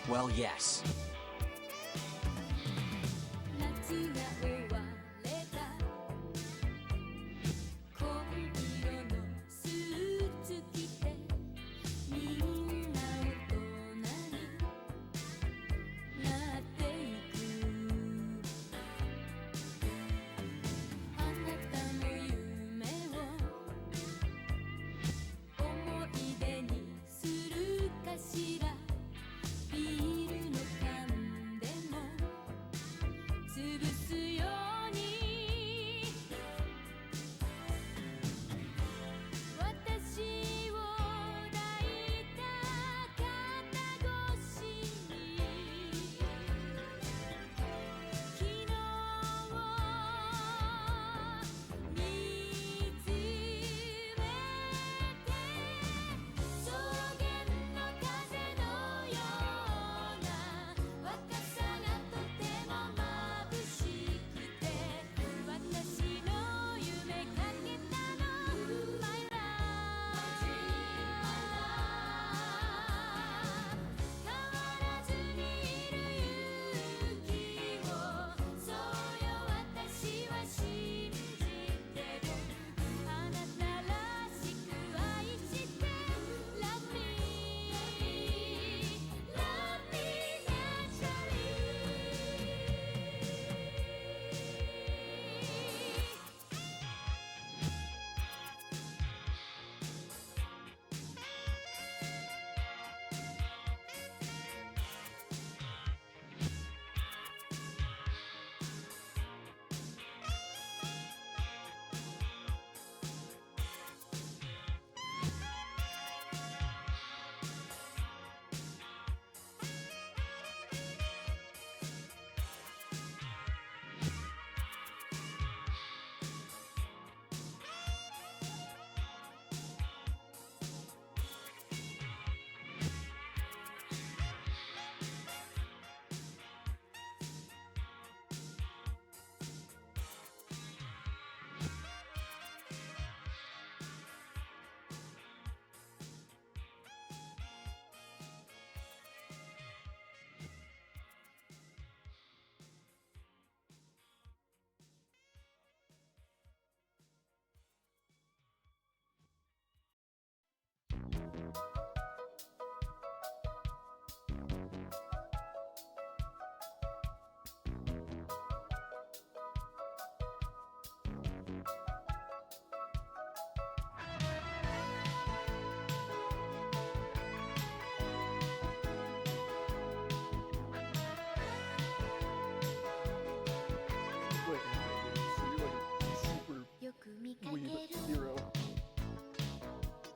Well, yes.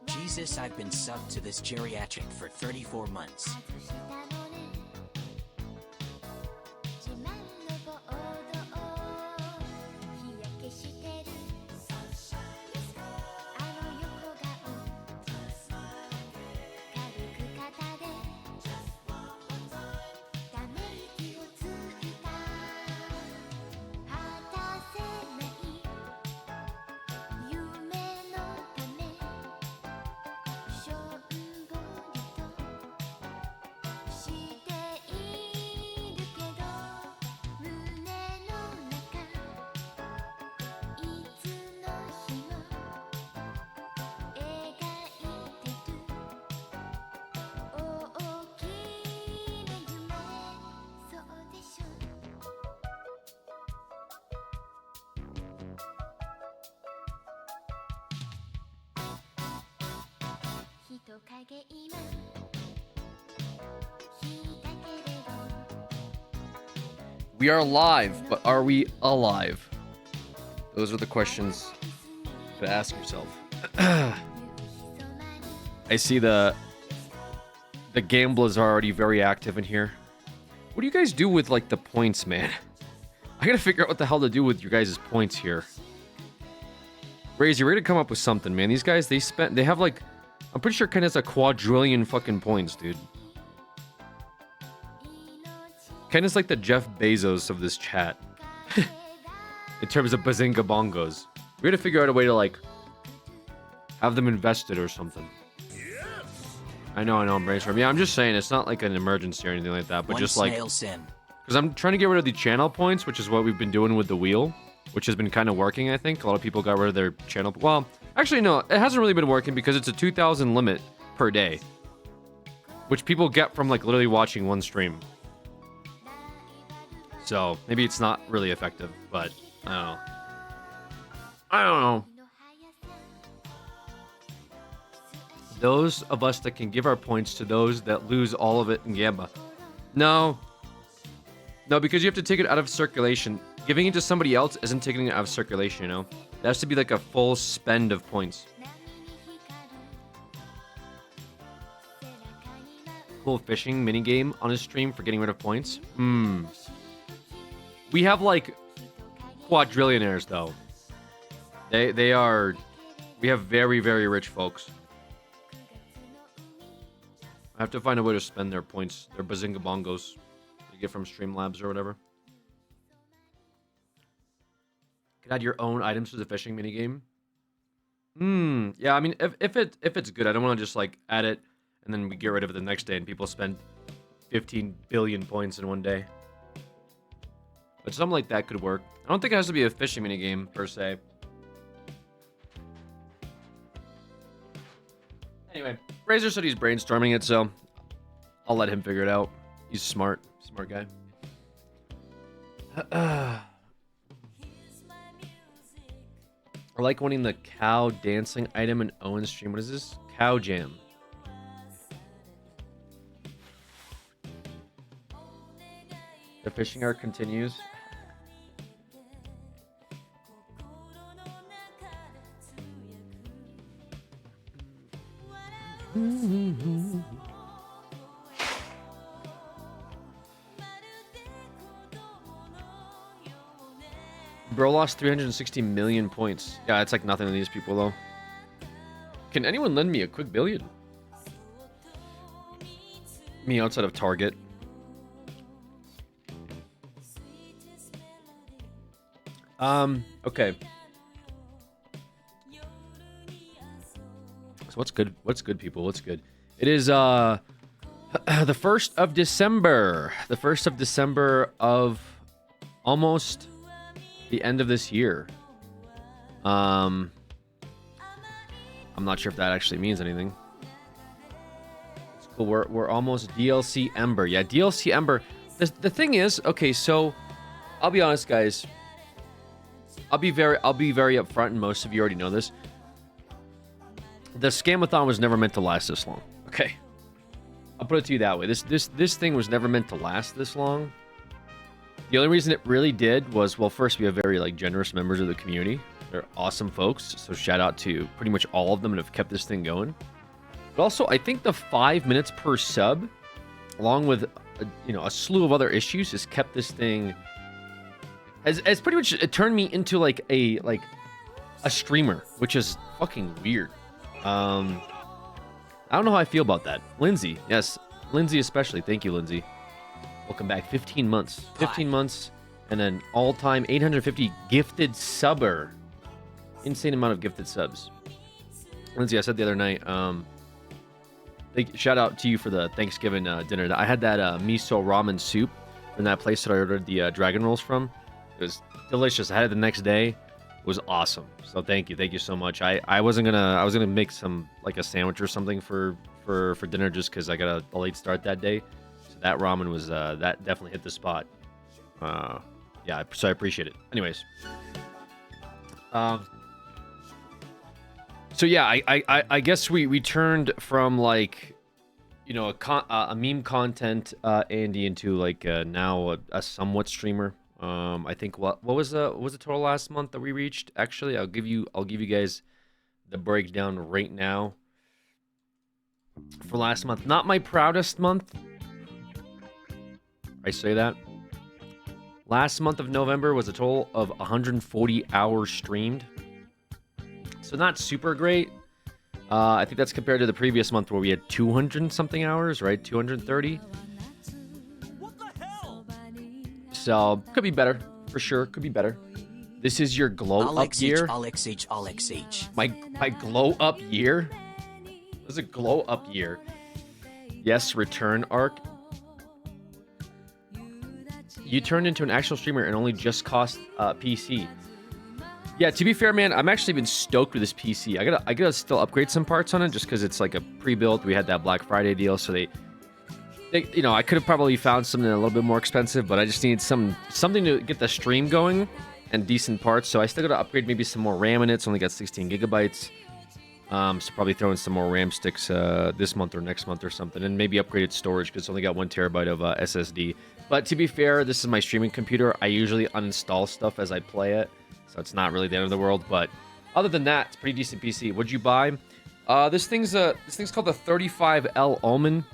Jesus, I've been subbed to this geriatric for 34 months. We are live, but are we alive? Those are the questions to ask yourself. I see the gamblers are already very active in here. What do you guys do with like the points, man? I gotta figure out what the hell to do with your guys' points here. Raze, you're ready to come up with something, man. These guys, they have like, I'm pretty sure Ken has a quadrillion fucking points, dude. Ken is like the Jeff Bezos of this chat. In terms of Bazinga Bongos. We gotta figure out a way to like have them invested or something. I know, I'm brainstorming. Yeah, I'm just saying it's not like an emergency or anything like that, but One just like, snail sin. because I'm trying to get rid of the channel points, which is what we've been doing with the wheel, which has been kind of working, I think. A lot of people got rid of their channel. Well, actually, no, it hasn't really been working because it's a 2,000 limit per day, which people get from like literally watching one stream. So maybe it's not really effective, but I don't know. I don't know. Those of us that can give our points to those that lose all of it in Gamba. No. No, because you have to take it out of circulation. Giving it to somebody else isn't taking it out of circulation, you know? It has to be like a full spend of points. Cool fishing minigame on his stream for getting rid of points. We have like quadrillionaires though. They are... We have very, very rich folks. I have to find a way to spend their points, their bazinga bongos you get from Streamlabs or whatever. Could add your own items to the fishing minigame. Yeah, I mean, if it's good, I don't want to just like add it and then we get rid of it the next day and people spend 15 billion points in one day. But something like that could work. I don't think it has to be a fishing minigame per se. Anyway, Razor said he's brainstorming it, so I'll let him figure it out. He's smart guy. I like winning the cow dancing item in Owen's stream. What is this? Cow jam. The fishing arc continues. Bro lost 360 million points. Yeah, it's like nothing to these people though. Can anyone lend me a quick billion? Me outside of Target. Okay. So what's good? What's good, people? What's good? It is the 1st of December. The 1st of December of almost the end of this year. I'm not sure if that actually means anything. It's cool. We're almost DLC Ember. Yeah, DLC Ember. The thing is, okay, so I'll be honest, guys. I'll be very upfront, and most of you already know this. The Scamathon was never meant to last this long. Okay, I'll put it to you that way. This thing was never meant to last this long. The only reason it really did was, well, first, we have very like generous members of the community. They're awesome folks, so shout out to pretty much all of them that have kept this thing going. But also, I think the 5 minutes per sub, along with a slew of other issues, has kept this thing. Has pretty much turned me into like a streamer, which is fucking weird. I don't know how I feel about that. Lindsay, yes, Lindsay especially. Thank you, Lindsay. Welcome back. 15 months. 15 months and an all-time 850 gifted subber. Insane amount of gifted subs. Lindsay, I said the other night, shout out to you for the Thanksgiving dinner. I had that miso ramen soup from that place that I ordered the dragon rolls from. It was delicious. I had it the next day. It was awesome. So thank you so much. I was gonna make some like a sandwich or something for dinner just because I got a late start that day. So that ramen was that definitely hit the spot. Yeah, so I appreciate it. Anyways, so yeah, I guess we turned from like, a meme content Andy into like now a somewhat streamer. I think what was the total last month that we reached? Actually, I'll give you guys the breakdown right now for last month. Not my proudest month. I say that. Last month of November was a total of 140 hours streamed. So not super great. I think that's compared to the previous month where we had 200 something hours, right? 230. What the hell? So could be better for sure. Could be better. This is your glow up year. Alex H. My glow up year. This is a glow up year. Yes, return arc. You turned into an actual streamer and only just cost PC. Yeah, to be fair, man, I'm actually been stoked with this PC. I gotta still upgrade some parts on it just because it's like a pre-built. We had that Black Friday deal, so they you know, I could have probably found something a little bit more expensive, but I just needed something to get the stream going and decent parts. So I still gotta upgrade maybe some more RAM in it. It's only got 16 gigabytes. So probably throw in some more RAM sticks this month or next month or something, and maybe upgraded storage because it's only got 1 terabyte of SSD. But to be fair, this is my streaming computer. I usually uninstall stuff as I play it, so it's not really the end of the world. But other than that, it's a pretty decent PC. What'd you buy? This thing's called the 35L Omen.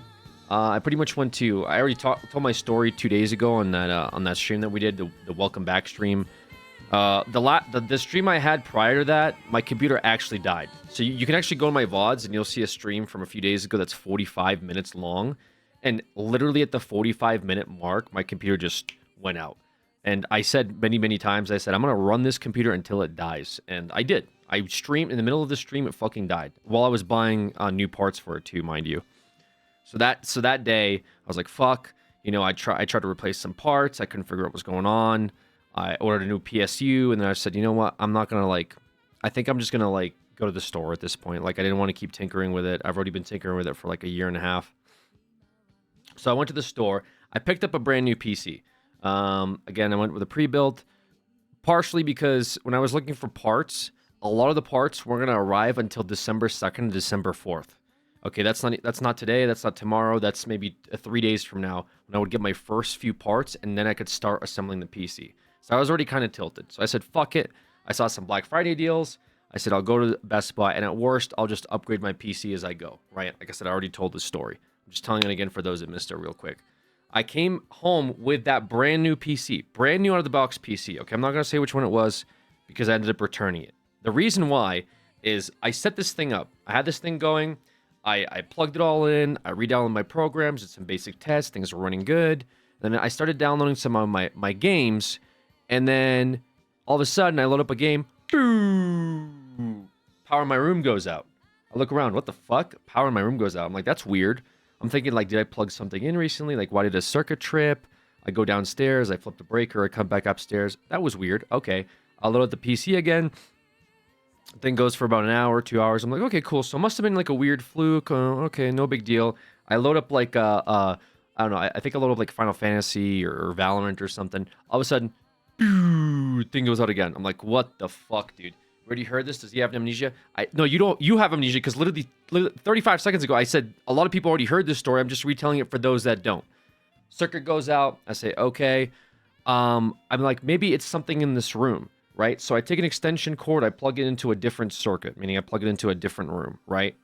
I pretty much went to. I already told my story 2 days ago on that stream that we did, the welcome back stream. The stream I had prior to that, my computer actually died. So you can actually go to my VODs and you'll see a stream from a few days ago that's 45 minutes long, and literally at the 45-minute mark, my computer just went out. And I said many times, I said I'm gonna run this computer until it dies, and I did. I streamed in the middle of the stream, it fucking died while I was buying new parts for it too, mind you. So that day, I was like, fuck. You know, I tried to replace some parts. I couldn't figure out what was going on. I ordered a new PSU, and then I said, you know what? I'm not gonna I think I'm just gonna go to the store at this point. Like, I didn't want to keep tinkering with it. I've already been tinkering with it for like a year and a half. So I went to the store. I picked up a brand new PC. Again, I went with a pre-built, partially because when I was looking for parts, a lot of the parts weren't gonna arrive until December 2nd and December 4th. Okay, that's not today, that's not tomorrow, that's maybe 3 days from now when I would get my first few parts, and then I could start assembling the PC. So I was already kind of tilted. So I said, fuck it. I saw some Black Friday deals. I said, I'll go to Best Buy, and at worst, I'll just upgrade my PC as I go, right? Like I said, I already told the story. I'm just telling it again for those that missed it real quick. I came home with that brand new PC, brand new out of the box PC. Okay, I'm not going to say which one it was because I ended up returning it. The reason why is I set this thing up. I had this thing going. I plugged it all in. I re-downloaded my programs, did some basic tests. Things were running good. Then I started downloading some of my games. And then all of a sudden, I load up a game. Boom! Power in my room goes out. I look around. What the fuck? Power in my room goes out. I'm like, that's weird. I'm thinking, like, did I plug something in recently? Like, why did a circuit trip? I go downstairs. I flip the breaker. I come back upstairs. That was weird. Okay. I'll load up the PC again. Thing goes for about an hour, 2 hours. I'm like, okay, cool. So it must have been like a weird fluke. Okay, no big deal. I load up like, I don't know. I think I load up like Final Fantasy or Valorant or something. All of a sudden, thing goes out again. I'm like, what the fuck, dude? Already heard this? Does he have amnesia? No, you don't. You have amnesia because literally 35 seconds ago, I said a lot of people already heard this story. I'm just retelling it for those that don't. Circuit goes out. I say, okay. I'm like, maybe it's something in this room, right? So I take an extension cord. I plug it into a different circuit, meaning I plug it into a different room, right?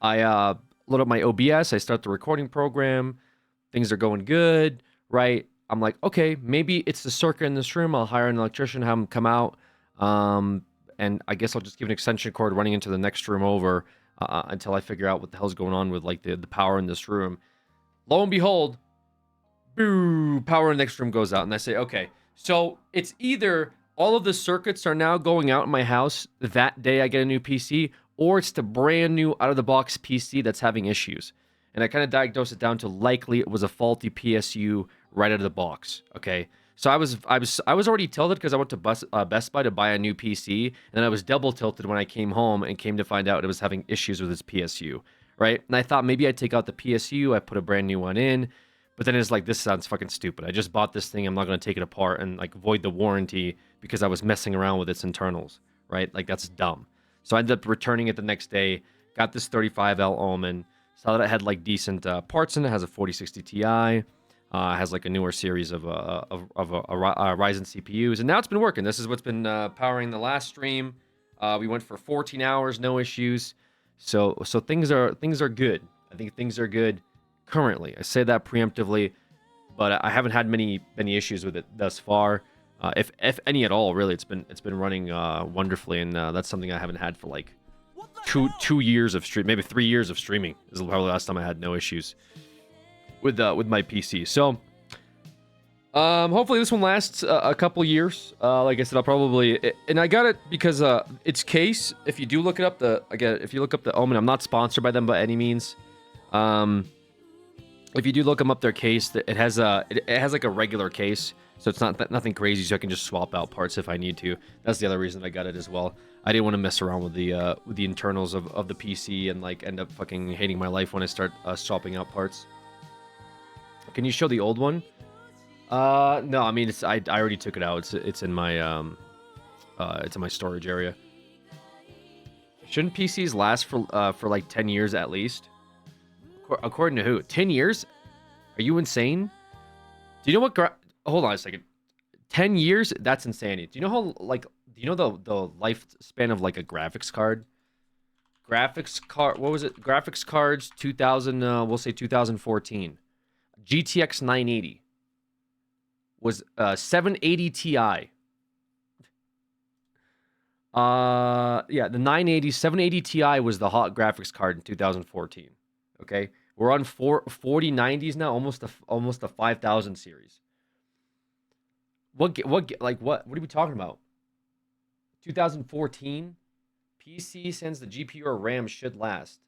I load up my OBS. I start the recording program. Things are going good, right? I'm like, okay, maybe it's the circuit in this room. I'll hire an electrician, have him come out. And I guess I'll just give an extension cord running into the next room over until I figure out what the hell's going on with like the power in this room. Lo and behold, boo, power in the next room goes out. And I say, okay, so it's either all of the circuits are now going out in my house that day I get a new PC, or it's the brand new out-of-the-box PC that's having issues. And I kind of diagnosed it down to likely it was a faulty PSU right out of the box, okay? So I was already tilted because I went to Best Buy to buy a new PC, and then I was double tilted when I came home and came to find out it was having issues with its PSU, right? And I thought maybe I'd take out the PSU, I put a brand new one in, but then it's like, this sounds fucking stupid. I just bought this thing, I'm not going to take it apart and like void the warranty because I was messing around with its internals, right? Like, that's dumb. So I ended up returning it the next day, got this 35L Omen, saw that it had like decent parts in it, has a 4060 Ti, has like a newer series of Ryzen CPUs, and now it's been working. This is what's been powering the last stream. We went for 14 hours, no issues. So things are good. I think things are good currently. I say that preemptively, but I haven't had many issues with it thus far. If any at all, really, it's been running wonderfully, and that's something I haven't had for like two years of stream, maybe 3 years of streaming. This is probably the last time I had no issues with my PC. So hopefully this one lasts a couple years. Like I said, I'll probably, and I got it because its case, if you do look it up, if you look up the Omen, I'm not sponsored by them by any means. if you do look them up, their case, it has like a regular case, so it's nothing crazy. So I can just swap out parts if I need to. That's the other reason I got it as well. I didn't want to mess around with the internals of the PC and like end up fucking hating my life when I start swapping out parts. Can you show the old one? No, I mean I already took it out. It's in my it's in my storage area. Shouldn't PCs last for like 10 years at least? According to who? 10 years? Are you insane? Do you know what? Hold on a second. 10 years? That's insanity. Do you know how like? Do you know the lifespan of like a graphics card? Graphics card. What was it? Graphics cards 2000. We'll say 2014. GTX 980 was 780 Ti. Yeah, the 980 780 Ti was the hot graphics card in 2014. Okay, we're on 4090s now, almost a 5000 series. What are we talking about? 2014 PC since the GPU or RAM should last.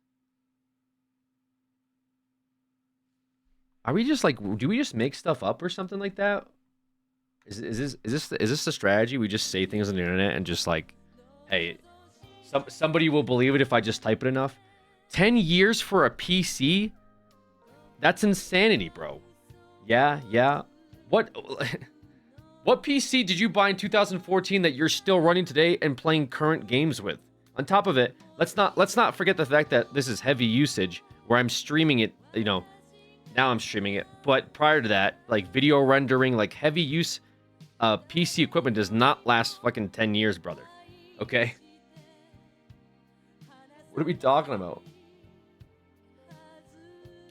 Are we just like, do we just make stuff up or something like that? Is this the strategy? We just say things on the internet and just like, hey, somebody will believe it if I just type it enough. 10 years for a PC? That's insanity, bro. Yeah. What PC did you buy in 2014 that you're still running today and playing current games with? On top of it, let's not forget the fact that this is heavy usage where I'm streaming it, you know, now I'm streaming it. But prior to that, like video rendering, like heavy use PC equipment does not last fucking 10 years, brother. Okay? What are we talking about?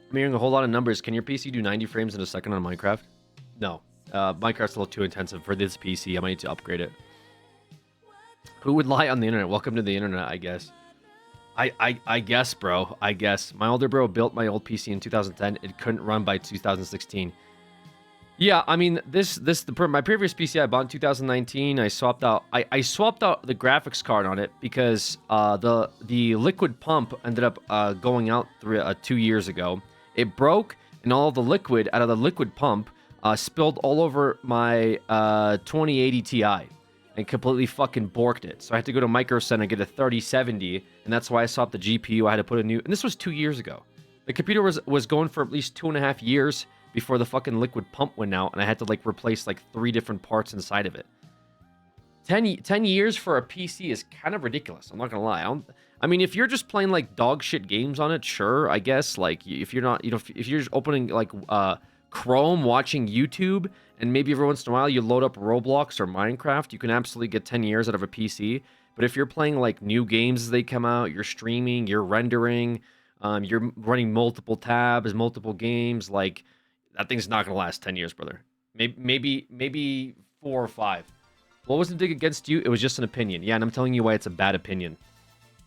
I'm hearing a whole lot of numbers. Can your PC do 90 frames in a second on Minecraft? No. Minecraft's a little too intensive for this PC. I might need to upgrade it. Who would lie on the internet? Welcome to the internet, I guess. I guess, bro. I guess. My older bro built my old PC in 2010. It couldn't run by 2016. Yeah, I mean, my previous PC I bought in 2019, I swapped out the graphics card on it because the liquid pump ended up going out 2 years ago. It broke, and all the liquid out of the liquid pump spilled all over my 2080 Ti and completely fucking borked it. So I had to go to Micro Center and get a 3070, and that's why I swapped the GPU. I had to put a new, and this was 2 years ago. The computer was going for at least 2.5 years before the fucking liquid pump went out, and I had to like replace like 3 different parts inside of it. 10 years for a PC is kind of ridiculous. I'm not gonna lie. I mean, if you're just playing like dog shit games on it, sure, I guess. Like if you're not, you know, if you're just opening like Chrome, watching YouTube, and maybe every once in a while you load up Roblox or Minecraft, you can absolutely get 10 years out of a PC. But if you're playing like new games as they come out, you're streaming, you're rendering, you're running multiple tabs, multiple games, like that thing's not gonna last 10 years, brother. Maybe 4 or 5. What was the dig against you? It was just an opinion. Yeah, and I'm telling you why it's a bad opinion,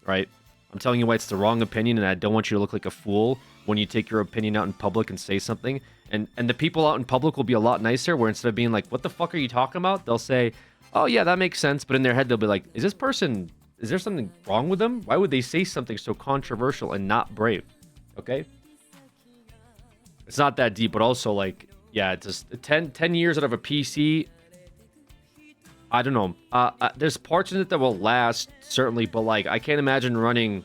right? I'm telling you why it's the wrong opinion, and I don't want you to look like a fool when you take your opinion out in public and say something. And the people out in public will be a lot nicer, where instead of being like, what the fuck are you talking about? They'll say, oh yeah, that makes sense. But in their head, they'll be like, is there something wrong with them? Why would they say something so controversial and not brave? Okay? It's not that deep, but also like, yeah, it's just 10 years out of a PC. I don't know. There's parts in it that will last, certainly, but like, I can't imagine running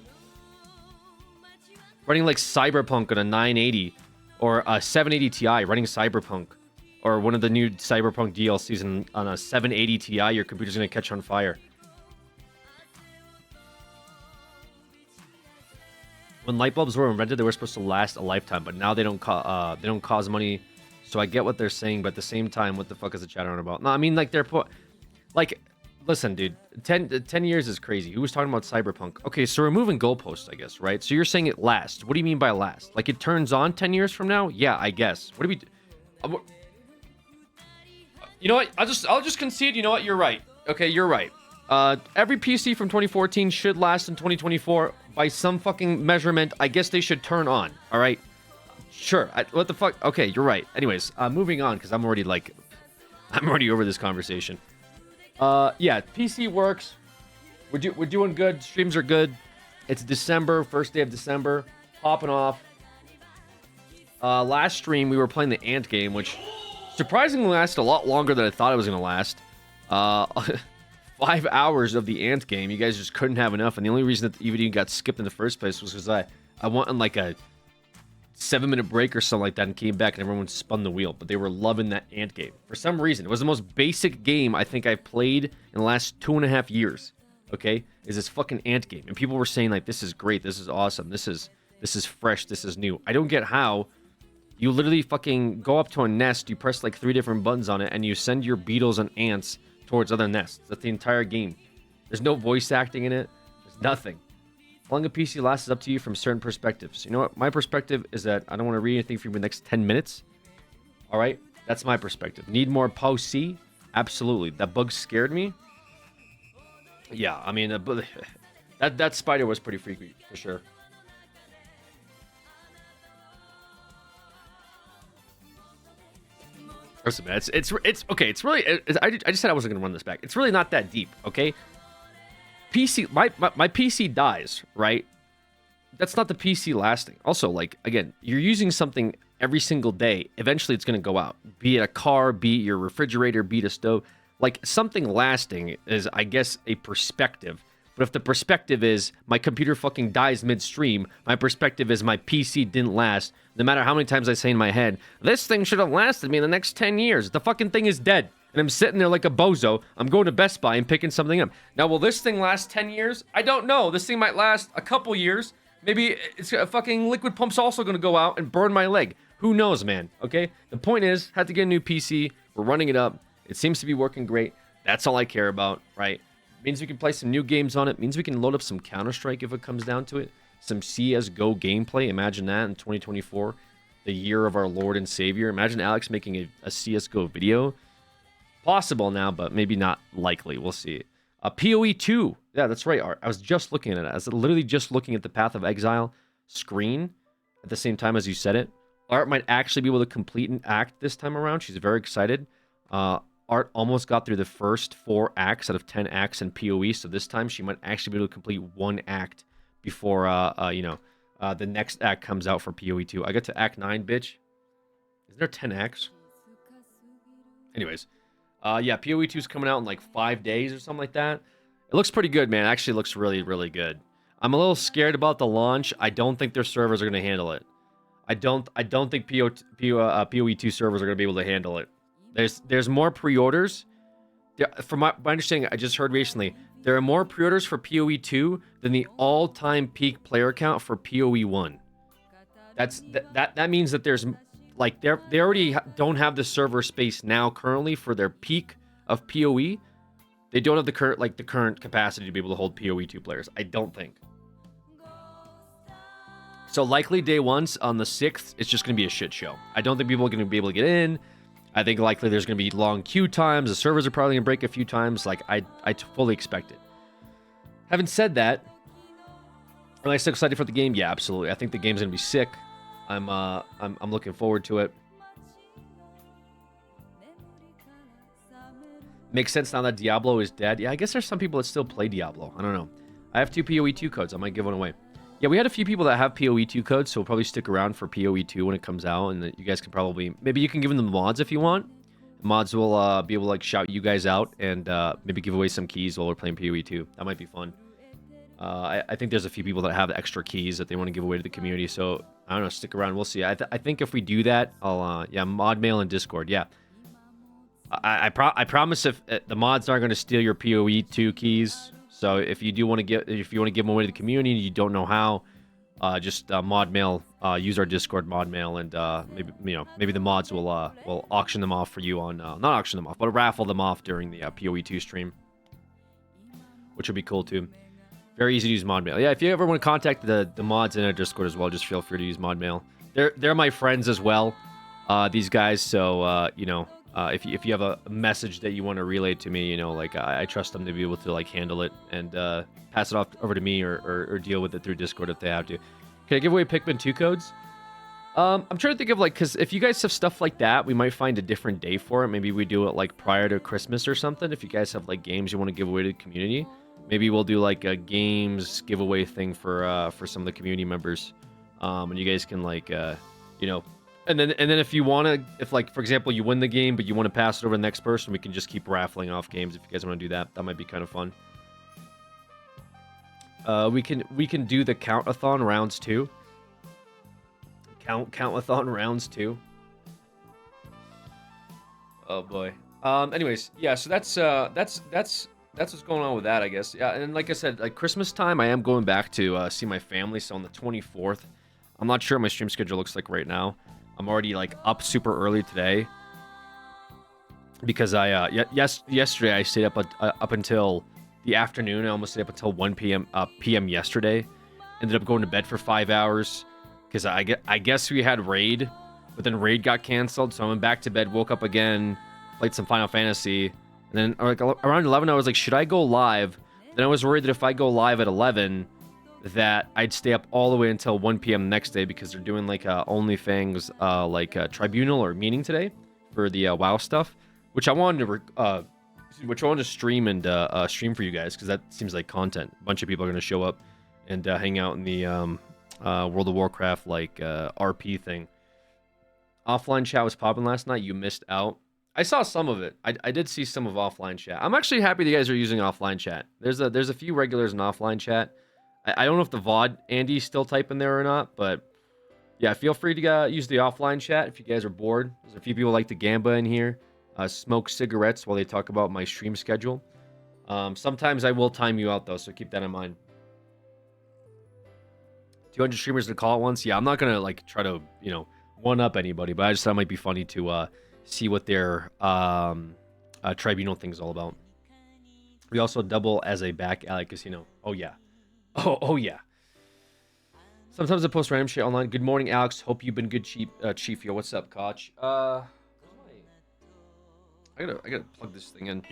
like Cyberpunk on a 980 or a 780 Ti, running Cyberpunk or one of the new Cyberpunk DLCs on a 780 Ti. Your computer's gonna catch on fire. When light bulbs were invented, they were supposed to last a lifetime, but now they don't cause money. So I get what they're saying, but at the same time, what the fuck is the chat on about? No, I mean, like, listen, dude, 10 years is crazy. Who was talking about Cyberpunk? Okay, so we're moving goalposts, I guess, right? So you're saying it lasts. What do you mean by last? Like, it turns on 10 years from now? Yeah, I guess. What do we... You know what? I'll just concede. You know what? You're right. Okay, you're right. Every PC from 2014 should last in 2024 by some fucking measurement. I guess they should turn on. All right. Sure. What the fuck? Okay, you're right. Anyways, moving on because I'm already over this conversation. Yeah, PC works. We're doing good. Streams are good. It's December, first day of December, popping off. Last stream we were playing the ant game, which surprisingly lasted a lot longer than I thought it was gonna last. 5 hours of the ant game. You guys just couldn't have enough, and the only reason that the video got skipped in the first place was because I went on like a 7-minute break or something like that and came back and everyone spun the wheel. But they were loving that ant game for some reason. It was the most basic game I think I've played in the last 2.5 years. Okay, is this fucking ant game, and people were saying like, this is great, this is awesome, this is fresh, this is new. I don't get how you literally fucking go up to a nest, you press like 3 different buttons on it, and you send your beetles and ants towards other nests. That's the entire game. There's no voice acting in it. There's nothing. How long a PC lasts is up to you from certain perspectives. You know what? My perspective is that I don't want to read anything for the next 10 minutes. All right? That's my perspective. Need more POC? Absolutely. That bug scared me. Yeah, I mean, that spider was pretty freaky, for sure. Listen, man, it's okay. It's really. I just said I wasn't gonna run this back. It's really not that deep, okay? PC, my PC dies, right? That's not the PC lasting. Also, like, again, you're using something every single day. Eventually, it's gonna go out. Be it a car, be it your refrigerator, be it a stove. Like, something lasting is, I guess, a perspective. But if the perspective is my computer fucking dies midstream, my perspective is my PC didn't last. No matter how many times I say in my head, this thing should have lasted me the next 10 years. The fucking thing is dead. And I'm sitting there like a bozo. I'm going to Best Buy and picking something up. Now, will this thing last 10 years? I don't know. This thing might last a couple years. Maybe it's a fucking liquid pump's also going to go out and burn my leg. Who knows, man? Okay? The point is, had to get a new PC. We're running it up. It seems to be working great. That's all I care about, right? Means we can play some new games on it. Means we can load up some Counter-Strike if it comes down to it. Some CSGO gameplay. Imagine that in 2024. The year of our Lord and Savior. Imagine Alex making a CSGO video. Possible now, but maybe not likely. We'll see. PoE 2. Yeah, that's right, Art. I was just looking at it. I was literally just looking at the Path of Exile screen at the same time as you said it. Art might actually be able to complete an act this time around. She's very excited. Art almost got through the first 4 acts out of 10 acts in PoE, so this time she might actually be able to complete 1 act before, the next act comes out for PoE 2. I got to Act 9, bitch. Is there 10 acts? Anyways. Yeah, PoE 2 is coming out in like 5 days or something like that. It looks pretty good, man. It actually looks really, really good. I'm a little scared about the launch. I don't think their servers are going to handle it. I don't think PoE 2 servers are going to be able to handle it. There's more pre-orders. From my understanding, I just heard recently, there are more pre-orders for PoE 2 than the all-time peak player count for PoE 1. That means that there's like they already don't have the server space now currently for their peak of PoE. They don't have the current capacity to be able to hold PoE 2 players. I don't think. So likely day 1 on the 6th, it's just going to be a shit show. I don't think people are going to be able to get in. I think likely there's going to be long queue times. The servers are probably going to break a few times. Like, I fully expect it. Having said that, am I still excited for the game? Yeah, absolutely. I think the game's going to be sick. I'm looking forward to it. Makes sense now that Diablo is dead. Yeah, I guess there's some people that still play Diablo. I don't know. I have 2 PoE 2 codes. I might give one away. Yeah, we had a few people that have PoE 2 codes, so we'll probably stick around for PoE 2 when it comes out, and you guys can probably... Maybe you can give them the mods if you want. Mods will be able to like shout you guys out and maybe give away some keys while we're playing PoE 2. That might be fun. I think there's a few people that have extra keys that they want to give away to the community, so I don't know, stick around. We'll see. I think if we do that, I'll... yeah, mod mail and Discord, yeah. I promise if the mods aren't going to steal your PoE 2 keys... So if you do want to give them away to the community and you don't know how, just mod mail, use our Discord mod mail, and maybe the mods will auction them off for you on not auction them off, but raffle them off during the PoE 2 stream, which would be cool too. Very easy to use mod mail. Yeah, if you ever want to contact the mods in our Discord as well, just feel free to use mod mail. They're my friends as well, these guys. So if you have a message that you want to relay to me, I trust them to be able to like handle it and pass it off over to me or deal with it through Discord if they have to. Can I give away Pikmin 2 codes? I'm trying to think of because if you guys have stuff like that, we might find a different day for it. Maybe we do it like prior to Christmas or something. If you guys have like games you want to give away to the community, maybe we'll do like a games giveaway thing for some of the community members, and you guys can And then if you want to, if like for example you win the game but you want to pass it over to the next person, we can just keep raffling off games if you guys want to do that. That might be kind of fun. We can do the count-a-thon rounds too. Count-a-thon rounds too. Oh boy. Anyways, yeah. So that's what's going on with that, I guess. Yeah. And like I said, like Christmas time, I am going back to see my family. So on the 24th, I'm not sure what my stream schedule looks like right now. I'm already like up super early today because I yesterday I stayed up until the afternoon. I almost stayed up until 1 p.m. yesterday. Ended up going to bed for 5 hours because I guess we had raid, but then raid got canceled. So I went back to bed, woke up again, played some Final Fantasy, and then like around 11 I was like, should I go live? Then I was worried that if I go live at 11, that I'd stay up all the way until 1 p.m. the next day because they're doing like OnlyFans tribunal or meeting today for the WoW stuff, which I wanted to stream and stream for you guys because that seems like content. A bunch of people are going to show up and hang out in the World of Warcraft like RP thing. Offline chat was popping last night. You missed out. I saw some of it. I did see some of offline chat. I'm actually happy you guys are using offline chat. There's a few regulars in offline chat. I don't know if the VOD Andy's still typing there or not, but yeah, feel free to use the offline chat if you guys are bored. There's a few people like to gamba in here, smoke cigarettes while they talk about my stream schedule. Sometimes I will time you out though, so keep that in mind. 200 streamers to call at once. Yeah, I'm not gonna like try to one up anybody, but I just thought it might be funny to see what their tribunal thing's all about. We also double as a back alley casino. Oh yeah. Oh yeah. Sometimes I post random shit online. Good morning, Alex. Hope you've been good, Chief. Yo, what's up, Koch? I gotta plug this thing in.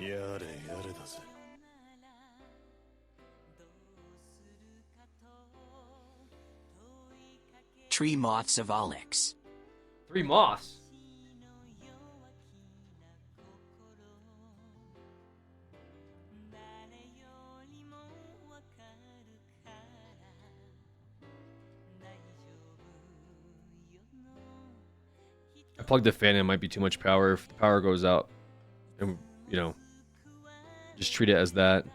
Tree moths of Alex. 3 moths. I plugged the fan in. It might be too much power. If the power goes out, and just treat it as that. What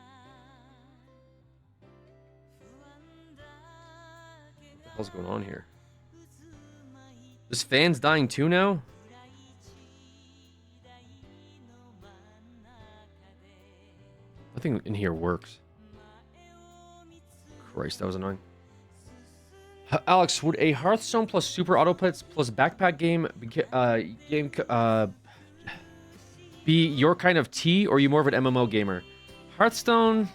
the hell's going on here? This fan's dying too now? Nothing in here works. Christ, that was annoying. Alex, would a Hearthstone plus Super Auto Pets plus Backpack game be your kind of tea, or are you more of an MMO gamer? Hearthstone,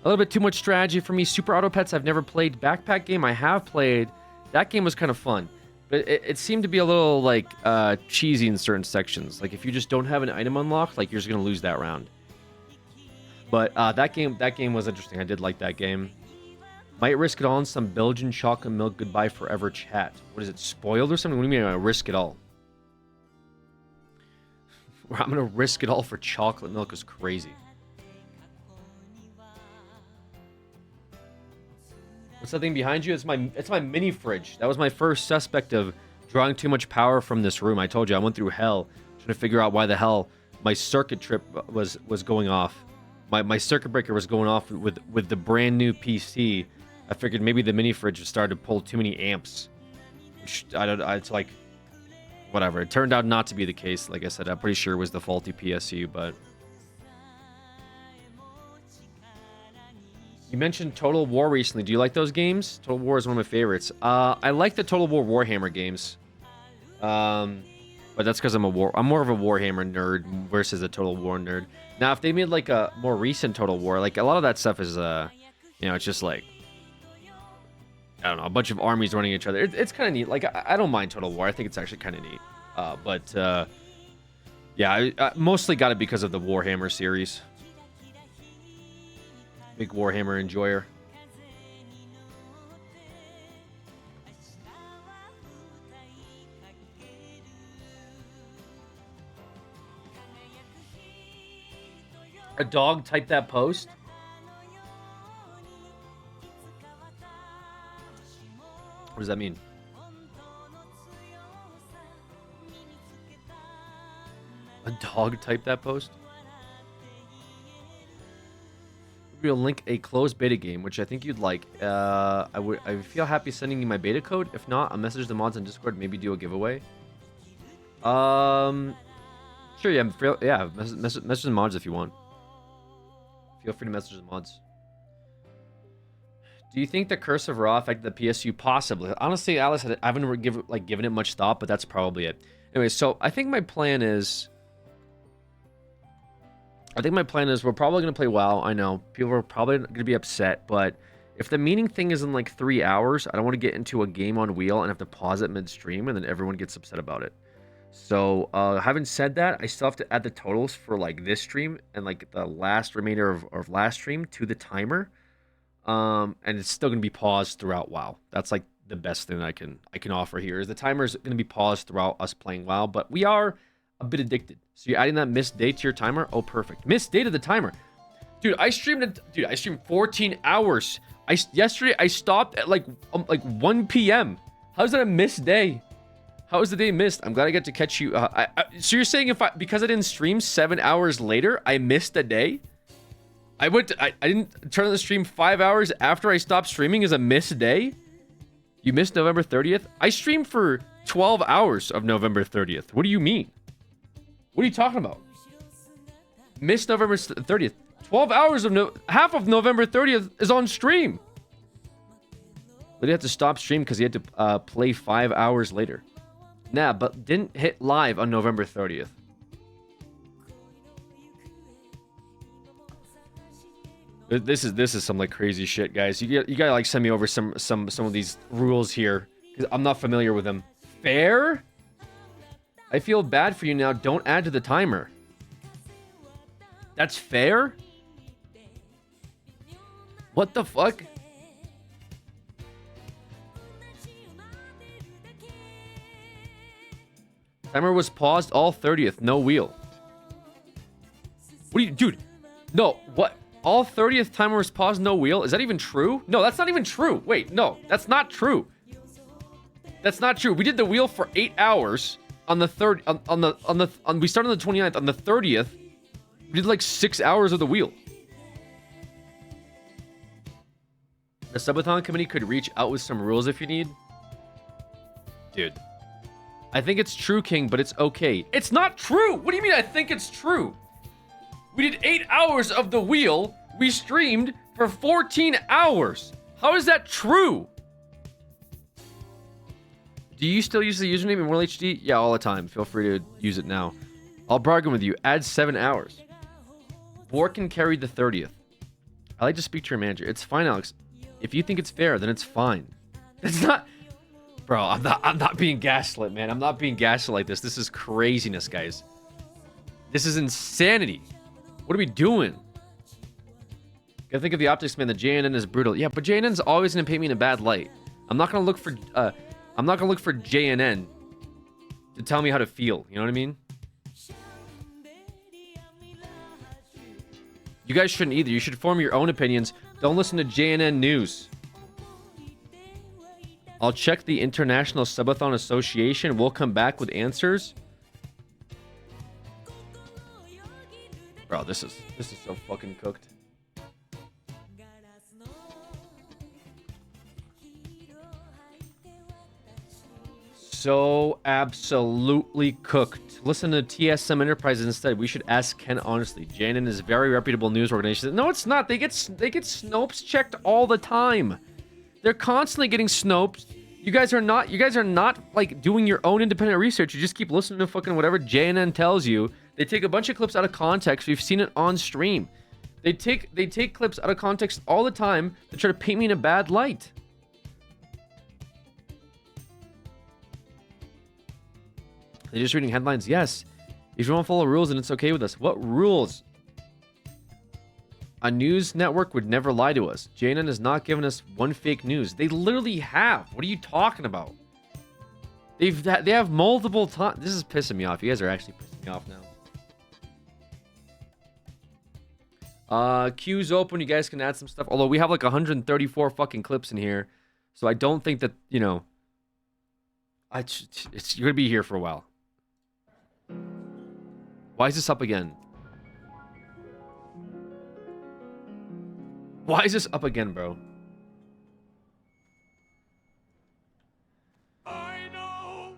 a little bit too much strategy for me. Super Auto Pets, I've never played. Backpack game, I have played. That game was kind of fun, but it seemed to be a little like cheesy in certain sections. Like if you just don't have an item unlocked, like you're just gonna lose that round. But that game was interesting. I did like that game. Might risk it all in some Belgian chocolate milk goodbye forever chat. What is it, spoiled or something? What do you mean I risk it all? I'm gonna risk it all for chocolate milk is crazy. What's that thing behind you? It's my mini fridge. That was my first suspect of drawing too much power from this room. I told you I went through hell trying to figure out why the hell my circuit trip was going off. My circuit breaker was going off with the brand new PC. I figured maybe the mini fridge started to pull too many amps. It's like, whatever. It turned out not to be the case. Like I said, I'm pretty sure it was the faulty PSU, but... You mentioned Total War recently. Do you like those games? Total War is one of my favorites. I like the Total War Warhammer games. But that's because I'm more of a Warhammer nerd versus a Total War nerd. Now, if they made like a more recent Total War, like a lot of that stuff is, it's just like, I don't know, a bunch of armies running each other. It's kind of neat. Like, I don't mind Total War. I think it's actually kind of neat. Yeah, I mostly got it because of the Warhammer series. Big Warhammer enjoyer. A dog typed that post? What does that mean? A dog typed that post. We'll link a closed beta game, which I think you'd like. I feel happy sending you my beta code. If not, I'll message the mods on Discord. Maybe do a giveaway. Sure. Yeah. Message the mods if you want. Feel free to message the mods. Do you think the Curse of Ra affected the PSU? Possibly. Honestly, Alice, I haven't given it much thought, but that's probably it. Anyway, so I think my plan is we're probably going to play WoW. I know. People are probably going to be upset, but if the meeting thing is in like 3 hours, I don't want to get into a game on wheel and have to pause it midstream, and then everyone gets upset about it. So, having said that, I still have to add the totals for like this stream and like the last remainder of last stream to the timer. And it's still going to be paused throughout WoW. That's like the best thing I can offer here is the timer is going to be paused throughout us playing WoW, but we are a bit addicted. So you're adding that missed day to your timer? Oh, perfect. Missed day to the timer. Dude, I streamed 14 hours. Yesterday I stopped at like 1 p.m. How's that a missed day? How was the day missed? I'm glad I get to catch you. So you're saying because I didn't stream 7 hours later, I missed a day? I didn't turn on the stream 5 hours after I stopped streaming is a missed day? You missed November 30th? I streamed for 12 hours of November 30th. What do you mean? What are you talking about? Missed November 30th. 12 hours of half of November 30th is on stream. But he had to stop stream because he had to play 5 hours later. Nah, but didn't hit live on November 30th. This is some like crazy shit, guys. You gotta like send me over some of these rules here because I'm not familiar with them. Fair? I feel bad for you now. Don't add to the timer. That's fair? What the fuck? Timer was paused all 30th. No wheel. What are you... Dude. No. What? All 30th timer was paused. No wheel? Is that even true? No, that's not even true. Wait. No. That's not true. That's not true. We did the wheel for 8 hours on the third... we started on the 29th. On the 30th, we did like 6 hours of the wheel. The subathon committee could reach out with some rules if you need. Dude. I think it's true, King, but it's okay. It's not true! What do you mean I think it's true? We did 8 hours of the wheel. We streamed for 14 hours. How is that true? Do you still use the username in World HD? Yeah, all the time. Feel free to use it now. I'll bargain with you. Add 7 hours. Borkin carried the 30th. I like to speak to your manager. It's fine, Alex. If you think it's fair, then it's fine. It's not... Bro, I'm not being gaslit, man. I'm not being gaslit like this. This is craziness, guys. This is insanity. What are we doing? Gotta think of the optics, man. The JNN is brutal. Yeah, but JNN's always gonna paint me in a bad light. I'm not gonna look for JNN to tell me how to feel. You know what I mean? You guys shouldn't either. You should form your own opinions. Don't listen to JNN news. I'll check the International Subathon Association. We'll come back with answers. Bro, this is so fucking cooked. So absolutely cooked. Listen to TSM Enterprises instead. We should ask Ken honestly. JNN is a very reputable news organization. No, it's not. They get Snopes checked all the time. They're constantly getting Snopes. You guys are not like doing your own independent research. You just keep listening to fucking whatever JNN tells you. They take a bunch of clips out of context. We've seen it on stream. They take clips out of context all the time to try to paint me in a bad light. They're just reading headlines. Yes. If you want to follow rules, then it's okay with us. What rules? A news network would never lie to us. JNN has not given us one fake news. They literally have. What are you talking about? They have multiple times. This is pissing me off. You guys are actually pissing me off now. Queue's open. You guys can add some stuff. Although we have like 134 fucking clips in here. So I don't think that, you know... you're going to be here for a while. Why is this up again? Why is this up again, bro? I know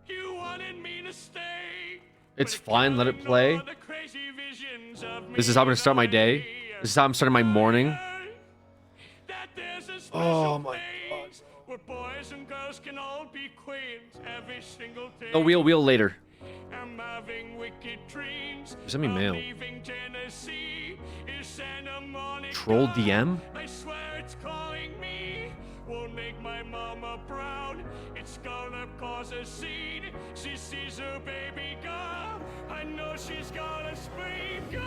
you wanted me to stay. It's fine, let it play. This is how I'm gonna start my day. This is how I'm starting my morning. Oh my god. Where boys and girls can all be queens every single day. Oh, wheel later. I'm having wicked dreams. Send me mail. Leaving Tennessee. Is Santa Monica. Troll DM? I swear it's calling me. Won't make my mama proud. It's gonna cause a scene. She sees her baby girl. I know she's gonna scream. God,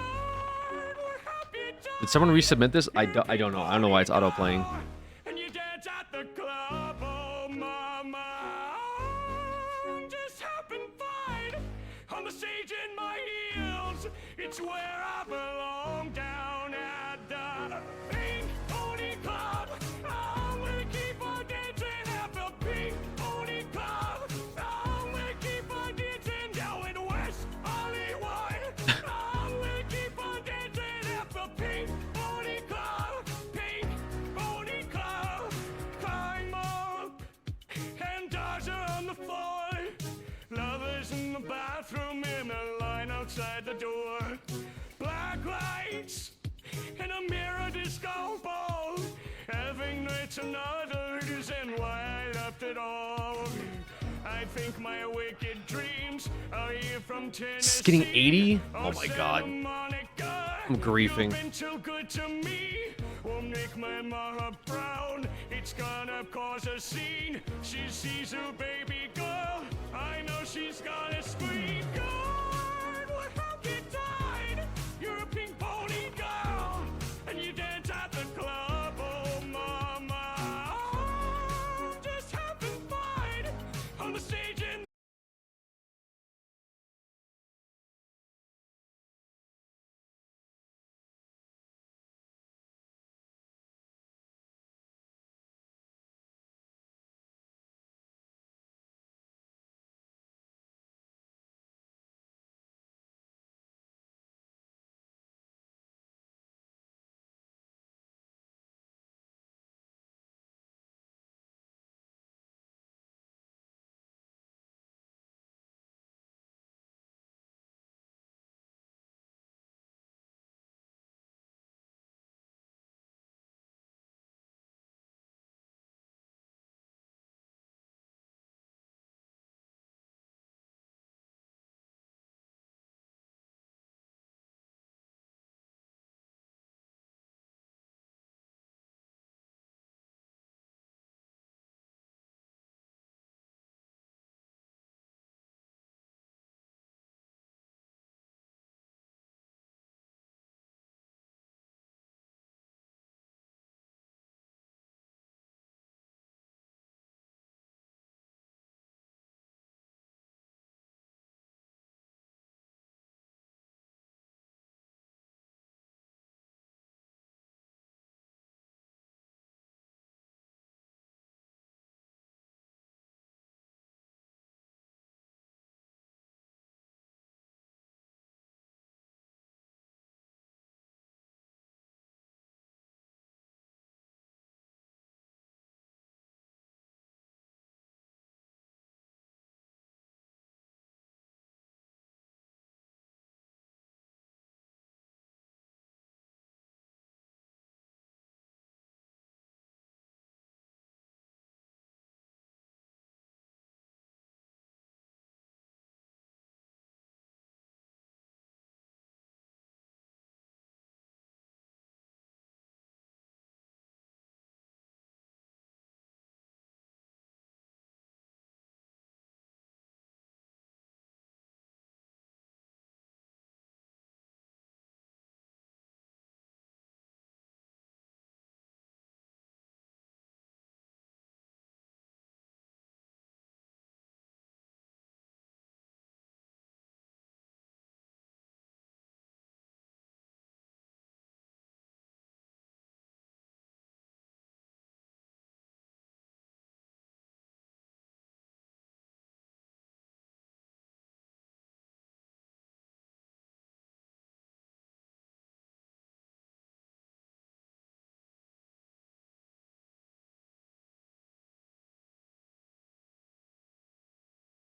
we're happy. Did someone resubmit this? I don't know. I don't know why it's auto playing. And you dance at the club, oh mama. Just having fun on the stage in my heels. It's where I belong down at the Pink Pony Club. I'm gonna keep on dancing at the Pink Pony Club. I'm gonna keep on dancing down in West Hollywood. I'm gonna keep on dancing at the Pink Pony Club. Pink Pony Club. Climb up and dodge on the floor. Lovers in the bathroom in a line outside the door. Black lights and a mirror disco ball. Every night's another reason why I left it all. I think my wicked dreams are here from Tennessee. It's getting 80? Oh my god. I'm griefing. You've been too good to me. Won't make my mama proud. It's gonna cause a scene. She sees her baby girl. I know she's gonna scream. God, what have you done? You're a pink pony girl, and you dance at the club, oh mama. Just having fun on the stage in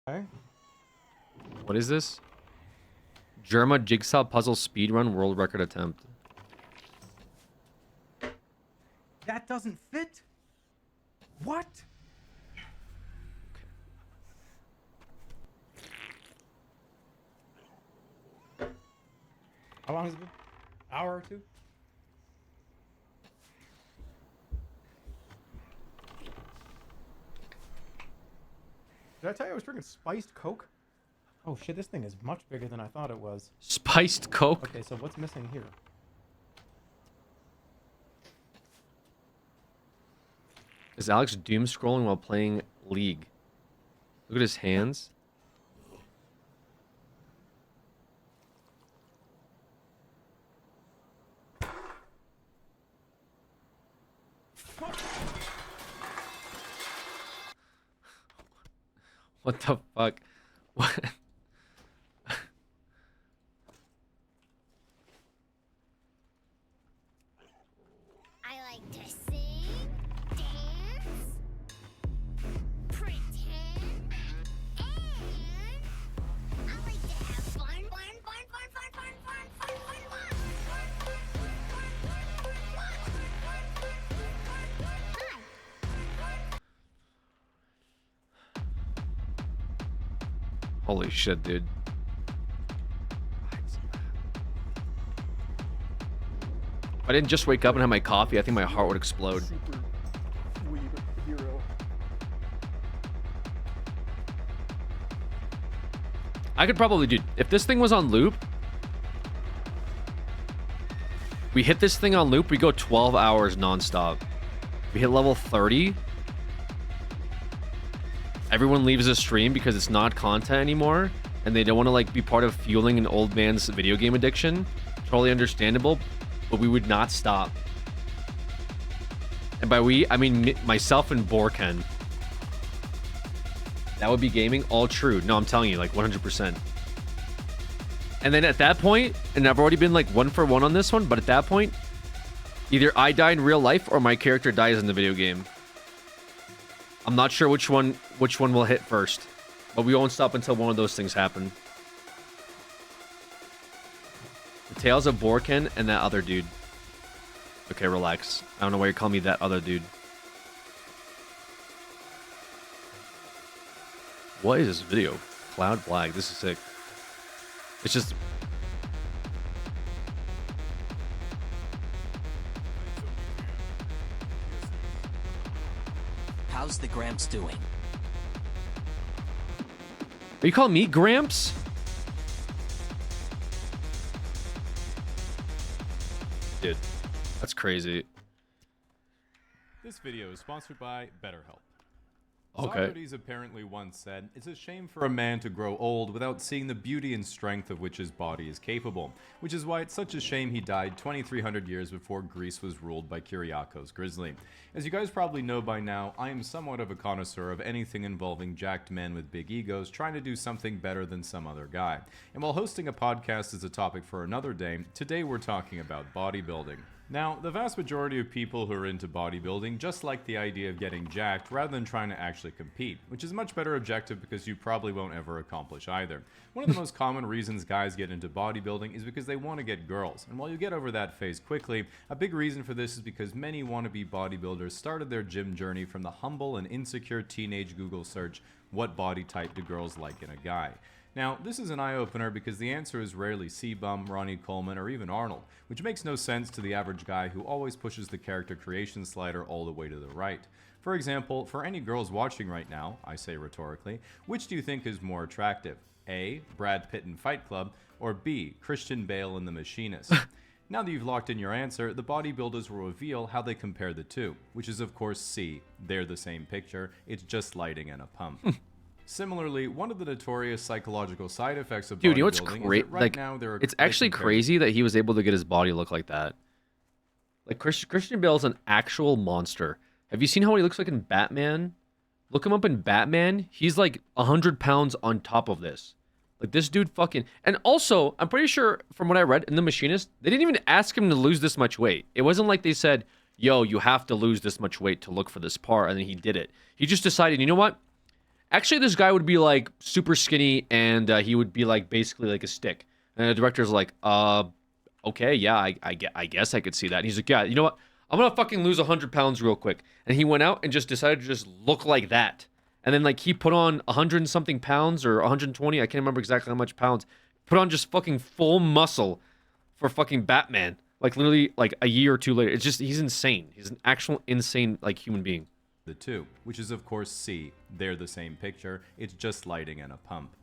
Okay. What is this? Germa jigsaw puzzle speedrun world record attempt. That doesn't fit? What? How long has it been? Hour or two? Did I tell you I was drinking spiced Coke? Oh shit, this thing is much bigger than I thought it was. Spiced Coke? Okay, so what's missing here? Is Alex doom scrolling while playing League? Look at his hands. What the fuck? What? I like to sing, dance, pretend, and I like to have fun. Holy shit, dude. If I didn't just wake up and have my coffee, I think my heart would explode. Super weed hero. I could probably do... If this thing was on loop... We hit this thing on loop, we go 12 hours nonstop. We hit level 30. Everyone leaves the stream because it's not content anymore. And they don't want to like be part of fueling an old man's video game addiction. Totally understandable. But we would not stop. And by we, I mean myself and Borken. That would be gaming. All true. No, I'm telling you, like 100%. And then at that point, and I've already been like 1 for 1 on this one, but at that point, either I die in real life or my character dies in the video game. I'm not sure which one will hit first, but we won't stop until one of those things happen. The Tales of Borken and that other dude. Okay, relax. I don't know why you're calling me that other dude. What is this video? Cloud flag. This is sick. It's just... How's the Gramps doing? Are you calling me Gramps? Dude, that's crazy. This video is sponsored by BetterHelp. Okay. Socrates apparently once said, "It's a shame for a man to grow old without seeing the beauty and strength of which his body is capable," which is why it's such a shame he died 2,300 years before Greece was ruled by Kyriakos Grizzly. As you guys probably know by now, I am somewhat of a connoisseur of anything involving jacked men with big egos trying to do something better than some other guy. And while hosting a podcast is a topic for another day, today we're talking about bodybuilding. Now, the vast majority of people who are into bodybuilding just like the idea of getting jacked rather than trying to actually compete, which is a much better objective because you probably won't ever accomplish either. One of the most common reasons guys get into bodybuilding is because they want to get girls, and while you get over that phase quickly, a big reason for this is because many wannabe bodybuilders started their gym journey from the humble and insecure teenage Google search, "What body type do girls like in a guy?" Now, this is an eye-opener because the answer is rarely C-Bum, Ronnie Coleman, or even Arnold, which makes no sense to the average guy who always pushes the character creation slider all the way to the right. For example, for any girls watching right now, I say rhetorically, which do you think is more attractive? A. Brad Pitt in Fight Club, or B. Christian Bale in The Machinist? Now that you've locked in your answer, the bodybuilders will reveal how they compare the two, which is of course C. They're the same picture, it's just lighting and a pump. Similarly, one of the notorious psychological side effects of Dude, you know what's bodybuilding is great? that right Like, now there are it's actually crazy that he was able to get his body look like that. Like, Christian Bale's an actual monster. Have you seen how he looks like in Batman? Look him up in Batman. He's like 100 pounds on top of this. Like, this dude fucking... And also, I'm pretty sure, from what I read in The Machinist, they didn't even ask him to lose this much weight. It wasn't like they said, yo, you have to lose this much weight to look for this part, and then he did it. He just decided, you know what? actually, this guy would be like super skinny and he would be like basically like a stick. And the director's like, okay, yeah, I guess I could see that. And he's like, yeah, you know what? I'm gonna fucking lose 100 pounds real quick. And he went out and just decided to just look like that. And then like he put on 100 and something pounds or 120. I can't remember exactly how much pounds. Put on just fucking full muscle for fucking Batman. Like literally like a year or two later. It's just he's insane. He's an actual insane like human being. The two, which is of course C. They're the same picture. It's just lighting and a pump.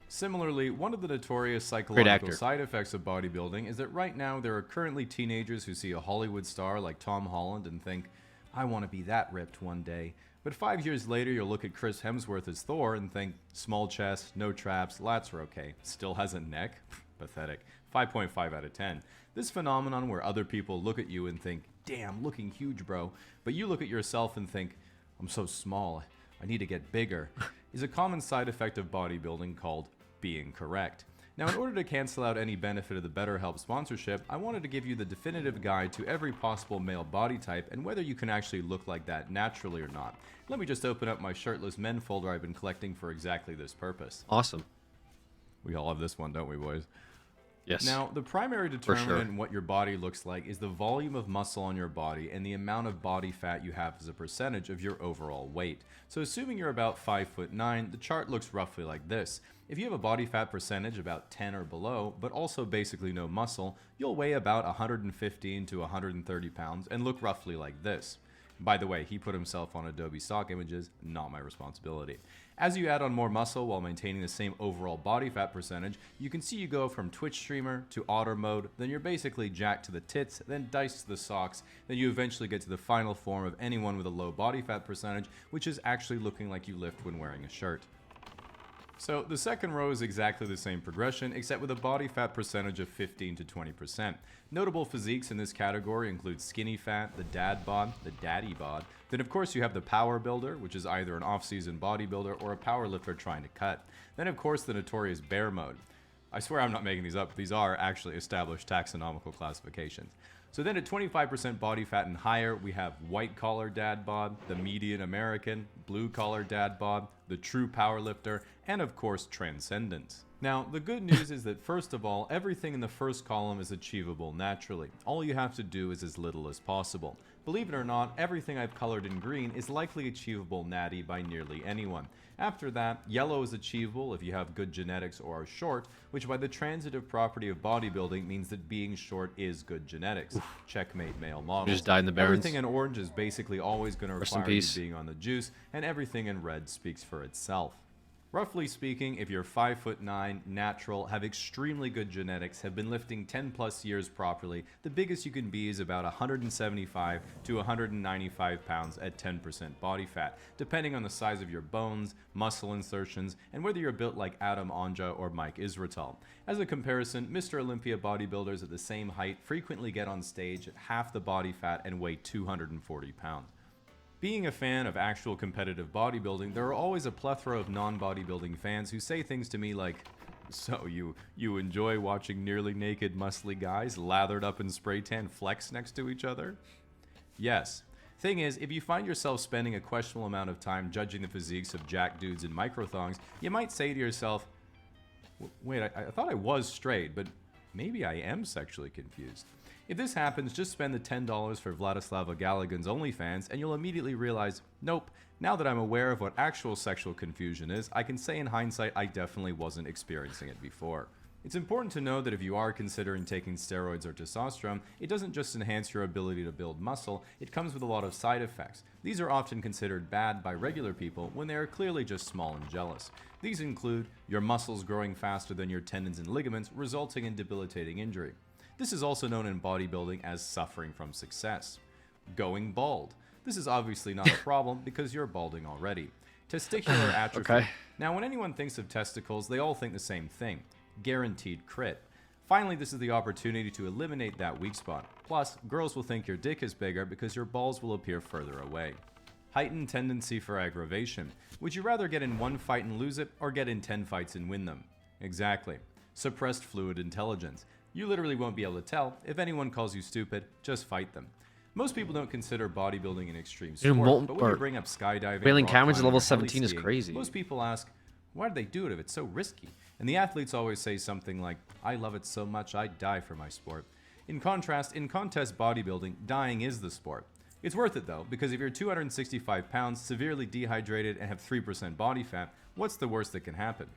Similarly, one of the notorious psychological side effects of bodybuilding is that right now there are currently teenagers who see a Hollywood star like Tom Holland and think, I want to be that ripped one day. But 5 years later, you'll look at Chris Hemsworth as Thor and think, small chest, no traps, lats are okay. Still has a neck? Pathetic. 5.5 out of 10. This phenomenon where other people look at you and think, damn, looking huge, bro. But you look at yourself and think, I'm so small, I need to get bigger, is a common side effect of bodybuilding called being correct. Now, in order to cancel out any benefit of the BetterHelp sponsorship, I wanted to give you the definitive guide to every possible male body type and whether you can actually look like that naturally or not. Let me just open up my shirtless men folder I've been collecting for exactly this purpose. Awesome. We all have this one, don't we, boys? Yes. Now, the primary determinant in what your body looks like is the volume of muscle on your body and the amount of body fat you have as a percentage of your overall weight. So assuming you're about 5'9", the chart looks roughly like this. If you have a body fat percentage about 10 or below, but also basically no muscle, you'll weigh about 115 to 130 pounds and look roughly like this. By the way, he put himself on Adobe stock images, not my responsibility. As you add on more muscle while maintaining the same overall body fat percentage, you can see you go from Twitch streamer to otter mode, then you're basically jacked to the tits, then diced to the socks, then you eventually get to the final form of anyone with a low body fat percentage, which is actually looking like you lift when wearing a shirt. So the second row is exactly the same progression, except with a body fat percentage of 15 to 20%. Notable physiques in this category include skinny fat, the dad bod, the daddy bod. Then of course you have the power builder, which is either an off-season bodybuilder or a power lifter trying to cut. Then of course the notorious bear mode. I swear I'm not making these up, these are actually established taxonomical classifications. So then at 25% body fat and higher, we have white collar dad bod, the median American, blue collar dad bod, the true powerlifter, and of course transcendence. Now, the good news is that first of all, everything in the first column is achievable naturally. All you have to do is as little as possible. Believe it or not, everything I've colored in green is likely achievable natty by nearly anyone. After that, yellow is achievable if you have good genetics or are short, which by the transitive property of bodybuilding means that being short is good genetics. Checkmate male models. Just died in the Barrens. Everything in orange is basically always going to require you being on the juice, and everything in red speaks for itself. Roughly speaking, if you're 5'9", natural, have extremely good genetics, have been lifting 10 plus years properly, the biggest you can be is about 175 to 195 pounds at 10% body fat, depending on the size of your bones, muscle insertions, and whether you're built like Adam Anja or Mike Israetel. As a comparison, Mr. Olympia bodybuilders at the same height frequently get on stage at half the body fat and weigh 240 pounds. Being a fan of actual competitive bodybuilding, there are always a plethora of non-bodybuilding fans who say things to me like, so you enjoy watching nearly naked muscly guys lathered up in spray tan flex next to each other? Yes. Thing is, if you find yourself spending a questionable amount of time judging the physiques of jack dudes in microthongs, you might say to yourself, wait, I thought I was straight, but maybe I am sexually confused. If this happens, just spend the $10 for Vladislava Galigan's OnlyFans and you'll immediately realize, nope, now that I'm aware of what actual sexual confusion is, I can say in hindsight I definitely wasn't experiencing it before. It's important to know that if you are considering taking steroids or testosterone, it doesn't just enhance your ability to build muscle, it comes with a lot of side effects. These are often considered bad by regular people when they are clearly just small and jealous. These include your muscles growing faster than your tendons and ligaments, resulting in debilitating injury. This is also known in bodybuilding as suffering from success. Going bald. This is obviously not a problem because you're balding already. Testicular atrophy. Okay. Now, when anyone thinks of testicles, they all think the same thing. Guaranteed crit. Finally, this is the opportunity to eliminate that weak spot. Plus, girls will think your dick is bigger because your balls will appear further away. Heightened tendency for aggravation. Would you rather get in one fight and lose it, or get in 10 fights and win them? Exactly. Suppressed fluid intelligence. You literally won't be able to tell. If anyone calls you stupid, just fight them. Most people don't consider bodybuilding an extreme Dude, sport, but when you or bring up skydiving, Railing rock Cameron's climbing, level or heli 17 is skiing, crazy. most people ask, why do they do it if it's so risky? And the athletes always say something like, I love it so much I'd die for my sport. In contrast, in contest bodybuilding, dying is the sport. It's worth it though, because if you're 265 pounds, severely dehydrated, and have 3% body fat, what's the worst that can happen?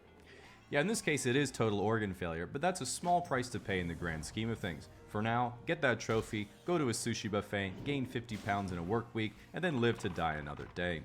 Yeah, in this case it is total organ failure, but that's a small price to pay in the grand scheme of things. For now, get that trophy, go to a sushi buffet, gain 50 pounds in a work week, and then live to die another day.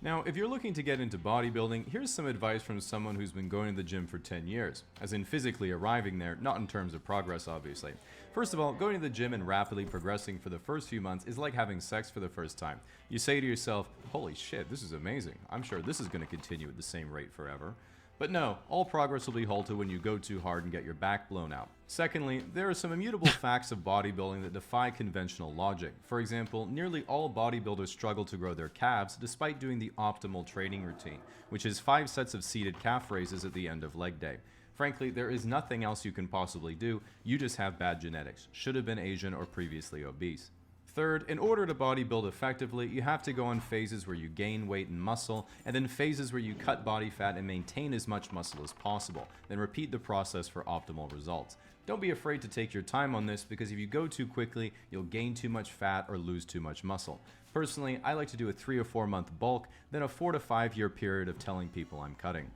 Now, if you're looking to get into bodybuilding, here's some advice from someone who's been going to the gym for 10 years, as in physically arriving there, not in terms of progress obviously. First of all, going to the gym and rapidly progressing for the first few months is like having sex for the first time. You say to yourself, holy shit, this is amazing. I'm sure this is going to continue at the same rate forever. But no, all progress will be halted when you go too hard and get your back blown out. Secondly, there are some immutable facts of bodybuilding that defy conventional logic. For example, nearly all bodybuilders struggle to grow their calves despite doing the optimal training routine, which is 5 sets of seated calf raises at the end of leg day. Frankly, there is nothing else you can possibly do, you just have bad genetics, should have been Asian or previously obese. Third, in order to bodybuild effectively, you have to go on phases where you gain weight and muscle, and then phases where you cut body fat and maintain as much muscle as possible, then repeat the process for optimal results. Don't be afraid to take your time on this, because if you go too quickly, you'll gain too much fat or lose too much muscle. Personally, I like to do a 3 or 4 month bulk, then a 4 to 5 year period of telling people I'm cutting.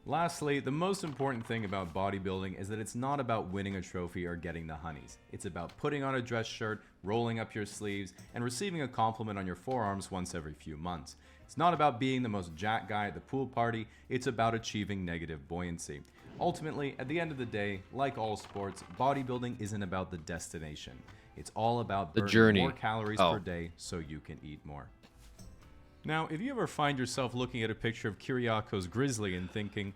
Lastly, the most important thing about bodybuilding is that it's not about winning a trophy or getting the honeys. It's about putting on a dress shirt, rolling up your sleeves, and receiving a compliment on your forearms once every few months. It's not about being the most jacked guy at the pool party, it's about achieving negative buoyancy. Ultimately, at the end of the day, like all sports, bodybuilding isn't about the destination. It's all about The burning journey. more calories per day so you can eat more. Now, if you ever find yourself looking at a picture of Kyriakos Grizzly and thinking,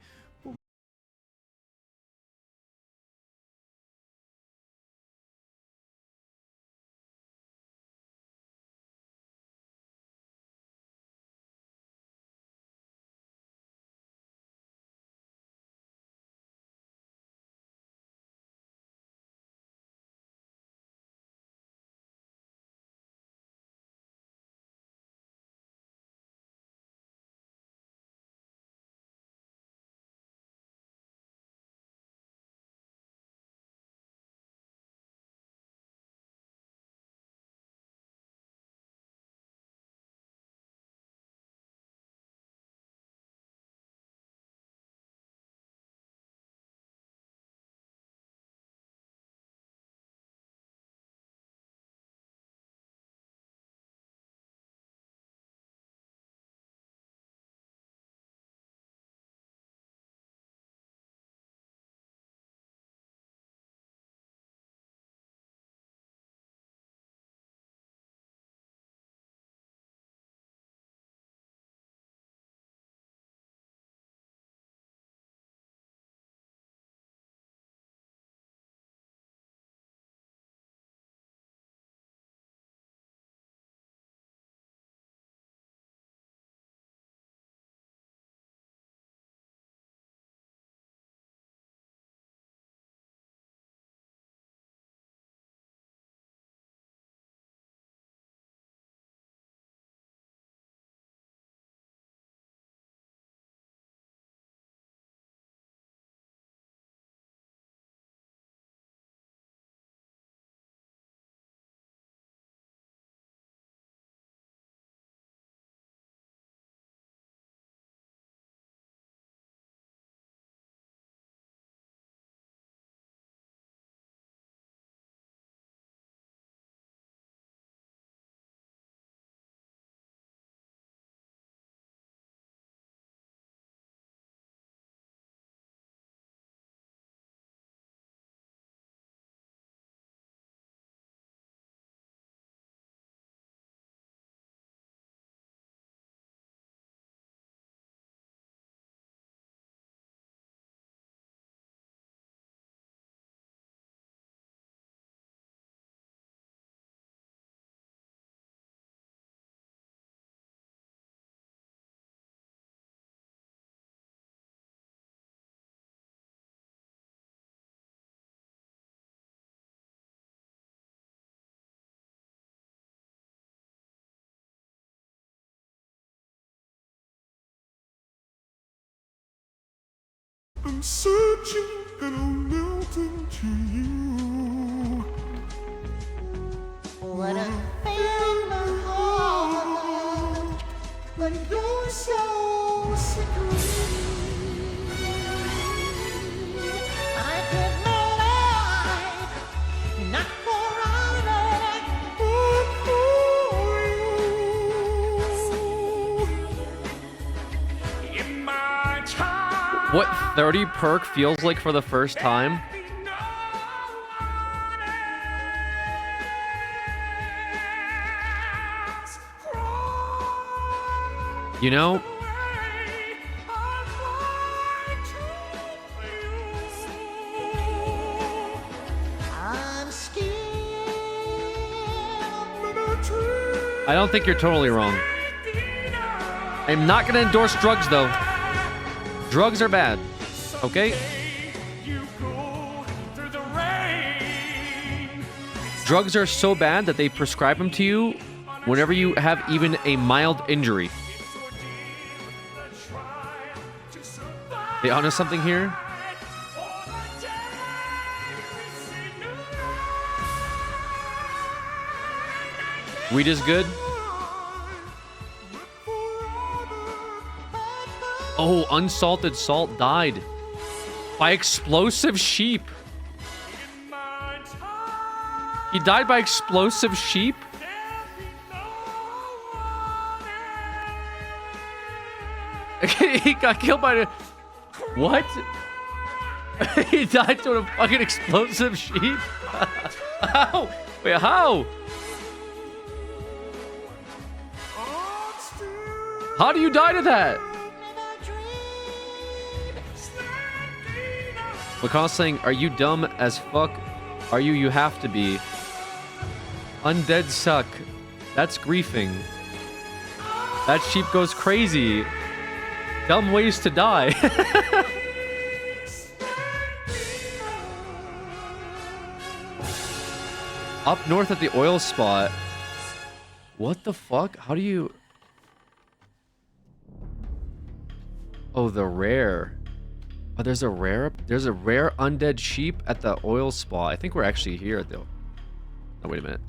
I'm searching and I'm melting to you. What a feeling, heart, but you're so secret. I could live not for honor, But for you. In my time. What 30 perk feels like for the first time? You know, I'm scared. I don't think you're totally wrong. I'm not gonna endorse drugs though. Drugs are bad. Okay? Drugs are so bad that they prescribe them to you whenever you have even a mild injury. They onto something here? Weed is good? Oh, unsalted salt died by explosive sheep. He died by explosive sheep? He got killed by the... What? He died to a fucking explosive sheep? How? Wait, how? How do you die to that? McCall's saying, are you dumb as fuck? Are you? You have to be. Undead suck. That's griefing. That sheep goes crazy. Dumb ways to die. Up north at the oil spot. What the fuck? How do you... Oh, the rare. Oh, there's a rare undead sheep at the oil spot. I think we're actually here at the... Oh, wait a minute.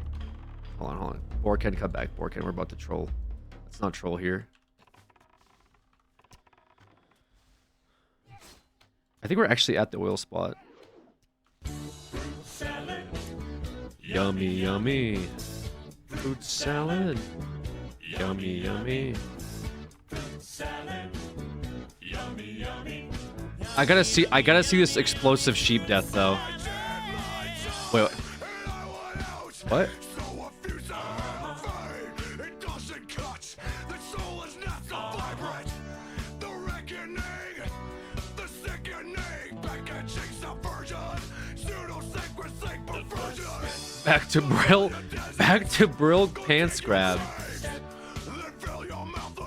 Hold on. Borken, come back. Borken, we're about to troll. Let's not troll here. I think we're actually at the oil spot. Yummy, yummy. Fruit salad. Yummy, yummy. I gotta see this explosive sheep death though. Wait. What? Back to Brill pants grab.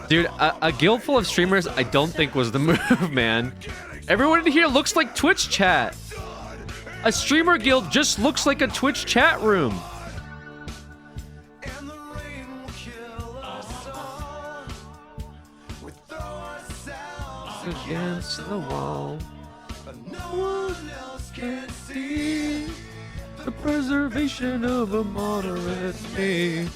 Dude, a guild full of streamers I don't think was the move, man. Everyone in here looks like Twitch chat. A streamer guild just looks like a Twitch chat room. Against the wall. No one else can see the preservation of a moderate me.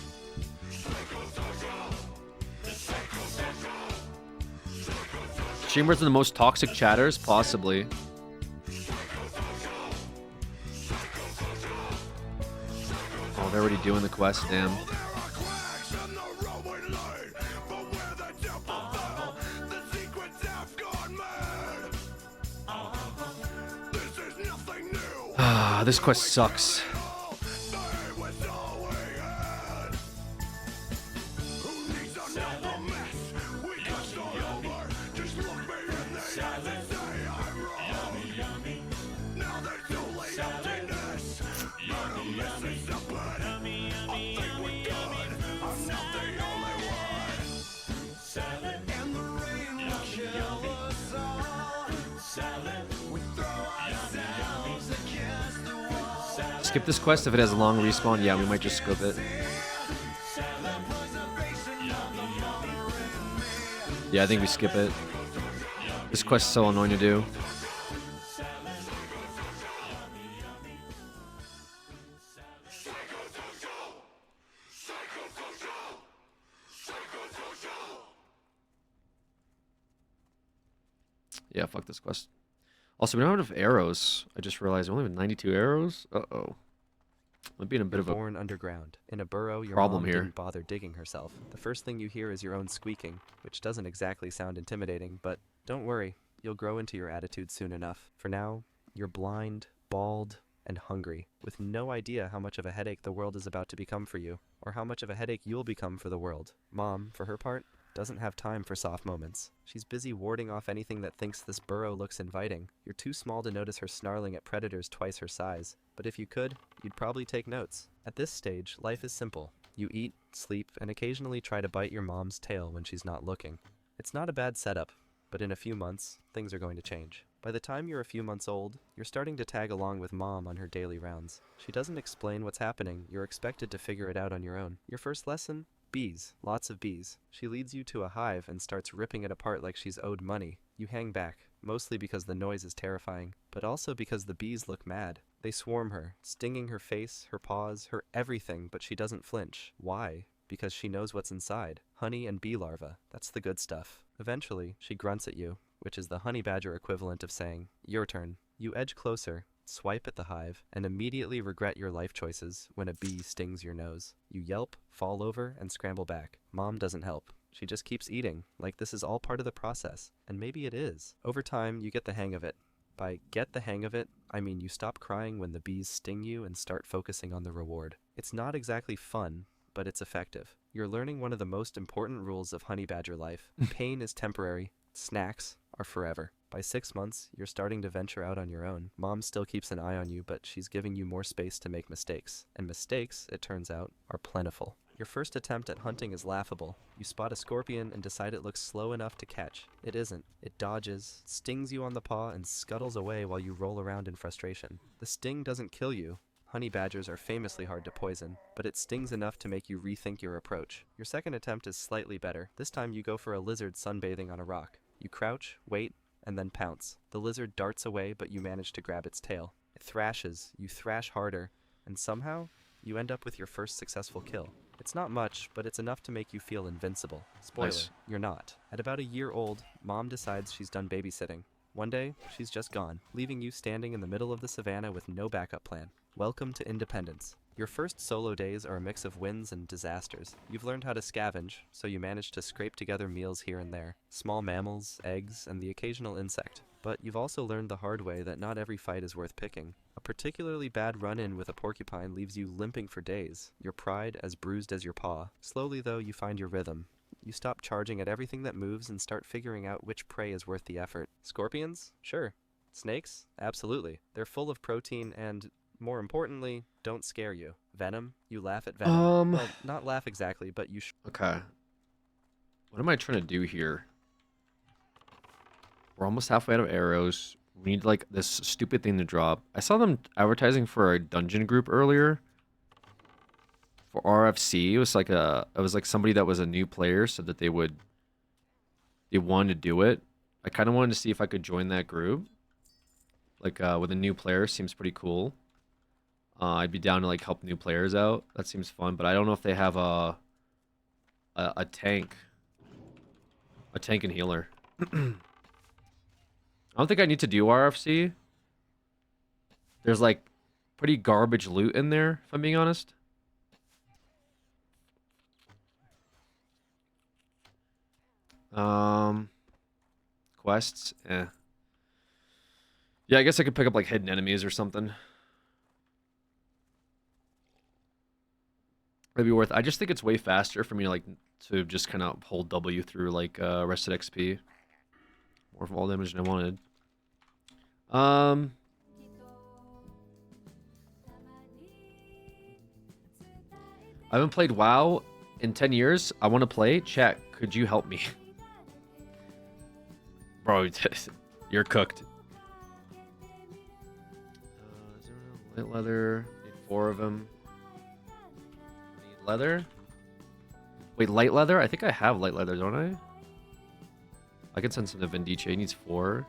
Streamers are the most toxic chatters, possibly. Oh, they're already doing the quest, damn. Ah, this quest sucks. Skip this quest if it has a long respawn. Yeah, we might just skip it. Yeah, I think we skip it. This quest is so annoying to do. Yeah, fuck this quest. Also, we don't have enough arrows. I just realized we only have 92 arrows. Uh-oh. I'm being a bit You're of a... born underground, in a burrow your problem mom here. didn't bother digging herself. The first thing you hear is your own squeaking, which doesn't exactly sound intimidating, but don't worry, you'll grow into your attitude soon enough. For now, you're blind, bald, and hungry, with no idea how much of a headache the world is about to become for you, or how much of a headache you'll become for the world. Mom, for her part, doesn't have time for soft moments. She's busy warding off anything that thinks this burrow looks inviting. You're too small to notice her snarling at predators twice her size, but if you could, you'd probably take notes. At this stage, life is simple. You eat, sleep, and occasionally try to bite your mom's tail when she's not looking. It's not a bad setup, but in a few months, things are going to change. By the time you're a few months old, you're starting to tag along with Mom on her daily rounds. She doesn't explain what's happening, you're expected to figure it out on your own. Your first lesson? Bees. Lots of bees. She leads you to a hive and starts ripping it apart like she's owed money. You hang back, mostly because the noise is terrifying, but also because the bees look mad. They swarm her, stinging her face, her paws, her everything, but she doesn't flinch. Why? Because she knows what's inside. Honey and bee larvae. That's the good stuff. Eventually, she grunts at you, which is the honey badger equivalent of saying, "Your turn." You edge closer, swipe at the hive, and immediately regret your life choices when a bee stings your nose. You yelp, fall over, and scramble back. Mom doesn't help. She just keeps eating, like this is all part of the process. And maybe it is. Over time, you get the hang of it. By get the hang of it, I mean you stop crying when the bees sting you and start focusing on the reward. It's not exactly fun, but it's effective. You're learning one of the most important rules of honey badger life. Pain is temporary. Snacks are forever. By 6 months, you're starting to venture out on your own. Mom still keeps an eye on you, but she's giving you more space to make mistakes. And mistakes, it turns out, are plentiful. Your first attempt at hunting is laughable. You spot a scorpion and decide it looks slow enough to catch. It isn't. It dodges, stings you on the paw, and scuttles away while you roll around in frustration. The sting doesn't kill you. Honey badgers are famously hard to poison, but it stings enough to make you rethink your approach. Your second attempt is slightly better. This time you go for a lizard sunbathing on a rock. You crouch, wait, and then pounce. The lizard darts away, but you manage to grab its tail. It thrashes, you thrash harder, and somehow, you end up with your first successful kill. It's not much, but it's enough to make you feel invincible. Spoiler, Nice. You're not. At about a year old, Mom decides she's done babysitting. One day, she's just gone, leaving you standing in the middle of the savannah with no backup plan. Welcome to independence. Your first solo days are a mix of wins and disasters. You've learned how to scavenge, so you manage to scrape together meals here and there. Small mammals, eggs, and the occasional insect. But you've also learned the hard way that not every fight is worth picking. A particularly bad run-in with a porcupine leaves you limping for days, your pride as bruised as your paw. Slowly, though, you find your rhythm. You stop charging at everything that moves and start figuring out which prey is worth the effort. Scorpions? Sure. Snakes? Absolutely. They're full of protein and, more importantly, don't scare you. Venom? You laugh at venom. Well, not laugh exactly, but you Okay. What am I trying to do here? We're almost halfway out of arrows. We need, like, this stupid thing to drop. I saw them advertising for a dungeon group earlier. For RFC. It was like somebody that was a new player said that they wanted to do it. I kind of wanted to see if I could join that group. Like, with a new player. Seems pretty cool. I'd be down to, like, help new players out. That seems fun, but I don't know if they have a tank. A tank and healer. I don't think I need to do RFC. There's, like, pretty garbage loot in there, if I'm being honest. Quests? Eh. Yeah, I guess I could pick up, like, hidden enemies or something. That'd be worth it. I just think it's way faster for me to just kind of hold W through, like, rested XP. More fall damage than I wanted. I haven't played WoW in 10 years. I want to play. Chat, could you help me? Bro, you're cooked. Light leather. Need 4 of them. Need leather? Wait, light leather? I think I have light leather, don't I? I can send some to Vindice. He needs 4.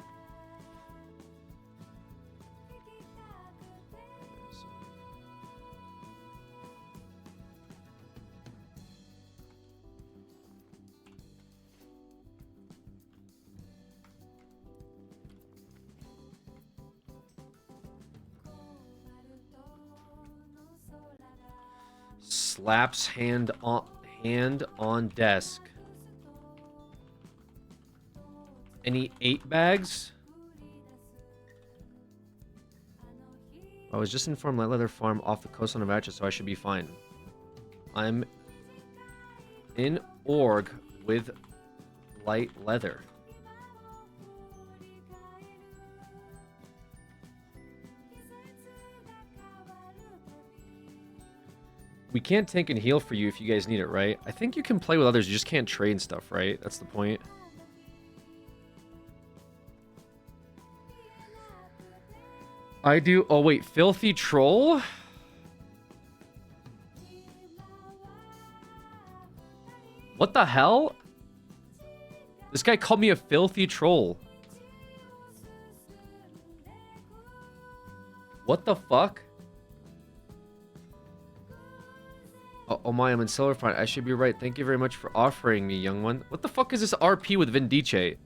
Slaps hand on desk. Any 8 bags? I was just informed Light Leather Farm off the coast on Avacha, so I should be fine. I'm in org with Light Leather. We can't tank and heal for you if you guys need it, right? I think you can play with others, you just can't trade stuff, right? That's the point. I do... Oh, wait. Filthy Troll? What the hell? This guy called me a filthy troll. What the fuck? Oh my, I'm in Silverfront. I should be right. Thank you very much for offering me, young one. What the fuck is this RP with Vindice?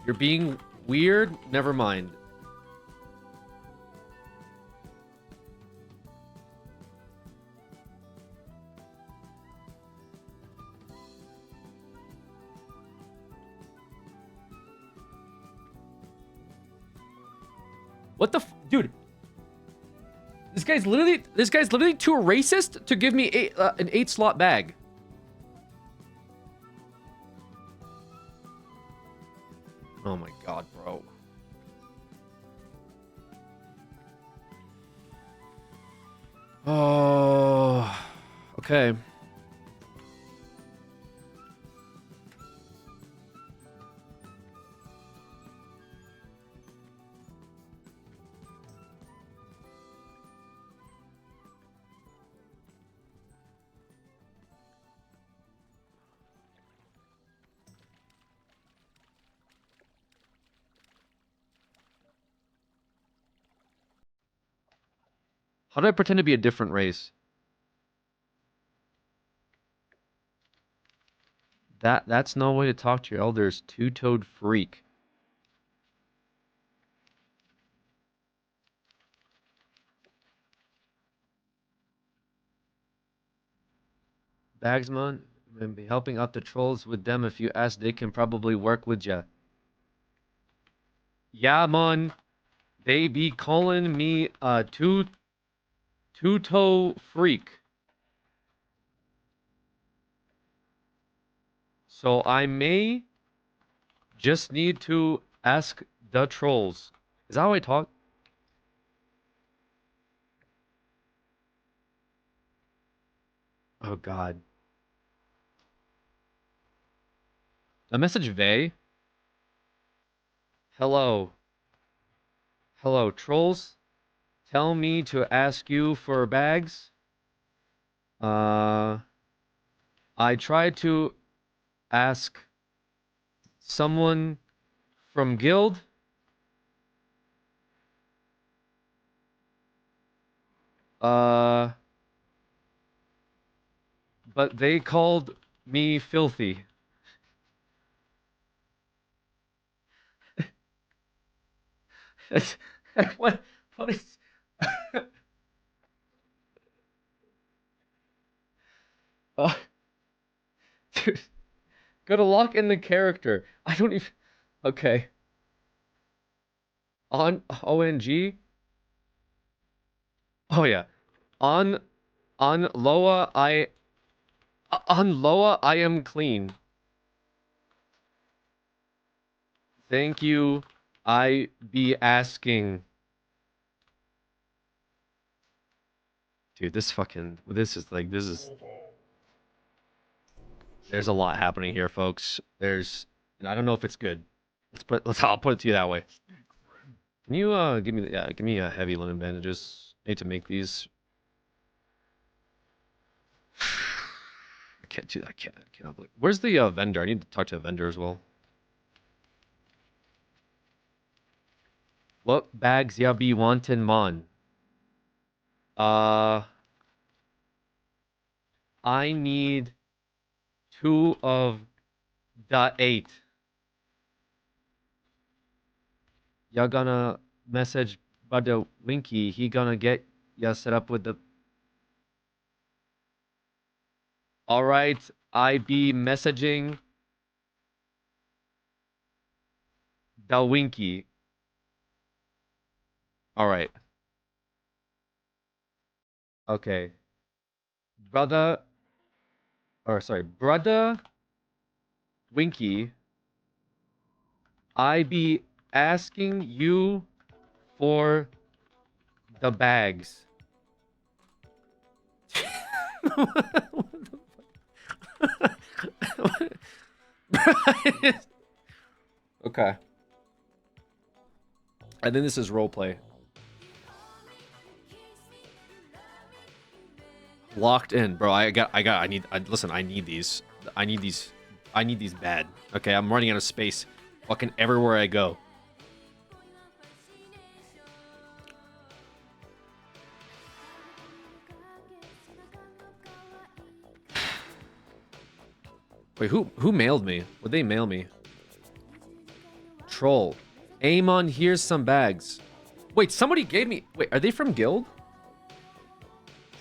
You're being weird? Never mind. What the dude? This guy's literally too racist to give me an 8-slot bag. Oh my god, bro. Oh, okay. How do I pretend to be a different race? That's no way to talk to your elders, two-toed freak. Bagsman, and be helping out the trolls with them. If you ask, they can probably work with ya. Yeah, man. They be calling me a two-toe freak. So I may just need to ask the trolls. Is that how I talk? Oh god. A message Vey? Hello. Hello, trolls. Tell me to ask you for bags. I tried to ask someone from guild. But they called me filthy. what is... dude, gotta lock in the character. I don't even... Okay. On ONG? Oh yeah. On Loa, I am clean. Thank you. I be asking. Dude, this is there's a lot happening here, folks. And I don't know if it's good. I'll put it to you that way. Can you give me heavy linen bandages? I need to make these. I can't do that. I cannot believe. Where's the vendor? I need to talk to a vendor as well. What bags ya be wantin', mon? I need 2 of the 8. Y'all gonna message Brother Winky. He gonna get ya set up with the... All right, I be messaging Dalwinky. All right. Okay. Brother, or sorry, brother Winky, I be asking you for the bags. Okay. I think this is roleplay. Locked in, bro. Listen, I need these. I need these bad. Okay, I'm running out of space. Fucking everywhere I go. Wait, who mailed me? Would they mail me? Troll. Amon, here's some bags. Wait, somebody gave me... Wait, are they from Guild?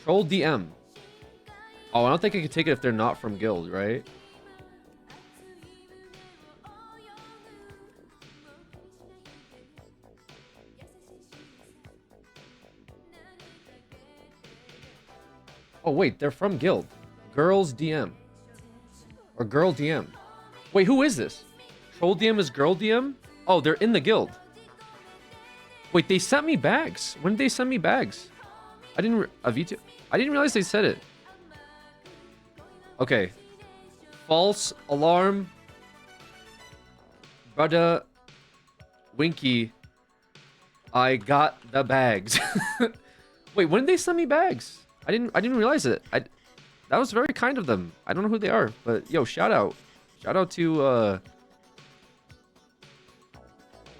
Troll DM. Oh, I don't think I can take it if they're not from Guild, right? Oh, wait, they're from Guild. Girls DM. Or Girl DM. Wait, who is this? Troll DM is Girl DM? Oh, they're in the Guild. Wait, they sent me bags. When did they send me bags? I didn't... Avito... I didn't realize they said it. Okay. False alarm. Brother Winky. I got the bags. Wait, when did they send me bags? I didn't realize it. That was very kind of them. I don't know who they are, but yo, shout out. Shout out to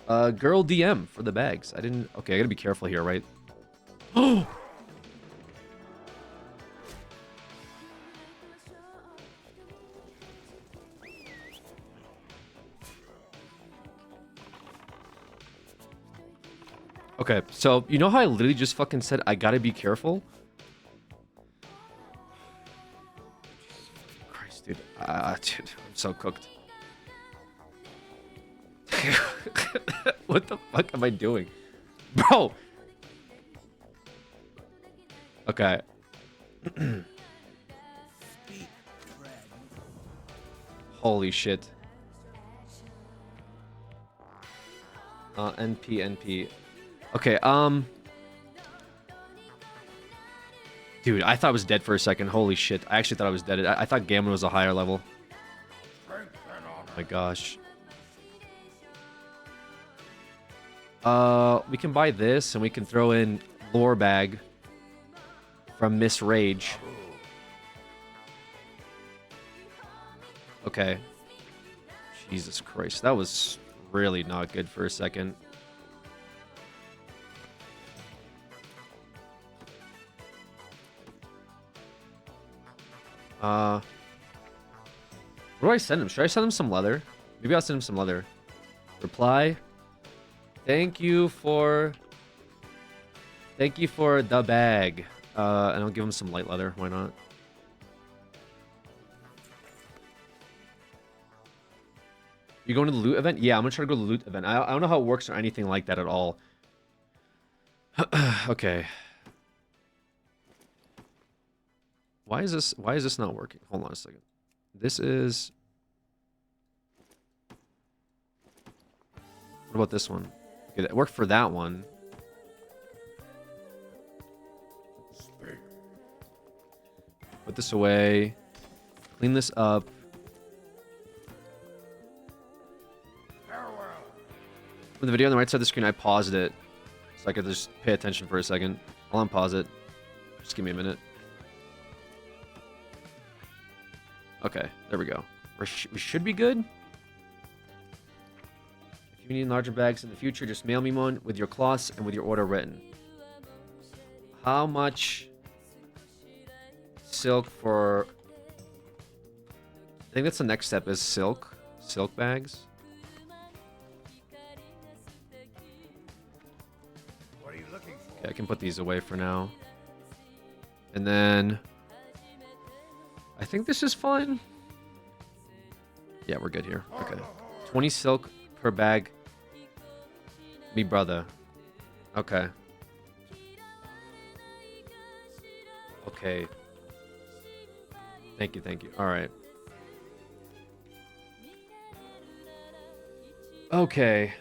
Girl DM for the bags. I didn't... Okay, I gotta be careful here, right? Oh! Okay, so you know how I literally just fucking said I gotta be careful? Christ, dude. Dude, I'm so cooked. What the fuck am I doing? Bro! Okay. Holy shit. NP. Okay, dude, I thought I was dead for a second. Holy shit. I actually thought I was dead. I thought Gammon was a higher level. Oh my gosh. We can buy this, and we can throw in Lore Bag from Miss Rage. Okay. Jesus Christ. That was really not good for a second. What do I send him? Should I send him some leather? Maybe I'll send him some leather. Reply. Thank you for the bag. And I'll give him some light leather. Why not? You going to the loot event? Yeah, I'm gonna try to go to the loot event. I don't know how it works or anything like that at all. Okay. Why is this not working? Hold on a second. This is... What about this one? Okay, that worked for that one. Put this away. Clean this up. With the video on the right side of the screen, I paused it. So I could just pay attention for a second. I'll unpause it. Just give me a minute. Okay, there we go. We should be good. If you need larger bags in the future, just mail me one with your cloths and with your order written. How much silk for... I think that's the next step is silk. Silk bags. What are you looking for? Okay, I can put these away for now. And then... think this is fine. Yeah, we're good here. Okay. 20 silk per bag. Me brother. Okay. Okay. Thank you, thank you. Alright. Okay.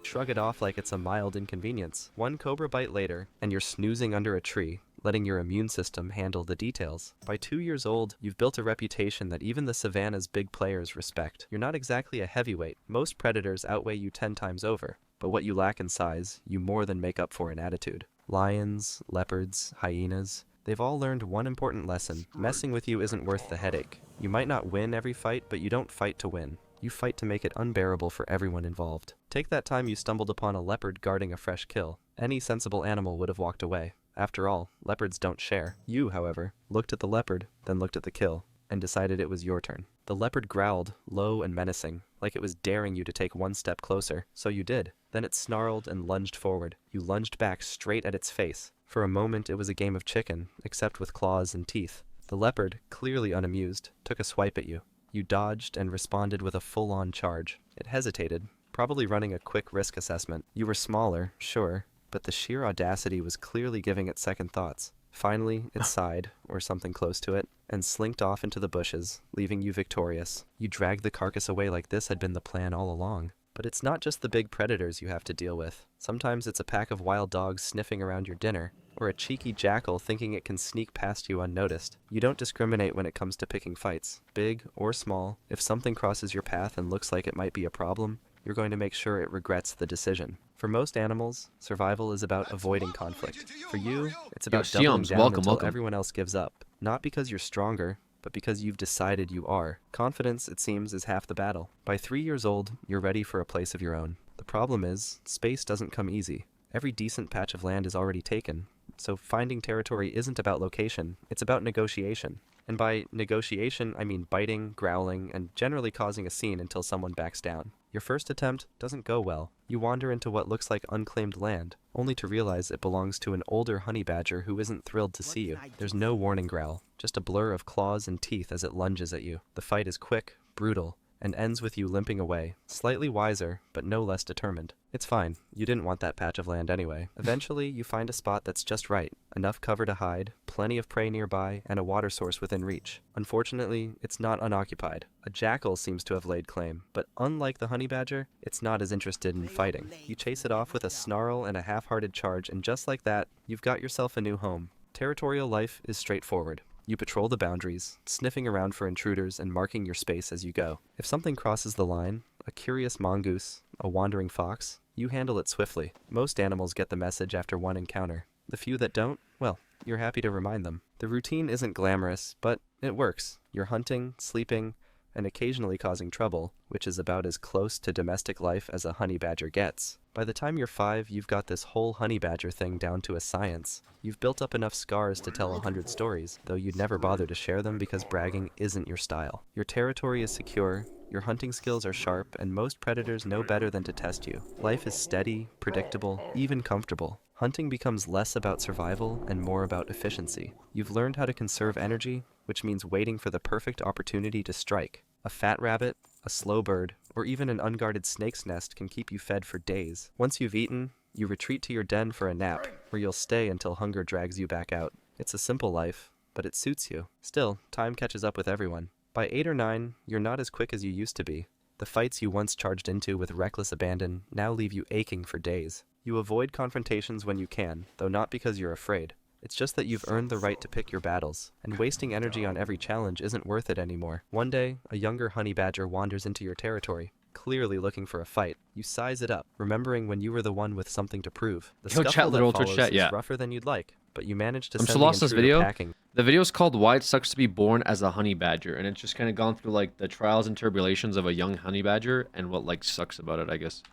Shrug it off like it's a mild inconvenience. One cobra bite later, and you're snoozing under a tree, letting your immune system handle the details. By 2 years old, you've built a reputation that even the savannah's big players respect. You're not exactly a heavyweight. Most predators outweigh you 10 times over, but what you lack in size, you more than make up for in attitude. Lions, leopards, hyenas, they've all learned one important lesson. Messing with you isn't worth the headache. You might not win every fight, but you don't fight to win. You fight to make it unbearable for everyone involved. Take that time you stumbled upon a leopard guarding a fresh kill. Any sensible animal would have walked away. After all, leopards don't share. You, however, looked at the leopard, then looked at the kill, and decided it was your turn. The leopard growled, low and menacing, like it was daring you to take one step closer. So you did. Then it snarled and lunged forward. You lunged back straight at its face. For a moment it was a game of chicken, except with claws and teeth. The leopard, clearly unamused, took a swipe at you. You dodged and responded with a full-on charge. It hesitated, probably running a quick risk assessment. You were smaller, sure, but the sheer audacity was clearly giving it second thoughts. Finally, it sighed, or something close to it, and slinked off into the bushes, leaving you victorious. You dragged the carcass away like this had been the plan all along. But it's not just the big predators you have to deal with. Sometimes it's a pack of wild dogs sniffing around your dinner, or a cheeky jackal thinking it can sneak past you unnoticed. You don't discriminate when it comes to picking fights, big or small. If something crosses your path and looks like it might be a problem, you're going to make sure it regrets the decision. For most animals, survival is about avoiding conflict. For you, it's about doubling down until everyone else gives up. Not because you're stronger, but because you've decided you are. Confidence, it seems, is half the battle. By 3 years old, you're ready for a place of your own. The problem is, space doesn't come easy. Every decent patch of land is already taken, so finding territory isn't about location, it's about negotiation. And by negotiation, I mean biting, growling, and generally causing a scene until someone backs down. Your first attempt doesn't go well. You wander into what looks like unclaimed land, only to realize it belongs to an older honey badger who isn't thrilled to see you. There's no warning growl, just a blur of claws and teeth as it lunges at you. The fight is quick, brutal, and ends with you limping away, slightly wiser, but no less determined. It's fine, you didn't want that patch of land anyway. Eventually, you find a spot that's just right, enough cover to hide, plenty of prey nearby, and a water source within reach. Unfortunately, it's not unoccupied. A jackal seems to have laid claim, but unlike the honey badger, it's not as interested in fighting. You chase it off with a snarl and a half-hearted charge, and just like that, you've got yourself a new home. Territorial life is straightforward. You patrol the boundaries, sniffing around for intruders and marking your space as you go. If something crosses the line, a curious mongoose, a wandering fox, you handle it swiftly. Most animals get the message after one encounter. The few that don't, well, you're happy to remind them. The routine isn't glamorous, but it works. You're hunting, sleeping, and occasionally causing trouble, which is about as close to domestic life as a honey badger gets. By the time you're 5, you've got this whole honey badger thing down to a science. You've built up enough scars to tell 100 stories, though you'd never bother to share them because bragging isn't your style. Your territory is secure, your hunting skills are sharp, and most predators know better than to test you. Life is steady, predictable, even comfortable. Hunting becomes less about survival and more about efficiency. You've learned how to conserve energy, which means waiting for the perfect opportunity to strike. A fat rabbit, a slow bird, or even an unguarded snake's nest can keep you fed for days. Once you've eaten, you retreat to your den for a nap, where you'll stay until hunger drags you back out. It's a simple life, but it suits you. Still, time catches up with everyone. By 8 or 9, you're not as quick as you used to be. The fights you once charged into with reckless abandon now leave you aching for days. You avoid confrontations when you can, though not because you're afraid. It's just that you've earned the right to pick your battles, and wasting energy on every challenge isn't worth it anymore. One day, a younger honey badger wanders into your territory, clearly looking for a fight. You size it up, remembering when you were the one with something to prove. The scuffle that follows is rougher than you'd like, but you managed to send the intruder packing. The video is called Why It Sucks to Be Born as a Honey Badger, and it's just kind of gone through like the trials and tribulations of a young honey badger and what like sucks about it, I guess.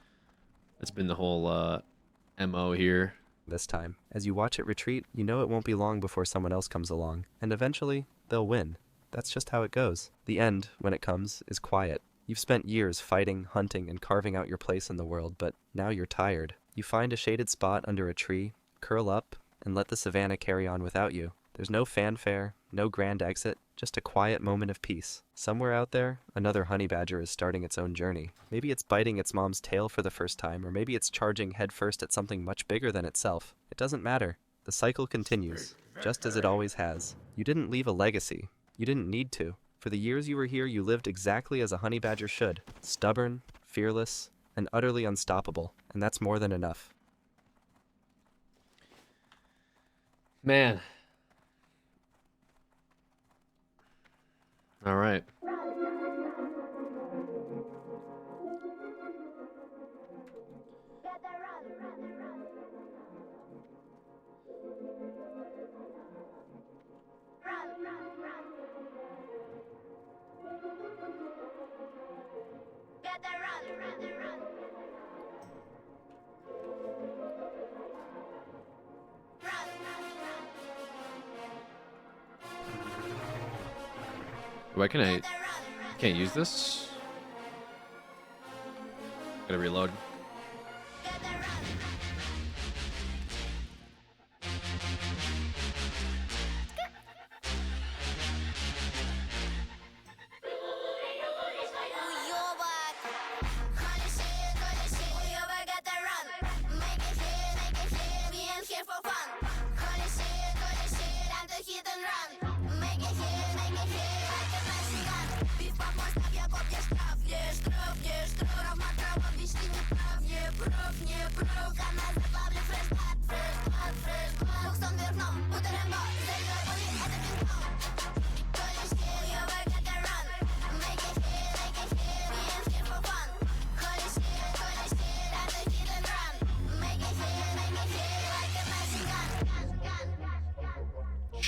It's been the whole MO here. This time. As you watch it retreat, you know it won't be long before someone else comes along, and eventually, they'll win. That's just how it goes. The end, when it comes, is quiet. You've spent years fighting, hunting, and carving out your place in the world, but now you're tired. You find a shaded spot under a tree, curl up, and let the savannah carry on without you. There's no fanfare, No grand exit, just a quiet moment of peace. Somewhere out there, another honey badger is starting its own journey. Maybe it's biting its mom's tail for the first time, or maybe it's charging headfirst at something much bigger than itself. It doesn't matter. The cycle continues, just as it always has. You didn't leave a legacy. You didn't need to. For the years you were here, you lived exactly as a honey badger should. Stubborn, fearless, and utterly unstoppable. And that's more than enough. Man. All right. Why can I can't use this? Gotta reload.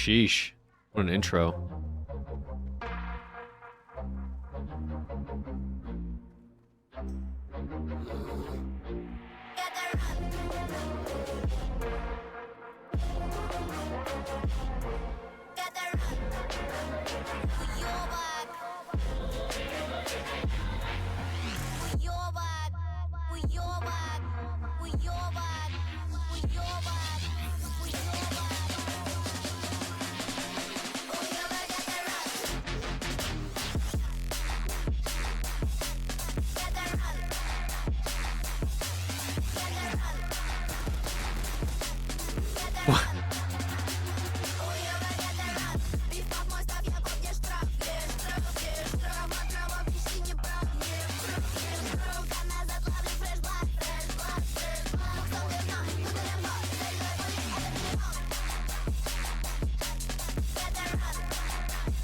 Sheesh. What an intro.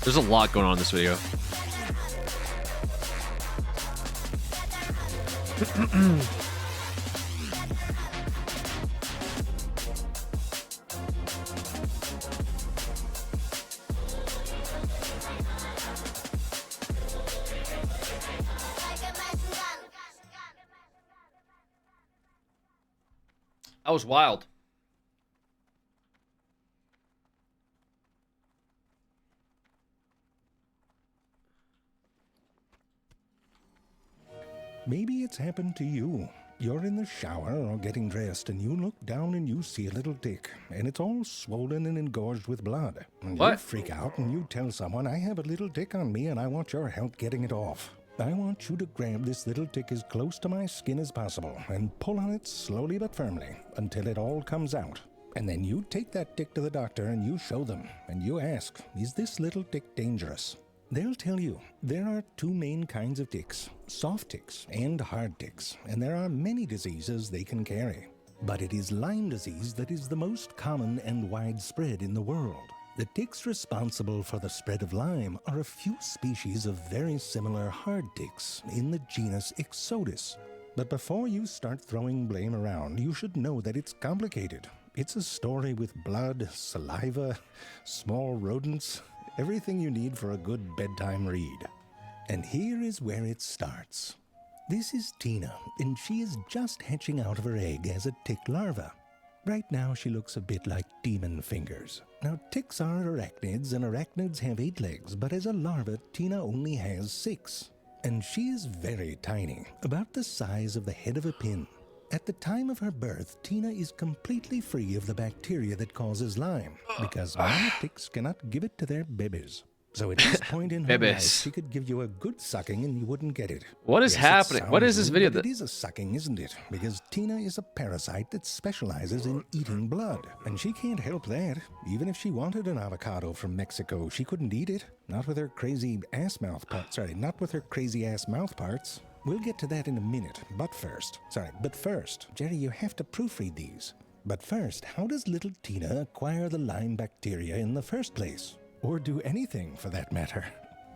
There's a lot going on in this video. That was wild. Maybe it's happened to you. You're in the shower or getting dressed and you look down and you see a little dick and it's all swollen and engorged with blood. And you What? freak out and you tell someone, I have a little dick on me and I want your help getting it off. I want you to grab this little dick as close to my skin as possible and pull on it slowly but firmly until it all comes out. And then you take that dick to the doctor and you show them and you ask, is this little dick dangerous? They'll tell you there are two main kinds of ticks, soft ticks and hard ticks, and there are many diseases they can carry. But it is Lyme disease that is the most common and widespread in the world. The ticks responsible for the spread of Lyme are a few species of very similar hard ticks in the genus Ixodes. But before you start throwing blame around, you should know that it's complicated. It's a story with blood, saliva, small rodents, everything you need for a good bedtime read. And here is where it starts. This is Tina, and she is just hatching out of her egg as a tick larva. Right now she looks a bit like demon fingers. Now ticks are arachnids, and arachnids have 8 legs, but as a larva, Tina only has 6. And she is very tiny, about the size of the head of a pin. At the time of her birth, Tina is completely free of the bacteria that causes Lyme, because mama ticks cannot give it to their babies. So at this point in her life, Babies. she could give you a good sucking and you wouldn't get it. What is Yes, it happening? What is sounds this rude, video but that- it is a sucking, isn't it? Because Tina is a parasite that specializes in eating blood. And she can't help that. Even if she wanted an avocado from Mexico, she couldn't eat it. Not with her crazy ass mouth parts. Sorry, not with her crazy ass mouth parts. We'll get to that in a minute. But first, Jerry, you have to proofread these. But first, how does little Tina acquire the Lyme bacteria in the first place? Or do anything, for that matter?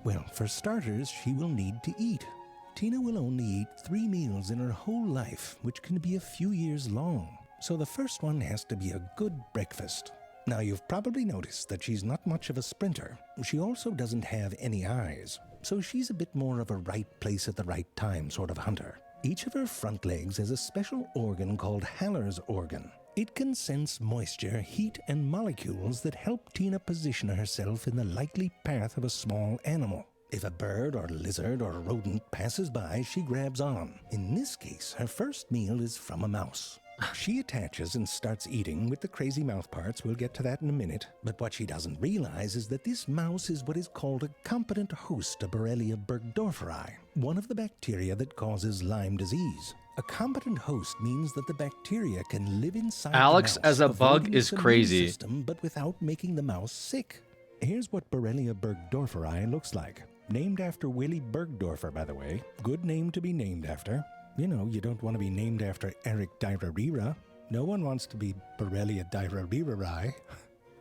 Well, for starters, she will need to eat. Tina will only eat 3 meals in her whole life, which can be a few years long. So the first one has to be a good breakfast. Now, you've probably noticed that she's not much of a sprinter. She also doesn't have any eyes, so she's a bit more of a right place at the right time sort of hunter. Each of her front legs has a special organ called Haller's organ. It can sense moisture, heat, and molecules that help Tina position herself in the likely path of a small animal. If a bird or lizard or rodent passes by, she grabs on. In this case, her first meal is from a mouse. She attaches and starts eating with the crazy mouth parts. We'll get to that in a minute. But what she doesn't realize is that this mouse is what is called a competent host to Borrelia burgdorferi, one of the bacteria that causes Lyme disease. A competent host means that the bacteria can live inside Alex the mouse, as a bug avoiding is its immune crazy. system, but without making the mouse sick. Here's what Borrelia burgdorferi looks like. Named after Willy Bergdorfer, by the way. Good name to be named after. You know, you don't want to be named after Eric Diarrhea. No one wants to be Borrelia diarrhea.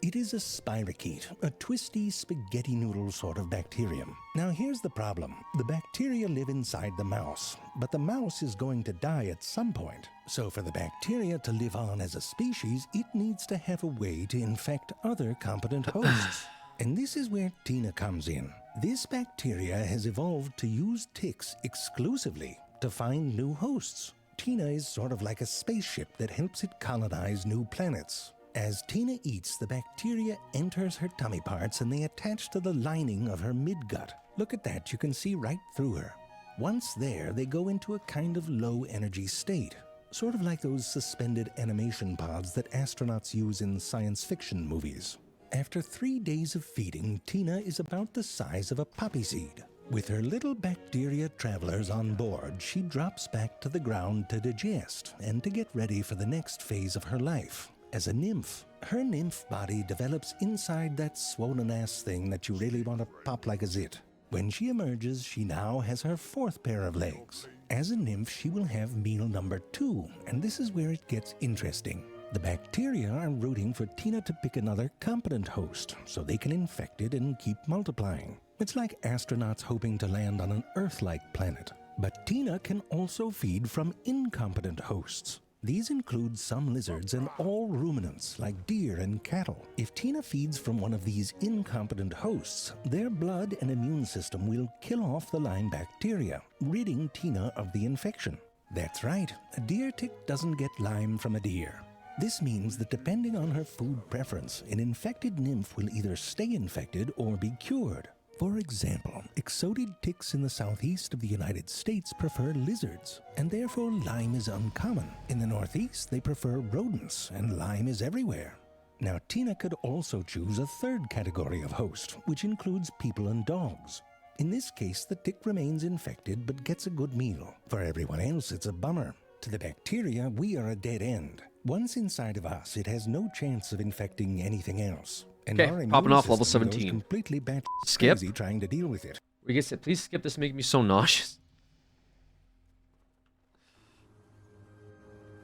It is a spirochete, a twisty spaghetti noodle sort of bacterium. Now here's the problem. The bacteria live inside the mouse, but the mouse is going to die at some point. So for the bacteria to live on as a species, it needs to have a way to infect other competent hosts. And this is where Tina comes in. This bacteria has evolved to use ticks exclusively to find new hosts. Tina is sort of like a spaceship that helps it colonize new planets. As Tina eats, the bacteria enters her tummy parts and they attach to the lining of her midgut. Look at that, you can see right through her. Once there, they go into a kind of low energy state, sort of like those suspended animation pods that astronauts use in science fiction movies. After 3 days of feeding, Tina is about the size of a poppy seed. With her little bacteria travelers on board, she drops back to the ground to digest and to get ready for the next phase of her life. As a nymph, her nymph body develops inside that swollen-ass thing that you really want to pop like a zit. When she emerges, she now has her 4th pair of legs. As a nymph, she will have meal number 2, and this is where it gets interesting. The bacteria are rooting for Tina to pick another competent host so they can infect it and keep multiplying. It's like astronauts hoping to land on an Earth-like planet. But Tina can also feed from incompetent hosts. These include some lizards and all ruminants like deer and cattle. If Tina feeds from one of these incompetent hosts, their blood and immune system will kill off the Lyme bacteria, ridding Tina of the infection. That's right, a deer tick doesn't get Lyme from a deer. This means that depending on her food preference, an infected nymph will either stay infected or be cured. For example, exotic ticks in the southeast of the United States prefer lizards, and therefore Lyme is uncommon. In the northeast, they prefer rodents, and Lyme is everywhere. Now, Tina could also choose a 3rd category of host, which includes people and dogs. In this case, the tick remains infected but gets a good meal. For everyone else, it's a bummer. To the bacteria, we are a dead end. Once inside of us, it has no chance of infecting anything else. And Okay, our immune popping off level system goes 17. completely bat Skip. crazy trying to deal with it. We get please skip this, making me so nauseous.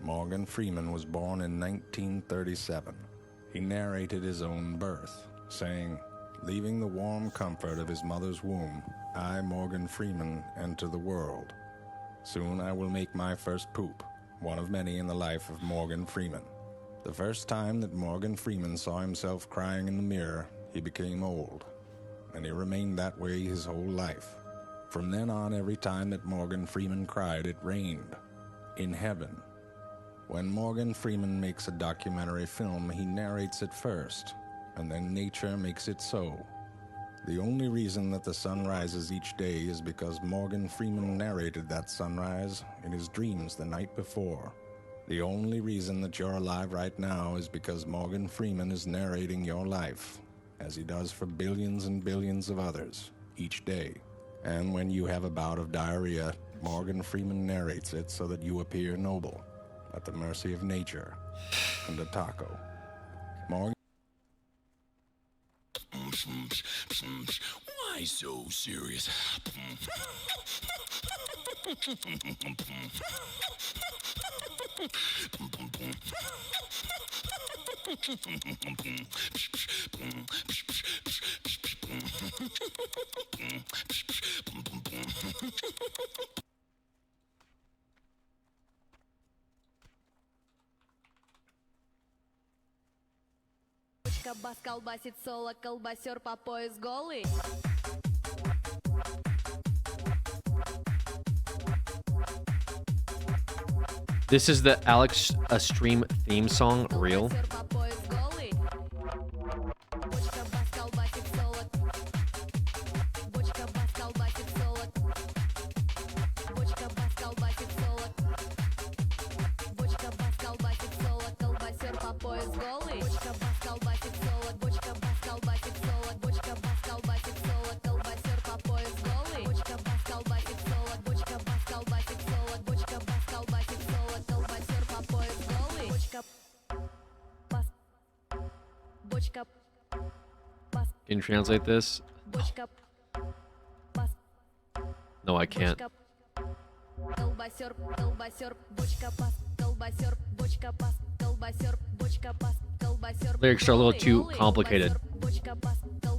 Morgan Freeman was born in 1937. He narrated his own birth, saying, "Leaving the warm comfort of his mother's womb, I, Morgan Freeman, enter the world. Soon I will make my first poop, one of many in the life of Morgan Freeman." The first time that Morgan Freeman saw himself crying in the mirror, he became old, and he remained that way his whole life. From then on, every time that Morgan Freeman cried, it rained. In heaven. When Morgan Freeman makes a documentary film, he narrates it first, and then nature makes it so. The only reason that the sun rises each day is because Morgan Freeman narrated that sunrise in his dreams the night before. The only reason that you're alive right now is because Morgan Freeman is narrating your life, as he does for billions and billions of others, each day. And when you have a bout of diarrhea, Morgan Freeman narrates it so that you appear noble, at the mercy of nature and a taco. Morgan... Why so serious? Бас колбасит соло, колбасер по пояс голый. This is the Alex stream theme song, real. Колбасер по пояс голый. Бочка бас колбасит соло. Бочка бас колбасит соло. Бочка бас колбасит соло. Бочка бас колбасит соло, колбасер по пояс голый. Бочка бас колбасит соло. Бочка бас колбасит соло. Бочка бас колбасит соло, колбасер по пояс голый. Бочка бас колбасит соло. Бочка бас колбасит соло. Бочка бас колбасит соло, колбасер по пояс голый. Бочка бас. Бочка бас. Can you translate this? Бочка бас. No, I can't. Колбасер, колбасер, бочка пас, колбасер, бочка пас, колбасер, бочка пас, колбасер. Lyrics are a little too complicated.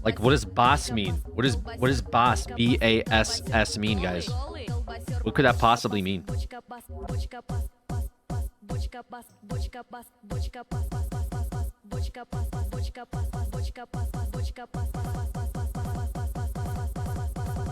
Like, what does boss mean? What does boss, B-A-S-S mean, guys? What could that possibly mean? Бочка пас, бочка пас, пас, пас, бочка пас, бочка пас, бочка пас, пас, пас, пас, пас, бочка пас, пас, бочка пас, пас, бочка пас, пас, бочка пас, пас, пас, пас, пас, пас, пас, пас, пас, пас,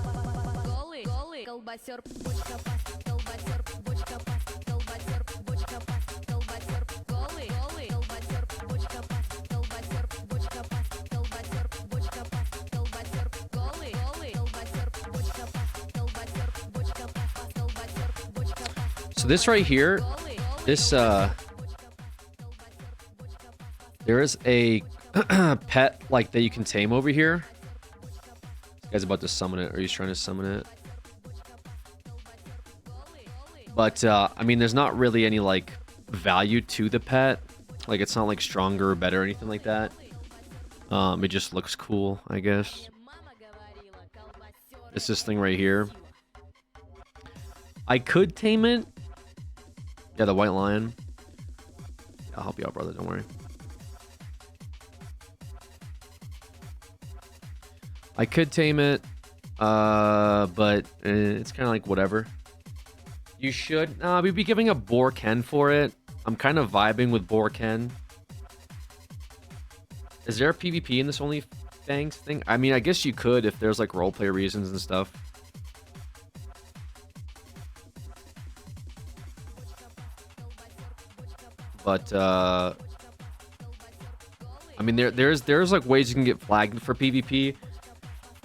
пас. Голый, голый, колбасер, бочка пас, колбасер, бочка пас, колбасер, бочка пас, колбасер, голый, голый, колбасер, бочка пас, колбасер, бочка пас, колбасер, бочка пас, колбасер, голый, голый, колбасер, бочка пас, колбасер, бочка пас, колбасер, бочка пас. So this right here, this there is a pet like that you can tame over here. This guy's about to summon it, or he's trying to summon it. But I mean, there's not really any like value to the pet. Like, it's not like stronger or better or anything like that. It just looks cool, I guess. It's this thing right here. I could tame it. Yeah, the white lion. I'll help you out, brother. Don't worry. I could tame it, but it's kind of like whatever. You should. We'd be giving up Borken for it. I'm kind of vibing with Borken. Is there a PvP in this OnlyFans thing? I mean, I guess you could if there's like roleplay reasons and stuff. But I mean, there's like ways you can get flagged for PvP.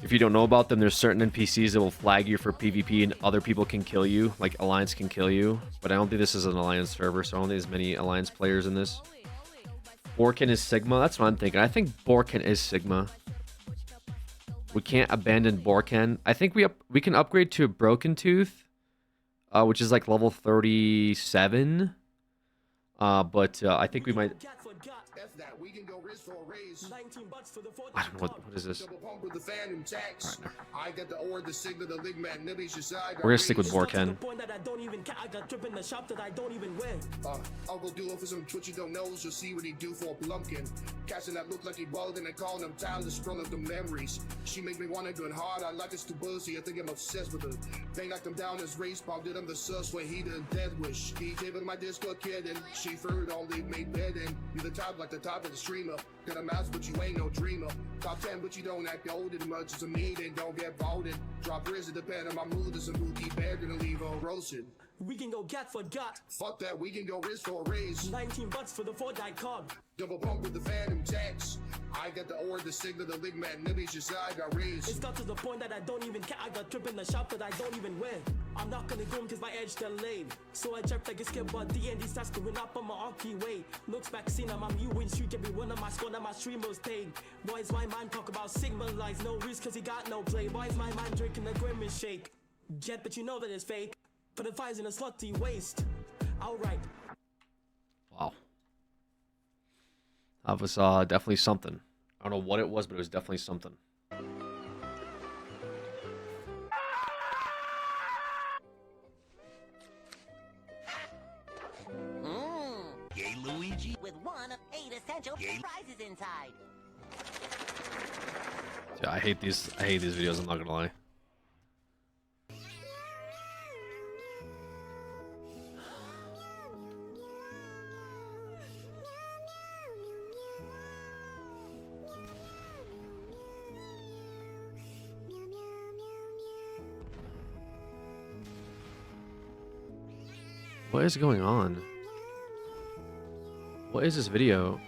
If you don't know about them, there's certain NPCs that will flag you for PvP and other people can kill you. Like, Alliance can kill you. But I don't think this is an Alliance server, so I don't think there's many Alliance players in this. Borken is Sigma. That's what I'm thinking. I think Borken is Sigma. We can't abandon Borken. I think we can upgrade to a Broken Tooth, which is like level 37. But I think we might... I don't know what is this. We're gonna stick with Borken. I'll go do it for some twitchy don't knows. You'll see what he do for a plumpkin. Catching that look like he balled and calling him time to sprung up the memories. She make me wanna go hard. I like this too bussy. I think I'm obsessed with her. They knocked him down his race bomb. Did him the sus when he did dead wish. He gave him my Discord kid and she third only made bed and you the top like the top of the streamer. Got a mouse but you ain't no dreamer. Top 10 but you don't act old as much as a me. Then don't get voted. Drop risen depend on my mood. There's a moody bed and leave all roasted. We can go get for gut. Fuck that, we can go wrist for a raise. 19 bucks for the 4-die cog. Double bump with the phantom tax. I got the ore, the signal, the link, man. Nibby's just I got raised. It's got to the point that I don't even care. I got trip in the shop that I don't even wear. I'm not gonna go cause my edge delayed. So I jerked like a skip, but D&D starts going up on my hockey way. Looks back, seen I'm you win streak. Every one of my squad and my streamers paid. Boys, my mind talk about Sigma lies. No risk cause he got no play. Boys, my mind drinking a grimace shake. Jet, but you know that it's fake. Put the fires in a slutty waste. Alright. Wow. That was definitely something. I don't know what it was, but it was definitely something. Yay, Luigi, with one of 8 essential prizes inside. Yeah, I hate these videos, I'm not gonna lie. What is going on? What is this video?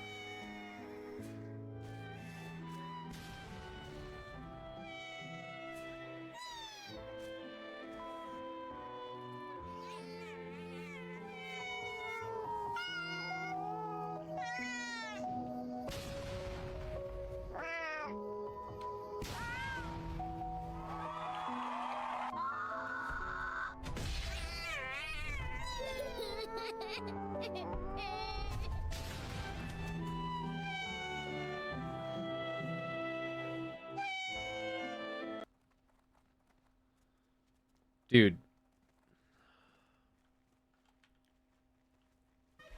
Dude.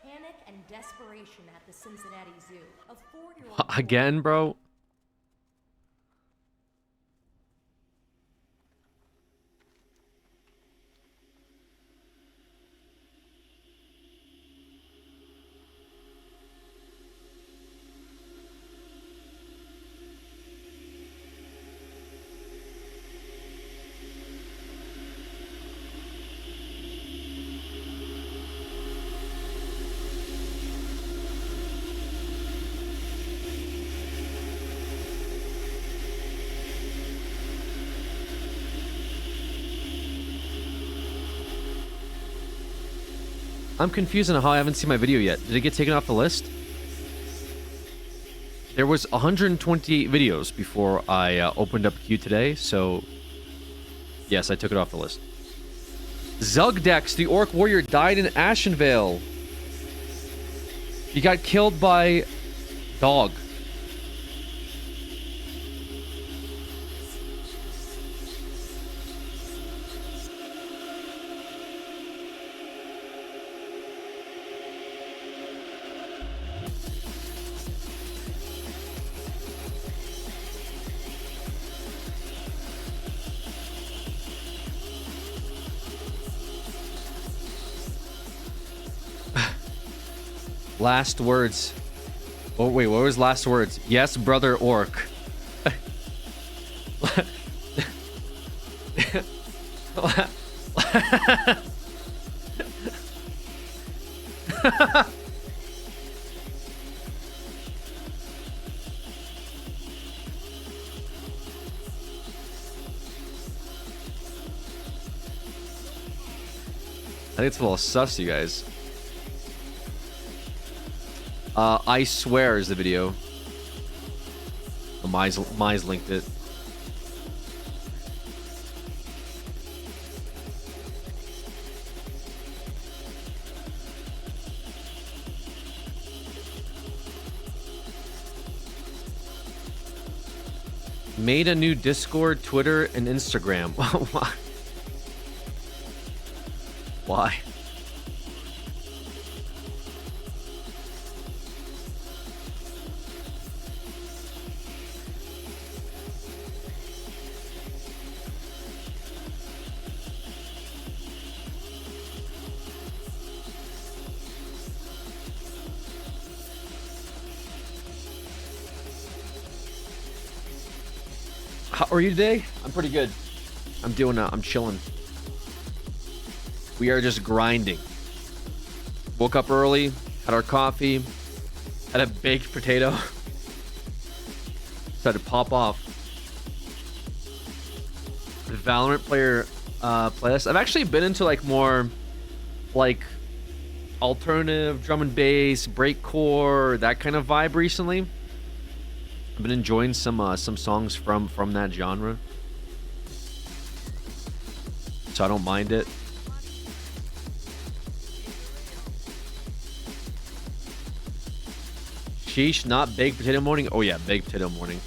Panic and desperation at the Cincinnati Zoo. A 4-year-old Again, bro? I'm confused on how I haven't seen my video yet. Did it get taken off the list? There was 128 videos before I opened up queue today, so yes, I took it off the list. Zugdex, the Orc Warrior, died in Ashenvale. He got killed by dog. Last words. Oh wait, what was last words? Yes, brother orc. I think it's a little sus, you guys. I swear is the video. Oh, Mize linked it. Made a new Discord, Twitter, and Instagram. Why? Why? How are you today? I'm pretty good. I'm chilling. We are just grinding. Woke up early, had our coffee, had a baked potato. Decided to pop off. The Valorant player playlist. I've actually been into like more like alternative drum and bass, breakcore, that kind of vibe recently. I've been enjoying some songs from that genre, so I don't mind it. Sheesh, not baked potato morning. Oh yeah, baked potato morning.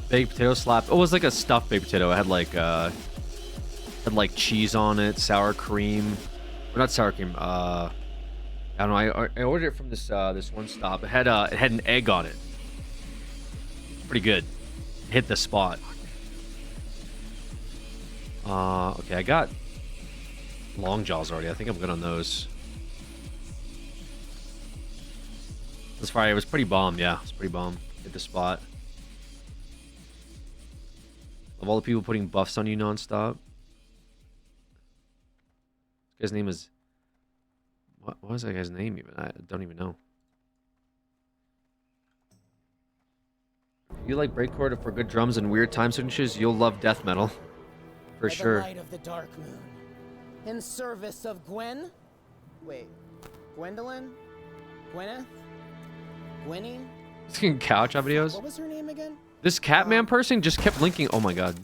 Baked potato slap. It was like a stuffed baked potato. It had like cheese on it, sour cream. Or not sour cream. I don't know. I ordered it from this one stop. It had an egg on it. Pretty good. Hit the spot. Okay, I got long jaws already. I think I'm good on those. This Friday was pretty bomb. Yeah, it's pretty bomb. Hit the spot. Of all the people putting buffs on you nonstop. This guy's name is... What was that guy's name even? I don't even know. If you like breakcore for good drums and weird time signatures, you'll love death metal. For sure. By the light of the dark moon. In service of Gwen? Wait. Gwendolyn? Gwyneth? Gwenny? This can cow chop videos. What was her name again? This Catman person just kept linking. Oh my god.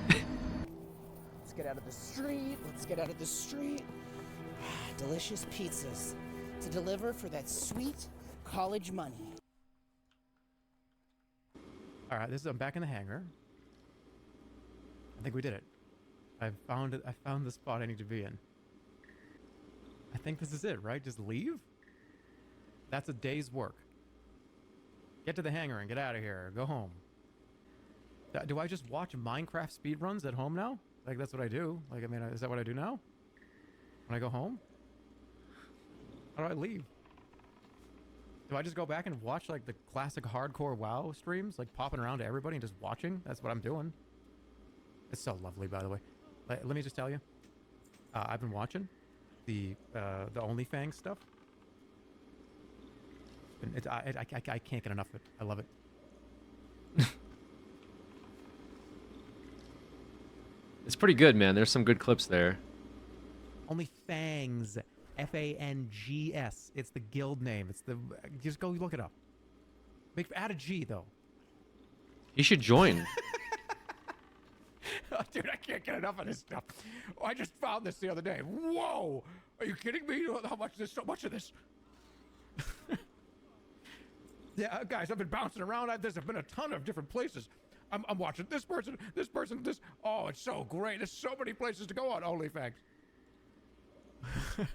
Let's get out of the street. Let's get out of the street. Delicious pizzas to deliver for that sweet college money. All right, I'm back in the hangar. I think we did it. I found it. I found the spot I need to be in. I think this is it, right? Just leave? That's a day's work. Get to the hangar and get out of here. Go home. Do I just watch Minecraft speedruns at home now? Like, that's what I do. Like, I mean, is that what I do now? When I go home? How do I leave? Do I just go back and watch, like, the classic hardcore WoW streams? Like, popping around to everybody and just watching? That's what I'm doing. It's so lovely, by the way. Let me just tell you. I've been watching the OnlyFans stuff. I can't get enough of it. I love it. It's pretty good, man. There's some good clips there. OnlyFangs. Fangs. It's the guild name. It's the... Just go look it up. Add a G, though. You should join. Oh, dude, I can't get enough of this stuff. Oh, I just found this the other day. Whoa! Are you kidding me? How much? There's so much of this. Yeah, guys, I've been bouncing around. There's been a ton of different places. I'm watching this person. This. Oh, it's so great. There's so many places to go on OnlyFans. This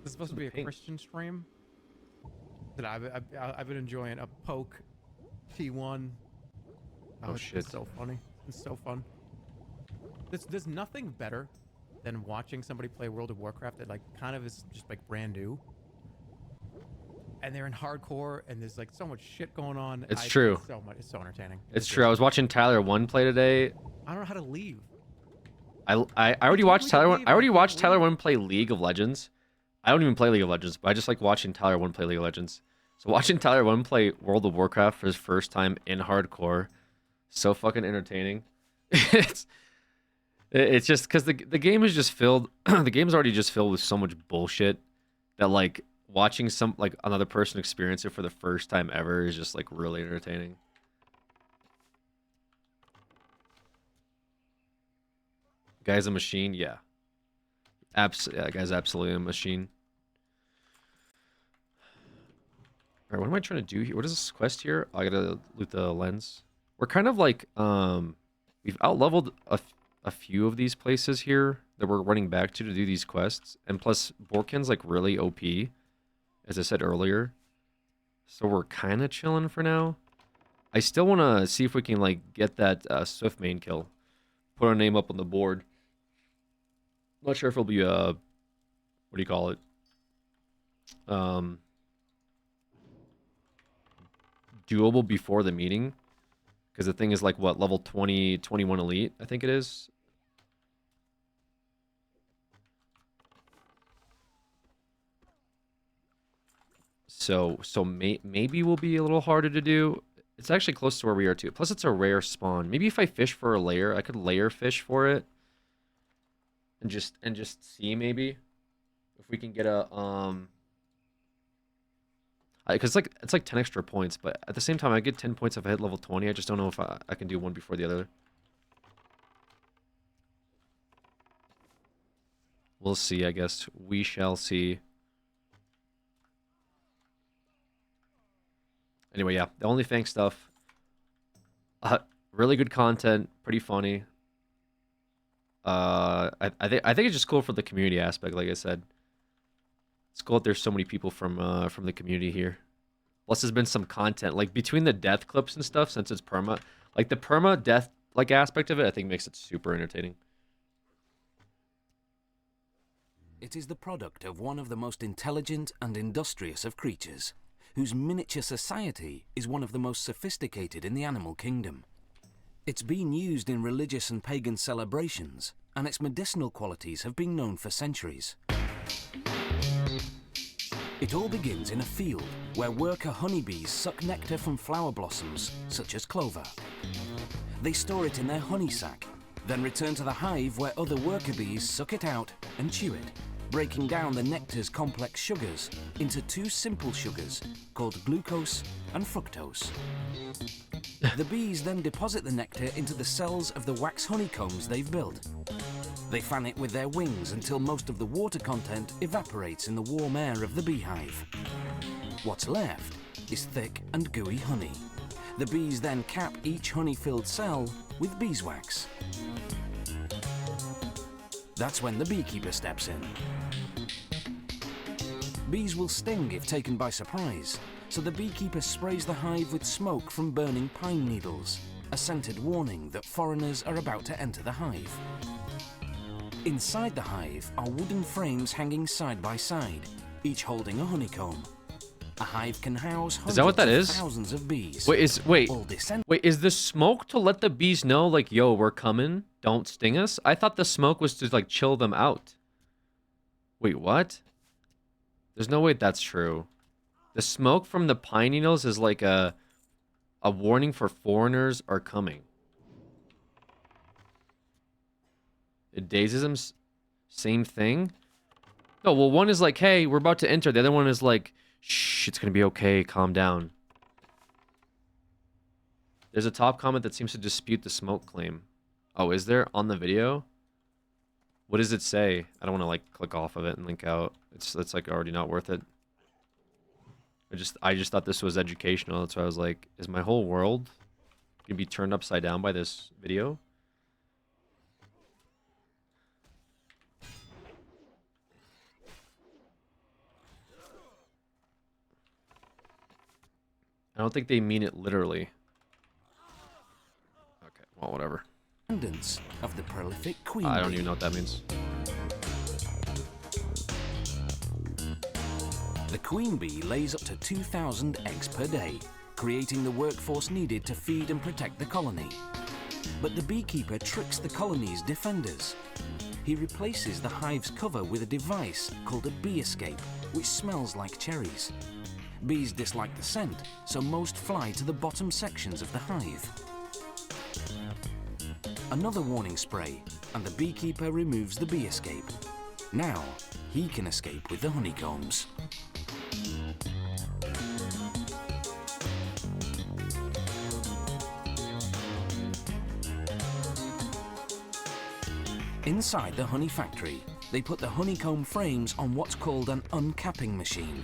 is supposed to be a Christian stream. That I've been enjoying a poke T1. Oh shit! It's so funny. It's so fun. There's nothing better than watching somebody play World of Warcraft that like kind of is just like brand new. And they're in hardcore, and there's like so much shit going on. It's true. It's so entertaining. It's true. I was watching Tyler 1 play today. I don't know how to leave. I already watched Tyler 1. I already watched Tyler 1 play League of Legends. I don't even play League of Legends, but I just like watching Tyler 1 play League of Legends. So watching Tyler 1 play World of Warcraft for his first time in hardcore, so fucking entertaining. it's just because the game is just filled. The game's already just filled with so much bullshit that like watching another person experience it for the first time ever is just like really entertaining. Guy's a machine, yeah. Yeah, guy's absolutely a machine. Alright, what am I trying to do here? What is this quest here? Oh, I gotta loot the lens. We're kind of like, we've out-leveled a few of these places here that we're running back to do these quests. And plus, Borkin's like really OP, as I said earlier. So we're kind of chilling for now. I still want to see if we can like get that Swift main kill. Put our name up on the board. Not sure if it'll be what do you call it? Doable before the meeting. Because the thing is like what, level 20, 21 elite, I think it is. So maybe will be a little harder to do. It's actually close to where we are too. Plus it's a rare spawn. Maybe if I fish for a layer, I could layer fish for it. And just see maybe if we can get a because it's like 10 extra points, but at the same time I get 10 points if I hit level 20. I just don't know if I can do one before the other. We'll see, I guess. We shall see. Anyway, yeah, the OnlyFans stuff. Really good content, pretty funny. I think it's just cool for the community aspect, like I said. It's cool that there's so many people from the community here. Plus, there's been some content like between the death clips and stuff. Since it's perma, like the perma death like aspect of it, I think makes it super entertaining. It is the product of one of the most intelligent and industrious of creatures, whose miniature society is one of the most sophisticated in the animal kingdom. It's been used in religious and pagan celebrations, and its medicinal qualities have been known for centuries. It all begins in a field where worker honeybees suck nectar from flower blossoms, such as clover. They store it in their honey sac, then return to the hive where other worker bees suck it out and chew it, breaking down the nectar's complex sugars into two simple sugars called glucose and fructose. The bees then deposit the nectar into the cells of the wax honeycombs they've built. They fan it with their wings until most of the water content evaporates in the warm air of the beehive. What's left is thick and gooey honey. The bees then cap each honey-filled cell with beeswax. That's when the beekeeper steps in. Bees will sting if taken by surprise, so the beekeeper sprays the hive with smoke from burning pine needles, a scented warning that foreigners are about to enter the hive. Inside the hive are wooden frames hanging side by side, each holding a honeycomb. A hive can house thousands of bees. Wait, is the smoke to let the bees know, like, yo, we're coming, don't sting us? I thought the smoke was to, like, chill them out. Wait, what? There's no way that's true. The smoke from the pine needles is like a warning for foreigners are coming. Daisism, same thing? No, well, one is like, hey, we're about to enter. The other one is like, shh, it's gonna be okay, calm down. There's a top comment that seems to dispute the smoke claim. Oh, is there on the video? What does it say? I don't want to like click off of it and link out. It's like already not worth it. I just thought this was educational. That's why I was like, is my whole world gonna be turned upside down by this video? I don't think they mean it literally. Okay, well, whatever. Of the prolific queen I don't even know what that means. The queen bee lays up to 2,000 eggs per day, creating the workforce needed to feed and protect the colony. But the beekeeper tricks the colony's defenders. He replaces the hive's cover with a device called a bee escape, which smells like cherries. Bees dislike the scent, so most fly to the bottom sections of the hive. Another warning spray, and the beekeeper removes the bee escape. Now, he can escape with the honeycombs. Inside the honey factory, they put the honeycomb frames on what's called an uncapping machine.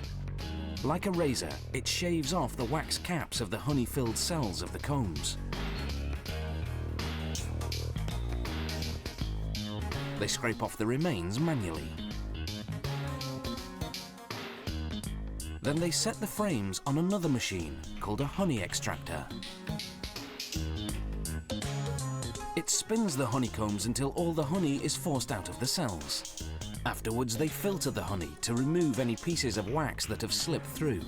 Like a razor, it shaves off the wax caps of the honey-filled cells of the combs. They scrape off the remains manually. Then they set the frames on another machine called a honey extractor. It spins the honeycombs until all the honey is forced out of the cells. Afterwards, they filter the honey to remove any pieces of wax that have slipped through.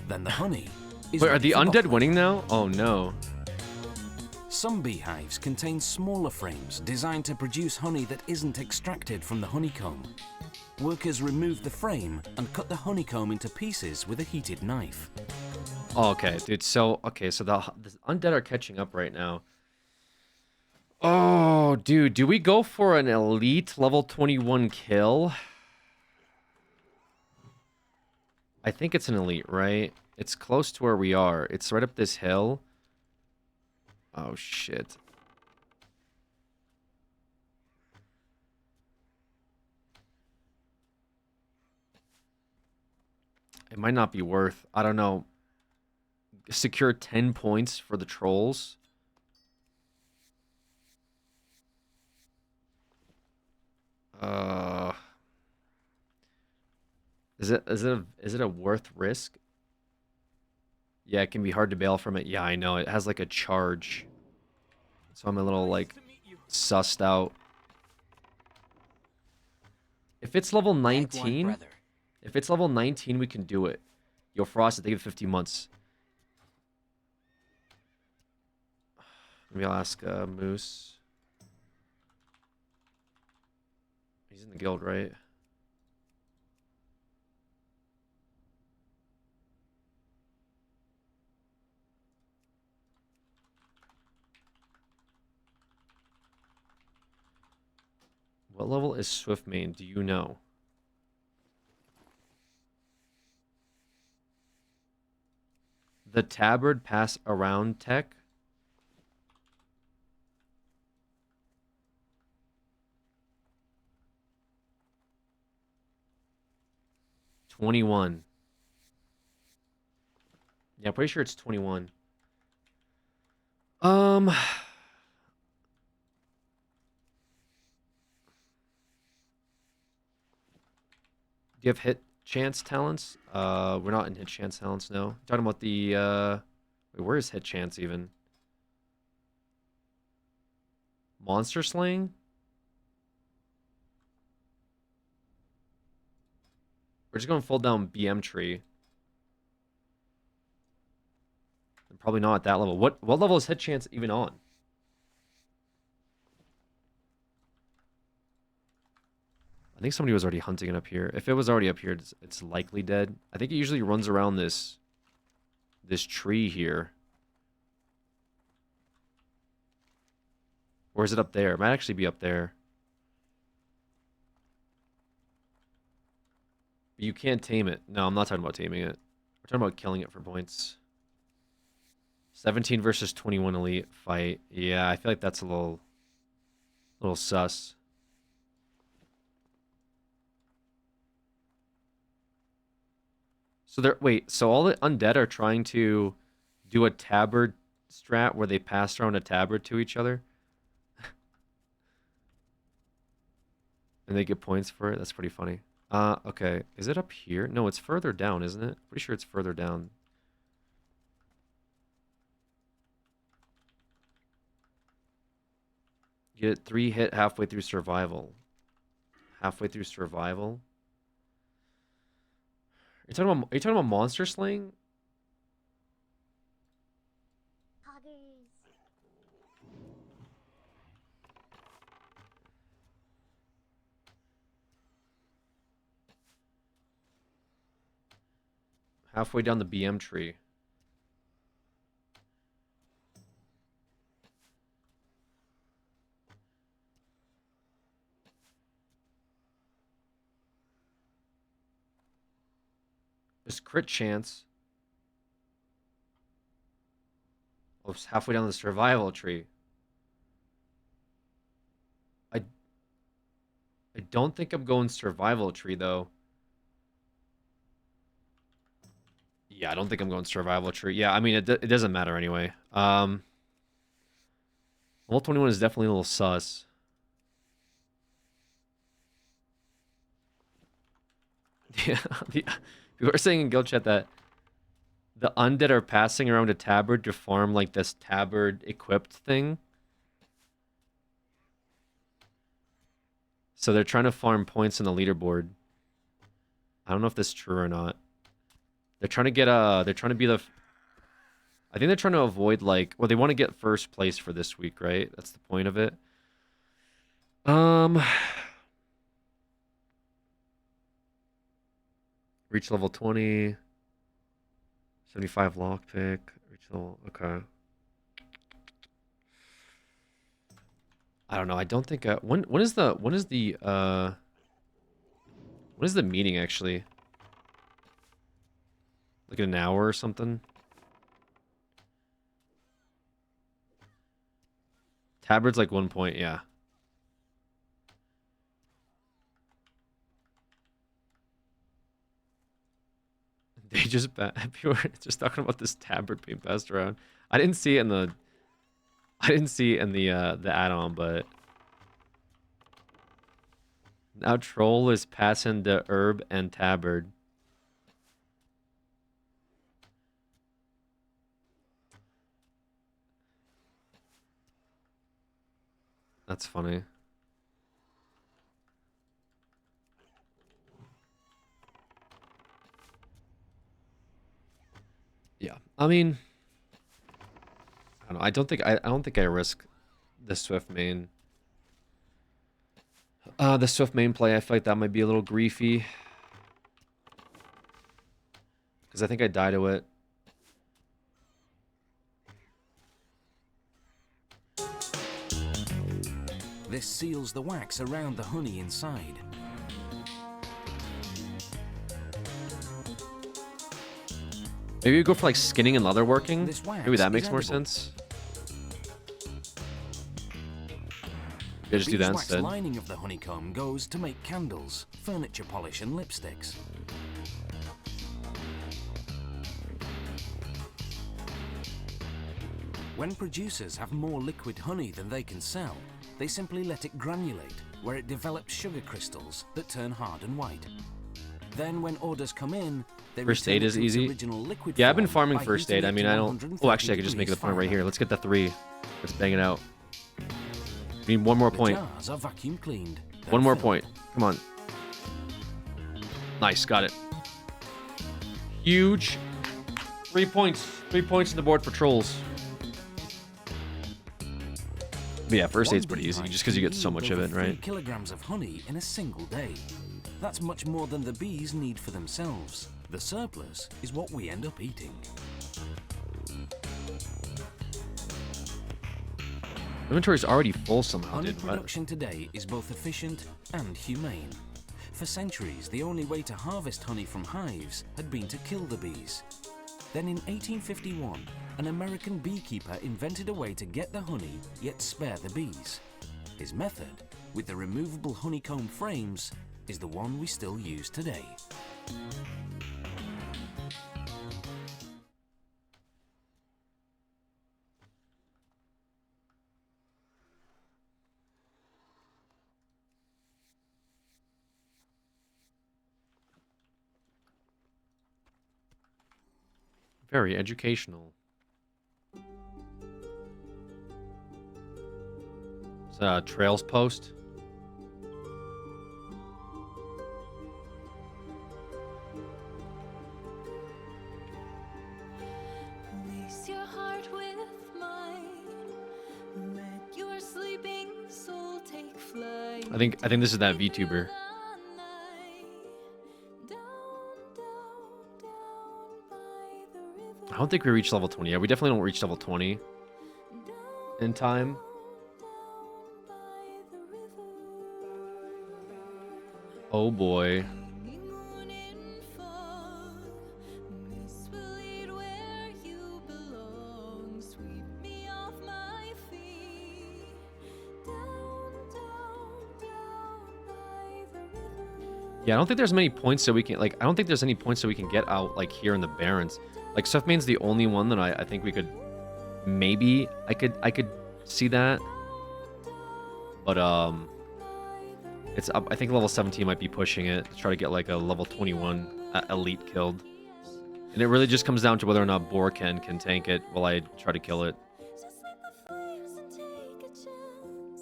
Then the honey is Wait, are ready the for undead bottling. winning now? Oh no. Some beehives contain smaller frames designed to produce honey that isn't extracted from the honeycomb. Workers remove the frame and cut the honeycomb into pieces with a heated knife. Oh, okay, dude. So, okay, so the undead are catching up right now. Oh, dude, do we go for an elite level 21 kill? I think it's an elite, right? It's close to where we are. It's right up this hill. Oh, shit. It might not be worth, I don't know, secure 10 points for the trolls. Is it a worth risk? Yeah, it can be hard to bail from it. Yeah, I know. It has like a charge. So I'm a little like sussed out. If it's level 19, if it's level 19, we can do it. Yo, Frost, they give 50 months. Maybe I'll ask Moose. He's in the guild, right? What level is Swiftmane? Do you know? The tabard pass around tech? $21. Yeah, pretty sure it's 21. Do you have hit chance talents? We're not in hit chance talents, no. Talking about the wait, where is hit chance even? Monster slaying? We're just going full down BM tree. And probably not at that level. What level is hit chance even on? I think somebody was already hunting it up here. If it was already up here, it's likely dead. I think it usually runs around this tree here. Or is it up there? It might actually be up there. But you can't tame it. No, I'm not talking about taming it. We're talking about killing it for points. 17 versus 21 elite fight. Yeah, I feel like that's a little sus. So so all the undead are trying to do a tabard strat where they pass around a tabard to each other? And they get points for it? That's pretty funny. Okay. Is it up here? No, it's further down, isn't it? Pretty sure it's further down. You get 3 hit halfway through survival. Halfway through survival? Are you talking about monster slaying? Halfway down the BM tree. There's crit chance. Oh, it's halfway down the survival tree. I don't think I'm going survival tree, though. Yeah, I don't think I'm going survival tree. Yeah, I mean, it doesn't matter anyway. Level 21 is definitely a little sus. Yeah, people are saying in guild chat that the undead are passing around a tabard to farm like this tabard equipped thing. So they're trying to farm points in the leaderboard. I don't know if this is true or not. They're trying to get they're trying to be the I think they're trying to avoid like, well, they want to get first place for this week, right? That's the point of it. Reach level 20. 75 lockpick. Reach level, okay. I don't know. I don't think when is the meeting actually? Like an hour or something? Tabard's like 1 point, yeah. They just people are just talking about this tabard being passed around. I didn't see it in the the add-on, but now troll is passing the herb and tabard. That's funny. Yeah, I mean, I don't know. I don't think I risk the Swift main. The Swift main play, I feel like that might be a little griefy. Because I think I die to it. This seals the wax around the honey inside. Maybe we go for like skinning and leatherworking. This wax Maybe that makes is more edible. sense. Yeah, just do that Beeswax instead. lining of the honeycomb goes to make candles, furniture polish and lipsticks. When producers have more liquid honey than they can sell, they simply let it granulate, where it develops sugar crystals that turn hard and white. Then when orders come in, they First return aid it is to its easy. original liquid Yeah, I've been form farming by first heating aid. I it mean, to I don't. 130 Oh, actually, I could just make it the point right here. Let's get the 3. Let's bang it out. We need one more point. The jars are vacuum cleaned. then One more filled. point. Come on. Nice, got it. Huge. 3 points. 3 points on the board for trolls. But yeah, first aid's pretty easy, just because you get so much of it, right? 3 kilograms of honey in a single day. That's much more than the bees need for themselves. The surplus is what we end up eating. Inventory's already full somehow, Honey dude. What? production today is both efficient and humane. For centuries, the only way to harvest honey from hives had been to kill the bees. Then in 1851, an American beekeeper invented a way to get the honey, yet spare the bees. His method, with the removable honeycomb frames, is the one we still use today. Very educational. It's a Trails post. Place your heart with mine. Let your sleeping soul take flight. I think this is that VTuber. I don't think we reached level 20. Yeah, we definitely don't reach level 20 in time. Oh boy. Yeah, I don't think there's many points that we can, like, I don't think there's any points that we can get out, like, here in the Barrens. Like, Stuffmane's the only one that I think we could, maybe, I could see that. But, it's up, I think level 17 might be pushing it to try to get, like, a level 21 elite killed. And it really just comes down to whether or not Borken can tank it while I try to kill it.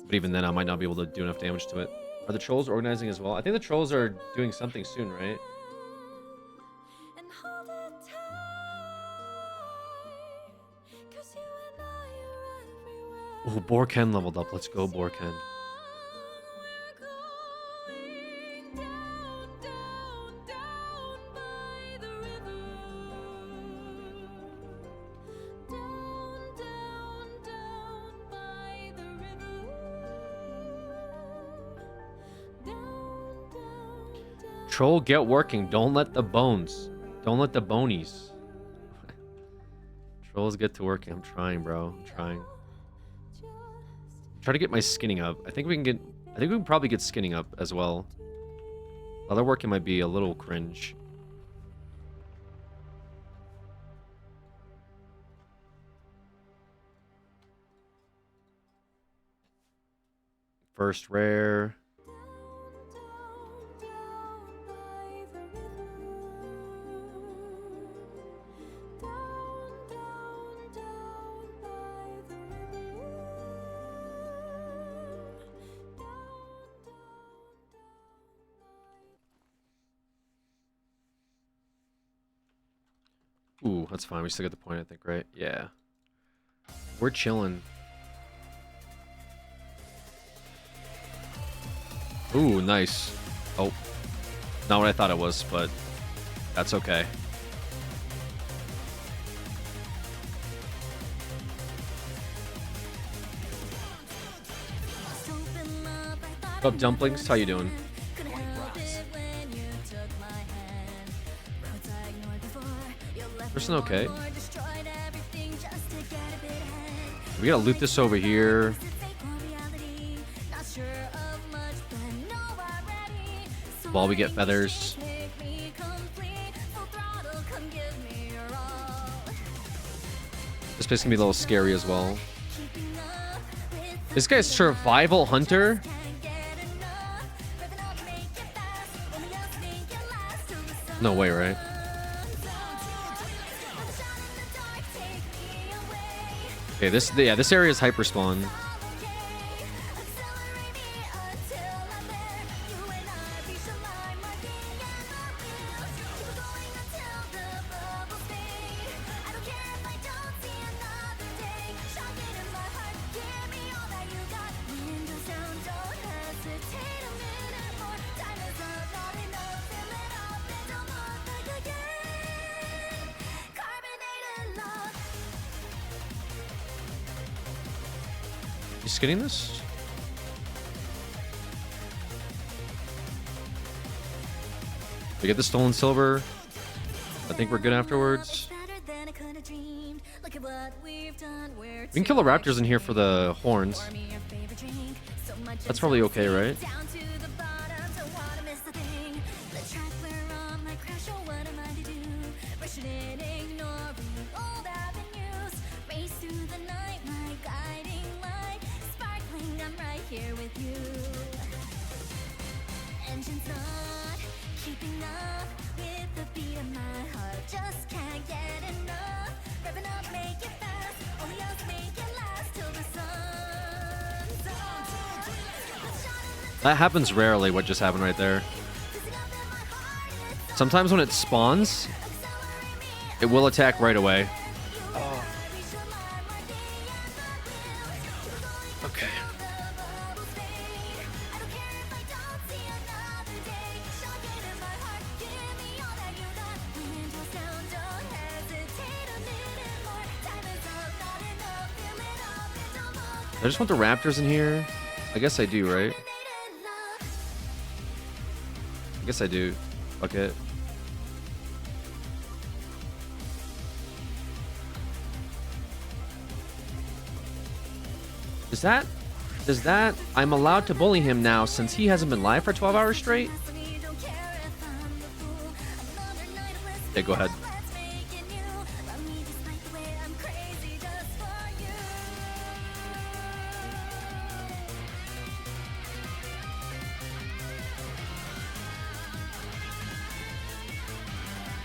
But even then, I might not be able to do enough damage to it. Are the trolls organizing as well? I think the trolls are doing something soon, right? Oh, Borken leveled up. Let's go, Borken. Troll, get working. Don't let the bones. Don't let the bonies. Trolls, get to working. I'm trying, bro. I'm trying. Try to get my skinning up. I think we can probably get skinning up as well. Other working might be a little cringe. First rare. Ooh, that's fine. We still get the point, I think, right? Yeah. We're chilling. Ooh, nice. Oh. Not what I thought it was, but that's okay. What's up, Dumplings? How you doing? Person okay? We gotta loot this over here. While we get feathers. This place can be a little scary as well. This guy's survival hunter? No way, right? Okay, this area is hyper spawn. You skinning this? We get the stolen silver. I think we're good afterwards. We can kill the raptors in here for the horns. That's probably okay, right? That happens rarely, what just happened right there. Sometimes when it spawns, it will attack right away. Oh. Okay. I just want the raptors in here. I guess I do, right? I guess I do. Fuck it. Does that I'm allowed to bully him now since he hasn't been live for 12 hours straight? Yeah, go ahead.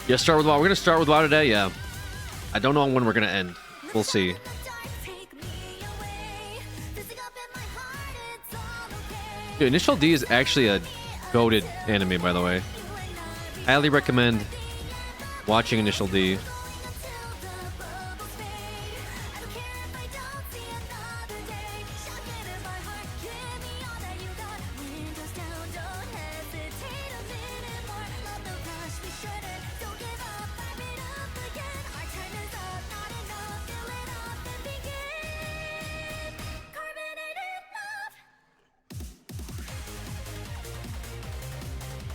Yeah, start with WoW. We're gonna start with WoW today. Yeah, I don't know when we're gonna end. We'll see. Dude, Initial D is actually a goated anime, by the way. Highly recommend watching Initial D.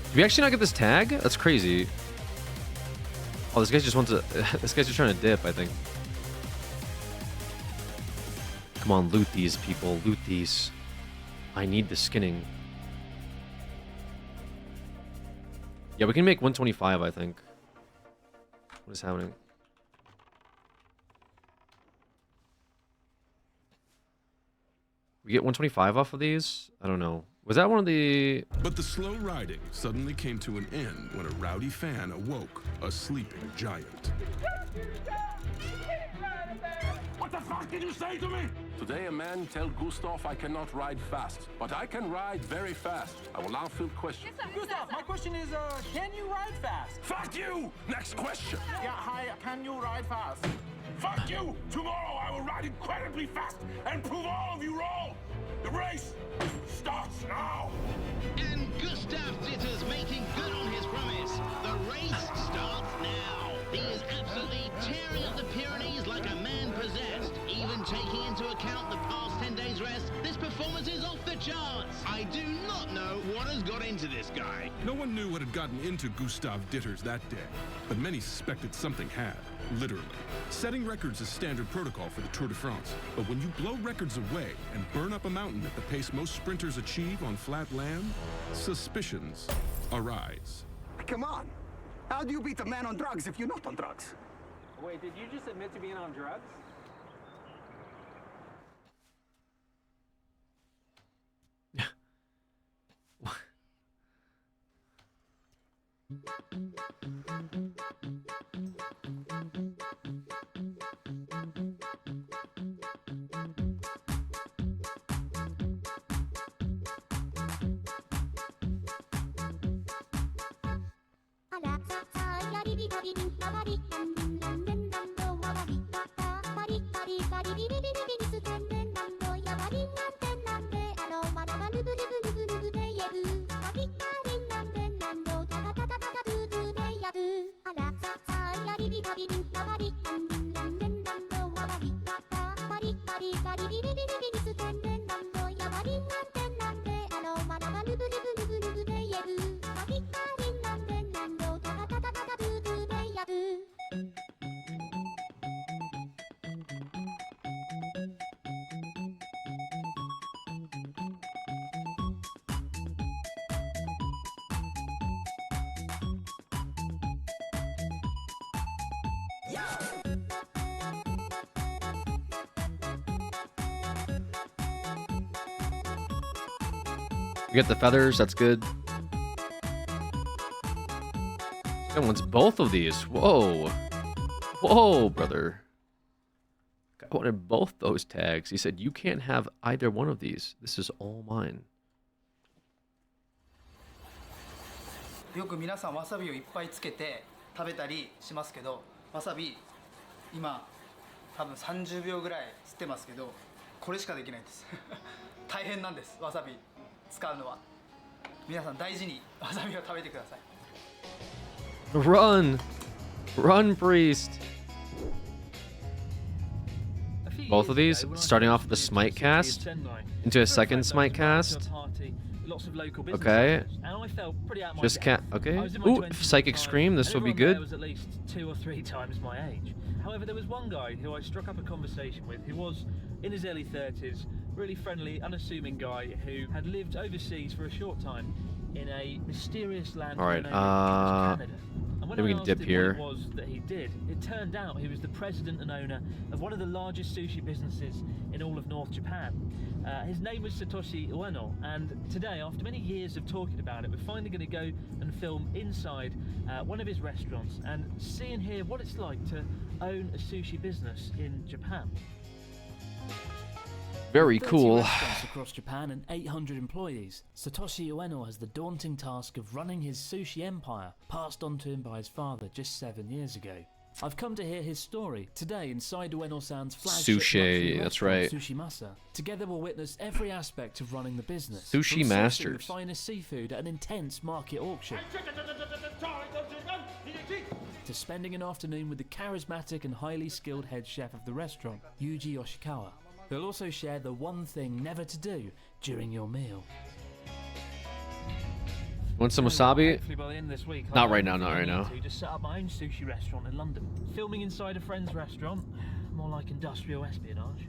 Did we actually not get this tag? That's crazy. Oh, this guy just wants to... this guy's just trying to dip, I think. Come on, loot these, people. Loot these. I need the skinning. Yeah, we can make 125, I think. What is happening? We get 125 off of these? I don't know. Was that one of the... But the slow riding suddenly came to an end when a rowdy fan awoke a sleeping giant. What the fuck did you say to me? Today a man tell Gustav I cannot ride fast, but I can ride very fast. I will now field question. Gustav, my question is, can you ride fast? Fuck you! Next question. Yeah, hi, can you ride fast? Fuck you! Tomorrow I will ride incredibly fast and prove all of you wrong! The race starts now! And Gustav Ditter's making good on his promise. The race starts now. He is absolutely tearing up the Pyrenees like a man possessed. Even taking into account the past 10 days rest, this performance is off the charts. I do not know what has got into this guy. No one knew what had gotten into Gustav Ditters that day, but many suspected something had, literally. Setting records is standard protocol for the Tour de France, but when you blow records away and burn up a mountain at the pace most sprinters achieve on flat land, suspicions arise. Come on! How do you beat a man on drugs if you're not on drugs? Wait, did you just admit to being on drugs? We get the feathers, that's good. That wants both of these. Whoa. Whoa, brother. I wanted both those tags. He said, you can't have either one of these. This is all mine. よく皆さんわさびをいっぱいつけて食べたりしますけど、わさび今多分30秒ぐらい吸ってますけど、これしかできないんです。大変なんです。わさび使うのは。皆さん大事にわさびを食べてください。Run! Run, priest! Both of these, starting off with the smite cast into a second smite cast. Okay. Just can't. Okay. Ooh, psychic scream. This will be good. Was at least 2 or 3 times my age. However, there was one guy who I struck up a conversation with who was in his early 30s, really friendly, unassuming guy who had lived overseas for a short time in a mysterious land. All right. Canada. And when Then we I can asked dip him here. what it was that he did, it turned out he was the president and owner of one of the largest sushi businesses in all of North Japan. His name was Satoshi Ueno, and today, after many years of talking about it, we're finally going to go and film inside one of his restaurants and see and hear what it's like to own a sushi business in Japan. Very 30 cool. restaurants across Japan and 800 employees, Satoshi Ueno has the daunting task of running his sushi empire, passed on to him by his father just 7 years ago. I've come to hear his story today inside Ueno-san's flagship luxury That's restaurant, right. Sushimasa. Together we'll witness every aspect of running the business. Sushi from sourcing masters. the finest seafood at an intense market auction, to spending an afternoon with the charismatic and highly skilled head chef of the restaurant, Yuji Yoshikawa. He'll also share the one thing never to do during your meal. Want some wasabi? Hopefully by the end of this week, Not I'll right now, have not right everything I now. need to set up my own sushi restaurant in London. Filming inside a friend's restaurant, more like industrial espionage.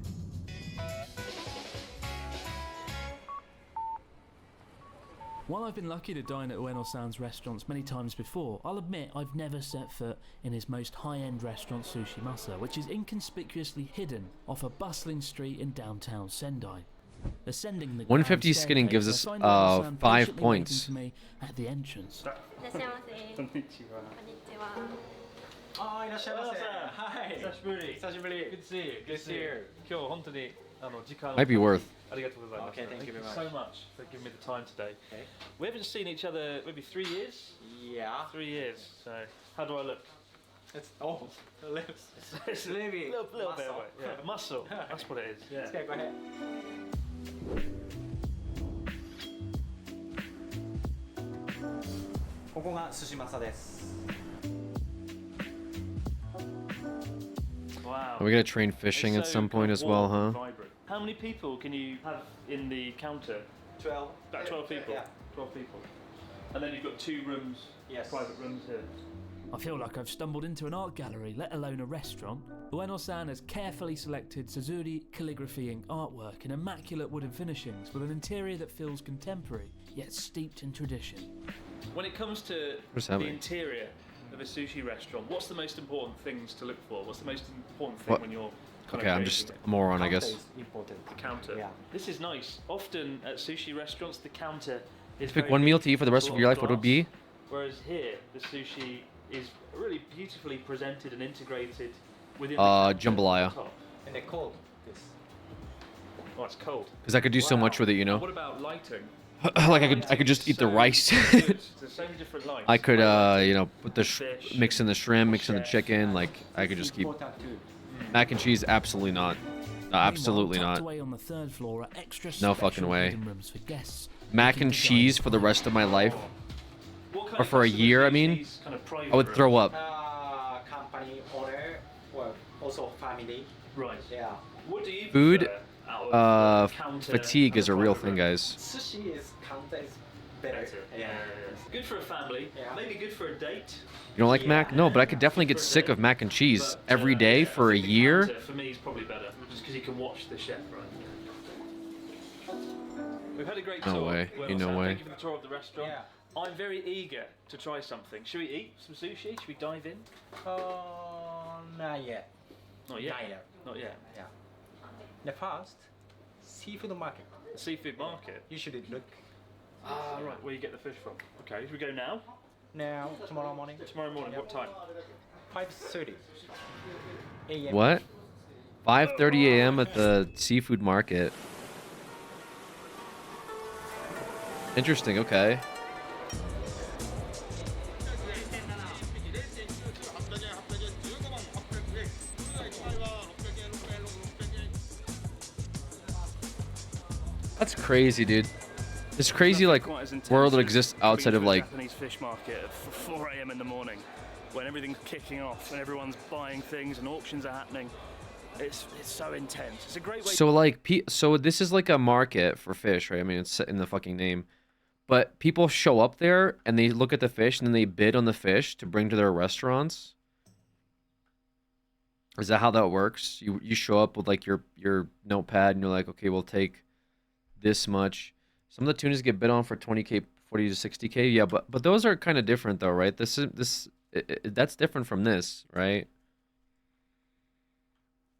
While I've been lucky to dine at Ueno-san's restaurants many times before, I'll admit I've never set foot in his most high-end restaurant, Sushimasa, which is inconspicuously hidden off a bustling street in downtown Sendai. Ascending the 150 grand skinning gives staircase, us I find Ueno-san 5 patiently points. waiting for me at the entrance. あーいらっしゃいませ。はい。久しぶり。久しぶり。Good to see you. Good to see you. 今日本当に時間を Might be worth. ありがとうございます。 Okay, thank you very much. so much for giving me the time today. Okay. We haven't seen each other maybe 3 years. Yeah. 3 years. So how do I look? It's the lips. It's maybe little bit muscle. away. Yeah, muscle. That's what it is. Yeah. Okay, go ahead. Wow. Are we gonna train fishing It's at so some point kind as of well, warm huh? and vibrant. How many people can you have in the counter? 12. About 12 people. Yeah. 12 people. And then you've got 2 rooms, Yes. private rooms here. I feel like I've stumbled into an art gallery, let alone a restaurant. Ueno-san has carefully selected Suzuri calligraphy ink artwork in immaculate wooden finishings with an interior that feels contemporary, yet steeped in tradition. When it comes to What's the happening? interior of a sushi restaurant, what's the most important things to look for? What's the most important thing What? when you're kind Okay, of I'm just a moron, I guess. Important. the counter? Yeah. This is nice. Often at sushi restaurants, the counter is Pick very one meal big, to eat for the rest a of lot your life, what would it glass, be? Whereas here, the sushi is really beautifully presented and integrated within Jambalaya. the top. And they're cold. This. Oh, it's cold. Because I could do so much with it, you know? What about lighting? Like I could just eat the rice. There's so many different lights. I could you know, put the Fish, mix in the shrimp, mix in the chicken, like I could just keep Important too. mac and cheese. Absolutely not. Absolutely Meanwhile, tucked not. away on the 3rd floor are extra No special fucking way. hidden rooms for guests. Mac looking and to dine cheese in for the quiet. rest of my life, What kind or of for a customers year. I use mean, these kind of private I would throw rooms? up. Company owner or also family. Right. Yeah. What do you Food, prefer out of counter fatigue and is a real private thing, room? guys. Sushi is counter is better. Yeah. Good for a family. Yeah. Maybe good for a date. You don't like mac? No, but I could definitely get sick of mac and cheese every day for a year. Counter, for me, is probably better, just because you can watch the chef, right? We've had a great No tour. way. Well, Ain't no Sam, way. Thank you for the tour of the restaurant. I'm very eager to try something. Should we eat some sushi? Should we dive in? Not yet. Not yet. Not yet. Not yet. Yeah. The first, seafood market. The seafood market. You should look Ah, right. Where you get the fish from? Okay. Should we go now? now, tomorrow morning. Tomorrow morning. What time? 5:30 a.m. What? 5:30 a.m. at the seafood market. Interesting. Okay. That's crazy, dude. It's crazy, like, Quite as intense world that as exists being outside to of, a like, Japanese fish market at 4 a.m. in the morning, when everything's kicking off and everyone's buying things and auctions are happening. It's so intense. It's a great way. so, like, so this is like a market for fish, right? I mean, it's in the fucking name. But people show up there and they look at the fish and then they bid on the fish to bring to their restaurants. Is that how that works? You show up with like your notepad and you're like, okay, we'll take this much. Some of the tunas get bid on for 20K, 40 to 60K. Yeah, but those are kind of different though, right? This That's different from this, right?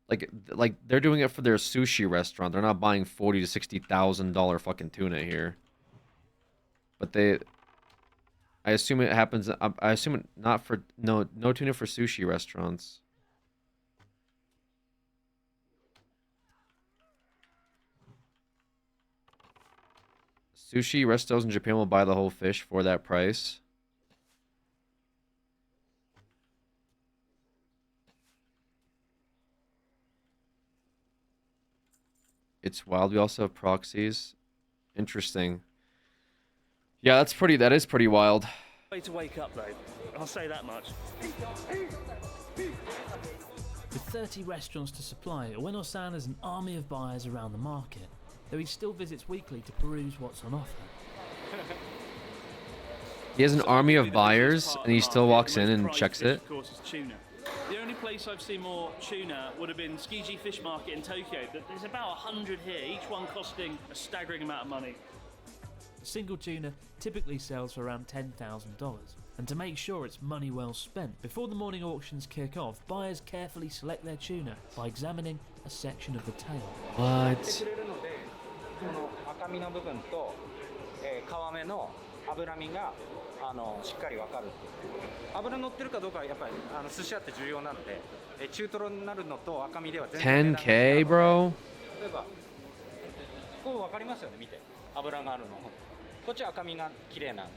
Like they're doing it for their sushi restaurant. They're not buying $40,000 to $60,000 fucking tuna here. But I assume it happens. I assume it not for no tuna for sushi restaurants. Sushi restos in Japan will buy the whole fish for that price. It's wild. We also have proxies. Interesting. Yeah, that is pretty wild. Way to wake up, though. I'll say that much. With 30 restaurants to supply, Ueno-san has an army of buyers around the market, though he still visits weekly to peruse what's on offer. He has an army of buyers, and he still walks in and checks it. Of course, is tuna. The only place I've seen more tuna would have been Tsukiji Fish Market in Tokyo, but there's about 100 here, each one costing a staggering amount of money. A single tuna typically sells for around $10,000. And to make sure it's money well spent, before the morning auctions kick off, buyers carefully select their tuna by examining a section of the tail. What? 赤身の部分と、皮目の脂身がしっかり分かるっていう。脂乗ってるかどうかはやっぱり寿司屋って重要なので、中トロになるのと赤身では全然 10K, bro? 例えばこう分かりますよね、見て。脂があるの。こっちは赤身が綺麗なの。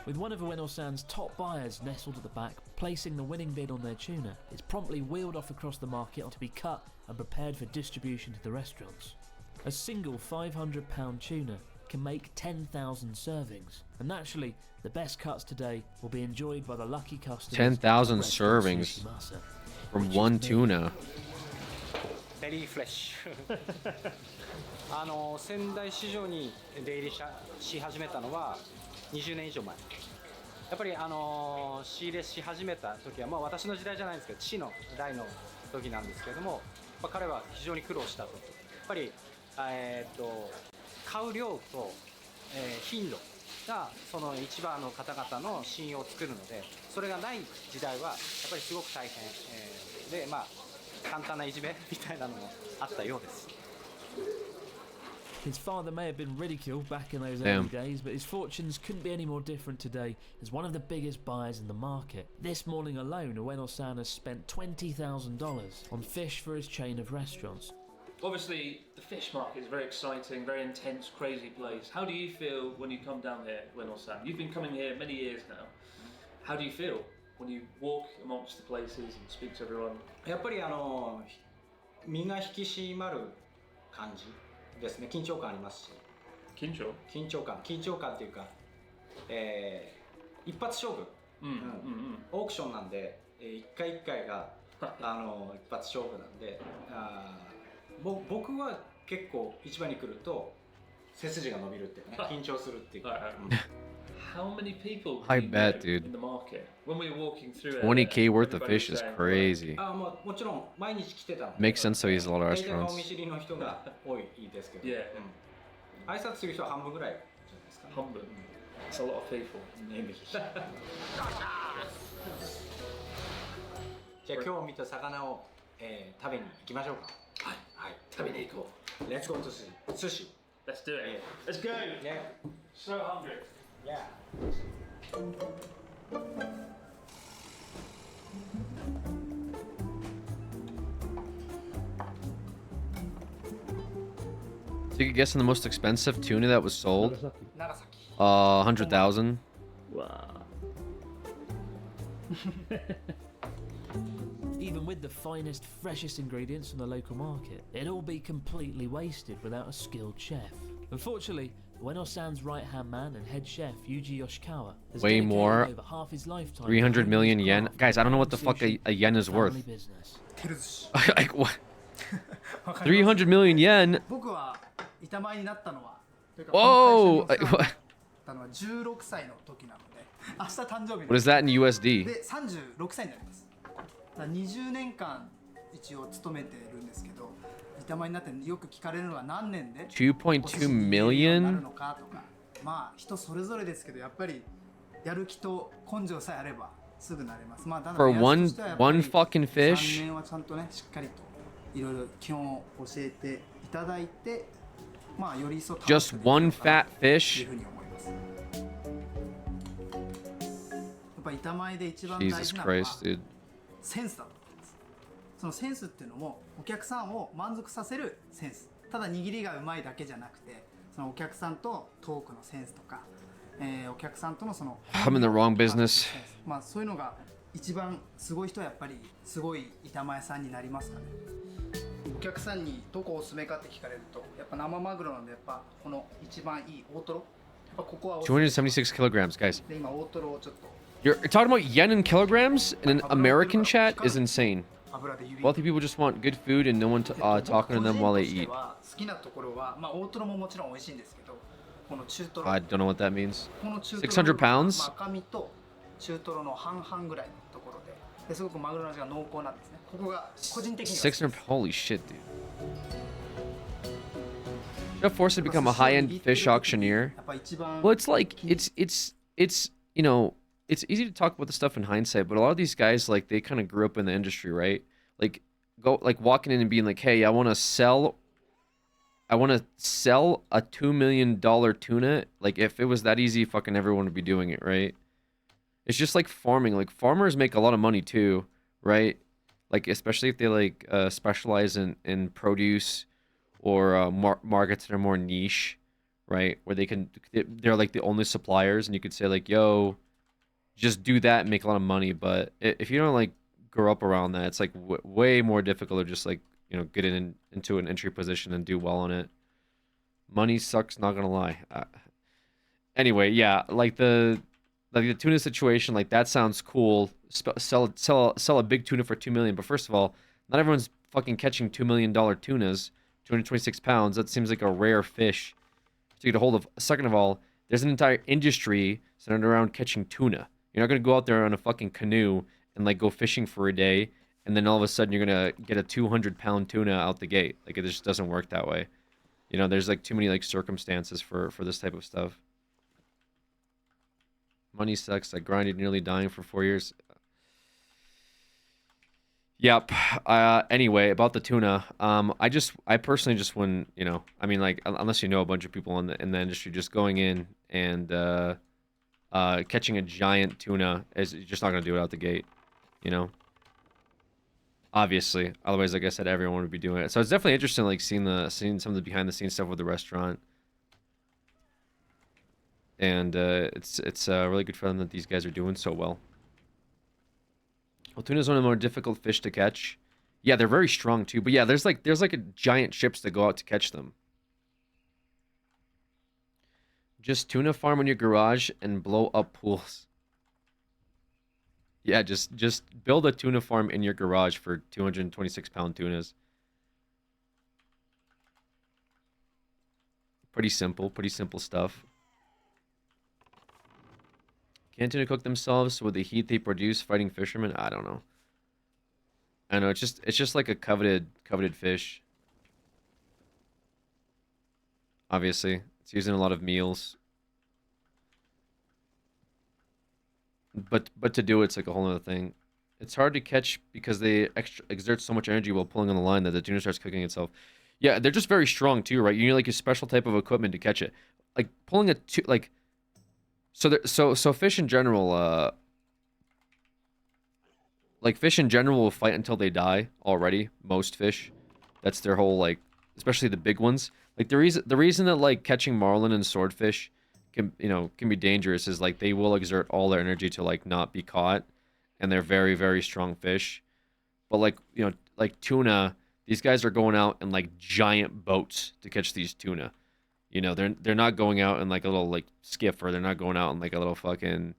With one of Ueno-san's top buyers nestled at the back, placing the winning bid on their tuna, it's promptly wheeled off across the market to be cut and prepared for distribution to the restaurants. A single 500-pound tuna can make 10,000 servings, and naturally, the best cuts today will be enjoyed by the lucky customers. 10,000 servings from one tuna. Very fresh. 仙台市場に出入りし始めたのは20年以上前。やっぱり仕入れし始めた時は、まあ私の時代じゃないんですけど、父の代の時なんですけれども、まあ、彼は非常に苦労したと。やっぱり買う量と、頻度がその市場の方々の信用を作るので、それがない時代はやっぱりすごく大変、で、まあ簡単ないじめみたいなのもあったようです。His father may have been ridiculed back in those early days, but his fortunes couldn't be any more different today as one of the biggest buyers in the market. This morning alone, Ueno-san has spent $20,000 on fish for his chain of restaurants. Obviously, the fish market is very exciting, very intense, crazy place. How do you feel when you come down here, Ueno-san? You've been coming here many years now. How do you feel when you walk amongst the places and speak to everyone? やっぱり身が引き締まる感じですね。緊張感ありますし。緊張感っていうか、一発勝負。オークションなんで、一回一回が一発勝負なんで、僕は結構市場に来ると背筋が伸びるっていうね、緊張するっていうか。How many people I bet, dude. in the market? When we were walking through 20K worth of fish is crazy. もちろん毎日来てたの。Makes sense, so he has a lot of 大体 restaurants. 顔見知りの人が多いですけど。挨拶する人は半分ぐらいじゃないですか。半分。It's a lot of people. じゃあ今日見た魚を食べに行きましょうか。はい。食べに行こう。Let's go to sushi. Let's do it. Let's go. Yeah. So hungry. Yeah. So you could guess on the most expensive tuna that was sold? 100,000. Wow. Even with the finest, freshest ingredients from the local market, it'd all be completely wasted without a skilled chef. Unfortunately, Ueno-san's right-hand man and head chef Yuji Yoshikawa has Way dedicated more. over half his lifetime 300 million to yen. Guys, I don't know what the fuck a yen is worth. Like what? 300 million yen. 僕は板前になったのは、Whoa! 16歳の時なので、明日誕生日 What is that in USD? で36歳になります。20年間一応勤めてるんですけど、板前になってよく聞かれるのは何年で2.2 million なるのかとか、まあ人それぞれですけど、やっぱりやる気と根性さえあればすぐなれます。まあただ for 目安 one としてはやっぱり one fucking 3 fish? 年はちゃんとねしっかりといろいろ基本を教えていただいて、まあより一層楽しく Just できる one のかな fat という fish? ふうに思います。やっぱ板前で一番大 Jesus 事なのは Christ, dude. センスだと思います。そのセンスっていうのもお客さんを満足させるセンス。ただ握りがうまいだけじゃなくて、そのお客さんとトークのセンスとか、お客さんとのその I'm in the wrong business. まあそういうのが一番すごい人はやっぱりすごい板前さんになりますかね。お客さんにどこおすすめかって聞かれると、やっぱ生マグロなんでやっぱこの一番いい大トロ。やっぱここはおすすめ。276 kilograms, guys. で今大トロをちょっと。You're talking about yen in kilograms in an American chat is insane. Wealthy people just want good food and no one talking to them while they eat. 好きなところはまあ大トロももちろん美味しいんですけど、この中トロ。 I don't know what that means. この中トロ 600 pounds? 赤身と中トロの半々ぐらいのところで、ですごくマグロの味が濃厚なんですね。ここが個人的には好きです。 600, holy shit, dude. Should I force to become a high-end fish auctioneer? Well, it's like it's you know, it's easy to talk about the stuff in hindsight, but a lot of these guys like they kind of grew up in the industry, right? Like walking in and being like, "Hey, I want to sell a $2 million tuna." Like if it was that easy, fucking everyone would be doing it, right? It's just like farming. Like farmers make a lot of money too, right? Like especially if they like specialize in produce or markets that are more niche, right? Where they're like the only suppliers, and you could say like, "Yo, just do that and make a lot of money." But if you don't like grow up around that, it's like way more difficult to just like, you know, get into an entry position and do well on it. Money sucks, not gonna lie. Anyway, yeah, like the tuna situation, like that sounds cool. Sell a big tuna for $2 million, but first of all, not everyone's fucking catching $2 million tunas, 226 pounds. That seems like a rare fish to get a hold of. Second of all, there's an entire industry centered around catching tuna. You're not gonna go out there on a fucking canoe and like go fishing for a day, and then all of a sudden you're gonna get a 200-pound tuna out the gate. Like it just doesn't work that way. You know, there's like too many like circumstances for this type of stuff. Money sucks. I grinded nearly dying for 4 years. Yep. Anyway, about the tuna, I personally just wouldn't, you know, I mean, like, unless you know a bunch of people in the industry, just going in and catching a giant tuna is just not gonna do it out the gate, you know. Obviously, otherwise, like I said, everyone would be doing it. So it's definitely interesting, like seeing some of the behind the scenes stuff with the restaurant, and it's really good for them that these guys are doing so well. Well, tuna is one of the more difficult fish to catch. Yeah, they're very strong too. But yeah, there's like a giant ships that go out to catch them. Just tuna farm in your garage and blow up pools. Yeah, just build a tuna farm in your garage for 226-pound tunas. Pretty simple stuff. Can't tuna cook themselves with the heat they produce fighting fishermen? I don't know. I know it's just like a coveted fish. Obviously, it's used in a lot of meals. But to do it's like a whole other thing. It's hard to catch because they exert so much energy while pulling on the line that the tuna starts cooking itself. Yeah, they're just very strong too, right? You need like a special type of equipment to catch it. Like pulling so fish in general, like fish in general will fight until they die already. Most fish, that's their whole like, especially the big ones. Like the reason that like catching marlin and swordfish can be dangerous is like they will exert all their energy to like not be caught, and they're very, very strong fish. But like, you know, like tuna, these guys are going out in like giant boats to catch these tuna. You know, they're not going out in like a little like skiff, or they're not going out in like a little fucking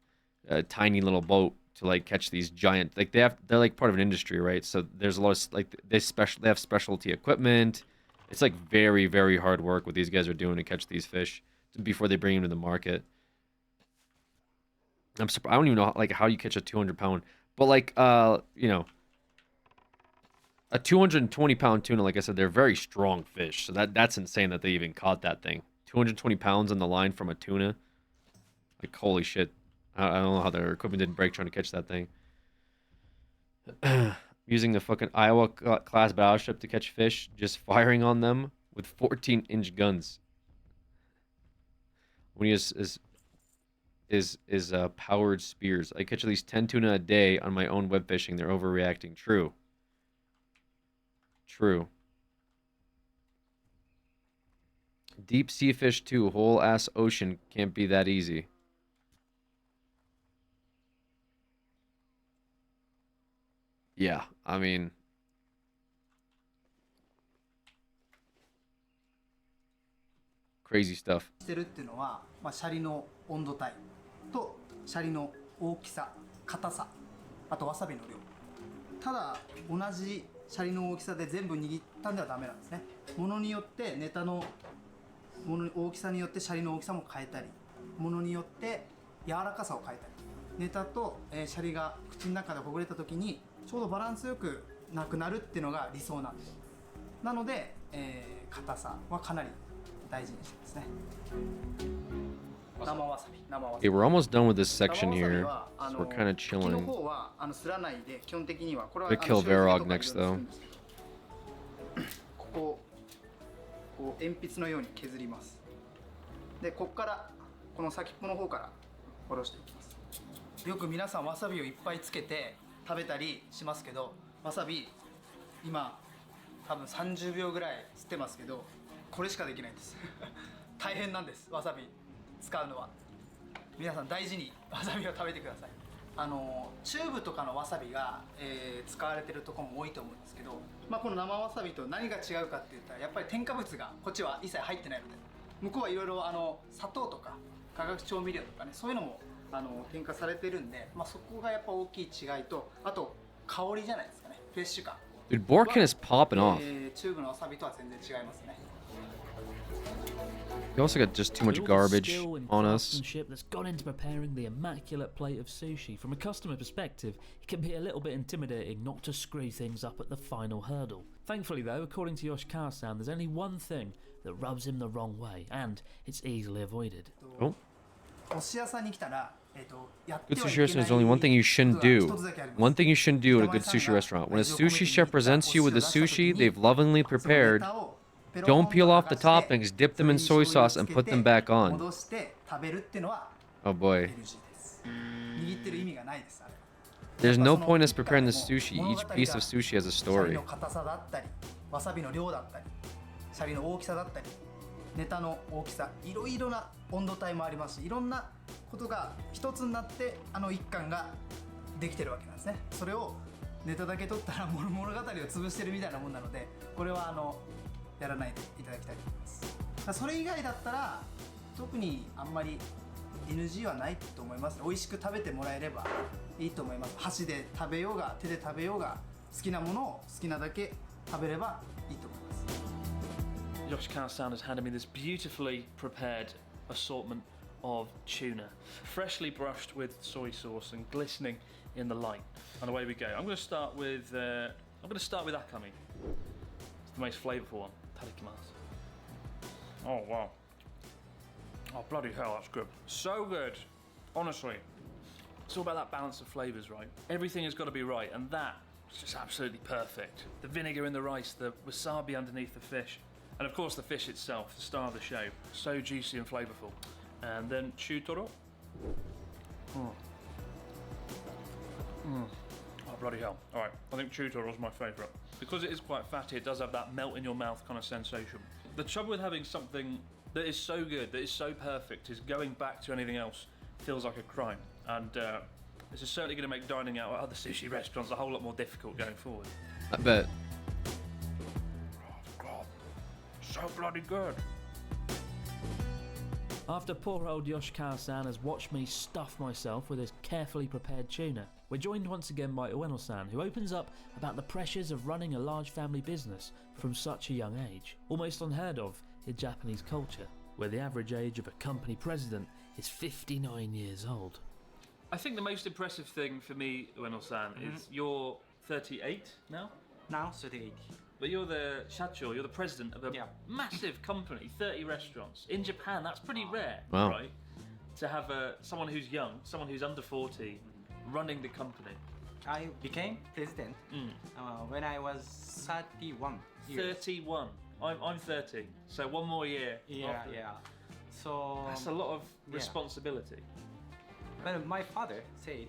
tiny little boat to like catch these giant, like they're like part of an industry, right? So there's a lot of like they have specialty equipment. It's like very, very hard work what these guys are doing to catch these fish before they bring them to the market. I'm surprised. I don't even know like how you catch a 200-pound, but like you know, a 220-pound tuna, like I said, they're very strong fish. So that's insane that they even caught that thing. 220 pounds on the line from a tuna. Like, holy shit. I don't know how their equipment didn't break trying to catch that thing. Using the fucking Iowa class battleship to catch fish, just firing on them with 14-inch guns. When he is powered spears. I catch at least 10 tuna a day on my own web fishing. They're overreacting. True. True. Deep sea fish too. Whole ass ocean can't be that easy. Yeah, I mean, crazy stuff. してるっていうのは、シャリの温度帯とシャリの大きさ、硬さ、あとわさびの量。ただ同じシャリの大きさで全部握ったんではダメなんですね。ものによってネタの大きさによってシャリの大きさも変えたり、ものによって柔らかさを変えたり、ネタとシャリが口の中でほぐれた時にちょうどバランスよくなくなるっていうのが理想なんです。なので、硬さはかなり大事にしてますね。生わさび、生わさび。Okay, we're almost done with this section here, so we're kind of 茎の chilling. 方はすらないで基本的にはこれは Gonna kill 塩漬け Varog とか next, though. こう鉛筆のように削ります。でここからこの先っぽの方から下ろしていきます。よく皆さんわさびをいっぱいつけて食べたりしますけど、わさび今多分30秒ぐらい吸ってますけど、これしかできないんです大変なんです、わさび使うのは。皆さん大事にわさびを食べてください。チューブとかのわさびが、使われてるところも多いと思うんですけど、この生わさびと何が違うかって言ったらやっぱり添加物がこっちは一切入ってないので、向こうはいろいろ砂糖とか化学調味料とかね、そういうのも添加されてるんで、そこがやっぱ大きい違いと、あと香りじゃないですかね、フレッシュ感。 Dude, Borkin is popping off. チューブのわさびとは全然違いますね。 We also got just too much garbage on us. That's gone into preparing the immaculate plate of sushi. From a customer perspective, it can be a little bit intimidating not to screw things up at the final hurdle. Thankfully though, according to Yoshikawa-san, there's only one thing that rubs him the wrong way, and it's easily avoided. Oh. お寿司屋さんに来たら、 Good sushi restaurant is only one thing you shouldn't do. One thing you shouldn't do at a good sushi restaurant. When a sushi chef presents you with a sushi they've lovingly prepared, don't peel off the toppings, dip them in soy sauce, and put them back on. Oh boy. There's no point us preparing the sushi. Each piece of sushi has a story. ネタの大きさ、いろいろな温度帯もありますし、いろんなことが一つになって一貫ができてるわけなんですね。それをネタだけ取ったら物語を潰してるみたいなもんなので、これはやらないでいただきたいと思います。それ以外だったら特にあんまり NG はないと思います。美味しく食べてもらえればいいと思います。箸で食べようが手で食べようが、好きなものを好きなだけ食べればいいと思います。 Yoshikawa-san has handed me this beautifully prepared assortment of tuna, freshly brushed with soy sauce and glistening in the light. And away we go. I'm going to start with akami. It's the most flavorful one. Tadakimasu. Oh wow. Oh bloody hell, that's good. So good. Honestly, it's all about that balance of flavors, right? Everything has got to be right, and that is just absolutely perfect. The vinegar in the rice, the wasabi underneath the fish. And of course the fish itself, the star of the show, so juicy and flavourful. And then chutoro. Oh bloody hell. Alright, I think chutoro is my favourite. Because it is quite fatty, it does have that melt in your mouth kind of sensation. The trouble with having something that is so good, that is so perfect, is going back to anything else feels like a crime. And this is certainly going to make dining out at other sushi restaurants a whole lot more difficult going forward. I bet. So bloody good. After poor old Yoshikawa-san has watched me stuff myself with his carefully prepared tuna, we're joined once again by Ueno-san, who opens up about the pressures of running a large family business from such a young age, almost unheard of in Japanese culture, where the average age of a company president is 59 years old. I think the most impressive thing for me, Ueno-san, is you're 38 now? Now 3080. But you're the shacho, you're the president of a massive company, 30 restaurants. In Japan, that's pretty rare, Wow. right? To have someone who's young, someone who's under 40, running the company. I became president when I was 31 years. 31. I'm 30, so one more year. Yeah, after. yeah. So That's a lot of responsibility. But my father said,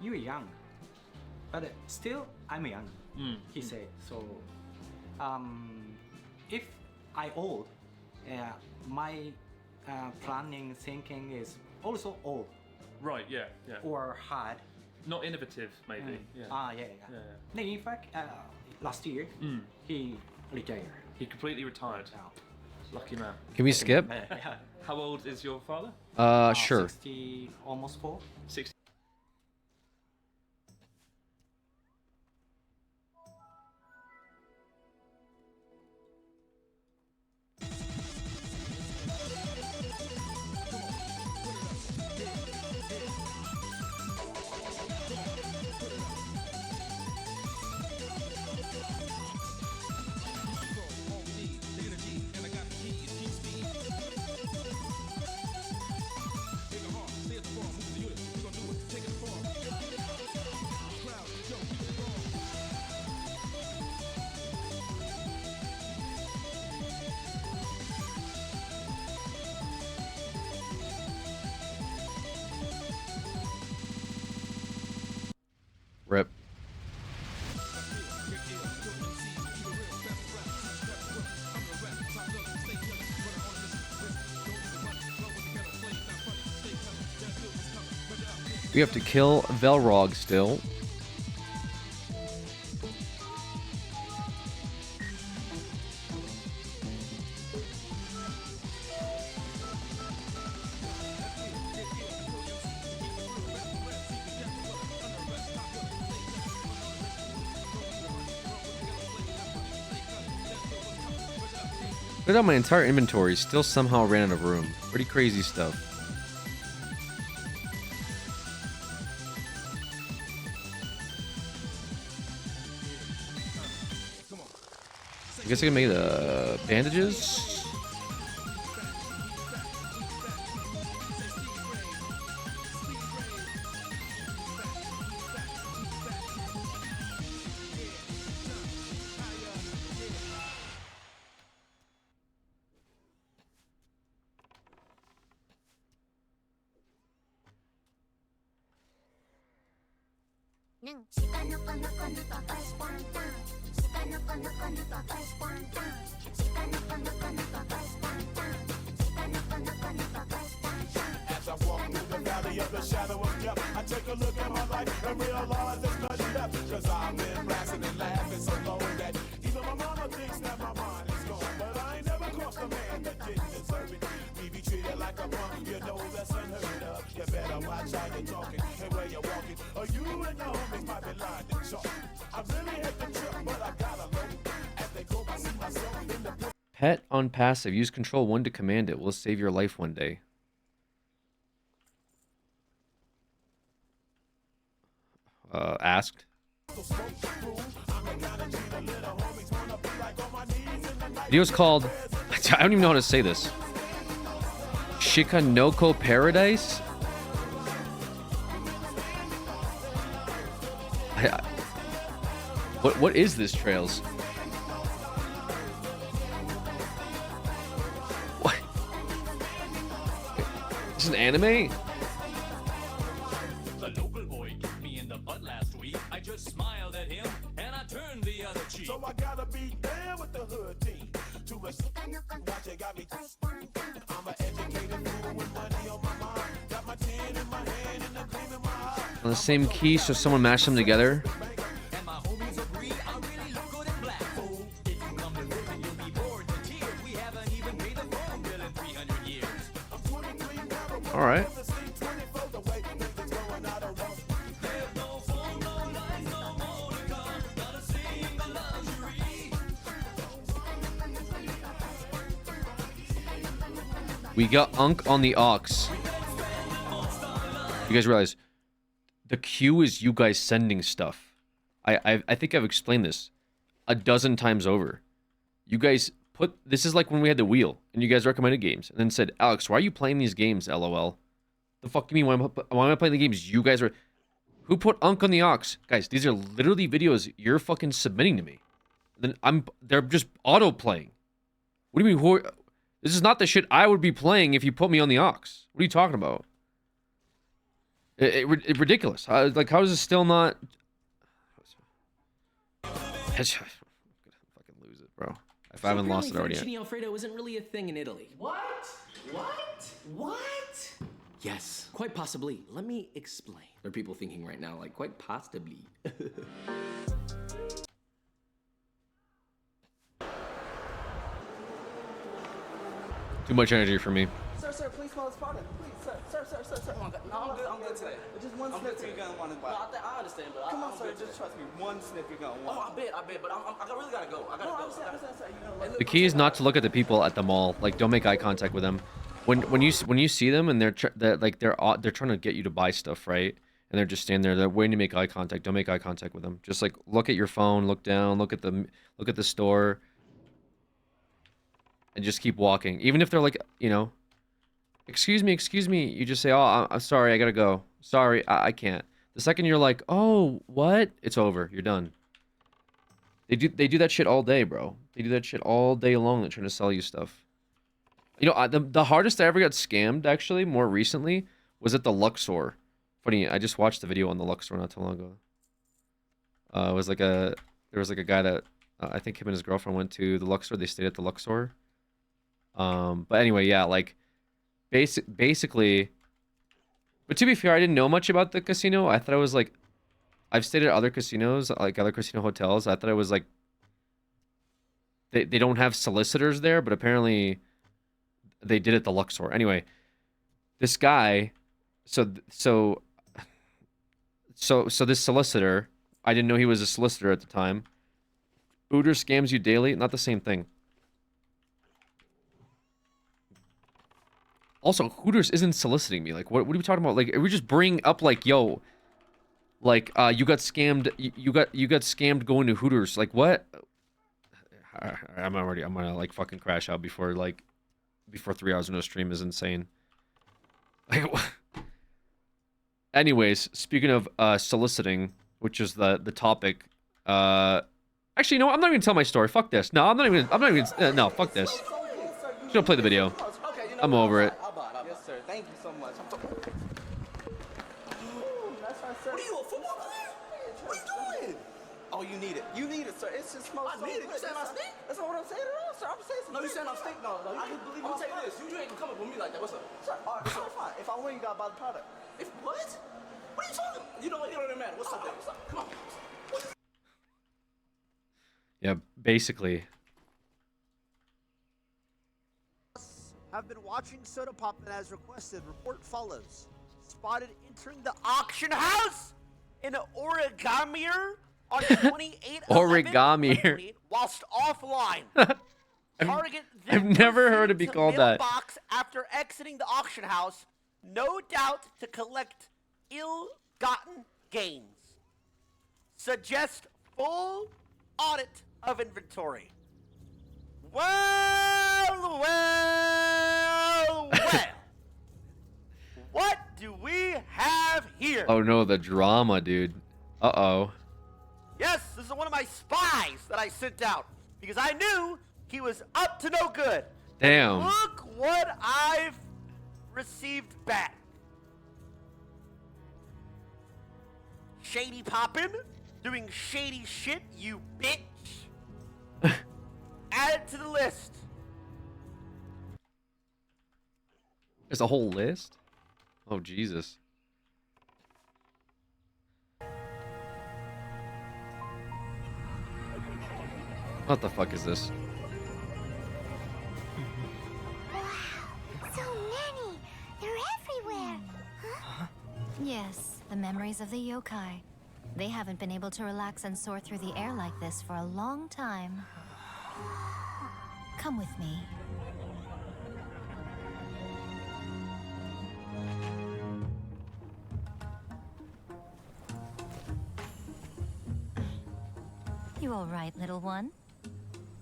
"You're young, but still I'm young." He said. So, if I old, my planning thinking is also old. Right. Yeah. Yeah. Or hard. Not innovative, maybe. Yeah. Yeah. Then in fact, last year he retired. He completely retired. Lucky man. Can we skip? How old is your father? Sure. 60, almost 4. 60. Rip. We have to kill Velrog still. Look at my entire inventory still somehow ran out of room. Pretty crazy stuff. I guess I can make the bandages. As I walk through the valley of the shadow of death, I take a look at my life and realize there's nothing left. Cause I've been blasting and laughing so long that even my mama thinks that my mind is gone. But I ain't never crossed a man that didn't deserve it. Me be treated like a punk, you know that's unheard of. You better watch how you're talking and where you're walking, or you and your homies might be lying to chalk. I really hate the trip, but I gotta load. As they go, I see myself in the Pet on passive. Use control 1 to command it. Will save your life one day. Asked. Video's called, I don't even know how to say this. Shikanoko Paradise? What is this, Trails? What? Is this an anime? The local boy kicked me in the butt last week. I just smiled at him and I turned the other cheek. So I gotta be there with the hood team. To watch it got me. I'm an educated fool with money on my mind. Got my tin in my hand and a gleam in my eye. On the same key, so someone mashed them together. And my homies agree I really look good in black. Fool, if you come to visit, you'll be bored to tears. We haven't even paid the phone bill in 300 years. I'm 23 now. All right. We got Unk on the Ox. You guys realize the Q is you guys sending stuff. I think I've explained this a dozen times over. You guys put this is like when we had the wheel and you guys recommended games and then said, Alex, why are you playing these games? LOL. The fuck you mean? Why am I playing the games? You guys are. Who put Unk on the Ox? Guys, these are literally videos you're fucking submitting to me. Then they're just auto playing. What do you mean? This is not the shit I would be playing if you put me on the Ox. What are you talking about? It ridiculous. Like, how is this still not? I'm gonna fucking lose it, bro. If I haven't lost it already. Fettuccine Alfredo isn't really a thing in Italy. What? What? Yes, quite possibly. Let me explain. There are people thinking right now, like, quite possibly. Too much energy for me. Sir, please smell this product. Please, sir. No, I'm good today. Just one sniff you're gonna want to buy. No, I understand, but Come on, sir, just trust me. One sniff you're gonna want. Oh, I bet, but I really gotta go. I gotta go. Understand, sir. You know, The key is not to look at the people at the mall. Like, don't make eye contact with them. When you see them and they're trying to get you to buy stuff, right? And they're just standing there. They're waiting to make eye contact. Don't make eye contact with them. Just like look at your phone, look down, look at the store, and just keep walking. Even if they're like, you know, excuse me, you just say, oh, I'm sorry, I gotta go. Sorry, I can't. The second you're like, oh, what? It's over. You're done. They do that shit all day, bro. They do that shit all day long. They're trying to sell you stuff. You know, the hardest I ever got scammed, actually, more recently, was at the Luxor. Funny, I just watched the video on the Luxor not too long ago. There was like a guy that I think him and his girlfriend went to the Luxor. They stayed at the Luxor. But anyway, yeah, like basically. But to be fair, I didn't know much about the casino. I thought it was like, I've stayed at other casinos, like other casino hotels. I thought it was like they don't have solicitors there, but apparently they did at the Luxor. Anyway, this guy, so this solicitor, I didn't know he was a solicitor at the time. Uber scams you daily, not the same thing. Also, Hooters isn't soliciting me. Like, what are we talking about? Like, are we just bring up like, yo, like, you got scammed. You got scammed going to Hooters. Like, what? I'm gonna like fucking crash out before 3 hours of no stream is insane. Like, anyways, speaking of soliciting, which is the topic. Actually, no, I'm not even telling my story. Fuck this. No, I'm not even. No, fuck this. Just gonna play the video. I'm over it. Yes, sir. Thank you so much. That's right, sir. What are you, a football player? What are you doing? Oh, you need it. You need it, sir. It's just smells so need it. good. You saying I stink? That's not what I'm saying at all, sir. I'm saying some No, you good saying I stuff. stink? No, I just believe. Let me tell you this. You ain't gonna come up with me like that. What's up? Sir, all right, fine. If I win, you gotta buy the product. If what? What are you talking? You know it doesn't matter. What's up? What's up? Come on. Yeah, basically. Have been watching Soda Pop and as requested, report follows. Spotted entering the auction house in an origamier on 28 Origamier. whilst offline. Target I've never heard it be called that. Box after exiting the auction house, no doubt to collect ill-gotten gains. Suggest full audit of inventory. Well. What do we have here? Oh no, the drama, dude. Uh-oh. Yes, this is one of my spies that I sent out because I knew he was up to no good. Damn. And look what I've received back. Shady poppin', doing shady shit, you bitch. Add it to the list. There's a whole list? Oh, Jesus. What the fuck is this? So many! They're everywhere! Huh? Yes, the memories of the yokai. They haven't been able to relax and soar through the air like this for a long time. Come with me. You all right, little one?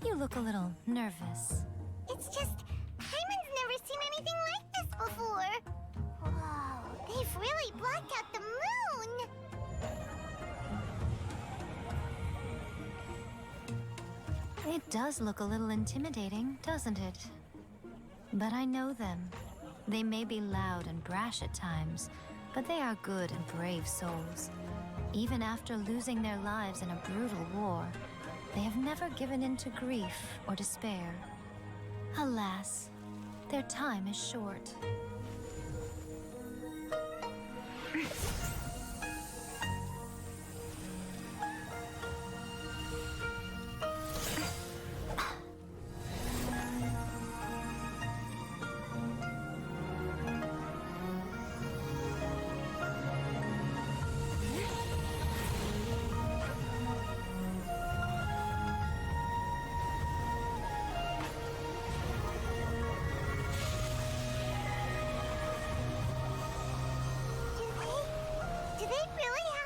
You look a little nervous. It's just, Hyman's never seen anything like this before. Whoa, they've really blacked out the moon. It does look a little intimidating, doesn't it? But I know them. They may be loud and brash at times, but they are good and brave souls. Even after losing their lives in a brutal war, they have never given in to grief or despair. Alas, their time is short.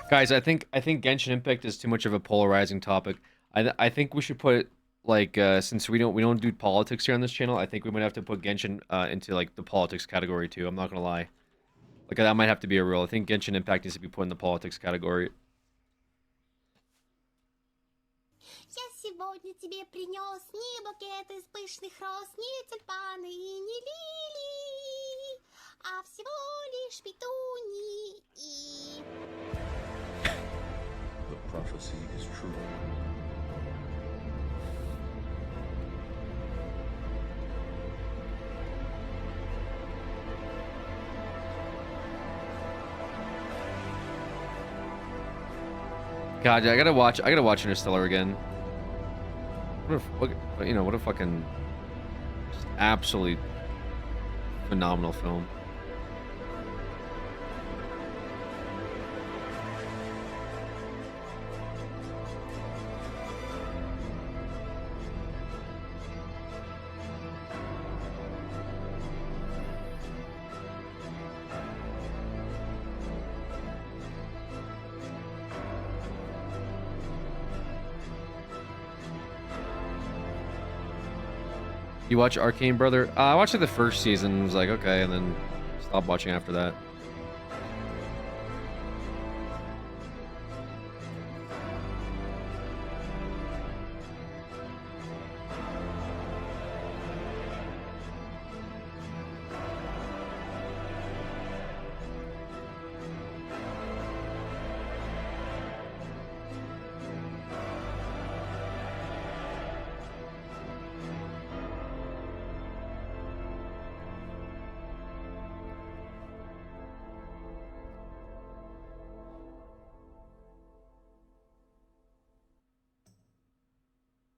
Guys, I think Genshin Impact is too much of a polarizing topic. I think we should put like since we don't do politics here on this channel, I think we might have to put Genshin into like the politics category too. I'm not gonna lie, like that might have to be a rule. I think Genshin Impact needs to be put in the politics category. Я сегодня тебе принес не букет из пышных роз, не тюльпаны и не лилии, а всего лишь петунии и... The prophecy is true. God, I gotta watch Interstellar again. What a fucking just absolutely phenomenal film. You watch Arcane, brother? I watched like the first season, was like, okay, and then stopped watching after that.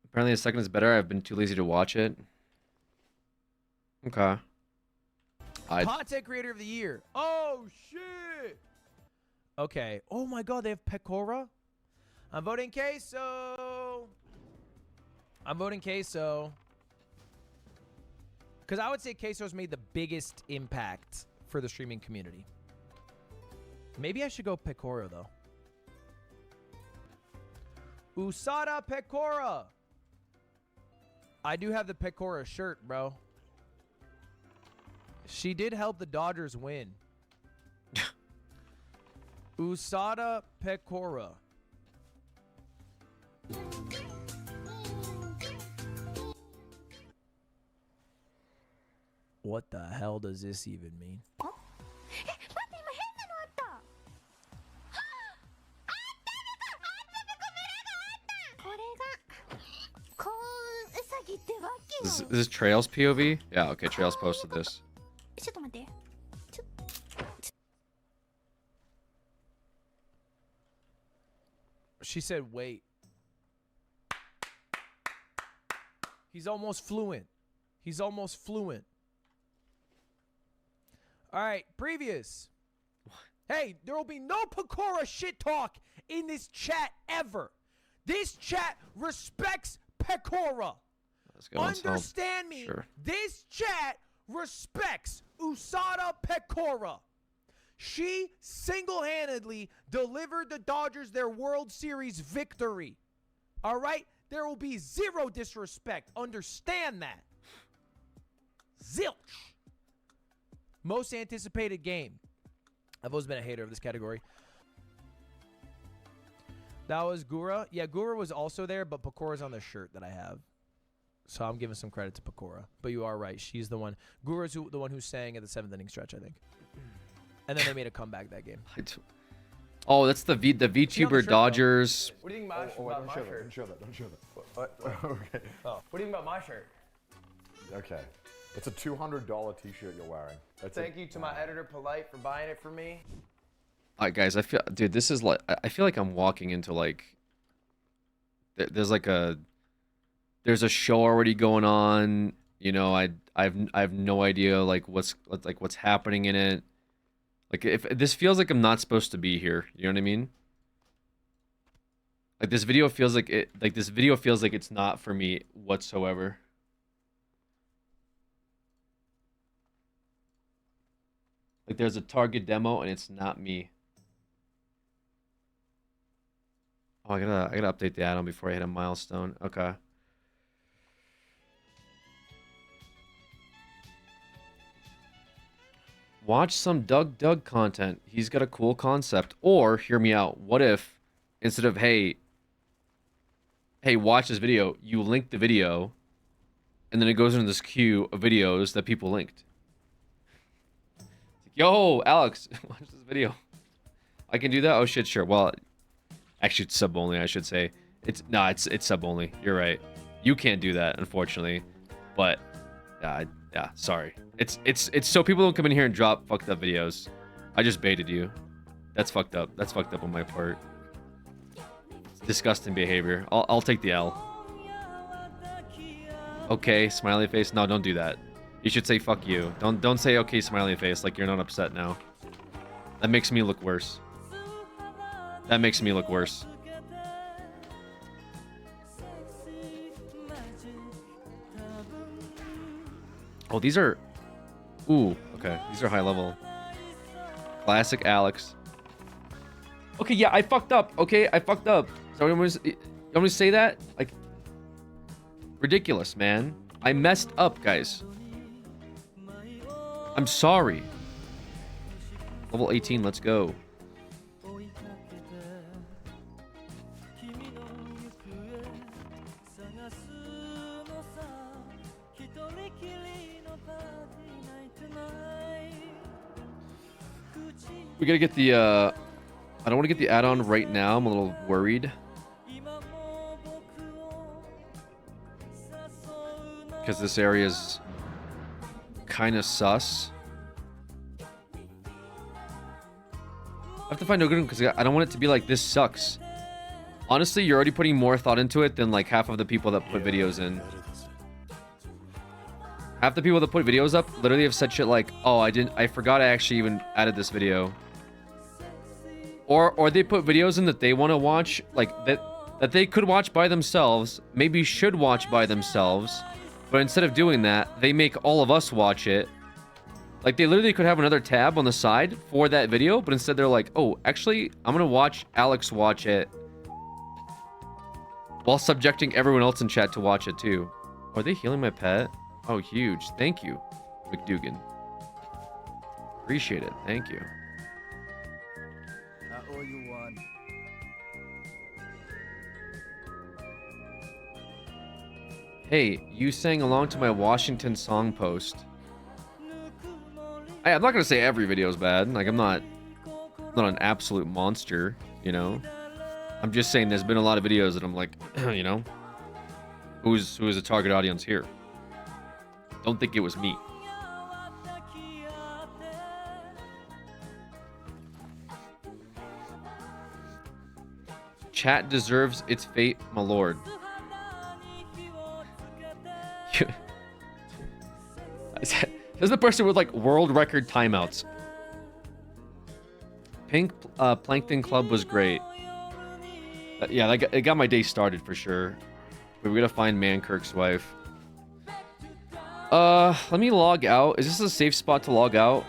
Apparently the second is better. I've been too lazy to watch it. Okay. Content creator of the year. Oh, shit. Okay. Oh, my God. They have Pecora. I'm voting Queso. I'm voting Queso. Because I would say Queso's made the biggest impact for the streaming community. Maybe I should go Pecora, though. Usada Pecora. I do have the Pecora shirt, bro. She did help the Dodgers win. Usada Pecora. What the hell does this even mean? Is this Trails POV? Yeah, okay, Trails posted this. She said, wait. He's almost fluent. He's almost fluent. All right, previous. Hey, there will be no Pecora shit talk in this chat ever. This chat respects Pecora. Understand me. Sure. This chat respects Usada Pecora. She single-handedly delivered the Dodgers their World Series victory. All right? There will be zero disrespect. Understand that. Zilch. Most anticipated game. I've always been a hater of this category. That was Gura. Yeah, Gura was also there, but Pakora's on the shirt that I have. So I'm giving some credit to Pakora. But you are right. She's the one. Gura's the one who sang at the 7th inning stretch, I think. And then they made a comeback that game. Oh, that's the VTuber Dodgers. What do you think about my shirt? Don't show that. Don't show that. Okay. Oh. What do you think about my shirt? Okay. It's a $200 t-shirt you're wearing. Thank you to my editor, Polite, for buying it for me. All right, guys. Dude, this is like, I feel like I'm walking into like, there's a show already going on. You know, I have no idea like what's happening in it. Like, if this feels like I'm not supposed to be here, you know what I mean? Like, this video feels like it's not for me whatsoever. Like, there's a Target demo and it's not me. Oh, I gotta update the add-on before I hit a milestone. Okay. Watch some Doug content. He's got a cool concept. Or, hear me out, what if, instead of, hey, watch this video, you link the video, and then it goes into this queue of videos that people linked. Yo, Alex, watch this video. I can do that? Oh, shit, sure. Well, actually, it's sub only, I should say. It's sub only. You're right. You can't do that, unfortunately. But, yeah, sorry. It's so people don't come in here and drop fucked up videos. I just baited you. That's fucked up. That's fucked up on my part. It's disgusting behavior. I'll take the L. Okay, smiley face. No, don't do that. You should say fuck you. Don't say okay, smiley face, like you're not upset now. That makes me look worse. That makes me look worse. Oh, these are... Ooh, okay. These are high level. Classic Alex. Okay, yeah, I fucked up. Okay, I fucked up. So you want me to say that? Like... Ridiculous, man. I messed up, guys. I'm sorry. Level 18, let's go. We gotta get the, I don't want to get the add-on right now. I'm a little worried. Because this area is kind of sus. I have to find a good one because I don't want it to be like, this sucks. Honestly, you're already putting more thought into it than like half of the people that put videos in. Half the people that put videos up literally have said shit like, oh, I forgot I actually even added this video. Or they put videos in that they want to watch, like that they could watch by themselves, maybe should watch by themselves, but instead of doing that, they make all of us watch it. Like, they literally could have another tab on the side for that video, but instead they're like, oh, actually, I'm gonna watch Alex watch it, while subjecting everyone else in chat to watch it too. Are they healing my pet? Oh, huge. Thank you, McDougan. Appreciate it. Thank you. I owe you one. Hey, you sang along to my Washington song post. I'm not gonna say every video is bad. Like, I'm not an absolute monster, you know. I'm just saying there's been a lot of videos that I'm like, you know, who is the target audience here? Don't think it was me. Chat deserves its fate, my lord. This is the person with like world record timeouts. Pink Plankton Club was great. Yeah, it got my day started for sure. But we gotta find Mankirk's wife. Let me log out. Is this a safe spot to log out?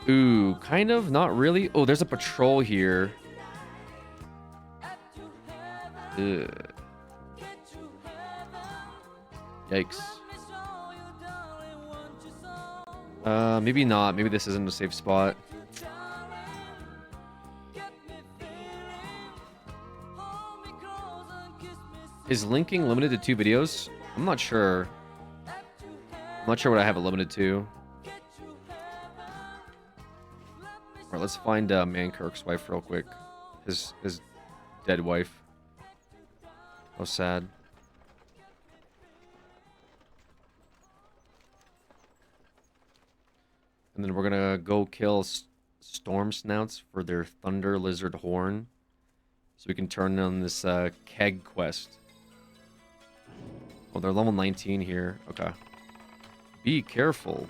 Ooh, kind of, not really. Oh, there's a patrol here. Ugh. Yikes. Maybe not. Maybe this isn't a safe spot. Is linking limited to 2 videos? I'm not sure. I'm not sure what I have it limited to. Alright, let's find Mankirk's wife real quick. His dead wife. How sad. And then we're gonna go kill storm snouts for their thunder lizard horn, so we can turn on this keg quest. Oh, they're level 19 here. Okay. Be careful.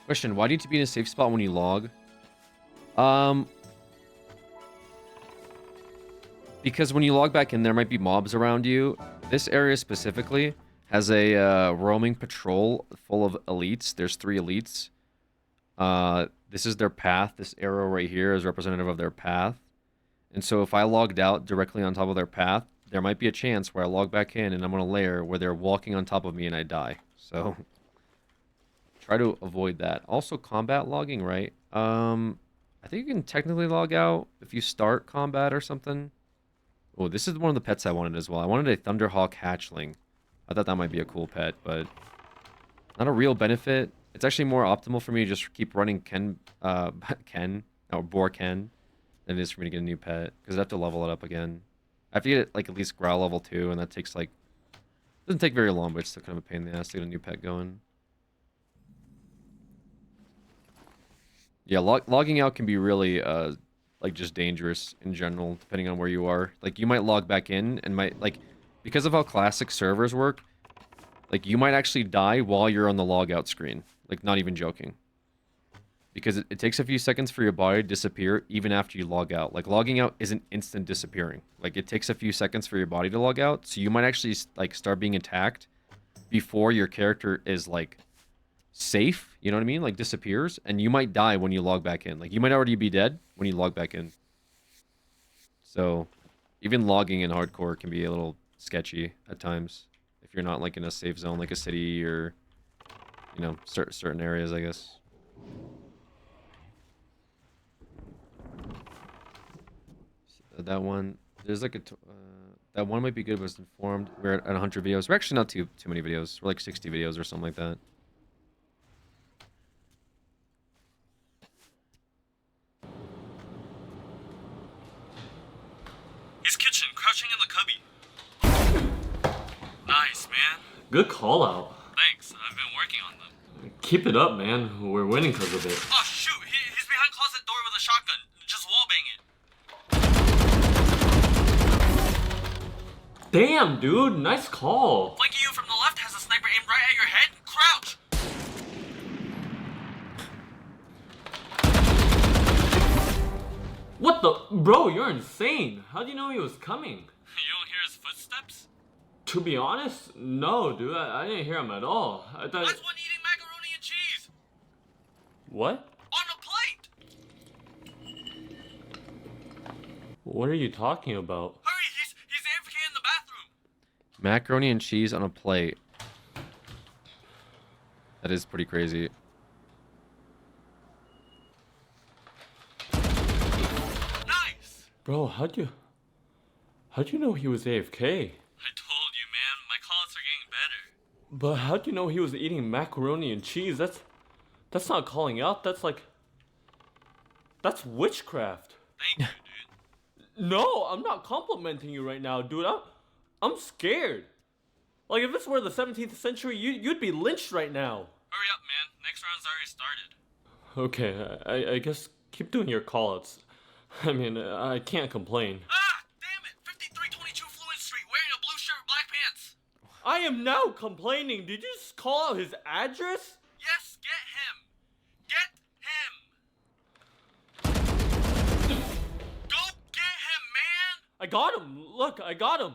Question: why do you need to be in a safe spot when you log? Because when you log back in, there might be mobs around you. This area specifically has a roaming patrol full of elites. There's 3 elites. This is their path. This arrow right here is representative of their path. And so if I logged out directly on top of their path, there might be a chance where I log back in and I'm on a layer where they're walking on top of me and I die. So try to avoid that. Also, combat logging, right? I think you can technically log out if you start combat or something. Oh, this is one of the pets I wanted as well. I wanted a Thunderhawk hatchling. I thought that might be a cool pet, but not a real benefit. It's actually more optimal for me to just keep running Boar Ken than it is for me to get a new pet, because I have to level it up again. I have to get it like at least Growl level 2, and that takes like, doesn't take very long, but it's still kind of a pain in the ass to get a new pet going. Yeah, logging out can be really like just dangerous in general, depending on where you are. Like you might log back in and might like, because of how classic servers work, like you might actually die while you're on the logout screen. Like not even joking. Because it takes a few seconds for your body to disappear even after you log out. Like logging out isn't instant disappearing. Like it takes a few seconds for your body to log out. So you might actually like start being attacked before your character is like safe, you know what I mean? Like disappears, and you might die when you log back in. Like you might already be dead when you log back in. So even logging in hardcore can be a little sketchy at times if you're not like in a safe zone like a city or, you know, certain areas, I guess. So that one, there's like a that one might be good. Was informed. We're at 100 videos. We're actually not too many videos. We're like 60 videos or something like that. His kitchen, crouching in the cubby. Nice, man. Good call out. Thanks, I've been working on them. Keep it up, man. We're winning because of it. Oh shoot, he's behind closet door with a shotgun. Just wallbang it. Damn, dude. Nice call. Flanking you from the left has a sniper aimed right at your head. Crouch! What the? Bro, you're insane. How do you know he was coming? You don't hear his footsteps? To be honest, no, dude. I didn't hear him at all. I thought... That's one eating macaroni and cheese! What? On a plate! What are you talking about? Hurry, he's AFK in the bathroom! Macaroni and cheese on a plate. That is pretty crazy. Bro, how'd you know he was AFK? I told you, man. My calls are getting better. But how'd you know he was eating macaroni and cheese? That's not calling out. That's witchcraft. Thank you, dude. No, I'm not complimenting you right now, dude. I'm scared. Like if this were the 17th century, you'd be lynched right now. Hurry up, man. Next round's already started. Okay, I guess keep doing your callouts. I mean, I can't complain. Ah! Damn it! 5322 Fluid Street, wearing a blue shirt, black pants! I am now complaining. Did you just call out his address? Yes, get him! Get him! Go get him, man! I got him! Look, I got him!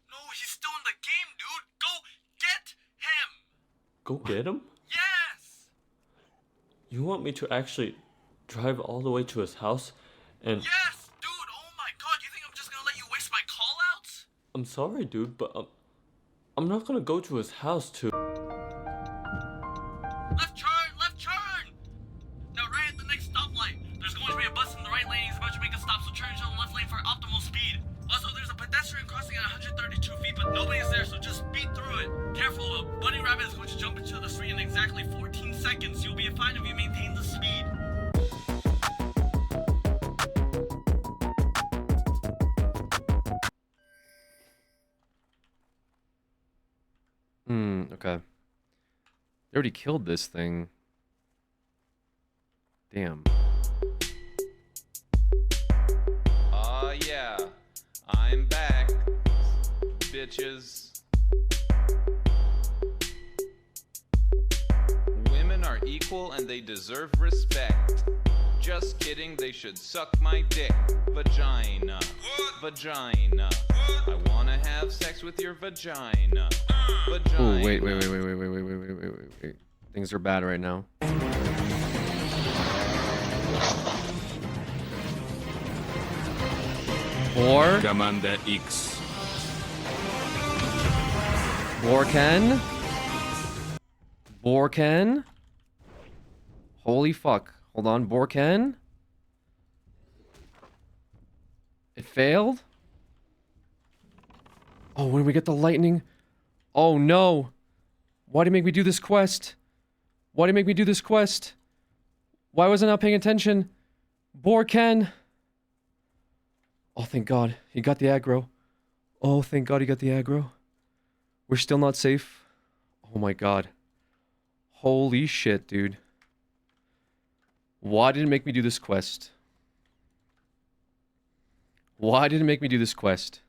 No, he's still in the game, dude! Go get him! Go get him? Yes! You want me to actually drive all the way to his house And Yes, dude. Oh my god. You think I'm just gonna let you waste my callouts? I'm sorry, dude, but I'm not gonna go to his house to. Left turn, left turn. Now right at the next stoplight. There's going to be a bus in the right lane. He's about to make a stop, so turn into the left lane for optimal speed. Also, there's a pedestrian crossing at 132 feet, but nobody's there, so just speed through it. Careful, a bunny rabbit is going to jump into the street in exactly 14 seconds. You'll be fine if you maintain the speed. Okay. They already killed this thing. Damn. Yeah. I'm back, bitches. Women are equal and they deserve respect. Just kidding, they should suck my dick. Vagina. Vagina. I wanna have sex with your vagina. Vagina. Oh, wait. Things are bad right now. Or Commander X. Borken. Borken. Holy fuck. Hold on, Borken. It failed? Oh, when we get the lightning. Oh no. Why did you make me do this quest? Why did you make me do this quest? Why was I not paying attention? Borken. Oh, thank God. He got the aggro. Oh, thank God he got the aggro. We're still not safe. Oh my God. Holy shit, dude. Why did it make me do this quest? Why did it make me do this quest?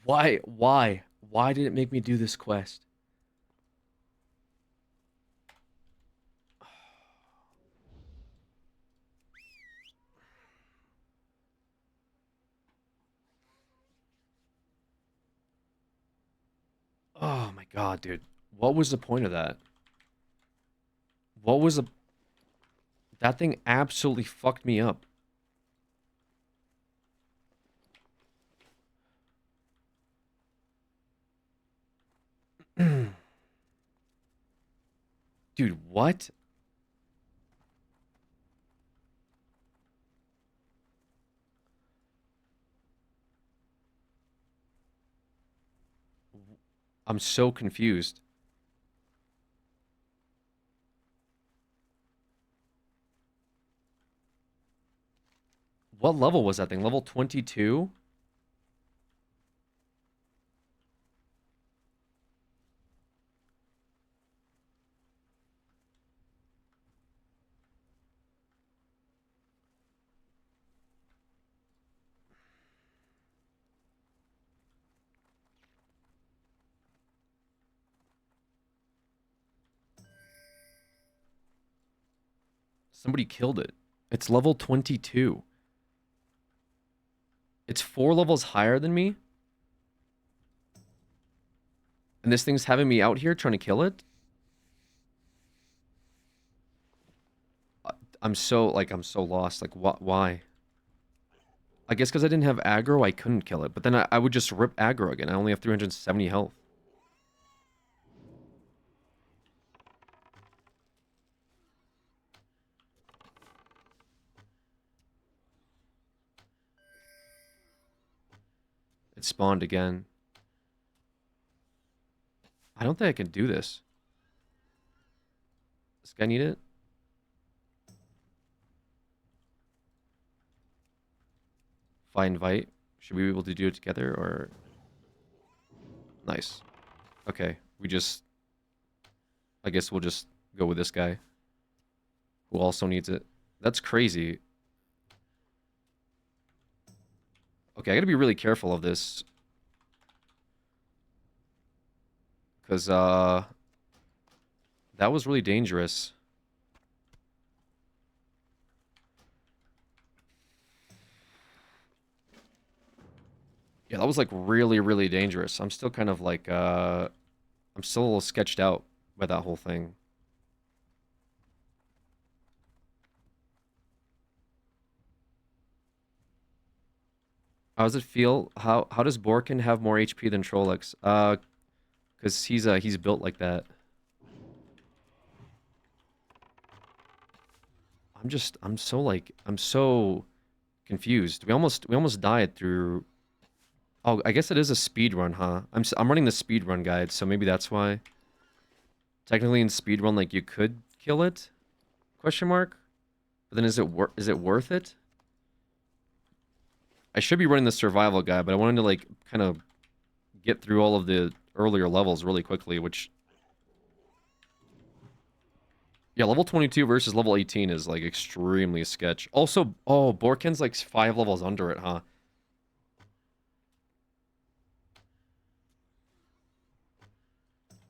Why? Why did it make me do this quest? Oh my God, dude. What was the point of that? What was the... That thing absolutely fucked me up. Dude, what? I'm so confused. What level was that thing? Level 22? Somebody killed it. It's level 22. It's 4 levels higher than me. And this thing's having me out here trying to kill it? I'm so lost. Like, why? I guess because I didn't have aggro, I couldn't kill it. But then I would just rip aggro again. I only have 370 health. It spawned again. I don't think I can do this. Does this guy need it? If I invite, should we be able to do it together or... Nice. Okay, we just... I guess we'll just go with this guy. Who also needs it. That's crazy. Okay, I gotta be really careful of this. Because, that was really dangerous. Yeah, that was like really, really dangerous. I'm still kind of like, I'm still a little sketched out by that whole thing. How does it feel? How does Borkin have more HP than Trollocs? Because he's built like that. I'm so confused. We almost died through. Oh, I guess it is a speed run, huh? I'm running the speed run guide, so maybe that's why. Technically, in speed run, like you could kill it? Question mark. But then is it worth it? I should be running the survival guide, but I wanted to like kind of get through all of the earlier levels really quickly, which. Yeah, level 22 versus level 18 is like extremely sketch. Also, oh, Borkin's like 5 levels under it, huh?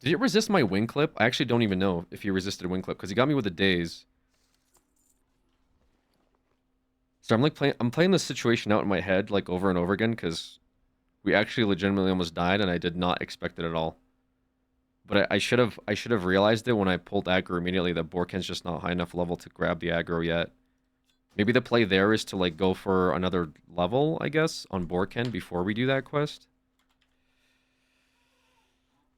Did it resist my wing clip? I actually don't even know if he resisted wing clip because he got me with a daze. So I'm playing this situation out in my head like over and over again because we actually legitimately almost died and I did not expect it at all. But I should have realized it when I pulled aggro immediately that Borkin's just not high enough level to grab the aggro yet. Maybe the play there is to like go for another level, I guess, on Borkin before we do that quest.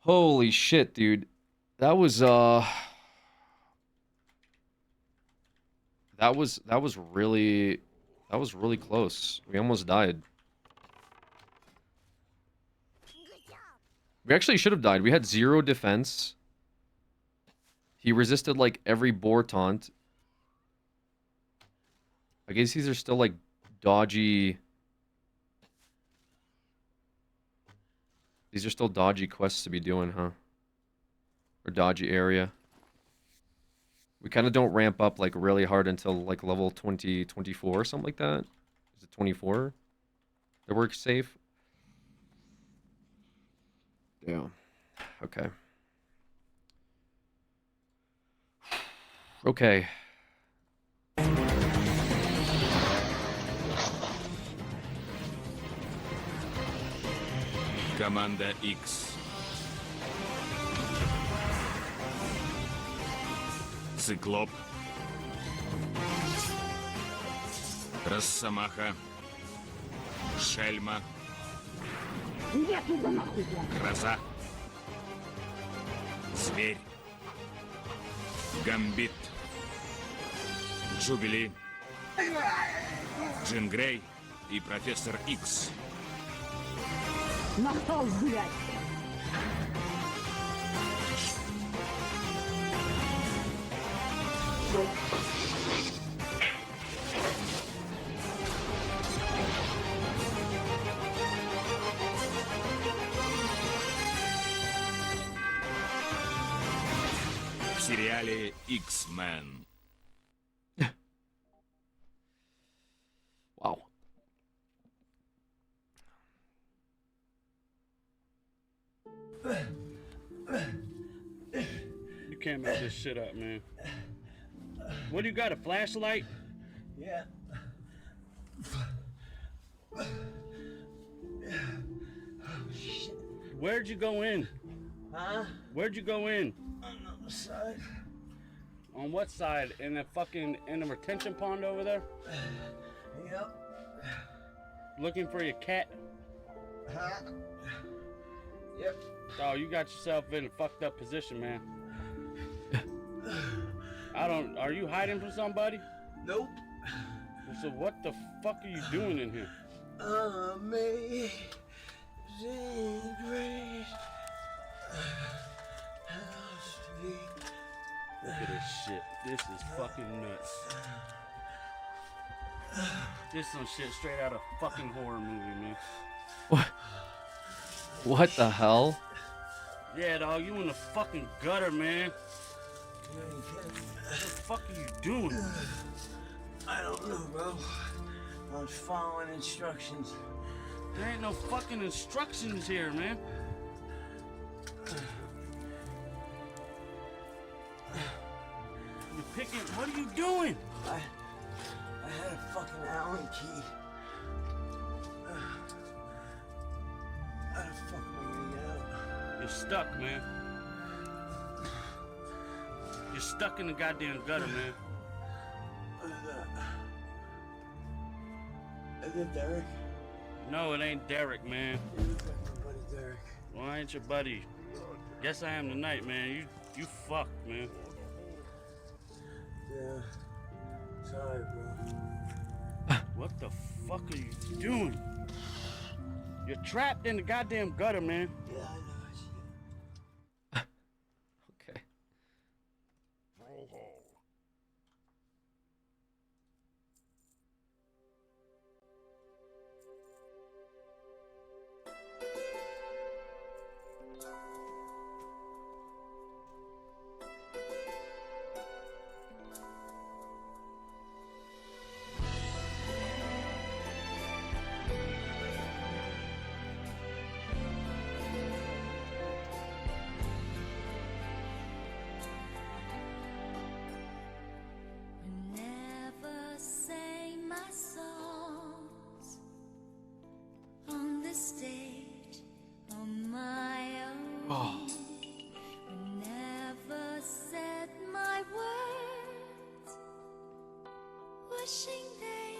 Holy shit, dude. That was really close. We almost died. We actually should have died. We had 0 defense. He resisted like every boar taunt. I guess these are still like dodgy. These are still dodgy quests to be doing, huh? Or dodgy area. We kind of don't ramp up like really hard until like level 20, 24 or something like that. Is it 24? That works safe? Yeah. Okay. Okay. Команда X. Циклоп. Росомаха. Шельма. Гроза. Зверь. Гамбит. Джубили. Джин Грей и профессор Икс. Нахал, блядь! В сериале X-Men. Wow. You can't make this shit up, man. What do you got, a flashlight? Yeah. Where'd you go in? Huh? Where'd you go in? On the side. On what side? In the retention pond over there? Yep. Looking for your cat? Huh? Yep. Oh, you got yourself in a fucked up position, man. Are you hiding from somebody? Nope. So what the fuck are you doing in here? Amazing grace. Look at this shit. This is fucking nuts. This is some shit straight out of fucking horror movie, man. What the hell? Yeah, dog, you in the fucking gutter, man. What the fuck are you doing? I don't know, bro. I was following instructions. There ain't no fucking instructions here, man. You're picking. What are you doing? I had a fucking Allen key. You're stuck, man. You're stuck in the goddamn gutter, man. What is that? Is it Derek? No, it ain't Derek, man. You look like my buddy Derek. Well, I ain't your buddy. Guess I am tonight, man. You fucked, man. Yeah. Sorry, bro. What the fuck are you doing? You're trapped in the goddamn gutter, man. Yeah, I know. Okay. Never say my songs on the stage on my own. Oh. Never said my words, wishing they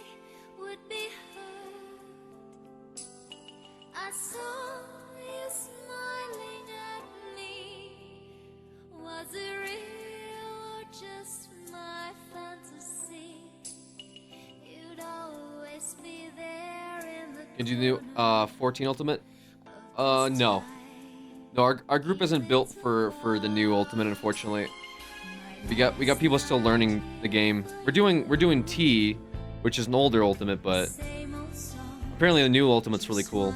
would be heard. I saw you smiling at me. Was it real or just my fantasy? You'd always be there in the Can you do 14 Ultimate? No. No, our group isn't built for the new Ultimate, unfortunately. We got people still learning the game. We're doing T, which is an older Ultimate, but apparently the new Ultimate's really cool.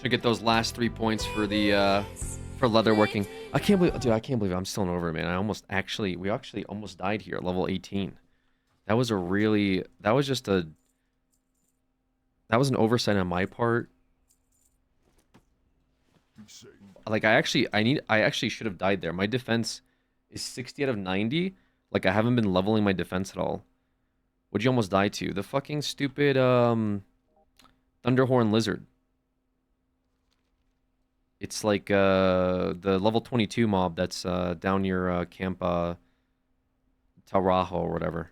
Should get those last 3 points for the for leatherworking. I can't believe I'm still over, man. We actually almost died here at level 18. That was an oversight on my part. Like I actually should have died there. My defense is 60 out of 90. Like I haven't been leveling my defense at all. What'd you almost die to? The fucking stupid Thunderhorn Lizard. It's like the level 22 mob that's down near Camp Taurajo or whatever.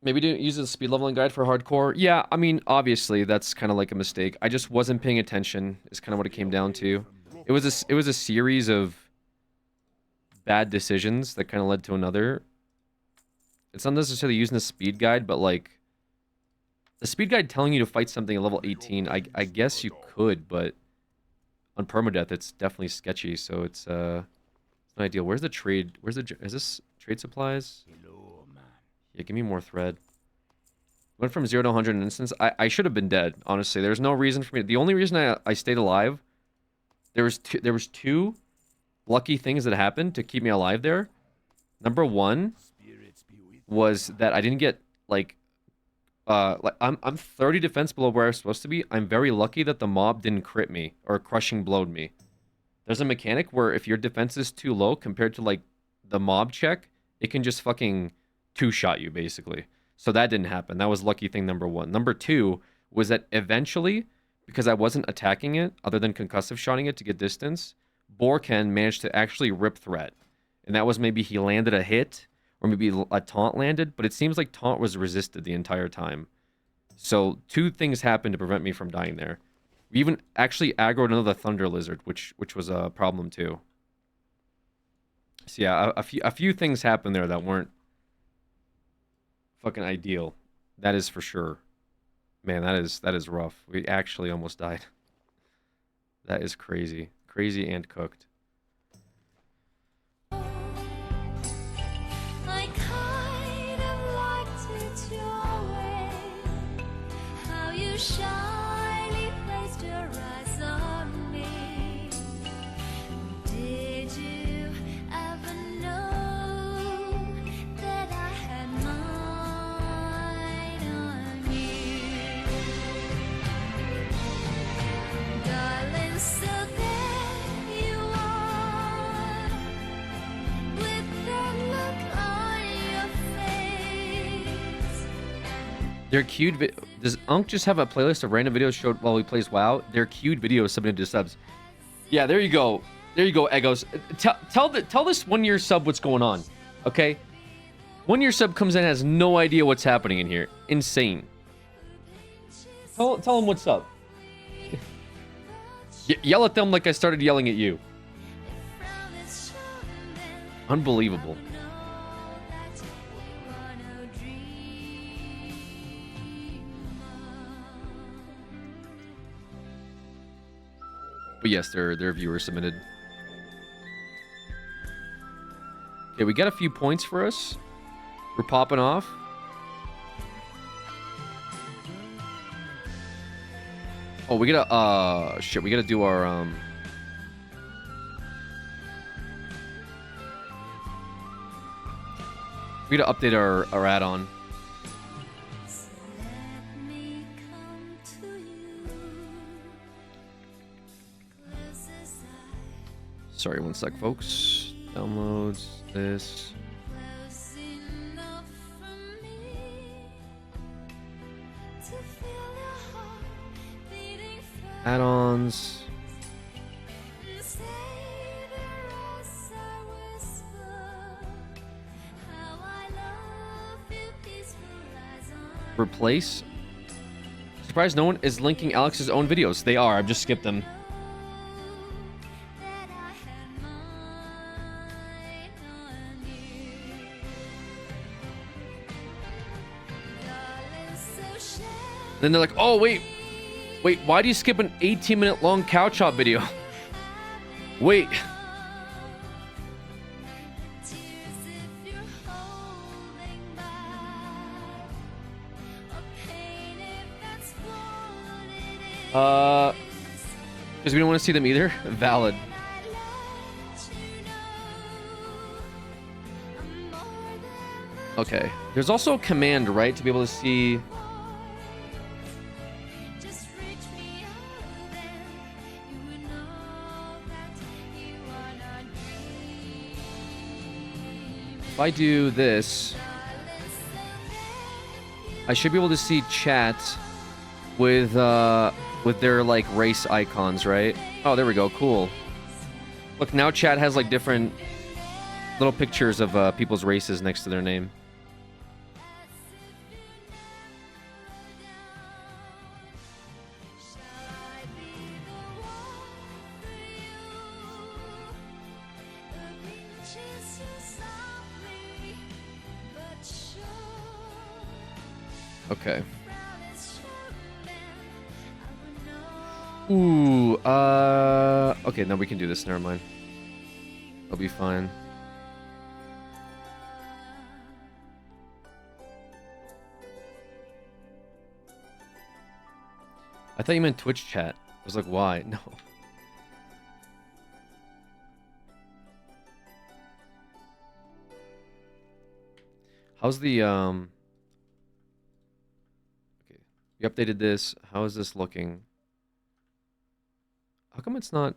Maybe didn't use the speed leveling guide for hardcore. Yeah, I mean, obviously that's kind of like a mistake. I just wasn't paying attention. Is kind of what it came down to. It was a series of bad decisions that kind of led to another. It's not necessarily using the speed guide, but like the speed guide telling you to fight something at level 18. I guess you could, but on permadeath it's definitely sketchy. So it's not ideal. Where's the trade? Is this trade supplies? Yeah, give me more thread. Went from 0 to 100 in an instance. I should have been dead, honestly. There's no reason for me. The only reason I stayed alive, there was two lucky things that happened to keep me alive there. Number one was that I didn't get like I'm 30 defense below where I was supposed to be. I'm very lucky that the mob didn't crit me or crushing blowed me. There's a mechanic where if your defense is too low compared to like the mob check, it can just fucking two-shot you, basically. So that didn't happen. That was lucky thing number one. Number two was that eventually, because I wasn't attacking it, other than concussive shotting it to get distance, Borken managed to actually rip threat. And that was maybe he landed a hit, or maybe a taunt landed, but it seems like taunt was resisted the entire time. So two things happened to prevent me from dying there. We even actually aggroed another Thunder Lizard, which was a problem too. So yeah, a few things happened there that weren't fucking ideal. That is for sure. Man, that is rough. We actually almost died. That is crazy. Crazy and cooked. I kind of liked it your way, how you shyly placed your eyes on me. Did you ever know that I had mine on you? Darling, so there you are, with that look on your face. Their queued does Unk just have a playlist of random videos showed while he plays WoW? Their queued videos submitted to subs. Yeah, there you go. There you go, Egos. Tell this 1-year sub what's going on. Okay? 1-year sub comes in, has no idea what's happening in here. Insane. Tell them what's up. Yell at them like I started yelling at you. Unbelievable. But yes, their viewers submitted. Okay, we got a few points for us. We're popping off. Oh, we gotta shit, we gotta do our we gotta update our add-on. Sorry, one sec, folks. Downloads this. Add-ons. Replace. Surprised no one is linking Alex's own videos. They are. I've just skipped them. Then they're like, oh, wait, why do you skip an 18-minute long couch hop video? Wait. Because we don't want to see them either? Valid. Okay. There's also a command, right, to be able to see... If I do this, I should be able to see chat with their like race icons, right? Oh, there we go. Cool. Look, now chat has like different little pictures of people's races next to their name. Okay. Ooh, okay, now we can do this, never mind. I'll be fine. I thought you meant Twitch chat. I was like, why? No. How's the, okay. We updated this. How is this looking? How come it's not?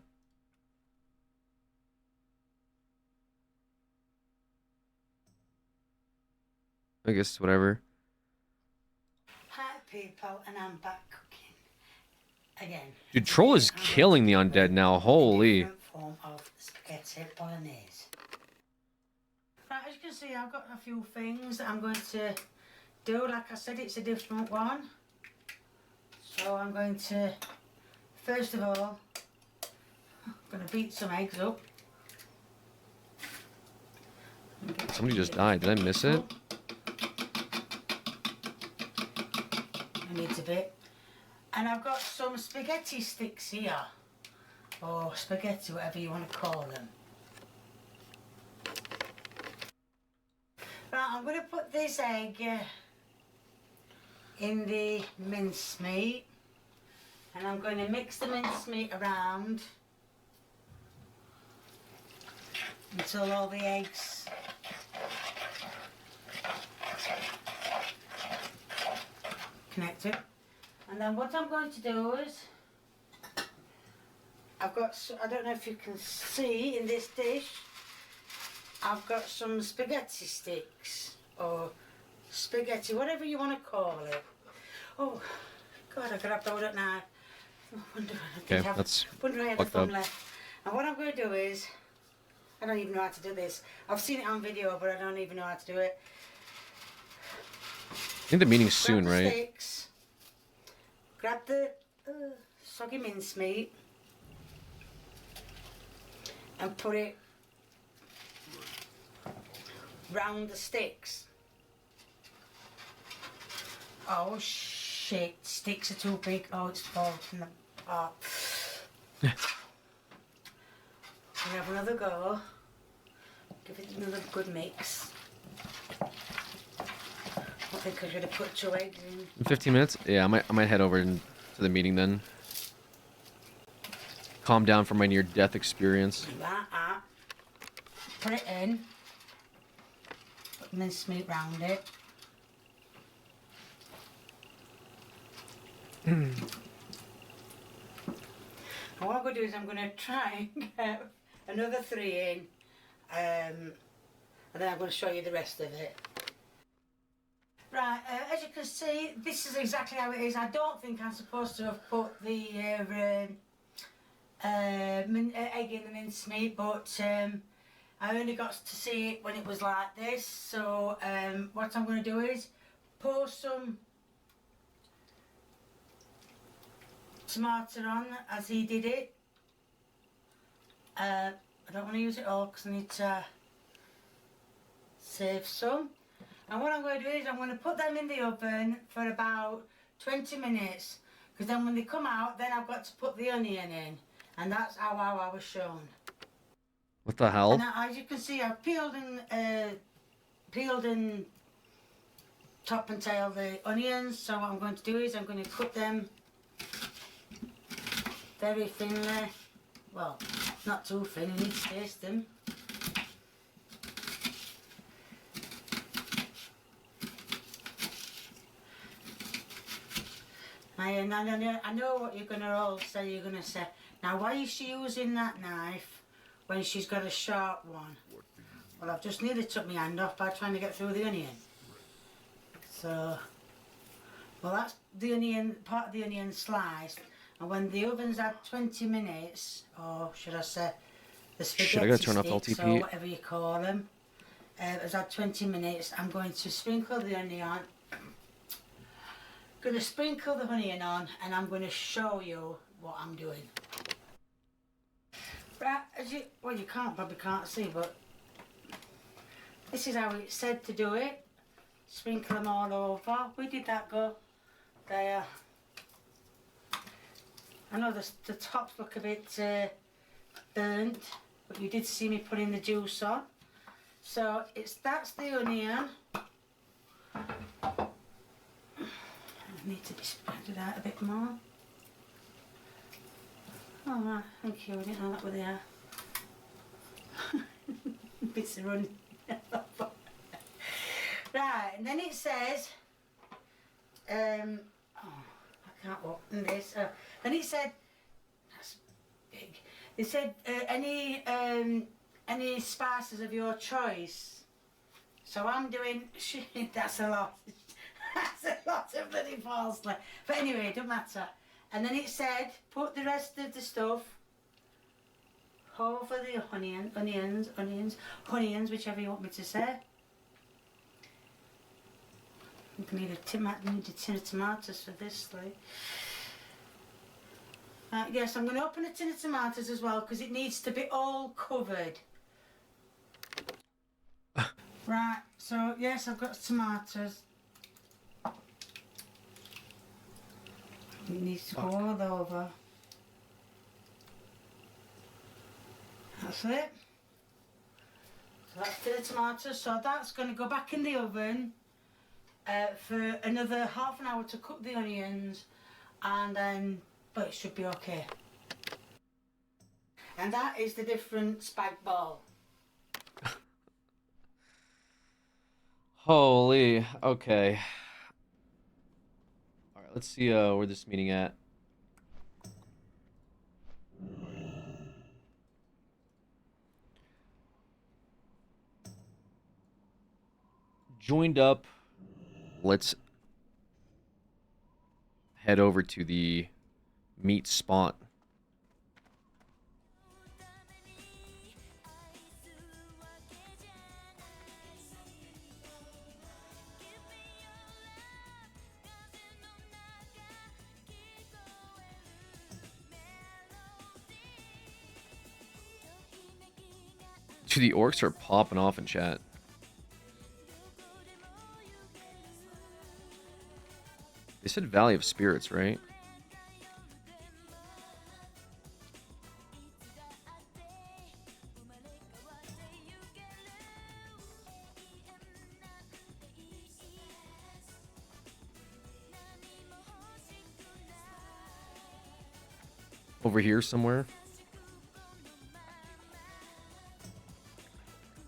I guess whatever. Hi people, and I'm back cooking again. Dude, Troll is killing the undead now. Holy. Different form of spaghetti bolognese. Right, as you can see, I've got a few things that I'm going to do. Like I said, it's a different one. So I'm going to, first of all, I'm going to beat some eggs up. Somebody just died. Did I miss it? I need a bit. And I've got some spaghetti sticks here. Or spaghetti, whatever you want to call them. Right, I'm going to put this egg in the mincemeat. And I'm going to mix the mincemeat around until all the eggs connected. And then what I'm going to do is, I've got, I don't know if you can see in this dish, I've got some spaghetti sticks or spaghetti, whatever you want to call it. God, I could have told it now. Okay, that's Wonder I had the fucked thumb up. left. And what I'm going to do is, I don't even know how to do this. I've seen it on video, but I don't even know how to do it. I think the meeting's soon, Grab the right? sticks, grab the soggy mincemeat, and put it round the sticks. Oh shit, sticks are too big. Oh, it's falling from the pot. We have another go. Give it another good mix. I think I should have put 2 eggs in. In 15 minutes? Yeah, I might head over to the meeting then. Calm down from my near-death experience. That. Put it in. Put mincemeat round it. And what I'm going to do is I'm going to try and get another 3 in. And then I'm going to show you the rest of it. Right, as you can see, this is exactly how it is. I don't think I'm supposed to have put the egg in the mincemeat, but I only got to see it when it was like this. So what I'm going to do is pour some tomato on as he did it. I don't want to use it all because I need to save some. And what I'm going to do is I'm going to put them in the oven for about 20 minutes, because then when they come out, then I've got to put the onion in, and that's how I was shown. What the hell? And as you can see, I've peeled and top and tail the onions. So what I'm going to do is I'm going to cut them very thinly. Well, not too thin, you need to taste them. And I know what you're going to all say. You're going to say, now why is she using that knife when she's got a sharp one? Well, I've just nearly took my hand off by trying to get through the onion. So, well, that's the onion, part of the onion sliced. And when the oven's at 20 minutes, or should I say the Shit, I gotta spaghetti turn off sticks, LTP. or whatever you call them, it's at 20 minutes, I'm going to sprinkle the onion. Going to sprinkle the onion on, and I'm going to show you what I'm doing. Right, well, you probably can't see, but this is how it's said to do it. Sprinkle them all over. Where did that go? There. I know the tops look a bit burnt, but you did see me putting the juice on. So that's the onion. Need to be spread out a bit more. Oh right, thank you, I didn't know that were there. Bits of running. Right, and then it says, oh, I can't open this. Then it said, that's big. It said any spices of your choice. So I'm doing, shit, that's a lot. That's a lot of bloody parsley. But anyway, it don't matter. And then it said, put the rest of the stuff over the onions, whichever you want me to say. You need a tin of tomatoes for this, like. Yes, I'm going to open a tin of tomatoes as well, because it needs to be all covered. Right, so yes, I've got tomatoes. It needs to go all over. That's it. So that's the tomatoes. So that's going to go back in the oven for another half an hour to cook the onions, and then, but it should be okay. And that is the different spag bol. Holy, okay. Alright, let's see where this meeting at. Joined up. Let's head over to the meat spot. Dude, the orcs are popping off in chat. They said Valley of Spirits, right? Over here somewhere.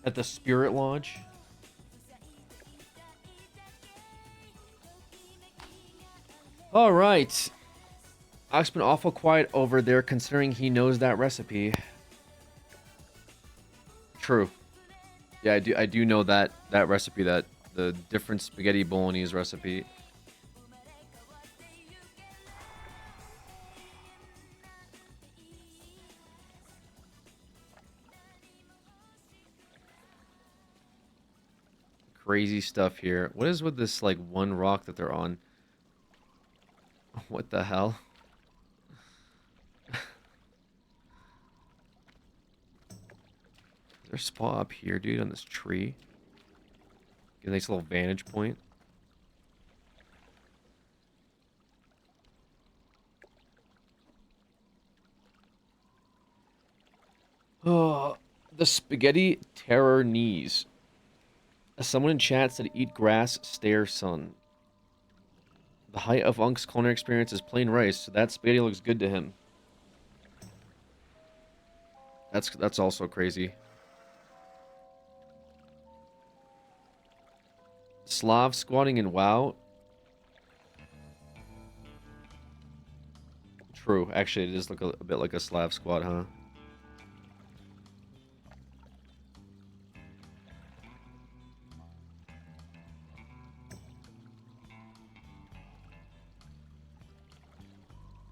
At the Spirit Lodge. All right. Ox been awful quiet over there considering he knows that recipe. True. Yeah, I do know that recipe, that the different spaghetti bolognese recipe. Crazy stuff here. What is with this like one rock that they're on? What the hell? Is there a spot up here, dude, on this tree? Get a nice little vantage point. Oh, the spaghetti terror knees. Someone in chat said, "Eat grass, stare sun." The height of Unk's culinary experience is plain rice, so that spaghetti looks good to him. That's also crazy. Slav squatting in WoW. True. Actually, it does look a bit like a Slav squat, huh?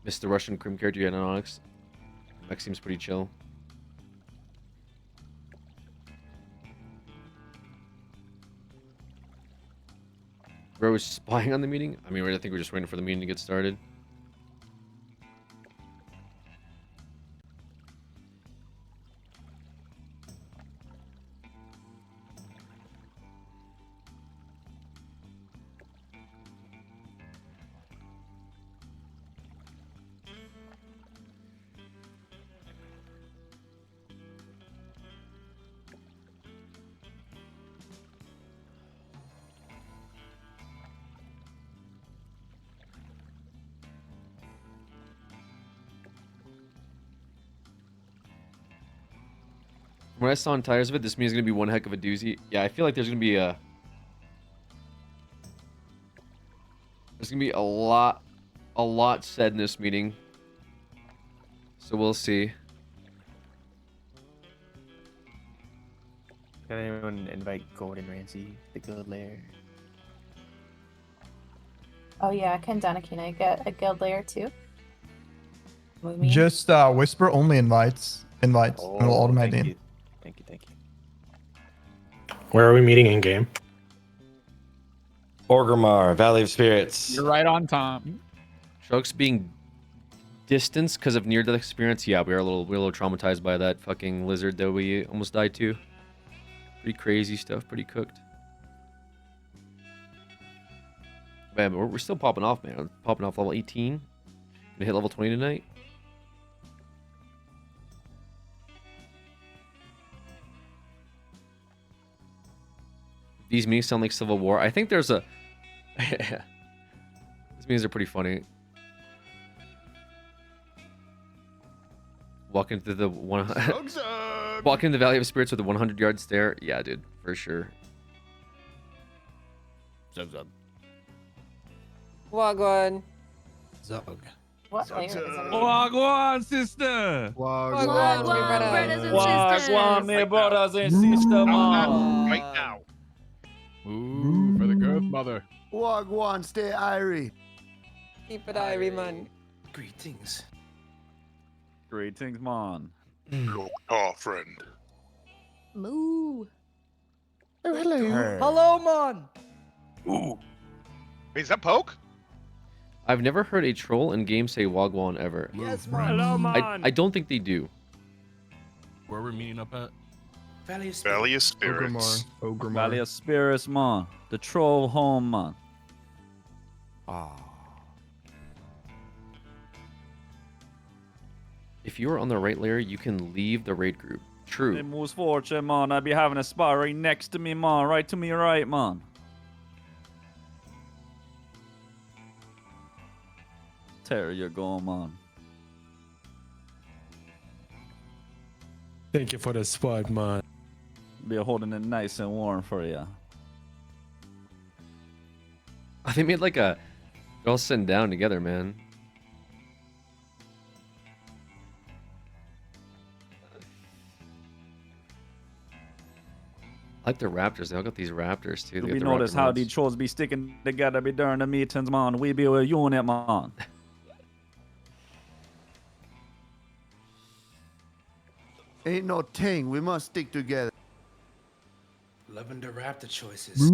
Missed the Russian cream character yet on Onyx. Mech seems pretty chill. Bro was spying on the meeting? I mean, I think we're just waiting for the meeting to get started. When I saw on tires of it, this means gonna be one heck of a doozy. Yeah, I feel like there's gonna be a lot said in this meeting. So we'll see. Can anyone invite Gordon Ramsay, the Guild Lair? Oh yeah, can Danakina get a guild layer too? Just whisper only invites. Invites. Oh, and it'll automate in. Thank you. Where are we meeting in game? Orgrimmar, Valley of Spirits. You're right on time. Sharks being distanced because of near-death experience. Yeah, we're a little traumatized by that fucking lizard that we almost died to. Pretty crazy stuff. Pretty cooked. Man, but we're still popping off, man. Popping off level 18. Gonna hit level 20 tonight. These memes sound like Civil War. I think there's a... These memes are pretty funny. Walking through the one... Walking the Valley of Spirits with a 100-yard stare. Yeah, dude. For sure. Zug zug. Wagwan. Zug. What layer is it? Wagwan, sister. Wagwan, brothers and Wagwan, my brothers and sisters. Right now. Ooh, for the girth mother. Wagwan, stay irie. Keep it Ivy, man. Greetings. Greetings, man. Our friend. Moo. Oh, hello. Hello, man. Ooh. Wait, is that Poke? I've never heard a troll in game say Wagwan ever. Yes, man. Hello, man. I don't think they do. Where we're meeting up at? Valley of Spirits. Valley of Spirits, man. The troll home, man. If you are on the right layer, you can leave the raid group. True. In most fortune, man. I'd be having a spot right next to me, man. Right to me right, man. There you go, man. Thank you for the spot, man. Be holding it nice and warm for you. They made like a... They're all sitting down together, man. I like the raptors. They all got these raptors too. They We got the notice raptor how mods. these trolls be sticking together be during the meetings, man. We be a unit, man. Ain't no thing. We must stick together. Loving the raptor choices.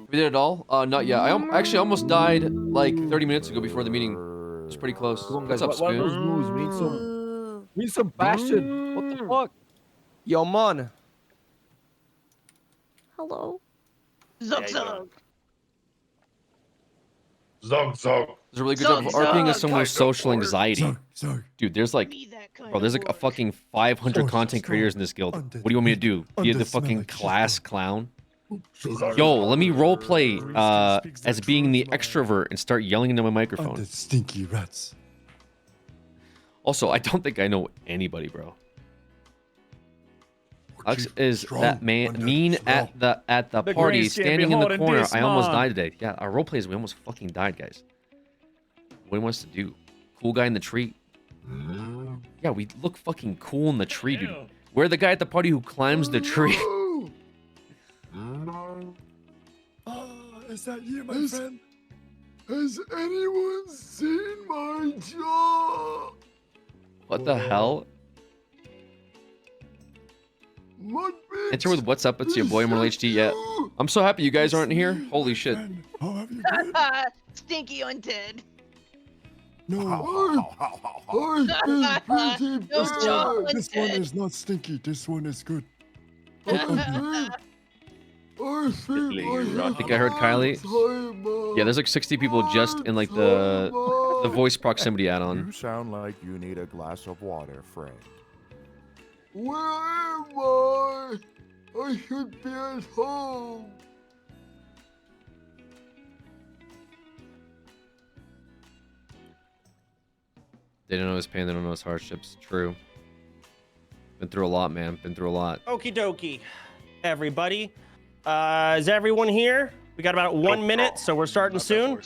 We did it all? Not yet. I actually almost died like 30 minutes ago before the meeting. It's pretty close. What's up, What are Spoon? those moves? We need some passion. What the fuck? Yo, man. Hello. Zug zug. Zog zog. There's a really good job of RPing as someone with social anxiety. Dude, there's like, bro, there's like a fucking 500 content creators in this guild. What do you want me to do? Be the fucking class clown? Yo, let me roleplay as being the extrovert and start yelling into my microphone. Stinky rats. Also, I don't think I know anybody, bro. Alex is that mean at the The party, Grace can't be standing in the holding corner. this, I almost man. died today. Yeah, our roleplay is we almost fucking died, guys. What do he wants to do? Cool guy in the tree. Yeah, we look fucking cool in the tree, dude. We're the guy at the party who climbs the tree. Is that you, my friend? Has anyone seen my jaw? What the hell? What Enter with what's up, it's your boy Immortal HD. Yeah, I'm so happy you guys aren't here. Holy shit. Stinky undead. No, I've been pretty No bad. This one undead. is not stinky. This one is good. I think I heard Kylie. Yeah, there's like 60 people just in like the voice proximity add-on. You sound like you need a glass of water, friend. Where am I? I should be at home. They don't know his pain, they don't know his hardships. True. Been through a lot, man. Been through a lot. Okie dokie, everybody. Is everyone here? We got about 1 minute, so we're starting soon.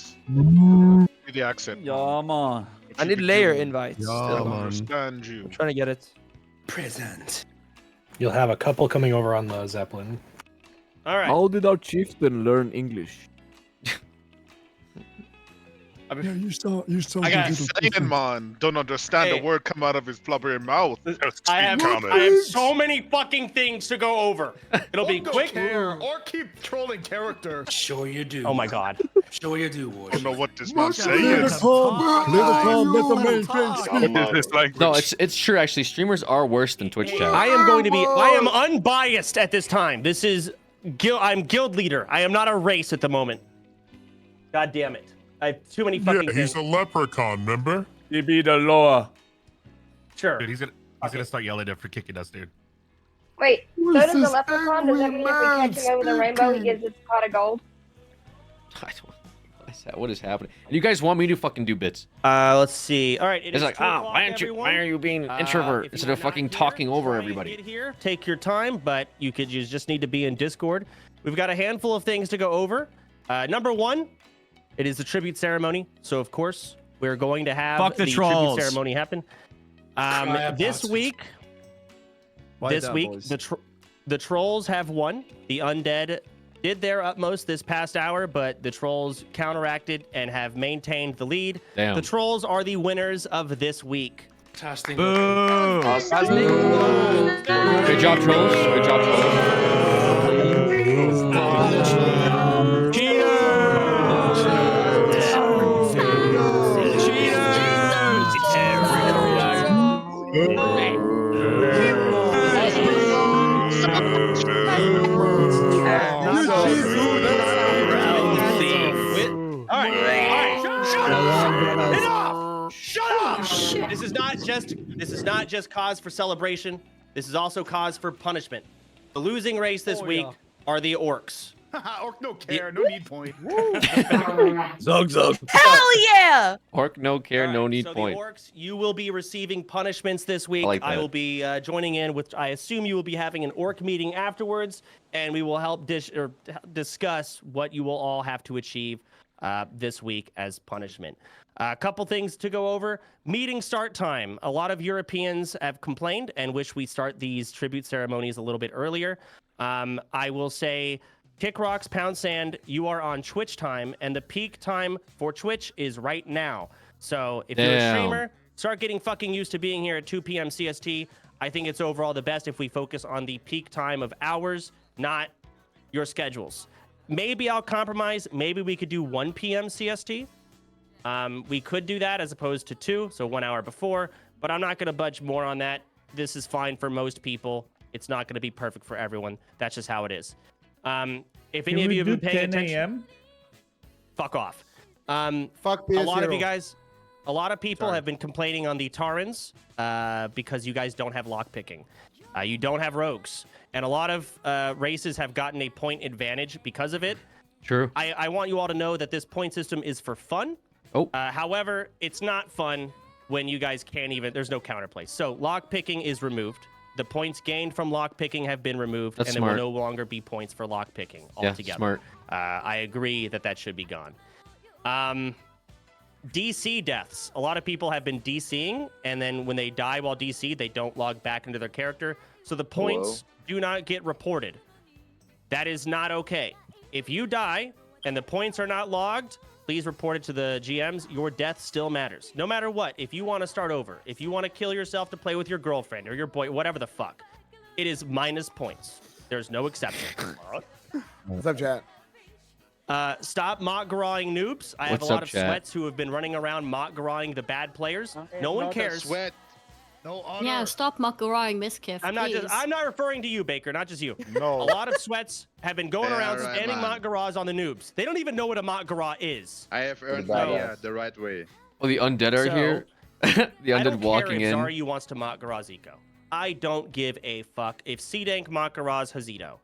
The accent. Yeah, man. I need layer invites. I still. understand you. I'm trying to get it. Present. You'll have a couple coming over on the Zeppelin. All right. How did our chieftain learn English? Yeah, you saw I got saying, man. Don't understand Hey. the word come out of his blubbery mouth. I have so many fucking things to go over. It'll be quick. Or keep trolling character. Sure you do. Oh my god. Sure you do, boy. I don't know what this man's Let saying. it come. Let the main thing speak. No, it's true actually. Streamers are worse than Twitch chat. I am unbiased at this time. This is I'm guild leader. I am not a race at the moment. God damn it. I have too many fucking things. a leprechaun, remember? You be the law. Sure. Dude, he's gonna start yelling at for kicking us, dude. Wait, so Who's does the this leprechaun, does that mean if we man catch him over the rainbow, he gets his pot of gold? What is happening? And you guys want me to fucking do bits? Let's see. All right, It's like, why are you being an introvert instead of fucking talking over everybody? Get here, take your time, but you just need to be in Discord. We've got a handful of things to go over. Number one, it is the tribute ceremony. So of course we're going to have Fuck the tribute trolls. ceremony happen. This week, Why that, boys? the trolls have won. The undead did their utmost this past hour, but the trolls counteracted and have maintained the lead. Damn. The trolls are the winners of this week. Fantastic. Boo! Good job, trolls. Good job, Shut up! This is not just cause for celebration. This is also cause for punishment. The losing race this week are the orcs. Orc no care, no need point. Zug zug. Hell yeah! Orc no care, no need so point. the orcs, you will be receiving punishments this week. like I that. will be joining in with. I assume you will be having an orc meeting afterwards, and we will help discuss what you will all have to achieve this week as punishment. A couple things to go over. Meeting start time. A lot of Europeans have complained and wish we start these tribute ceremonies a little bit earlier. I will say, Kick Rocks, Pound Sand, you are on Twitch time, and the peak time for Twitch is right now. So if you're a Damn. streamer, start getting fucking used to being here at 2 p.m. CST. I think it's overall the best if we focus on the peak time of hours, not your schedules. Maybe I'll compromise. Maybe we could do 1 p.m. CST. We could do that as opposed to 2, so 1 hour before, but I'm not going to budge more on that. This is fine for most people. It's not going to be perfect for everyone. That's just how it is. If any of you have been paying attention, fuck off. Fuck a lot of PS0. you guys, a lot of people have been complaining on the Tarans because you guys don't have lockpicking. You don't have rogues, and a lot of races have gotten a point advantage because of it. True. I want you all to know that this point system is for fun. Oh. However, it's not fun when you guys can't even. There's no counterplay. So lockpicking is removed. The points gained from lockpicking have been removed, That's and smart. there will no longer be points for lockpicking Yeah, altogether. smart. I agree that should be gone. DC deaths. A lot of people have been DCing, and then when they die while DC, they don't log back into their character. So the points do not get reported. That is not okay. If you die and the points are not logged, please report it to the GMs. Your death still matters. No matter what, if you want to start over, if you want to kill yourself to play with your girlfriend or your boy, whatever the fuck, it is minus points. There's no exception. What's up, chat? Stop mock grawing noobs. I have What's a lot up, of chat? sweats who have been running around mock grawing the bad players. No one cares. Sweat. No honor. Yeah, stop mock-grawing Miskiff, I'm not please. I'm not referring to you, Baker, not just you. No. A lot of sweats have been going Yeah, around right, spamming man. mock garages on the noobs. They don't even know what a mock garage is. I have earned bad my ass. the right way. Oh, the undead are So, here. The I don't undead walking care if in. Zaryu wants to mock garage Eco. I don't give a fuck if C-Dank mock garage Hazito.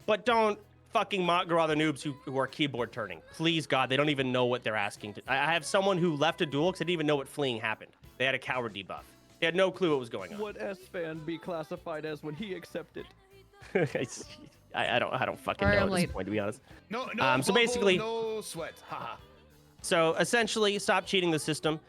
But don't fucking mock garage the noobs who are keyboard turning. Please, God, they don't even know what they're asking. I have someone who left a duel because they didn't even know what fleeing happened. They had a coward debuff. They had no clue what was going on. Would S-Fan be classified as when he accepted? I don't fucking Sorry, know I'm at this late. point, to be honest. No, So bubble, basically, no sweat. Haha. so essentially, stop cheating the system.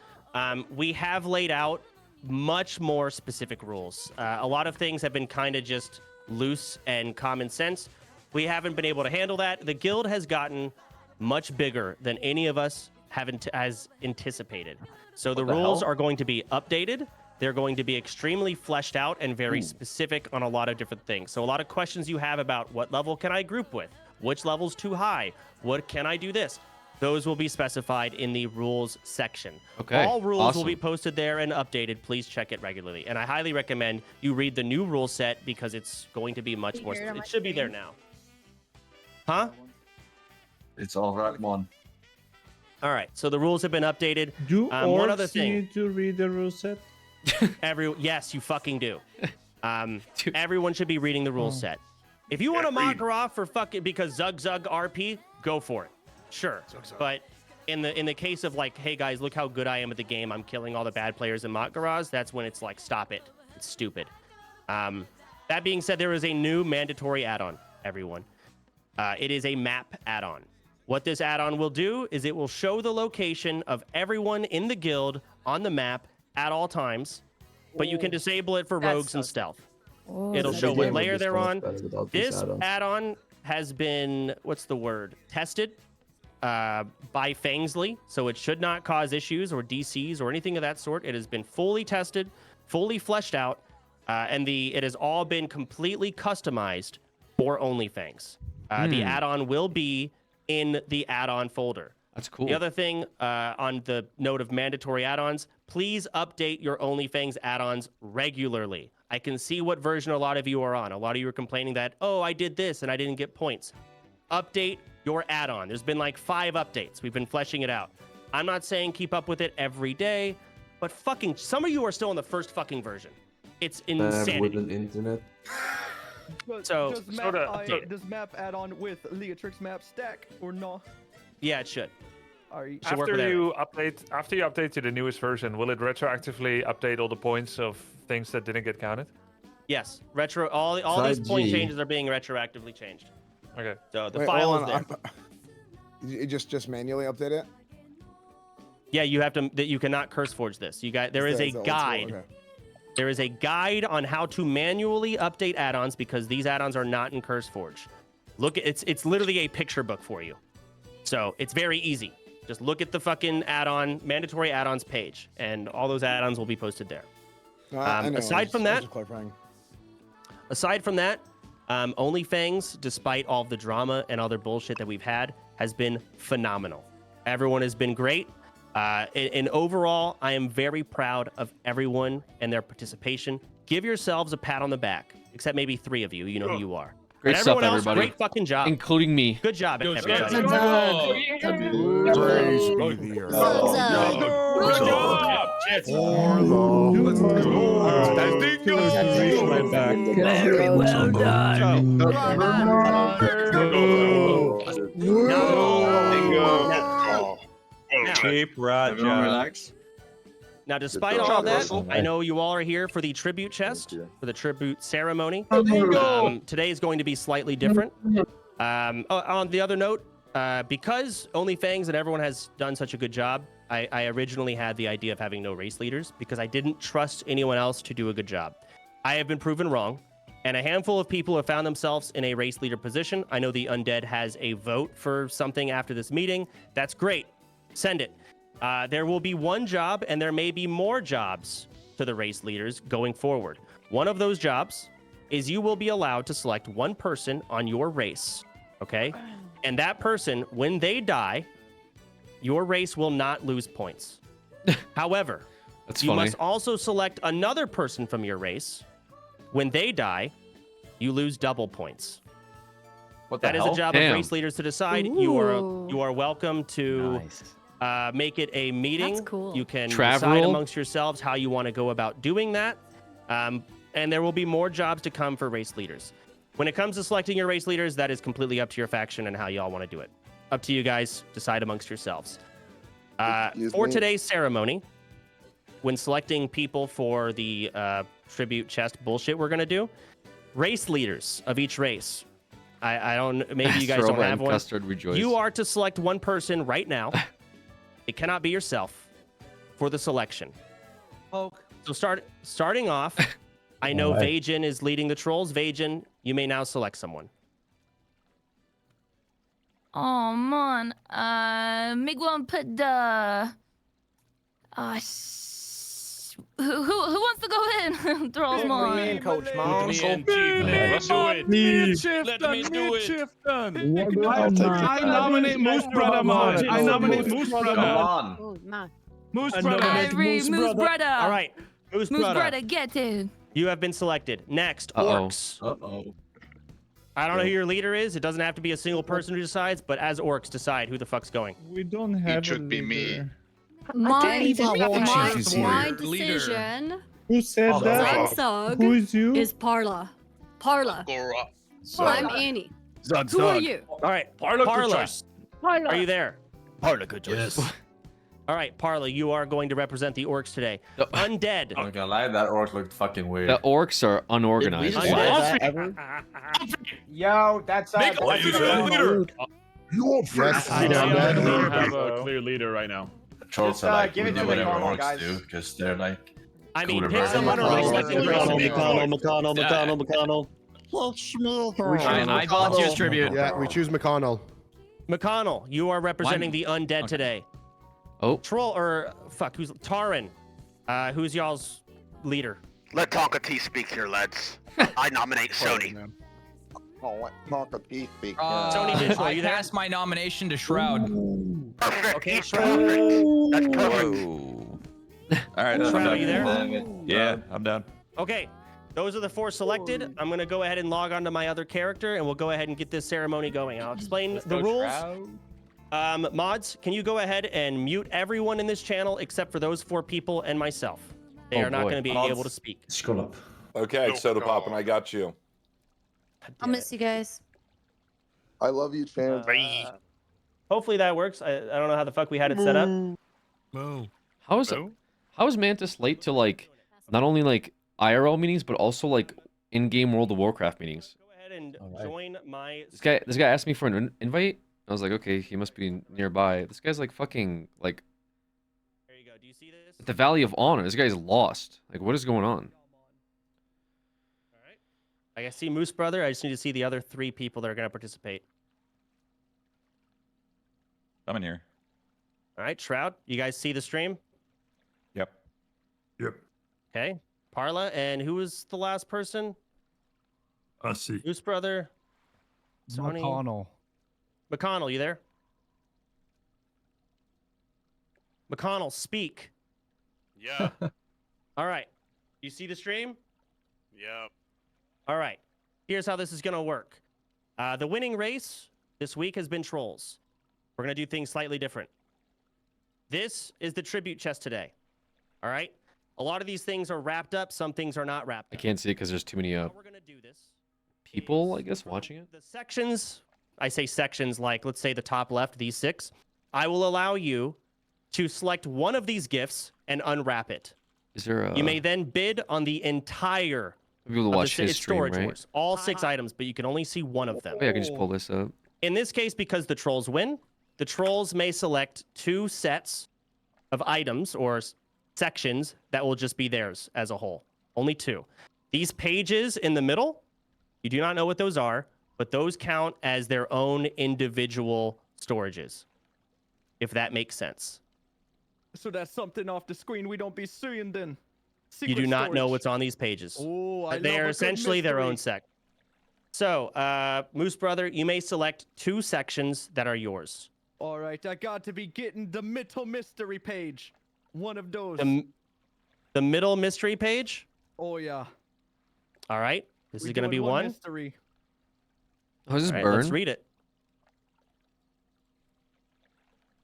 We have laid out much more specific rules. A lot of things have been kind of just loose and common sense. We haven't been able to handle that. The guild has gotten much bigger than any of us has anticipated. So the What the rules hell? are going to be updated. They're going to be extremely fleshed out and very specific on a lot of different things. So a lot of questions you have about what level can I group with? Which level's too high? What can I do this? Those will be specified in the rules section. Okay, All rules will awesome. be posted there and updated. Please check it regularly. And I highly recommend you read the new rule set because it's going to be much more. hear it on It my should be there screen? now. Huh? It's all right, man. All right. So the rules have been updated. Do One other orcs thing. need to read the rule set? Yes, you fucking do. Everyone should be reading the rule set. If you want to mock her off for fucking because Zug Zug RP, go for it. Sure. But in the case of like, hey guys, look how good I am at the game. I'm killing all the bad players in mock garage. That's when it's like, stop it. It's stupid. That being said, there is a new mandatory add-on, everyone. It is a map add-on. What this add-on will do is it will show the location of everyone in the guild on the map at all times, but you can disable it for That's rogues and so stealth. Oh, It'll that's show what good. layer they're on. Without This add-on. add-on has been, what's the word, tested by Fangsley, so it should not cause issues or DCs or anything of that sort. It has been fully tested, fully fleshed out, and it has all been completely customized for OnlyFangs. The add-on will be in the add-on folder. That's cool. The other thing, on the note of mandatory add-ons, please update your OnlyFangs add-ons regularly. I can see what version a lot of you are on. A lot of you are complaining that, oh, I did this and I didn't get points. Update your add-on. There's been like 5 updates. We've been fleshing it out. I'm not saying keep up with it every day, but fucking some of you are still on the first fucking version. It's insanity. With an internet. So, does map add on with Leatrix map stack or no? Yeah, it should. After you update to the newest version, will it retroactively update all the points of things that didn't get counted? Yes, all these point changes are being retroactively changed. Okay. So the file is there. You just manually update it? Yeah, you have to. You cannot curse forge this. There is a guide. Okay. There is a guide on how to manually update add-ons because these add-ons are not in CurseForge. Look, it's literally a picture book for you. So it's very easy. Just look at the fucking add-on, mandatory add-ons page, and all those add-ons will be posted there. Aside from that, OnlyFangs, despite all the drama and other bullshit that we've had, has been phenomenal. Everyone has been great. And overall, I am very proud of everyone and their participation. Give yourselves a pat on the back, except maybe 3 of you. You know who you are. Great and stuff, everyone else, everybody. great fucking job. Including me. Good job, everybody. Keep right, relax. Now, despite all that, I know you all are here for the tribute chest, for the tribute ceremony. Today is going to be slightly different. On the other note, because OnlyFangs and everyone has done such a good job, I originally had the idea of having no race leaders because I didn't trust anyone else to do a good job. I have been proven wrong, and a handful of people have found themselves in a race leader position. I know the Undead has a vote for something after this meeting. That's great. Send it. There will be one job, and there may be more jobs to the race leaders going forward. One of those jobs is you will be allowed to select one person on your race, okay? And that person, when they die, your race will not lose points. However, you must also select another person from your race. When they die, you lose double points. That is a job of race leaders to decide. You are welcome to... make it a meeting. That's cool. You can decide amongst yourselves how you want to go about doing that. And there will be more jobs to come for race leaders. When it comes to selecting your race leaders, that is completely up to your faction and how y'all want to do it. Up to you guys. Decide amongst yourselves. For today's ceremony, when selecting people for the tribute chest bullshit we're going to do, race leaders of each race. I don't, maybe you guys don't have one. You are to select one person right now. It cannot be yourself for the selection. So starting off, I know Vajin is leading the trolls. Vajin, you may now select someone. Oh man, me go and put the. Who wants to go in? Trolls, man. Me and Coach Mom. I nominate Moose Brother, man. I nominate Moose Brother. Come on. Moose Brother. All right, Moose Brother, get in. you have been selected. Next, Orcs. I don't know who your leader is. It doesn't have to be a single person who decides, but as Orcs, decide who the fuck's going. We don't have. It should be me. My decision. Who said that? Zug Who is you? is Parla. Parla. I'm Annie. Who are you? All right, Parla. Are you there? Parla, good choice. Yes. All right, Parla, you are going to represent the Orcs today. Undead. I'm not gonna lie, that orc looked fucking weird. The orcs are unorganized. Yo, that's Make a leader. Yes, I don't have a clear leader right now. Trolls are like, give we it do to whatever McConnell, orcs guys. do, because they're like... I mean, cooler pick versions someone of or trolls. select the McConnell. I volunteer as tribute. Yeah, we choose McConnell. McConnell, you are representing the undead today. Oh. Troll, or fuck, who's Taran? Who's y'all's leader? Let Tonka T speak here, lads. I nominate Sony. Oh, let Tonka T speak. Sony Digital, I you there? pass my nomination to Shroud. Okay, Shroud. That's perfect. All right, Shroud, I'm are you there? down. Yeah, I'm down. Okay, those are the 4 selected. I'm gonna go ahead and log on to my other character, and we'll go ahead and get this ceremony going. I'll explain the rules. Mods, can you go ahead and mute everyone in this channel except for those 4 people and myself? They are not going to be able to speak. Scroll up. Okay, Soda Pop, and I got you. I'll miss you guys. I love you, champ. Hopefully that works. I don't know how the fuck we had it set up. How is Mantis late to like not only like IRL meetings but also like in-game World of Warcraft meetings? Go ahead and join my. This guy asked me for an invite. I was like, okay, he must be nearby. This guy's like fucking like. There you go. Do you see this? The Valley of Honor. This guy's lost. Like, what is going on? All right. I see Moose Brother. I just need to see the other 3 people that are going to participate. I'm in here. All right, Shroud. You guys see the stream? Yep. Yep. Okay. Parla, and who was the last person? I see. Moose Brother. Sony. McConnell, you there? McConnell, speak. Yeah. All right. You see the stream? Yeah. All right. Here's how this is going to work. The winning race this week has been trolls. We're going to do things slightly different. This is the tribute chest today. All right? A lot of these things are wrapped up. Some things are not wrapped I up. can't see it because there's too many How we're going to do this. people, I guess, watching it. The sections, I say sections like, let's say the top left, these 6. I will allow you to select one of these gifts and unwrap it. Is there a? You may then bid on the entire Be able to watch his it's stream, storage right? wars. All 6 items, but you can only see one of them. Oh, yeah, I can just pull this up. In this case, because the trolls win, the trolls may select 2 sets of items or sections that will just be theirs as a whole. Only 2. These pages in the middle, you do not know what those are, but those count as their own individual storages, if that makes sense. So that's something off the screen we don't be seeing then. You do not know what's on these pages. Oh, I They love are a good essentially their own mystery. sec. So, Moose Brother, you may select 2 sections that are yours. All right, I got to be getting the middle mystery page. One of those. The middle mystery page. Oh yeah. All right. This We is going to be doing one. mystery. Oh, is this All right, burn? let's read it.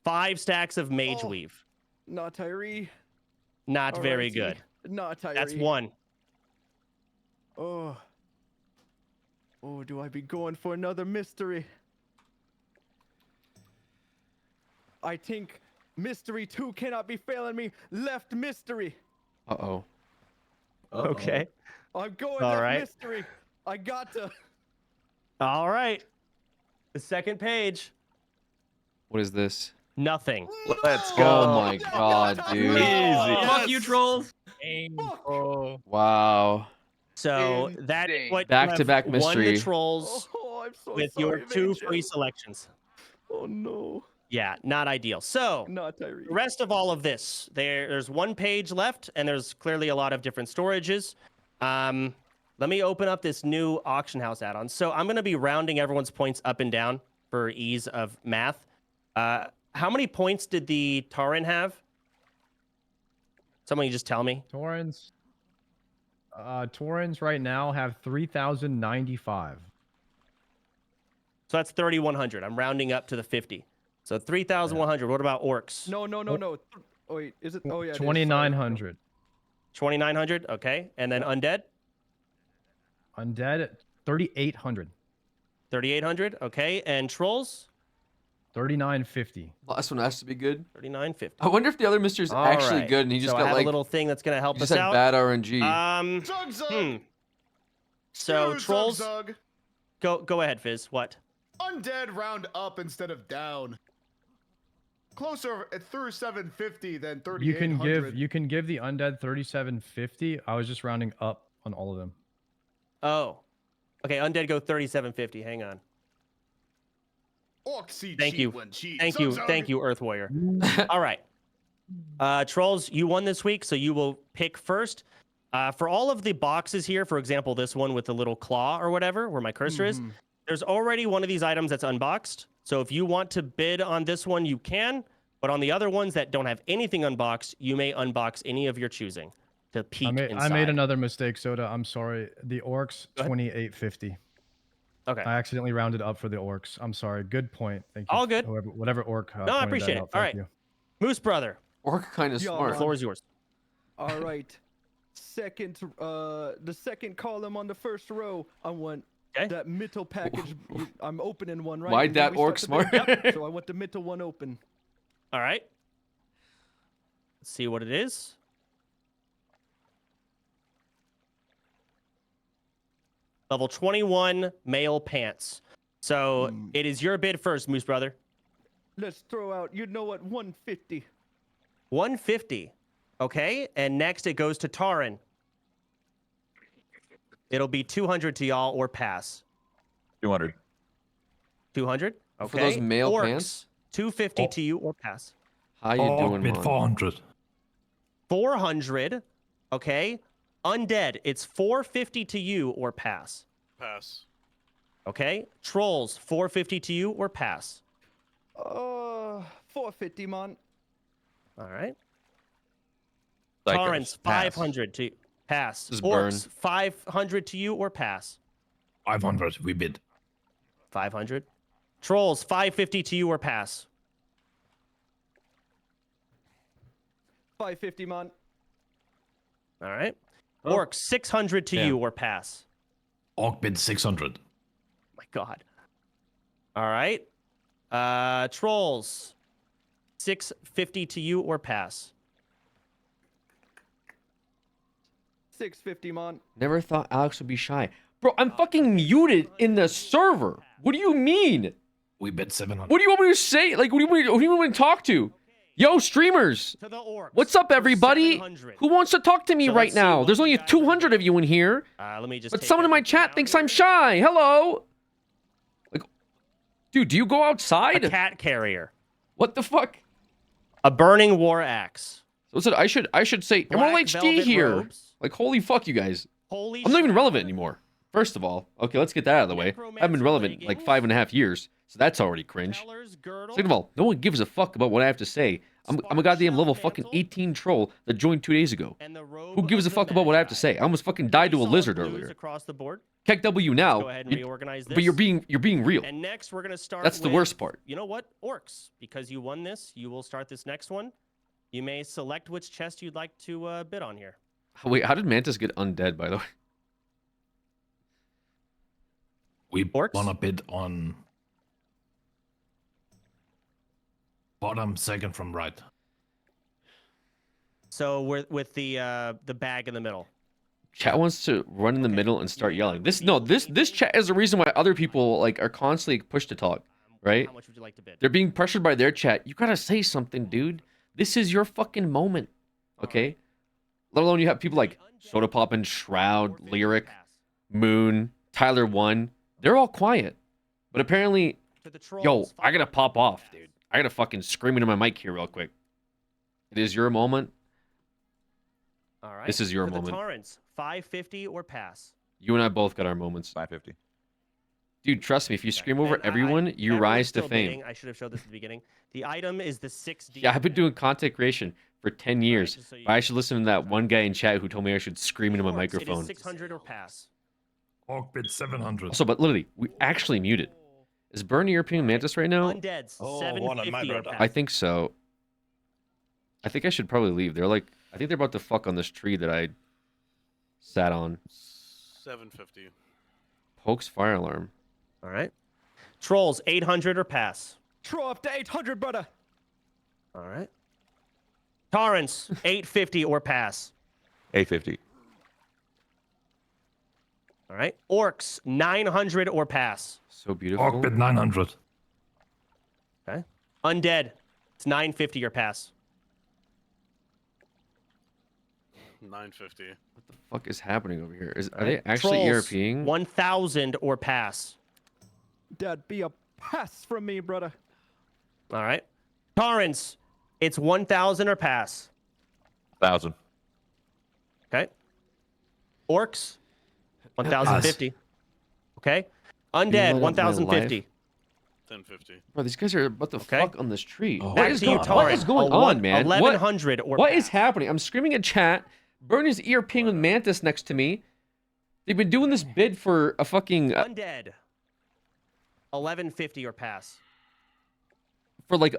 5 stacks of Mage Oh. Weave. Not Tyree. Not very Alrighty. good. Not Tyree. That's 1. Oh. Oh, do I be going for another mystery? I think mystery 2 cannot be failing me. Left mystery. Uh-oh. Okay. I'm going All left right. mystery. I got to. All right. The second page. What is this? Nothing. Let's go. Oh my god, dude. Easy. Fuck you, trolls. Oh. Wow. So that is what Back-to-back you have won mystery. the trolls Oh, I'm so with sorry, your 2 Major. free selections. Oh no. Yeah, not ideal. So Not Tyree. the rest of all of this, there's 1 page left, and there's clearly a lot of different storages. Let me open up this new auction house add-on. So I'm going to be rounding everyone's points up and down for ease of math. How many points did the Tauren have? Someone just tell me. Torrens right now have 3,095. So that's 3,100. I'm rounding up to the 50. So 3,100. What about orcs? No. Oh, wait, is it? Oh yeah. it is. Sorry. 2,900. 2,900. Okay. And then undead? Undead, 3,800. 3,800. Okay. And trolls? 3,950. Last one has to be good. 3,950. I wonder if the other mystery's All actually right. good and he just So I got have like a little thing that's going to help he us just had out. bad RNG. So trolls. Zug. Go ahead, Fizz. What? Undead round up instead of down. Closer through 750 than 3,800. You can give the undead 3,750. I was just rounding up on all of them. Oh. Okay, undead go 3750. Hang on. Thank you. Thank you, Earth Warrior. All right. Trolls, you won this week, so you will pick first. For all of the boxes here, for example, this one with the little claw or whatever, where my cursor is, there's already one of these items that's unboxed. So if you want to bid on this one, you can. But on the other ones that don't have anything unboxed, you may unbox any of your choosing to peek inside. I made another mistake, Soda. I'm sorry. The orcs, 2850. Okay. I accidentally rounded up for the orcs. I'm sorry. Good point. Thank you. All good. Whatever orc. No, I appreciate it. All right. You. Moose Brother. Orc kind of smart. The floor is yours. All right. The second column on the first row, I want that middle package. I'm opening one right. Why'd that orc smart? So I want the middle one open. All right. Let's see what it is. Level 21 male pants. So it is your bid first, Moose Brother. Let's throw out, you know what, 150. 150. Okay. And next it goes to Taran. It'll be 200 to y'all or pass. 200. 200? Okay. For those male Orcs, pants? 250 to you or pass. How you doing, bid man? 400. 400. Okay. Undead, it's 450 to you or pass. Pass. Okay. Trolls, 450 to you or pass. 450, man. All right. Psychos, Torrents, pass. 500 to pass. This is Orcs, 500 to you or pass. 500. We bid. 500. Trolls, 550 to you or pass. 550, man. All right. Orcs, 600 to you or pass. Orc bid 600. My God. All right. Trolls, 650 to you or pass. 650, man. Never thought Alex would be shy. Bro, I'm fucking muted in the server. What do you mean? We bid 700. What do you want me to say? Like, what do you want me to talk to? Yo, streamers. To the orcs. What's up, everybody? 700. Who wants to talk to me So right let's see now? what There's you only guys 200 of you in here. Let me just But take someone in my everything chat out thinks here. I'm shy. Hello. Like, dude, do you go outside? A cat carrier. What the fuck? A burning war axe. So listen, I should say Black Emerald HD velvet here. robes. Like, holy fuck, you guys. Holy I'm not even shit. relevant anymore. First of all, okay, let's get that out of the way. I haven't been relevant in like 5.5 years, so that's already cringe. Tellers, girdle. Second of all, no one gives a fuck about what I have to say. I'm a goddamn level fucking 18 troll that joined 2 days ago. And the robe Who gives a of the fuck about what I have to Magi. say? I almost fucking died to a Solid lizard blues earlier. Across the board. Keck W now. Go ahead and reorganize this. But you're being real. And next we're gonna start. That's the with, worst part. You know what? Orcs. Because you won this, you will start this next one. You may select which chest you'd like to bid on here. Wait, how did Mantis get undead, by the way? We Orcs? want to bid on bottom second from right. So we're with the bag in the middle. Chat wants to run in the middle and start yelling. This chat is the reason why other people like are constantly pushed to talk, right? How much would you like to bid? They're being pressured by their chat. You gotta say something, dude. This is your fucking moment, okay? Let alone you have people like Soda Poppin', Shroud, Lyric, Moon, Tyler One. They're all quiet, but apparently, yo, I gotta pop off, dude. I gotta fucking scream into my mic here real quick. It is your moment. All right. This is your For moment. The Torrents, 550 or pass. You and I both got our moments. 550. Dude, trust me, if you scream over And everyone, you everyone's rise to still fame. bidding. I should have showed this at the beginning. The item is the 6D. Yeah, I've been doing content creation for 10 years. just so you I should listen to that one guy in chat who told me I should scream into my Orcs, microphone. It is 600 or pass. Orc bid 700. Also, but literally, we actually muted. Is Burn European Mantis right now? Undeads, Oh, 750 or pass. I think so. I think I should probably leave. They're like, I think they're about to fuck on this tree that I sat on. 750. Pokes fire alarm. All right. Trolls, 800 or pass. Throw up to 800, brother. All right. Torrents, 850 or pass. 850. All right. Orcs, 900 or pass. So beautiful. Orc bid 900. Okay. Undead, it's 950 or pass. 950. What the fuck is happening over here? Are All they right. actually Trolls, ERPing? 1,000 or pass. That'd be a pass from me, brother. All right. Torrens, it's 1,000 or pass. 1,000. Okay. Orcs, 1,050. Okay. Undead, 1,050. 1050. Bro, these guys are what the fuck on this tree? Oh, What back is to you, going, what is Torrent. going on, man? 1,100 or what is happening? I'm screaming in chat. Bernie's ERPing with Mantis next to me. They've been doing this bid for a fucking Undead, 1,150 or pass. for like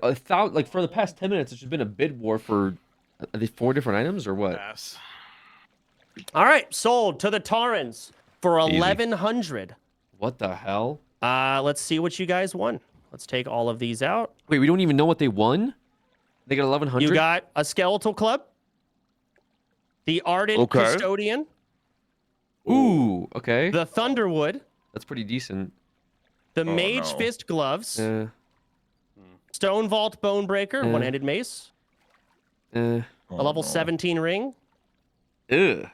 for the past 10 minutes. It's just been a bid war for are they 4 different items or what? Pass. All right, sold to the Torrens for Easy. 1,100. What the hell? Let's see what you guys won. Let's take all of these out. Wait, we don't even know what they won? They got 1,100? You got a Skeletal Club, the Ardent Custodian. Ooh, okay. The Thunderwood. That's pretty decent. The Mage Fist Gloves. Stone Vault Bonebreaker, one-handed mace. A level 17 ring. Ugh.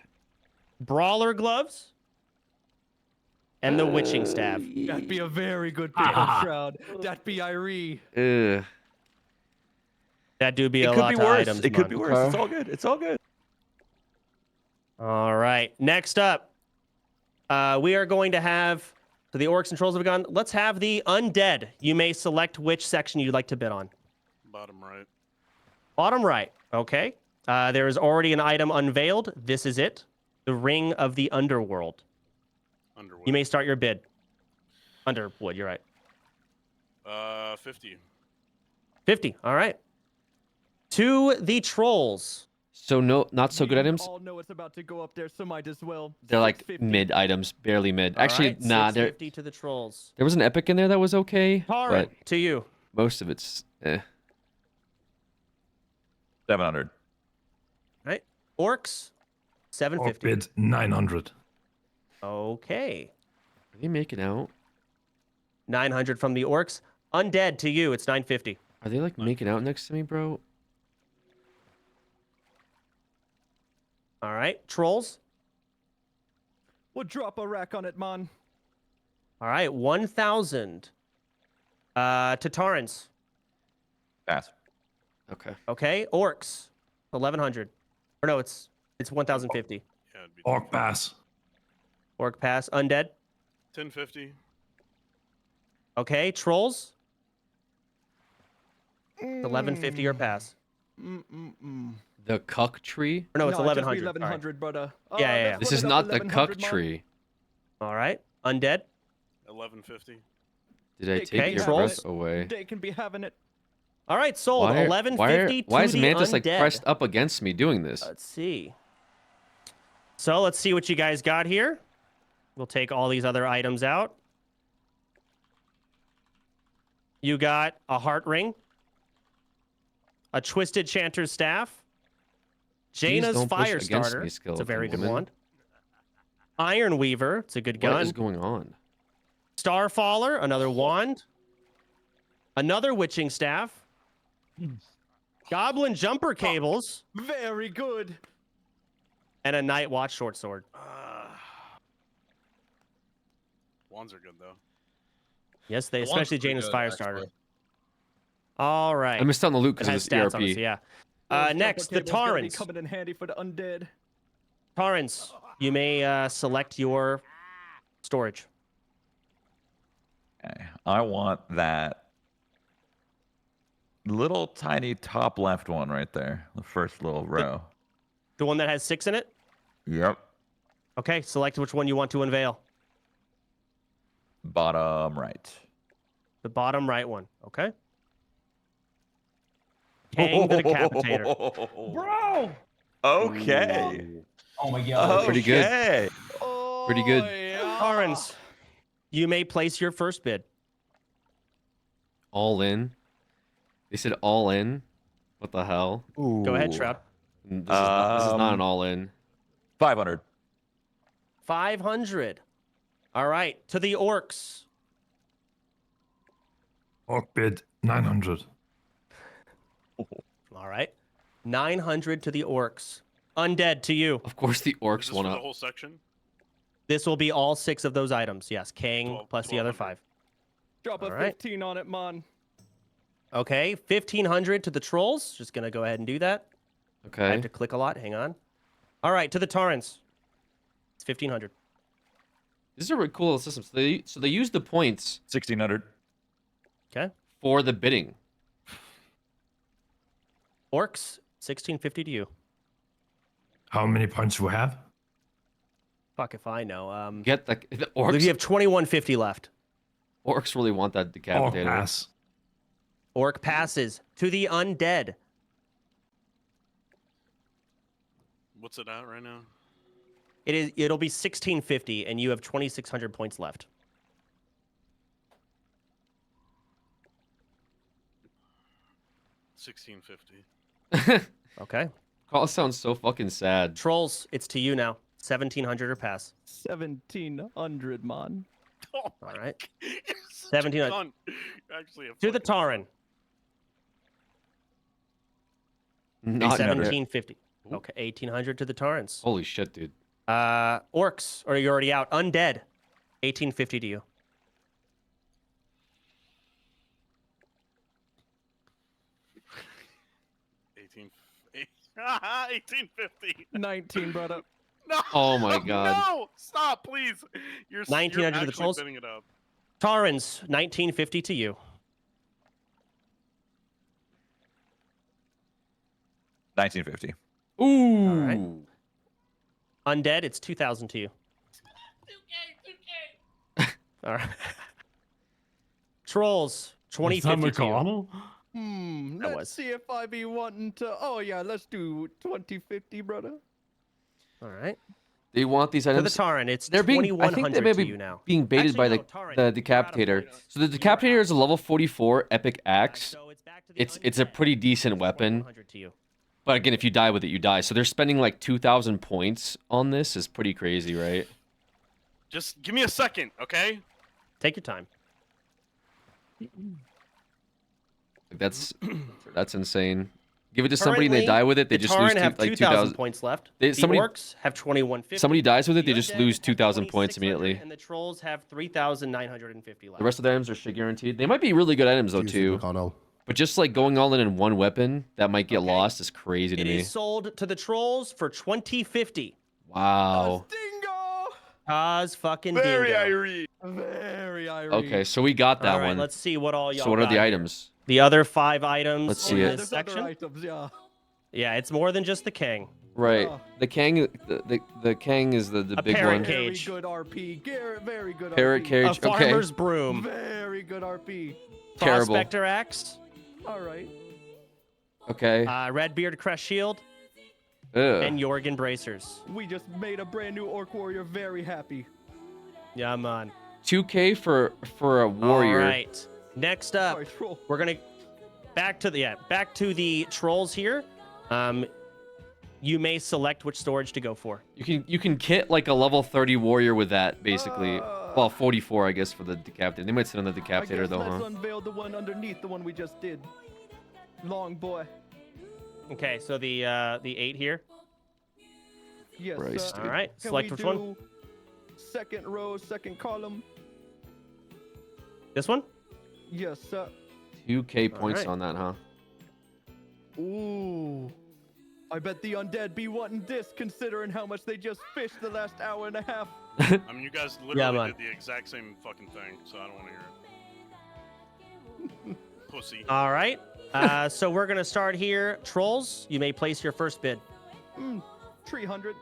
Brawler Gloves. And the Witching Staff. That'd be a very good pick on Shroud. That'd be Irie. Ugh. That do be It a could lot be of worse. items. It could be man. worse. It's all good. It's all good. All right. Next up, we are going to have. So the Orcs and Trolls have gone. Let's have the Undead. You may select which section you'd like to bid on. Bottom right. Bottom right. Okay. There is already an item unveiled. This is it. The Ring of the Underworld. Underwood. You may start your bid. Underwood, you're right. 50. 50. All right. To the Trolls. So no, not so good items. All know it's about to go up there, so might as well. They're like 650. mid items, barely mid. All Actually, right, nah. There 650 to the Trolls. was an epic in there that was okay, Torrent, but to you. most of it's 700. Right. Orcs, 750. Bid 900. Okay. Are they making out? 900 from the Orcs. Undead to you. It's 950. Are they like making out next to me, bro? All right. Trolls. We'll drop a rack on it, man. All right. 1,000. To Torrens. Pass. Okay. Okay. Orcs. 1,100. Or no, it's 1,050. Yeah, it'd be Orc pass. Orc pass. Undead. 1050. Okay. Trolls. 1,150 or pass. The cuck tree? Or no, it's No, just 1,100. 1,100, brother. Yeah. This is not the cuck tree. All right. Undead. 1150. Did I They take can your have breath it. away? They can be having it. All right. Sold. Why 1,150 why to is the Mantis like Undead. pressed up against me doing this? Let's see. So let's see what you guys got here. We'll take all these other items out. You got a heart ring, a twisted chanter's staff, Please Jaina's don't push fire against starter. me, It's a skeleton very good woman. wand. Iron Weaver. It's a good gun. What is going on? Starfaller. Another wand. Another witching staff. Goblin jumper cables. Very good. And a Night Watch short sword. Wands are good though. Yes, they, The wand's especially pretty Jaina's good, fire actually. starter. All right. I missed out on the loot It because of has this stats on it, ERP. so yeah. Those Next, the jumper cables gotta be Torrents. coming in handy for the undead. Torrents, you may select your storage. Okay. I want that little tiny top left one right there. The first little row. The one that has 6 in it? Yep. Okay, select which one you want to unveil. Bottom right. The bottom right one, okay? Kang the Decapitator. Bro! Okay. Oh my god. Pretty good. Okay. Pretty good. Torrents, you may place your first bid. All in. They said all in. What the hell? Go ahead, Shroud. This is not an all in. 500. 500. All right, to the Orcs. Orc bid 900. All right. 900 to the Orcs. Undead to you. Of course, the orcs For went the up. whole section. This will be all 6 of those items. Yes, Kang 12 plus the other 5. Drop a All right. 15 on it, man. Okay, 1500 to the trolls. Just gonna go ahead and do that. I Okay. have to click a lot. Hang on. All right, to the Taurens. It's 1500. This is a really cool system. So they use the points 1600. Okay. for the bidding. Orcs, 1650 to you. How many points do we have? Fuck if I know. Get the I believe orcs. you have 2150 left. Orcs really want that Oh, decapitator. pass. Orc passes to the undead. What's it at right now? It'll be 1650, and you have 2600 points left. $16.50. Okay. Call sounds so fucking sad. Trolls, it's to you now. 1700 or pass. 1700, man. Oh All right. You're such a 1700. cunt. You're actually a To the fucking- Tauren. Not 1750. Okay, 1800 to the Taurens. Holy shit, dude. Orcs, or you're already out. Undead, 1850 to you. $18.50. 19, brother. No. Oh my god. No, stop, please. You're 1900 to the actually trolls. bidding it up. Taurens, 1950 to you. 1950. Ooh. All right. Undead, it's 2000 to you. 2K. All right. Trolls, 2050 to you. That Let's was. see if I be wanting to. Oh, yeah, let's do 2050, brother. All right. They want these To the items. Tauren, it's They're being. I think 2100 they may to be you now. being baited by Actually, the no, Tauren, the you're out of decapitator. points. So the decapitator is a level 44 epic axe. So it's back to the It's a undead. pretty decent It's weapon. 2100 to you. But again, if you die with it, you die. So they're spending like 2,000 points on this. Is pretty crazy, right? Just give me a second, okay? Take your time. Like, that's insane. Give it to somebody and they Currently, die with it. They the just Tauren lose have 2,000 2,000 points left. They- The somebody- Orcs have 2150. Somebody dies with it, they The just Undead lose have 2,000 points 2600, immediately. And the Trolls have 3,950 left. The rest of the items are shit guaranteed. They might be really good items though too. But just like going all in one weapon that might get lost is crazy to It me. is sold to the Trolls for 2050. Wow. Cause fucking Very dingo. Irie. Very Irie. Okay, so we got that All right, one. let's see what all y'all So what are got the here. items? The other 5 items Let's in see it. this There's other section. items, yeah. Yeah, it's more than just the King. Right. Oh. The Kang the Kang is the A big parrot one. cage. Very good RP. Very good Parrot RP. cage. A Okay. farmer's broom. Very good RP. Terrible. Prospector axe. All right. Okay. Redbeard crest shield. Ugh. And Jorgen bracers. We just made a brand new Orc Warrior very happy. Yeah, man. 2K for a warrior. All right. Next up, Sorry, troll. we're gonna back to the trolls here. You may select which storage to go for. You can kit like a level 30 warrior with that basically. Well, 44 I guess for the decapitator. They might sit on the I decapitator guess though, let's huh? unveil the one underneath the one we just did. Long boy. Okay, so the 8 here. Yes, Christ, All right, Can select we which one. do second row, second column? This one. Yes, sir. 2K points right. on that, huh? Ooh. I bet the undead be wanting this, considering how much they just fished the last hour and a half. I mean, you guys literally man. did the exact same fucking thing, so I don't want to hear it. Pussy. All right. So we're gonna start here. Trolls, you may place your first bid. 300.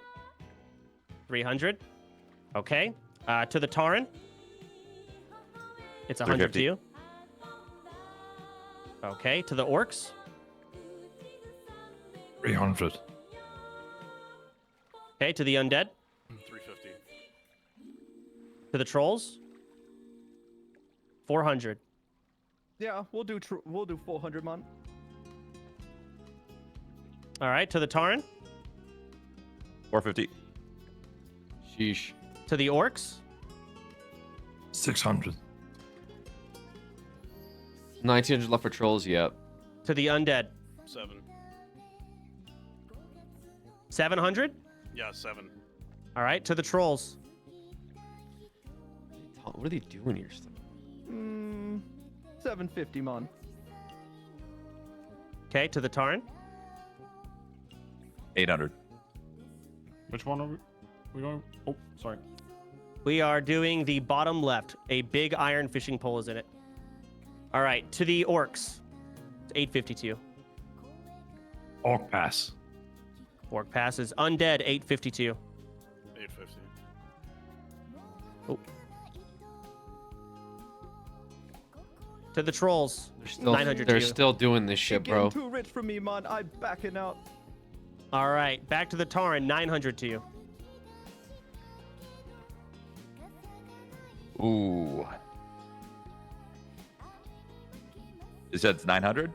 300. Okay. To the Tauren. It's 100 to 350. you. Okay. To the Orcs. 300. Okay. To the Undead. 350. To the Trolls. 400. Yeah, we'll do 400, man. All right. To the Tauren. 450. Sheesh. To the Orcs. 600. 1900 left for trolls, yep. To the Undead. 7. 700? Yeah, 7. All right, to the trolls. What are they doing here? 750, man. Okay, to the Tarn. 800. Which one are we going? Oh, sorry. We are doing the bottom left. A big iron fishing pole is in it. All right, to the orcs. It's 852. Orc pass. Orc pass is undead, 852. 850. Oh. To the trolls. Still, 900 they're to you. still doing this shit, You're getting bro. too rich for me, man. I'm backing out. All right, back to the Tauren, 900 to you. Ooh. You said it's 900?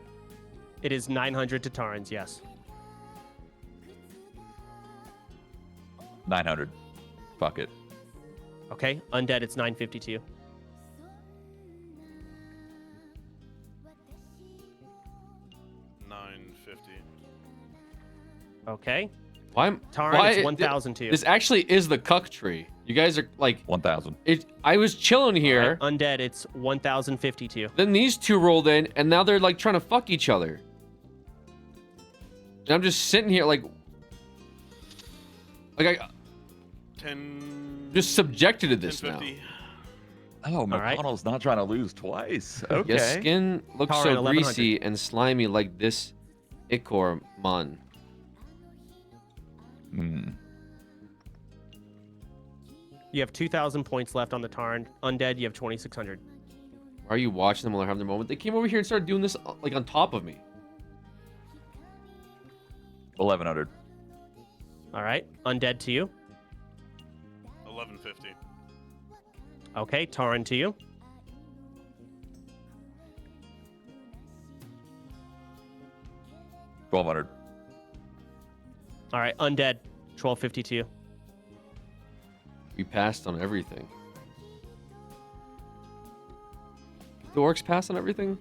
It is 900 to Taurens, yes. 900. Fuck it. Okay, undead, it's 950 to you. Okay. Tauren, it's 1,000 to you. This actually is the cuck tree. You guys are like 1,000. I was chilling here. Right, undead, it's 1,050 to you. Then these two rolled in, and now they're like trying to fuck each other. And I'm just sitting here like I 10. just subjected to this now. 1050. Oh, McConnell's not trying to lose twice. Okay. Your skin looks Tauren, so 1100. greasy and slimy like this ichor mon. You have 2,000 points left on the Tarn. Undead, you have 2,600. Why are you watching them while they're having their moment? They came over here and started doing this like on top of me. 1,100. All right, undead to you. 1150. Okay, Tarn to you. $1,200. All right, undead, 1,250 to you. We passed on everything. The orcs pass on everything?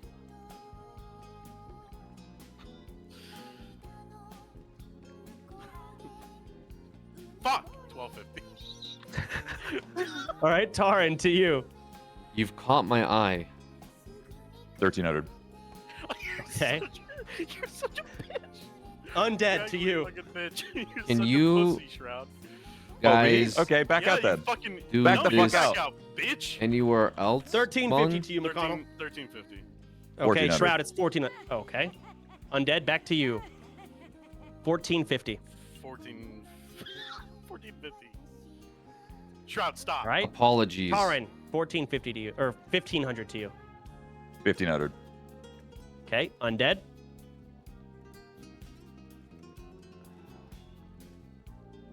Fuck! 1250. All right, Tarn to you. You've caught my eye. 1,300. Okay. You're such a bitch. Undead to you. Fucking bitch. You're Can such you a pussy, Shroud. guys Okay, back Yeah, out you then. fucking do Back the this fuck out. out, bitch. anywhere else? 1,350 Mon? to you, McConnell. 1350. Okay, 1,400. Shroud, it's 14. Okay. Undead, back to you. 1,450. 1450. Shroud, stop. Right? Apologies. Tarn, 1,450 to you, or 1,500 to you. 1,500. Okay, undead.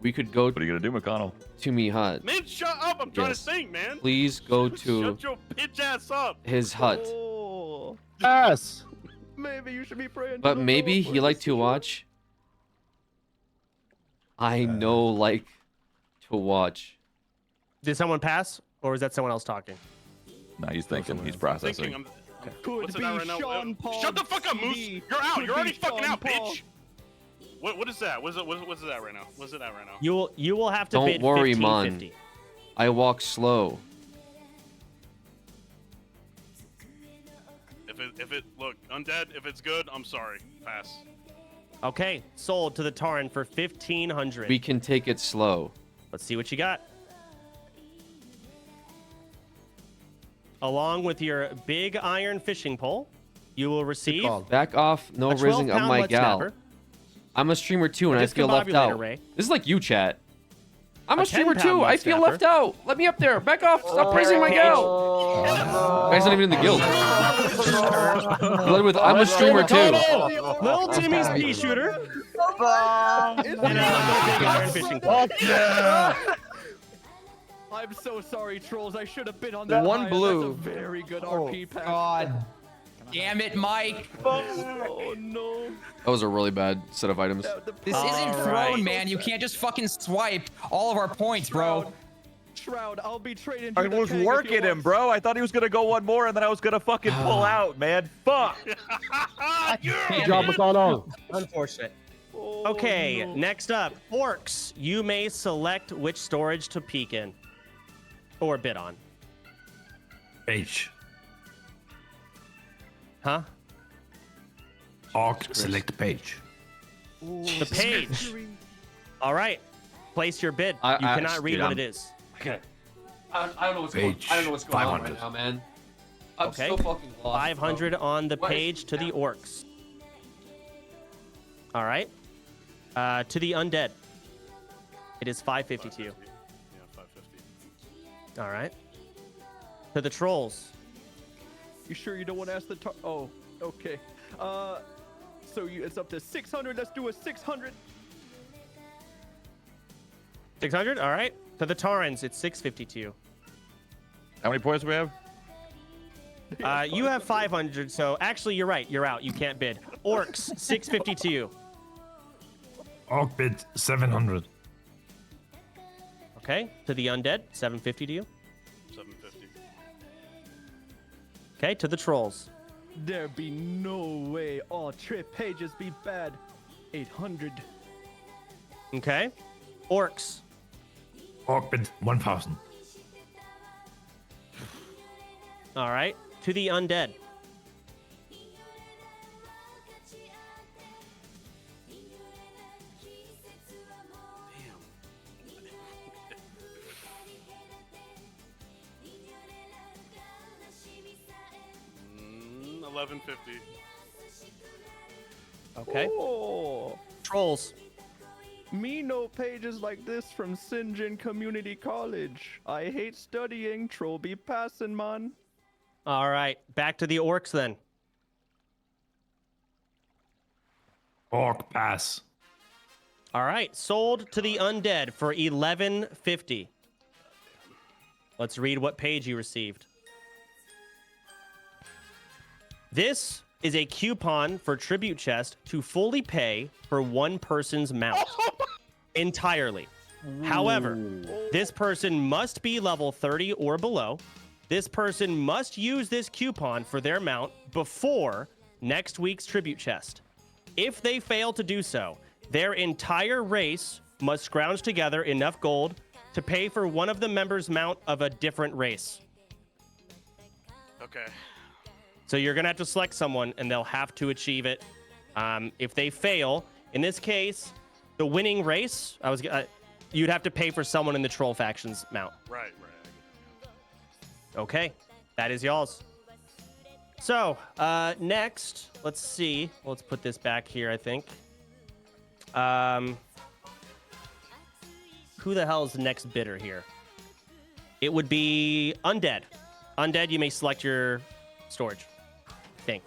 We could go What are you gonna do, McConnell? to me hut. Man, shut up. I'm trying Yes. to think, man. Please go to Shut your bitch ass up. his hut. Oh, Yes. maybe you should be praying. to But the maybe Lord he for like this to year. watch. I know like to watch. Did someone pass, or is that someone else talking? No, he's thinking. He's Thinking. processing. Could What's it be at right now? Sean Paul. Shut the fuck up, Moose. CD. You're out. Could You're already be fucking Sean out, Paul. bitch. What is that? What's it at right now? What's it at right now? You will have to Don't bid worry, 1,550. I walk slow. If it look undead, if it's good, I'm sorry. Pass. Okay, sold to the Tarn for 1,500. We can take it slow. Let's see what you got. Along with your big iron fishing pole, you will receive Back off, no a rizzing of 12-pound my lead gal. snapper, I'm a streamer too, and I feel left discombobulator out. ray, This is like you, chat. I'm a a streamer 10-pound too. I mud feel snapper. left out. Let me up there. Back off. Stop praising my gal. Guy's not even in the guild. Led with I'm a streamer too. Little Timmy's pea shooter, and another big iron fishing pole. I'm so sorry, trolls. I should have been on that. One higher. blue. That's a very good RP pack. God. Damn it, Mike. Oh no. That was a really bad set of items. This isn't All Throne, right. man. You can't just fucking swipe all of our points, bro. Shroud, I'll be trading. I was working him, bro. I thought he was gonna go one more, and then I was gonna fucking pull out, man. Fuck. Good job, McConnell. Unfortunate. Okay, next up, orcs. You may select which storage to peek in or bid on. Page. Huh? Orc, select page. The page. All right. Place your bid. You cannot read what it is. Okay. I don't know what's Page going. I don't know what's going on 500. right now, man. I'm Okay. so fucking lost. 500 on the What is page to the that? orcs. All right. To the undead. It is 550 to you. Yeah, 550. All right. To the trolls. You sure you don't want to ask the oh, okay. So it's up to 600. Let's do a 600. 600. All right. To the Taurens, it's 650 to you. How many points do we have? You have 500. So actually, you're right. You're out. You can't bid. Orcs, 650 to you. Orc bid 700. Okay. To the undead, 750 to you. 750. Okay. To the trolls. There be no way all trip pages be bad. 800. Okay. Orcs. Orc bid 1000. All right. To the undead. Mm, 1150. Okay. Oh. Trolls. Me know pages like this from St. John Community College. I hate studying. Troll be passing, man. All right. Back to the orcs then. Orc pass. All right. Sold to the undead for 1150. Let's read what page you received. This is a coupon for tribute chest to fully pay for one person's mount entirely. However, this person must be level 30 or below. This person must use this coupon for their mount before next week's tribute chest. If they fail to do so, their entire race must scrounge together enough gold to pay for one of the members' mount of a different race. Okay. So you're going to have to select someone, and they'll have to achieve it. If they fail, in this case, the winning race, you'd have to pay for someone in the troll faction's mount. Right. Okay, that is y'all's. So, next, let's see. Let's put this back here, I think. Who the hell is the next bidder here? It would be Undead. Undead, you may select your storage. I think.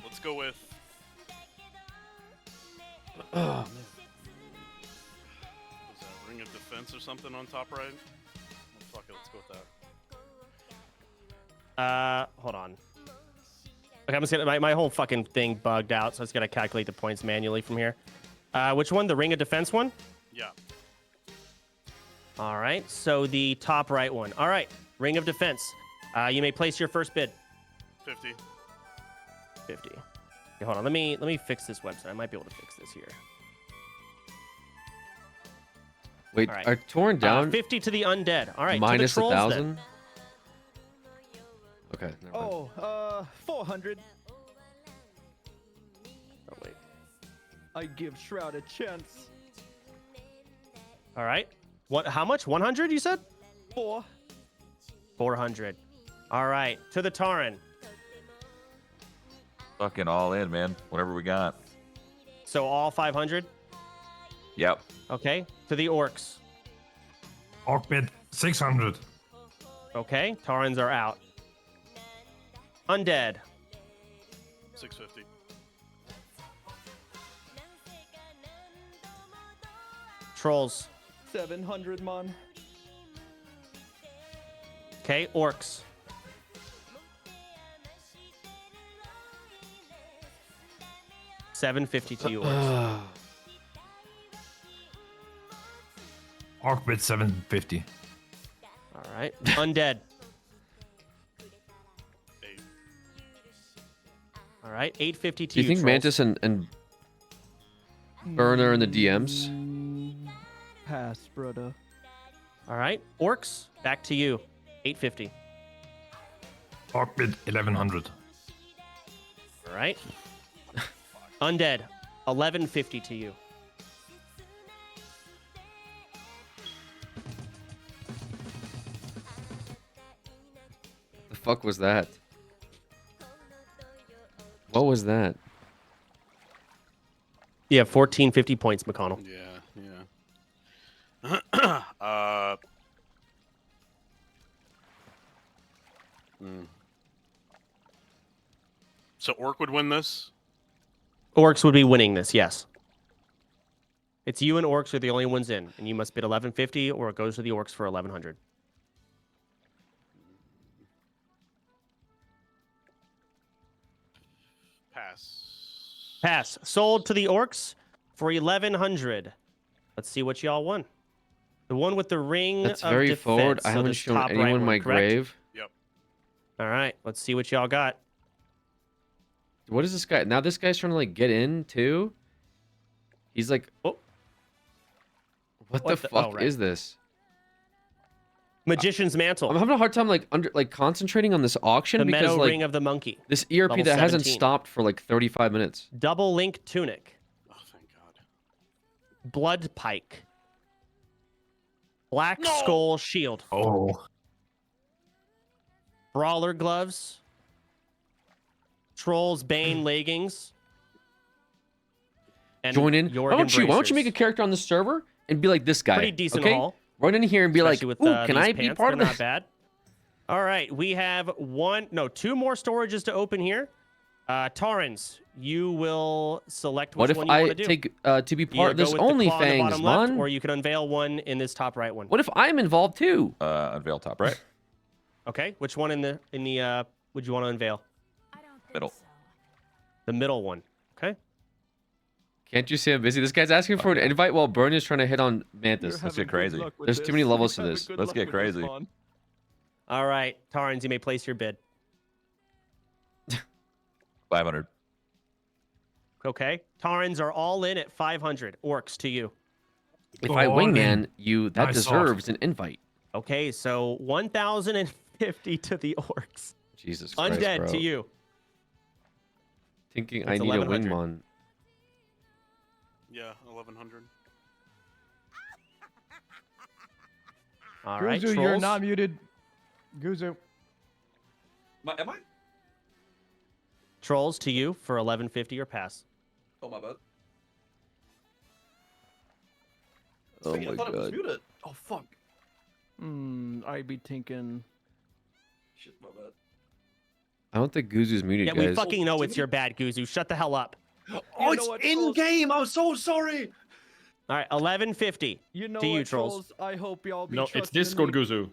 Let's go with. Oh, man. Was that Ring of Defense or something on top right? Oh, fuck it, let's go with that. Hold on. Okay, I'm just gonna. My whole fucking thing bugged out, so I just gotta calculate the points manually from here. Which one? The Ring of Defense one? Yeah. All right. So the top right one. All right. Ring of Defense. You may place your first bid. 50. 50. Okay, hold on. Let me fix this website. I might be able to fix this here. Wait, All right. are torn down 50 to the undead. All right. minus to the trolls, 1,000? Okay. Never mind. 400. Oh, wait. I give Shroud a chance. All right. What? How much? 100? You said? 400. All right. To the Tauren. Fucking all in, man. Whatever we got. So all 500. Yep. Okay. To the orcs. Orc bid 600. Okay. Taurens are out. Undead. 650. Trolls. 700, man. Okay. Orcs. $750 to you, orcs. Orc bid 750. All right. Undead. 8. All All right, 850 to Do you think Trolls. Mantis and Burner in the DMs? Pass, brother. All right, Orcs, back to you. 850. Orc bid 1100. All right. Undead, 1150 to you. The fuck was that? What was that? You have 1450 points, McConnell. Yeah. So Orc would win this? Orcs would be winning this, yes. It's you and Orcs are the only ones in, and you must bid 1150 or it goes to the Orcs for 1100. Pass. Sold to the Orcs for 1100. Let's see what y'all won. The one with the ring That's of very defense. forward. I So haven't this shown top anyone right one, my correct? grave. Yep. All right, let's see what y'all got. What is this guy? Now this guy's trying to like get in too. He's like, oh, what the fuck right. is this? Magician's Mantle. I'm having a hard time like concentrating on this auction The because Meadow like Ring of the Monkey. this ERP Level that hasn't 17. stopped for like 35 minutes. Double Link Tunic. Oh, thank God. Blood Pike. Black Skull Shield. Oh. Brawler Gloves. Troll's Bane Leggings. And Join in. Why Jorgen don't you Bracers. make a character on the server and be like this guy? Pretty decent okay? haul. Run in here and be Especially like, with, ooh, can these I be pants. part of They're this? Not bad. All right, we have two more storages to open here. Torrens, you will select which What if one you want I to do. take to be Either part of go this with the claw on the OnlyFans, bottom left, man? or you can unveil one in this top right one. What if I'm involved too? Unveil top right. Okay, which one in the would you want to unveil? Middle. The middle one. Okay. Can't you see I'm busy? This guy's asking for an invite while Burn is trying to hit on Mantis. Let's get crazy. There's too many levels to this. Let's get crazy. All right, Torrens, you may place your bid. 500. Okay. Torrens are all in at 500. Orcs to you. If I wingman you, that deserves an invite. Okay, so 1,050 to the Orcs. Jesus Christ, Undead bro. to you. Thinking It's I need a 1100. wingman. Yeah, 1100. All right, Guzu, Trolls. you're not muted. Guzu. Am I? Trolls to you for 1150 or pass. Oh, my bad. Oh my god. muted. Oh, fuck. I be thinking. Shit, my bad. I don't think Guzu's muted, Yeah, guys. we fucking know it's your bad, Guzu. Shut the hell up. Oh, it's in game. I'm so sorry. All right, 1150 You know to you, what, Trolls. I hope y'all be No, trusting it's Discord, in me, Guzu.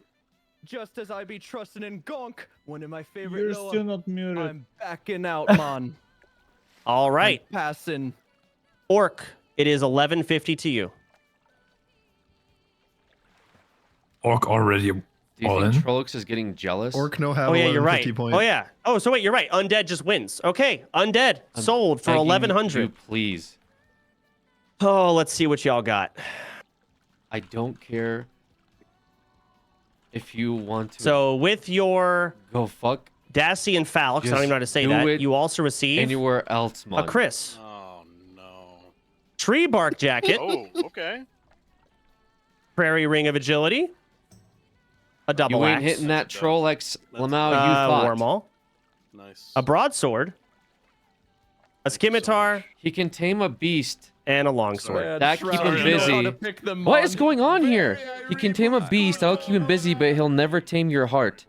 just as I be trusting in Gonk, one of my favorite You're Noah. still not muted. I'm backing out, man. All right, I'm passing. Orc, it is 1150 to you. Orc already Do you all think in. Trollocs is getting jealous? Orc no have Oh yeah, you're right. 1150 points. Oh yeah. Oh, so wait, you're right. Undead just wins. Okay, Undead I'm sold for begging 1100. you, please. Oh, let's see what y'all got. I don't care if you want to So with your go fuck Dacian Falx, I don't even know how to say do that. it You also receive anywhere else, a man. Chris Oh, no. Tree Bark Jacket, Oh, okay. Prairie Ring of Agility, a double You ain't axe, hitting that troll X Lamau you a thought. Warmaul, Nice. a broadsword, a scimitar, He can tame a beast. and a longsword. Yeah, That keep Shroud, him you know how busy. to pick them, What man. is going on here? He can tame a beast. That'll keep him busy, but he'll never tame your heart.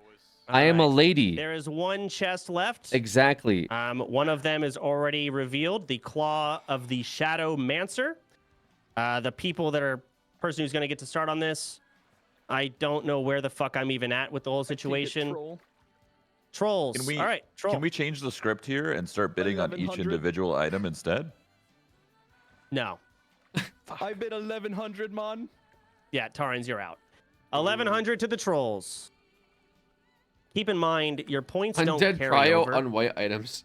I am a Alright. lady. There is one chest left. Exactly. One of them is already revealed, the Claw of the Shadow Mancer. The person who's going to get to start on this, I don't know where the fuck I'm even at with the whole situation. Trolls. Can we, All right, troll. Can we change the script here and start bidding on each 1100? individual item instead? No. I bid 1100, man. Yeah, Tarins, you're out. 1100 to the Trolls. Keep in mind, your points don't Undead carry Cryo over. on white items.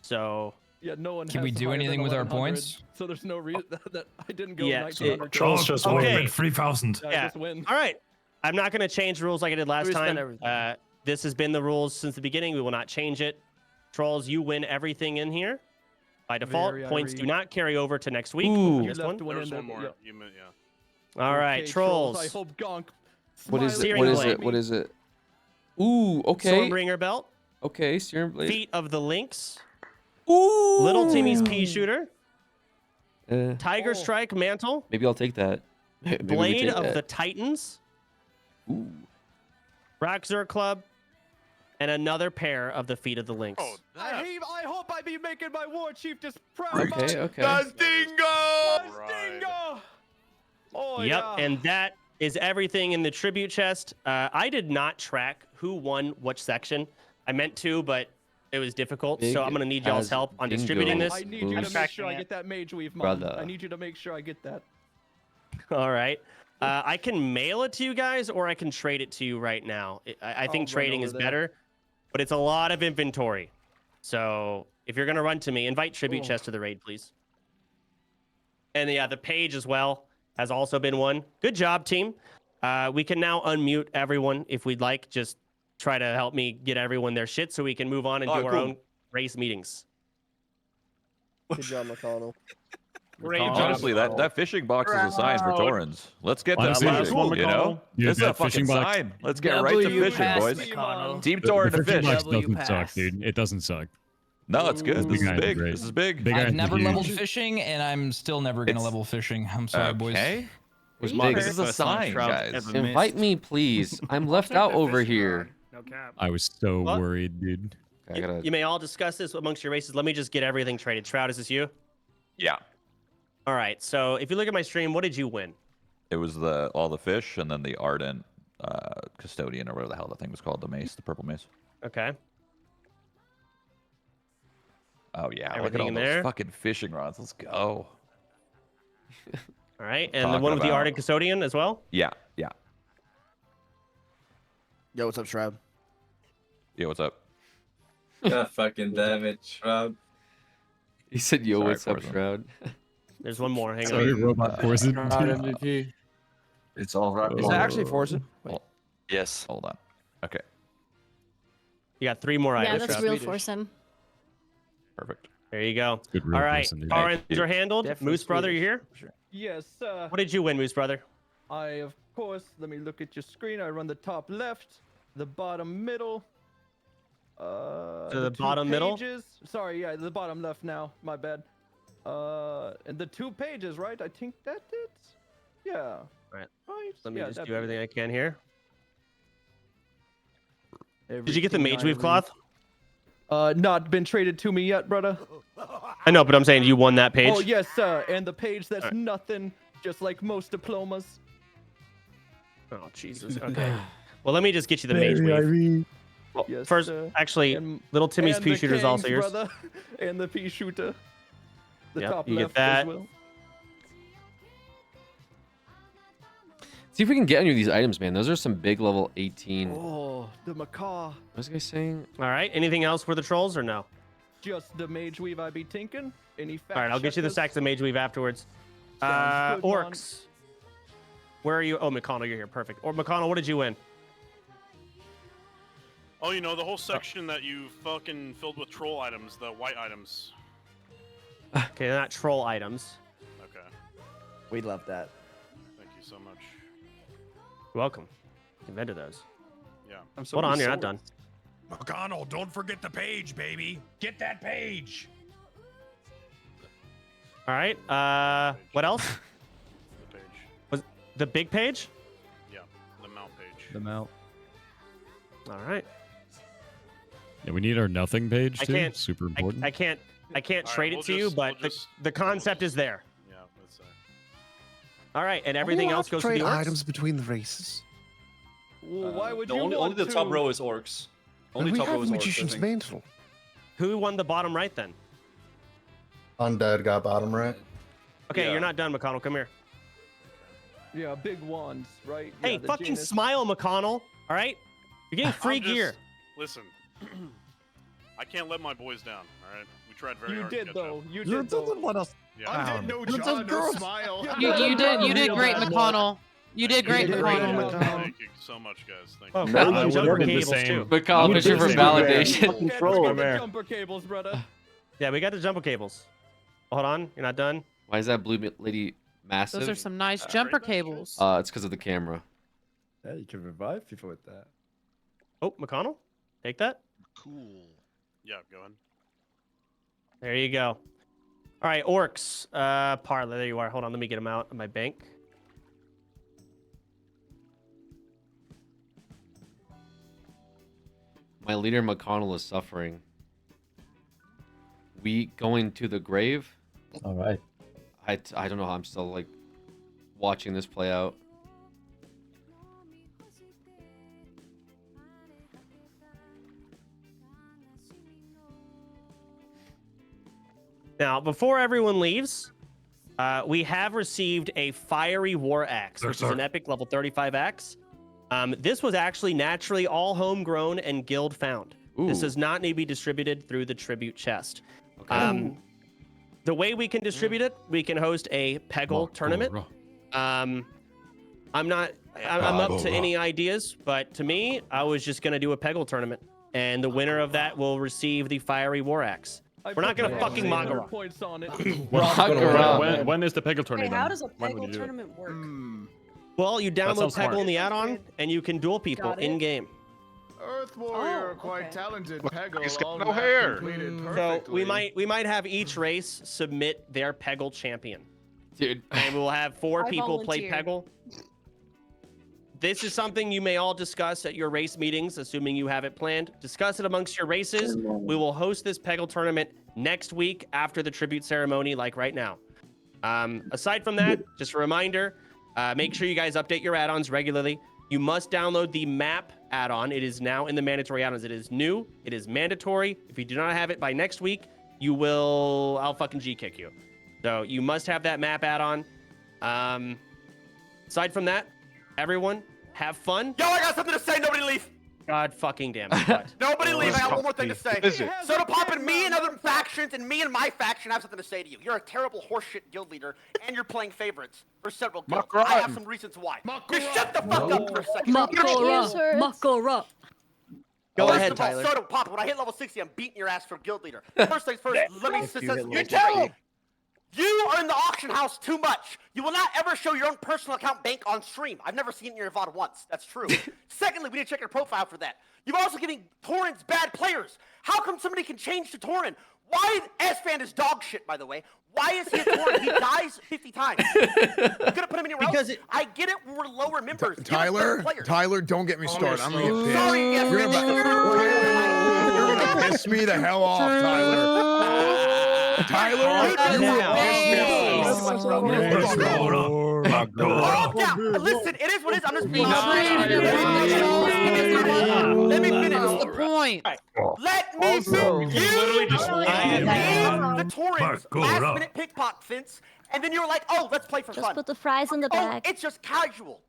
So Yeah, no one. Can has we do higher anything than with our 1100, points? So there's no reason that I didn't go Yeah, 1900. Charles just won Okay. at 3,000. Yeah, I yeah. just win. All right. I'm not going to change rules like I did last We spent time. everything. This has been the rules since the beginning. We will not change it. Trolls, you win everything in here. By default, Very points do irate. not carry over to next week. Ooh. on You this left one. one There's in there. one more. Yeah. You meant, yeah. All right, Okay, trolls. I hope Gonk. What is it? Steering What is blade. it? What is it? Ooh, okay. Stormbringer belt. Okay, steering blade. Feet of the Lynx. Ooh. Little Timmy's pea shooter. Uh, Tiger Strike mantle. maybe I'll take that. Maybe we Blade take of that. the Titans. Ooh. Raxor Club. And another pair of the Feet of the Lynx. Oh, I hope I be making my war chief just proud. Okay, okay. Stingo! Oh, Yep, yeah. and that is everything in the tribute chest. I did not track who won which section. I meant to, but it was difficult. Big So I'm going to need y'all's as help on bingo. distributing this. I need you to Boost. make sure I get that mage weave, man. Brother. I need you to make sure I get that. All right. I can mail it to you guys, or I can trade it to you right now. I think run trading over is there. better, but it's a lot of inventory. So if you're going to run to me, invite tribute chest to the raid, please. And yeah, the page as well has also been won. Good job, team. We can now unmute everyone if we'd like. Just try to help me get everyone their shit so we can move on and do our own race meetings. Good job, McConnell. Great job. Honestly, that fishing box is a sign for Torrens. Let's get that Honestly, fishing, last one, you know? Yeah, This is a that fishing fucking box. sign. Let's get right to fishing, boys. Team Torren to fishing fish. box doesn't suck, dude. It doesn't suck. No, it's good. This is Iron's big. great. This is big. Big I've Iron's never huge. leveled fishing, and I'm still never gonna It's- level fishing. I'm sorry, boys. Okay. Was Big. big. This is a sign, guys. Invite me, please. I'm left out over here. No cap. I was so What? worried, dude. I gotta. You may all discuss this amongst your races. Let me just get everything traded. Shroud, is this you? Yeah. All right. So if you look at my stream, what did you win? It was all the fish and then the ardent custodian or whatever the hell that thing was called, the mace, the purple mace. Okay. Oh yeah, look at Everything all in those there? fucking fishing rods. Let's go. All right. And the Talking one with the about- Ardent Custodian as well? Yeah, yeah. Yo, what's up, Shroud? Yeah, what's up? God fucking damn it, Shroud. He said, "Yo, Sorry, what's up, Forza. Shroud?" There's one more. Hang Sorry, on. robot Forza. MVP. It's all right. Is that actually Forza? Hold- Yes. Hold on. Okay, You got 3 more Yeah, items. that's Shroud. real for him. perfect. There you go. Good real All right. person, dude. Our ends are handled. Definitely Moose Brother, you here? Yes, What did you win, Moose Brother? I, of course, let me look at your screen. I run the top left, the bottom middle. the two bottom middle? pages. Sorry, yeah, the bottom left now. My bad. And the 2 pages, right? I think that it's. Yeah. Right. Right. Let me yeah, just that do everything I can here. everything Did you get the mage I weave read. cloth? Not been traded to me yet, brother. I know, but I'm saying you won that page. Oh yes, and the page that's Alright. nothing, just like most diplomas. Oh, Jesus. Okay. Well, let me just get you the mage weave. Well, Yes, first, sir. actually, And- little Timmy's and pea the shooter is also Kangs, yours. brother, and the pea shooter. The Yep, top you get left that. as well. See if we can get any of these items, man. Those are some big level 18. Oh, the macaw. What's the guy saying? All right. Anything else for the trolls or no? Just the mage weave I be tinking. Any All right. I'll get you the checkers? stacks of mage weave afterwards. Sounds good, man. Orcs. Where are you? Oh, McConnell, you're here. Perfect. Or McConnell, what did you win? Oh, you know, the whole section that you fucking filled with troll items, the white items. Okay, they're not troll items. Okay. We love that. Thank you so much. You're welcome. Invented those. Yeah. Hold on, you're not done. McConnell, don't forget the page, baby. Get that page. All right. What else? The page. Was the big page? Yeah. The mount page. The mount. All right. Yeah, we need our nothing page I too. can't- Super important. I can't All right, trade we'll it to you, just- but we'll just- the concept is there. Yeah, let's say. All right, and everything else goes to the orcs. between the races. Well, why would The you only want the top to? row is orcs. Only top row is orcs. I think. mantle. Who won the bottom right then? Undead got bottom right. Okay, Yeah. you're not done, McConnell. Come here. Yeah, big wands, right? Hey, yeah, the fucking Janus- smile, McConnell. All right, you're getting free I'm just- gear. Listen. I can't let my boys down, alright? We tried very You hard. did to though. catch You You did though. didn't let us Yeah. Undid no That's jaw, a no girl. smile. You did great, McConnell. You did great, McConnell. Thank you so much, guys. Thank you. Oh, No, God, you jumper did the cables same. too. McCall, Fisher for validation. Control the jumper cables, brother. Yeah, we got the jumper cables. Hold on, you're not done. Why is that blue lady massive? Those are some nice jumper cables. It's because of the camera. Yeah, you can revive people with that. Oh, McConnell, take that. Cool. Yeah, go ahead. There you go. All right, orcs. Parlor, there you are. Hold on, let me get them out of my bank. My leader McConnell is suffering. We going to the grave? All right. I don't know how I'm still like watching this play out. Now, before everyone leaves, we have received a fiery war axe, which is an epic level 35 axe. This was actually naturally all homegrown and guild found. This does not need to be distributed through the tribute chest. Okay. The way we can distribute it, we can host a Peggle tournament. I'm up to any ideas, but to me, I was just gonna do a Peggle tournament, and the winner of that will receive the fiery war axe. We're not gonna fucking Magara. Points on it. When is the Peggle tournament? Hey, how does a Peggle tournament work? Well, you download sounds smart. Peggle in the add-on, and you can duel people Got it. in game. Earth Warrior, Oh, quite okay. talented. Look, Peggle, he's got all no map hair. completed So perfectly. we might have each race submit their Peggle champion, Dude. and we'll have 4 I people play volunteer. Peggle. This is something you may all discuss at your race meetings, assuming you have it planned. Discuss it amongst your races. We will host this Peggle tournament next week after the tribute ceremony, like right now. Aside from that, just a reminder, make sure you guys update your add-ons regularly. You must download the map add-on. It is now in the mandatory add-ons. It is new. It is mandatory. If you do not have it by next week, I'll fucking G-kick you. So you must have that map add-on. Aside from that, everyone, have fun. Yo, I got something to say. Nobody leave. God fucking damn it. What? Nobody leave. I got one more thing to say. What is it? Soda Pop and me and other factions and me and my faction have something to say to you. You're a terrible horseshit guild leader, and you're playing favorites for several guilds. I have some reasons why. Just shut the fuck up for a second. Makara. Go First ahead, of all, Tyler. Soda Pop, when I hit level 60, I'm beating your ass for guild leader. First things first, let me say You tell him. you are in the auction house too much. You will not ever show your own personal account bank on stream. I've never seen it in your VOD once. That's true. Secondly, we need to check your profile for that. You've also giving Torrens bad players. How come somebody can change to Torren? Why S-Fan is dog shit, by the way. Why is he a Torren? He dies 50 times. You could have put him anywhere else. I get it, we're lower members. Give us better players. Tyler, don't get me started. I'm gonna get pissed. Sorry, yes, You're gonna piss me the hell off, Tyler. Tyler, you will piss me off. Listen, it is what it is. I'm just being Let me finish. What's the point? Let me finish. You just the Torrens last minute pickpocket fence, and then you were like, oh, let's play for fun. Put the fries in the bag. Oh, it's just casual.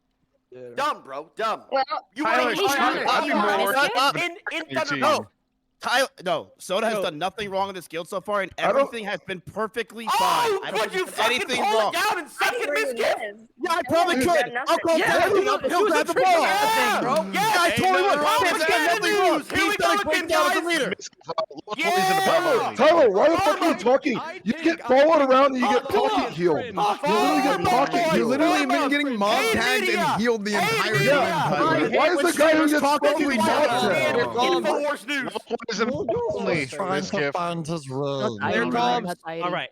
Dumb, bro. Dumb. Well, you Tyler, no. Tyler, no, Soda has done nothing wrong in this guild so far, and everything has been perfectly fine. I don't Could you think fucking anything pull wrong. it down and suck it, Miss Gift? Yeah, I probably could. I'll call Tyler. He'll grab the ball. Yeah, bro. Yeah, I totally would. He's done nothing wrong. Here we He's go done a again, great job as a guys. leader. Tyler, why the fuck are you talking? You get followed around and you get pocket healed. You literally get pocket healed. You literally have been getting mob tagged and healed the entire time, Tyler. Why is the guy who gets probably mob tagged? InfoWars News. Trying to find his role. All right.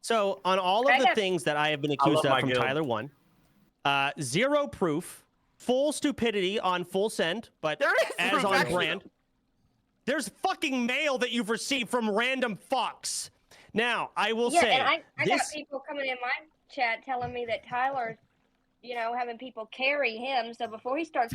So on all of the things that I have been accused love my of from guild. Tyler 1, 0 proof, full stupidity on full send, but There is as proof, on actually, brand. There's fucking mail that you've received from random fucks. Now, I will say, and I got this people coming in my chat telling me that Tyler's, having people carry him. So before he starts,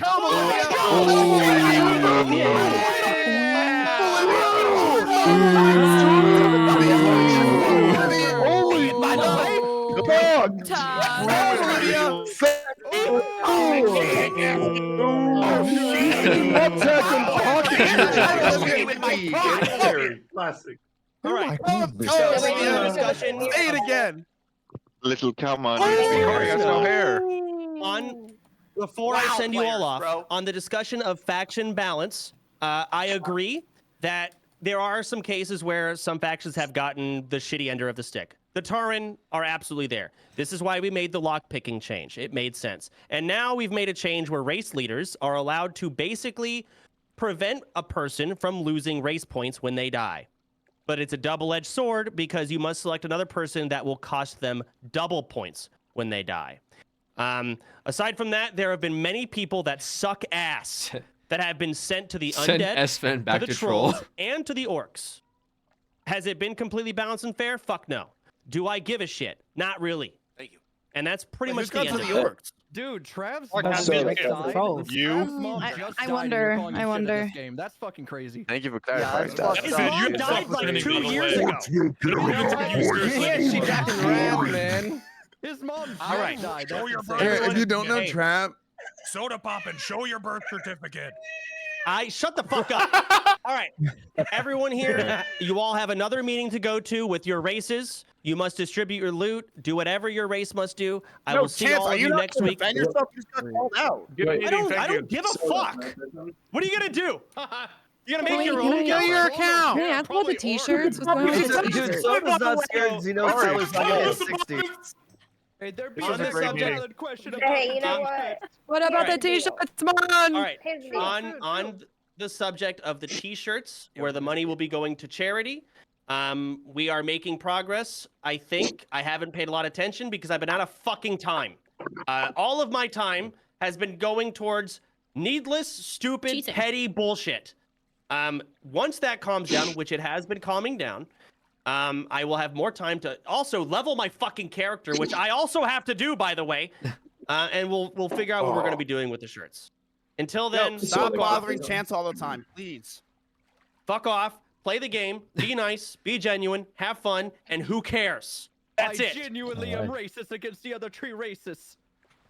Classic. All right. Discussion. Say it again. Little cow man. Before I send you all off, bro. on the discussion of faction balance, I agree that there are some cases where some factions have gotten the shitty ender of the stick. The Tauren are absolutely there. This is why we made the lock-picking change. It made sense. And now we've made a change where race leaders are allowed to basically prevent a person from losing race points when they die. But it's a double-edged sword because you must select another person that will cost them double points when they die. Aside from that, there have been many people that suck ass that have been sent to the Send undead, S-Fen back to the to troll. trolls, and to the orcs. Has it been completely balanced and fair? Fuck no. Do I give a shit? Not really. Thank you. And that's pretty much the Who's end got of to the it. orcs? Dude, Trav's I wonder. I wonder. Game. That's fucking crazy. Thank you for clarifying His that. mom died like 2 years ago. Man. His mom died. If you don't know Trap, Soda pop and show your birth certificate. Shut the fuck up. All right. Everyone here, you all have another meeting to go to with your races. You must distribute your loot. Do whatever your race must do. I will see all of you next week. Defend yourself. You just got called out. I don't give a fuck. What are you gonna do? You gonna make your own Can account? I ask about the t-shirts? What's going on with the Dude, t-shirts? Soda's not scared because he knows I was like at 60. Hey, there be On a this subject- valid question about Hey, you know what? What about the t-shirts, man? All right. Here's the deal. On the subject of the t-shirts, where the money will be going to charity, we are making progress. I think I haven't paid a lot of attention because I've been out of fucking time. All of my time has been going towards needless, stupid, Cheating. petty bullshit. Once that calms down, which it has been calming down, I will have more time to also level my fucking character, which I also have to do, by the way. And we'll figure out what we're going to be doing with the shirts. Until then, Stop bothering Chance all the time, please. fuck off, play the game, be nice, be genuine, have fun, and who cares? That's I it. genuinely am racist against the other tree racists.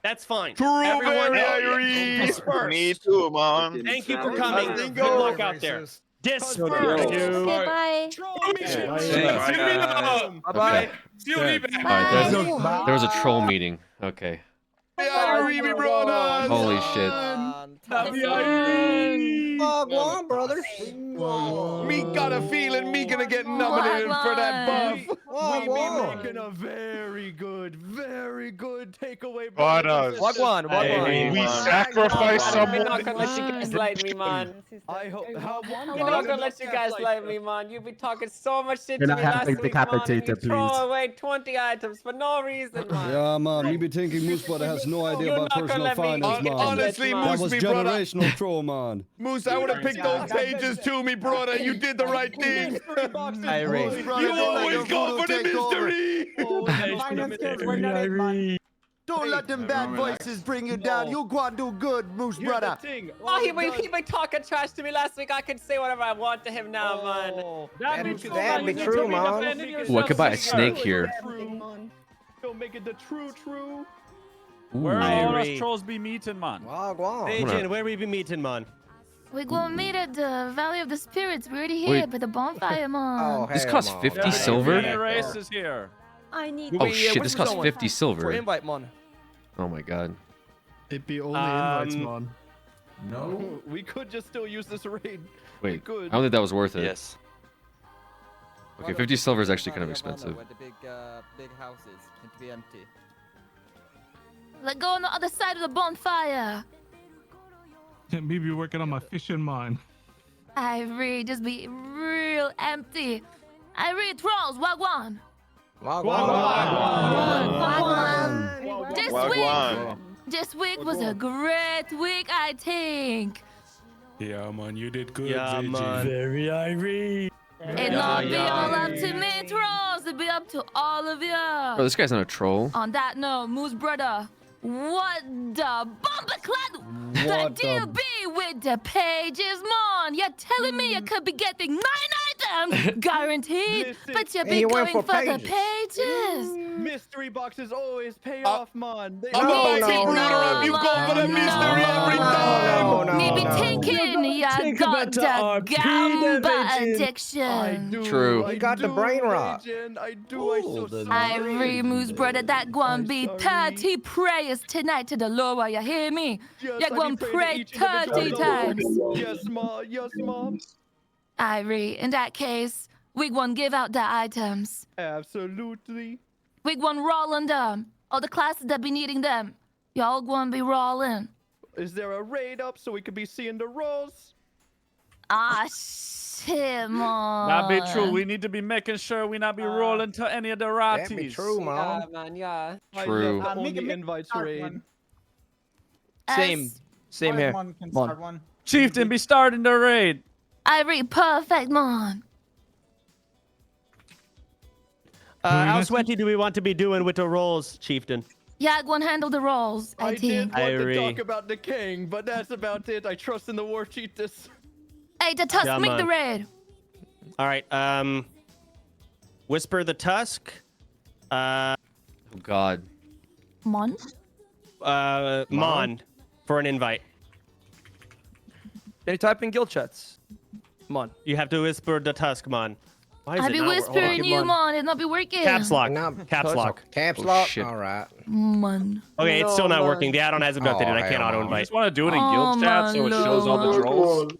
That's fine. Strawberry Everyone, Irie. Me too, man. thank you for coming. Good luck out there. Disperse. Okay, bye. Bye-bye. There was a troll meeting. Okay. Irie, brothers. Holy shit. Go on, brothers. Me got a feeling me gonna get nominated for that buff. We be making a very good takeaway. Brothers. Wagwan. We sacrifice someone. We're not gonna let you guys like me, man. I hope. We're not gonna let you guys like me, man. You've been talking so much shit to Can me I have last the week, man, and decapitator, you throw please? away 20 items for no reason, man. Yeah, man. Me be thinking Moose Brother has no idea You're about not gonna personal let me finance, get man. Honestly, that That Moose, was me brother. generational troll, man. Moose, I would have picked those pages too, me brother. You did the right thing. Irene. You always go for the mystery. Don't let them bad voices bring you down. You go and do good, Moose brother. Oh, he been talking trash to me last week. I can say whatever I want to him now, man. That be true, man. Ooh, I could buy a snake here. Don't make it the true. Where all us Irie. trolls be meeting, man? Agent, where we be meeting, man? We're gonna meet at the Valley of the Spirits. We're already Wait. here by the bonfire, man. This costs 50 silver? The race is here. I need. Oh shit, this costs 50 silver. invite, man. Oh my god. It be only invites, man. No. We could just still use this raid. Wait, I good. don't think that was worth it. Yes. Okay, 50 silver is actually kind of expensive. Where the big houses need to be empty. Let's go on the other side of the bonfire. Me be working on my fishing mine. Irie, just be real empty. Irie, trolls, wagwan. This week was a great week, I think. Yeah, man, you did good. Yeah, man. Very Irie. It not be all up to me, trolls. It be up to all of you. Oh, this guy's not a troll. On that note, Moose brother, what the bomber clad? The What deal the- be with the pages, man? You're telling me you could be getting 9 items, guaranteed, Listen. but you And be you went going for for the pages. pages. Mystery boxes always pay off, man. I'm the mighty brother. You go for the mystery every time. Maybe thinking you got the gamba addiction. True. I got the brain rot. I do. I so sorry. Irie Moose brother, that going be 30 prayers tonight to the Lord. You hear me? Yes, You're going to pray 30 times. Yes, ma. Yes, mom. Irie, in that case, we going to give out the items. Absolutely. We going to roll on them. All the classes that be needing them. Y'all going to be rolling. Is there a raid up so we could be seeing the rolls? Ah, shit, man. That be true. We need to be making sure we not be rolling to any of the ratties. That be true, man. Yeah, man, yeah. True. I love the only invites raid. Same here. One. Chieftain, be starting the raid. Irie, perfect, man. How sweaty do we want to be doing with the rolls, Chieftain? Yeah, go and handle the rolls, I did think. want to talk about the king, but that's about it. I trust in the war cheaters. Hey, the Tusk, make the raid. All right. Whisper the Tusk. Oh God. Mon? Mon for an invite. Can you type in guild chats? Mon. You have to whisper the Tusk, Mon. Why is I it be not whispering you, Mon. It not be working. Caps lock. Caps lock. Caps Oh, lock. shit. All right. Mon. Okay, it's still not working. The add-on hasn't been updated. I can't auto I invite. just want to do it in Oh, guild chat so it shows all the my trolls.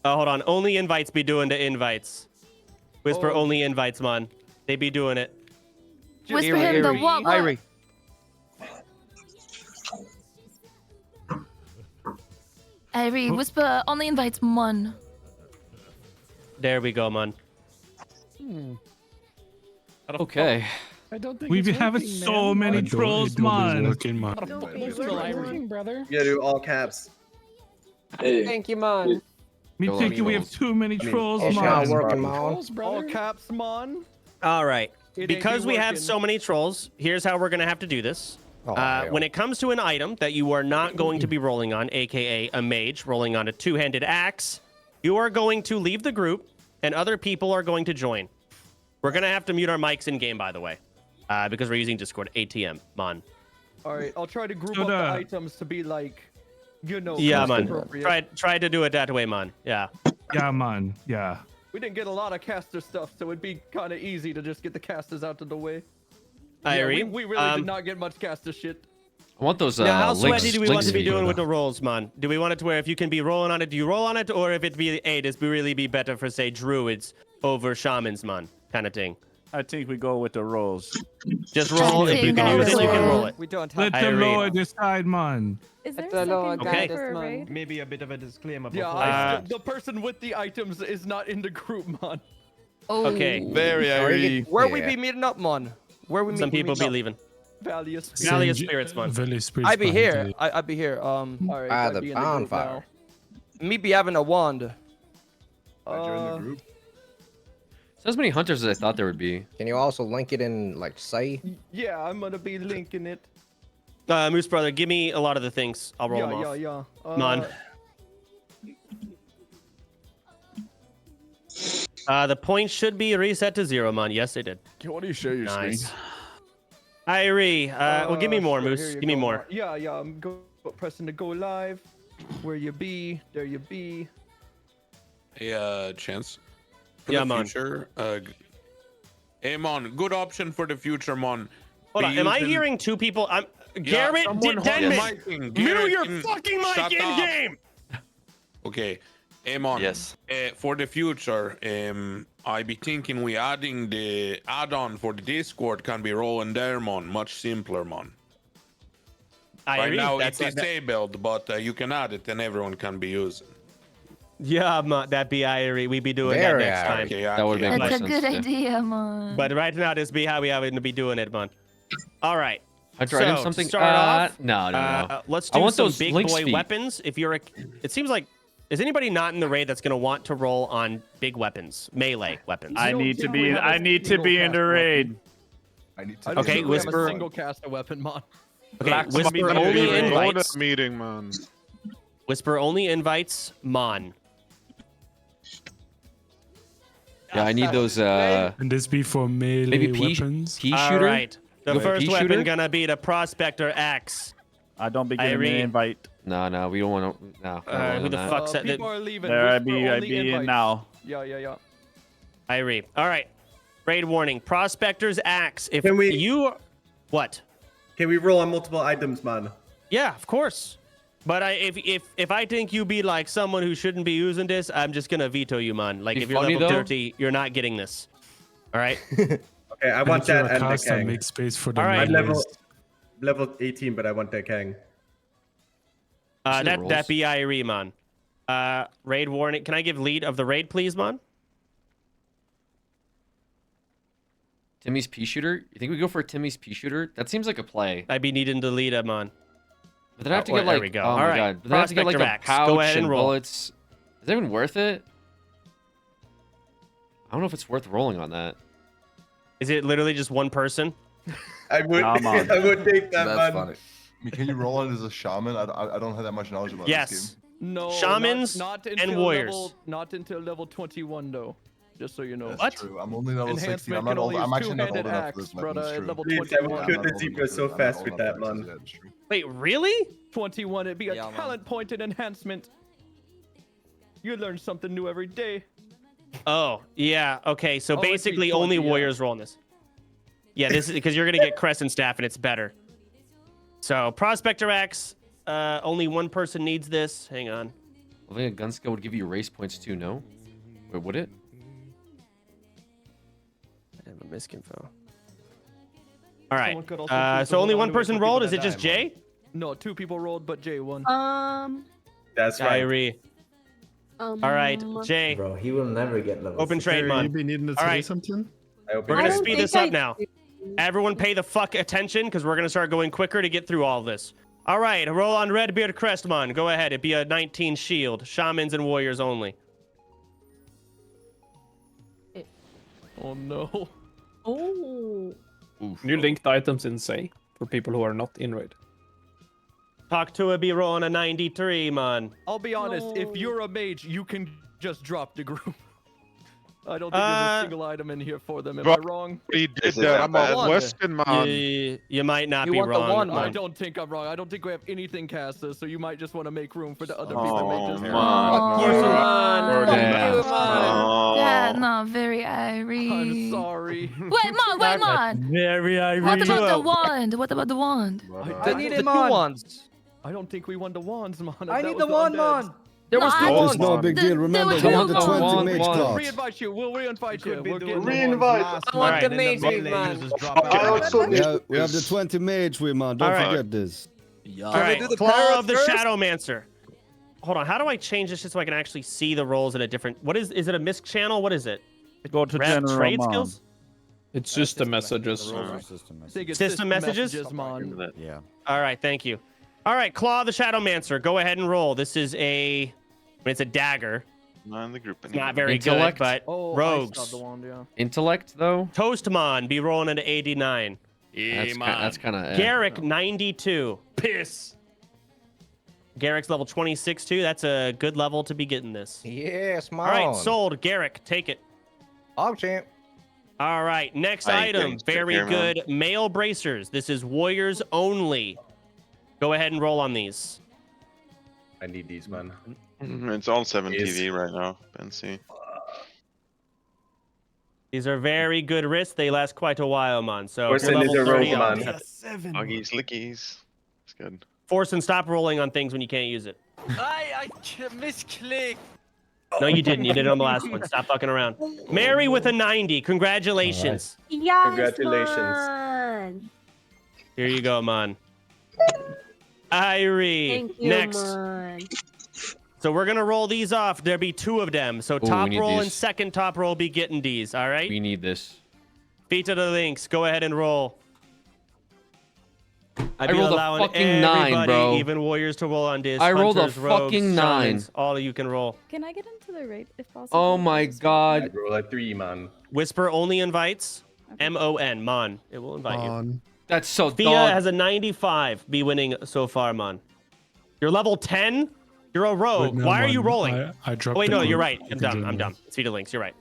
Hold on. Only invites be doing the invites. Whisper Oh. only invites, Mon. They be doing it. Whisper him the what? Irie. Irie, whisper only invites Mon. There we go, Mon. Okay. I don't think We it's be having working, so man. many trolls, man. brother. You gotta do all caps. Thank you, man. Me Go on, thinking we have trolls. too many trolls, It's man. not working, man. Trolls, All brother. caps, mon. All right. It ain't Because be we have working. so many trolls, here's how we're going to have to do this. Oh, hell. When it comes to an item that you are not going to be rolling on, aka a mage rolling on a two-handed axe, you are going to leave the group and other people are going to join. We're going to have to mute our mics in game, by the way, because we're using Discord. ATM, Mon. All right, I'll try to group So up the the- items to be like, you know, Yeah, cost Mon. appropriate. Try to do it that way, Mon. Yeah. Yeah, man. Yeah. We didn't get a lot of caster stuff, so it'd be kind of easy to just get the casters out of the way. Irie, we really did not get much caster shit. I want those now, how links. sweaty do we want links to be to doing with the rolls, Mon? Do we want it to where if you can be rolling on it, do you roll on it? Or if it be, hey, this would really be better for, say, druids over shamans, Mon, kind of thing? I think we go with the rolls. Just roll. If you can use it, you can roll it. We don't have Let the Lord decide, man. Is there a second Okay. for a raid? Maybe a bit of a disclaimer. Yeah, Yeah, the person with the items is not in the group, man. Oh. Okay. Very Irie. Where we be meeting up, mon? Where we Some people be leaving. Valiant. Valiant spirits, Mon. I be here. I be here. All right, Ah, gotta the be in the group bonfire. Me be having a wand. now. So as many hunters as I thought there would be. Can you also link it in like say? Yeah, I'm gonna be linking it. Moose brother, give me a lot of the things. I'll roll them off. Yeah. Mon. The points should be reset to 0, Mon. Yes, they did. Why do you share your Nice. screen? Irie, well, give me more, sure, Moose. here you Give me go, more. Mark. Yeah, I'm pressing to go live. Where you be? There you be. Hey, Chance. For Yeah, the Mon. future, hey, Mon, good option for the future, Mon. Hold Be on, am I using- hearing two people? Yeah, Garrett, someone hold the Denman, mic in. mute Garrett your in- fucking mic shut in up. game. Okay, hey, Mon. Yes. For the future, I be thinking we adding the add-on for the Discord can be rolling there, Mon. Much simpler, Mon. Right Irie, now that's it's disabled, but you can add it and everyone can be using. Yeah, Mon, that be Irie. We be doing Very that next time. Okay, That would make more That's a sense. good yeah. idea, man. But right now, this be how we have to be doing it, Mon. All right. Hunter So, item to something? start off, No. let's I do want some those big Lynx boy feet. weapons. If you're it seems like, is anybody not in the raid that's going to want to roll on big weapons, melee weapons? I need to be in the raid. I don't Okay, think we have whisper- a single caster weapon, mon. Okay, Black whisper Zombie only meeting. invites. Meeting, man. Whisper only invites Mon. Yeah, I need those. And this be for melee Maybe weapons. pea All shooter. right. The Go first pea weapon shooter? gonna be the Prospector Axe. I don't be giving me an Irene. invite. No, we don't want to. No. Who the fuck said that? People are leaving. There I Whisper be only in invites. now. Yeah. Irie. All right. Raid warning. Prospector's Axe. If Can we- you... What? Can we roll on multiple items, man? Yeah, of course. But if I think you be like someone who shouldn't be using this, I'm just gonna veto you, man. Like Be if you're funny, level though? 30, you're not getting this. All right. Okay, I want that and the Caster, Kang. make space for the All right. I'm melees. level 18, but I want the Kang. See the that rolls? be Irie, man. Raid warning. Can I give lead of the raid, please, man? Timmy's pea shooter. You think we go for Timmy's pea shooter? That seems like a play. I'd be needing to lead him on. But then I have to Oh, get there like. we go. Oh All my right. god. But then I have to get like Prospector a Axe. pouch Go ahead and roll. bullets. Is that even worth it? I don't know if it's worth rolling on that. Is it literally just one person? I would, Come on. I would take that, That's man. funny. I mean, can you roll on it as a shaman? I don't have that much knowledge about this Yes. game. No. Shamans not and until warriors. Not until level 21, though. Just so you know. That's What? true. I'm only level 16. Enhancement I'm not can old. only I'm use actually not old two-handed enough axe, for this. brother, It's at true. level Please, I 21. will I'm kill not the old Zebra enough for so this. I'm fast not with old that, enough for man. this. Yeah, it's true. Wait, really? 21, it'd be a Yeah, man. talent pointed enhancement. You learn something new every day. Oh, yeah. Okay, so Oh, it's basically 20, only yeah. warriors roll on this. Yeah, this is because you're gonna get Crescent Staff and it's better. So Prospector Axe, only one person needs this. Hang on. I think a gun skill would give you race points too. No. Wait, would it? I have a misconfo. All right. Someone could also choose So to only hold one on to it person for people rolled. Is that it just die, Jay? No, 2 people rolled, but Jay won. That's right. Irie. All right, Jay. Bro, he will never get level. Open trade, You man. be needing to All say right. something? I hope We're it gonna does. speed this up now. Everyone pay the fuck attention because we're gonna start going quicker to get through all of this. All right, roll on Redbeard Crestmon. Go ahead. It'd be a 19 shield. Shamans and warriors only. Oh no. Oh. New linked items in say for people who are not in raid. Talk to a be rolling a 93, man. I'll be honest, if you're a mage, you can just drop the group. I don't think there's a single item in here for them. Am I wrong? He did that. I'm a Western man. You might not You be want the wrong. one, I don't think I'm wrong. I don't think we have anything casters, so you might just want to make room for the other people. Oh, mages. That's not very Irie. I'm sorry. Wait, man. Very Irie. What about the wand? What about the wand? I need the two wands. I don't think we won the wands, man. I need the wand, man. There was no wands. It's no big deal. Remember, you want the 20 mage We'll cloth. re-invite you. We'll re-invite you. We're getting I want the mage, man. We have the 20 mage with man. Don't All right. forget this. All right, Claw of the Shadowmancer. Hold on, how do I change this just so I can actually see the rolls in a different... What is it a misc channel? What is it? Go to Rep general trade man. skills? It's just the messages. System messages? Yeah. All right, thank you. All right, Claw of the Shadowmancer. Go ahead and roll. This is it's a dagger. Not in the group It's not very Intellect? good, but rogues. Intellect though. Toastmon, be rolling into 89. That's kind of. Garrick, 92. Piss. Garrick's level 26 too. That's a good level to be getting this. Yes, man. All right, sold. Garrick, take it. Oh, champ. All right, next Hi, item. thanks. Take Very care, man. good. Male bracers. This is warriors only. Go ahead and roll on these. I need these, man. It's on 7 TV right now. Fancy. These are very good wrists. They last quite a while, man. So if Force you're and level is a 30, rogue, I'll man. accept it. Huggies, lickies. It's good. Force and stop rolling on things when you can't use it. I misclicked. No, you didn't. You did it on the last one. Stop fucking around. Mary with a 90. Congratulations. Yes, Congratulations. man. Here you go, man. Irie. Thank you, Next. man. So we're gonna roll these off. There'll be 2 of them. So Ooh, top we need roll and these. second top roll be getting these. All right. We need this. Feet to the links. Go ahead and roll. I be rolled a allowing fucking 9, everybody, bro. Even warriors to roll on this. I rolled a Hunters, rogues, fucking 9. shamans, all of you can roll. Can I get into the raid if possible? Oh my I god. roll a 3, man. Whisper only invites. M-O-N. Mon. It will invite you. That's so Thea dog. has a 95. Be winning so far, Mon. You're level 10? You're a rogue. Wait, no, Why are you man. rolling? I Oh, dropped wait, the no, you're group. right. You I'm can dumb. join I'm me. dumb. It's Vita Links. You're right.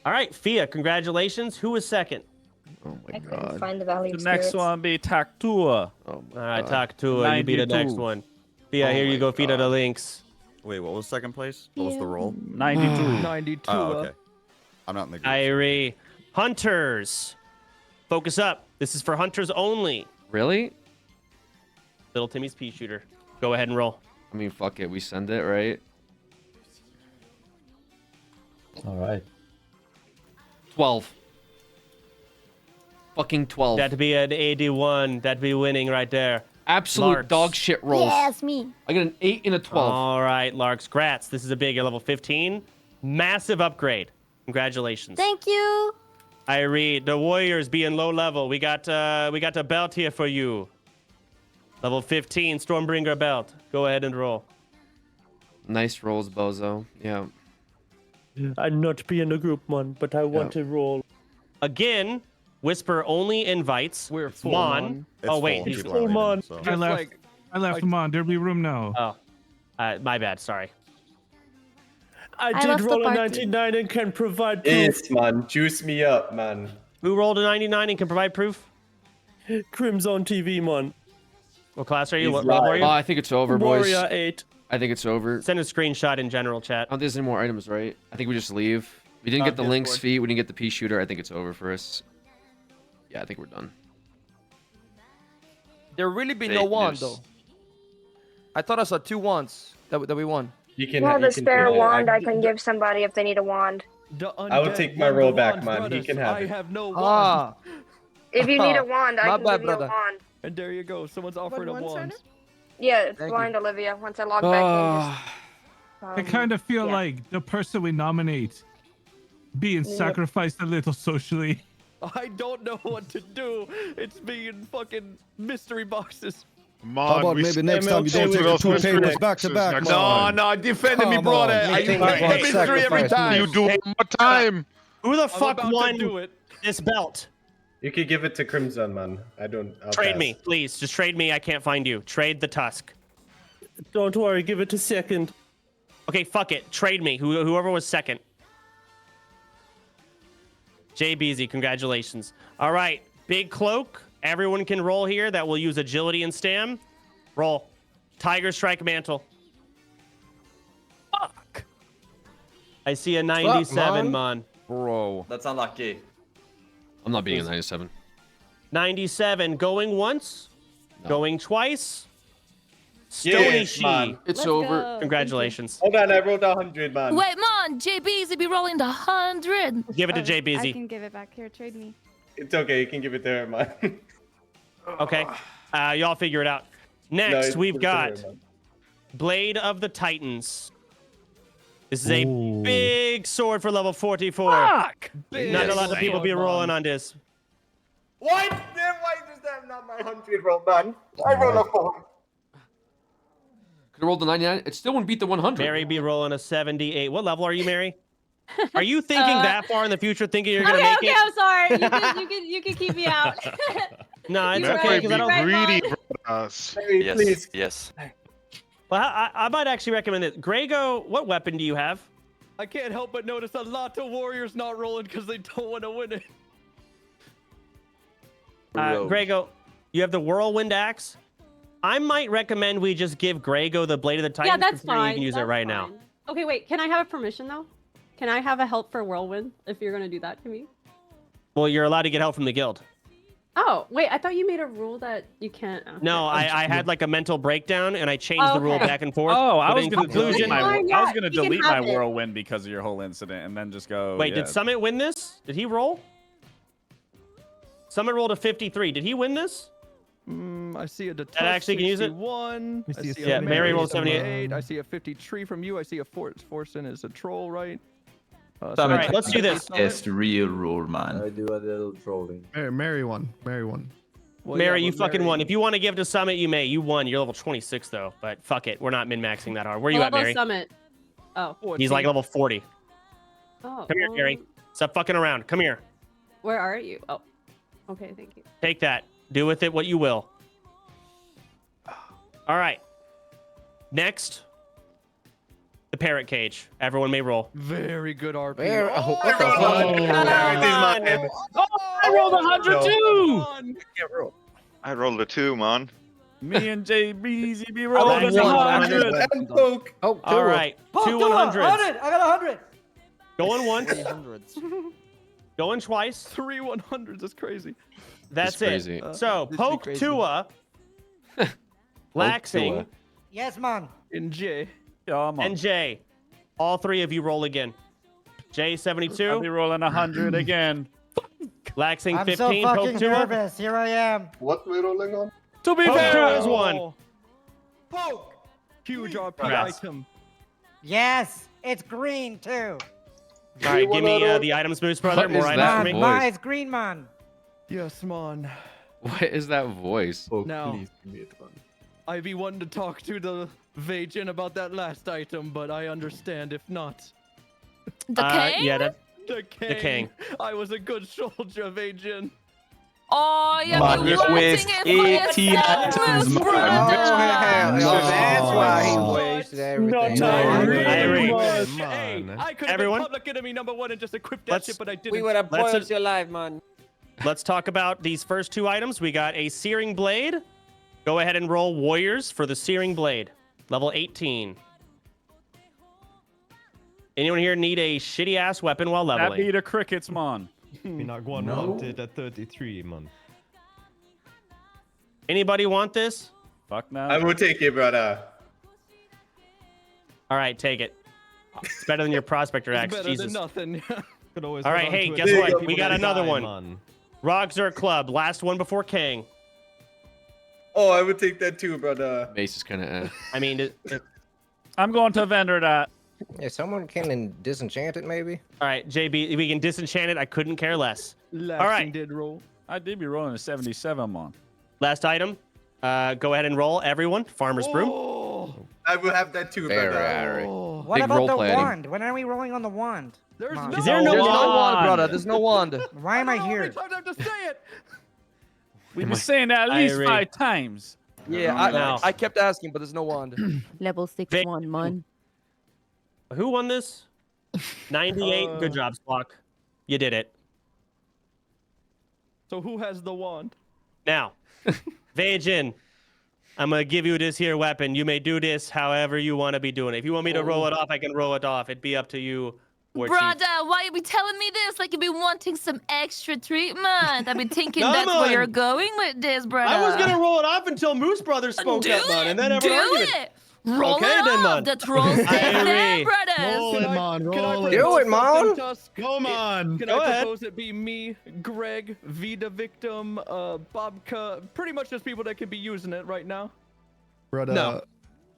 All right, Fia, congratulations. Who was second? Oh my I couldn't god. find the Valley The of next Spirits. one be Taktua. Oh All my right, god. Taktua, you be the 92. next one. Fia, Oh here you my go. Feed her the God. links. Wait, what was second place? What was the roll? 92. 92. Oh, okay. I'm not in the group. Irie. Hunters. Focus up. This is for hunters only. Really? Little Timmy's pea shooter. Go ahead and roll. I mean, fuck it. We send it, right? All right. 12. Fucking 12. That'd be an 81. That'd be winning right there. Absolute Larks. dog shit rolls. Yes, me. I got an 8 and a 12. All right, Larks. Grats. This is a big. You're level 15. Massive upgrade. Congratulations. Thank you. Irie, the Warriors being low level. We got a belt here for you. Level 15, Stormbringer belt. Go ahead and roll. Nice rolls, Bozo. Yeah. I'm not be in the group, man, but I want to roll. Again, Whisper only invites. We're full, Mon. Mon. Oh wait, It's he's full. Full Mon. So. I left. I left him on. There'll be room now. Oh, my bad. Sorry. I I did left the roll a party. 99 and can provide proof. Yes, man. Juice me up, man. Who rolled a 99 and can provide proof? Crimson TV, man. What class are you? He's What level are lying. you? Oh, I think it's over, boys. Warrior 8. I think it's over. Send a screenshot in general chat. I don't think there's any more items, right? I think we just leave. We didn't get the Lynx feat. We didn't get the pea shooter. I think it's over for us. Yeah, I think we're done. There really be no wand though. I thought I saw 2 wands that we won. You can. Well, you the can spare take it. wand I can give somebody if they need a wand. I will take my roll back, man. He can have I it. have no wand. Ah, If you need a wand, I My can bad, give you a brother. wand. And there you go. Someone's offered a wand. Yeah, it's Thank blind Olivia. Once I log back in, just, I kind of feel yeah. like the person we nominate being sacrificed a little socially. I don't know what to do. It's being fucking mystery boxes. How about maybe next time you don't take the 2 papers back to back? No, defending me, Come brother. on. I Think the about mystery every sacrifice, time. please. do one more time. Who the I'm fuck about to won do it. this belt? You could give it to Crimson, man. I'll Trade pass. me, please. Just trade me. I can't find you. Trade the tusk. Don't worry, give it a second. Okay, fuck it. Trade me. Whoever was second. Jay Beezy, congratulations. All right, big cloak. Everyone can roll here. That will use agility and stam. Roll. Tiger strike mantle. Fuck. I see a 97, man. Bro. That's unlucky. I'm not being a 97. 97 going once, going twice. Stony Yes, She. man. It's Let's over. go. Congratulations. Hold on, I rolled 100, man. Wait, man, JB's be rolling the 100. Give it to Jay Beezy. give it back here. Trade me. It's okay. You can give it to her, man. Okay. Y'all figure it out. No, Next, it's we've to her, got man. Blade of the Titans. This is a Ooh. big sword for level 44. Fuck! Big Not a lot of sword, people be man. rolling on this. Why does that not my 100 roll, man? I roll a 4. Could have rolled the 99. It still wouldn't beat the 100. Mary be rolling a 78. What level are you, Mary? Are you thinking that far in the future, thinking you're gonna make it? I'm sorry. You can keep me out. No, it's You're okay right, because I you're don't. right, Greedy, Mom. Mary, please. Yes. Well, I might actually recommend it. Grego, what weapon do you have? I can't help but notice a lot of warriors not rolling because they don't want to win it. Grego, you have the whirlwind axe. I might recommend we just give Grego the blade of the Titans. Yeah, that's for free. fine. You can use it That's right now. fine. Okay, wait. Can I have a permission though? Can I have a help for whirlwind if you're gonna do that to me? Well, you're allowed to get help from the guild. Oh, wait. I thought you made a rule that you can't. Okay. No, I had like a mental breakdown and I changed the rule Okay. back and forth. Oh, I but was in gonna conclusion. delete my whirlwind because of your whole incident, and then just go. Wait, yeah. did Summit win this? Did he roll? Summit rolled a 53. Did he win this? I see a Detus actually can use it? 61. I see Yeah, a Mary rolled 78. I see a 53 from you. I see a Forsen is a troll, right? All right, let's do this. It's the real rule, man. I do a little trolling. Mary won. Well, Mary, yeah, you but fucking Mary- won. If you want to give to Summit, you may. You won. You're level 26 though, but fuck it. We're not min-maxing that hard. Where you at, Mary? Summit. Oh. He's like level 40. Oh. Come here, Mary. Stop fucking around. Come here. Where are you? Oh. Okay, thank you. Take that. Do with it what you will. All right. Next, the the parrot cage. Everyone may roll. Very good RP. Where? Oh, What the fuck? I rolled 100 too. I rolled a 2, man. Me and JBZ be rolling That's 100. And poke. Oh, All right, two 100s. 100. I got 100. Going once. Going twice. 3 100s. That's crazy. That's crazy. it. So This is poke crazy. Tua, Laxing, Yes, man. In J. Yeah, man. and Jay. All three of you roll again. Jay I'll 72, be rolling 100 again. Laxing I'm 15, so poke fucking Tua. nervous. Here I am. What we rolling on? To be Poke fair, Tua is one. Poke. Huge RP Congrats. item. Yes, it's green too. All right, give me the items boost, brother. What More is items that for me. voice? Man, it's green, man. Yes, man. What is that voice? Now, I be wanting to talk to the Vajin about that last item, but I understand if not. The king? Yeah, that, The king. The king. I was a good soldier, Vajin. Oh, you're Man, wanting we it waste for 18 yourself, items, Moose, man. bro. That's why he wasted everything. Irie. Hey, I could have Everyone? been public enemy #1 and just equipped that Let's- shit, but I didn't. We would have Let's- boiled you alive, man. Let's talk about these first two items. We got a Searing Blade. Go ahead and roll Warriors for the Searing Blade. Level 18. Anyone here need a shitty-ass weapon while that leveling? be the crickets, man. We're not going to want it at 33, man. Anybody want this? Fuck now. I will take it, brother. All right, take it. It's better than your Prospector It's Axe. better Jesus. than nothing. Could always All hold right, on hey, to it. guess what? We got another Die, one. man. Rogzerk Club. Last one before Kang. Oh, I would take that too, brother. Mace is kind of. I mean, I'm going to vendor that. Yeah, someone can disenchant it, maybe. all right, JB, we can disenchant it. I couldn't care less. Laxing All right. did roll. I did be rolling a 77, man. Last item. Go ahead and roll, everyone. Farmer's Broom. Oh, I will have that too, Very brother. Ari. What Big about role the planning. wand? When are we rolling on the wand? there's Come on. no. Is there no wand? brother. There's no wand. Why am I How many here? times I have to say it? We've been saying that at least Irie. 5 times. Yeah, No. I kept asking, but there's no wand. Level 61, man. Who won this? 98. Good job, Spock. You did it. So who has the wand? Now, Vajin, I'm going to give you this here weapon. You may do this however you want to be doing it. If you want me to roll it off, I can roll it off. It'd be up to you, War Chief. Brother, why you be telling me this? Like you be wanting some extra treatment. I be thinking Come that's where on. you're going with this, brother. I was going to roll it off until Moose Brothers spoke do up, man, and then it. Do everyone argued. it. Roll Okay, it then, up. man. The troll stay there, Irie. brothers. Roll it, man. Roll it. propose Do it, man. something, Tusk? Come on. Can Go I ahead. propose it be me, Greg, Vida Victim, Bobka, pretty much just people that could be using it right now? Brother. No.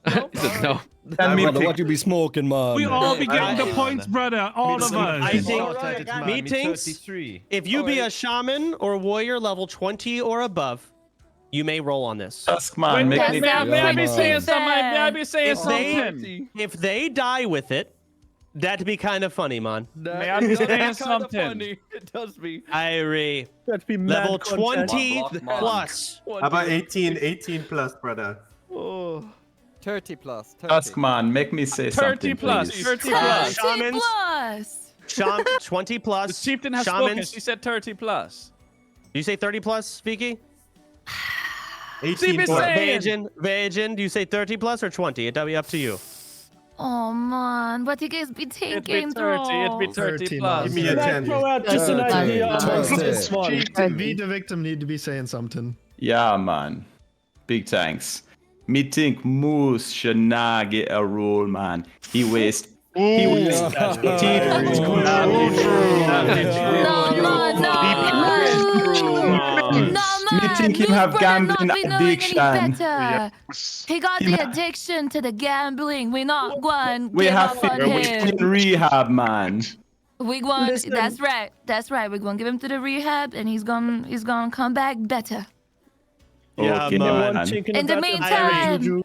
He said no. Brother, what you be smoking, man? We all be getting the I- points, brother. All of I us. think Alright, got it. meetings, 33. if you be a shaman or warrior level 20 or above, you may roll on this. Wait, may I be Yeah, saying man. something? May I be saying If they- something? If they die with it, that'd be kind of funny, man. May I be saying Kinda something? funny. It does be. Irie, That'd be mad level content. 20 plus. How about 18 plus, brother? Oh. 30 plus. 30. Tuskman, make me say 30 plus. 30 plus. 30 Shamans. plus. 20 plus. The chieftain has spoken. Shamans. She said 30 plus. Do you say 30 plus, Vicky? 18 Or plus. Vajin, do you say 30 plus or 20? It'll be up to you. Oh man, what you guys be It'd thinking, be 30. It'd be 30 30 plus. Give me a Can I 10. throw out just an idea amongst this one? Be the victim need to be saying something. Yeah, man. Big thanks. Me think Moose should not get a roll, man. He waste. He waste. No, Me think him have gambling addiction. He got the addiction to the gambling. We not going. We give have up on to him. in rehab, man. We going. Listen. That's right. That's right. We're gonna give him to the rehab, and he's gonna come back better. Yeah, Okay, man. man. In the meantime,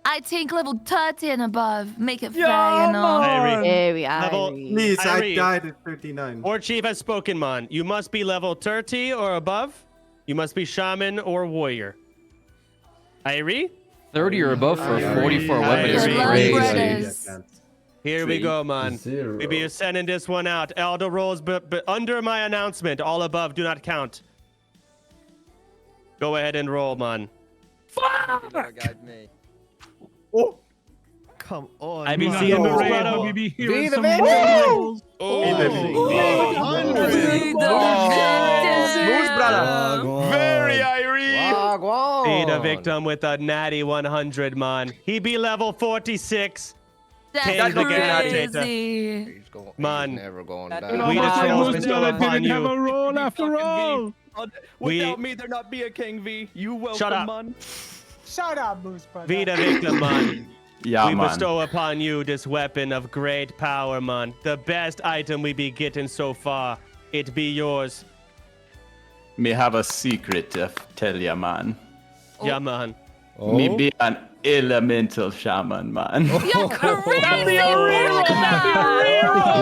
I think level 30 and above. Make it fair, you know. Irie. Level, Please, I Irie. died at 39. War Chief has spoken, man. You must be level 30 or above. You must be shaman or warrior. Irie? 30 or above for a 44 weapon is Irie. crazy. brothers. Here we go, man. We be sending this one out. All the rolls, but under my announcement, all above do not count. Go ahead and roll, man. Fuck! Guide me. Oh, come on. I be man. seeing moves, Be brother. hearing the some man. levels. Moose brother. Very Irie. Be the victim with a natty 100, man. He be level 46. That's King's the crazy. Man. Never going We down. the trolls Moose bestow brother upon didn't have a you. roll after all. Without me, there not be a King V. You welcome, Shut up. man. Shut up, Moose brother. Be the victim, man. Yeah, We man. bestow upon you this weapon of great power, man. The best item we be getting so far. It be yours. Me have a secret to tell ya, man. Yeah, man. Me be an elemental shaman, man. You're crazy, brother. That's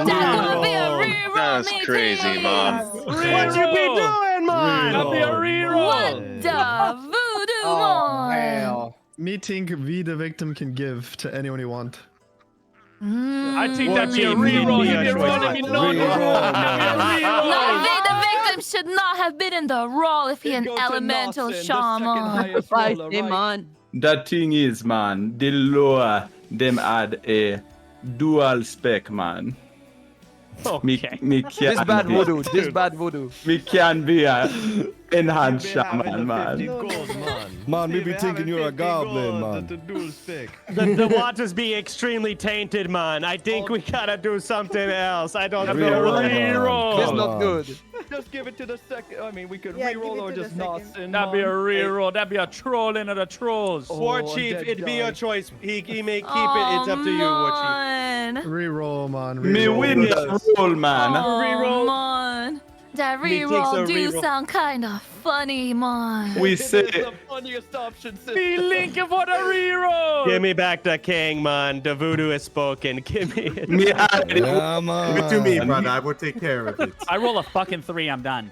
gonna be a reroll. That's crazy, man. What you be doing, man? That'd be a reroll. What the voodoo, Oh, man? hell. Me think we the victim can give to anyone you want. I think What that'd be a team need reroll. be You'd a be choice? rolling me not Reroll, No, the victim should not have been in the role if he an Go to elemental Nossen, the second shaman. highest roller, right? The thing is, man, the lower them add a dual spec, man. Okay. Me This can bad be, voodoo. This bad voodoo. me can be a enhanced You be having shaman, the man. 50 gold, man. Man, me You be thinking having you're a 50 goblin, gold man. to dual stick. The waters be extremely tainted, man. I think we gotta do something else. I don't That'd be a know. reroll. This not good. Just give it to the second. I mean, we could Yeah, give reroll it or to the just second. Nossen. That'd be a man. reroll. That'd be a trolling of the trolls. War Oh, Chief, dead it'd be guy. your choice. He may keep it. It's up to you, War Chief. Man. Reroll, man. Me Reroll. win this roll, man. Oh, man. That Me takes reroll a do reroll. sound kind of funny, man. We It is say the funniest option system. Be linking for the reroll. Give me back the king, man. The voodoo is spoken. Give me it. me already Yeah, man. Give it to me, brother. I will take care of it. I roll a fucking 3. I'm done.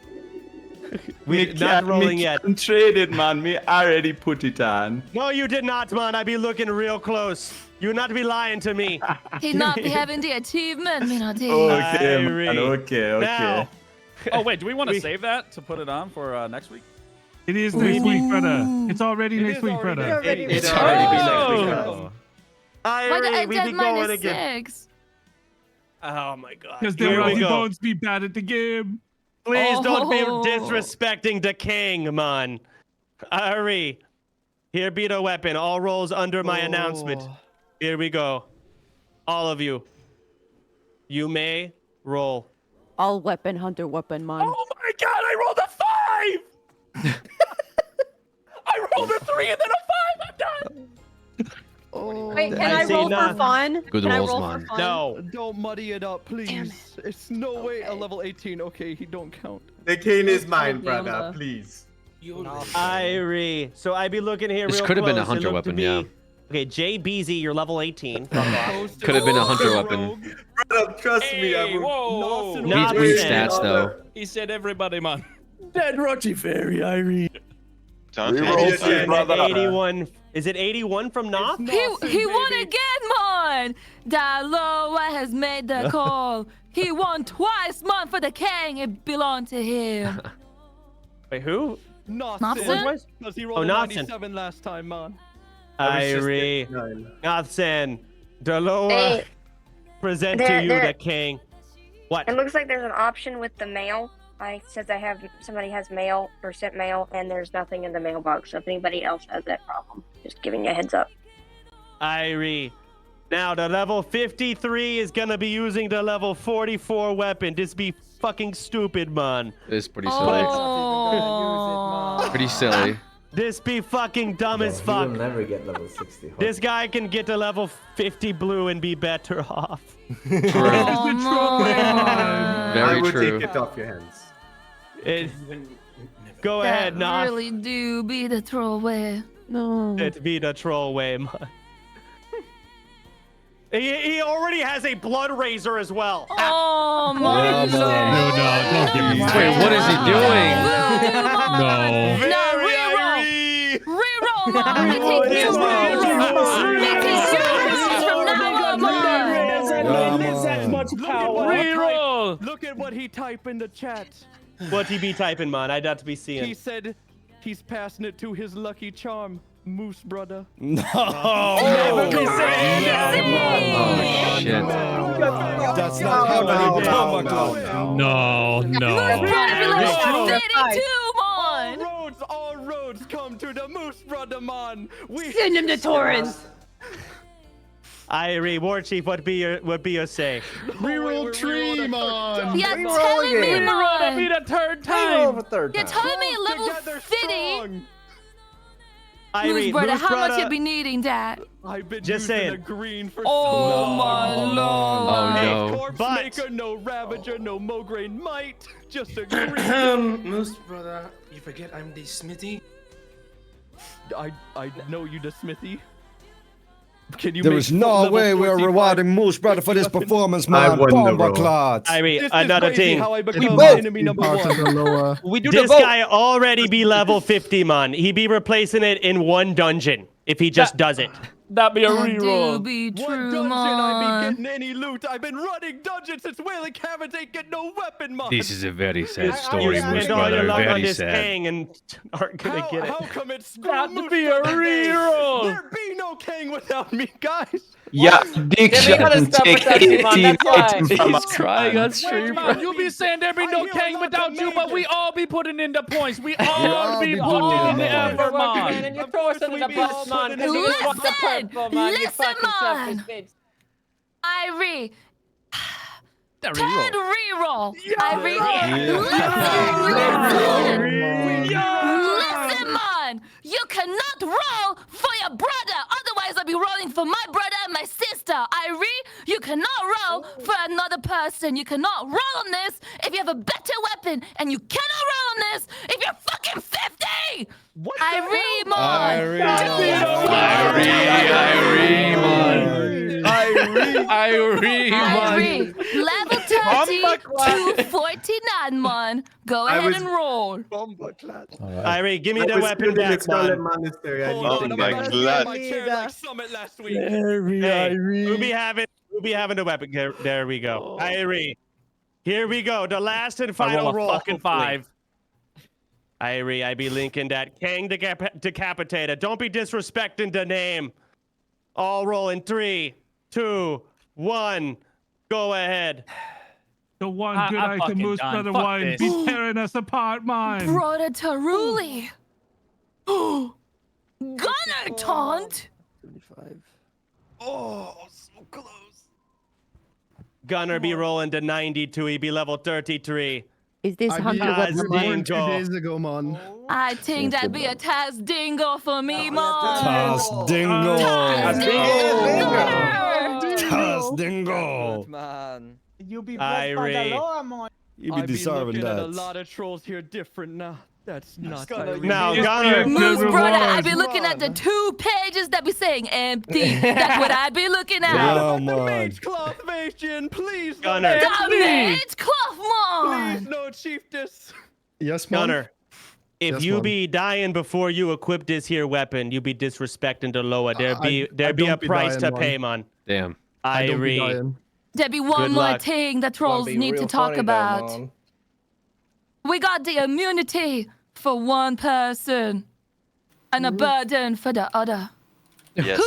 We're not rolling yet. can trade it, man. Me already put it on. No, you did not, man. I be looking real close. You not be lying to me. He not be having the achievement, me not Okay, man. Irie. Okay. Now, Oh wait, do we want to We- save that to put it on for next week? It is next week, brother. It's already next week, brother. It's already already been next week. Oh. Why the Irie, we be going again. -6? Oh my god. Because the Here we Rocky go. Bones be bad at the game. Please don't be Oh. disrespecting the king, man. Ari, here be the weapon. All rolls under my announcement. Here we go. All of you. You may roll. All weapon, hunter weapon, man. Oh my god, I rolled a 5! I rolled a 3 and then a 5. I'm done. Wait, can I I see roll none. for fun? Good Can I rolls, roll man. for fun? No. Don't muddy it up, please. It's no way a level 18. Okay, he don't count. The king is mine, Don't brother. yonder. Please. Irie. So I be looking here This real could have been a close. It hunter looked to weapon, be- Okay, JBZ, you're level 18. Fuck off. Could have been a hunter weapon. Brother, trust me. I Hey, will. whoa. Not Weird saying. stats though. He said everybody, man. Dead Rochi Fairy, Irie. Reroll And brother. 81. Is it 81 from Noth? He won again, man! Daloa has made the call. He won twice, man, for the king. It belonged to him. Wait, who? Nothson? Because he Oh, rolled a Nothson. 97 last time, man. Irie. Nothson. Daloa. Hey, Present there- to you there- the king. What? It looks like there's an option with the mail. Says somebody has mail or sent mail, and there's nothing in the mailbox. So if anybody else has that problem, just giving you a heads up. Irie. Now, the level 53 is gonna be using the level 44 weapon. This be fucking stupid, man. It's pretty silly. Oh. Pretty silly. This be fucking dumb as fuck. never get level 60. This guy can get to level 50 blue and be better off. True. Oh, man. Very I will true. take it off your hands. Go That ahead, Noth. really do be the throwaway. No. It be the troll way, man. He already has a blood razor as well. Oh, Yeah, man. man. No, don't give me Wait, what is he doing? No. No, reroll. Reroll, man. We take two rolls. We take two rolls from now on, man. Yeah, that much power. Reroll. Look at what he typed in the chat. What he be typing, man? I doubt to be seeing. He said he's passing it to his lucky charm, Moose brother. No. Never be saying Oh shit. That's not how they did. No. All roads come to the Moose brother, man. We Send him to Torrance. Irie, War Chief, what be your say? Reroll tree, man. You're telling me, That'll be man. the third Reroll time. the third You're time. telling me level 50. Irie, Moose brother, Moose how much brother- you be needing that? I've been Just using saying. the green for Oh my lord. Oh no. corpse But- maker, no ravager, no mograine might, just a green. Moose brother, you forget I'm the Smithy. I know you, the Smithy. Can you There make is no level way we are 45 rewarding Moose brother for this weapons? performance, I man. won the Bomber roll. clots. Irie, This is another crazy thing. how I become both enemy number Part of one. the lower. We do This the vote. guy already be level 50, man. He be replacing it in one dungeon if he just does it. That'd be a That do reroll. be One true, dungeon, I be man. getting any loot. I've been running dungeons since Wailing Caverns ain't get no weapon, man. This is a very sad You story, Moose spend all your brother. luck on Very this sad. king and aren't gonna how, get it. how come it's That'd Moose be a brother day? reroll. There be no king without me, guys. Yeah, big Yeah, we shot gotta and stop take with that, man. 18 That's why. items from He's us, crying man. on stream, bro. Man, you be saying there be no hear a king lot without of you, but we majors. all be putting in the points. We all all be be putting doing in the that. effort, man. And you throw us under the bus, man, because you just want the Listen, purple, man. You listen, fucking selfish man. bitch. Irie. That Third reroll. reroll. Listen, man. You cannot roll for your brother. Otherwise, I'll be rolling for my brother and my sister. Irie, you cannot roll for another person. You cannot roll on this if you have a better weapon. And you cannot roll on this if you're fucking 50. Irie, man. Irie. Irie, level 30 to 49, man. Go ahead and roll. Irie, give me the weapon back, man. Hold Oh on, I'm my about to God. get my chair like Summit last week. Hey, we'll be having the weapon. There we go. Irie, here we go. The last and I final roll a roll. fucking 5. Irie, I be linking that King Decapitated. Don't be disrespecting the name. All roll in 3, 2, 1. Go ahead. The one good item Moose brother wine be tearing us apart, man. Brother Taruli. Gunner taunt. Gunner be rolling to 92. He be level 33. Is this I Hunter beat Weapon born Man? 2 days ago, man. I think that'd be a Taz Dingo for me, man. Taz Dingo. Taz Dingo. Taz Dingo. Man. You be Irie. You be I deserving looking at a that. lot of trolls here different now. That's not Now, Gunner. Moose brother, I'd be looking at the 2 pages that be saying empty. That's what I'd be looking at. Yeah, The man. mage cloth Asian, please. Gunner. The mage cloth, man. Please, no chiefess. Yes, man. Gunner. If Yes, you man. be dying before you equip this here weapon, you be disrespecting the lower. There be I a don't be price dying, to man. pay, man. Damn. I don't be Irie. dying. There'd be one Good more luck. thing that trolls need to talk about. We got the immunity for one person and a burden for the other. Yes.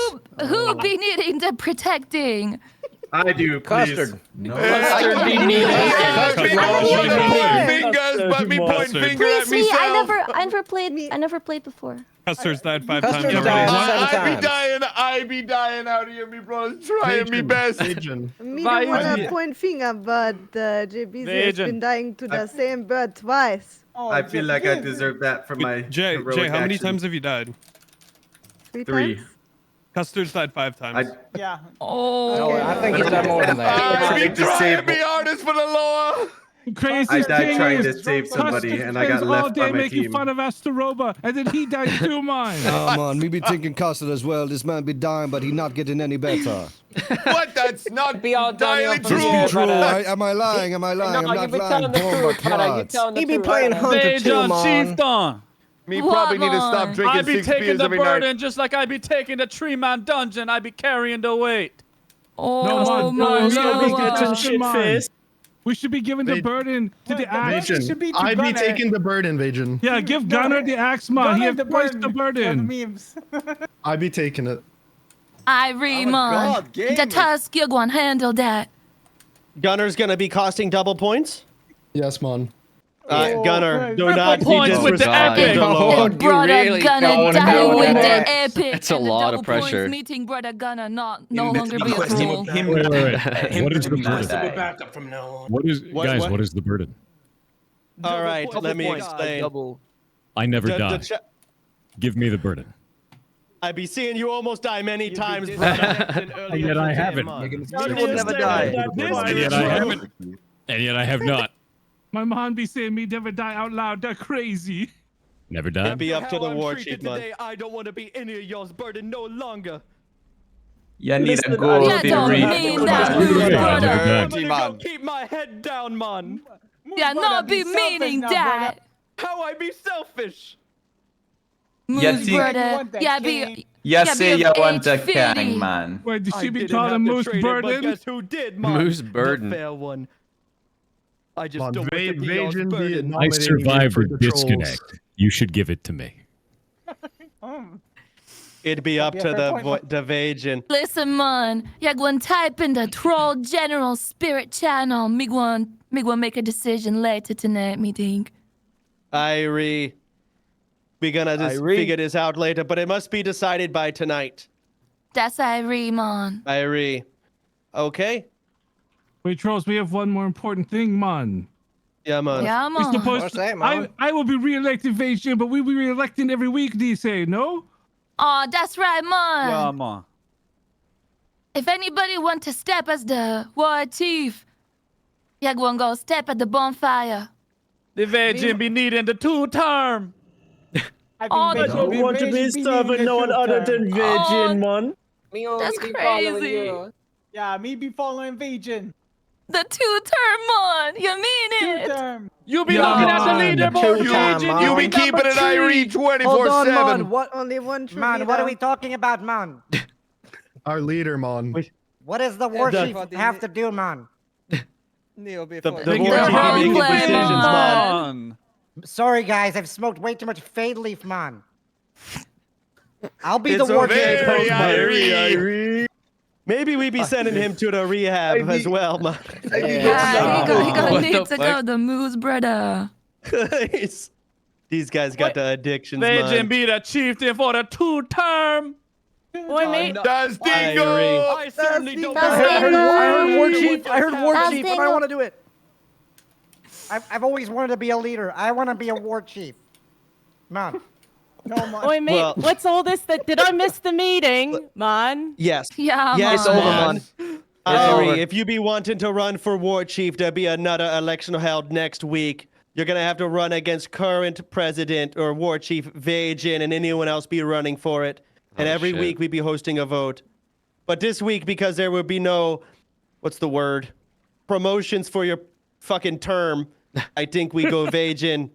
Who be needing the protecting? I do, please. Custard. No. Custard be needed. Fingers, but me point finger at Please, me. myself. I never played before. Custard's died 5 Custard's times died already. 7 I be dying out here, me brothers. Trying me best. Me Why don't wanna is it- point finger, but JBZ has Agent. been dying to the same bird twice. I feel like I deserve that for my Jay, heroic how many action. times have you died? 3 3. times? Custard's died 5 times. Yeah. Oh, I think he's done more than that. I be trying to be honest for the lower. Crazy I died thing trying is, to save somebody, Custard and I got spends all left day by my making team. fun of Astaroba, and then he died too, mine. Oh man, me be thinking custard as well. This man be dying, but he not getting any better. What? That's not Be all downhill entirely from true. here, True. brother. Am I lying? Am I lying? I'm No, you not be lying. telling the Bomber truth, brother. You clots. telling the He be truth. playing brother. Hunter too, Major man. Chieftain. Me probably need to stop What, drinking I be 6 taking beers the every burden night. just like I be taking the 3-man dungeon. I be carrying the weight. Oh, No, man. We should be giving the burden to the axe. Vision. I'd be taking the burden, Vision. Yeah, give Gunner the axe, man. He has twice the burden. Memes. I'd be taking it. Irie, man. The Tusk, you're going to handle that. Gunner's gonna be costing double points. Yes, man. Gunner, do not be points with the epic. disrespectful. Brother Gunner die with the epic. That's a lot of pressure. Meeting Brother Gunner no longer be a troll. Wait. What is the burden? Backup from now on. What is the burden? All right, let me explain. I never die. Give me the burden. I be seeing you almost die many times, brother. And yet I haven't. You will never die. And yet I haven't. And yet I have not. My mom be saying me never die out loud. They're crazy. Never It'll died. be up to the How I'm war treated chief, man. today, I don't want to be any of y'all's burden no longer. You need Listen, a goal I don't theory. mean that, Never brother. died. Go keep my head down, man. Yeah, not be meaning that. How I be selfish? Moose think- brother. Yeah, be. You say you want a age king, 50. man. Wait, did I she be didn't calling have to Moose trade it, but burden? guess who did, man? Moose The burden. fair one. I just Man, don't want to be y'all's Vision be burden. I survived for the the trolls. disconnect. You should give it to me. It'd be up to the Vajin. Listen, man. Yeah, go and type in the Troll General Spirit channel. Me go make a decision later tonight, me think. Irie. We're gonna just figure this out later, but it must be decided by tonight. That's Irie, man. Irie. Okay? Wait, trolls, we have one more important thing, man. Yeah, man. Yeah, We're man. supposed to, I will be re-elected Vajin, but we will be re-electing every week, do you say, no? Oh, that's right, man. Yeah, man. If anybody want to step as the war chief, yeah, go and go step at the bonfire. The Virgin be needing the 2-term. Oh, I don't want to be serving no one other than Virgin, man. That's crazy. Yeah, me be following Vajin. The 2-term, man. You mean it? You be looking at the leaderboard, Virgin. You be keeping an eye read 24/7. Only one true Man, leader. what are we talking about, man? Our leader, man. What does the war chief have to do, man? The war The chief making roleplay, decisions, man. man. Sorry, guys, I've smoked way too much Fade Leaf, man. I'll be the It's war okay, chief. Irie. Maybe we be sending him to the rehab as well, man. Yeah, he What gonna the need to fuck? go to Moose brother. These guys got the addictions, Virgin man. be the chieftain for the 2-term. Boy, mate. That's Dingo! Irie. I certainly don't That's I heard war Dingo. chief. I heard war That's chief, and I Dingo. want to do it. I've always wanted to be a leader. I want to be a war chief. Man. No, man. Boy, mate, Well- what's all this? Did I miss the meeting, man? Yes. Yeah, Yes, man. man. Irie, if you be wanting to run for war chief, there'll be another election held next week. You're gonna have to run against current president or war chief Vajin and anyone else be running for it. And every shit. week we'd be hosting a vote. But this week, because there will be no, what's the word? Promotions for your fucking term, I think we go Vajin.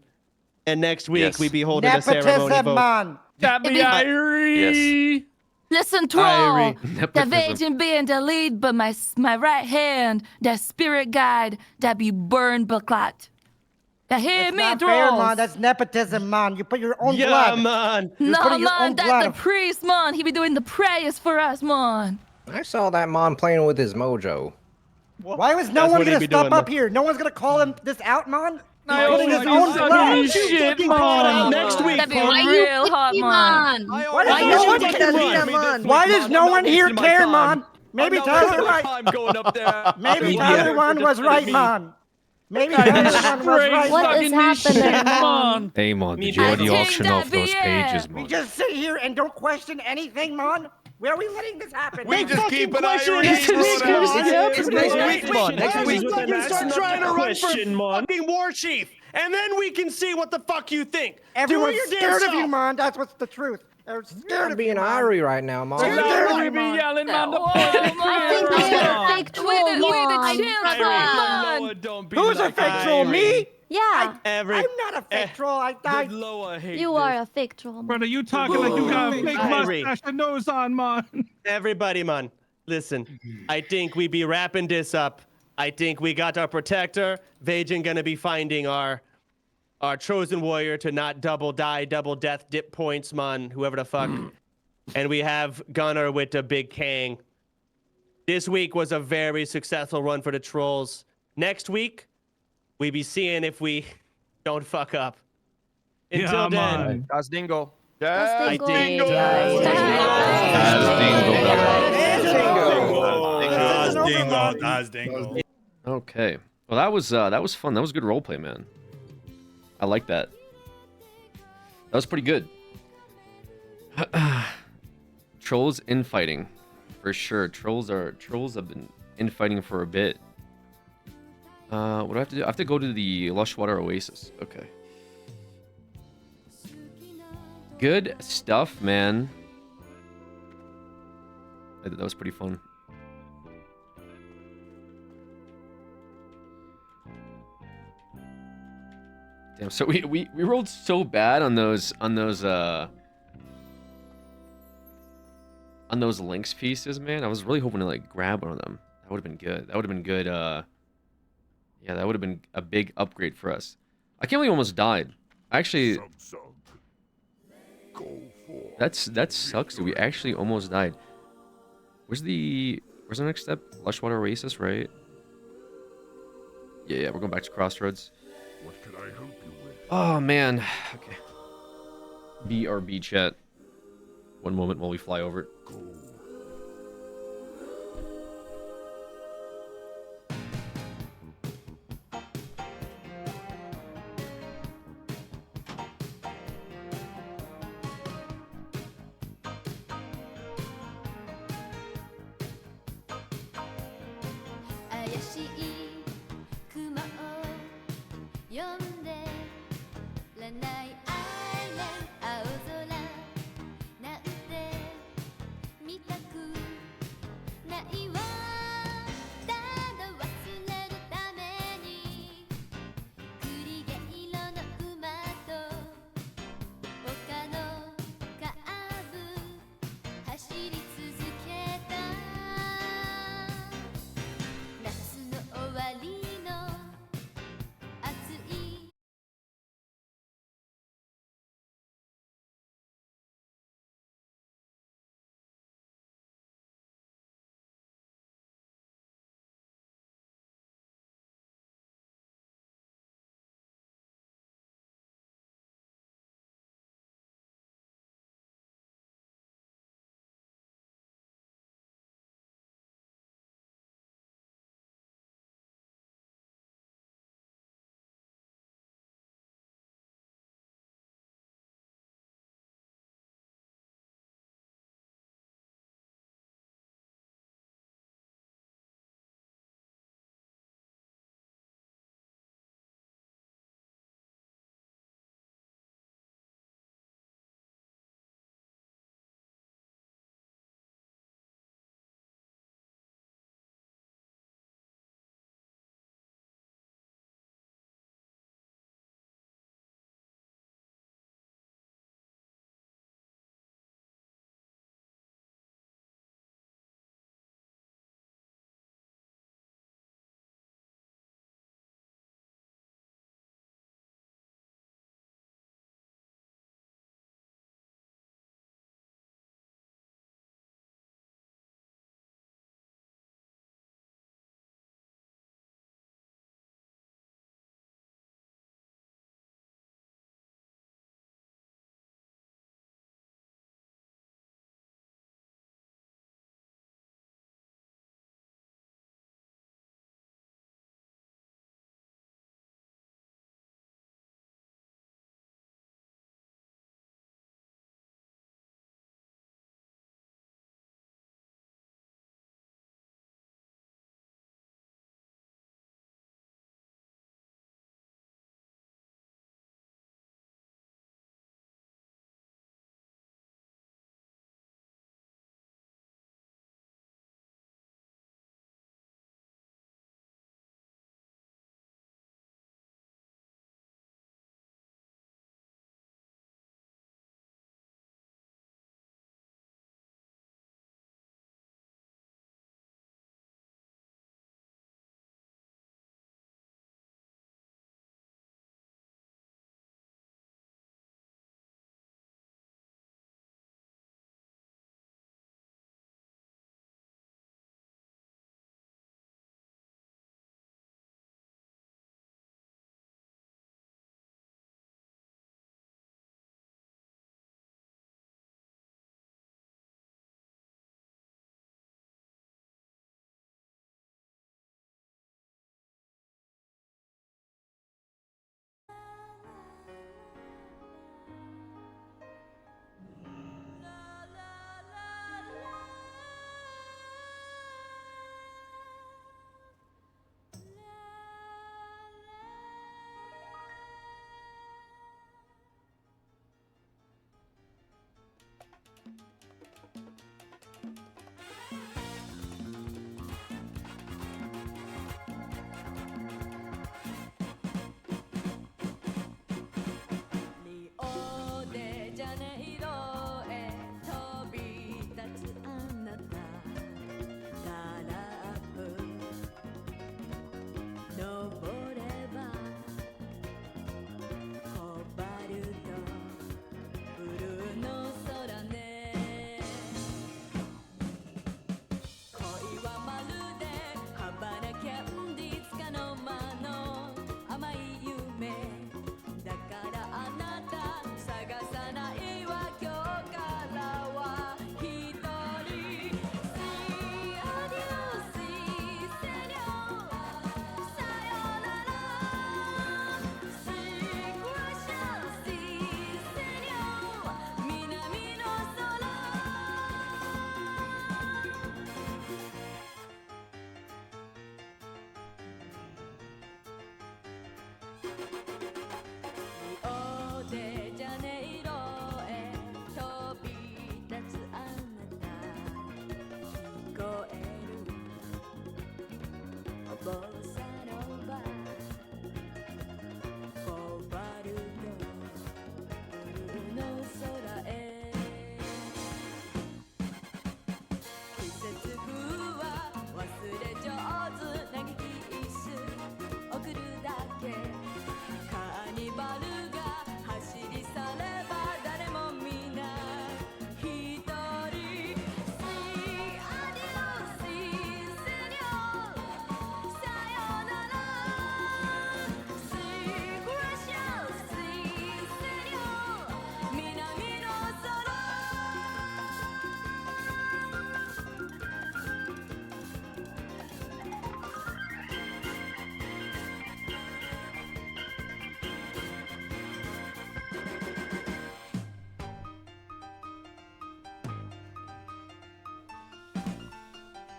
And next week Yes. we be holding a ceremony Nepotism, vote. man. That be Irie. Listen, troll. Irie. The Vajin being the lead, but my right hand, that spirit guide, that be burned backlot. That hear That's me, not fair, trolls. man. That's nepotism, man. You put your own Yeah, blood. man. No, putting your man, own that's blood. the priest, man. He be doing the prayers for us, man. I saw that man playing with his mojo. Why was no That's one what he gonna be stop doing, up man. here? No one's gonna call him this out, man. He's I putting his always own suck blood. his shit, man. Next week, That'd be man. real hot, man. Why Why does you no one take care? that leader, man? Why does no one here care, man? Maybe Tyler right. I'm going up there. Maybe Tyler one was right, man. Maybe Tyler one was right. What is happening, man? Hey, man, did you I already think auction that off those be pages, it. We man? just sit here and don't question anything, man. Where are we letting this happen? We man? just keep an eye question read. next week, man. It's Next next week, week, Next week, That's you start not trying the to run for question, man. fucking war chief, and then we can see what the fuck you think. Everyone's Do it your damn scared of you, self. man. That's what's the truth. They're scared I'm of you, being man. Irie right now, man. They're scared of We you, be man. yelling, man. The Whoa, fucking man. prayer, think they're man. fake We the man. chill man. Loa, don't be Who's a like fake that. troll? Me? Yeah, I'm not a fake troll. I Good died. Loa, hate you this. are a fake troll. Brother, you talking like you got a fake Irie. mustache and nose on, man. Everybody, man. Listen, I think we be wrapping this up. I think we got our protector. Vajin gonna be finding our chosen warrior to not double death dip points, man. Whoever the fuck. And we have Gunner with the big Kang. This week was a very successful run for the trolls. Next week, we be seeing if we don't fuck up. Until then, Das Dingo. I think. Okay. Well, that was fun. That was good roleplay, man. I like that. That was pretty good. Trolls infighting, for sure. Trolls have been infighting for a bit. What do I have to do? I have to go to the Lushwater Oasis. Okay. Good stuff, man. That was pretty fun. Damn, so we rolled so bad on those links pieces, man. I was really hoping to like grab one of them. That would have been good. That would have been good. Yeah, that would have been a big upgrade for us. I can't believe we almost died. Actually, that sucks, dude. We actually almost died. Where's the next step? Lushwater Oasis, right? Yeah, we're going back to Crossroads. What can I help you with? Oh man. Okay. BRB chat. One moment while we fly over it.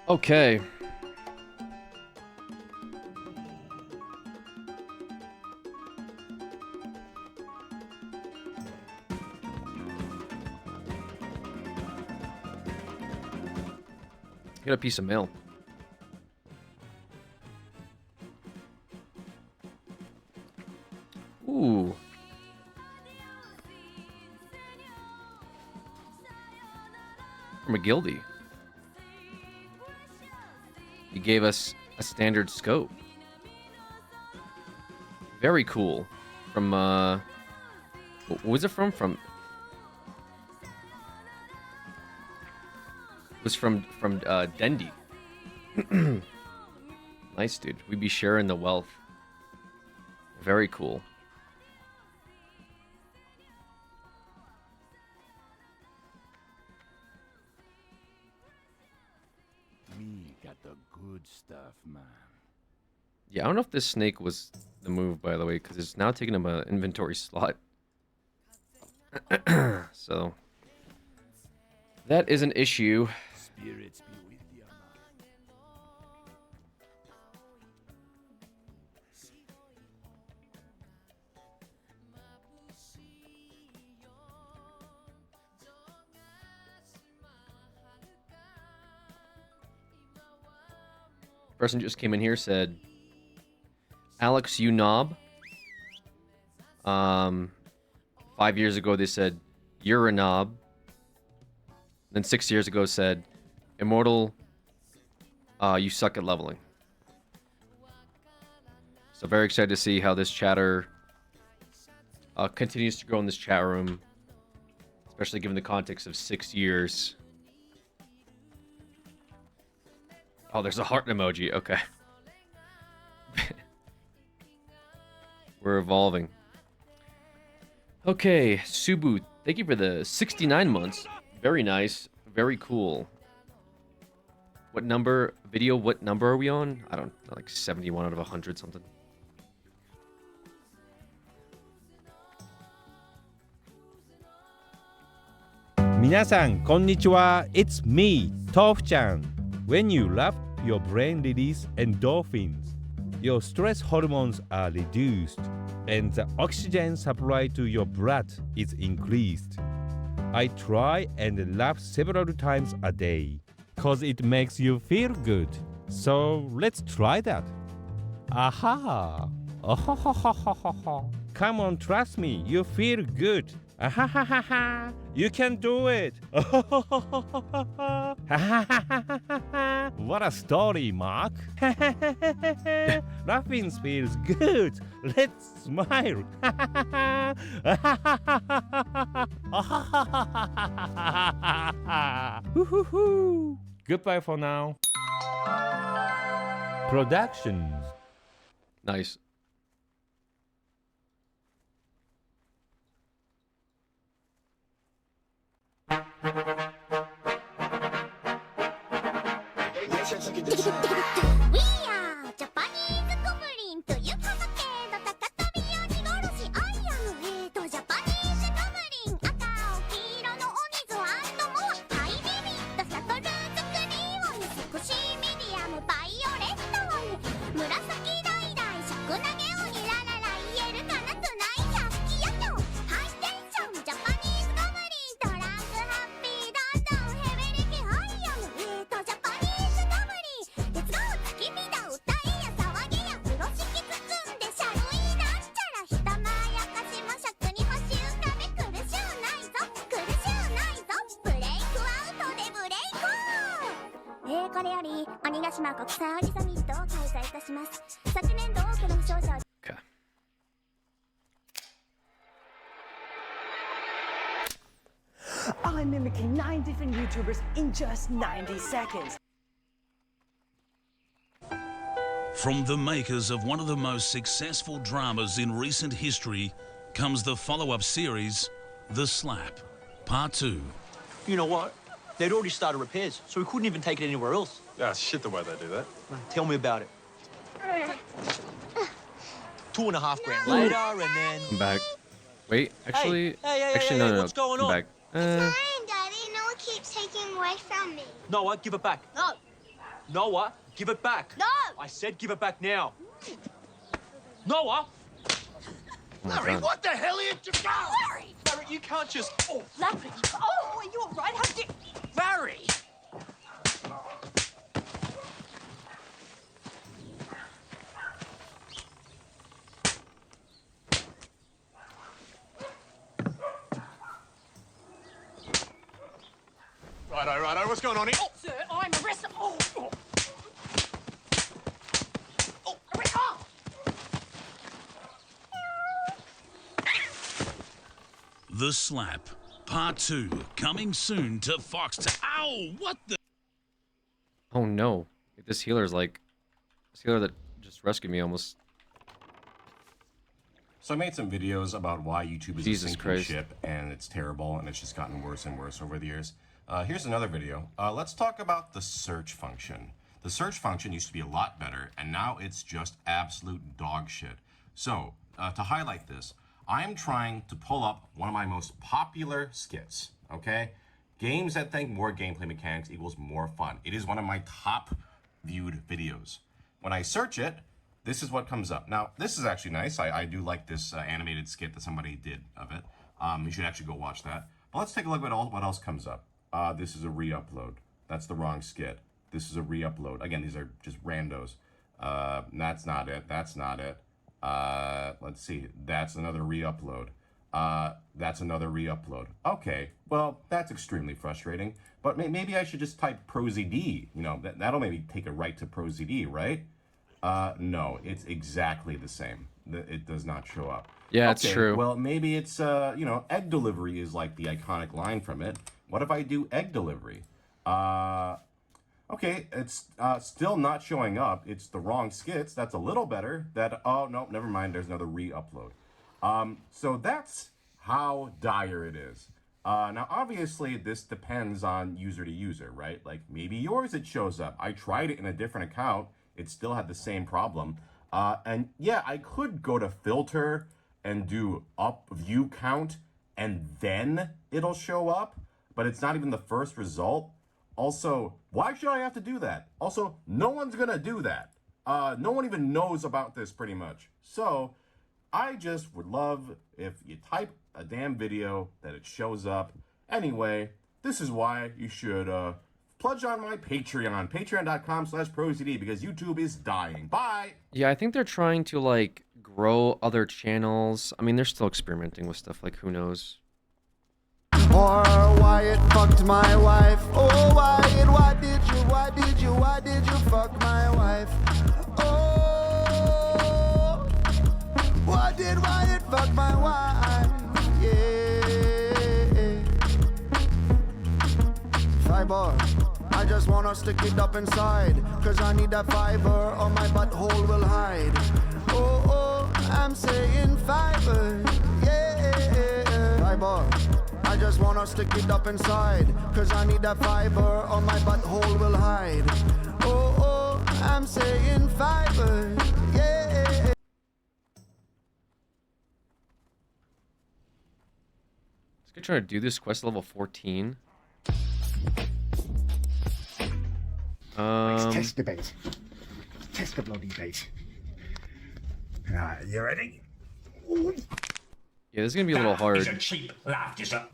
Okay. Got a piece of mail. Ooh. From a guildie. He gave us a standard scope. Very cool. From what was it from? It was from Dendi. Nice, dude. We'd be sharing the wealth. Very cool. Me got the good stuff, man. Yeah, I don't know if this snake was the move, by the way, because it's now taking up an inventory slot. So that is an issue. Spirits be with you, man. Person just came in here, said, Alex, you knob. 5 years ago, they said, you're a knob. Then 6 years ago said, Immortal, you suck at leveling. So very excited to see how this chatter continues to grow in this chat room. Especially given the context of 6 years. Oh, there's a heart emoji. Okay. We're evolving. Okay, Subu, thank you for the 69 months. Very nice. Very cool. What number, video, what number are we on? I don't know, like 71 out of 100 something. Minasan, konnichiwa. It's me, Toph-chan. When you laugh, your brain releases endorphins. Your stress hormones are reduced, and the oxygen supply to your blood is increased. I try and laugh several times a day, cause it makes you feel good. So let's try that. Aha! Come on, trust me, you feel good. You can do it. What a story, Mark. Laughing feels good. Let's smile. Goodbye for now. Productions. Nice. Okay. I'm mimicking 9 different YouTubers in just 90 seconds. From the makers of one of the most successful dramas in recent history comes the follow-up series, The Slap, Part 2. You know what? They'd already started repairs, so we couldn't even take it anywhere else. Yeah, shit the way they do that. Tell me about it. 2.5 grand later, and then... Come back. Wait, actually... Hey, actually, no, what's going come on? back. Daddy, Noah keeps taking away from me. Noah, give it back. No. Noah, give it back. No! I said give it back now. Noah! Larry, God. What the hell are you doing? Larry! Larry, you can't just... Oh, Larry! Oh, are you all right? How did... Larry! Righto, what's going on here? Oh, sir, I'm arrested. Oh! The Slap, Part 2, coming soon to Fox. Ow! What the? Oh no. This healer's like... This healer that just rescued me almost... So I made some videos about why YouTube is Jesus a sinking Christ. ship, and it's terrible, and it's just gotten worse and worse over the years. Here's another video. Let's talk about the search function. The search function used to be a lot better, and now it's just absolute dog shit. So, to highlight this, I am trying to pull up one of my most popular skits, okay? Games that think more gameplay mechanics equals more fun. It is one of my top viewed videos. When I search it, this is what comes up. Now, this is actually nice. I do like this animated skit that somebody did of it. You should actually go watch that. But let's take a look at what else comes up. This is a re-upload. That's the wrong skit. This is a re-upload. Again, these are just randos. That's not it. That's not it. Let's see. That's another re-upload. That's another re-upload. Okay, well, that's extremely frustrating. But maybe I should just type ProZD. You know, that'll maybe take a right to ProZD, right? No, it's exactly the same. It does not show up. Yeah, it's true. Well, maybe it's, you know, egg delivery is like the iconic line from it. What if I do egg delivery? Okay, it's still not showing up. It's the wrong skits. That's a little better. Oh, no, never mind. There's another re-upload. So that's how dire it is. Now, obviously, this depends on user to user, right? Like, maybe yours it shows up. I tried it in a different account. It still had the same problem. And yeah, I could go to filter and do up view count, and then it'll show up, but it's not even the first result. Also, why should I have to do that? Also, no one's gonna do that. No one even knows about this pretty much. So, I just would love if you type a damn video that it shows up. Anyway, this is why you should pledge on my Patreon, patreon.com/ProZD, because YouTube is dying. Bye! Yeah, I think they're trying to, like, grow other channels. I mean, they're still experimenting with stuff, like, who knows? Or why it fucked my wife. Oh, why did you fuck my wife? Oh, why it fuck my wife? Yeah. Fiber, I just wanna stick it up inside, cause I need that fiber or my butthole will hide. Oh, I'm saying fiber, yeah. Fiber, I just wanna stick it up inside, cause I need that fiber or my butthole will hide. Oh, I'm saying fiber, yeah. This guy trying to do this quest level 14. Let's test the bait. Test the bloody bait. Right, you ready? Yeah, this is gonna be a little hard. It's a cheap laugh, just a...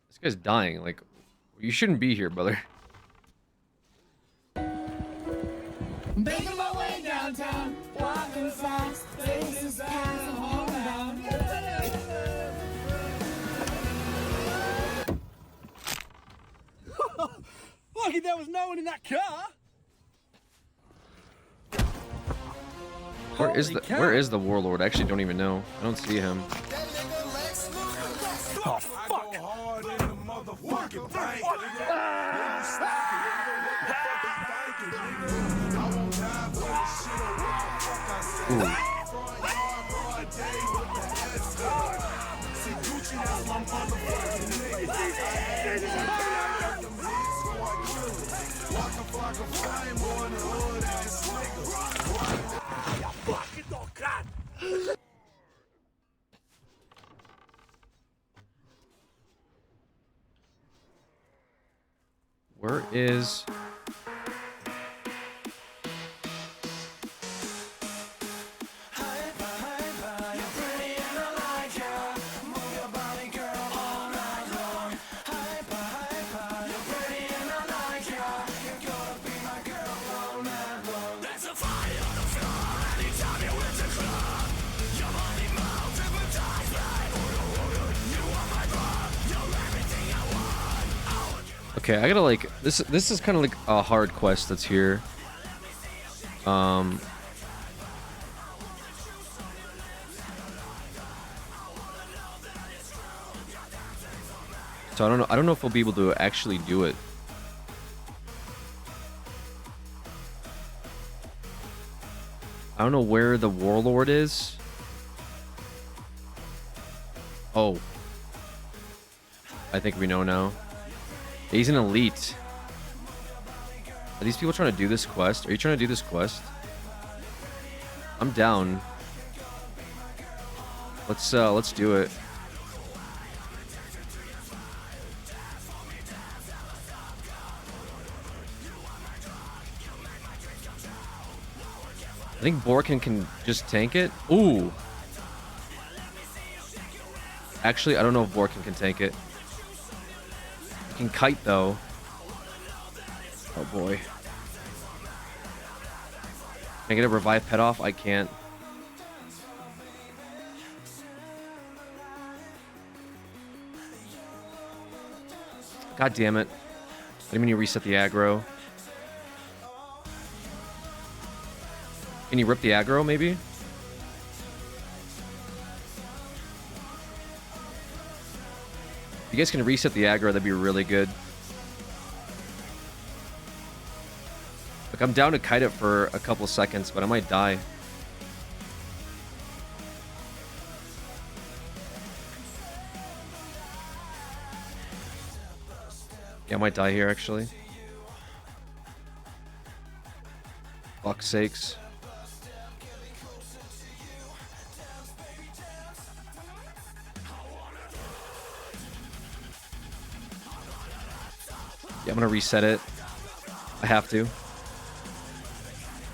This guy's dying. Like, you shouldn't be here, brother. Making my way downtown, walking fast, faces down, homebound. Lucky there was no one in that car. Where is the warlord? I actually don't even know. I don't see him. Oh fuck! Ooh. Where is. Okay, I gotta like this. This is kind of like a hard quest that's here. So I don't know. I don't know if we'll be able to actually do it. I don't know where the warlord is. Oh, I think we know now. He's an elite. Are these people trying to do this quest? Are you trying to do this quest? I'm down. Let's do it. I think Borkin can just tank it. Ooh. Actually, I don't know if Borkin can tank it. He can kite though. Oh boy. Can I get a revive pet off? I can't. God damn it. I didn't mean to reset the aggro. Can you rip the aggro, maybe? If you guys can reset the aggro, that'd be really good. Like, I'm down to kite it for a couple seconds, but I might die. Yeah, I might die here, actually. Fuck's sakes. Yeah, I'm gonna reset it. I have to.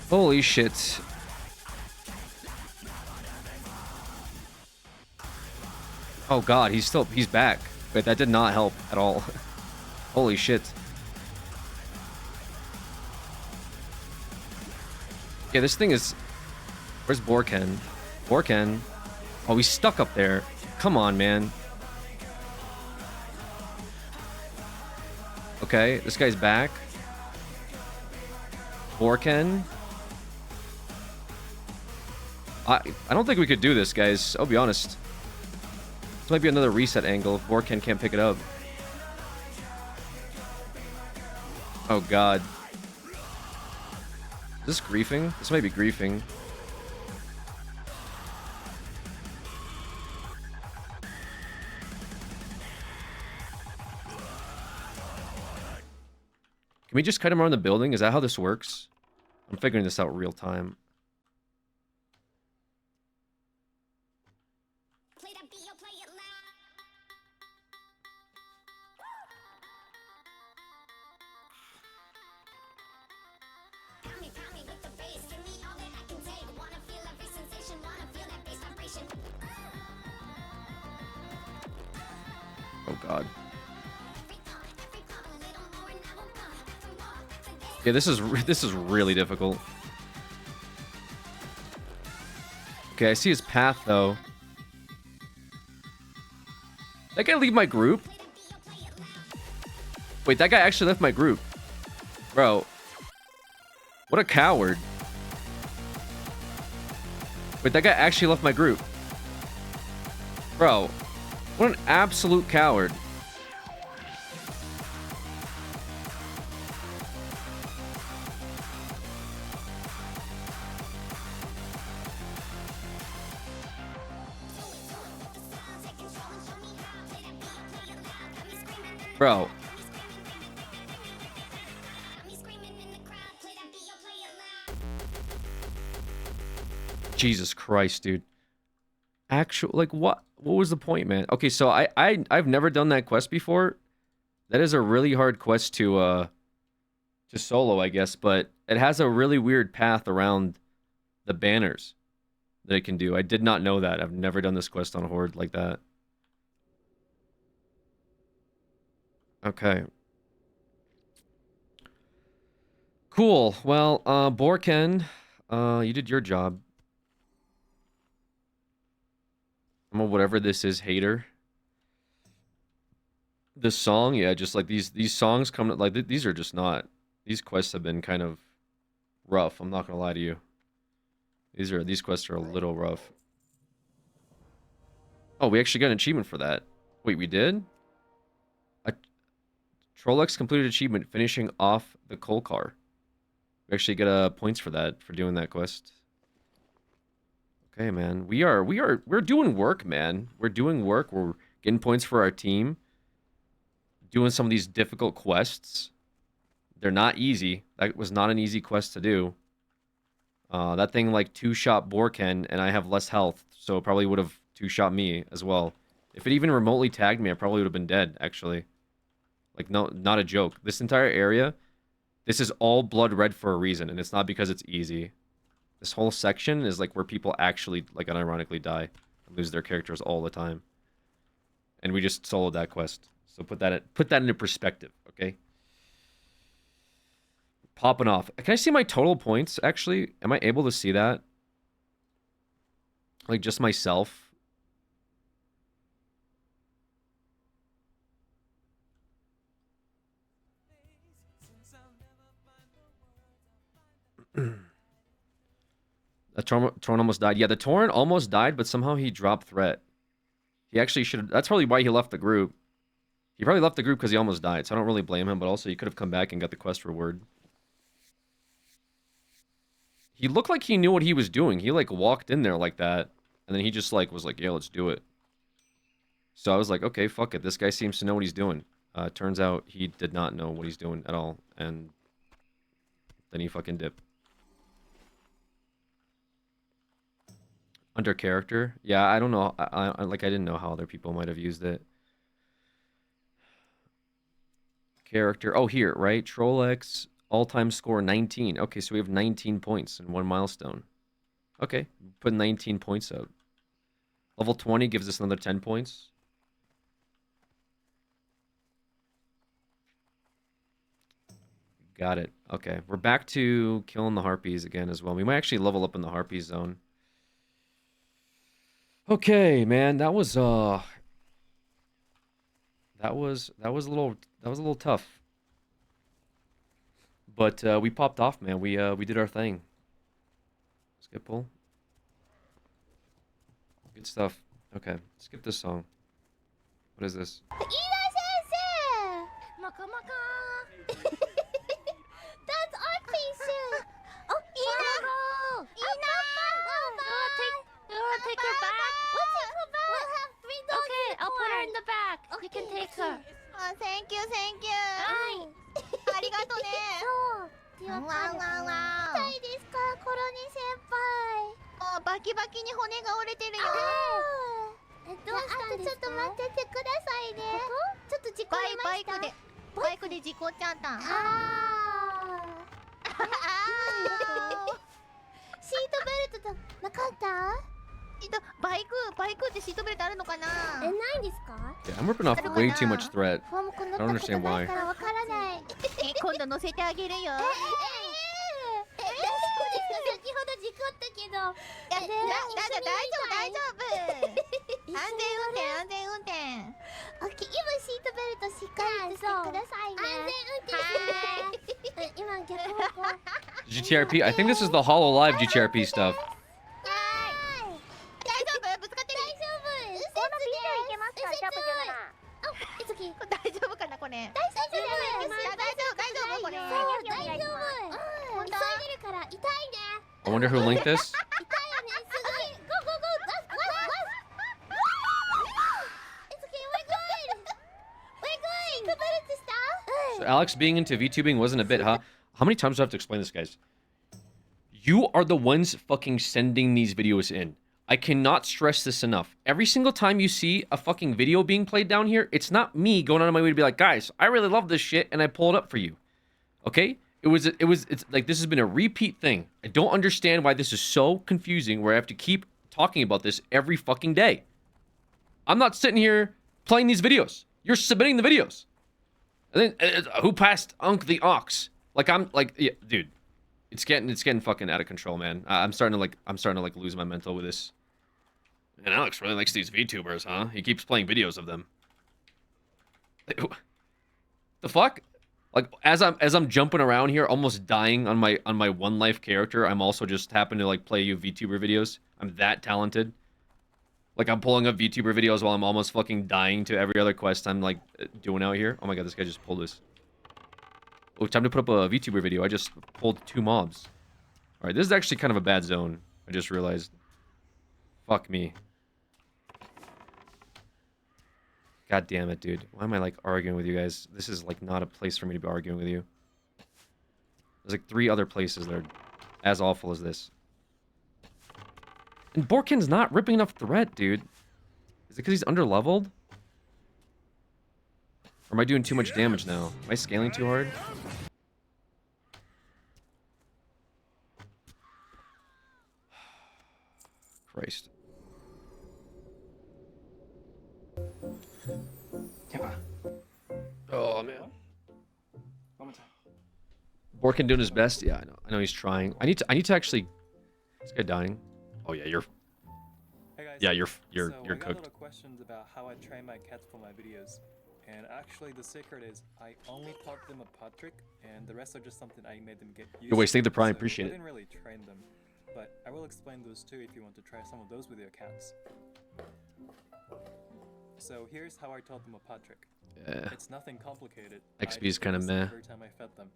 Holy shit. Oh god, he's back. Wait, that did not help at all. Holy shit. Yeah, this thing is... Where's Borken? Borken? Oh, he's stuck up there. Come on, man. Okay, this guy's back. Borken. I don't think we could do this, guys. I'll be honest. This might be another reset angle if Borken can't pick it up. Oh god. Is this griefing? This might be griefing. Can we just cut him around the building? Is that how this works? I'm figuring this out real time. Oh god. Yeah, this is really difficult. Okay, I see his path though. That guy leave my group? Wait, that guy actually left my group. Bro. What a coward. Wait, that guy actually left my group. Bro. What an absolute coward. Bro. Jesus Christ, dude. Actual, like, what was the point, man? Okay, so I've never done that quest before. That is a really hard quest to to solo, I guess, but it has a really weird path around the banners that it can do. I did not know that. I've never done this quest on Horde like that. Okay. Cool. Well, Borken, you did your job. I'm a whatever this is hater. This song, yeah, just like these songs come like these are just not. These quests have been kind of rough. I'm not gonna lie to you. These quests are a little rough. Oh, we actually got an achievement for that. Wait, we did? A Trollex completed achievement finishing off the coal car. We actually get points for that, for doing that quest. Okay, man. We're doing work, man. We're doing work. We're getting points for our team. Doing some of these difficult quests. They're not easy. That was not an easy quest to do. That thing like two-shot Borken, and I have less health, so it probably would have two-shot me as well. If it even remotely tagged me, I probably would have been dead, actually. Like, no, not a joke. This entire area, this is all blood red for a reason, and it's not because it's easy. This whole section is like where people actually, like, unironically die and lose their characters all the time. And we just soloed that quest. So put that into perspective, okay? Popping off. Can I see my total points, actually? Am I able to see that? Like, just myself? The Torrent almost died. Yeah, the Torrent almost died, but somehow he dropped threat. He actually should have... That's probably why he left the group. He probably left the group because he almost died, so I don't really blame him, but also he could have come back and got the quest reward. He looked like he knew what he was doing. He, like, walked in there like that, and then he just, like, was like, yeah, let's do it. So I was like, okay, fuck it. This guy seems to know what he's doing. Turns out he did not know what he's doing at all, and then he fucking dipped. Under character? Yeah, I don't know. I didn't know how other people might have used it. Character. Oh, here, right? Trollex, all-time score 19. Okay, so we have 19 points in one milestone. Okay, put 19 points up. Level 20 gives us another 10 points. Got it. Okay, we're back to killing the harpies again as well. We might actually level up in the harpy zone. Okay, man, that was a little tough. But we popped off, man. We did our thing. Skip pull. Good stuff. Okay, skip this song. What is this? That's our pieces. Oh, Ina! Ina! You wanna take her back? We'll take her back. We'll have 3 dogs. Okay, I'll put her in the back. You can take her. Oh, thank you, thank you. ありがとうね。そう。わわわ。痛いですか、コロニ先輩。バキバキに骨が折れてるよ。どうしたんですか？ちょっと待っててくださいね。ちょっと事故りました。バイクで事故っちゃった。シートベルトとなかった？バイクってシートベルトあるのかな？ないんですか？ Yeah, I'm ripping off way too much threat. I don't understand why. わからない。今度乗せてあげるよ。大丈夫ですか？先ほど事故ったけど。大丈夫。安全運転。オッケー、今シートベルトしっかりしてくださいね。安全運転して。今逆方向。 GTRP? I think this is the HoloLive GTRP stuff. 大丈夫かなこれ。大丈夫これ。大丈夫。急いでるから痛いね。 I wonder who linked this. 痛いよね。すごい。Go go go. It's okay. We're good. So Alex being into VTubing wasn't a bit, huh? How many times do I have to explain this, guys? You are the ones fucking sending these videos in. I cannot stress this enough. Every single time you see a fucking video being played down here, it's not me going out of my way to be like, guys, I really love this shit, and I pull it up for you. Okay? It's like this has been a repeat thing. I don't understand why this is so confusing where I have to keep talking about this every fucking day. I'm not sitting here playing these videos. You're submitting the videos. And then who passed Unk the Ox? Like I'm like, yeah, dude, it's getting fucking out of control, man. I'm starting to lose my mental with this. And Alex really likes these VTubers, huh? He keeps playing videos of them. The fuck? Like as I'm jumping around here, almost dying on my one life character, I'm also just happen to like play you VTuber videos. I'm that talented. Like I'm pulling up VTuber videos while I'm almost fucking dying to every other quest I'm like doing out here. Oh my god, this guy just pulled this. Oh, time to put up a VTuber video. I just pulled 2 mobs. All right, this is actually kind of a bad zone. I just realized. Fuck me. God damn it, dude. Why am I, like, arguing with you guys? This is, like, not a place for me to be arguing with you. There's, like, 3 other places that are as awful as this. And Borkin's not ripping enough threat, dude. Is it because he's underleveled? Or am I doing too much damage now? Am I scaling too hard? Christ. Oh man. Borkin doing his best. Yeah, I know. I know he's trying. I need to actually. This guy dying. Oh yeah, you're. Hey guys. Yeah, you're I got a cooked. lot of questions about how I train my cats for my videos, and actually the secret is I only taught them a pod trick, and the rest are just something I made them get used to. Good ways. Thank the prime. So Appreciate I it. didn't really train them, but I will explain those too if you want to try some of those with your cats. So here's how I taught them a pod trick. Yeah. It's nothing complicated. XP is kind of meh. Every time I fed them.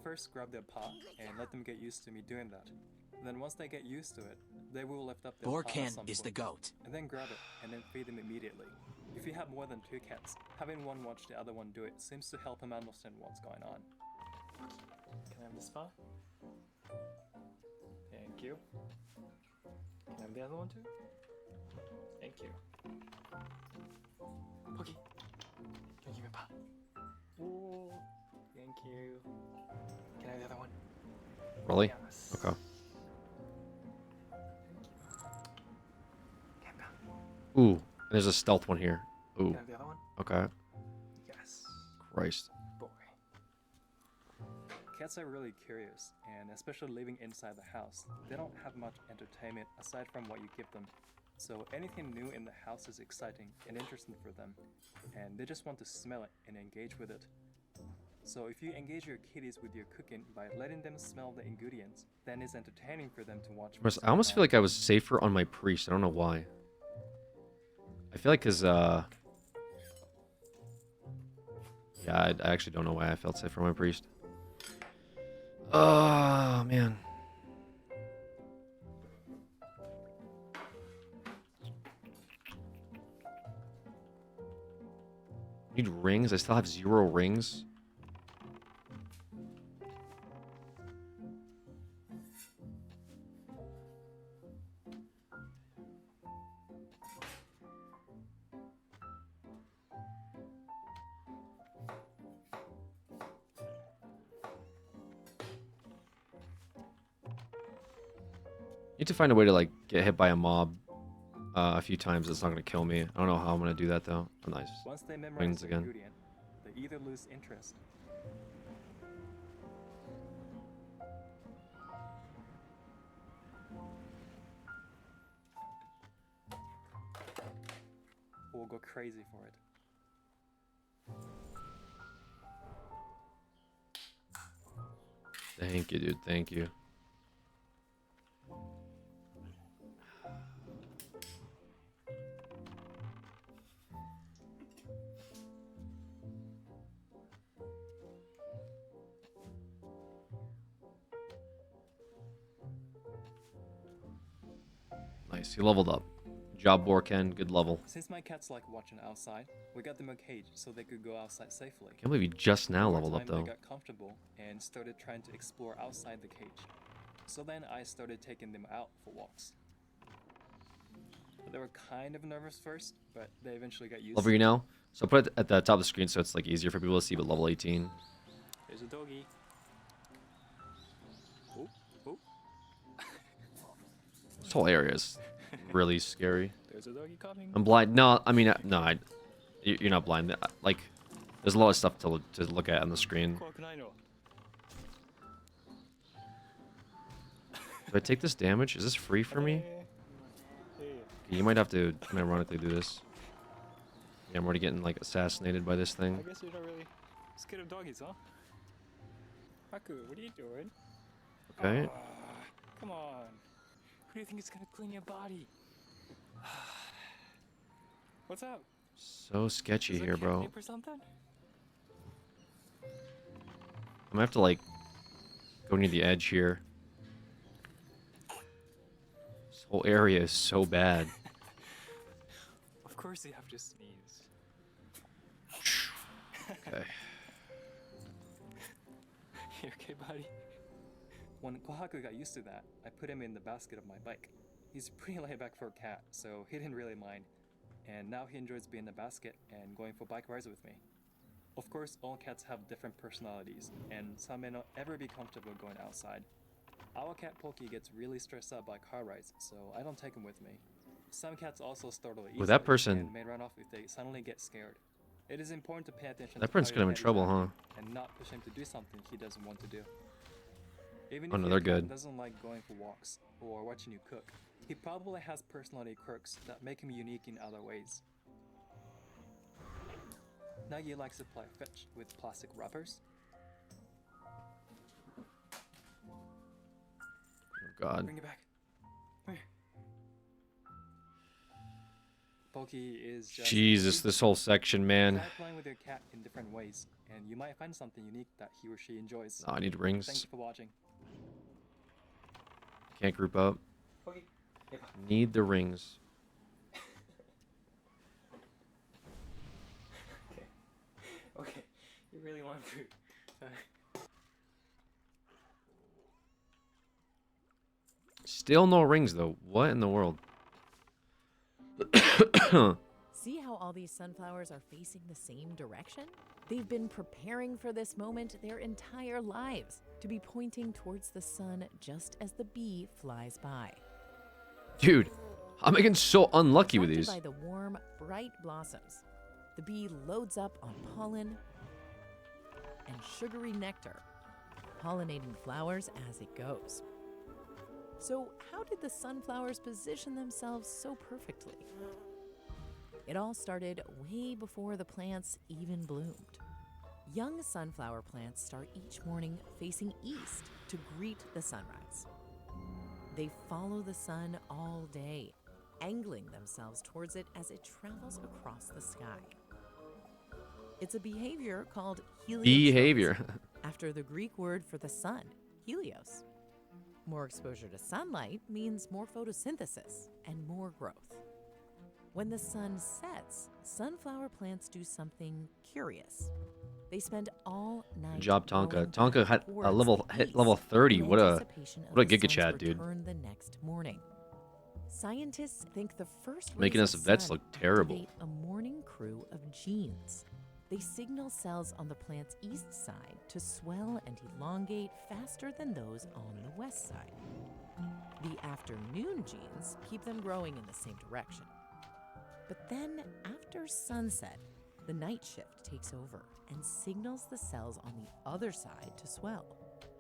First, grab their paw and let them get used to me doing that. Then once they get used to it, they will lift up their paw at some point, goat. and then grab it and then feed them immediately. If you have more than 2 cats, having one watch the other one do it seems to help them understand what's going on. Can I have this paw? Thank you. Can I have the other one too? Thank you. Pookie, can you give me a paw? Ooh, thank you. Can I have the other one? Really? Yes. Okay. Ooh, there's a stealth one here. Ooh. Can I have the other one? Okay. Yes. Christ. Boy. Cats are really curious, and especially living inside the house, they don't have much entertainment aside from what you give them. So anything new in the house is exciting and interesting for them, and they just want to smell it and engage with it. So if you engage your kitties with your cooking by letting them smell the ingredients, then it's entertaining for them to watch. I almost feel like I was safer on my priest. I don't know why. I feel like because, yeah, I actually don't know why I felt safer on my priest. Oh, man. Need rings? I still have 0 rings. Need to find a way to like get hit by a mob a few times. It's not gonna kill me. I don't know how I'm gonna do that though. Oh, nice. Once they memorize Wings the again. ingredient, they either lose interest. Or go crazy for it. Thank you, dude. Thank you. Nice. He leveled up. Job, Borken. Good level. Since my cats like watching outside, we got them a cage so they could go outside safely. Can't believe he just now Over leveled up time, though. They got comfortable and started trying to explore outside the cage. So then I started taking them out for walks. They were kind of nervous first, but they eventually got used Level to you it. now. So put it at the top of the screen so it's like easier for people to see. But level 18. There's a doggy. This whole area is really scary. There's a doggy coming. I'm blind. No, I mean, no, you're not blind. Like, there's a lot of stuff to look at on the screen. Do I take this damage? Is this free for me? Okay, you might have to ironically do this. Yeah, I'm already getting like assassinated by this thing. I guess you're not really scared of doggies, huh? Haku, what are you doing? Okay. Come on. Who do you think is gonna clean your body? What's up? So sketchy here, bro. Catnip or something? I'm gonna have to like go near the edge here. This whole area is so bad. Of course you have to sneeze. Okay. You okay, buddy? When Kohaku got used to that, I put him in the basket of my bike. He's pretty laid back for a cat, so he didn't really mind. And now he enjoys being in the basket and going for bike rides with me. Of course, all cats have different personalities, and some may not ever be comfortable going outside. Our cat Pokey gets really stressed out by car rides, so I don't take him with me. Some cats also startle easily that person- and may run off if they suddenly get scared. It is important to pay attention That to person's how gonna your be in cat is trouble, acting huh? and not push him to do something he doesn't want to do. Even Oh, if no, your they're cat good. doesn't like going for walks or watching you cook, he probably has personality quirks that make him unique in other ways. Nagi likes to play fetch with plastic rubbers. Oh God. Bring it back. Come here. Pokey is just Jesus, this whole section, man. try playing with your cat in different ways, and you might find something unique that he or she enjoys. Oh, I need rings. Thank you for watching. Can't group up. Pokey. Need the rings. Okay, you really want to. Still no rings though. What in the world? See how all these sunflowers are facing the same direction? They've been preparing for this moment their entire lives, to be pointing towards the sun just as the bee flies by. Dude, I'm getting so unlucky with these. By the warm, bright blossoms, the bee loads up on pollen and sugary nectar, pollinating flowers as it goes. So how did the sunflowers position themselves so perfectly? It all started way before the plants even bloomed. Young sunflower plants start each morning facing east to greet the sunrise. They follow the sun all day, angling themselves towards it as it travels across the sky. It's a behavior called heliotropy, Behavior. after the Greek word for the sun, helios. More exposure to sunlight means more photosynthesis and more growth. When the sun sets, sunflower plants do something curious. They spend all night. Good job, Tonka. rowing Tonka had towards a level the hit east level 30. in What a anticipation of Giga the sun's Chad, dude. return the next morning. Scientists think the first Making rays us of vets sun look terrible. activate a morning crew of genes. They signal cells on the plant's east side to swell and elongate faster than those on the west side. The afternoon genes keep them growing in the same direction. But then, after sunset, the night shift takes over and signals the cells on the other side to swell,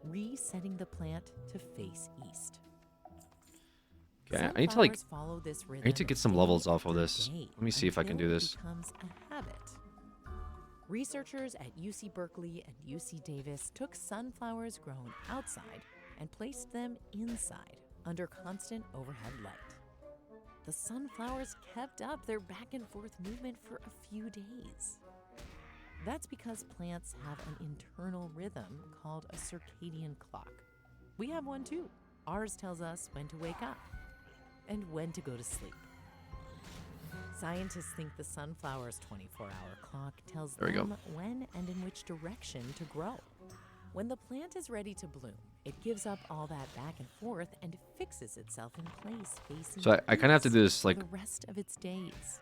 resetting the plant to face east. Okay, I need to like. Sunflowers follow this I need to rhythm get some day levels off of after this. day Let me see if I can do until it this. becomes a habit. Researchers at UC Berkeley and UC Davis took sunflowers grown outside and placed them inside under constant overhead light. The sunflowers kept up their back and forth movement for a few days. That's because plants have an internal rhythm called a circadian clock. We have one too. Ours tells us when to wake up and when to go to sleep. Scientists think the sunflower's 24-hour clock tells There we go. them when and in which direction to grow. When the plant is ready to bloom, it gives up all that back and forth and fixes itself in place facing So I kind of have to do this east for like. the rest of its days.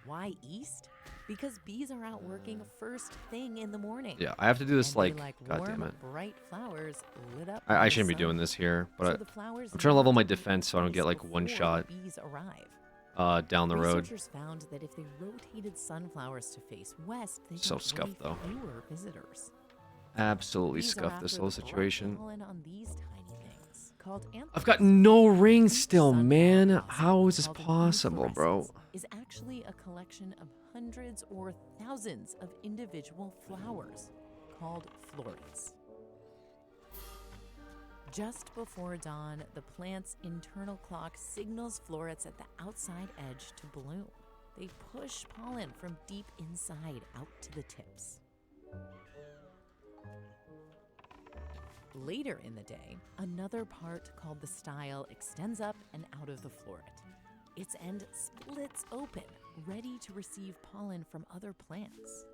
Why east? Because bees are out working first thing in the morning. Yeah, I have to do this And they like, god damn warm, it. bright flowers lit up I by the shouldn't be sun. doing this here, So but the flowers I'm trying to level need my to be defense so I don't get like one before shot the bees arrive. down the road. Researchers found that if they rotated sunflowers to face west, they So got way scuffed, though. fewer visitors. Absolutely Bees are scuffed this after whole the black situation. pollen on these tiny things called I've got anthers. no rings still, man. How is this possible, bro? Is actually a collection of hundreds or thousands of individual flowers called florets. Just before dawn, the plant's internal clock signals florets at the outside edge to bloom. They push pollen from deep inside out to the tips. Later in the day, another part called the style extends up and out of the floret. Its end splits open, ready to receive pollen from other plants.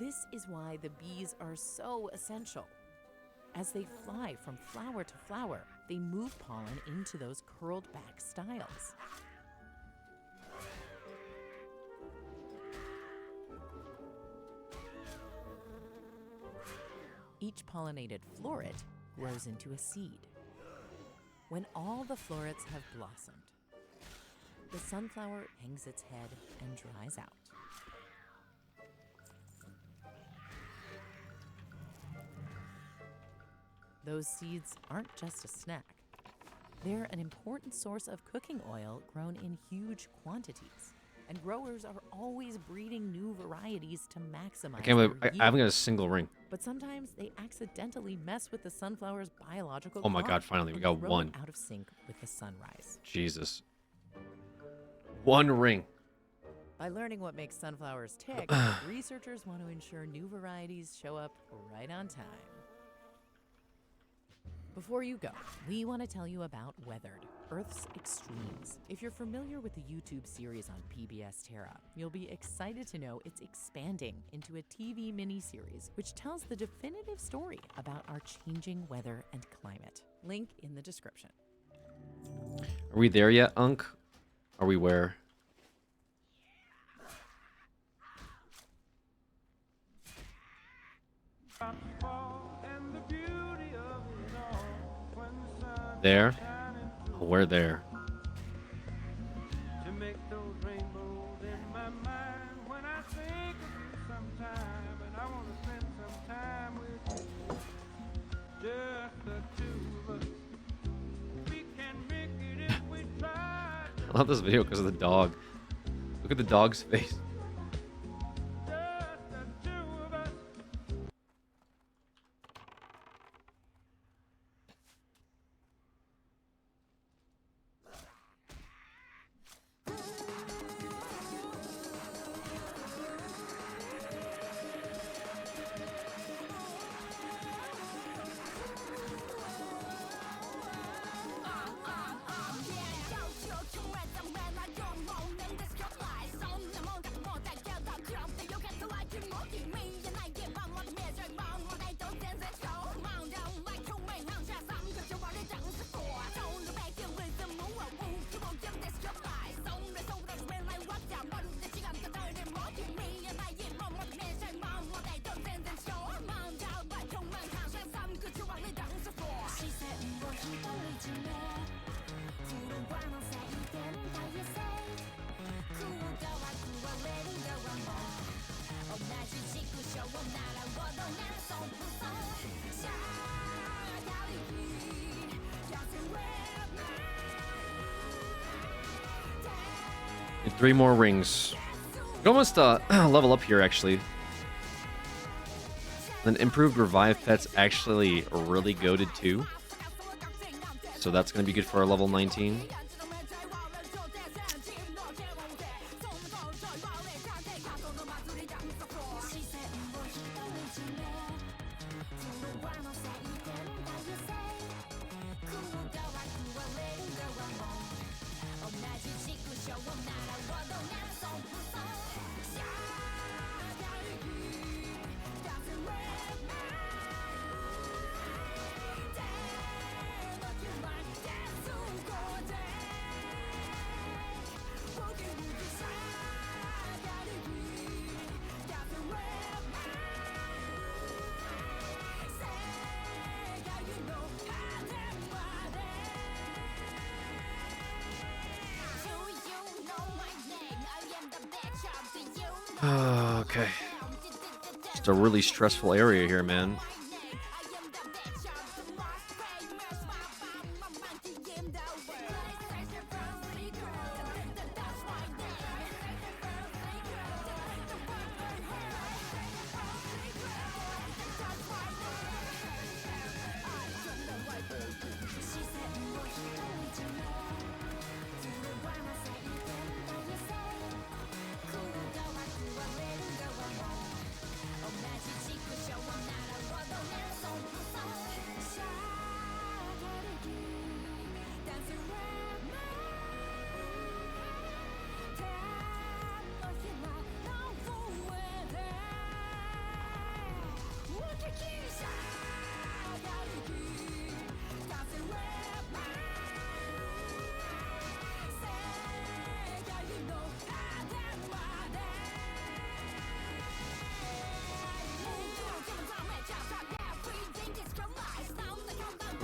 This is why the bees are so essential. As they fly from flower to flower, they move pollen into those curled back styles. Each pollinated floret grows into a seed. When all the florets have blossomed, the sunflower hangs its head and dries out. Those seeds aren't just a snack. They're an important source of cooking oil grown in huge quantities. And growers are always breeding new varieties to maximize I can't believe their I haven't got a yield. single ring. But sometimes they accidentally mess with the sunflower's biological Oh my clock god, finally, we and got throw one. it out of sync with the sunrise. Jesus. One ring. By learning what makes sunflowers tick, researchers want to ensure new varieties show up right on time. Before you go, we want to tell you about Weathered, Earth's Extremes. If you're familiar with the YouTube series on PBS Terra, you'll be excited to know it's expanding into a TV miniseries, which tells the definitive story about our changing weather and climate. Link in the description. Are we there yet, Unk? Are we where? There? Oh, we're there. I love this video because of the dog. Look at the dog's face. Need 3 more rings. We can almost level up here, actually. Then improved revive pets actually really goated too. So that's going to be good for our level 19. Okay. Just a really stressful area here, man.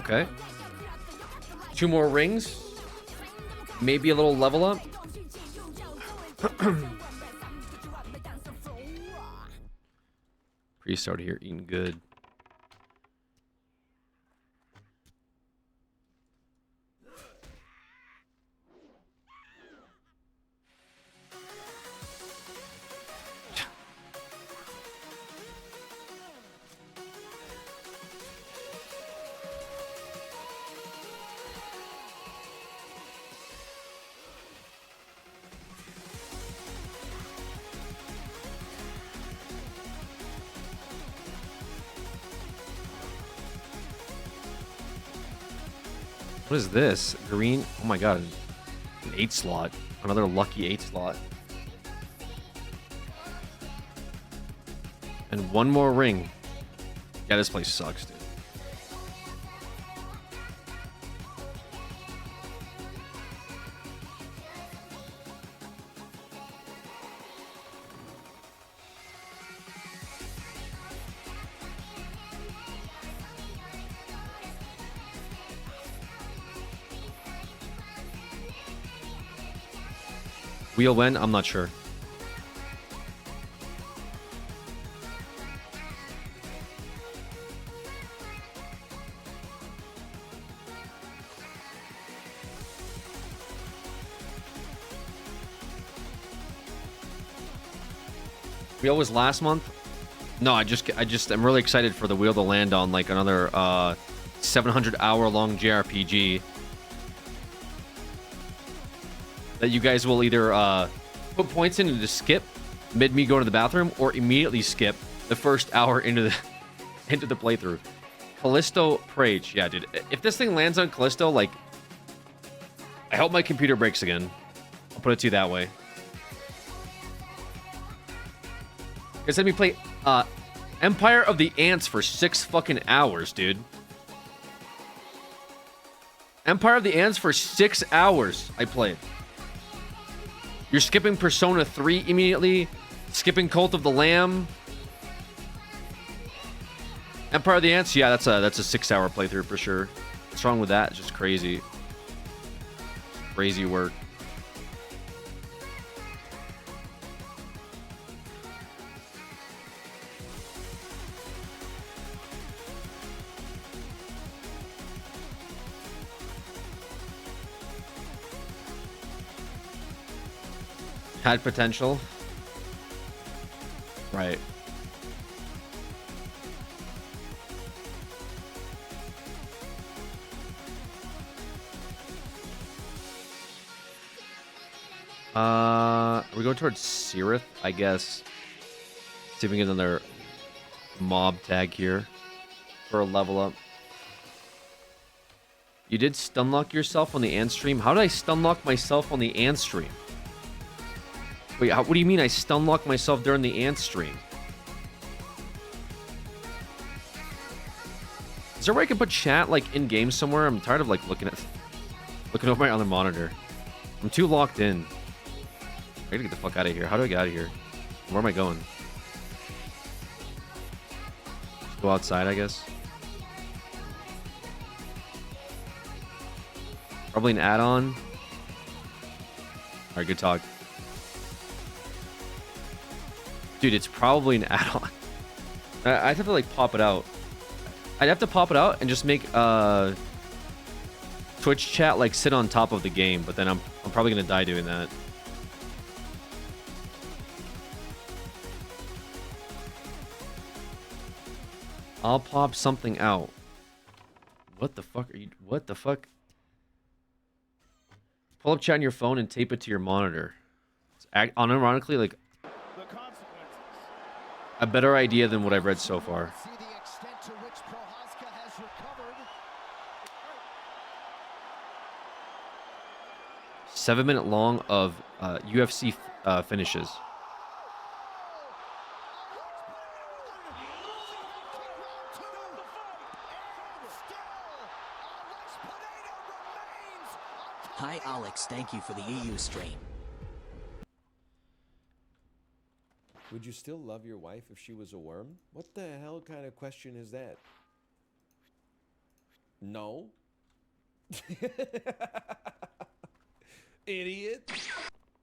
Okay. 2 more rings. Maybe a little level up. Priest out here eating good. What is this? Green? Oh my god. An 8 slot. Another lucky 8 slot. And 1 more ring. Yeah, this place sucks, dude. Wheel when? I'm not sure. Wheel was last month? No, I'm really excited for the wheel to land on like another 700-hour long JRPG. That you guys will either put points in and just skip mid me going to the bathroom, or immediately skip the first hour into the playthrough. Callisto Prage. Yeah, dude. If this thing lands on Callisto, like, I hope my computer breaks again. I'll put it to you that way. Because let me play Empire of the Ants for 6 fucking hours, dude. Empire of the Ants for 6 hours I played. You're skipping Persona 3 immediately. Skipping Cult of the Lamb. Empire of the Ants, yeah, that's a 6-hour playthrough for sure. What's wrong with that? It's just crazy. Crazy work. Had potential. Right. Are we going towards Sirith, I guess? See if we can get another mob tag here for a level up. You did stunlock yourself on the Ant stream? How did I stunlock myself on the Ant stream? Wait, what do you mean I stunlocked myself during the Ant stream? Is there a way I can put chat like in game somewhere? I'm tired of like looking over my other monitor. I'm too locked in. I gotta get the fuck out of here. How do I get out of here? Where am I going? Just go outside, I guess. Probably an add-on. Alright, good talk. Dude, it's probably an add-on. I'd have to like pop it out. I'd have to pop it out and just make Twitch chat like sit on top of the game, but then I'm probably gonna die doing that. I'll pop something out. What the fuck are you? What the fuck? Pull up chat on your phone and tape it to your monitor. It's unironically like a better idea than what I've read so far. 7-minute long of UFC finishes. Hi Alex, thank you for the EU stream. Would you still love your wife if she was a worm? What the hell kind of question is that? No. Idiot.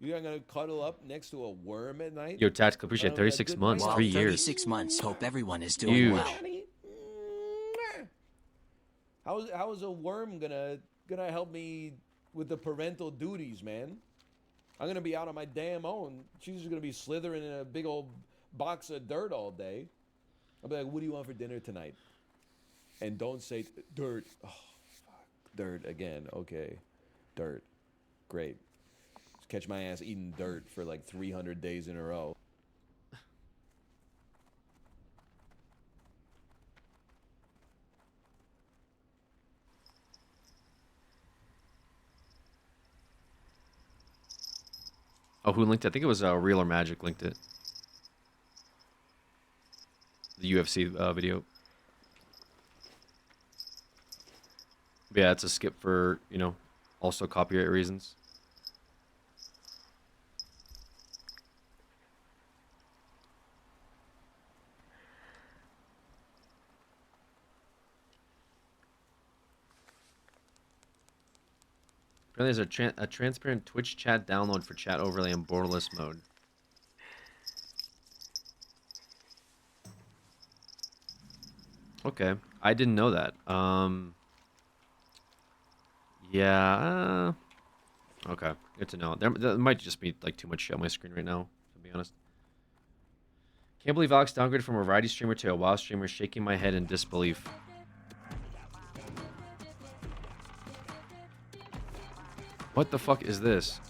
You're not gonna cuddle up next to a worm at night? Yo, Tactical, appreciate 36 months, Wow, 3 years. 36 months. Hope everyone is doing Huge. well. How is a worm gonna help me with the parental duties, man? I'm gonna be out on my damn own. She's just gonna be slithering in a big old box of dirt all day. I'll be like, what do you want for dinner tonight? And don't say dirt. Oh, fuck. Dirt again. Okay. Dirt. Great. Just catch my ass eating dirt for like 300 days in a row. Oh, who linked it? I think it was Real or Magic linked it. The UFC video. But yeah, it's a skip for, you know, also copyright reasons. Apparently there's a transparent Twitch chat download for chat overlay in borderless mode. Okay, I didn't know that. Yeah. Okay, good to know. There might just be like too much shit on my screen right now, to be honest. Can't believe Alex downgraded from a variety streamer to a WoW streamer, shaking my head in disbelief. What the fuck is this?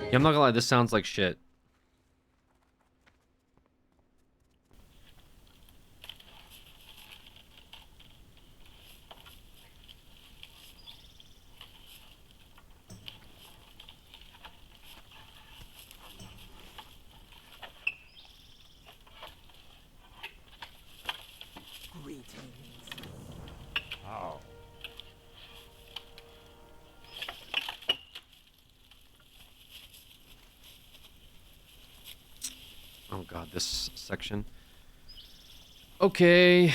Yeah, I'm not gonna lie, this sounds like shit. Wow. god, this section. Okay.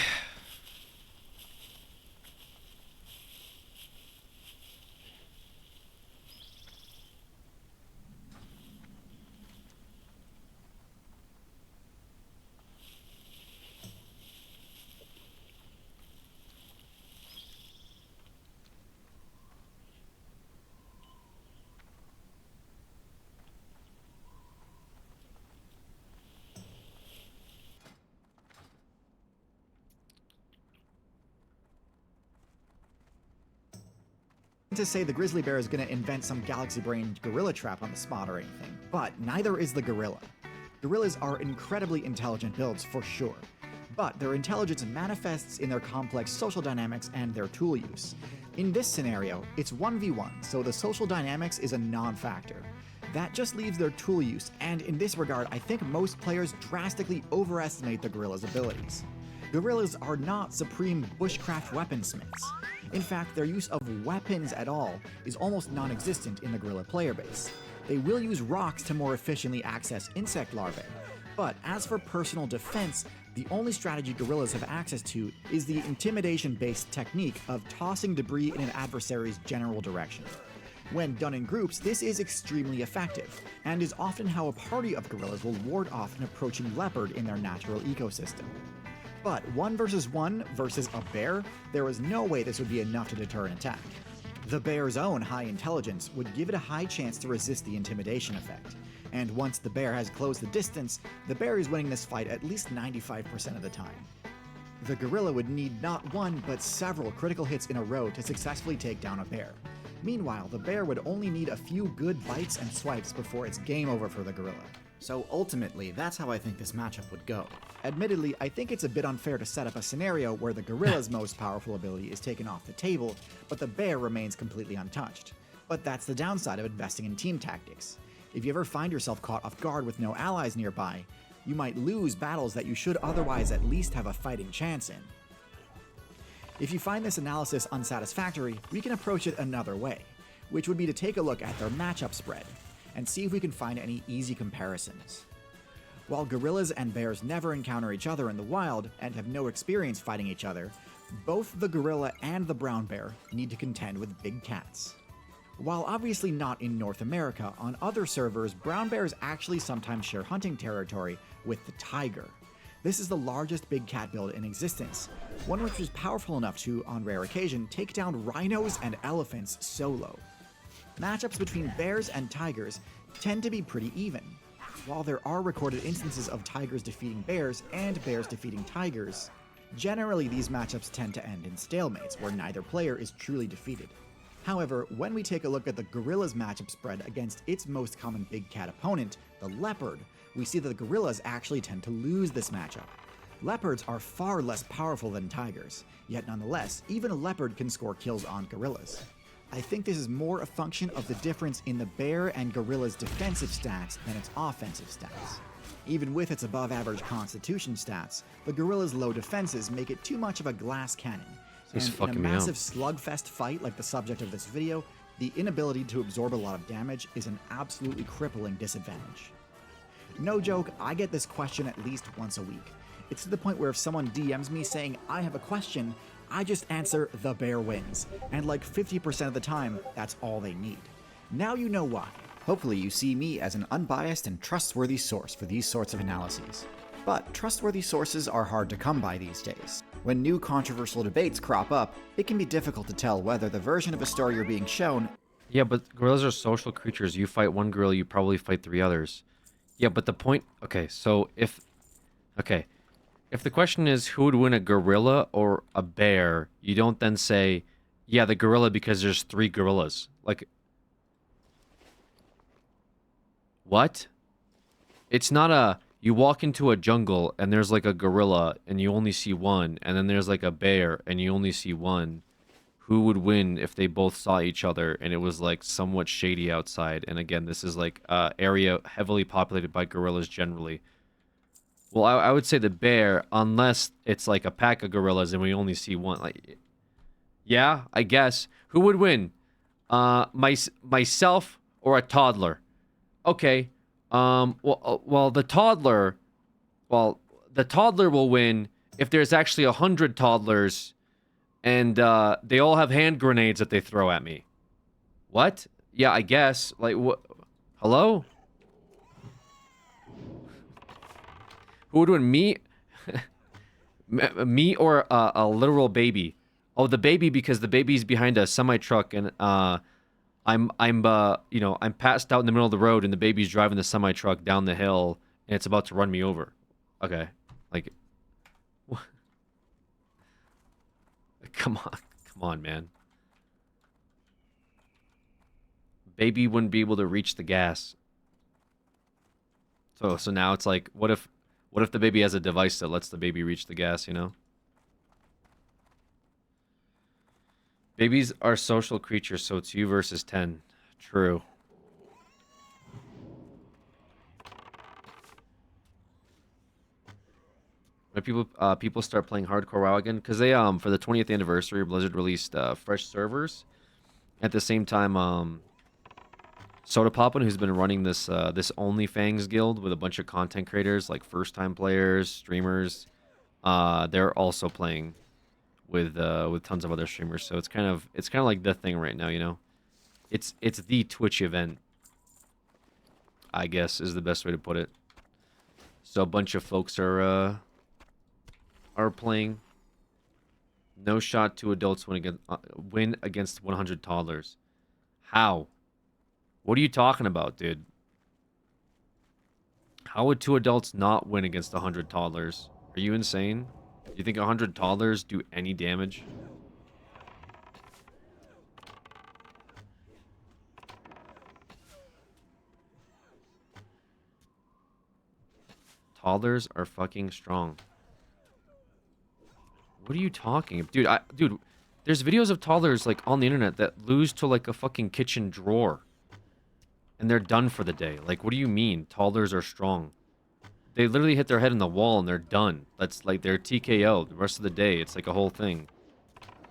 To say the grizzly bear is going to invent some galaxy brain gorilla trap on the spot or anything, but neither is the gorilla. Gorillas are incredibly intelligent builds for sure, but their intelligence manifests in their complex social dynamics and their tool use. In this scenario, it's 1v1, so the social dynamics is a non-factor. That just leaves their tool use, and in this regard, I think most players drastically overestimate the gorilla's abilities. Gorillas are not supreme bushcraft weaponsmiths. In fact, their use of weapons at all is almost non-existent in the gorilla player base. They will use rocks to more efficiently access insect larvae, but as for personal defense, the only strategy gorillas have access to is the intimidation-based technique of tossing debris in an adversary's general direction. When done in groups, this is extremely effective, and is often how a party of gorillas will ward off an approaching leopard in their natural ecosystem. But 1 versus 1 versus a bear, there was no way this would be enough to deter an attack. The bear's own high intelligence would give it a high chance to resist the intimidation effect, and once the bear has closed the distance, the bear is winning this fight at least 95% of the time. The gorilla would need not one, but several critical hits in a row to successfully take down a bear. Meanwhile, the bear would only need a few good bites and swipes before it's game over for the gorilla. So ultimately, that's how I think this matchup would go. Admittedly, I think it's a bit unfair to set up a scenario where the gorilla's most powerful ability is taken off the table, but the bear remains completely untouched. But that's the downside of investing in team tactics. If you ever find yourself caught off guard with no allies nearby, you might lose battles that you should otherwise at least have a fighting chance in. If you find this analysis unsatisfactory, we can approach it another way, which would be to take a look at their matchup spread, and see if we can find any easy comparisons. While gorillas and bears never encounter each other in the wild and have no experience fighting each other, both the gorilla and the brown bear need to contend with big cats. While obviously not in North America, on other servers, brown bears actually sometimes share hunting territory with the tiger. This is the largest big cat build in existence, one which is powerful enough to, on rare occasion, take down rhinos and elephants solo. Matchups between bears and tigers tend to be pretty even. While there are recorded instances of tigers defeating bears and bears defeating tigers, generally these matchups tend to end in stalemates where neither player is truly defeated. However, when we take a look at the gorilla's matchup spread against its most common big cat opponent, the leopard, we see that the gorillas actually tend to lose this matchup. Leopards are far less powerful than tigers, yet nonetheless, even a leopard can score kills on gorillas. I think this is more a function of the difference in the bear and gorilla's defensive stats than its offensive stats. Even with its above-average constitution stats, the gorilla's low defenses make it too much of a glass cannon, and in a massive slugfest fight like the subject of this video, the inability to absorb a lot of damage is an absolutely crippling disadvantage. No joke, I get this question at least once a week. It's to the point where if someone DMs me saying, I have a question, I just answer, the bear wins, and like 50% of the time, that's all they need. Now you know why. Hopefully you see me as an unbiased and trustworthy source for these sorts of analyses. But trustworthy sources are hard to come by these days. When new controversial debates crop up, it can be difficult to tell whether the version of a story you're being shown... Yeah, but gorillas are social creatures. You fight one gorilla, you probably fight 3 others. Yeah, but the point... Okay, so if... Okay. If the question is who would win, a gorilla or a bear, you don't then say, yeah, the gorilla because there's 3 gorillas. Like, what? It's not a, you walk into a jungle and there's like a gorilla and you only see one, and then there's like a bear and you only see one. Who would win if they both saw each other and it was like somewhat shady outside? And again, this is like area heavily populated by gorillas generally. Well, I would say the bear, unless it's like a pack of gorillas and we only see one. Like, yeah, I guess. Who would win? Myself or a toddler? Okay. Well, the toddler Well, the toddler will win if there's actually 100 toddlers and they all have hand grenades that they throw at me. What? Yeah, I guess. Like, what? Hello? Who would win, me? Me or a literal baby? Oh, the baby, because the baby's behind a semi-truck and I'm passed out in the middle of the road and the baby's driving the semi-truck down the hill and it's about to run me over. Okay. Like, come on, man. Baby wouldn't be able to reach the gas. So now it's like, what if the baby has a device that lets the baby reach the gas, you know? Babies are social creatures, so it's you versus 10. True. When people start playing hardcore WoW again, because they for the 20th anniversary, Blizzard released fresh servers. At the same time, Soda Poppin', who's been running this OnlyFans guild with a bunch of content creators like first-time players, streamers, they're also playing with tons of other streamers. So it's kind of like the thing right now, you know. It's the Twitch event, I guess, is the best way to put it. So a bunch of folks are playing. No shot to adults win against 100 toddlers. How? What are you talking about, dude? How would 2 adults not win against 100 toddlers? Are you insane? Do you think 100 toddlers do any damage? Toddlers are fucking strong. What are you talking about? Dude, there's videos of toddlers like on the internet that lose to like a fucking kitchen drawer. And they're done for the day. Like, what do you mean? Toddlers are strong. They literally hit their head in the wall and they're done. That's like they're TKO the rest of the day. It's like a whole thing.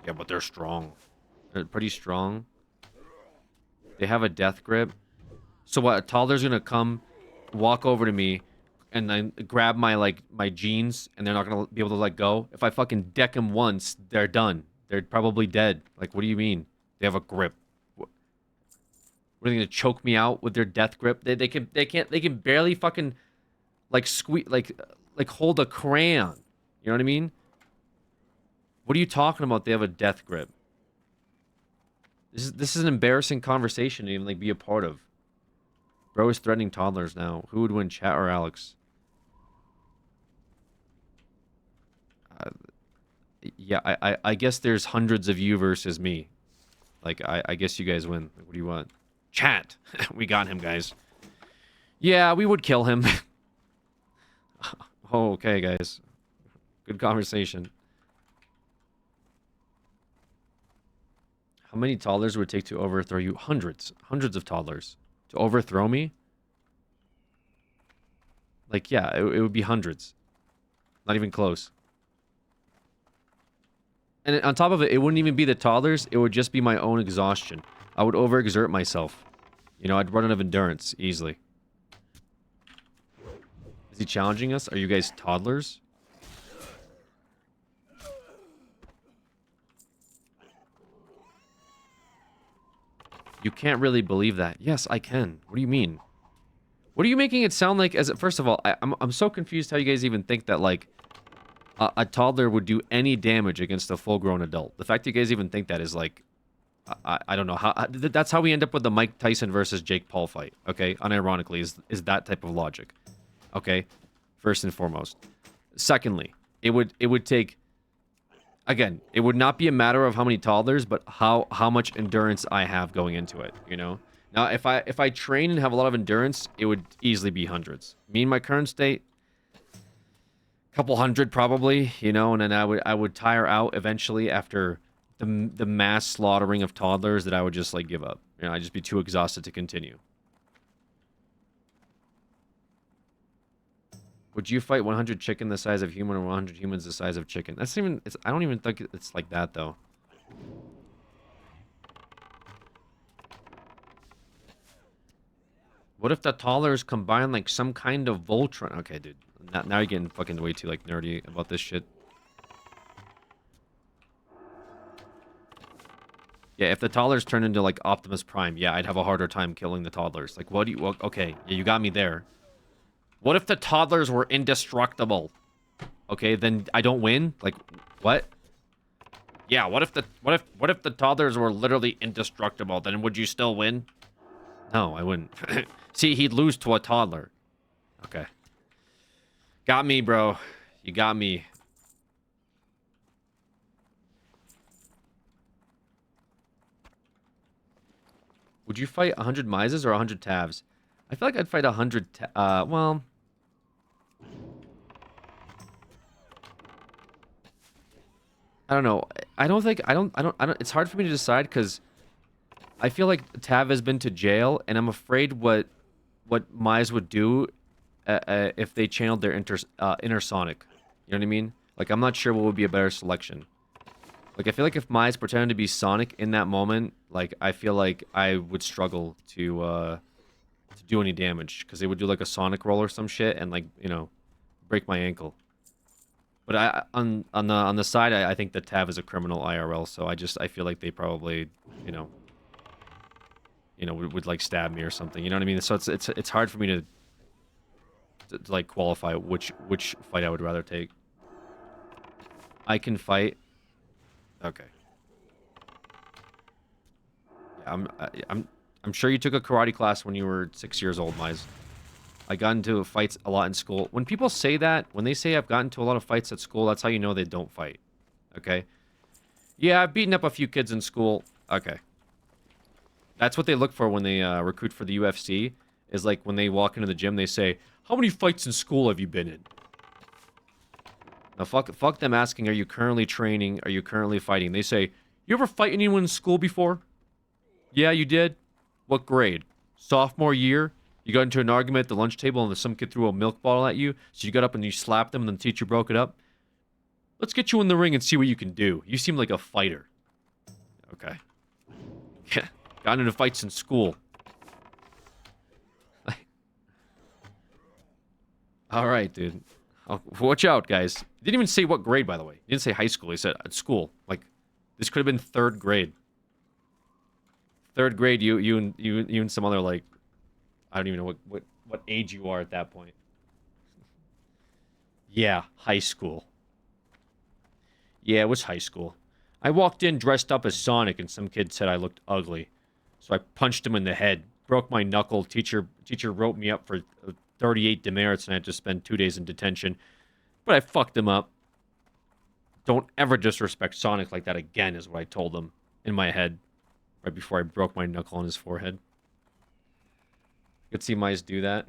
Yeah, but they're strong. They're pretty strong. They have a death grip. So what? A toddler's gonna come, walk over to me, and then grab my jeans, and they're not gonna be able to let go. If I fucking deck them once, they're done. They're probably dead. Like, what do you mean? They have a grip. What, are they gonna choke me out with their death grip? They can barely fucking like squeeze like hold a crayon. You know what I mean? What are you talking about? They have a death grip. This is an embarrassing conversation to even like be a part of. Bro is threatening toddlers now. Who would win, chat or Alex? Yeah, I guess there's hundreds of you versus me. Like, I guess you guys win. Like, what do you want? Chat. We got him, guys. Yeah, we would kill him. Oh, okay, guys. Good conversation. How many toddlers would it take to overthrow you? Hundreds. Hundreds of toddlers. To overthrow me? Like, yeah, it would be hundreds. Not even close. And on top of it, it wouldn't even be the toddlers. It would just be my own exhaustion. I would overexert myself. You know, I'd run out of endurance easily. Is he challenging us? Are you guys toddlers? You can't really believe that. Yes, I can. What do you mean? What are you making it sound like? First of all, I'm so confused how you guys even think that like a toddler would do any damage against a full-grown adult. The fact you guys even think that is like, I don't know how. That's how we end up with the Mike Tyson versus Jake Paul fight. Okay, unironically, is that type of logic. Okay, first and foremost. Secondly, it would take. Again, it would not be a matter of how many toddlers, but how much endurance I have going into it. You know. Now, if I train and have a lot of endurance, it would easily be hundreds. Me in my current state, couple hundred probably, you know, and then I would tire out eventually after the mass slaughtering of toddlers that I would just like give up. You know, I'd just be too exhausted to continue. Would you fight 100 chicken the size of human or 100 humans the size of chicken? That's even. I don't even think it's like that though. What if the toddlers combine like some kind of Voltron? Okay, dude, Now you're getting fucking way too like nerdy about this shit. Yeah, if the toddlers turn into like Optimus Prime, yeah, I'd have a harder time killing the toddlers. Like, what do you? Well, okay, yeah, you got me there. What if the toddlers were indestructible? Okay, then I don't win. Like, what? Yeah, what if the toddlers were literally indestructible? Then would you still win? No, I wouldn't. See, he'd lose to a toddler. Okay. Got me, bro. You got me. Would you fight 100 Mises or 100 Tavs? I feel like I'd fight 100 well... I don't know. I don't think... It's hard for me to decide because I feel like Tav has been to jail, and I'm afraid what Mise would do if they channeled their inner Sonic. You know what I mean? Like, I'm not sure what would be a better selection. Like, I feel like if Mise pretended to be Sonic in that moment, like, I feel like I would struggle to do any damage. Because they would do, like, a Sonic roll or some shit and, like, you know, break my ankle. But on the side, I think that Tav is a criminal IRL, so I feel like they probably, you know, would like, stab me or something. You know what I mean? So it's hard for me to like, qualify which fight I would rather take. I can fight... Okay. Yeah, I'm sure you took a karate class when you were 6 years old, Mize. I got into fights a lot in school. When people say that, when they say I've gotten into a lot of fights at school, that's how you know they don't fight. Okay? Yeah, I've beaten up a few kids in school. Okay. That's what they look for when they recruit for the UFC, is like when they walk into the gym, they say, how many fights in school have you been in? Now, fuck them asking, are you currently training? Are you currently fighting? They say, you ever fight anyone in school before? Yeah, you did? What grade? Sophomore year? You got into an argument at the lunch table and some kid threw a milk bottle at you, so you got up and you slapped them and the teacher broke it up? Let's get you in the ring and see what you can do. You seem like a fighter. Okay. Yeah, got into fights in school. Alright, dude. Watch out, guys. He didn't even say what grade, by the way. He didn't say high school. He said at school. Like, this could have been 3rd grade. 3rd grade, you and some other, like, I don't even know what age you are at that point. Yeah, high school. Yeah, it was high school. I walked in dressed up as Sonic, and some kid said I looked ugly. So I punched him in the head, broke my knuckle. Teacher wrote me up for 38 demerits, and I had to spend 2 days in detention. But I fucked him up. Don't ever disrespect Sonic like that again, is what I told him in my head, right before I broke my knuckle on his forehead. You could see Mize do that.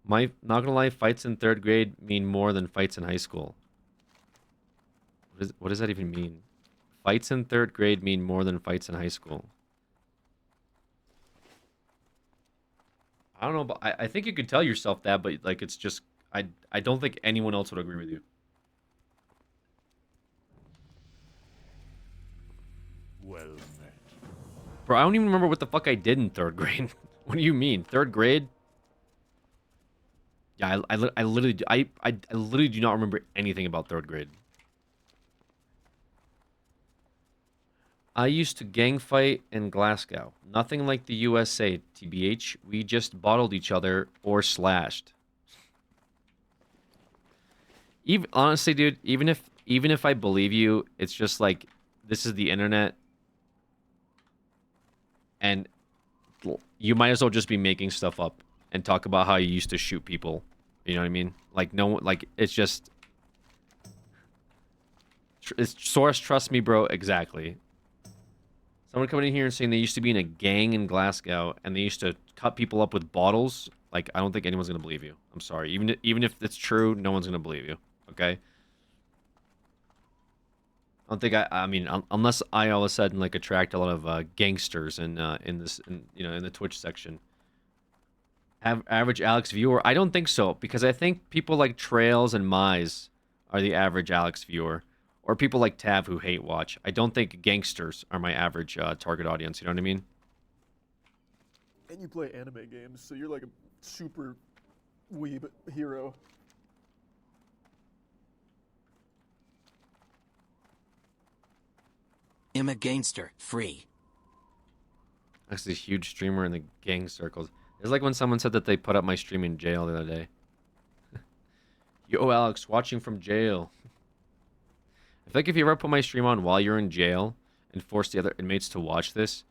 Not gonna lie, fights in 3rd grade mean more than fights in high school. What does that even mean? Fights in 3rd grade mean more than fights in high school. I don't know, but I think you could tell yourself that, but like it's just I don't think anyone else would agree with you. Well met. Bro, I don't even remember what the fuck I did in 3rd grade. What do you mean? 3rd grade? Yeah, I literally do not remember anything about 3rd grade. I used to gang fight in Glasgow. Nothing like the USA, TBH. We just bottled each other or slashed. Honestly, dude, even if I believe you, it's just like this is the internet, and you might as well just be making stuff up and talk about how you used to shoot people. You know what I mean? Like it's just it's source. Trust me, bro. Exactly. Someone coming in here and saying they used to be in a gang in Glasgow and they used to cut people up with bottles. Like, I don't think anyone's gonna believe you. I'm sorry. Even if it's true, no one's gonna believe you. Okay. I don't think I mean, unless I all of a sudden like attract a lot of gangsters in the Twitch section. Average Alex viewer? I don't think so, because I think people like Trails and Mize are the average Alex viewer, or people like Tav who hate watch. I don't think gangsters are my average target audience. You know what I mean? And you play anime games, so you're like a super weeb hero. I'm a gangster, free. That's a huge streamer in the gang circles. It's like when someone said that they put up my stream in jail the other day. Yo, Alex, watching from jail. I feel like if you ever put my stream on while you're in jail and force the other inmates to watch this,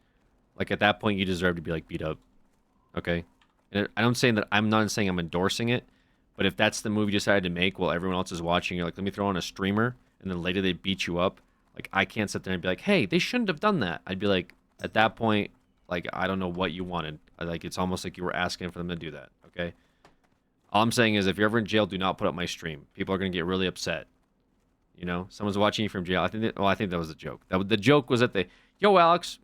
like at that point you deserve to be like beat up. Okay? And I'm saying that I'm not saying I'm endorsing it, but if that's the move you decided to make while everyone else is watching, you're like, let me throw on a streamer, and then later they beat you up. Like, I can't sit there and be like, hey, they shouldn't have done that. I'd be like, at that point, like, I don't know what you wanted. Like, it's almost like you were asking for them to do that, okay? All I'm saying is if you're ever in jail, do not put up my stream. People are going to get really upset. You know? Someone's watching you from jail. I think that was a joke. The joke was that yo, Alex.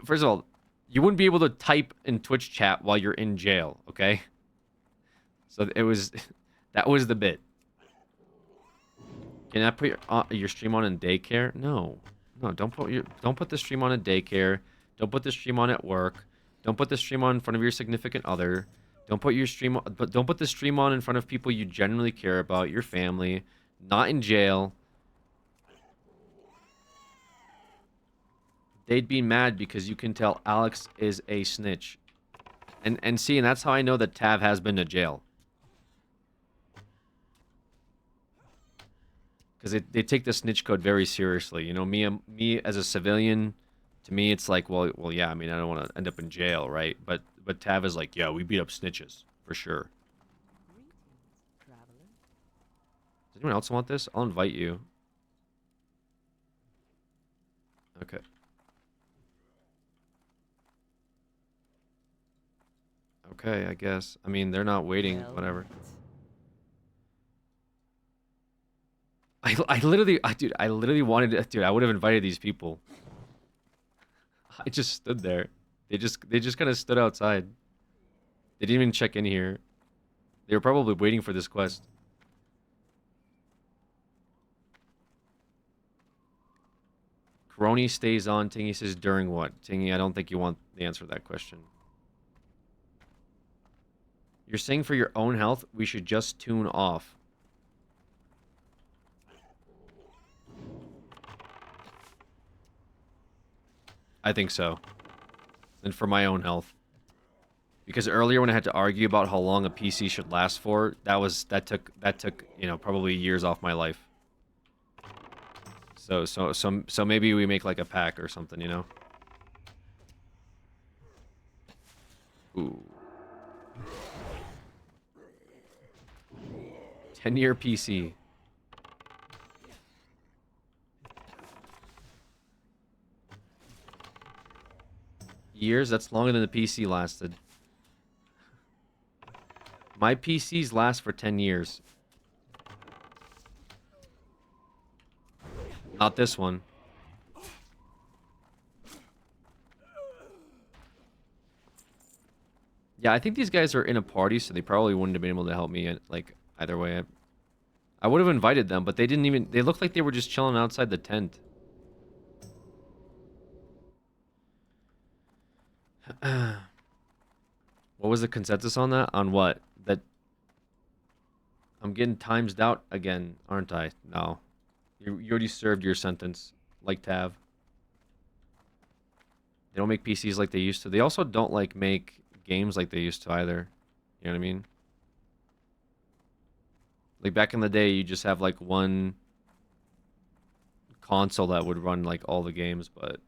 First of all, you wouldn't be able to type in Twitch chat while you're in jail, okay? So that was the bit. Can I put your stream on in daycare? No, don't put the stream on in daycare. Don't put the stream on at work. Don't put the stream on in front of your significant other. Don't put the stream on in front of people you genuinely care about, your family. Not in jail. They'd be mad because you can tell Alex is a snitch. And that's how I know that Tav has been to jail. Because they take the snitch code very seriously. You know, me as a civilian, to me it's like, well, yeah. I mean, I don't want to end up in jail, right? But Tav is like, yeah, we beat up snitches for sure. Does anyone else want this? I'll invite you. Okay. Okay, I guess. I mean, they're not waiting. Whatever. I literally wanted to, dude, I would have invited these people. I just stood there. They just kind of stood outside. They didn't even check in here. They were probably waiting for this quest. Crony stays on. Tingy says, during what? Tingy, I don't think you want the answer to that question. You're saying for your own health, we should just tune off. I think so. And for my own health. Because earlier when I had to argue about how long a PC should last for, that took, you know, probably years off my life. So maybe we make like a pack or something, you know? Ooh. 10-year PC. Years? That's longer than the PC lasted. My PCs last for 10 years. Not this one. Yeah, I think these guys are in a party, so they probably wouldn't have been able to help me, like, either way. I would have invited them, but they didn't even... They looked like they were just chilling outside the tent. What was the consensus on that? On what? That I'm getting times out again, aren't I? No. You already served your sentence, like Tav. They don't make PCs like they used to. They also don't, like, make games like they used to either. You know what I mean? Like, back in the day, you just have, like, one console that would run, like, all the games, but...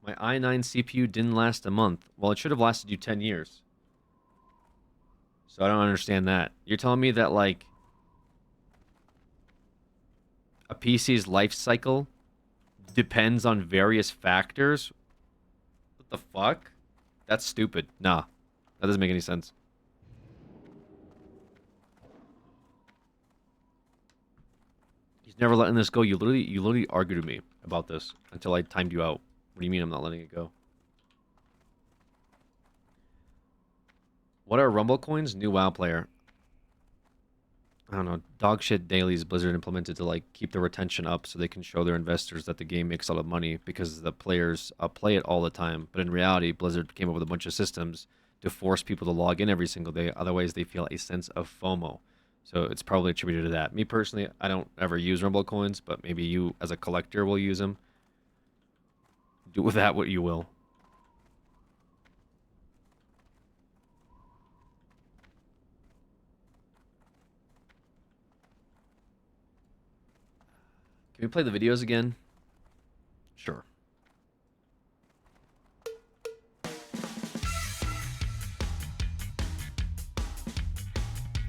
My i9 CPU didn't last a month. Well, it should have lasted you 10 years. So I don't understand that. You're telling me that, like, a PC's life cycle depends on various factors? What the fuck? That's stupid. Nah. That doesn't make any sense. He's never letting this go. You literally argued with me about this until I timed you out. What do you mean I'm not letting it go? What are Rumble coins? New WoW player. I don't know, dog shit dailies Blizzard implemented to like keep the retention up so they can show their investors that the game makes a lot of money because the players play it all the time. But in reality, Blizzard came up with a bunch of systems to force people to log in every single day. Otherwise, they feel a sense of FOMO. So it's probably attributed to that. Me personally, I don't ever use Rumble coins, but maybe you as a collector will use them. Do with that what you will. Can we play the videos again? Sure.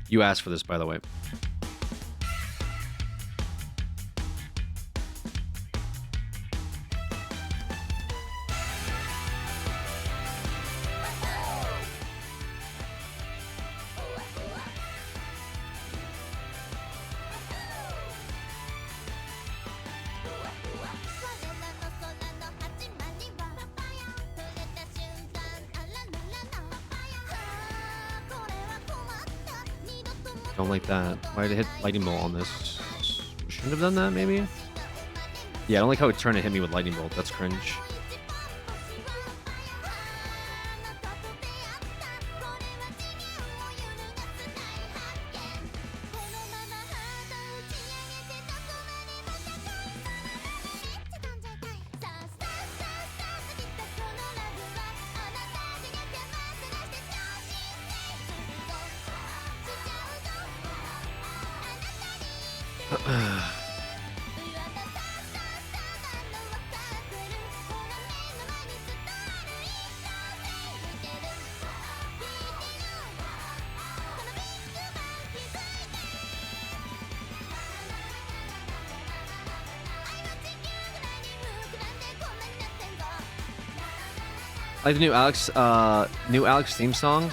You asked for this, by the way. Don't like that. Why did it hit lightning bolt on this? Shouldn't have done that, maybe? Yeah, I don't like how it turned to hit me with lightning bolt. That's cringe. I like the new Alex theme song.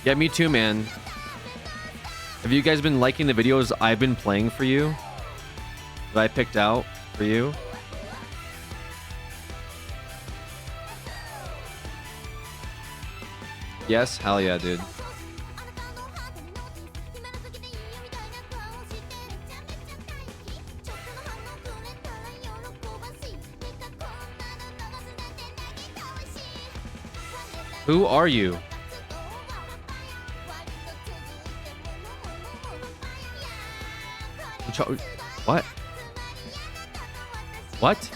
Yeah, me too, man. Have you guys been liking the videos I've been playing for you? That I picked out for you? Yes? Hell yeah, dude. Who are you? What? What?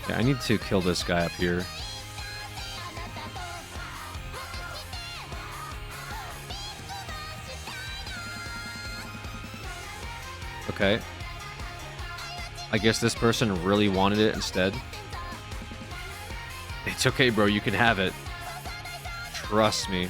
Yeah, I need to kill this guy up here. Okay. I guess this person really wanted it instead. It's okay, bro. You can have it. Trust me.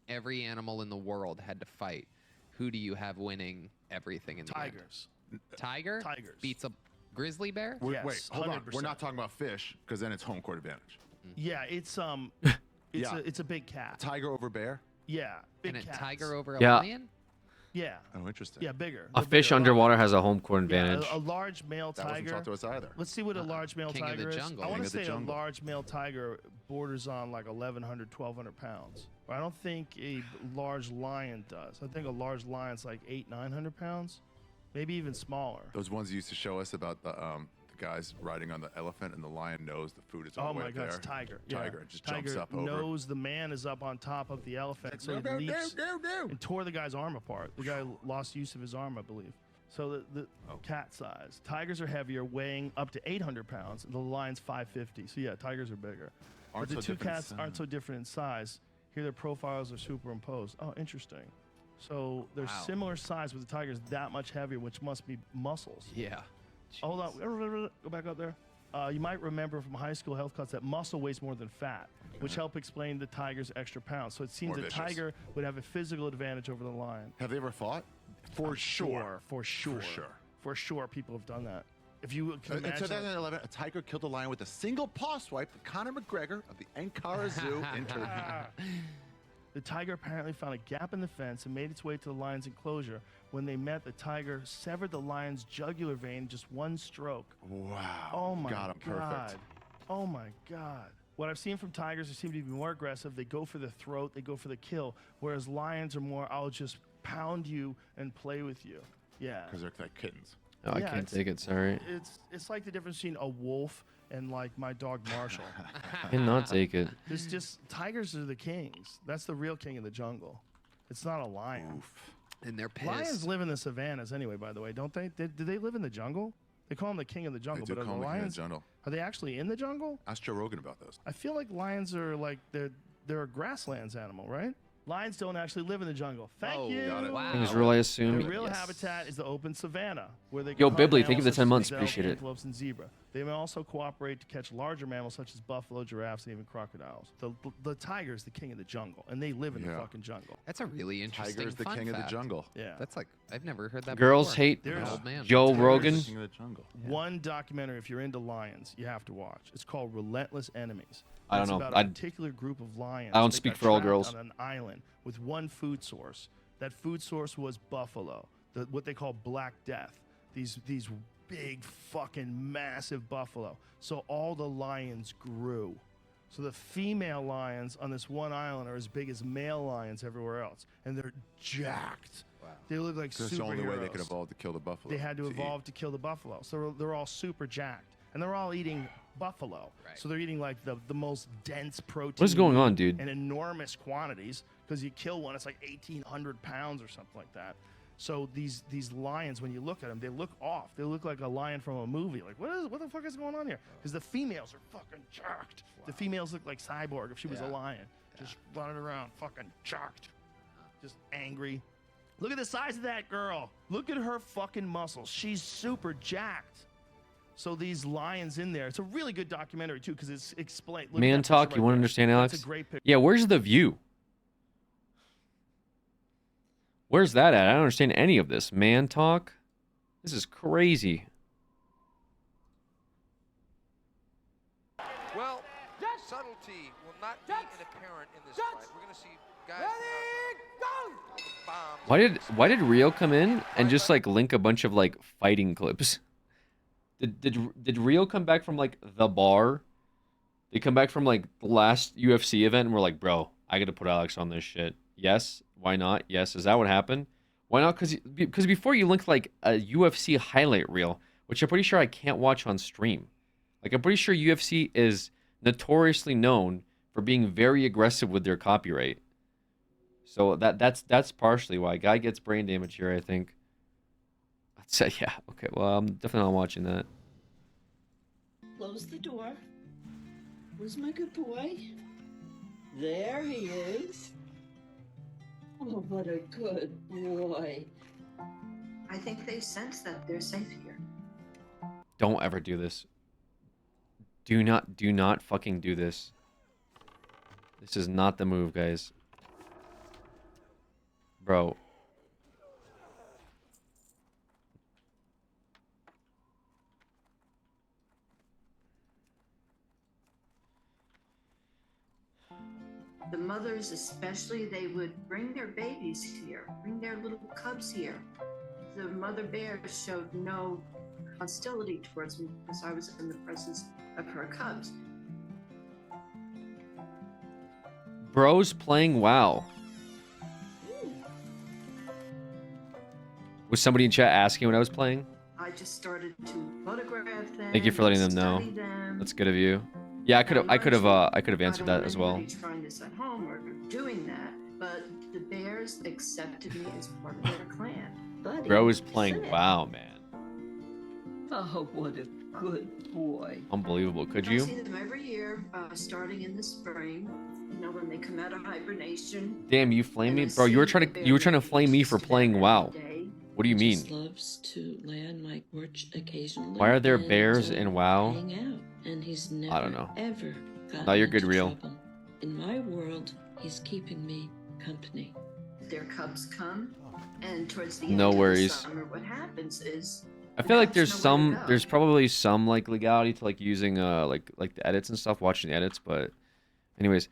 Every animal in the world had to fight. Who do you have winning everything in the end? Tigers. Tiger? Tigers. Beats a grizzly bear? Wait, hold on. 100%. We're not talking about fish because then it's home court advantage. Yeah, it's Yeah. it's a big cat. Tiger over bear? Yeah, big And a cats. tiger over a Yeah. lion? Yeah. Oh, interesting. Yeah, bigger. A They're fish bigger, underwater has a home court Yeah, advantage. a large male That wasn't tiger. taught to us either. Let's see what a large male King of the tiger is. jungle. I want King to of the say a jungle. large male tiger borders on like 1,100, 1,200 pounds. But I don't think a large lion does. I think a large lion's like 800, 900 pounds, maybe even smaller. Those ones you used to show us about the guys riding on the elephant and the lion knows the food is all Oh the way my up God, it's there. tiger. Tiger. Yeah. It just Tiger jumps up over. knows the man is up on top of the elephant, so he no, leaps no. and tore the guy's arm apart. The guy lost use of his arm, I believe. So the cat size. Tigers are heavier, weighing up to 800 pounds. The lion's 550. So yeah, tigers are bigger. Aren't But the so two different in cats size. aren't so different in size. Here their profiles are superimposed. Oh, interesting. So they're Wow. similar size, but the tiger's that much heavier, which must be muscles. Yeah. Hold on. Go back up there. You might remember from high school health class that muscle weighs more than fat, which help explain the tiger's extra pounds. So it seems More the vicious. tiger would have a physical advantage over the lion. Have they ever fought? For sure. For sure. For sure, people have done that. If you can In imagine, 2011, a tiger killed a lion with a single paw swipe. Conor McGregor of the Ankara Zoo interviewed. the tiger apparently found a gap in the fence and made its way to the lion's enclosure. When they met, the tiger severed the lion's jugular vein in just one stroke. Wow. Oh my Got him God. perfect. Oh my God. What I've seen from tigers, they seem to be more aggressive. They go for the throat, they go for the kill. Whereas lions are more, I'll just pound you and play with you. Yeah. Because they're like kittens. Oh, I Yeah, can't it's- take it. Sorry. It's like the difference between a wolf and like my dog Marshall. I cannot take it. There's just tigers are the kings. That's the real king of the jungle. It's not a lion. And they're pissed. Lions live in the savannas anyway, by the way, don't they? Do they live in the jungle? They call them the king of the jungle, do but are call the them the king of the lions? jungle. Are they actually in the jungle? Ask Joe Rogan about those. I feel like lions are like they're a grasslands animal, right? Lions don't actually live in the jungle. Thank you. got it. I think it's real, I assume. Their real habitat is the open savanna, where they Yo, can hunt Bibley, thank you for the mammals 10 such months. as elk, Appreciate it. antelopes, and zebra. They may also cooperate to catch larger mammals such as buffalo, giraffes, and even crocodiles. The tiger is the king of the jungle, and they live in the Yeah. fucking jungle. That's a really interesting Tiger's the fun king of the fact. jungle. Yeah. That's like, I've never heard that Girls before. hate An old man. Joe Rogan. King of the jungle. One documentary, if you're into lions, you have to watch. It's called Relentless Enemies. I don't It's know. about a particular group of lions. I don't that speak got for all trapped girls. On an island with one food source. That food source was buffalo, what they call Black Death. These big fucking massive buffalo. So all the lions grew. So the female lions on this one island are as big as male lions everywhere else, and they're jacked. Wow. They look like That's the only way they could superheroes. evolve to kill the buffalo. They had to eat. evolve to kill the buffalo. So they're all super jacked. And they're all eating buffalo. Right. So they're eating like the most dense protein. What is going on, dude? In enormous quantities. Because you kill one, it's like 1,800 pounds or something like that. So these lions, when you look at them, they look off. They look like a lion from a movie. Like, what the fuck is going on here? Because the females are fucking jacked. The females look like Cyborg if she was a lion. Just running around, fucking jacked. Just angry. Look at the size of that girl. Look at her fucking muscles. She's super jacked. So these lions in there. It's a really good documentary too because it's explained. Look at Man that talk. picture You right want to there. understand, Alex? That's a great picture. Yeah. Where's the view? Where's that at? I don't understand any of this. Man talk. This is crazy. Well, subtlety will not be inapparent in this fight. We're going to see guys bombs. Why did Rio come in and just like link a bunch of like fighting clips? Did Rio come back from like the bar? They come back from like the last UFC event and we're like, bro, I got to put Alex on this shit. Yes. Why not? Yes. Is that what happened? Why not? Because before you linked like a UFC highlight reel, which I'm pretty sure I can't watch on stream. Like I'm pretty sure UFC is notoriously known for being very aggressive with their copyright. So that's partially why. Guy gets brain damage here, I think. I'd say, yeah. Okay, well, I'm definitely not watching that. Close the door. Where's my good boy? There he is. Oh, what a good boy. I think they sense that they're safe here. Don't ever do this. Do not fucking do this. This is not the move, guys. Bro. The mothers especially, they would bring their babies here, bring their little cubs here. The mother bear showed no hostility towards me because I was in the presence of her cubs. Bro's playing WoW. Was somebody in chat asking what I was playing? I just started to photograph them. Thank you for letting them know. study them. That's good of you. Yeah, I could have answered that as well. I don't want anybody trying this at home or doing that, but the bears accepted me as part of their clan. buddy. Bro is playing Sit. WoW, man. Oh, what a good boy. Unbelievable. Could I you? see them every year, starting in the spring. You know, when they come out of hibernation. Damn, you flame And me, I bro. You were see trying the to bear you were trying to man flame me for to them playing every WoW. day. What do you He just mean? loves to lay on my porch occasionally. Why are there and, bears in WoW? hang out, and he's never I don't know. ever gotten No, you're good, into real. trouble. In my world, he's keeping me company. Their cubs come, and towards the No end worries. of the summer, what happens is I feel like cubs know where to go. there's probably some like legality to like using like the edits and stuff, watching the edits, but anyways,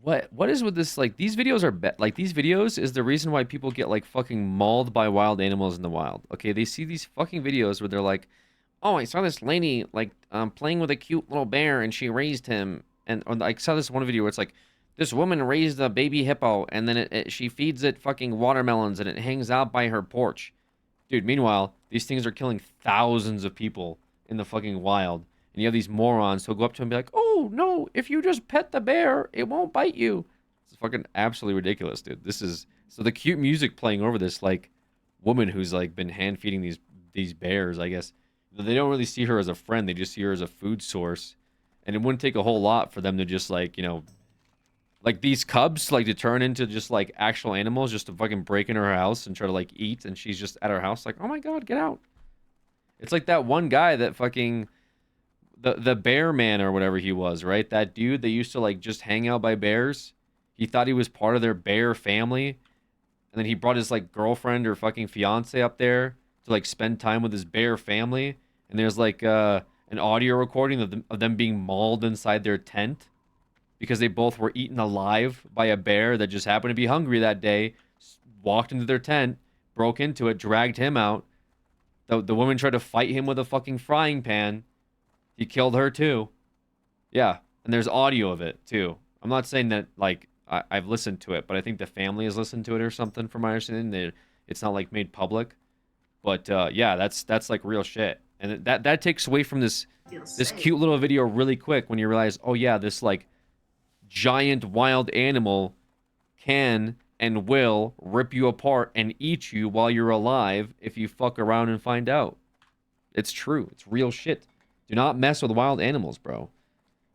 what is with this, like these videos are like these videos is the reason why people get like fucking mauled by wild animals in the wild. Okay, they see these fucking videos where they're like, "Oh, I saw this lady like playing with a cute little bear and she raised him." And or I saw this one video where it's like this woman raised a baby hippo and then she feeds it fucking watermelons and it hangs out by her porch. Dude, meanwhile, these things are killing thousands of people in the fucking wild. And you have these morons who'll go up to him and be like, "Oh, no, if you just pet the bear, it won't bite you." It's fucking absolutely ridiculous, dude. This is... So the cute music playing over this, like, woman who's, like, been hand-feeding these bears, I guess. They don't really see her as a friend. They just see her as a food source. And it wouldn't take a whole lot for them to just, like, you know... Like, these cubs, like, to turn into just, like, actual animals just to fucking break into her house and try to, like, eat. And she's just at her house like, "Oh, my God, get out." It's like that one guy that fucking... The bear man or whatever he was, right? That dude that used to, like, just hang out by bears. He thought he was part of their bear family. And then he brought his, like, girlfriend or fucking fiance up there to, like, spend time with his bear family. And there's, like, an audio recording of them being mauled inside their tent. Because they both were eaten alive by a bear that just happened to be hungry that day. Walked into their tent, broke into it, dragged him out. The woman tried to fight him with a fucking frying pan. He killed her too. Yeah, and there's audio of it too. I'm not saying that, like, I've listened to it, but I think the family has listened to it or something from my understanding. It's not, like, made public. But, yeah, that's like, real shit. And that takes away from this cute little video really quick when you realize, oh, yeah, this, like, giant wild animal can and will rip you apart and eat you while you're alive if you fuck around and find out. It's true. It's real shit. Do not mess with wild animals, bro.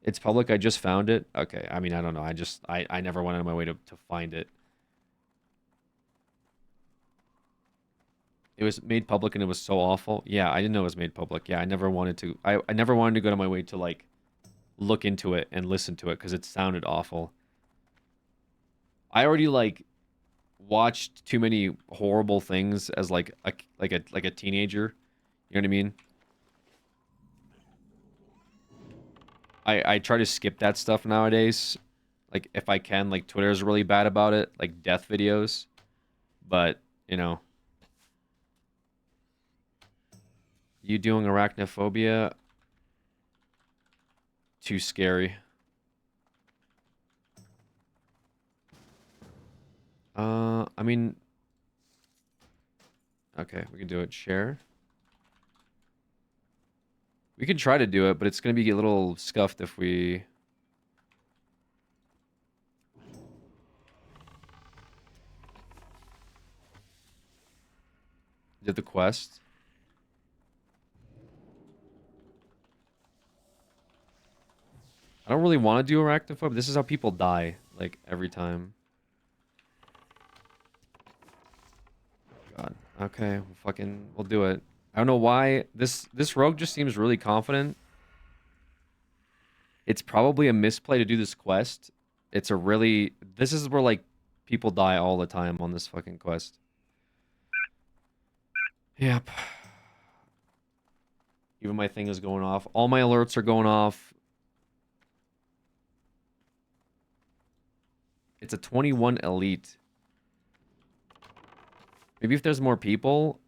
It's public. I just found it. Okay. I mean, I don't know. I never went out of my way to find it. It was made public and it was so awful. Yeah, I didn't know it was made public. Yeah, I never wanted to. I never wanted to go to my way to, like, look into it and listen to it because it sounded awful. I already, like, watched too many horrible things as, like a teenager. You know what I mean? I try to skip that stuff nowadays. Like, if I can. Like, Twitter's really bad about it. Like, death videos. But, you know. You doing arachnophobia? Too scary. I mean... Okay, we can do it. Share. We can try to do it, but it's going to be a little scuffed if we... Did the quest. I don't really want to do arachnophobia. This is how people die, like, every time. God. Okay, we'll do it. I don't know why this rogue just seems really confident. It's probably a misplay to do this quest. This is where, like, people die all the time on this fucking quest. Yep. Even my thing is going off. All my alerts are going off. It's a 21 elite. Maybe if there's more people.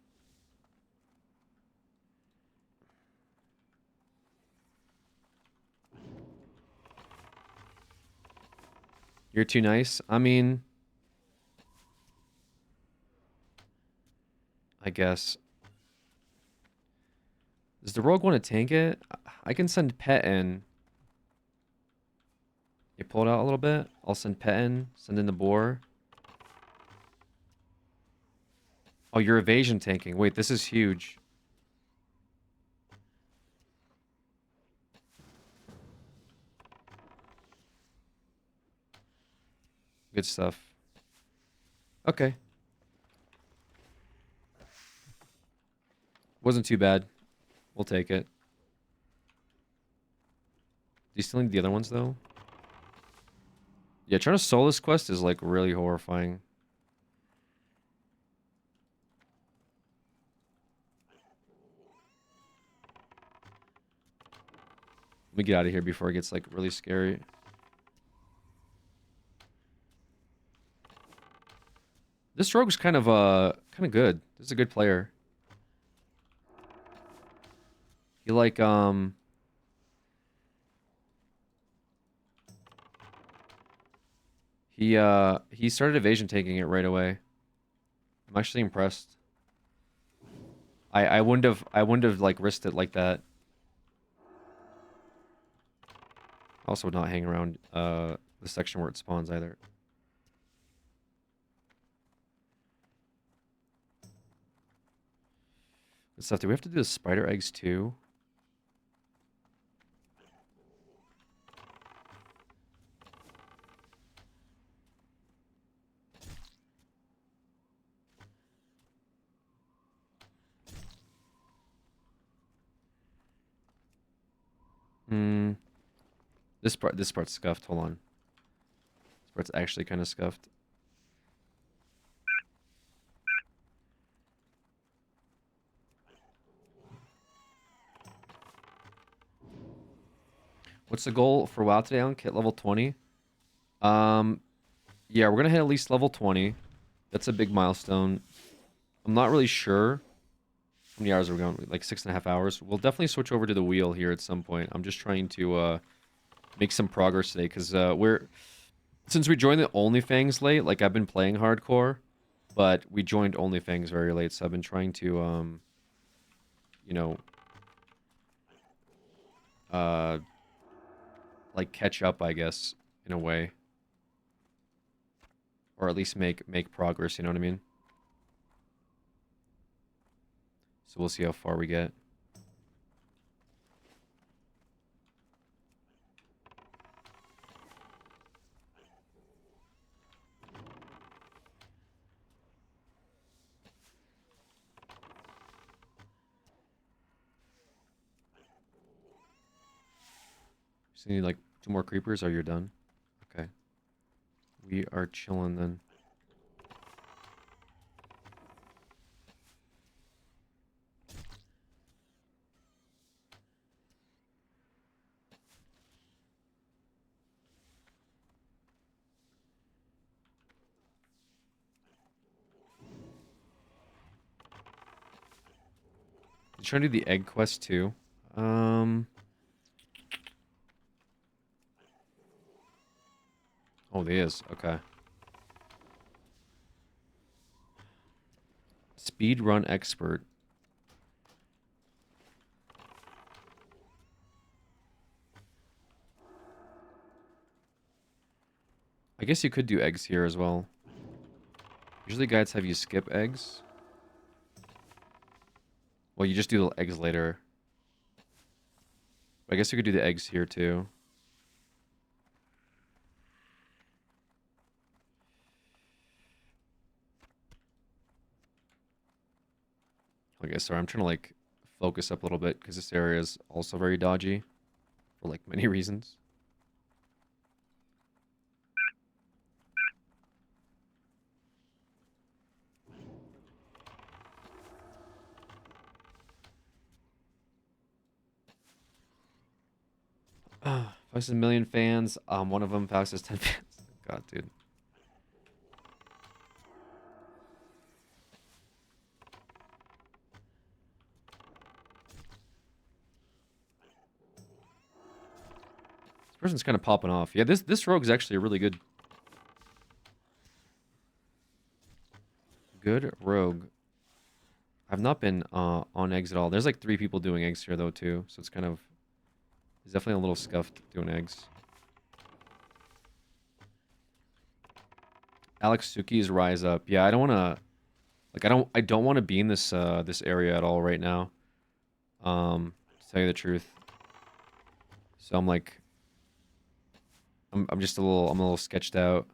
You're too nice? I mean... I guess. Does the rogue want to tank it? I can send Pet in. You pull it out a little bit. I'll send Pet in. Send in the boar. Oh, you're evasion tanking. Wait, this is huge. Good stuff. Okay. Wasn't too bad. We'll take it. Do you still need the other ones, though? Yeah, trying to solo this quest is, like, really horrifying. Let me get out of here before it gets, like, really scary. This rogue's kind of good. This is a good player. He, like, he started evasion taking it right away. I'm actually impressed. I wouldn't have like risked it like that. Also would not hang around the section where it spawns either. Good stuff. Do we have to do the spider eggs too? This part's scuffed. Hold on. This part's actually kind of scuffed. What's the goal for WoW today, Alan? Hit level 20? Yeah, we're gonna hit at least level 20. That's a big milestone. I'm not really sure how many hours are we going? Like 6.5 hours. We'll definitely switch over to the wheel here at some point. I'm just trying to make some progress today because since we joined the OnlyFans late, like I've been playing hardcore, but we joined OnlyFans very late, so I've been trying to you know, like catch up, I guess, in a way. Or at least make progress, you know what I mean? So we'll see how far we get. Just need like 2 more creepers, or you're done? Okay. We are chilling then. You trying to do the egg quest too? Oh, it is. Okay. Speed run expert. I guess you could do eggs here as well. Usually guides have you skip eggs. Well, you just do the eggs later. But I guess you could do the eggs here too. Okay, sorry, I'm trying to like focus up a little bit because this area is also very dodgy for like many reasons. Fox has 1 million fans. One of them, Fox has 10 fans. God, dude. This person's kind of popping off. Yeah, this rogue is actually a really good rogue. I've not been on eggs at all. There's like 3 people doing eggs here though too, so it's kind of definitely a little scuffed doing eggs. Alex Suki's Rise Up. Yeah, I don't want to Like I don't want to be in this this area at all right now. To tell you the truth. So I'm like I'm just I'm a little sketched out.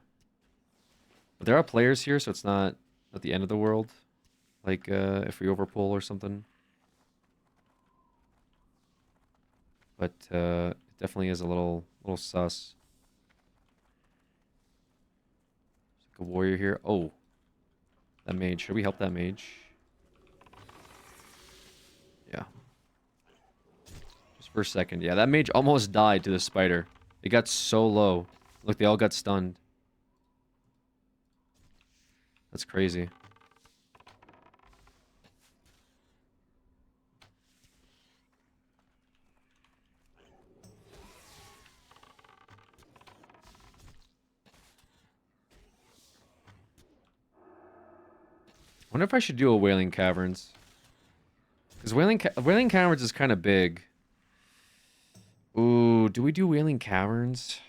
But there are players here, so it's not the end of the world. Like if we overpull or something. But it definitely is a little sus. There's like a warrior here. Oh. That mage. Should we help that mage? Yeah. Just for a second. Yeah, that mage almost died to the spider. It got so low. Look, they all got stunned. That's crazy. I wonder if I should do a Wailing Caverns. Because Wailing Caverns is kind of big. Ooh, do we do Wailing Caverns?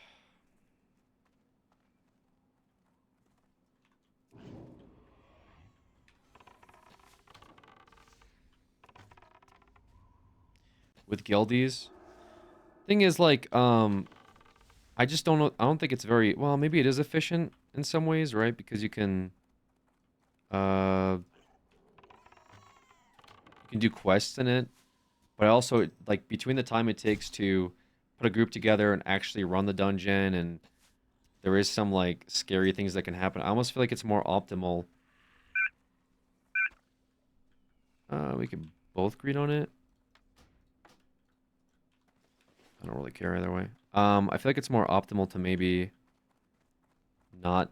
With guildies? Thing is, like, I just don't know. I don't think it's very... Well, maybe it is efficient in some ways, right? Because you can... You can do quests in it. But also, like, between the time it takes to put a group together and actually run the dungeon, and there is some, like, scary things that can happen. I almost feel like it's more optimal. We can both greet on it. I don't really care either way. I feel like it's more optimal to maybe not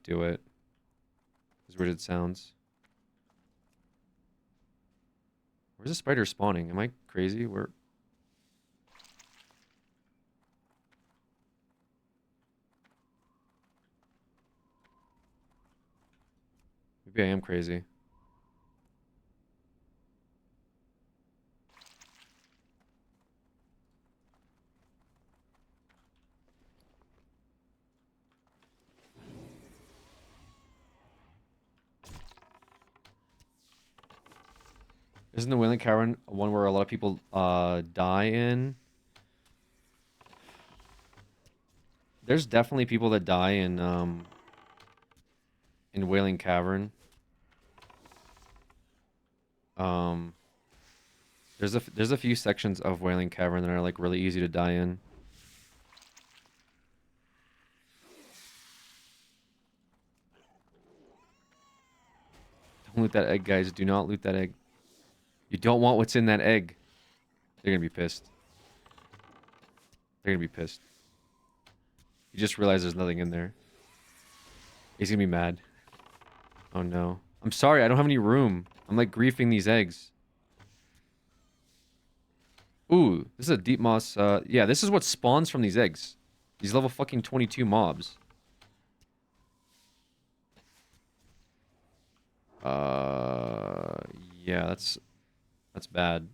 do it. As weird as it sounds. Where's the spider spawning? Am I crazy? Where? Maybe I am crazy. Isn't the Wailing Cavern one where a lot of people die in? There's definitely people that die in Wailing Cavern. There's a few sections of Wailing Cavern that are like really easy to die in. Don't loot that egg, guys. Do not loot that egg. You don't want what's in that egg. They're gonna be pissed. They're gonna be pissed. You just realize there's nothing in there. He's gonna be mad. Oh no. I'm sorry, I don't have any room. I'm like griefing these eggs. Ooh, this is a deep moss. Yeah, this is what spawns from these eggs. These level fucking 22 mobs. Yeah, that's bad.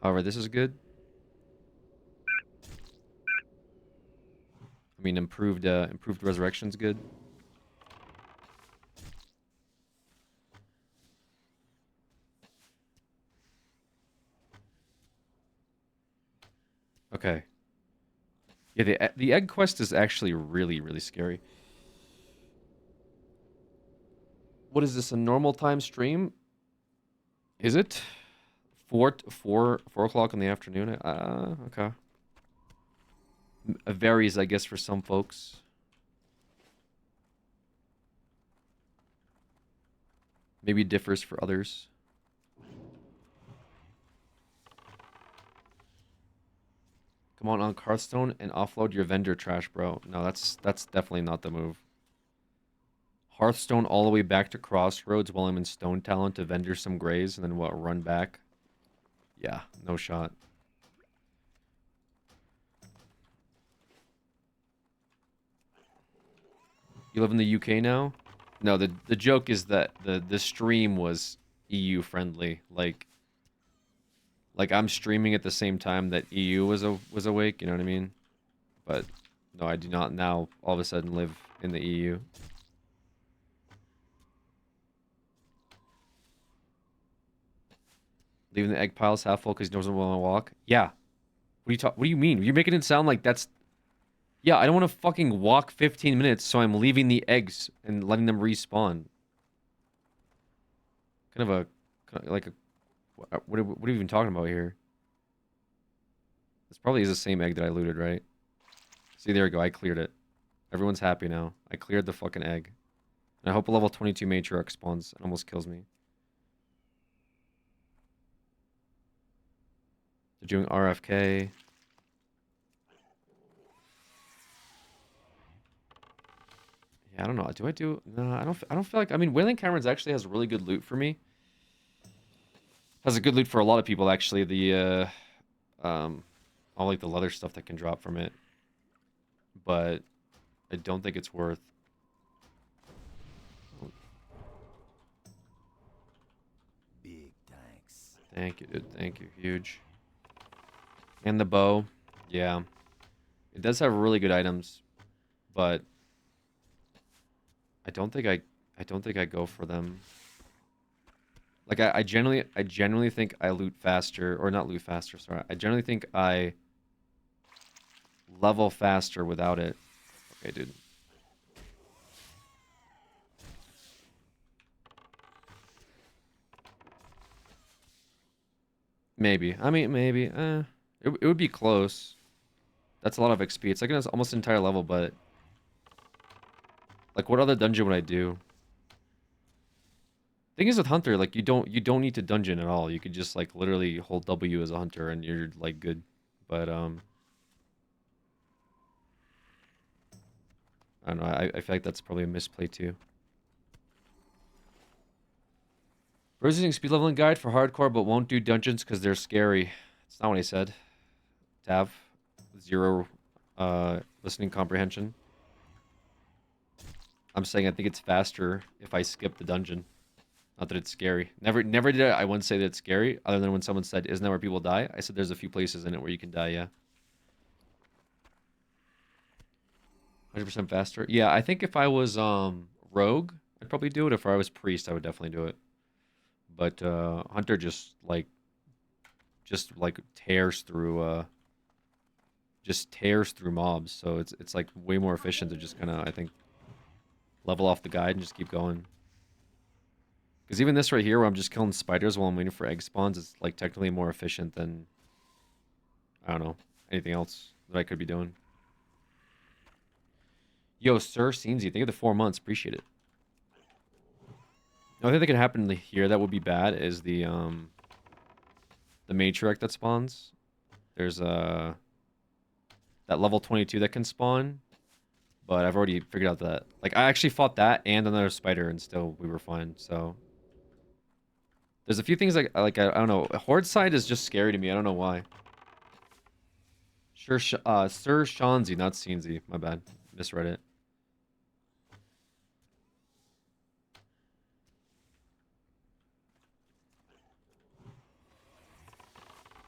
However, this is good. I mean, improved resurrection's good. Okay. Yeah, the egg quest is actually really, really scary. What is this, a normal time stream? Is it? 4 o'clock in the afternoon? Okay. It varies, I guess, for some folks. Maybe it differs for others. Come on Hearthstone and offload your vendor trash, bro. No, that's definitely not the move. Hearthstone all the way back to Crossroads while I'm in Stone Talent to vendor some grays and then what, run back? Yeah, no shot. You live in the UK now? No, the joke is that the stream was EU friendly. Like I'm streaming at the same time that EU was awake, you know what I mean? But no, I do not now all of a sudden live in the EU. Leaving the egg piles half full because he doesn't want to walk. Yeah. What do you mean? You're making it sound like that's... Yeah, I don't want to fucking walk 15 minutes, so I'm leaving the eggs and letting them respawn. Like a... What are we even talking about here? This probably is the same egg that I looted, right? See, there we go. I cleared it. Everyone's happy now. I cleared the fucking egg. And I hope a level 22 matriarch spawns and almost kills me. They're doing RFK. Yeah, I don't know. Do I do? No, I don't feel like. I mean, Wailing Caverns actually has really good loot for me. Has a good loot for a lot of people actually. The all like the leather stuff that can drop from it. But I don't think it's worth. Big thanks. Thank you, dude. Thank you. Huge. And the bow. Yeah. It does have really good items, but I don't think I go for them. Like I generally think I loot faster, or not loot faster, sorry. I generally think I level faster without it. Okay, dude. Maybe. I mean, maybe. It would be close. That's a lot of XP. It's like almost an entire level, but... Like, what other dungeon would I do? Thing is with Hunter, like, you don't need to dungeon at all. You could just, like, literally hold W as a Hunter and you're, like, good. But, I don't know. I feel like that's probably a misplay, too. Bro's using speed leveling guide for hardcore, but won't do dungeons because they're scary. That's not what I said. Tav. 0 listening comprehension. I'm saying I think it's faster if I skip the dungeon. Not that it's scary. Never did I once say that it's scary, other than when someone said, isn't that where people die? I said there's a few places in it where you can die, yeah. 100% faster? Yeah, I think if I was rogue, I'd probably do it. If I was priest, I would definitely do it. But Hunter just tears through mobs, so it's like way more efficient to just kind of, I think, level off the guide and just keep going. Because even this right here, where I'm just killing spiders while I'm waiting for egg spawns, is like technically more efficient than, I don't know, anything else that I could be doing. Yo, Sir Scenesy, thank you for the 4 months. Appreciate it. The only thing that could happen here that would be bad is the matriarch that spawns. There's that level 22 that can spawn, but I've already figured out that. Like, I actually fought that and another spider, and still we were fine. So there's a few things like I don't know. Horde side is just scary to me. I don't know why. Sure, Sir Shanzi, not Scenesy. My bad, misread it.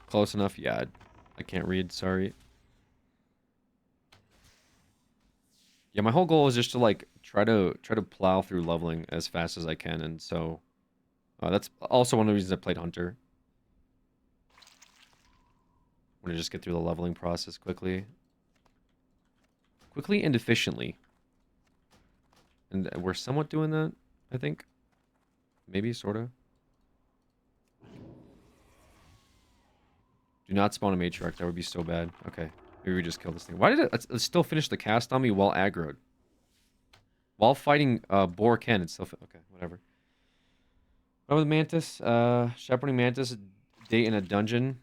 Close enough? Yeah, I can't read, sorry. Yeah, my whole goal is just to like try to plow through leveling as fast as I can, and so that's also one of the reasons I played Hunter. I want to just get through the leveling process quickly. Quickly and efficiently. And we're somewhat doing that, I think. Maybe, sort of. Do not spawn a matriarch. That would be so bad. Okay. Maybe we just kill this thing. Why did it still finish the cast on me while aggroed? While fighting Boar Ken, it's still... Okay, whatever. What with Mantis? Shepherding Mantis, date in a dungeon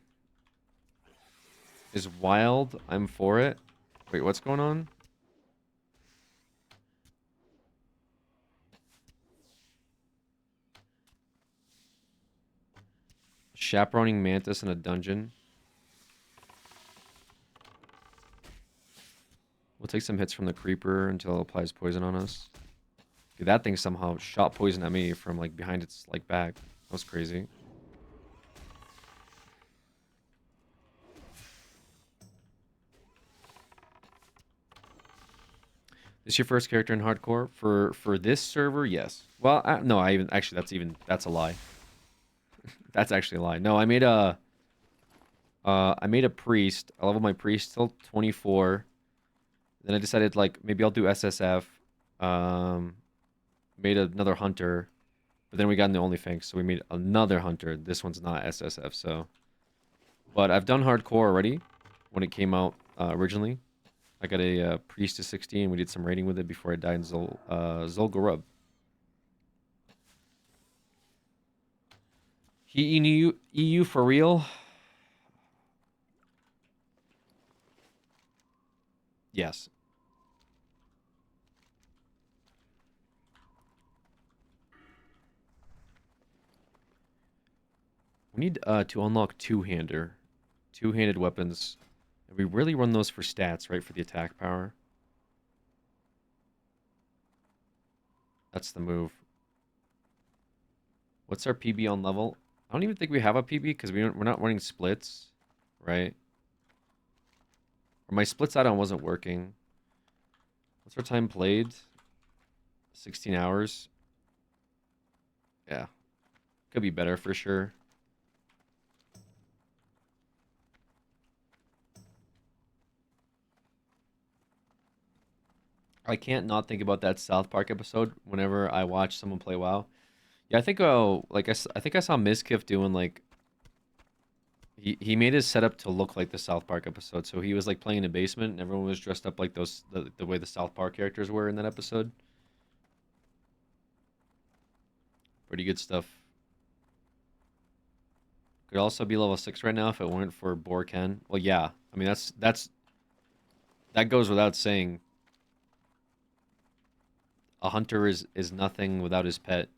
is wild. I'm for it. Wait, what's going on? Chaperoning Mantis in a dungeon. We'll take some hits from the creeper until it applies poison on us. Dude, that thing somehow shot poison at me from like behind its like back. That was crazy. This your first character in hardcore? For this server, yes. Well, no, that's a lie. That's actually a lie. No, I made a priest. I leveled my priest till 24. Then I decided like maybe I'll do SSF. Made another hunter, but then we got into OnlyFans, so we made another hunter. This one's not SSF, so. But I've done hardcore already when it came out originally. I got a priest to 16. We did some raiding with it before I died in Zul'Gurub. EU for real? Yes. We need to unlock two-hander. Two-handed weapons. And we really run those for stats, right? For the attack power. That's the move. What's our PB on level? I don't even think we have a PB because we're not running splits, right? Or my splits add-on wasn't working. What's our time played? 16 hours. Yeah. Could be better for sure. I can't not think about that South Park episode whenever I watch someone play WoW. Yeah, I think I think I saw Mizkif doing like he made his setup to look like the South Park episode. So he was like playing in a basement and everyone was dressed up like the way the South Park characters were in that episode. Pretty good stuff. Could also be level 6 right now if it weren't for Borken. Well, yeah. I mean that goes without saying. A hunter is nothing without his pet.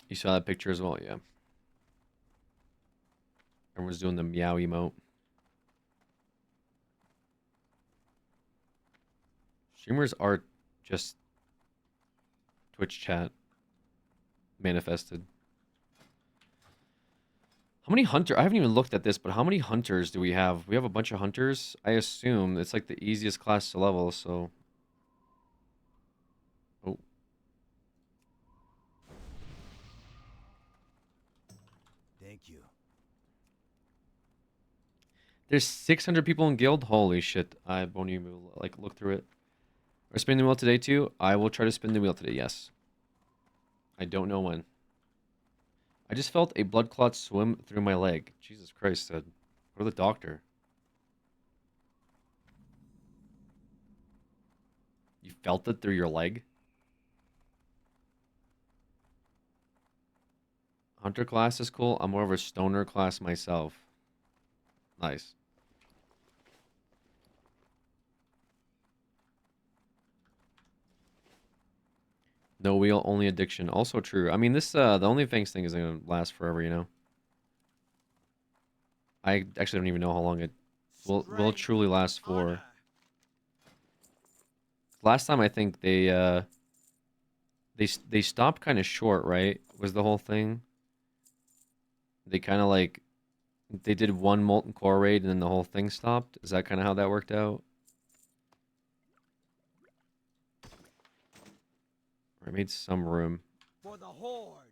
You saw that picture as well, yeah. Everyone's doing the meow emote. Streamers are just Twitch chat manifested. How many hunters? I haven't even looked at this, but how many hunters do we have? We have a bunch of hunters. I assume it's like the easiest class to level, so. Oh. Thank you. There's 600 people in guild? Holy shit. I won't even like look through it. Are spinning the wheel today too? I will try to spin the wheel today, yes. I don't know when. I just felt a blood clot swim through my leg. Jesus Christ, Ed. Go to the doctor. You felt it through your leg? Hunter class is cool. I'm more of a stoner class myself. Nice. No wheel, only addiction. Also true. I mean, this the OnlyFans thing is gonna last forever, you know. I actually don't even know how long it will truly last for. Last time I think they stopped kind of short, right? Was the whole thing? They kind of like they did one molten core raid and then the whole thing stopped. Is that kind of how that worked out? I made some room. For the horde.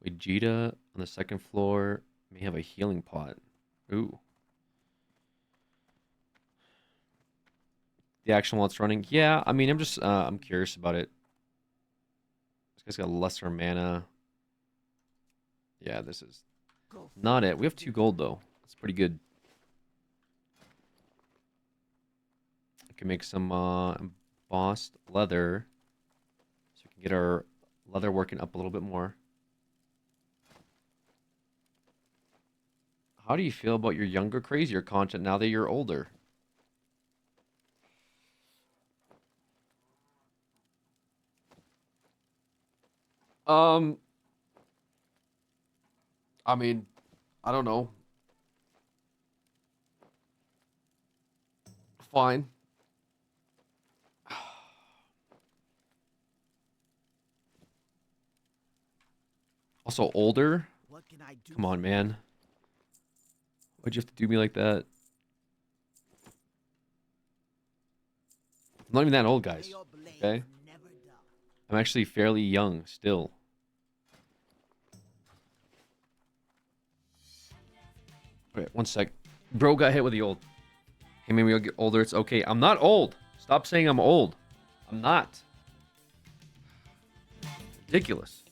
Vegeta on the second floor may have a healing pot. Ooh. The action while it's running. Yeah, I mean, I'm curious about it. This guy's got lesser mana. Yeah, this is not it. We have 2 gold, though. That's pretty good. I can make some embossed leather. So we can get our leather working up a little bit more. How do you feel about your younger, crazier content now that you're older? I mean, I don't know. Fine. Also older? Come on, man. Why'd you have to do me like that? I'm not even that old, guys. Okay? I'm actually fairly young still. Wait, one sec. Bro got hit with the old. Hey, maybe I'll get older. It's okay. I'm not old. Stop saying I'm old. I'm not. Ridiculous.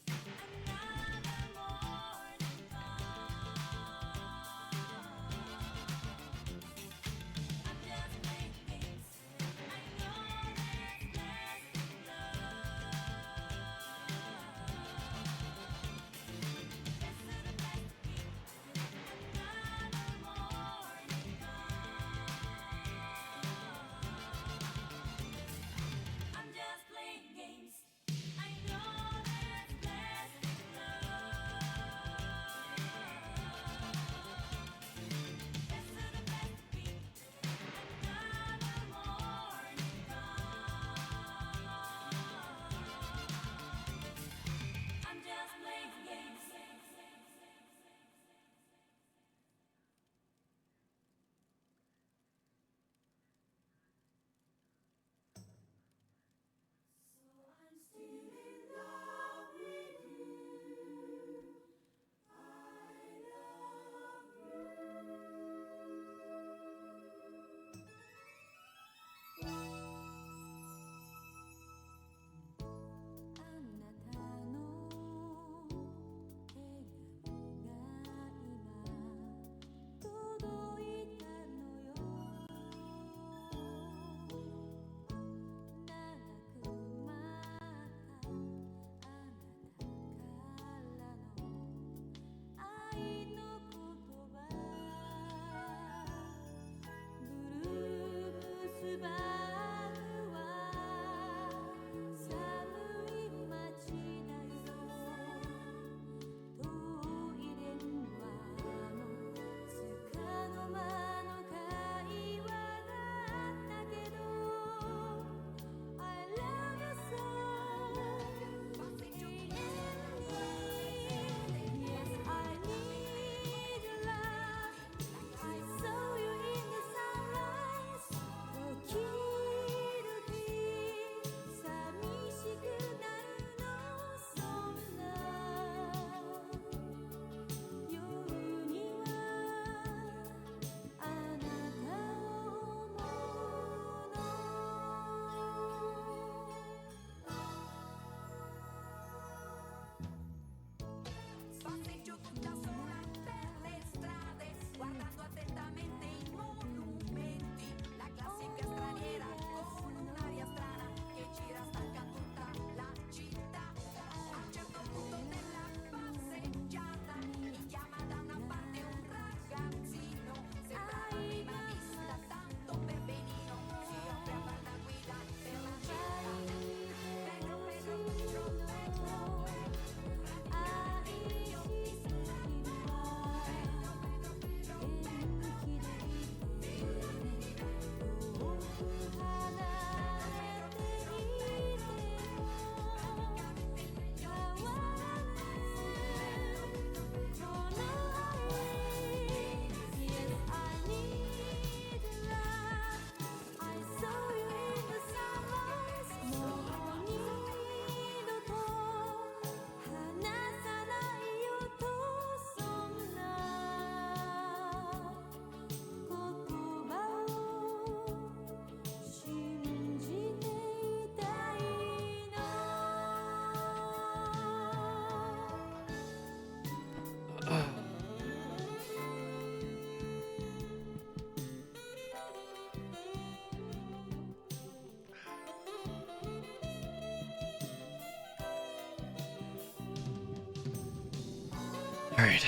All right.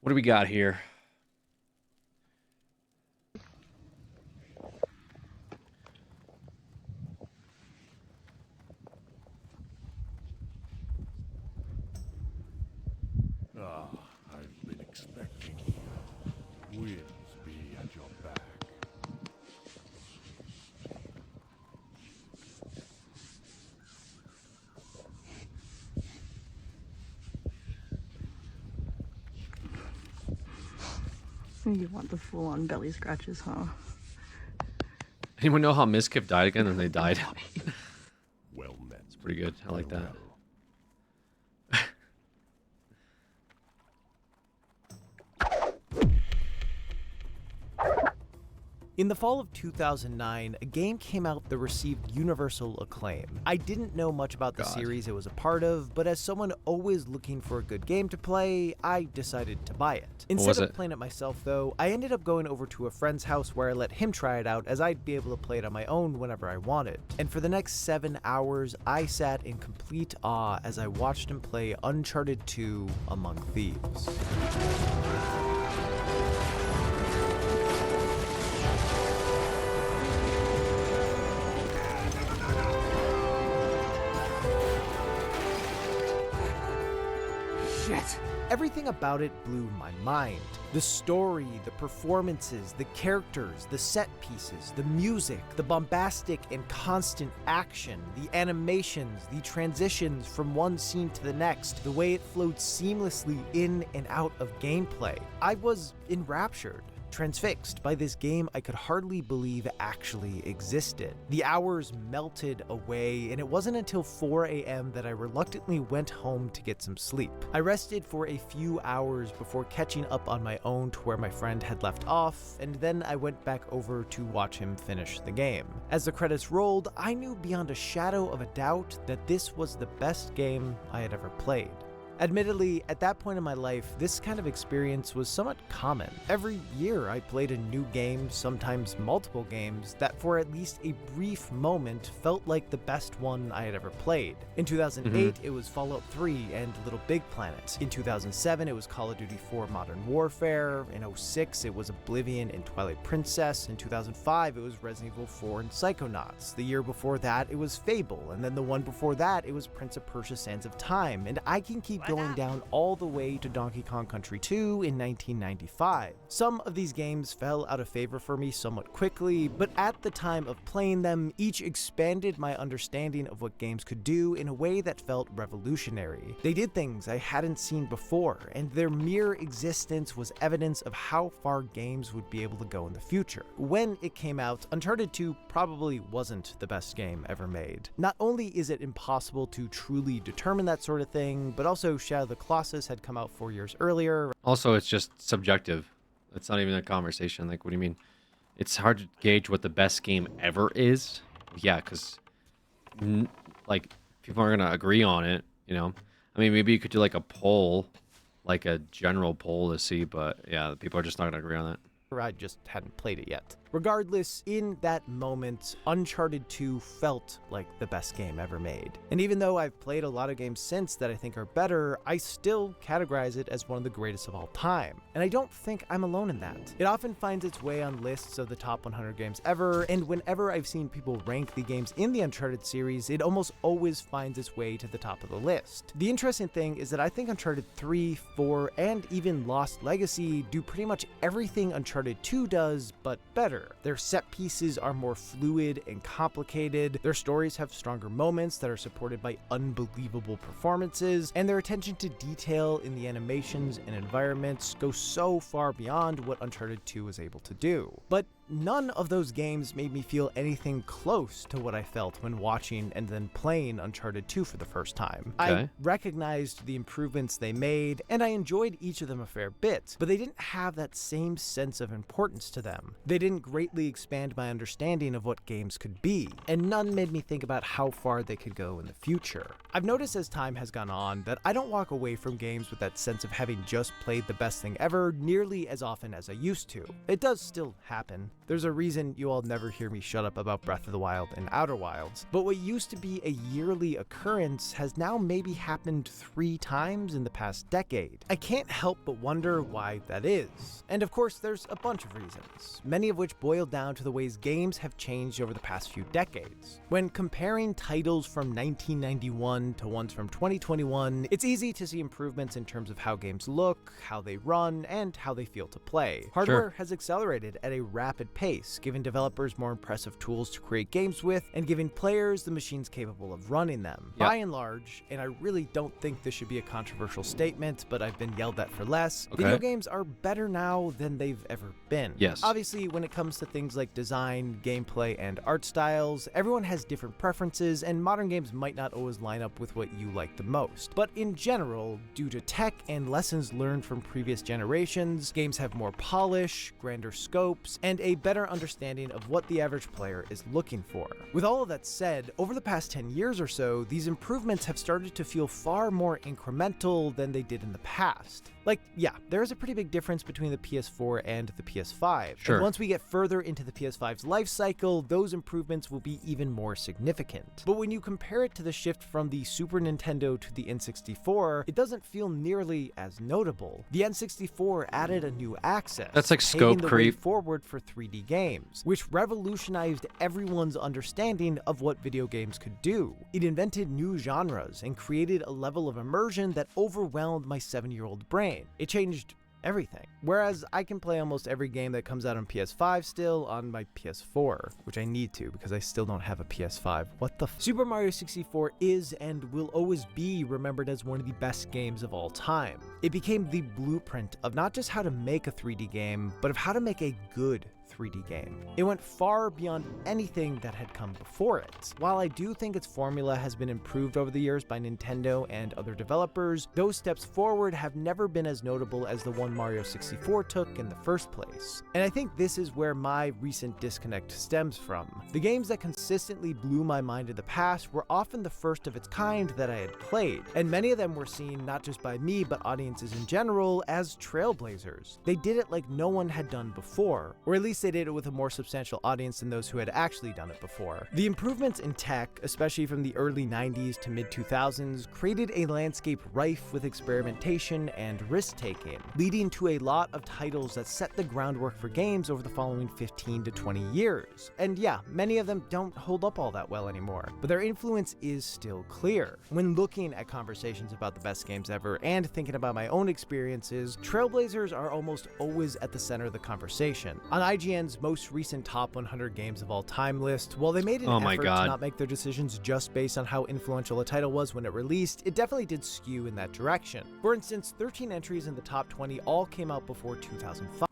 What do we got here? Ah, I've been expecting you. Winds be at your back. You want the full-on belly scratches, huh? Anyone know how Miskiff died again and they died? Well met. It's pretty good. I like that. In the fall of 2009, a game came out that received universal acclaim. I didn't know much about the series it was a part of, but as someone always looking for a good game to play, I decided to buy it. Instead of playing it myself though, I ended up going over to a friend's house where I let him try it out, as I'd be able to play it on my own whenever I wanted. And for the next 7 hours, I sat in complete awe as I watched him play Uncharted 2 Among Thieves. Everything about it blew my mind. The story, the performances, the characters, the set pieces, the music, the bombastic and constant action, the animations, the transitions from one scene to the next, the way it flowed seamlessly in and out of gameplay. I was enraptured. Transfixed by this game I could hardly believe actually existed. The hours melted away, and it wasn't until 4 a.m. that I reluctantly went home to get some sleep. I rested for a few hours before catching up on my own to where my friend had left off, and then I went back over to watch him finish the game. As the credits rolled, I knew beyond a shadow of a doubt that this was the best game I had ever played. Admittedly, at that point in my life, this kind of experience was somewhat common. Every year I played a new game, sometimes multiple games, that for at least a brief moment felt like the best one I had ever played. In 2008, it was Fallout 3 and Little Big Planet. In 2007, it was Call of Duty 4 Modern Warfare. In 2006, it was Oblivion and Twilight Princess. In 2005, it was Resident Evil 4 and Psychonauts. The year before that, it was Fable. And then the one before that, it was Prince of Persia Sands of Time. And I can keep going down all the way to Donkey Kong Country 2 in 1995. Some of these games fell out of favor for me somewhat quickly, but at the time of playing them, each expanded my understanding of what games could do in a way that felt revolutionary. They did things I hadn't seen before, and their mere existence was evidence of how far games would be able to go in the future. When it came out, Uncharted 2 probably wasn't the best game ever made. Not only is it impossible to truly determine that sort of thing, but also Shadow of the Colossus had come out 4 years earlier. Also, it's just subjective. It's not even a conversation. Like, what do you mean? It's hard to gauge what the best game ever is. Yeah, because, like, people aren't going to agree on it, you know? I mean, maybe you could do, like, a poll, like a general poll to see, but, yeah, people are just not going to agree on that. I just hadn't played it yet. Regardless, in that moment, Uncharted 2 felt like the best game ever made. And even though I've played a lot of games since that I think are better, I still categorize it as one of the greatest of all time. And I don't think I'm alone in that. It often finds its way on lists of the top 100 games ever, and whenever I've seen people rank the games in the Uncharted series, it almost always finds its way to the top of the list. The interesting thing is that I think Uncharted 3, 4, and even Lost Legacy do pretty much everything Uncharted 2 does, but better. Their set pieces are more fluid and complicated, their stories have stronger moments that are supported by unbelievable performances, and their attention to detail in the animations and environments goes so far beyond what Uncharted 2 was able to do. But none of those games made me feel anything close to what I felt when watching and then playing Uncharted 2 for the first time. Okay. I recognized the improvements they made, and I enjoyed each of them a fair bit, but they didn't have that same sense of importance to them. They didn't greatly expand my understanding of what games could be, and none made me think about how far they could go in the future. I've noticed as time has gone on that I don't walk away from games with that sense of having just played the best thing ever nearly as often as I used to. It does still happen. There's a reason you all never hear me shut up about Breath of the Wild and Outer Wilds, but what used to be a yearly occurrence has now maybe happened 3 times in the past decade. I can't help but wonder why that is. And of course, there's a bunch of reasons, many of which boil down to the ways games have changed over the past few decades. When comparing titles from 1991 to ones from 2021, it's easy to see improvements in terms of how games look, how they run, and how they feel to play. Hardware has accelerated at a rapid pace, giving developers more impressive tools to create games with, and giving players the machines capable of running them. Yep. By and large, and I really don't think this should be a controversial statement, but I've been yelled at for less, Okay. video games are better now than they've ever been. Yes. Obviously, when it comes to things like design, gameplay, and art styles, everyone has different preferences, and modern games might not always line up with what you like the most. But in general, due to tech and lessons learned from previous generations, games have more polish, grander scopes, and a better understanding of what the average player is looking for. With all of that said, over the past 10 years or so, these improvements have started to feel far more incremental than they did in the past. Like, yeah, there is a pretty big difference between the PS4 and the PS5. Sure. And once we get further into the PS5's life cycle, those improvements will be even more significant. But when you compare it to the shift from the Super Nintendo to the N64, it doesn't feel nearly as notable. The N64 added a new axis. That's like paving scope the way creep. forward for 3D games, which revolutionized everyone's understanding of what video games could do. It invented new genres and created a level of immersion that overwhelmed my 7-year-old brain. It changed everything. Whereas I can play almost every game that comes out on PS5 still on my PS4, which I need to because I still don't have a PS5. What the Super Mario 64 is and will always be remembered as one of the best games of all time. It became the blueprint of not just how to make a 3D game, but of how to make a good 3D game. It went far beyond anything that had come before it. While I do think its formula has been improved over the years by Nintendo and other developers, those steps forward have never been as notable as the one Mario 64 took in the first place. And I think this is where my recent disconnect stems from. The games that consistently blew my mind in the past were often the first of its kind that I had played, and many of them were seen not just by me but audiences in general as trailblazers. They did it like no one had done before, or at least they did it with a more substantial audience than those who had actually done it before. The improvements in tech, especially from the early 90s to mid 2000s, created a landscape rife with experimentation and risk-taking, leading to a lot of titles that set the groundwork for games over the following 15 to 20 years. And yeah, many of them don't hold up all that well anymore, but their influence is still clear. When looking at conversations about the best games ever and thinking about my own experiences, trailblazers are almost always at the center of the conversation. On IGN's most recent top 100 games of all time list, while they made an effort to not make their decisions just based on how influential a title was when it released, it definitely did skew in that direction. For instance, 13 entries in the top 20 all came out before 2005.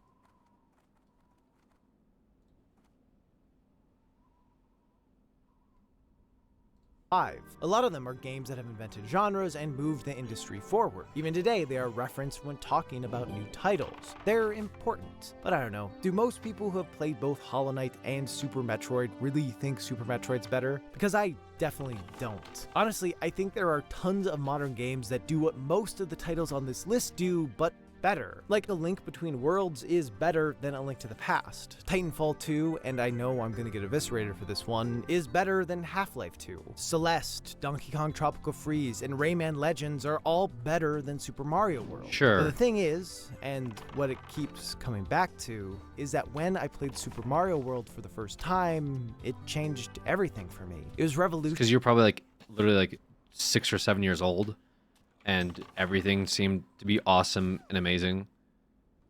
A lot of them are games that have invented genres and moved the industry forward. Even today, they are referenced when talking about new titles. They're important, but I don't know. Do most people who have played both Hollow Knight and Super Metroid really think Super Metroid's better? Because I definitely don't. Honestly, I think there are tons of modern games that do what most of the titles on this list do, but better. Like A Link Between Worlds is better than A Link to the Past. Titanfall 2, and I know I'm gonna get eviscerated for this one, is better than Half-Life 2. Celeste, Donkey Kong Tropical Freeze, and Rayman Legends are all better than Super Mario World. Sure. But the thing is, and what it keeps coming back to, is that when I played Super Mario World for the first time, it changed everything for me. It was revolutionary. Because you're probably like literally like 6 or 7 years old, and everything seemed to be awesome and amazing.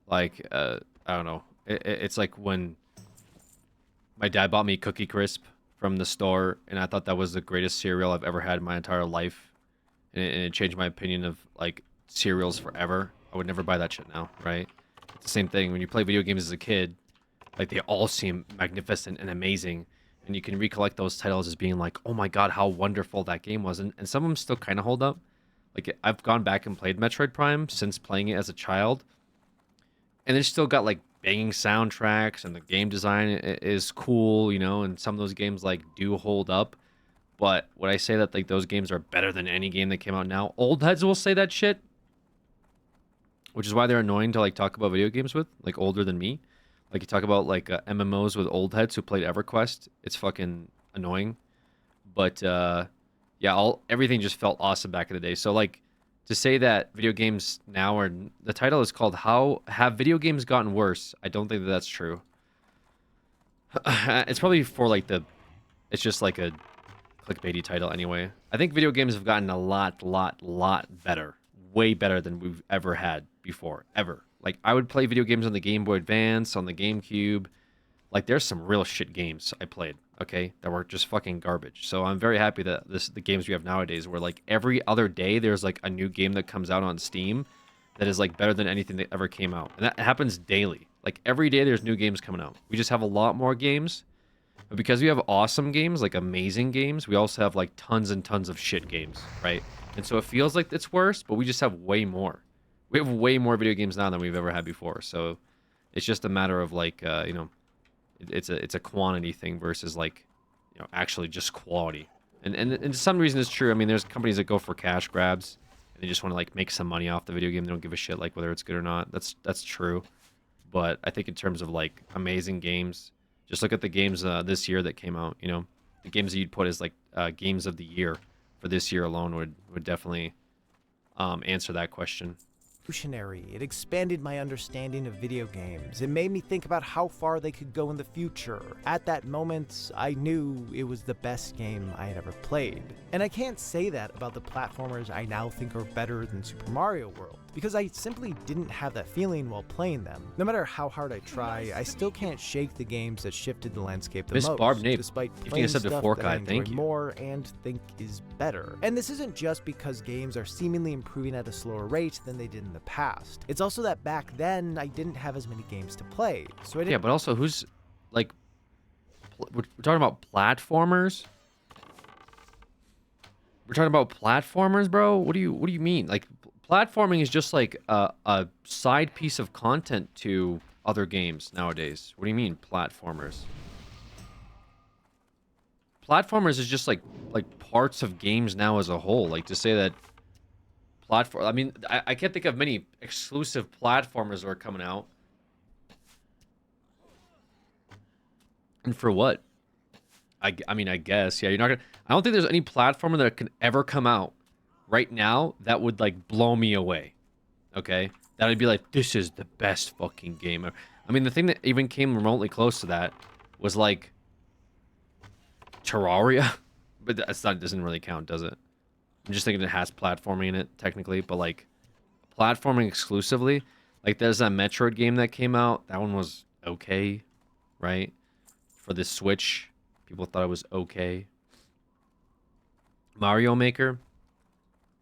Like, I don't know. It's like when my dad bought me Cookie Crisp from the store, and I thought that was the greatest cereal I've ever had in my entire life. And it changed my opinion of, like, cereals forever. I would never buy that shit now, right? It's the same thing. When you play video games as a kid, like, they all seem magnificent and amazing. And you can recollect those titles as being like, oh my god, how wonderful that game was. And some of them still kind of hold up. Like, I've gone back and played Metroid Prime since playing it as a child, and it's still got, like, banging soundtracks, and the game design is cool, you know, and some of those games, like, do hold up. But would I say that, like, those games are better than any game that came out now? Old heads will say that shit, which is why they're annoying to, like, talk about video games with, like, older than me. Like, you talk about, like, MMOs with old heads who played EverQuest. It's fucking annoying. But, yeah, everything just felt awesome back in the day. So, like, to say that video games now are... The title is called How Have Video Games Gotten Worse? I don't think that that's true. It's probably for, like, It's just, like, a clickbaity title anyway. I think video games have gotten a lot better. Way better than we've ever had before. Ever. Like, I would play video games on the Game Boy Advance, on the GameCube. like there's some real shit games I played, okay, that were just fucking garbage. So I'm very happy that the games we have nowadays, where like every other day there's like a new game that comes out on Steam that is like better than anything that ever came out, and that happens daily. Like every day there's new games coming out. We just have a lot more games, but because we have awesome games, like amazing games, we also have like tons and tons of shit games, right? And so it feels like it's worse, but we just have way more. We have way more video games now than we've ever had before. So it's just a matter of like, you know, it's a quantity thing versus like, you know, actually just quality. And to some reason it's true. I mean, there's companies that go for cash grabs and they just want to like make some money off the video game. They don't give a shit like whether it's good or not. That's true. But I think in terms of like amazing games, just look at the games this year that came out. You know, the games that you'd put as like games of the year for this year alone would definitely answer that question. It expanded my understanding of video games. It made me think about how far they could go in the future. At that moment, I knew it was the best game I had ever played. And I can't say that about the platformers I now think are better than Super Mario World, because I simply didn't have that feeling while playing them. No matter how hard I try, I still can't shake the games that shifted the landscape the Miss most, Barb Nape, despite gifting playing us up to stuff 4K, that I thank enjoy you. more and think is better. And this isn't just because games are seemingly improving at a slower rate than they did in the past. It's also that back then I didn't have as many games to play, so I didn't. Yeah, but also who's like, we're talking about platformers. We're talking about platformers, bro. What do you mean? Like, platforming is just like a side piece of content to other games nowadays. What do you mean, platformers? Platformers is just like parts of games now as a whole. Like, to say that platform, I mean, I can't think of many exclusive platformers that are coming out. And for what? I mean, I guess, yeah, you're not gonna, I don't think there's any platformer that can ever come out right now that would like blow me away. Okay? That would be like, this is the best fucking game ever. I mean, the thing that even came remotely close to that was like Terraria, but that's not, doesn't really count, does it? I'm just thinking it has platforming in it technically, but like platforming exclusively, like there's that Metroid game that came out. That one was okay, right? For the Switch, people thought it was okay. Mario Maker.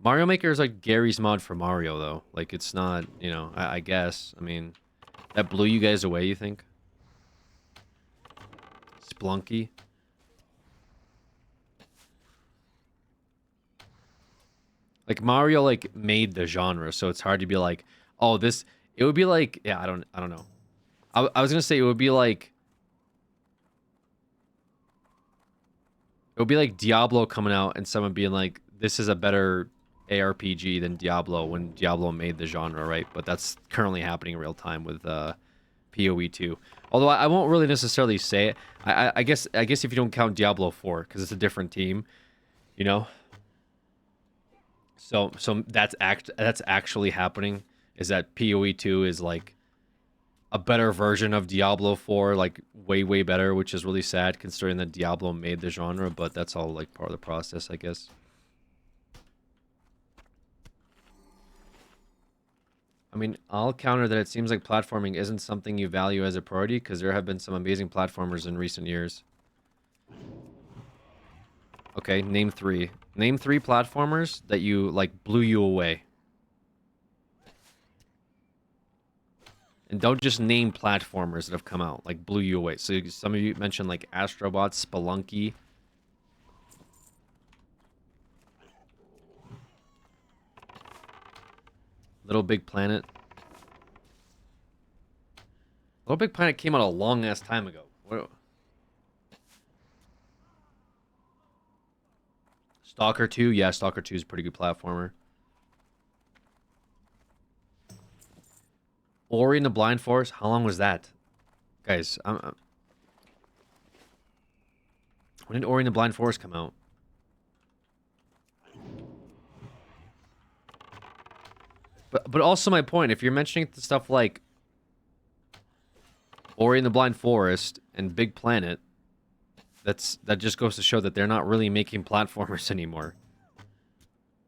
Mario Maker is like Gary's mod for Mario, though. Like, it's not, you know, I guess. I mean, that blew you guys away, you think? Splunky. Like, Mario, like, made the genre, so it's hard to be like, oh, this... It would be like... Yeah, I don't know. I was gonna say it would be like... It would be like Diablo coming out and someone being like, this is a better ARPG than Diablo when Diablo made the genre, right? But that's currently happening in real time with PoE 2. Although I won't really necessarily say it. I guess if you don't count Diablo 4, because it's a different team, you know? So that's actually happening, is that PoE 2 is like a better version of Diablo 4, like way better, which is really sad considering that Diablo made the genre, but that's all like part of the process, I guess. I mean, I'll counter that it seems like platforming isn't something you value as a priority, because there have been some amazing platformers in recent years. Okay, name 3. Name 3 platformers that you, like, blew you away. And don't just name platformers that have come out, like, blew you away. So some of you mentioned, like, Astrobot, Spelunky. Little Big Planet. Little Big Planet came out a long-ass time ago. What? Stalker 2? Yeah, Stalker 2 is a pretty good platformer. Ori and the Blind Forest? How long was that? Guys, when did Ori and the Blind Forest come out? But also my point, if you're mentioning stuff like Ori and the Blind Forest and Big Planet, that just goes to show that they're not really making platformers anymore.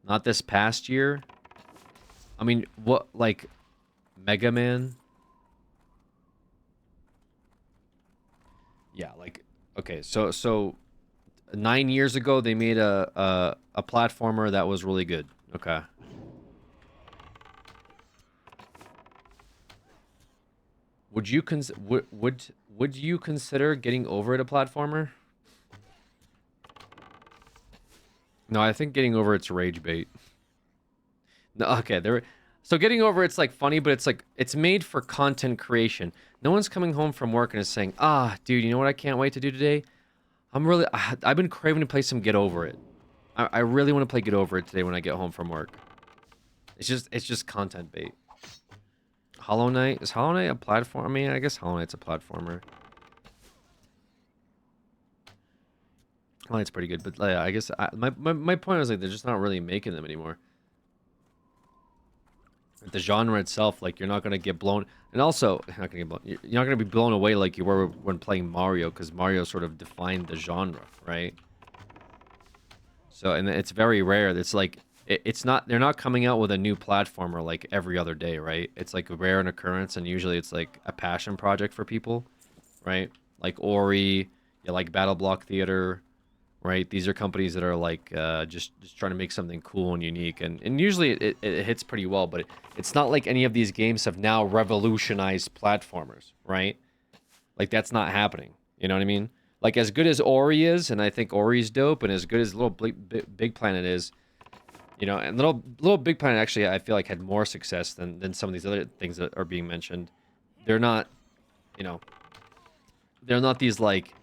Not this past year. I mean, what, like, Mega Man? Yeah, like okay, so 9 years ago they made a platformer that was really good. Okay. Would you would you consider getting over it a platformer? No, I think getting over it's rage bait. No, okay, so getting over it's like funny, but it's like it's made for content creation. No one's coming home from work and is saying, "Ah, dude, you know what I can't wait to do today? I've been craving to play some Get Over It. I really want to play Get Over It today when I get home from work." It's just content bait. Hollow Knight, is Hollow Knight a platform? I mean, I guess Hollow Knight's a platformer. Hollow Knight's pretty good, but yeah, I guess my point was like they're just not really making them anymore. The genre itself, like you're not gonna get blown, and also you're not gonna be blown away like you were when playing Mario, because Mario sort of defined the genre, right? So, and it's very rare. It's like it's not, they're not coming out with a new platformer like every other day, right? It's like a rare an occurrence, and usually it's like a passion project for people, right? Like Ori, you like Battle Block Theater, right? These are companies that are like just trying to make something cool and unique, and usually it hits pretty well, but it's not like any of these games have now revolutionized platformers, right? Like that's not happening. You know what I mean? Like as good as Ori is, and I think Ori's dope, and as good as Little Big Planet is, you know, and Little Big Planet actually I feel like had more success than some of these other things that are being mentioned. They're not, you know, they're not these like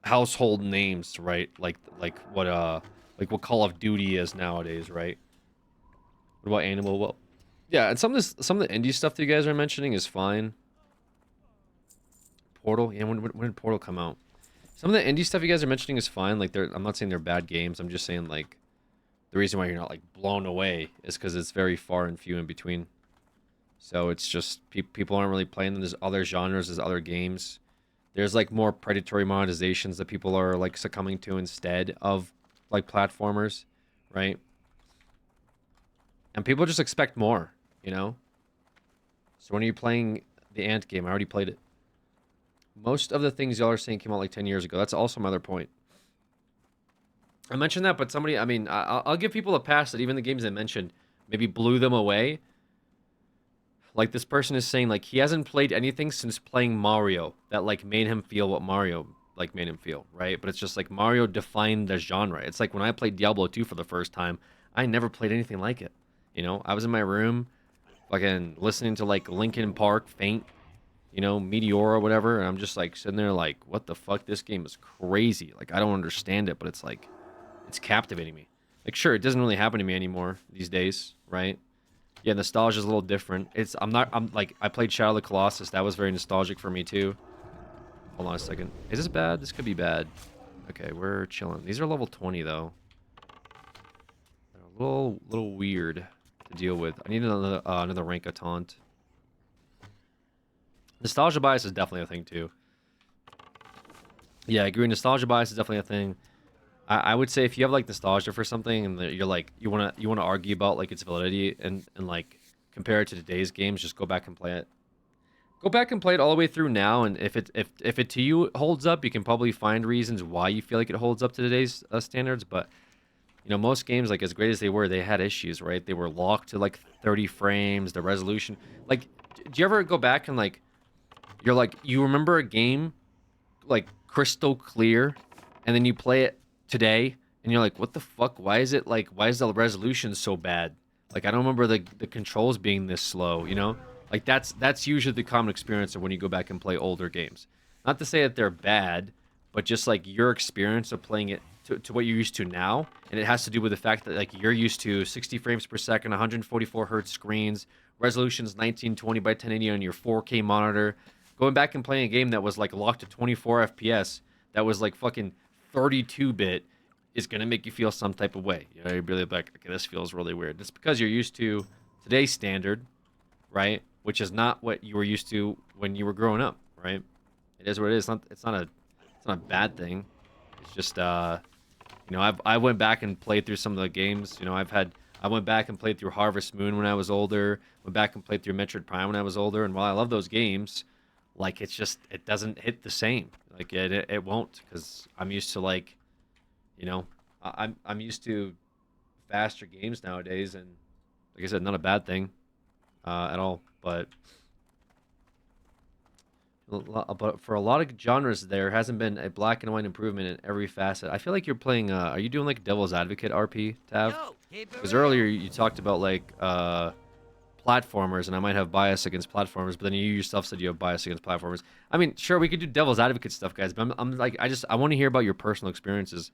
household names, right? Like what Call of Duty is nowadays, right? What about Animal? Well, yeah, and some of the indie stuff that you guys are mentioning is fine. Portal, yeah, when did Portal come out? Some of the indie stuff you guys are mentioning is fine. Like I'm not saying they're bad games. I'm just saying like the reason why you're not like blown away is because it's very far and few in between. So it's just people aren't really playing them. There's other genres, there's other games. There's like more predatory monetizations that people are like succumbing to instead of like platformers, right? And people just expect more, you know? So when are you playing the Ant game? I already played it. Most of the things y'all are saying came out like 10 years ago. That's also my other point. I mentioned that, but somebody, I mean, I'll give people a pass that even the games I mentioned maybe blew them away. Like this person is saying, like he hasn't played anything since playing Mario that like made him feel what Mario like made him feel, right? But it's just like Mario defined the genre. It's like when I played Diablo 2 for the first time, I never played anything like it. You know, I was in my room, fucking listening to like Linkin Park, Faint, you know, Meteor or whatever, and I'm just like sitting there like, what the fuck? This game is crazy. Like I don't understand it, but it's like, it's captivating me. Like sure, it doesn't really happen to me anymore these days, right? Yeah, nostalgia is a little different. I'm like, I played Shadow of the Colossus. That was very nostalgic for me too. Hold on a second. Is this bad? This could be bad. Okay, we're chilling. These are level 20 though. They're a little weird to deal with. I need another rank of taunt. Nostalgia bias is definitely a thing too. Yeah, I agree. Nostalgia bias is definitely a thing. I would say if you have like nostalgia for something and you're like you wanna argue about like its validity and like compare it to today's games, just go back and play it. Go back and play it all the way through now, and if it to you holds up, you can probably find reasons why you feel like it holds up to today's standards. But you know, most games, like as great as they were, they had issues, right? They were locked to like 30 frames, the resolution. Like, do you ever go back and like you're like you remember a game like crystal clear, and then you play it today and you're like, what the fuck, why is the resolution so bad? Like I don't remember the controls being this slow, you know? Like that's usually the common experience of when you go back and play older games. Not to say that they're bad, but just like your experience of playing it to what you're used to now, and it has to do with the fact that like you're used to 60 frames per second, 144 hertz screens, resolutions 1920 by 1080 on your 4K monitor. Going back and playing a game that was like locked to 24 FPS, that was like fucking 32-bit, is going to make you feel some type of way. You know, you're really like, okay, this feels really weird. It's because you're used to today's standard, right? Which is not what you were used to when you were growing up, right? It is what it is. It's not a bad thing. It's just, you know, I went back and played through some of the games. You know, I went back and played through Harvest Moon when I was older. Went back and played through Metroid Prime when I was older. And while I love those games, like it's just it doesn't hit the same. Like it won't, because I'm used to like, you know, I'm used to faster games nowadays, and like I said, not a bad thing at all, but for a lot of genres, there hasn't been a black and white improvement in every facet. I feel like you're playing. Are you doing like Devil's Advocate RP, Tav? Because earlier you talked about like platformers, and I might have bias against platformers, but then you yourself said you have bias against platformers. I mean, sure, we could do Devil's Advocate stuff, guys, but I'm like, I want to hear about your personal experiences.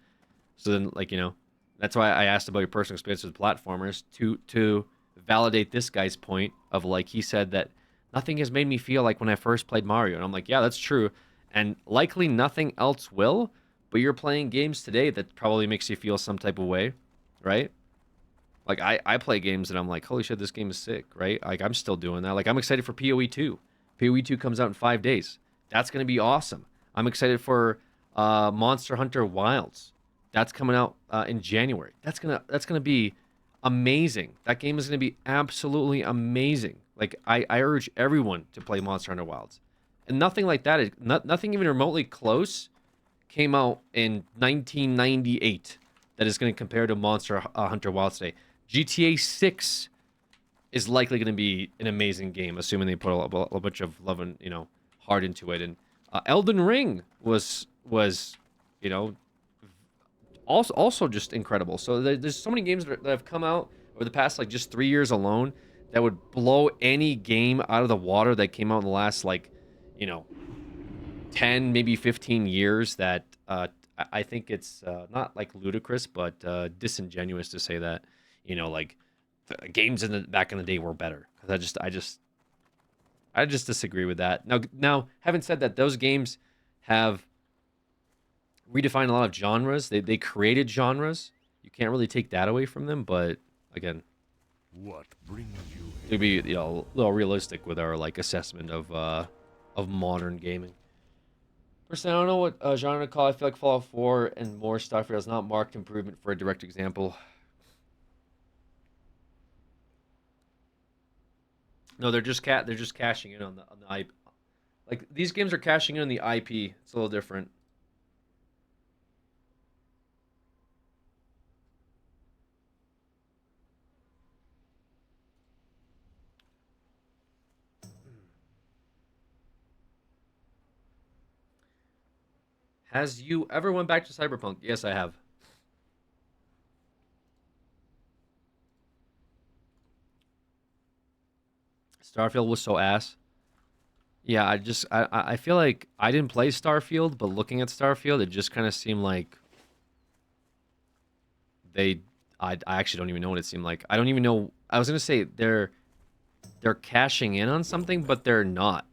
So then, like, you know, that's why I asked about your personal experiences with platformers to validate this guy's point of like he said that nothing has made me feel like when I first played Mario, and I'm like, yeah, that's true, and likely nothing else will. But you're playing games today that probably makes you feel some type of way, right? Like, I play games and I'm like, holy shit, this game is sick, right? Like, I'm still doing that. Like, I'm excited for PoE 2. PoE 2 comes out in 5 days. That's going to be awesome. I'm excited for Monster Hunter Wilds. That's coming out in January. That's gonna be amazing. That game is going to be absolutely amazing. Like, I urge everyone to play Monster Hunter Wilds. And nothing like that, nothing even remotely close came out in 1998 that is going to compare to Monster Hunter Wilds today. GTA 6 is likely going to be an amazing game, assuming they put a bunch of love and, you know, heart into it. And Elden Ring was you know, also just incredible. So there's so many games that have come out over the past like just 3 years alone that would blow any game out of the water that came out in the last, like, you know, 10 maybe 15 years. That I think it's not like ludicrous, but disingenuous to say that, you know, like games back in the day were better. Because I just disagree with that. Now, having said that, those games have redefined a lot of genres. They created genres. You can't really take that away from them. But again, what brings you to be, you know, a little realistic with our like assessment of modern gaming. Personally, I don't know what genre to call. I feel like Fallout 4 and more Starfield is not marked improvement for a direct example. No, they're just cashing in on the IP. Like, these games are cashing in on the IP. It's a little different. Has you ever went back to Cyberpunk? Yes, I have. Starfield was so ass. Yeah, I feel like I didn't play Starfield, but looking at Starfield, it just kind of seemed like I actually don't even know what it seemed like. I don't even know. I was gonna say they're cashing in on something, but they're not.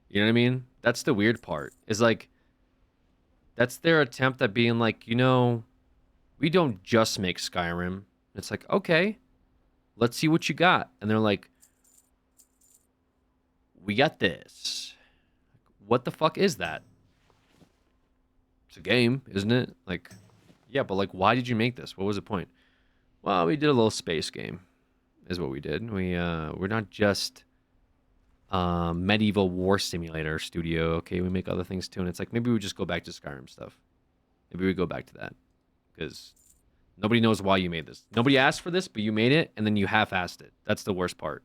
You know what I mean? That's the weird part. Is like, that's their attempt at being like, you know, we don't just make Skyrim. It's like, okay, let's see what you got. And they're like, we got this. What the fuck is that? It's a game, isn't it? Like, yeah, but like, why did you make this? What was the point? Well, we did a little space game, is what we did. We're not just medieval war simulator studio. Okay, we make other things too. And it's like, maybe we just go back to Skyrim stuff. Maybe we go back to that, because nobody knows why you made this. Nobody asked for this, but you made it, and then you half-assed it. That's the worst part.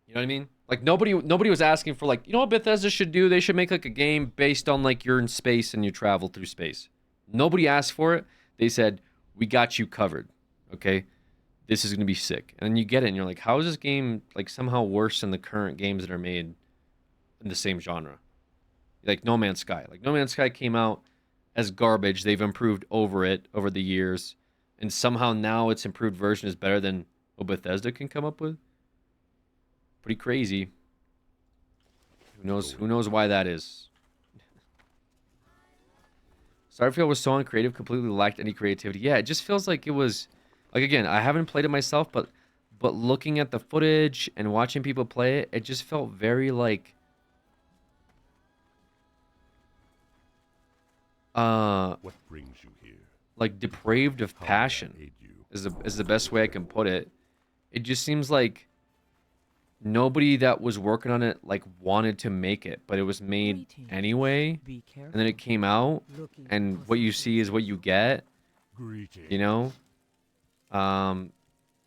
You know what I mean? Like, nobody was asking for, like, you know what Bethesda should do? They should make like a game based on like you're in space and you travel through space. Nobody asked for it. They said, we got you covered. Okay, this is gonna be sick. And then you get it, and you're like, how is this game like somehow worse than the current games that are made in the same genre? Like No Man's Sky. Like, No Man's Sky came out as garbage. They've improved over it over the years, and somehow now its improved version is better than what Bethesda can come up with. Pretty crazy. Who knows why that is? Starfield was so uncreative, completely lacked any creativity. Yeah, it just feels like it was, like, again, I haven't played it myself, but looking at the footage and watching people play it, it just felt very like what brings you here? Like depraved of passion is the best way I can put it. It just seems like nobody that was working on it like wanted to make it, but it was made anyway. And then it came out, and what you see is what you get. You know,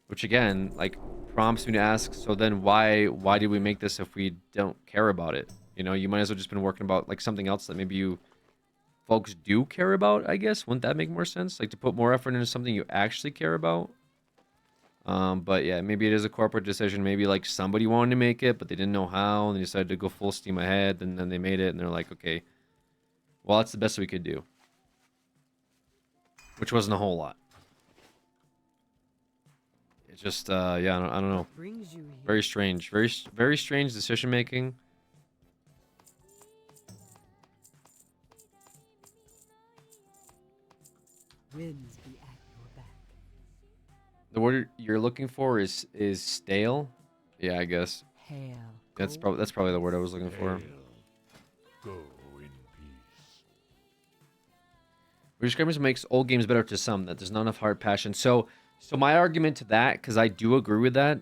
which again, like, prompts me to ask. So then, why did we make this if we don't care about it? You know, you might as well just been working about like something else that maybe you folks do care about. I guess wouldn't that make more sense? Like to put more effort into something you actually care about. But yeah, maybe it is a corporate decision. Maybe like somebody wanted to make it, but they didn't know how, and they decided to go full steam ahead. And then they made it, and they're like, okay, well, that's the best we could do, which wasn't a whole lot. It's just, yeah, I don't know. Very strange, very strange decision making. Winds be at your back. The word you're looking for is stale. Yeah, I guess. Hail. That's probably the word I was looking for. Go in peace. British gamers makes old games better to some. That there's not enough hard passion. So my argument to that, because I do agree with that,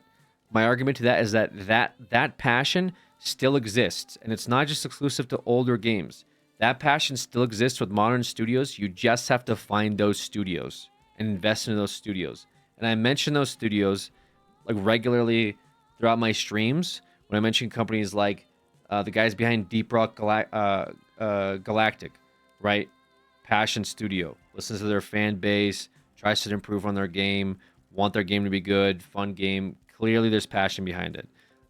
my argument to that is that passion still exists, and it's not just exclusive to older games. That passion still exists with modern studios. You just have to find those studios and invest in those studios. And I mention those studios like regularly throughout my streams when I mention companies like the guys behind Deep Rock Galactic, right? Passion Studio. Listens to their fan base, tries to improve on their game, want their game to be good, fun game. Clearly, there's passion behind it.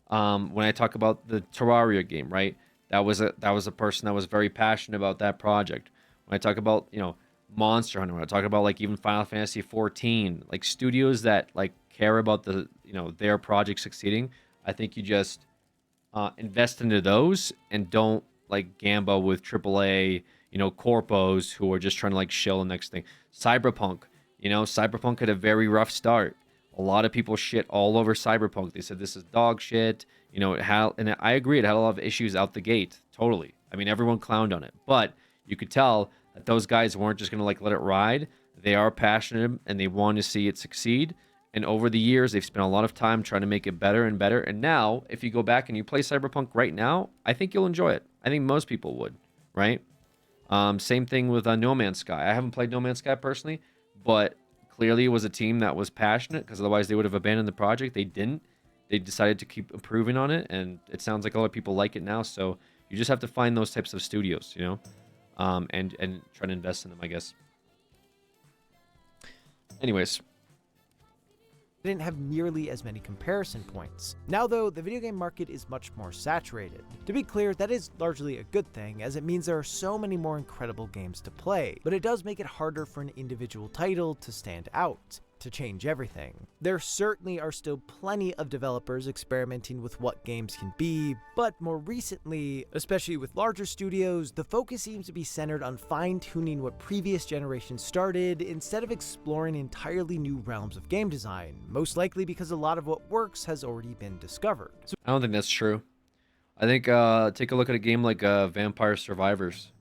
When I talk about the Terraria game, right? That was a person that was very passionate about that project. When I talk about, you know, Monster Hunter, when I talk about like even Final Fantasy 14, like studios that like care about the, you know, their project succeeding, I think you just invest into those and don't like gamble with AAA, you know, corpos who are just trying to like shill the next thing. Cyberpunk, you know, Cyberpunk had a very rough start. A lot of people shit all over Cyberpunk. They said this is dog shit. You know, it had, and I agree, it had a lot of issues out the gate. Totally. I mean, everyone clowned on it, but you could tell that those guys weren't just gonna like let it ride. They are passionate and they want to see it succeed. And over the years, they've spent a lot of time trying to make it better and better. And now, if you go back and you play Cyberpunk right now, I think you'll enjoy it. I think most people would, right? Same thing with No Man's Sky. I haven't played No Man's Sky personally, but clearly it was a team that was passionate, because otherwise they would have abandoned the project. They didn't. They decided to keep improving on it, and it sounds like a lot of people like it now. So you just have to find those types of studios, you know, and try to invest in them, I guess. Anyways. Didn't have nearly as many comparison points. Now though, the video game market is much more saturated. To be clear, that is largely a good thing, as it means there are so many more incredible games to play, but it does make it harder for an individual title to stand out, to change everything. There certainly are still plenty of developers experimenting with what games can be, but more recently, especially with larger studios, the focus seems to be centered on fine-tuning what previous generations started instead of exploring entirely new realms of game design, most likely because a lot of what works has already been discovered. I don't think that's true. I think take a look at a game like Vampire Survivors.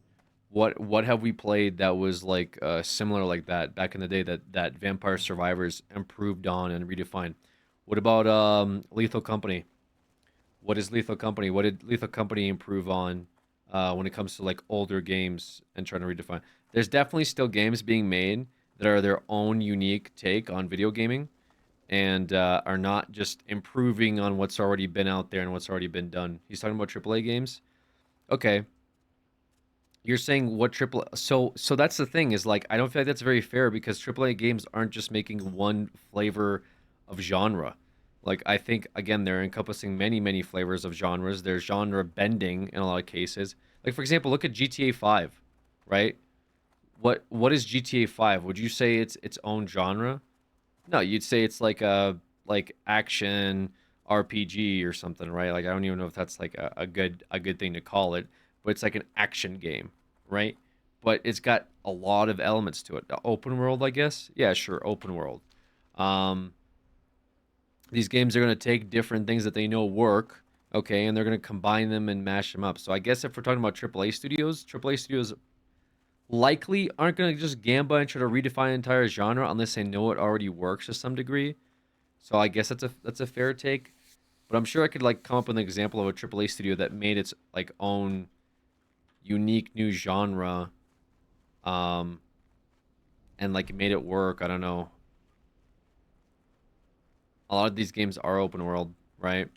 What have we played that was like similar like that back in the day that Vampire Survivors improved on and redefined? What about Lethal Company? What is Lethal Company? What did Lethal Company improve on when it comes to like older games and trying to redefine? There's definitely still games being made that are their own unique take on video gaming, and are not just improving on what's already been out there and what's already been done. He's talking about AAA games. Okay. You're saying what triple? So that's the thing, is like I don't feel like that's very fair, because AAA games aren't just making one flavor of genre. Like I think again they're encompassing many flavors of genres. There's genre bending in a lot of cases. Like for example, look at GTA 5, right? What is GTA 5? Would you say it's its own genre? No, you'd say it's like a action RPG or something, right? Like I don't even know if that's like a good thing to call it. But it's like an action game, right? But it's got a lot of elements to it. The open world, I guess? Yeah, sure, open world. These games are going to take different things that they know work, okay, and they're going to combine them and mash them up. So I guess if we're talking about AAA studios likely aren't going to just gamble and try to redefine an entire genre unless they know it already works to some degree. So I guess that's a fair take. But I'm sure I could like come up with an example of a AAA studio that made its like own unique new genre, and like made it work. I don't know. A lot of these games are open world, right?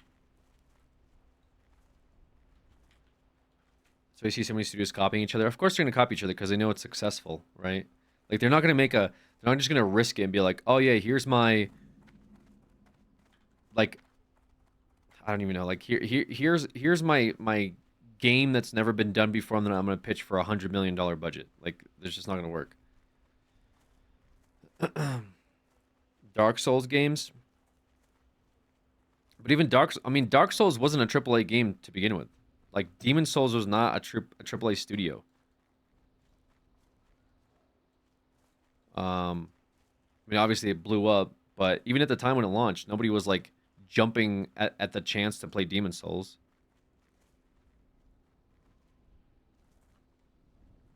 So you see so many studios copying each other. Of course they're gonna copy each other because they know it's successful, right? Like they're not gonna make a. They're not just gonna risk it and be like, oh yeah, here's my. Like, I don't even know. Like here's my game that's never been done before, and then I'm gonna pitch for $100 million budget. Like, it's just not gonna work. Dark Souls games. But even Dark Souls wasn't a AAA game to begin with. Like, Demon Souls was not a AAA studio. I mean, obviously it blew up, but even at the time when it launched, nobody was like jumping at the chance to play Demon Souls.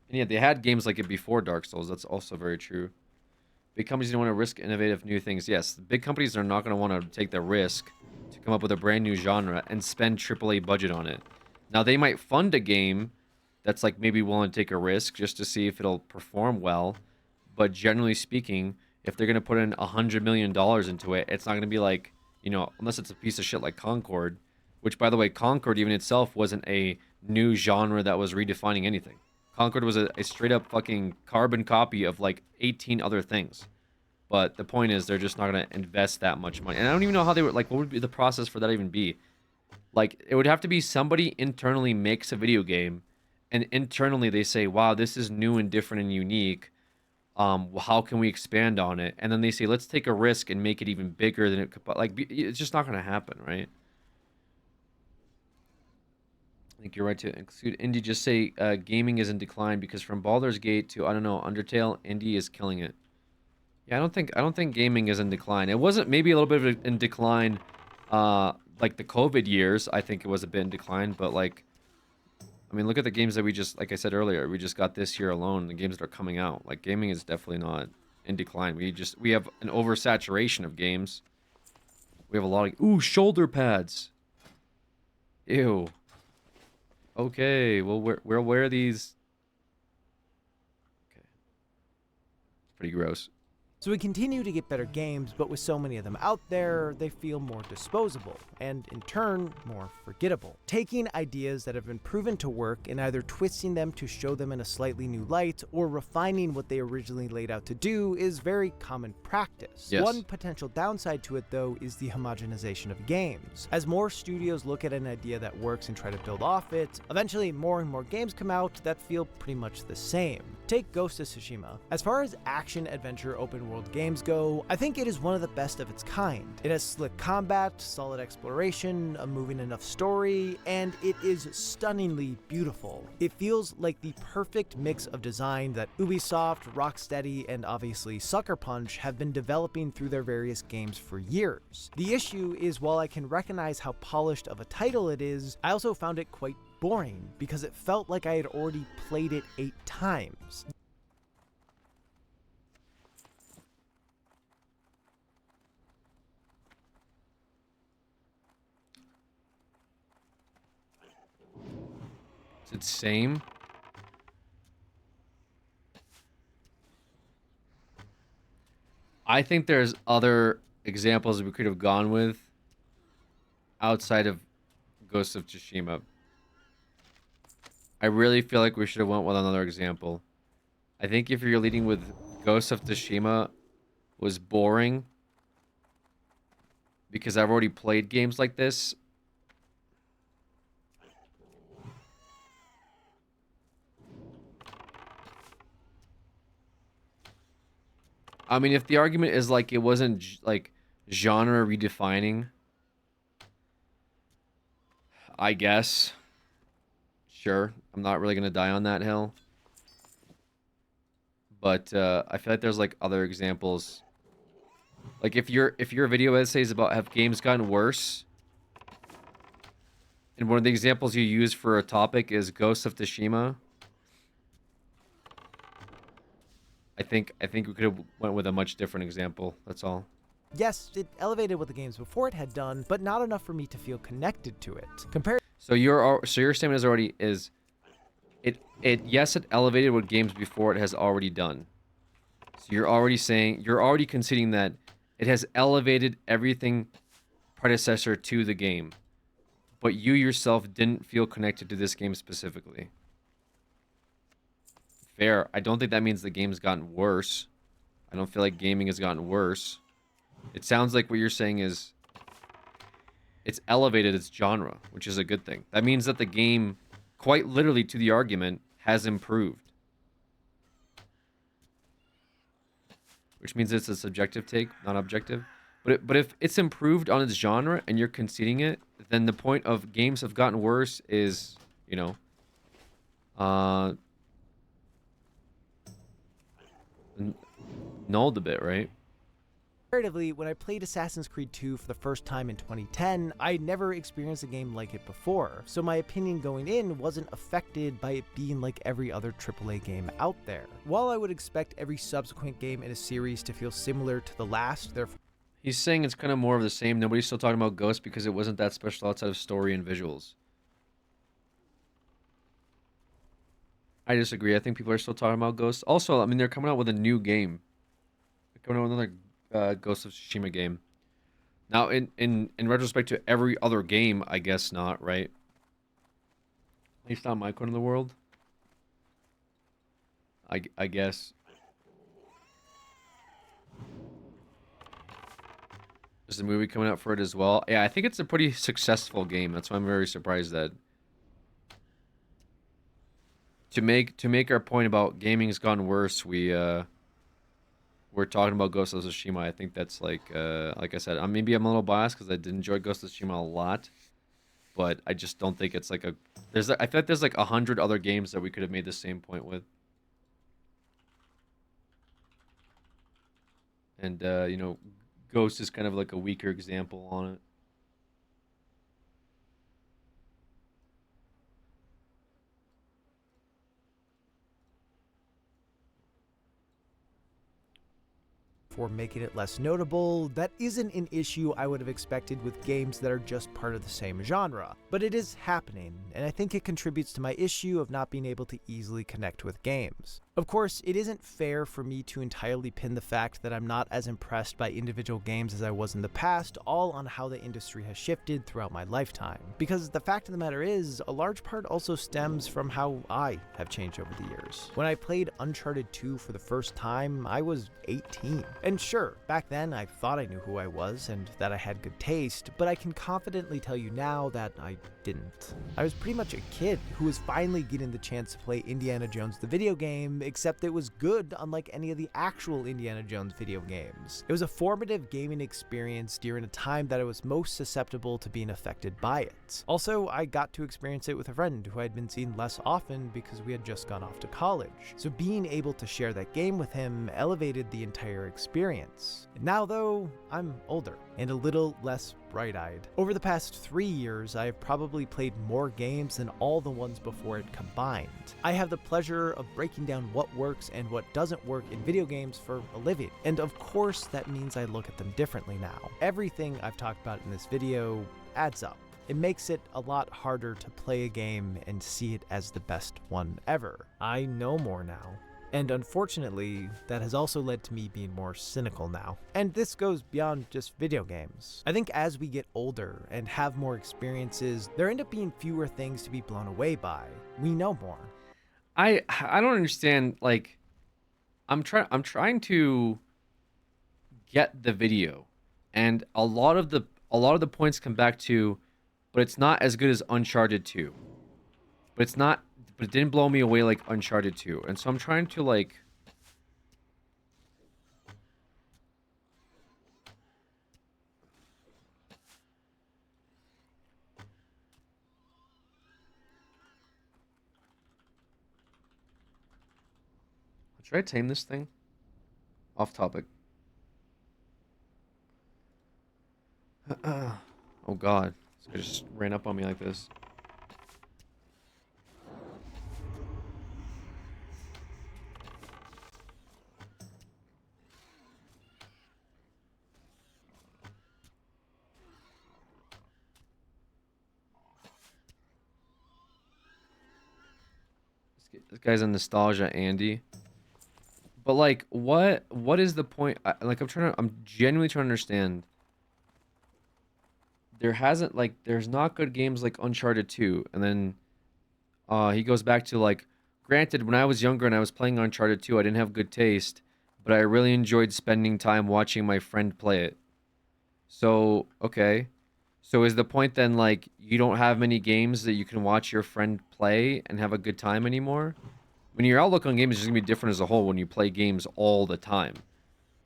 And yeah, they had games like it before Dark Souls. That's also very true. Big companies don't want to risk innovative new things. Yes, big companies are not going to want to take the risk to come up with a brand new genre and spend AAA budget on it. Now, they might fund a game that's like maybe willing to take a risk just to see if it'll perform well. But generally speaking, if they're going to put in $100 million into it, it's not going to be like, you know, unless it's a piece of shit like Concord, which, by the way, Concord even itself wasn't a new genre that was redefining anything. Concord was a straight up fucking carbon copy of like 18 other things. But the point is, they're just not going to invest that much money. And I don't even know how they would, like, what would be the process for that even be? Like, it would have to be somebody internally makes a video game, and internally they say, wow, this is new and different and unique. How can we expand on it? And then they say, let's take a risk and make it even bigger than it could. Like, it's just not going to happen, right? I think you're right to include indie. Just say gaming is in decline because from Baldur's Gate to, I don't know, Undertale, indie is killing it. Yeah, I don't think gaming is in decline. It wasn't maybe a little bit of in decline, like the COVID years. I think it was a bit in decline, but like, I mean, look at the games that we just, like I said earlier, we just got this year alone. The games that are coming out, like gaming is definitely not in decline. We have an oversaturation of games. We have a lot of shoulder pads. Ew. Okay, well we'll wear these. Okay. Pretty gross. So we continue to get better games, but with so many of them out there, they feel more disposable, and in turn, more forgettable. Taking ideas that have been proven to work and either twisting them to show them in a slightly new light, or refining what they originally laid out to do is very common practice. Yes. One potential downside to it, though, is the homogenization of games. As more studios look at an idea that works and try to build off it, eventually more and more games come out that feel pretty much the same. Take Ghost of Tsushima. As far as action-adventure open-world games go, I think it is one of the best of its kind. It has slick combat, solid exploration, a moving enough story, and it is stunningly beautiful. It feels like the perfect mix of design that Ubisoft, Rocksteady, and obviously Sucker Punch have been developing through their various games for years. The issue is, while I can recognize how polished of a title it is, I also found it quite boring because it felt like I had already played it 8 times. Is it same? I think there's other examples we could have gone with outside of Ghost of Tsushima. I really feel like we should have went with another example. I think if you're leading with Ghost of Tsushima was boring because I've already played games like this. I mean, if the argument is like it wasn't like genre redefining, I guess. Sure, I'm not really gonna die on that hill. But I feel like there's like other examples. Like if your video essay is about have games gotten worse, and one of the examples you use for a topic is Ghost of Tsushima, I think we could have went with a much different example. That's all. Yes, it elevated what the games before it had done, but not enough for me to feel connected to it. Compared So your statement is already is it yes, it elevated what games before it has already done. So you're already conceding that it has elevated everything predecessor to the game, but you yourself didn't feel connected to this game specifically. Fair. I don't think that means the game's gotten worse. I don't feel like gaming has gotten worse. It sounds like what you're saying is it's elevated its genre, which is a good thing. That means that the game, quite literally to the argument, has improved. Which means it's a subjective take, not objective. But if it's improved on its genre and you're conceding it, then the point of games have gotten worse is, you know, nulled a bit, right? Comparatively, when I played Assassin's Creed 2 for the first time in 2010, I had never experienced a game like it before, so my opinion going in wasn't affected by it being like every other AAA game out there. While I would expect every subsequent game in a series to feel similar to the last, therefore... He's saying it's kind of more of the same. Nobody's still talking about Ghost because it wasn't that special outside of story and visuals. I disagree. I think people are still talking about Ghost. Also, I mean, they're coming out with a new game. They're coming out with another Ghost of Tsushima game. Now, in retrospect to every other game, I guess not, right? At least not my corner of the world. I guess. There's a movie coming out for it as well. Yeah, I think it's a pretty successful game. That's why I'm very surprised that to make our point about gaming has gone worse, we're talking about Ghost of Tsushima. I think that's like I said, maybe I'm a little biased because I did enjoy Ghost of Tsushima a lot, but I just don't think it's like I feel like there's like 100 other games that we could have made the same point with. And you know, Ghost is kind of like a weaker example on it. For making it less notable, that isn't an issue I would have expected with games that are just part of the same genre. But it is happening, and I think it contributes to my issue of not being able to easily connect with games. Of course, it isn't fair for me to entirely pin the fact that I'm not as impressed by individual games as I was in the past, all on how the industry has shifted throughout my lifetime. Because the fact of the matter is, a large part also stems from how I have changed over the years. When I played Uncharted 2 for the first time, I was 18. And sure, back then I thought I knew who I was and that I had good taste, but I can confidently tell you now that I didn't. I was pretty much a kid who was finally getting the chance to play Indiana Jones the video game, except it was good unlike any of the actual Indiana Jones video games. It was a formative gaming experience during a time that I was most susceptible to being affected by it. Also, I got to experience it with a friend who I had been seeing less often because we had just gone off to college. So being able to share that game with him elevated the entire experience. Now though, I'm older and a little less bright-eyed. Over the past 3 years, I have probably played more games than all the ones before it combined. I have the pleasure of breaking down what works and what doesn't work in video games for a living, and of course that means I look at them differently now. Everything I've talked about in this video adds up. It makes it a lot harder to play a game and see it as the best one ever. I know more now. And unfortunately, that has also led to me being more cynical now. And this goes beyond just video games. I think as we get older and have more experiences, there end up being fewer things to be blown away by. We know more. I don't understand, like, I'm trying to get the video, and a lot of the points come back to, but it's not as good as Uncharted 2. But it didn't blow me away like Uncharted 2. And so I'm trying to, like, should I tame this thing? Off topic. Oh god. This guy just ran up on me like this. This guy's a nostalgia Andy. But like, what is the point? I'm genuinely trying to understand. There's not good games like Uncharted 2, and then he goes back to like, granted, when I was younger and I was playing Uncharted 2, I didn't have good taste, but I really enjoyed spending time watching my friend play it. So, okay. So is the point then like you don't have many games that you can watch your friend play and have a good time anymore? When your outlook on games is just gonna be different as a whole when you play games all the time.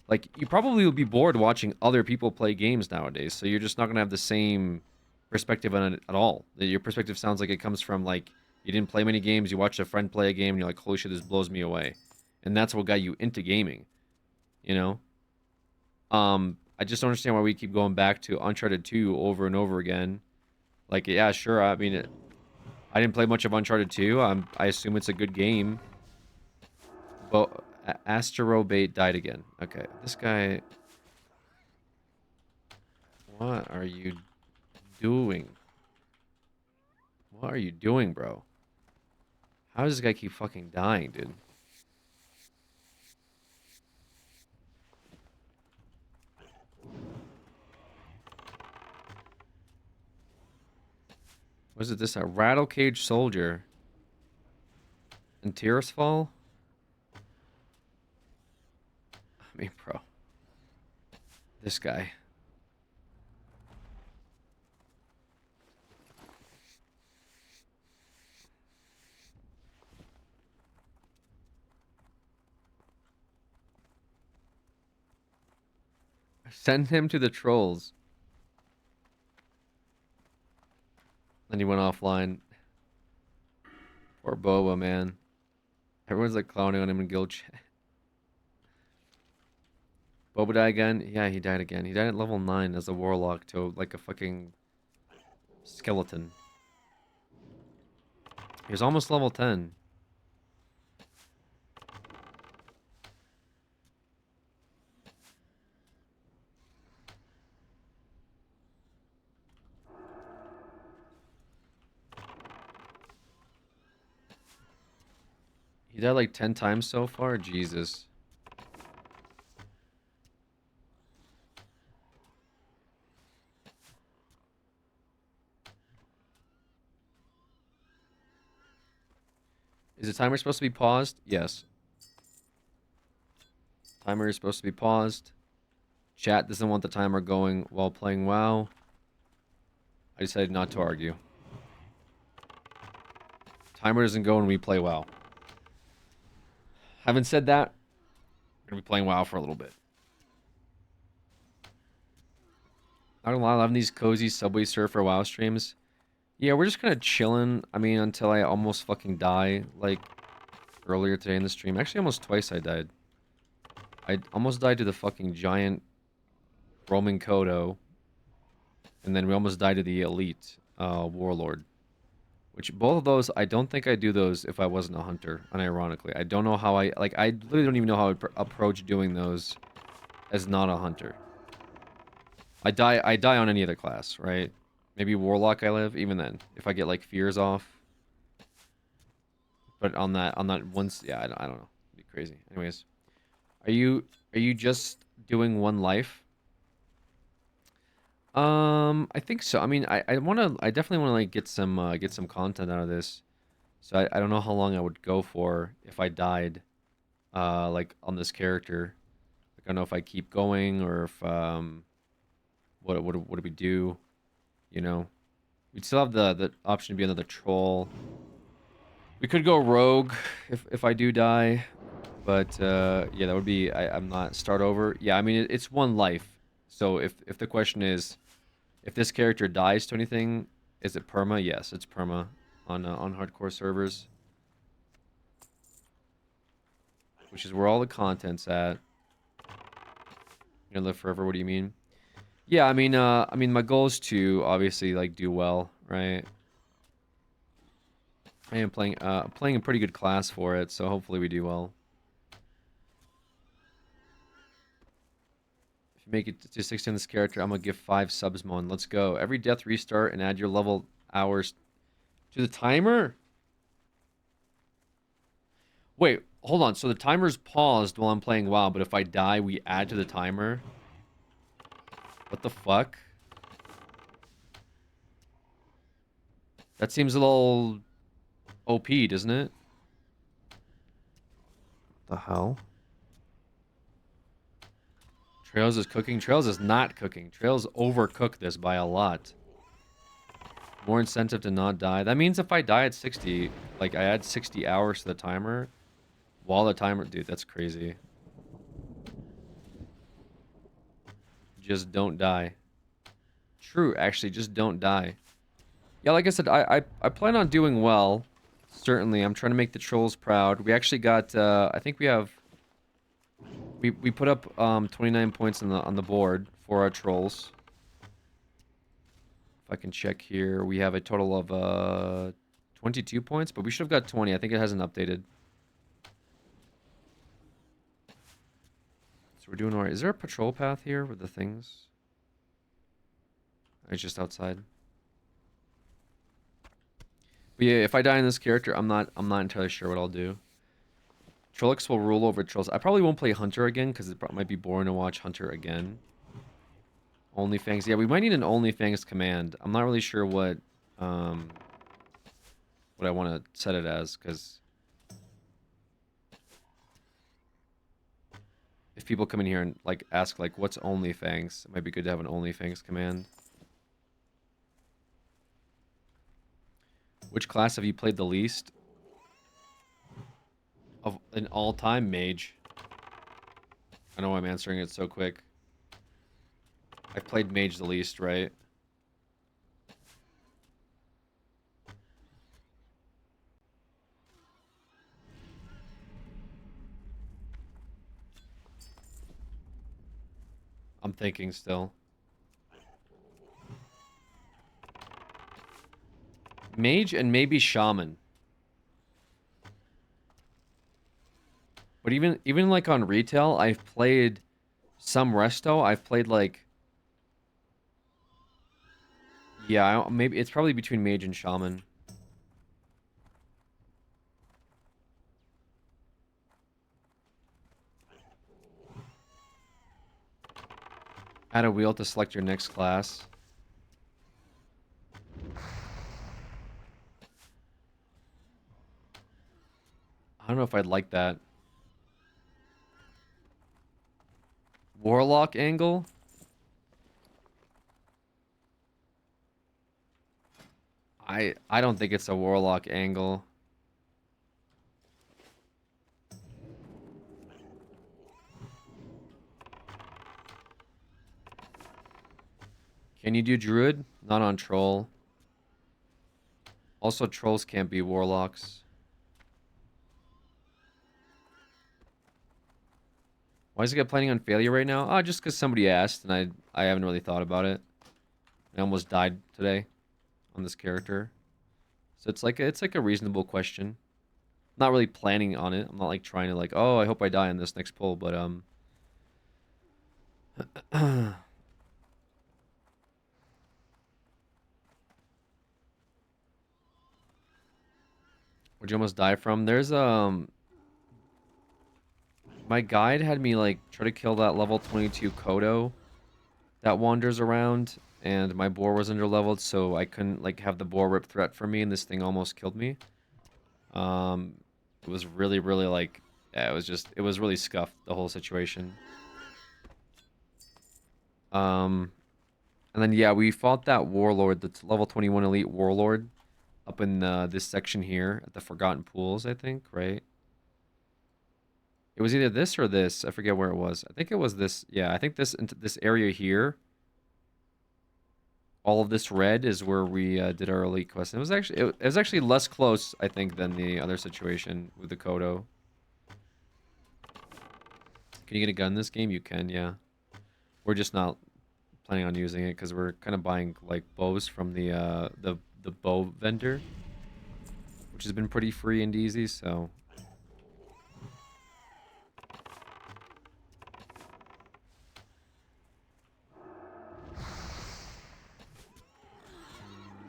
Like, you probably will be bored watching other people play games nowadays, so you're just not gonna have the same perspective on it at all. Your perspective sounds like it comes from, like, you didn't play many games, you watched a friend play a game, and you're like, holy shit, this blows me away. And that's what got you into gaming, you know? I just don't understand why we keep going back to Uncharted 2 over and over again. Like, yeah, sure, I mean, I didn't play much of Uncharted 2, I assume it's a good game. But Astrobait died again. Okay, this guy... What are you doing? What are you doing, bro? How does this guy keep fucking dying, dude? Was it this? A rattle cage soldier? And Tears Fall? I mean, bro. This guy. Send him to the trolls. Then he went offline. Poor Boba, man. Everyone's like clowning on him in guild chat. Boba died again? Yeah, he died again. He died at level 9 as a warlock to like a fucking skeleton. He was almost level 10. He died like 10 times so far? Jesus. Is the timer supposed to be paused? Yes. Timer is supposed to be paused. Chat doesn't want the timer going while playing WoW. I decided not to argue. Timer doesn't go when we play WoW. Having said that, we're going to be playing WoW for a little bit. Not gonna lie, loving these cozy Subway Surfer WoW streams. Yeah, we're just kind of chilling. I mean, until I almost fucking die. Like, earlier today in the stream. Actually, almost twice I died. I almost died to the fucking giant roaming Kodo. And then we almost died to the elite warlord. Which, both of those, I don't think I'd do those if I wasn't a hunter, unironically. I don't know how I literally don't even know how I'd approach doing those as not a hunter. I die on any other class, right? Maybe Warlock I live, even then. If I get, like, fears off. But on that once, yeah, I don't know. It'd be crazy. Anyways. Are you just doing one life? I think so. I mean, I definitely wanna like get some content out of this. So I don't know how long I would go for if I died like on this character. Like, I don't know if I keep going or if what would we do? You know? We'd still have the option to be another troll. We could go rogue if I do die. But yeah, that would be I'm not start over. Yeah, I mean it's one life. So if the question is if this character dies to anything, is it perma? Yes, it's perma on hardcore servers. Which is where all the content's at. You're gonna live forever, what do you mean? Yeah, I mean my goal is to obviously like do well, right? I am playing a pretty good class for it, so hopefully we do well. If you make it to 60 on this character, I'm gonna give 5 subs, Mon. Let's go. Every death restart and add your level hours to the timer. Wait, hold on. So the timer's paused while I'm playing WoW, but if I die, we add to the timer? What the fuck? That seems a little OP, doesn't it? The hell? Trails is cooking. Trails is not cooking. Trails overcooked this by a lot. More incentive to not die. That means if I die at 60, like I add 60 hours to the timer, while the timer... Dude, that's crazy. Just don't die. True, actually, just don't die. Yeah, like I said, I plan on doing well. Certainly, I'm trying to make the trolls proud. We actually got, I think we have... We put up 29 points on the board for our trolls. If I can check here, we have a total of 22 points, but we should have got 20. I think it hasn't updated. So we're doing alright. Is there a patrol path here with the things? It's just outside. But yeah, if I die in this character, I'm not entirely sure what I'll do. Trollocs will rule over trolls. I probably won't play Hunter again because it might be boring to watch Hunter again. OnlyFangs. Yeah, we might need an OnlyFangs command. I'm not really sure what I want to set it as, because if people come in here and like ask like what's OnlyFangs, it might be good to have an OnlyFangs command. Which class have you played the least? Of an all-time mage. I know I'm answering it so quick. I've played mage the least, right? I'm thinking still. Mage and maybe shaman. But even like on retail, I've played some resto. I've played like, yeah, maybe it's probably between mage and shaman. Add a wheel to select your next class. I don't know if I'd like that. Warlock angle? I don't think it's a warlock angle. Can you do druid? Not on troll. Also, trolls can't be warlocks. Why is it planning on failure right now? Oh, just because somebody asked, and I haven't really thought about it. I almost died today on this character, so it's like a reasonable question. Not really planning on it. I'm not like trying to like, oh, I hope I die on this next pull, but Where'd you almost die from? There's my guide had me like try to kill that level 22 Kodo that wanders around, and my boar was underleveled, so I couldn't like have the boar rip threat for me, and this thing almost killed me. It was really like, yeah, it was really scuffed, the whole situation. And then yeah, we fought that warlord, that's level 21 elite warlord, up in this section here at the Forgotten Pools, I think, right? It was either this or this. I forget where it was. I think it was this. Yeah, I think this area here. All of this red is where we did our elite quest. And it was actually less close, I think, than the other situation with the Kodo. Can you get a gun in this game? You can, yeah. We're just not planning on using it because we're kind of buying like bows from the bow vendor, which has been pretty free and easy. So.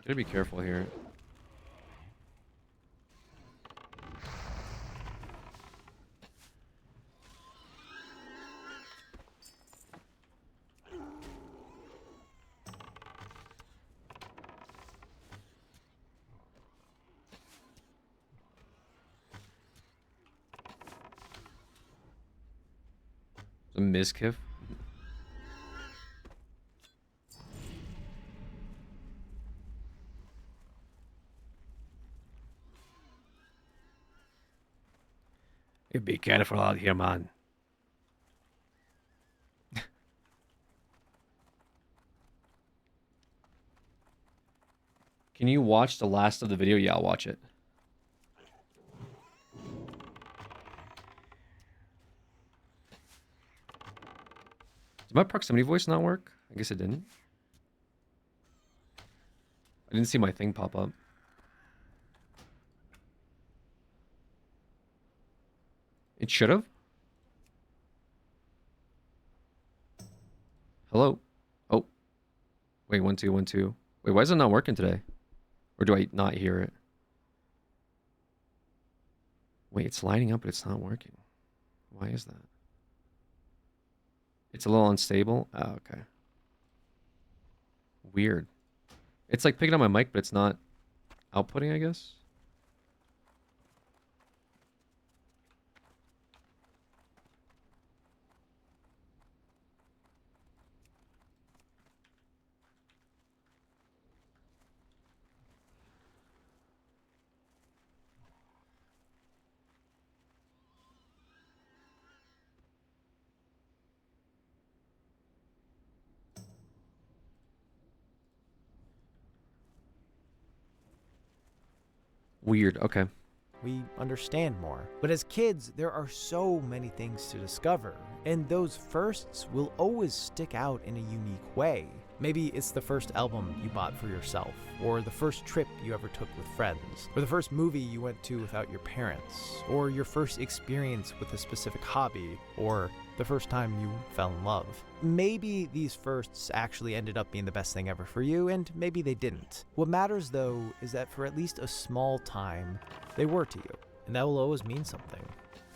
Gotta be careful here. Mizkif. You be careful out here, man. Can you watch the last of the video? Yeah, I'll watch it. Did my proximity voice not work? I guess it didn't. I didn't see my thing pop up. It should have. Hello? Oh. Wait, 1 2 1 2. Wait, why is it not working today? Or do I not hear it? Wait, it's lighting up, but it's not working. Why is that? It's a little unstable. Oh, okay. Weird. It's like picking up my mic, but it's not outputting, I guess. Weird. Okay. We understand more. But as kids, there are so many things to discover, and those firsts will always stick out in a unique way. Maybe it's the first album you bought for yourself, or the first trip you ever took with friends, or the first movie you went to without your parents, or your first experience with a specific hobby, or the first time you fell in love. Maybe these firsts actually ended up being the best thing ever for you, and maybe they didn't. What matters though is that for at least a small time, they were to you, and that will always mean something.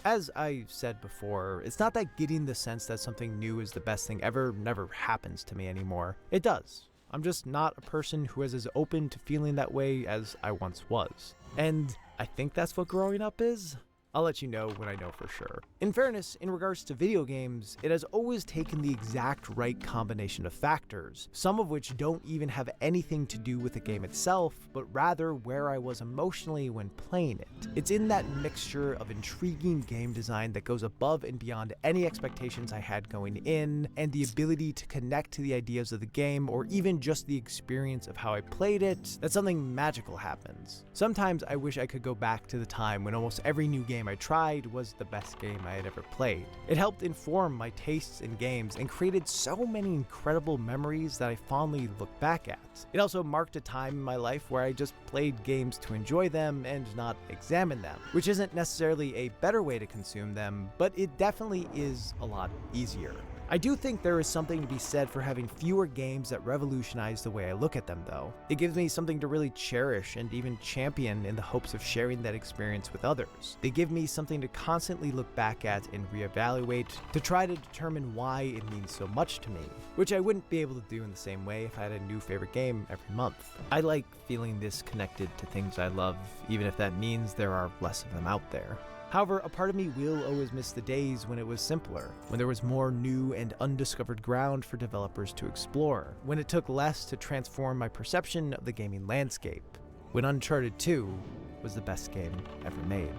As I said before, it's not that getting the sense that something new is the best thing ever never happens to me anymore. It does. I'm just not a person who is as open to feeling that way as I once was. And I think that's what growing up is. I'll let you know when I know for sure. In fairness, in regards to video games, it has always taken the exact right combination of factors, some of which don't even have anything to do with the game itself, but rather where I was emotionally when playing it. It's in that mixture of intriguing game design that goes above and beyond any expectations I had going in, and the ability to connect to the ideas of the game, or even just the experience of how I played it, that something magical happens. Sometimes I wish I could go back to the time when almost every new game I tried was the best game I had ever played. It helped inform my tastes in games and created so many incredible memories that I fondly look back at. It also marked a time in my life where I just played games to enjoy them and not examine them, which isn't necessarily a better way to consume them, but it definitely is a lot easier. I do think there is something to be said for having fewer games that revolutionize the way I look at them, though. It gives me something to really cherish and even champion in the hopes of sharing that experience with others. They give me something to constantly look back at and reevaluate to try to determine why it means so much to me, which I wouldn't be able to do in the same way if I had a new favorite game every month. I like feeling this connected to things I love, even if that means there are less of them out there. However, a part of me will always miss the days when it was simpler, when there was more new and undiscovered ground for developers to explore, when it took less to transform my perception of the gaming landscape, when Uncharted 2 was the best game ever made.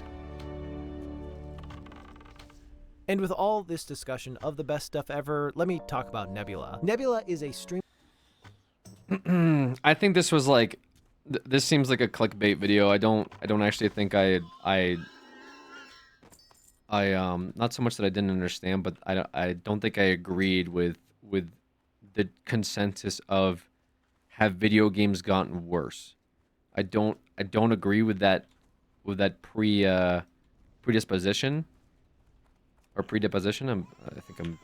And with all this discussion of the best stuff ever, let me talk about Nebula. Nebula is a stream. I think this was like, this seems like a clickbait video. I don't actually think I not so much that I didn't understand, but I don't think I agreed with the consensus of have video games gotten worse. I don't agree with that predisposition or predeposition. I think I'm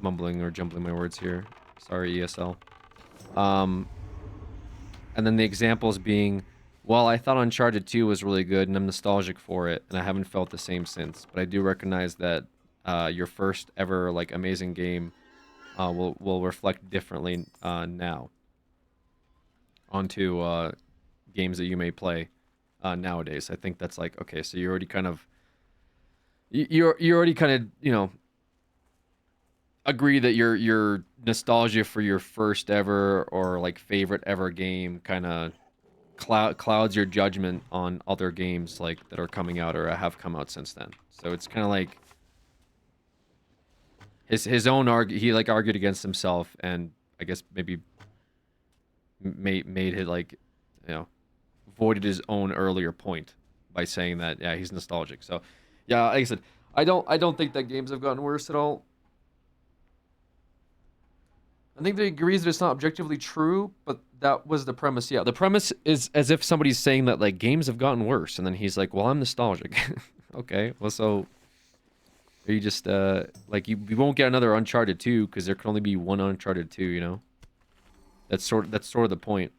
mumbling or jumbling my words here. Sorry, ESL. And then the examples being, well, I thought Uncharted 2 was really good, and I'm nostalgic for it, and I haven't felt the same since. But I do recognize that your first ever like amazing game will reflect differently now onto games that you may play nowadays. I think that's like, okay, so you're already kind of you already kind of, you know, agree that your nostalgia for your first ever or like favorite ever game kind of clouds your judgment on other games like that are coming out or have come out since then. So it's kind of like his own he like argued against himself, and I guess maybe made it like, you know, voided his own earlier point by saying that yeah, he's nostalgic. So yeah, like I said, I don't think that games have gotten worse at all. I think they agrees that it's not objectively true, but that was the premise. Yeah, the premise is as if somebody's saying that like games have gotten worse, and then he's like, "Well, I'm nostalgic." Okay, well, so are you just like you won't get another Uncharted 2 because there can only be one Uncharted 2, you know? That's sort of the point.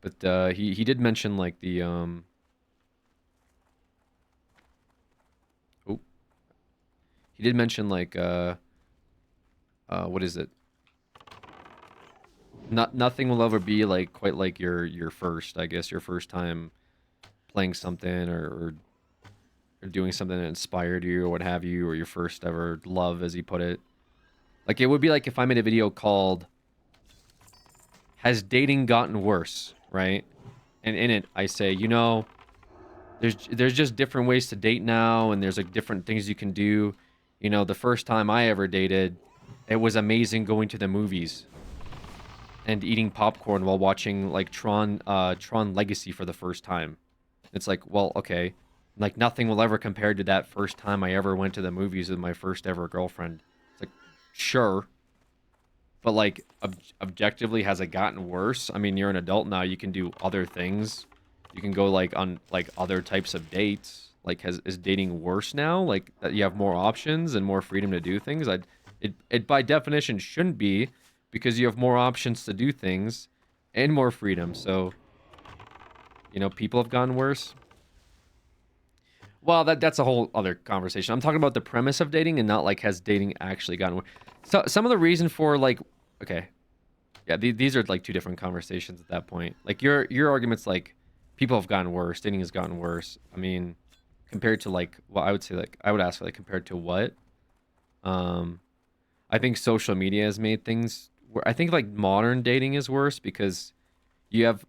But he did mention like the oh, he did mention like what is it? Nothing will ever be like quite like your first, I guess, your first time playing something or doing something that inspired you or what have you, or your first ever love, as he put it. Like it would be like if I made a video called "Has Dating Gotten Worse?" Right? And in it I say, you know, there's just different ways to date now, and there's like different things you can do. You know, the first time I ever dated, it was amazing going to the movies and eating popcorn while watching like Tron Legacy for the first time. It's like, well, okay, like nothing will ever compare to that first time I ever went to the movies with my first ever girlfriend. It's like, sure, but like objectively, has it gotten worse? I mean, you're an adult now. You can do other things. You can go like on like other types of dates. Like, is dating worse now? Like that you have more options and more freedom to do things. It by definition shouldn't be, because you have more options to do things and more freedom. So, you know, people have gotten worse. Well, that's a whole other conversation. I'm talking about the premise of dating and not like has dating actually gotten worse. So some of the reason for like, okay, yeah, these are like two different conversations at that point. Like your argument's like people have gotten worse, dating has gotten worse. I mean, compared to like, well, I would say like I would ask like compared to what? I think social media has made things. I think like modern dating is worse because you have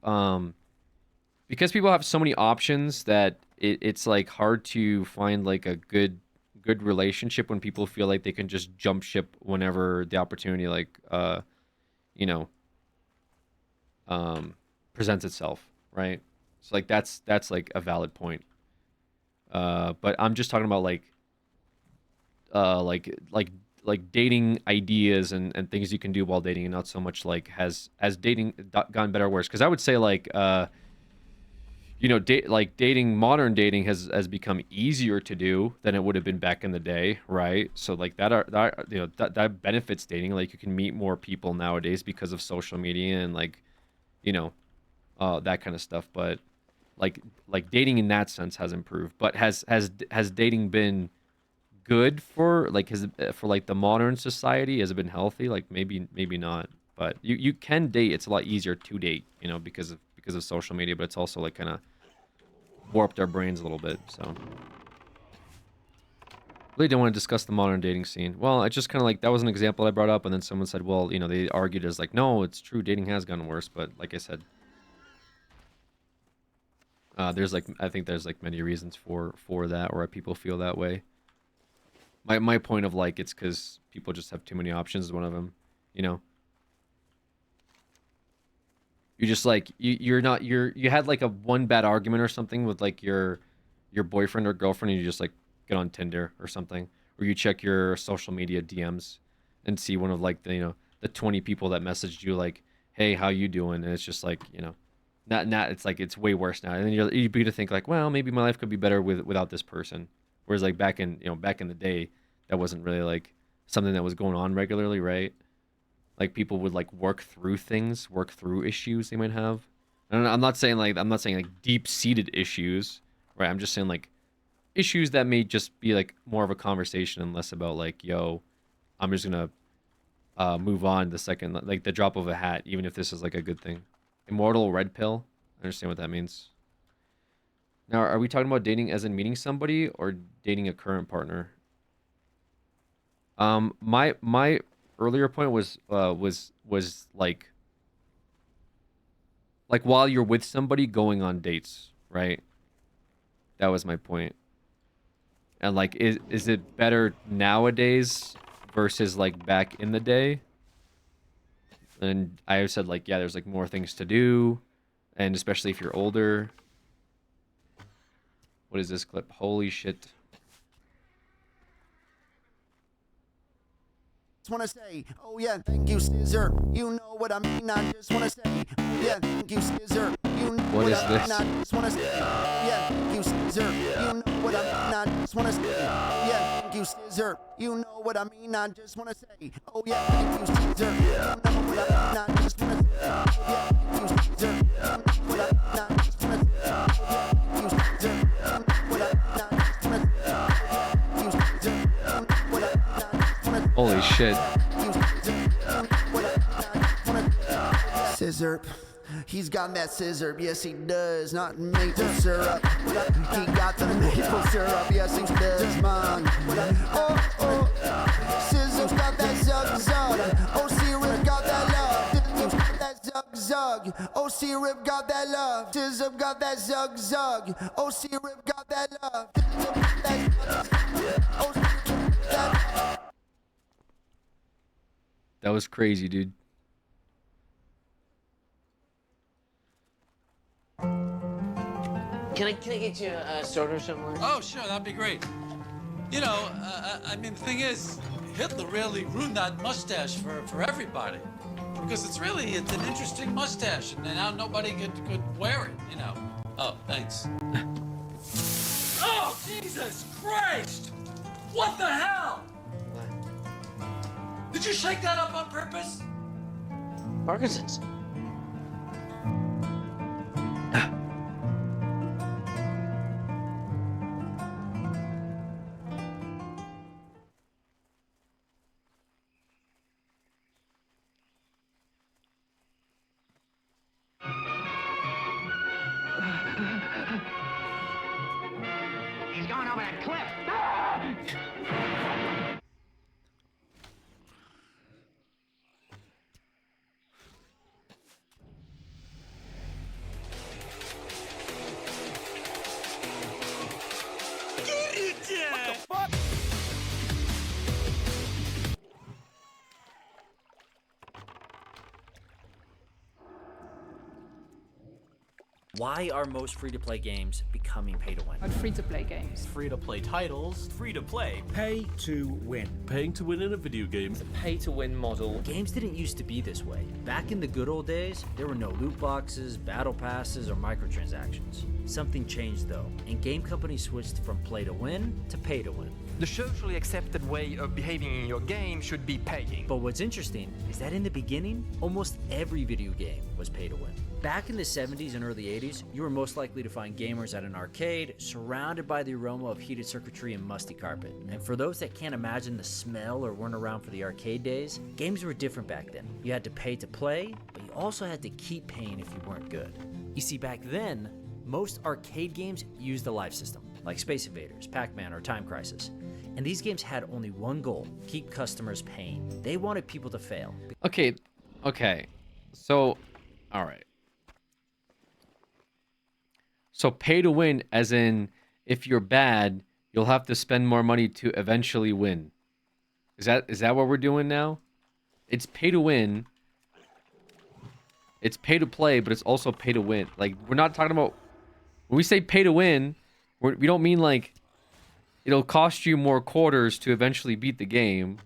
because people have so many options that it's like hard to find like a good relationship when people feel like they can just jump ship whenever the opportunity like you know presents itself, right? So like that's like a valid point. But I'm just talking about like like dating ideas and things you can do while dating, and not so much like has dating gotten better or worse. Because I would say like you know, dating, modern dating has become easier to do than it would have been back in the day, right? So like that you know that benefits dating. Like you can meet more people nowadays because of social media and like, you know, that kind of stuff. But like dating in that sense has improved. But has dating been good for like for like the modern society? Has it been healthy? Like maybe not. But you can date. It's a lot easier to date, you know, because of social media. But it's also like kind of warped our brains a little bit. So really don't want to discuss the modern dating scene. Well, it's just kind of like that was an example I brought up, and then someone said, well, you know, they argued as like, no, it's true, dating has gotten worse. But like I said, there's like I think there's like many reasons for that, or why people feel that way. My point of like it's because people just have too many options is one of them, you know. You just like you had like a one bad argument or something with like your boyfriend or girlfriend, and you just like get on Tinder or something, or you check your social media DMs and see one of like the, you know, the 20 people that messaged you like, hey, how you doing? And it's just like, you know, not it's like it's way worse now. And then you'd be to think like, well, maybe my life could be better without this person. Whereas like back in the day, that wasn't really like something that was going on regularly, right? Like people would like work through things, work through issues they might have. And I'm not saying like deep-seated issues, right? I'm just saying like issues that may just be like more of a conversation and less about like, yo, I'm just gonna move on the second, like the drop of a hat, even if this is like a good thing. Immortal red pill. I understand what that means. Now, are we talking about dating as in meeting somebody or dating a current partner? My earlier point was like while you're with somebody going on dates, right? That was my point. And like, is it better nowadays versus like back in the day? And I said like, yeah, there's like more things to do, and especially if you're older. What is this clip? Holy shit. Just wanna say, oh yeah, thank you, Scissor. You know what I mean. I just wanna say, oh yeah, thank you, Scissor. You know What is I this? mean. I just wanna say, oh yeah, thank you, Scissor. You know what I mean. I just wanna say, oh yeah, thank you, Scissor. You know what I mean. I just wanna say, oh yeah, thank you, Scissor. You know what I mean. I just wanna say, oh yeah, thank you, Scissor. You know what I mean. I just wanna say, oh yeah, thank you, Scissor. You know what I mean. I just wanna say, oh yeah, thank you, Scissor. You know what I mean. Holy shit. Scissor. He's got that scissor, yes he does, not maple syrup. He got the maple syrup, yes he does, man. Oh, oh, Scissor's got that zug zug. Oh, Syrup got that love. Scissor's got that zug zug. Oh, Syrup got that love. Scissor got that zug zug. Oh, Syrup got that love. Scissor got that zug zug. Oh, Syrup got that. That was crazy, dude. Can I get you a soda or something? Oh, sure, that'd be great. You know, I mean, the thing is, Hitler really ruined that mustache for everybody. Because it's an interesting mustache, and now nobody could wear it, you know. Oh, thanks. Oh, Jesus Christ! What the hell? What? Did you shake that up on purpose? Parkinson's. He's going over that cliff. Why are most free-to-play games becoming pay-to-win? On free-to-play games. Free-to-play titles, free-to-play. Pay to win. Paying to win in a video game. The pay-to-win model. Games didn't used to be this way. Back in the good old days, there were no loot boxes, battle passes, or microtransactions. Something changed though, and game companies switched from play-to-win to pay-to-win. The socially accepted way of behaving in your game should be paying. But what's interesting is that in the beginning, almost every video game was pay-to-win. Back in the 70s and early 80s, you were most likely to find gamers at an arcade, surrounded by the aroma of heated circuitry and musty carpet. And for those that can't imagine the smell or weren't around for the arcade days, games were different back then. You had to pay to play, but you also had to keep paying if you weren't good. You see, back then, most arcade games used the live system, like Space Invaders, Pac-Man, or Time Crisis. And these games had only one goal: keep customers paying. They wanted people to fail. Okay. So, all right. So pay to win, as in, if you're bad, you'll have to spend more money to eventually win. Is that what we're doing now? It's pay to win. It's pay to play, but it's also pay to win. Like, we're not talking about, when we say pay to win, we don't mean like it'll cost you more quarters to eventually beat the game.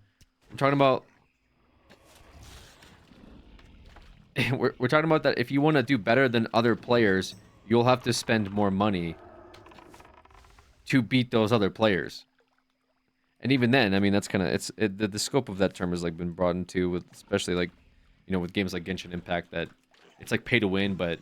I'm talking about we're talking about that if you want to do better than other players, you'll have to spend more money to beat those other players. And even then, I mean, that's kind of the scope of that term has like been broadened to, with especially like, you know, with games like Genshin Impact, that it's like pay to win, but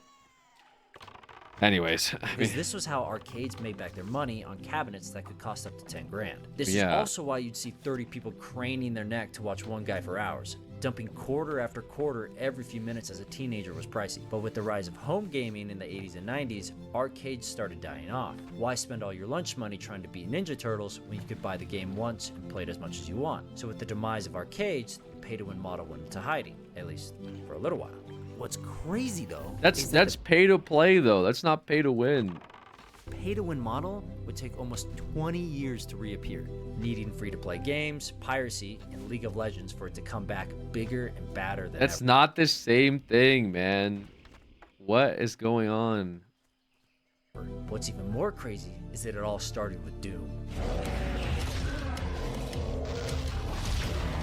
anyways, I mean, because this was how arcades made back their money on cabinets that could cost up to 10 grand. This is Yeah. also why you'd see 30 people craning their neck to watch one guy for hours. Dumping quarter after quarter every few minutes as a teenager was pricey. But with the rise of home gaming in the 80s and 90s, arcades started dying off. Why spend all your lunch money trying to beat Ninja Turtles when you could buy the game once and play it as much as you want? So with the demise of arcades, the pay-to-win model went into hiding, at least for a little while. What's crazy though, That's pay to play though. That's not pay to win. Pay-to-win model would take almost 20 years to reappear, needing free-to-play games, piracy, and League of Legends for it to come back bigger and badder than That's ever. not the same thing, man. What is going on? What's even more crazy is that it all started with Doom.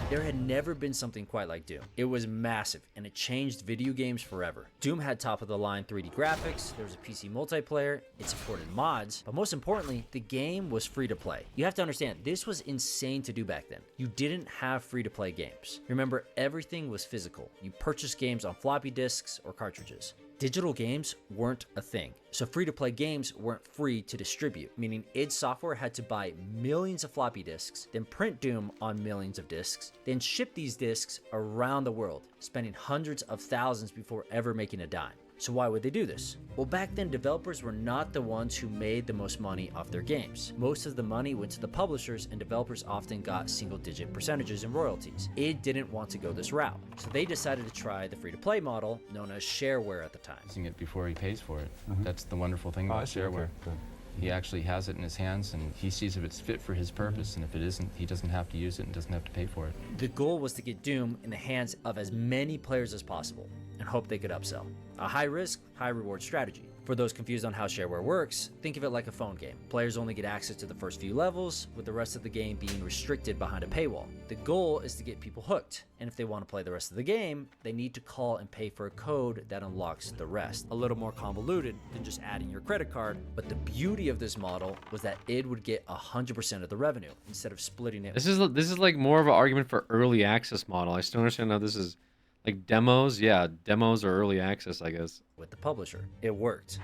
There had never been something quite like Doom. It was massive, and it changed video games forever. Doom had top-of-the-line 3D graphics, there was a PC multiplayer, it supported mods, but most importantly, the game was free to play. You have to understand, this was insane to do back then. You didn't have free-to-play games. Remember, everything was physical. You purchased games on floppy disks or cartridges. Digital games weren't a thing, so free-to-play games weren't free to distribute, meaning id Software had to buy millions of floppy disks, then print Doom on millions of disks, then ship these disks around the world, spending hundreds of thousands before ever making a dime. So why would they do this? Well, back then, developers were not the ones who made the most money off their games. Most of the money went to the publishers, and developers often got single-digit percentages in royalties. Id didn't want to go this route, so they decided to try the free-to-play model, known as shareware at the time. Using it before he pays for it. That's the wonderful thing about I see, shareware. okay. He actually has it in his hands, and he sees if it's fit for his purpose, and if it isn't, he doesn't have to use it and doesn't have to pay for it. The goal was to get Doom in the hands of as many players as possible, and hope they could upsell. A high-risk, high-reward strategy. For those confused on how shareware works, think of it like a phone game. Players only get access to the first few levels, with the rest of the game being restricted behind a paywall. The goal is to get people hooked, and if they want to play the rest of the game, they need to call and pay for a code that unlocks the rest. A little more convoluted than just adding your credit card, but the beauty of this model was that id would get 100% of the revenue, instead of splitting it. This is like more of an argument for early access model. I still understand how this is like demos. Yeah, demos are early access, I guess. With the publisher. It worked.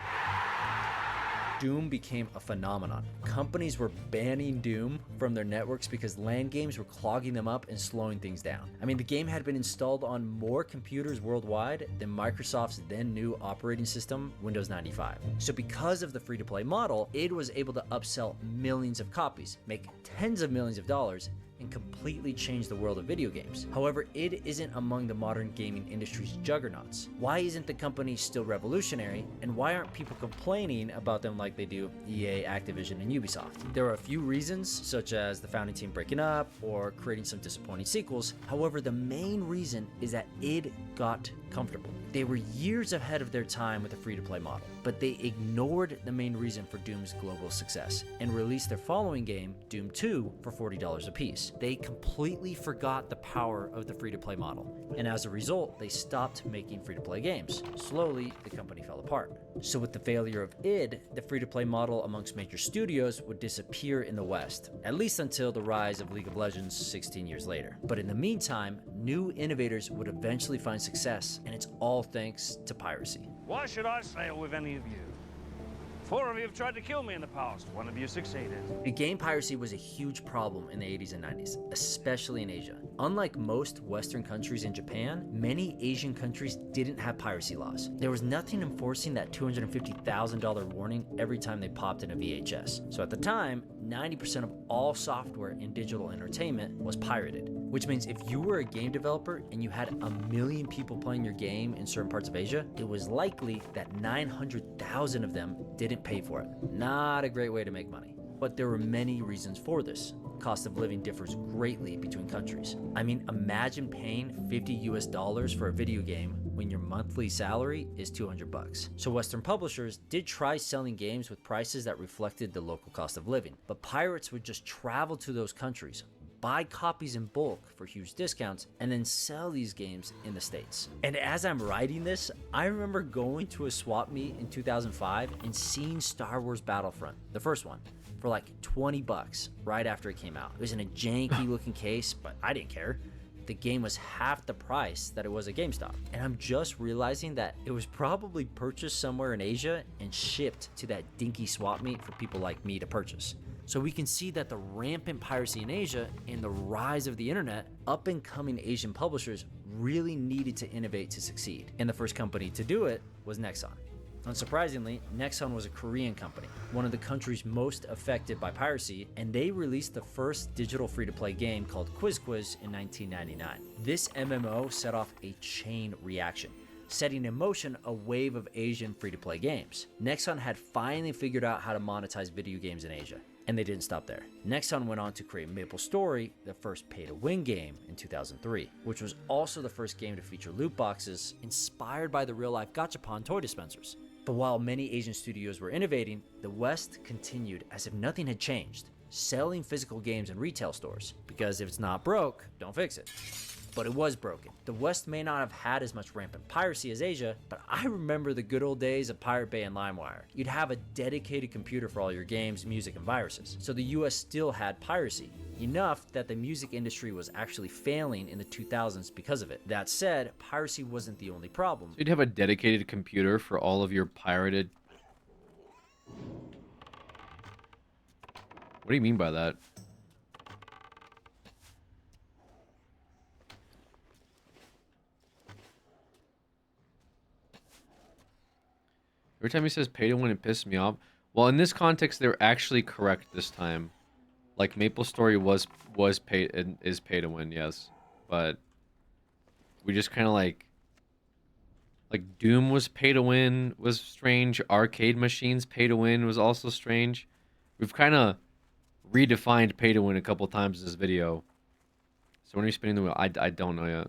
Doom became a phenomenon. Companies were banning Doom from their networks because LAN games were clogging them up and slowing things down. I mean, the game had been installed on more computers worldwide than Microsoft's then new operating system, Windows 95. So because of the free-to-play model, id was able to upsell millions of copies, make tens of millions of dollars, and completely change the world of video games. However, id isn't among the modern gaming industry's juggernauts. Why isn't the company still revolutionary, and why aren't people complaining about them like they do EA, Activision, and Ubisoft? There are a few reasons, such as the founding team breaking up or creating some disappointing sequels. However, the main reason is that id got comfortable. They were years ahead of their time with the free-to-play model, but they ignored the main reason for Doom's global success and released their following game, Doom 2, for $40 a piece. They completely forgot the power of the free-to-play model, and as a result, they stopped making free-to-play games. Slowly, the company fell apart. So with the failure of id, the free-to-play model amongst major studios would disappear in the West, at least until the rise of League of Legends 16 years later. But in the meantime, new innovators would eventually find success, and it's all thanks to piracy. Why should I sail with any of you? 4 of you have tried to kill me in the past. 1 of you succeeded. Game piracy was a huge problem in the 80s and 90s, especially in Asia. Unlike most Western countries and Japan, many Asian countries didn't have piracy laws. There was nothing enforcing that $250,000 warning every time they popped in a VHS. So at the time, 90% of all software in digital entertainment was pirated, which means if you were a game developer and you had 1 million people playing your game in certain parts of Asia, it was likely that 900,000 of them didn't pay for it. Not a great way to make money. But there were many reasons for this. Cost of living differs greatly between countries. I mean, imagine paying $50 for a video game when your monthly salary is $200. So Western publishers did try selling games with prices that reflected the local cost of living, but pirates would just travel to those countries, buy copies in bulk for huge discounts, and then sell these games in the States. And as I'm writing this, I remember going to a swap meet in 2005 and seeing Star Wars Battlefront, the first one, for like $20 right after it came out. It was in a janky looking case, but I didn't care. The game was half the price that it was at GameStop. And I'm just realizing that it was probably purchased somewhere in Asia and shipped to that dinky swap meet for people like me to purchase. So we can see that the rampant piracy in Asia and the rise of the internet, up and coming Asian publishers really needed to innovate to succeed. And the first company to do it was Nexon. Unsurprisingly, Nexon was a Korean company, one of the countries most affected by piracy, and they released the first digital free-to-play game called Quiz Quiz in 1999. This MMO set off a chain reaction, setting in motion a wave of Asian free-to-play games. Nexon had finally figured out how to monetize video games in Asia, and they didn't stop there. Nexon went on to create MapleStory, the first pay-to-win game in 2003, which was also the first game to feature loot boxes inspired by the real-life gachapon toy dispensers. But while many Asian studios were innovating, the West continued as if nothing had changed, selling physical games in retail stores, because if it's not broke, don't fix it. But it was broken. The West may not have had as much rampant piracy as Asia, but I remember the good old days of Pirate Bay and LimeWire. You'd have a dedicated computer for all your games, music, and viruses. So the US still had piracy, enough that the music industry was actually failing in the 2000s because of it. That said, piracy wasn't the only problem. So you'd have a dedicated computer for all of your pirated... What do you mean by that? Every time he says pay to win, it pisses me off. Well, in this context, they're actually correct this time. Like, MapleStory was pay and is pay to win, yes. But we just kind of like Doom was pay to win, was strange. Arcade Machines pay to win was also strange. We've kind of redefined pay to win a couple times in this video. So when are you spinning the wheel? I don't know yet.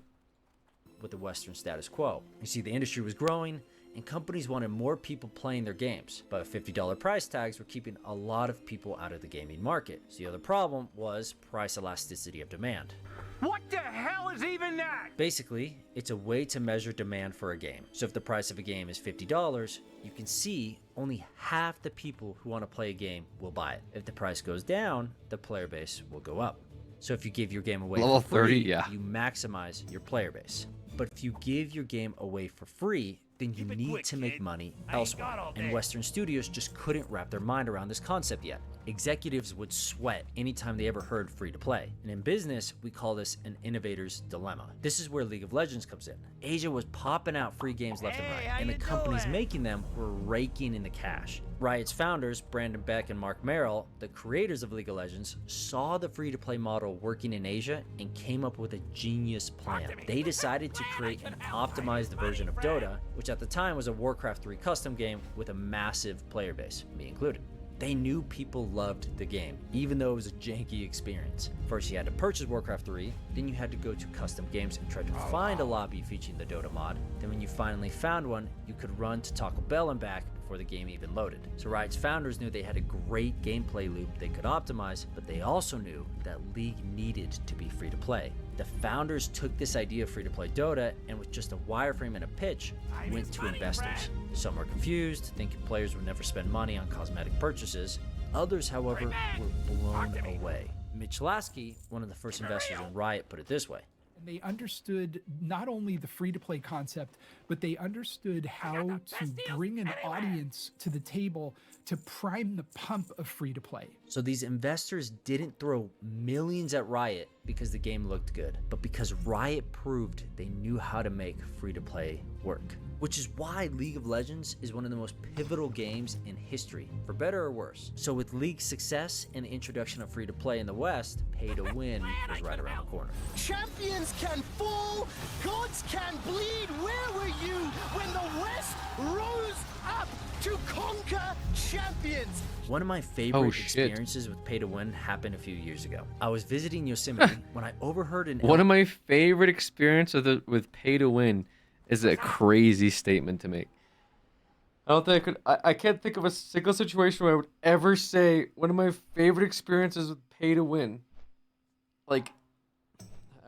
With the Western status quo. You see, the industry was growing, and companies wanted more people playing their games, but $50 price tags were keeping a lot of people out of the gaming market. So the other problem was price elasticity of demand. What the hell is even that? Basically, it's a way to measure demand for a game. So if the price of a game is $50, you can see only half the people who want to play a game will buy it. If the price goes down, the player base will go up. So if you give your game away Level for free, 30, yeah. you maximize your player base. But if you give your game away for free, then you need to make money elsewhere. And Western studios just couldn't wrap their mind around this concept yet. Executives would sweat anytime they ever heard free to play. And in business, we call this an innovator's dilemma. This is where League of Legends comes in. Asia was popping out free games left and right, and the companies making them were raking in the cash. Riot's founders, Brandon Beck and Mark Merrill, the creators of League of Legends, saw the free-to-play model working in Asia and came up with a genius plan. They decided to create an optimized version of Dota, which at the time was a Warcraft 3 custom game with a massive player base, me included. They knew people loved the game, even though it was a janky experience. First you had to purchase Warcraft 3, then you had to go to custom games and try to find a lobby featuring the Dota mod. Then when you finally found one, you could run to Taco Bell and back before the game even loaded. So Riot's founders knew they had a great gameplay loop they could optimize, but they also knew that League needed to be free to play. The founders took this idea of free-to-play Dota and with just a wireframe and a pitch, went to investors. Some were confused, thinking players would never spend money on cosmetic purchases. Others, however, were blown away. Mitch Lasky, one of the first investors in Riot, put it this way. And they understood not only the free-to-play concept, but they understood how to bring an audience to the table to prime the pump of free-to-play. So these investors didn't throw millions at Riot because the game looked good, but because Riot proved they knew how to make free-to-play work. Which is why League of Legends is one of the most pivotal games in history, for better or worse. So with League's success and the introduction of free-to-play in the West, pay-to-win was right around the corner. Champions can fall, gods can bleed. Where were you when the West rose up to conquer champions? One of my favorite experiences with pay-to-win happened a few years ago. I was visiting Yosemite when I overheard an... One of my favorite experiences with pay-to-win is a crazy statement to make. I don't think I can't think of a single situation where I would ever say one of my favorite experiences with pay to win. Like,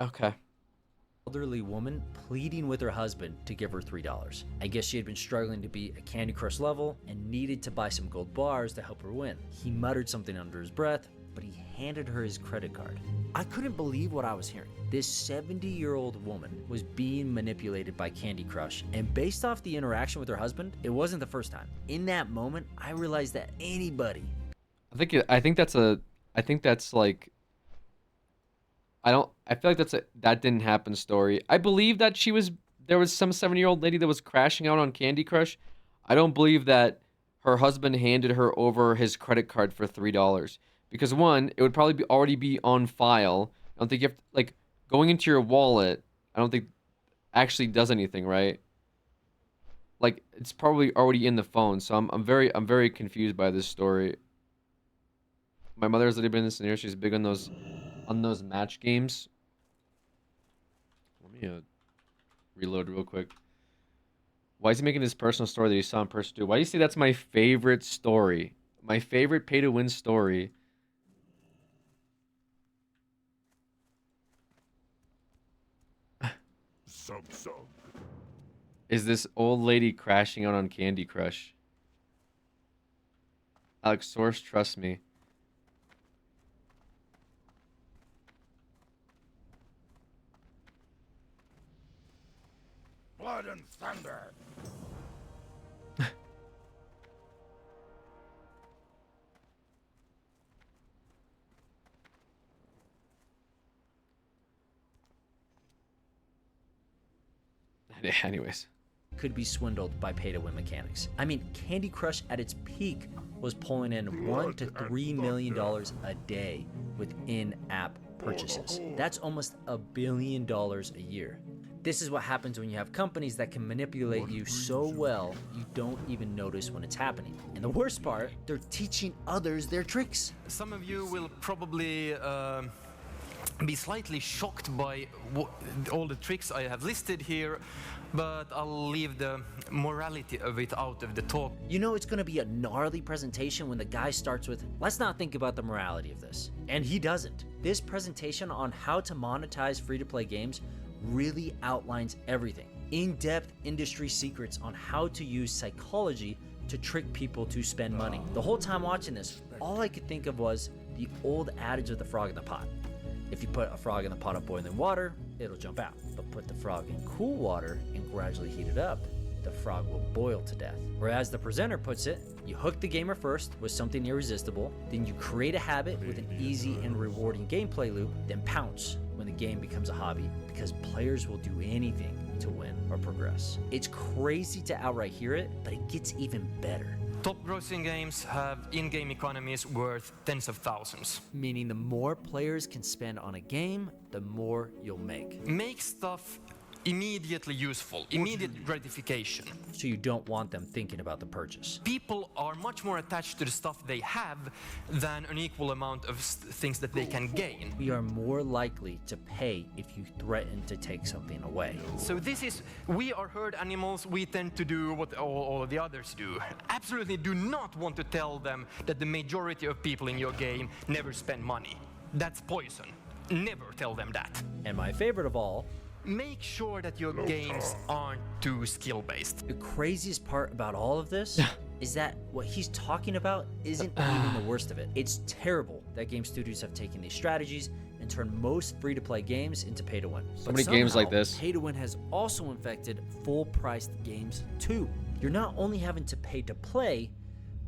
okay. Elderly woman pleading with her husband to give her $3. I guess she had been struggling to be a Candy Crush level and needed to buy some gold bars to help her win. He muttered something under his breath, but he handed her his credit card. I couldn't believe what I was hearing. This 70-year-old woman was being manipulated by Candy Crush, and based off the interaction with her husband, it wasn't the first time. In that moment, I realized that anybody I think that's like I feel like that didn't happen story. I believe that there was some 7-year-old lady that was crashing out on Candy Crush. I don't believe that her husband handed her over his credit card for $3 because one, it would probably already be on file. I don't think you have to, like, going into your wallet, I don't think actually does anything, right? Like, it's probably already in the phone. So I'm very confused by this story. My mother has already been in this scenario. She's big on those match games. Let me reload real quick. Why is he making this personal story that he saw in person too? Why do you say that's my favorite story? My favorite pay-to-win story. Is this old lady crashing out on Candy Crush? Alex, source, trust me. Blood and thunder. Anyways. Could be swindled by pay-to-win mechanics. I mean, Candy Crush at its peak was pulling in $1 to $3 million a day with in-app purchases. That's almost $1 billion a year. This is what happens when you have companies that can manipulate you so well you don't even notice when it's happening. And the worst part, they're teaching others their tricks. Some of you will probably be slightly shocked by all the tricks I have listed here, but I'll leave the morality of it out of the talk. You know it's gonna be a gnarly presentation when the guy starts with, let's not think about the morality of this. And he doesn't. This presentation on how to monetize free-to-play games really outlines everything. In-depth industry secrets on how to use psychology to trick people to spend money. The whole time watching this, all I could think of was the old adage of the frog in the pot. If you put a frog in the pot of boiling water, it'll jump out. But put the frog in cool water and gradually heat it up, the frog will boil to death. Or as the presenter puts it, you hook the gamer first with something irresistible, then you create a habit with an easy and rewarding gameplay loop, then pounce when the game becomes a hobby, because players will do anything to win or progress. It's crazy to outright hear it, but it gets even better. Top grossing games have in-game economies worth tens of thousands. Meaning the more players can spend on a game, the more you'll make. Make stuff immediately useful, immediate gratification. So you don't want them thinking about the purchase. People are much more attached to the stuff they have than an equal amount of things that they can gain. We are more likely to pay if you threaten to take something away. So we are herd animals, we tend to do what all the others do. Absolutely do not want to tell them that the majority of people in your game never spend money. That's poison. Never tell them that. And my favorite of all, make sure that your games aren't too skill-based. The craziest part about all of this is that what he's talking about isn't even the worst of it. It's terrible that game studios have taken these strategies and turned most free-to-play games into pay-to-win. So many games like this. Pay-to-win has also infected full-priced games too. You're not only having to pay to play,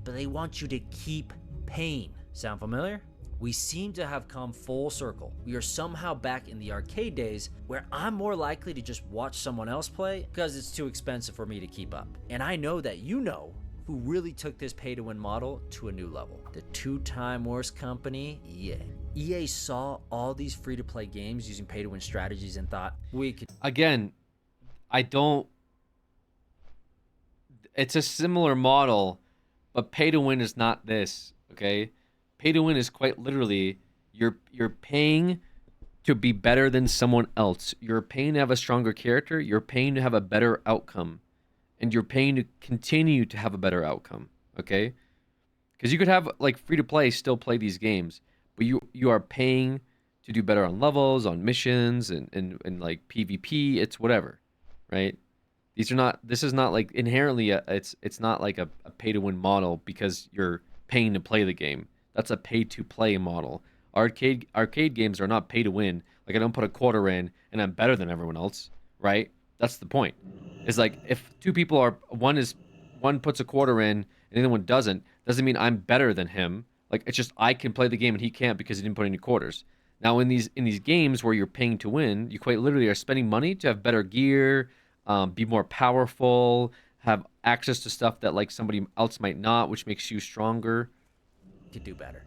but they want you to keep paying. Sound familiar? We seem to have come full circle. We are somehow back in the arcade days where I'm more likely to just watch someone else play because it's too expensive for me to keep up. And I know that you know who really took this pay-to-win model to a new level. The two-time worst company, EA. EA saw all these free-to-play games using pay-to-win strategies and thought, we could... Again, it's a similar model, but pay-to-win is not this, okay? Pay-to-win is quite literally, you're paying to be better than someone else. You're paying to have a stronger character. You're paying to have a better outcome. And you're paying to continue to have a better outcome, okay? Because you could have, like, free-to-play still play these games, but you are paying to do better on levels, on missions, and like, PvP. It's whatever, right? This is not, like, inherently, it's not like a pay-to-win model because you're paying to play the game. That's a pay-to-play model. Arcade games are not pay-to-win. Like, I don't put a quarter in and I'm better than everyone else, right? That's the point. It's like if two people are one puts a quarter in and the other one doesn't mean I'm better than him. Like it's just I can play the game and he can't because he didn't put any quarters. Now in these games where you're paying to win, you quite literally are spending money to have better gear, be more powerful, have access to stuff that like somebody else might not, which makes you stronger. Could do better.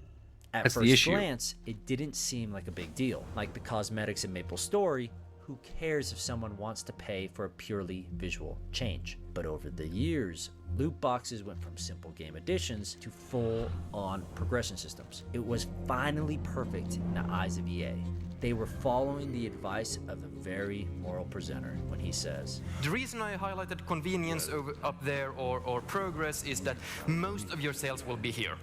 At That's the first issue. glance, it didn't seem like a big deal. Like the cosmetics in Maple Story, who cares if someone wants to pay for a purely visual change? But over the years, loot boxes went from simple game additions to full-on progression systems. It was finally perfect in the eyes of EA. They were following the advice of a very moral presenter when he says, The reason I highlighted convenience up there or progress is that most of your sales will be here.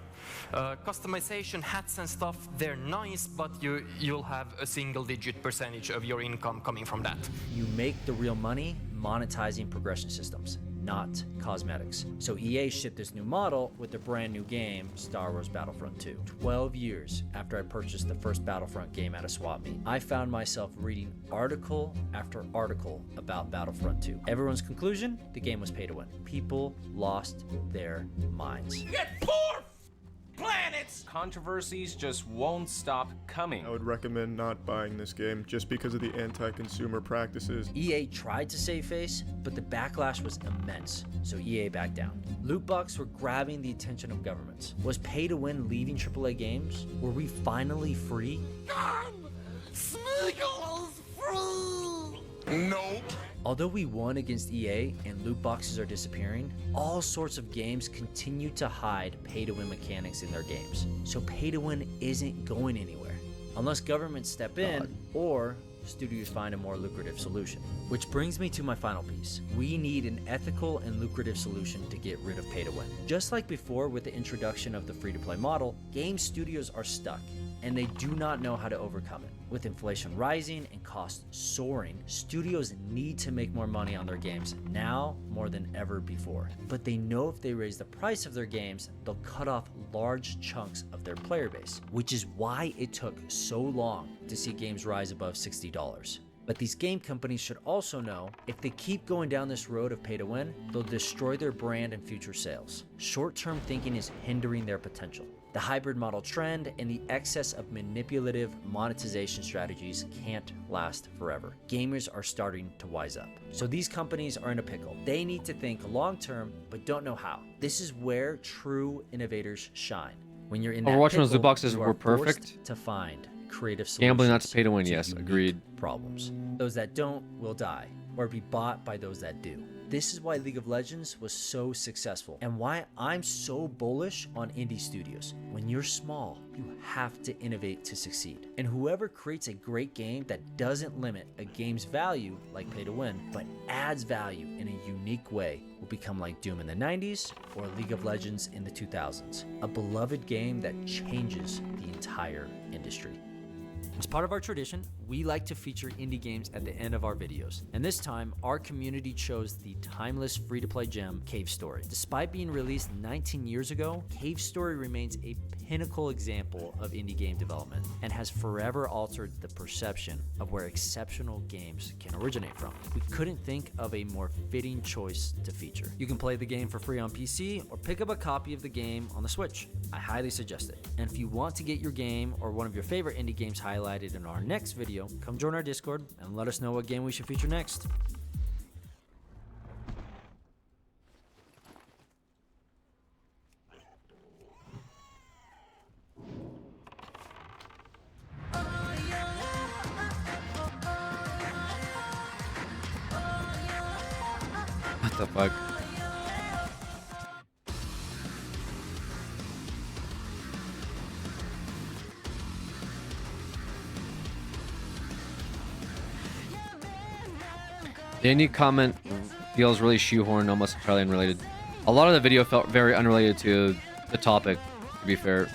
Customization, hats and stuff, they're nice, but you'll have a single-digit percentage of your income coming from that. you make the real money monetizing progression systems, not cosmetics. So EA shipped this new model with the brand new game, Star Wars Battlefront 2. 12 years after I purchased the first Battlefront game at a swap meet, I found myself reading article after article about Battlefront 2. Everyone's conclusion? The game was pay to win. People lost their minds. Planets! Controversies just won't stop coming. I would recommend not buying this game just because of the anti-consumer practices. EA tried to save face, but the backlash was immense, so EA backed down. Loot boxes were grabbing the attention of governments. Was pay to win leaving AAA games? Were we finally free? Smeagol's free! Nope. Although we won against EA and loot boxes are disappearing, all sorts of games continue to hide pay-to-win mechanics in their games. So pay-to-win isn't going anywhere, unless governments step in or studios find a more lucrative solution. Which brings me to my final piece. We need an ethical and lucrative solution to get rid of pay-to-win. Just like before with the introduction of the free-to-play model, game studios are stuck, and they do not know how to overcome it. With inflation rising and costs soaring, studios need to make more money on their games now more than ever before. But they know if they raise the price of their games, they'll cut off large chunks of their player base, which is why it took so long to see games rise above $60. But these game companies should also know if they keep going down this road of pay to win, they'll destroy their brand and future sales. Short-term thinking is hindering their potential. The hybrid model trend and the excess of manipulative monetization strategies can't last forever. Gamers are starting to wise up. So these companies are in a pickle. They need to think long-term, but don't know how. This is where true innovators shine. When you're in that Overwatch pickle, loot boxes you were are forced perfect. to find creative solutions. Gambling not to pay to win, yes, unique agreed. Problems. Those that don't will die or be bought by those that do. This is why League of Legends was so successful and why I'm so bullish on indie studios. When you're small, you have to innovate to succeed. And whoever creates a great game that doesn't limit a game's value like pay to win, but adds value in a unique way will become like Doom in the 90s or League of Legends in the 2000s. A beloved game that changes the entire industry. As part of our tradition, we like to feature indie games at the end of our videos. And this time, our community chose the timeless free-to-play gem, Cave Story. Despite being released 19 years ago, Cave Story remains a pinnacle example of indie game development and has forever altered the perception of where exceptional games can originate from. We couldn't think of a more fitting choice to feature. You can play the game for free on PC or pick up a copy of the game on the Switch. I highly suggest it. And if you want to get your game or one of your favorite indie games highlighted in our next video, come join our Discord and let us know what game we should feature next. What the fuck? The indie comment feels really shoehorned, almost entirely unrelated. A lot of the video felt very unrelated to the topic, to be fair.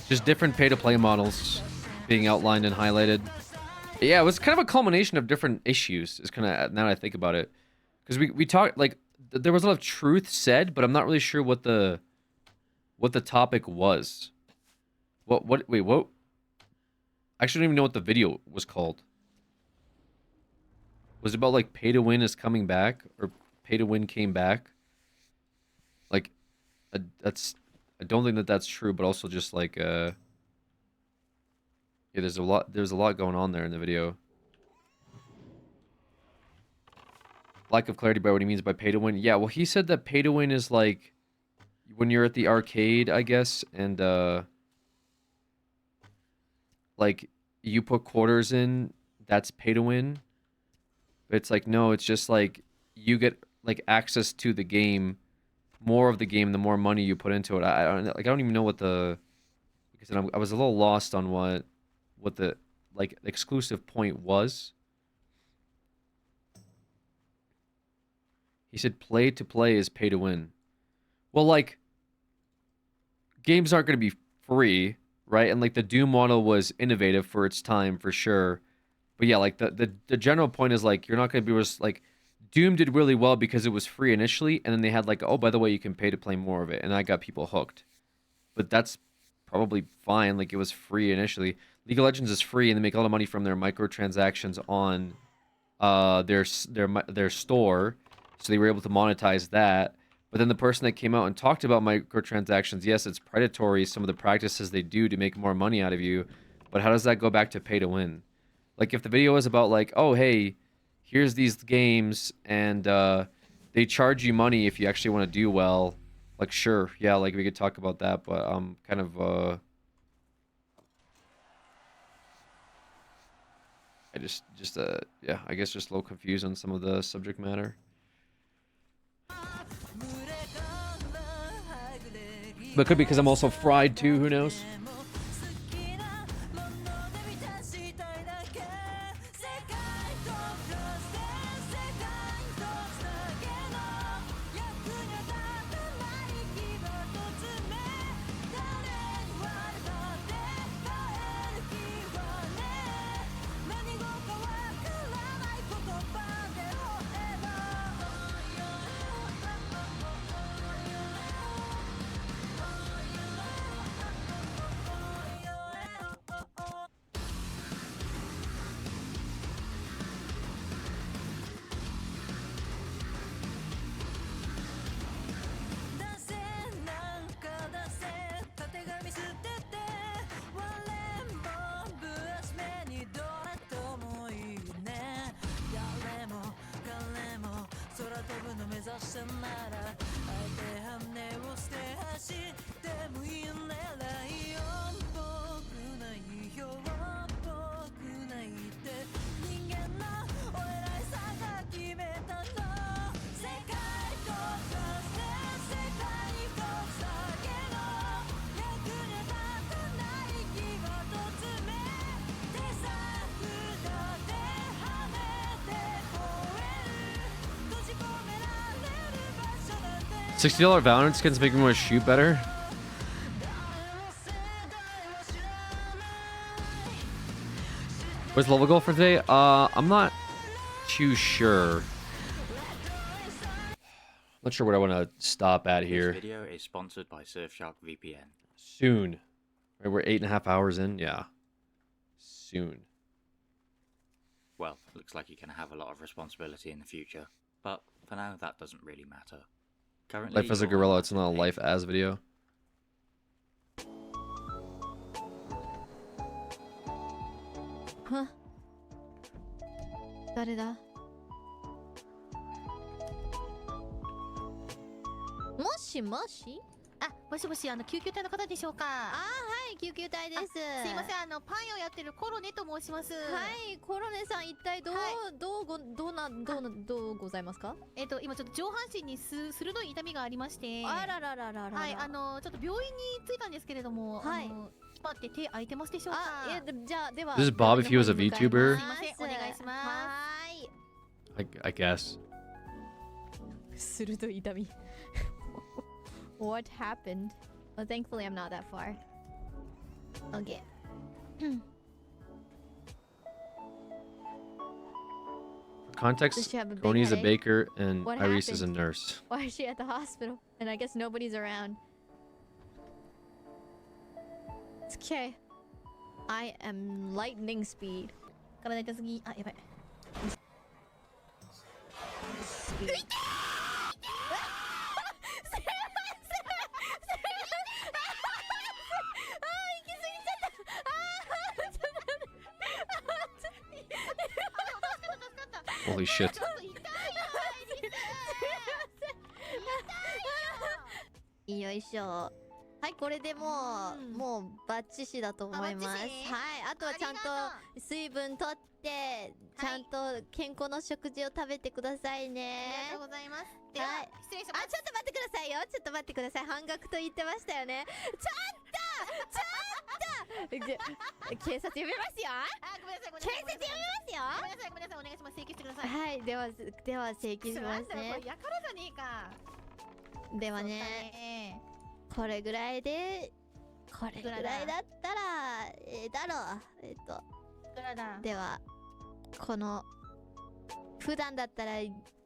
Just different pay-to-play models being outlined and highlighted. Yeah, it was kind of a culmination of different issues, is kind of, now that I think about it. Because we talked, like, there was a lot of truth said, but I'm not really sure what the topic was. Wait, what? I actually don't even know what the video was called. Was it about, like, pay to win is coming back? Or pay to win came back? Like, I don't think that that's true, but also just like yeah, there's a lot going on there in the video. Lack of clarity by what he means by pay to win. Yeah, well, he said that pay to win is like when you're at the arcade, I guess, and like you put quarters in, that's pay to win. But it's like, no, it's just like you get like access to the game, more of the game, the more money you put into it. I don't even know what the, because I was a little lost on what the like exclusive point was. He said play to play is pay to win. Well, like, games aren't going to be free, right? And like the Doom model was innovative for its time, for sure. But yeah, like the general point is like you're not going to be just like Doom did really well because it was free initially, and then they had like, oh, by the way, you can pay to play more of it, and I got people hooked. But that's probably fine. Like it was free initially. League of Legends is free, and they make a lot of money from their microtransactions on their store. So they were able to monetize that. But then the person that came out and talked about microtransactions, yes, it's predatory, some of the practices they do to make more money out of you. But how does that go back to pay to win? Like if the video is about like, oh, hey, here's these games and they charge you money if you actually want to do well. Like, sure, yeah, like we could talk about that, but I'm kind of yeah, I guess just a little confused on some of the subject matter. But it could be because I'm also fried too, who knows? $60 Valorant skins make me want to shoot better. What's the level goal for today? I'm not too sure. Not sure what I want to stop at here. This video is sponsored by Surfshark VPN. Soon. Right, we're 8.5 hours in. Yeah. Soon. Well, it looks like you're going to have a lot of responsibility in the future, but for now, that doesn't really matter. Currently, Life as a gorilla, it's not a life as video. Huh? 誰だ？もしもし？あ、もしもし、救急隊の方でしょうか。はい、救急隊です。すいません、パン屋をやってるコロネと申します。はい、コロネさん、一体どうございますか？今ちょっと上半身に鋭い痛みがありまして。あららららら。はい、ちょっと病院に着いたんですけれども、はい。待って手空いてますでしょうか？じゃあでは。This is Bob if he was a VTuber. すいません、お願いします。I guess. 鋭い痛み。What happened? Well, thankfully I'm not that far. Okay. For context, Coney is a baker and Iris is a nurse. Why is she at the hospital? And I guess nobody's around. It's okay. I am lightning speed. 体痛すぎ。あ、やばい。Holy shit. よいしょ。はい、これでもうバッチシだと思います。はい、あとはちゃんと水分とってちゃんと健康の食事を食べてくださいね。ありがとうございます。では、はい失礼します。あ、ちょっと待ってくださいよ。ちょっと待ってください。半額と言ってましたよね。ちょっと警察呼びますよ。あ、ごめんなさい。警察呼びますよ。ごめんなさい。ごめんなさい。お願いします。請求してください。はい、では請求しますね。これやからじゃねえか。ではね、これぐらいで、これぐらいだったら、では、この、普段だったら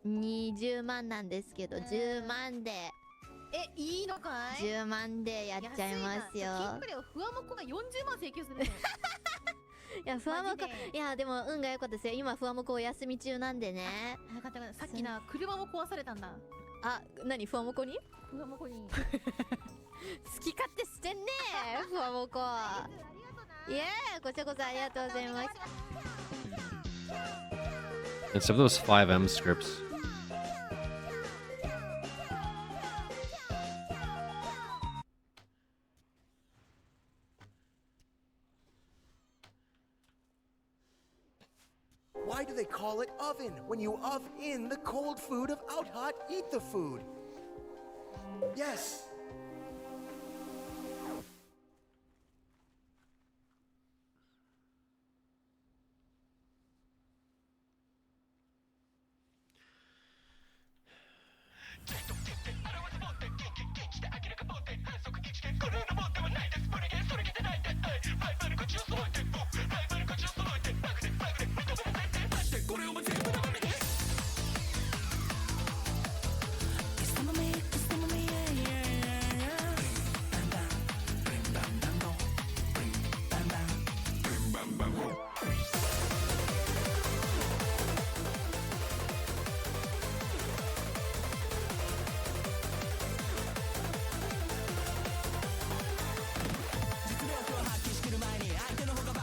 20万なんですけど、10万で、いいのかい ?10 万でやっちゃいますよ。キンプレをふわもこが40万請求するの。いや、ふわもこ、いや、でも運が良かったですよ。今、ふわもこお休み中なんでね。よかったよかった。さっきな、車も壊されたんだ。あ、何ふわもこにふわもこに。好き勝手してんねふわもこ。いやー、こちらこそありがとうございます。And some of those 5M scripts. Why do they call it oven? When you oven in the cold food of out hot, eat the food. Yes.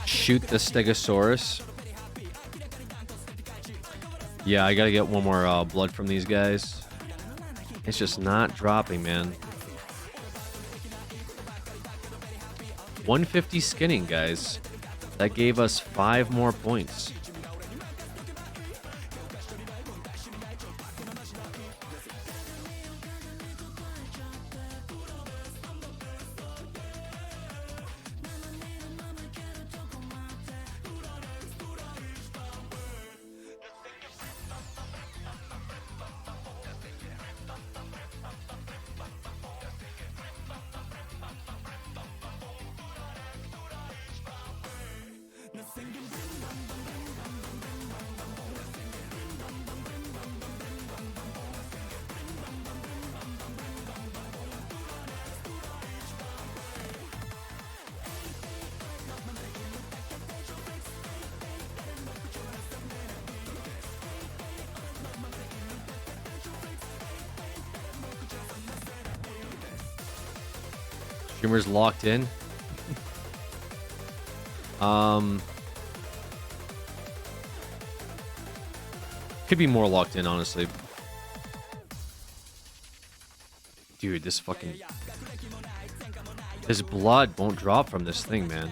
Shoot the Stegosaurus. Yeah, I gotta get one more blood from these guys. It's just not dropping, man. 150 skinning, guys. That gave us 5 more points. Streamer's locked in. Could be more locked in, honestly. Dude, this fucking... This blood won't drop from this thing, man.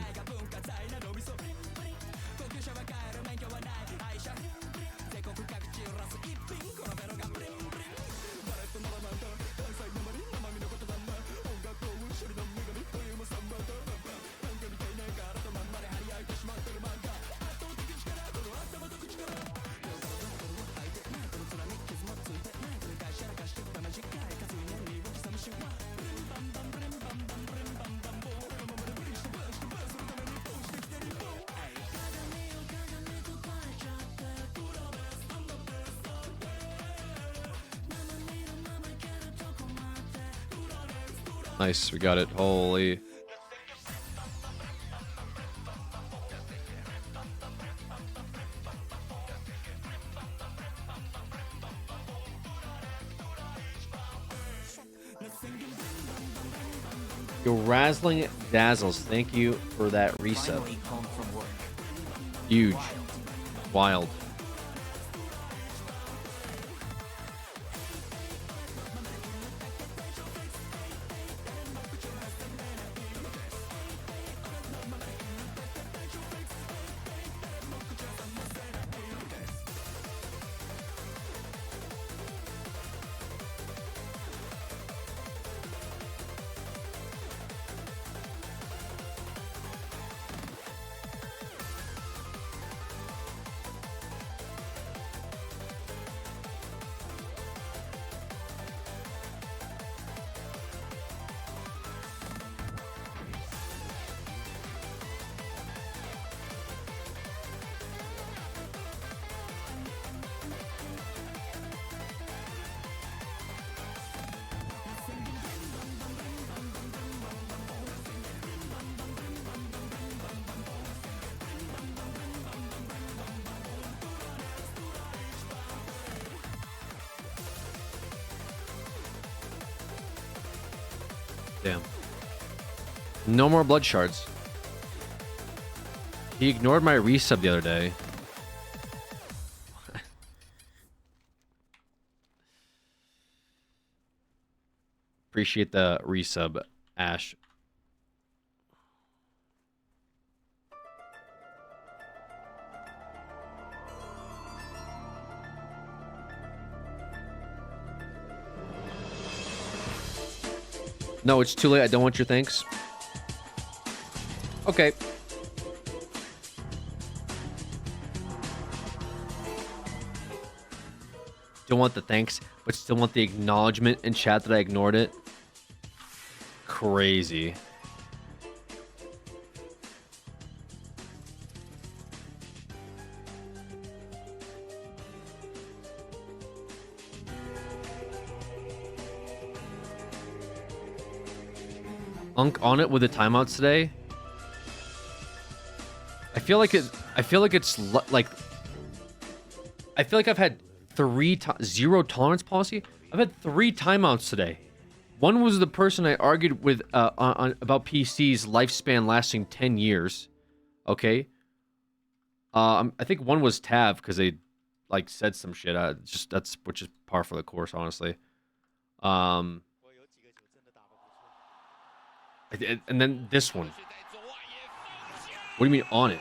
Nice, we got it. Holy. Yo, Razzling Dazzles, thank you for that resub. Huge. Wild. Damn. No more blood shards. He ignored my resub the other day. Appreciate the resub, Ash. No, it's too late. I don't want your thanks. Okay. Don't want the thanks, but still want the acknowledgement in chat that I ignored it. Crazy. Unk on it with the timeouts today. I feel like it's like I feel like I've had zero tolerance policy. I've had 3 timeouts today. One was the person I argued with about PC's lifespan lasting 10 years. Okay. I think one was Tav because they like said some shit. Which is par for the course, honestly. And then this one. What do you mean on it?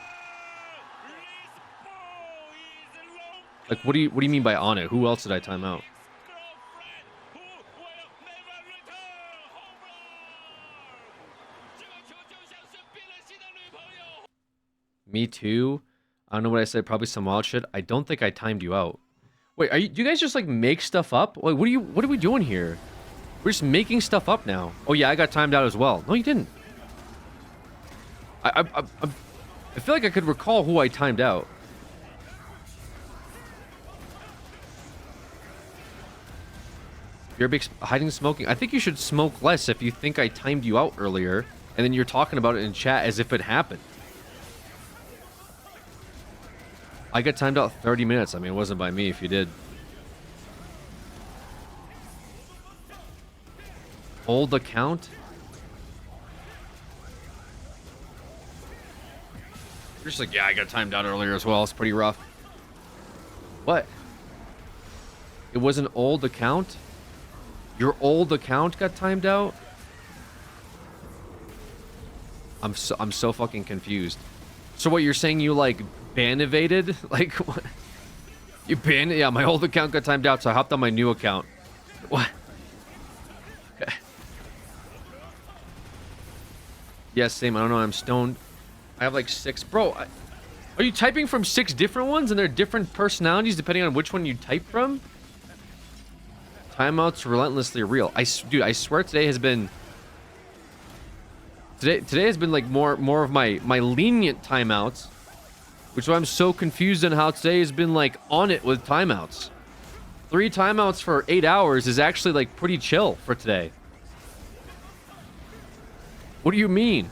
Like, what do you mean by on it? Who else did I time out? Me too. I don't know what I said. Probably some wild shit. I don't think I timed you out. Wait, do you guys just like make stuff up? Like, what are we doing here? We're just making stuff up now. Oh yeah, I got timed out as well. No, you didn't. I feel like I could recall who I timed out. You're a big hiding smoking. I think you should smoke less if you think I timed you out earlier, and then you're talking about it in chat as if it happened. I got timed out 30 minutes. I mean, it wasn't by me if you did. Old account? You're just like, yeah, I got timed out earlier as well. It's pretty rough. What? It was an old account? Your old account got timed out? I'm so fucking confused. So what, you're saying you like ban-evaded? Like what? You banned? Yeah, my old account got timed out, so I hopped on my new account. What? Okay. Yes, same. I don't know. I'm stoned. I have like 6. Bro, are you typing from 6 different ones and they're different personalities depending on which one you type from? Timeouts relentlessly real. Dude, I swear today has been like more of my lenient timeouts, which is why I'm so confused on how today has been like on it with timeouts. 3 timeouts for 8 hours is actually like pretty chill for today. What do you mean?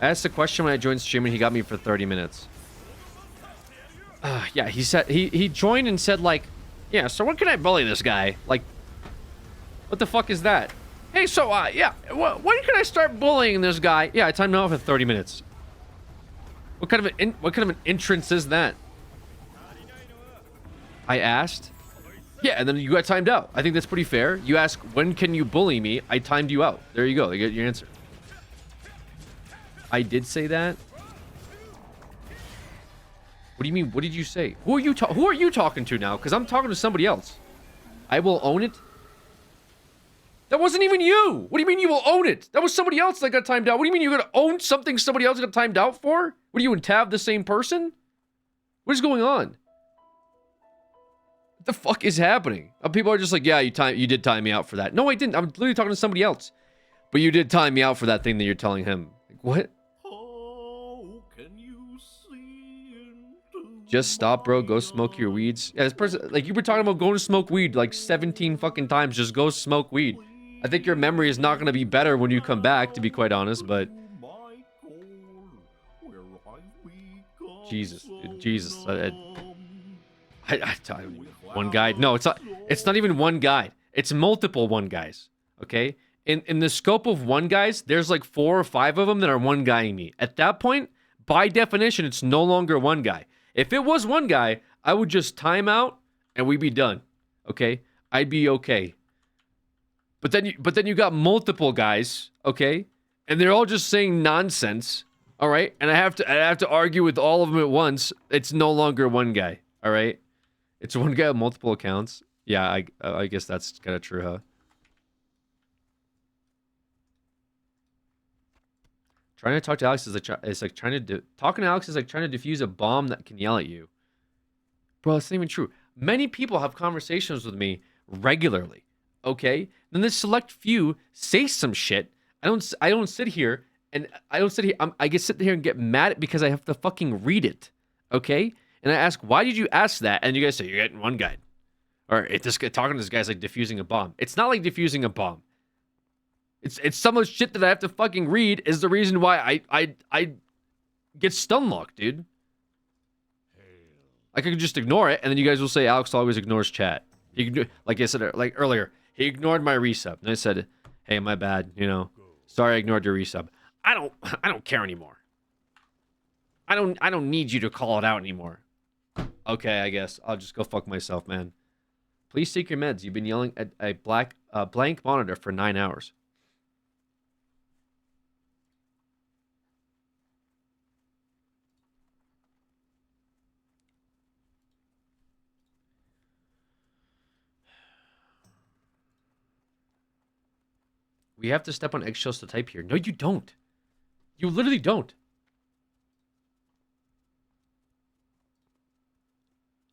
I asked a question when I joined stream and he got me for 30 minutes. Yeah, he said he joined and said like, yeah, so when can I bully this guy? Like, what the fuck is that? Hey, so yeah, when can I start bullying this guy? Yeah, I timed him out for 30 minutes. What kind of an entrance is that? I asked. Yeah, and then you got timed out. I think that's pretty fair. You ask, when can you bully me? I timed you out. There you go. You get your answer. I did say that. What do you mean? What did you say? Who are you talking to now? Because I'm talking to somebody else. I will own it. That wasn't even you. What do you mean you will own it? That was somebody else that got timed out. What do you mean you're gonna own something somebody else got timed out for? What are you and Tav the same person? What is going on? What the fuck is happening? People are just like, yeah, you did time me out for that. No, I didn't. I'm literally talking to somebody else. But you did time me out for that thing that you're telling him. Like, what? Just stop, bro. Go smoke your weeds. Yeah, this person, like, you were talking about going to smoke weed like 17 fucking times. Just go smoke weed. I think your memory is not going to be better when you come back, to be quite honest, but... Jesus, dude, Jesus. One guide? No, it's not. It's not even one guide. It's multiple one guys. Okay. In the scope of one guys, there's like 4 or 5 of them that are one guying me. At that point, by definition, it's no longer one guy. If it was one guy, I would just time out and we'd be done. Okay, I'd be okay. But then you got multiple guys. Okay, and they're all just saying nonsense. All right, and I have to argue with all of them at once. It's no longer one guy. All right, it's one guy with multiple accounts. Yeah, I guess that's kind of true, huh? Trying to talk to Alex is like trying to talking to Alex is like trying to defuse a bomb that can yell at you. Bro, that's not even true. Many people have conversations with me regularly. Okay? Then this select few say some shit. I don't sit here and I don't sit here. I get sit here and get mad because I have to fucking read it. Okay? And I ask, why did you ask that? And you guys say you're getting one guide. Or talking to this guy's like defusing a bomb. It's not like defusing a bomb. It's some of the shit that I have to fucking read is the reason why I get stun locked, dude. I could just ignore it, and then you guys will say Alex always ignores chat. Like I said, like earlier, he ignored my resub, and I said, "Hey, my bad. You know, sorry, I ignored your resub. I don't care anymore. I don't need you to call it out anymore. Okay, I guess I'll just go fuck myself, man. Please take your meds. You've been yelling at a blank monitor for 9 hours." We have to step on eggshells to type here. No, you don't. You literally don't.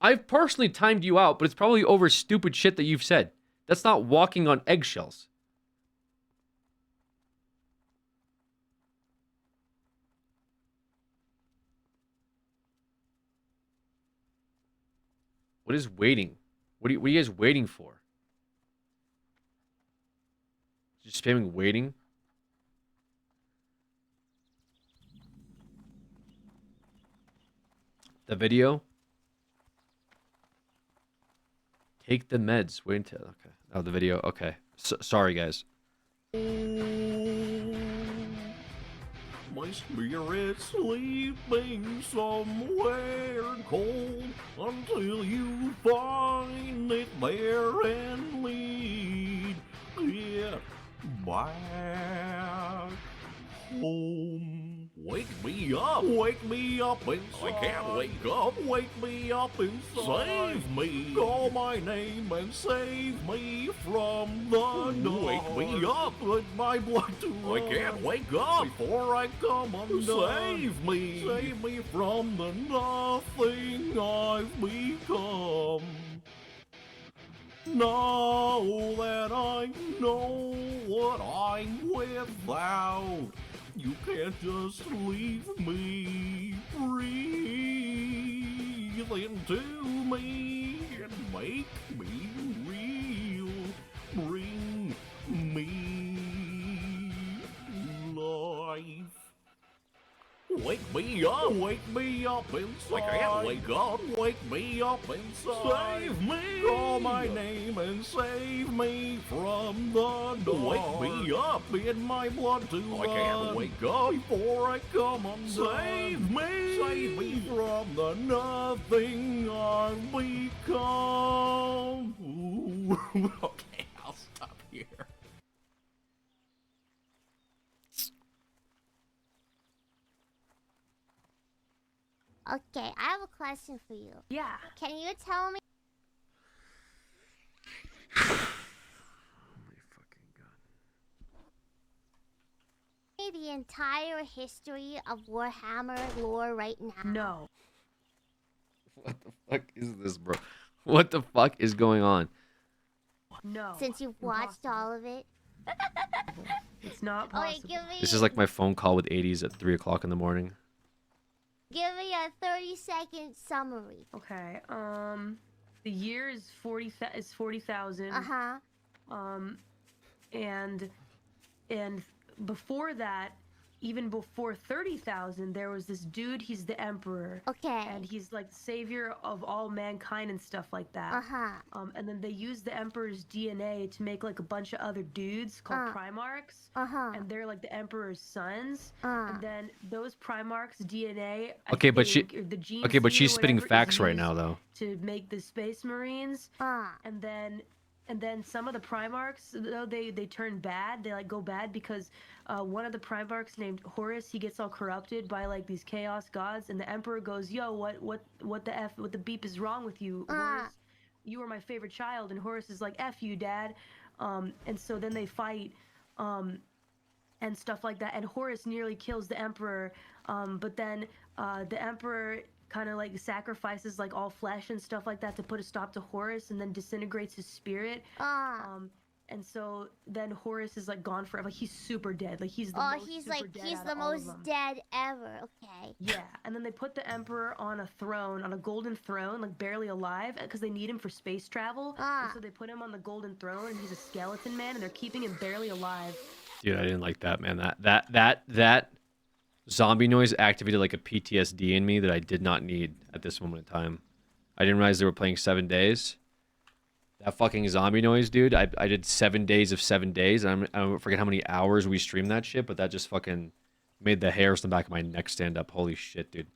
I've personally timed you out, but it's probably over stupid shit that you've said. That's not walking on eggshells. What is waiting? What are you guys waiting for? Just spamming waiting? The video? Take the meds. Wait until... Okay. Oh, the video. Okay. Sorry, guys. My spirit's sleeping somewhere cold until you find it there and lead it back home. Wake me up inside. I can't wake up. Wake me up inside. Save me. Call my name and save me from the dark. Wake me up with my blood to run. I can't wake up before I come undone. Save me from the nothing I've become. Now that I know what I'm without, you can't just leave me. Breathe into me and make me real. Bring me life. Wake me up inside. I can't wake up. Wake me up inside. Save me. Call my name and save me from the dark. Wake me up in my blood to run. I can't wake up before I come undone. Save me from the nothing I've become. Okay, I'll stop here. Okay, I have a question for you. Yeah. Can you tell me? The entire history of Warhammer lore right now? No. What the fuck is this, bro? What the fuck is going on? No. Since you've watched all of it? It's not possible. Okay, This is like my phone call with 80s at 3 o'clock in the morning. Give me a 30-second summary. Okay. The year is 40,000. Uh-huh. And before that, even before 30,000, there was this dude. He's the emperor. Okay. And he's like savior of all mankind and stuff like that. And then they use the emperor's DNA to make like a bunch of other dudes called Primarchs. And they're like the emperor's sons. And then those Primarchs' DNA. Okay, but the gene okay, but seed or she's spitting whatever is facts right used now, though. to make the Space Marines. And then some of the Primarchs, though, they turn bad. They like go bad because one of the Primarchs named Horus, he gets all corrupted by like these chaos gods, and the Emperor goes, "Yo, what the beep is wrong with you, Horus? You were my favorite child." And Horus is like, "F you, Dad." And so then they fight, and stuff like that. And Horus nearly kills the Emperor, but then the Emperor kind of like sacrifices like all flesh and stuff like that to put a stop to Horus, and then disintegrates his spirit. And so then Horus is like gone forever. Like, he's super dead. Like he's the most he's super like dead he's out the of all of most them. dead ever. Okay. Yeah, and then they put the Emperor on a throne, on a golden throne, like barely alive, because they need him for space travel. And so they put him on the golden throne, and he's a skeleton man, and they're keeping him barely alive. Dude, I didn't like that, man. That zombie noise activated like a PTSD in me that I did not need at this moment in time. I didn't realize they were playing 7 days. That fucking zombie noise, dude. I did 7 days of 7 days. I don't forget how many hours we streamed that shit, but that just fucking made the hairs on the back of my neck stand up. Holy shit, dude.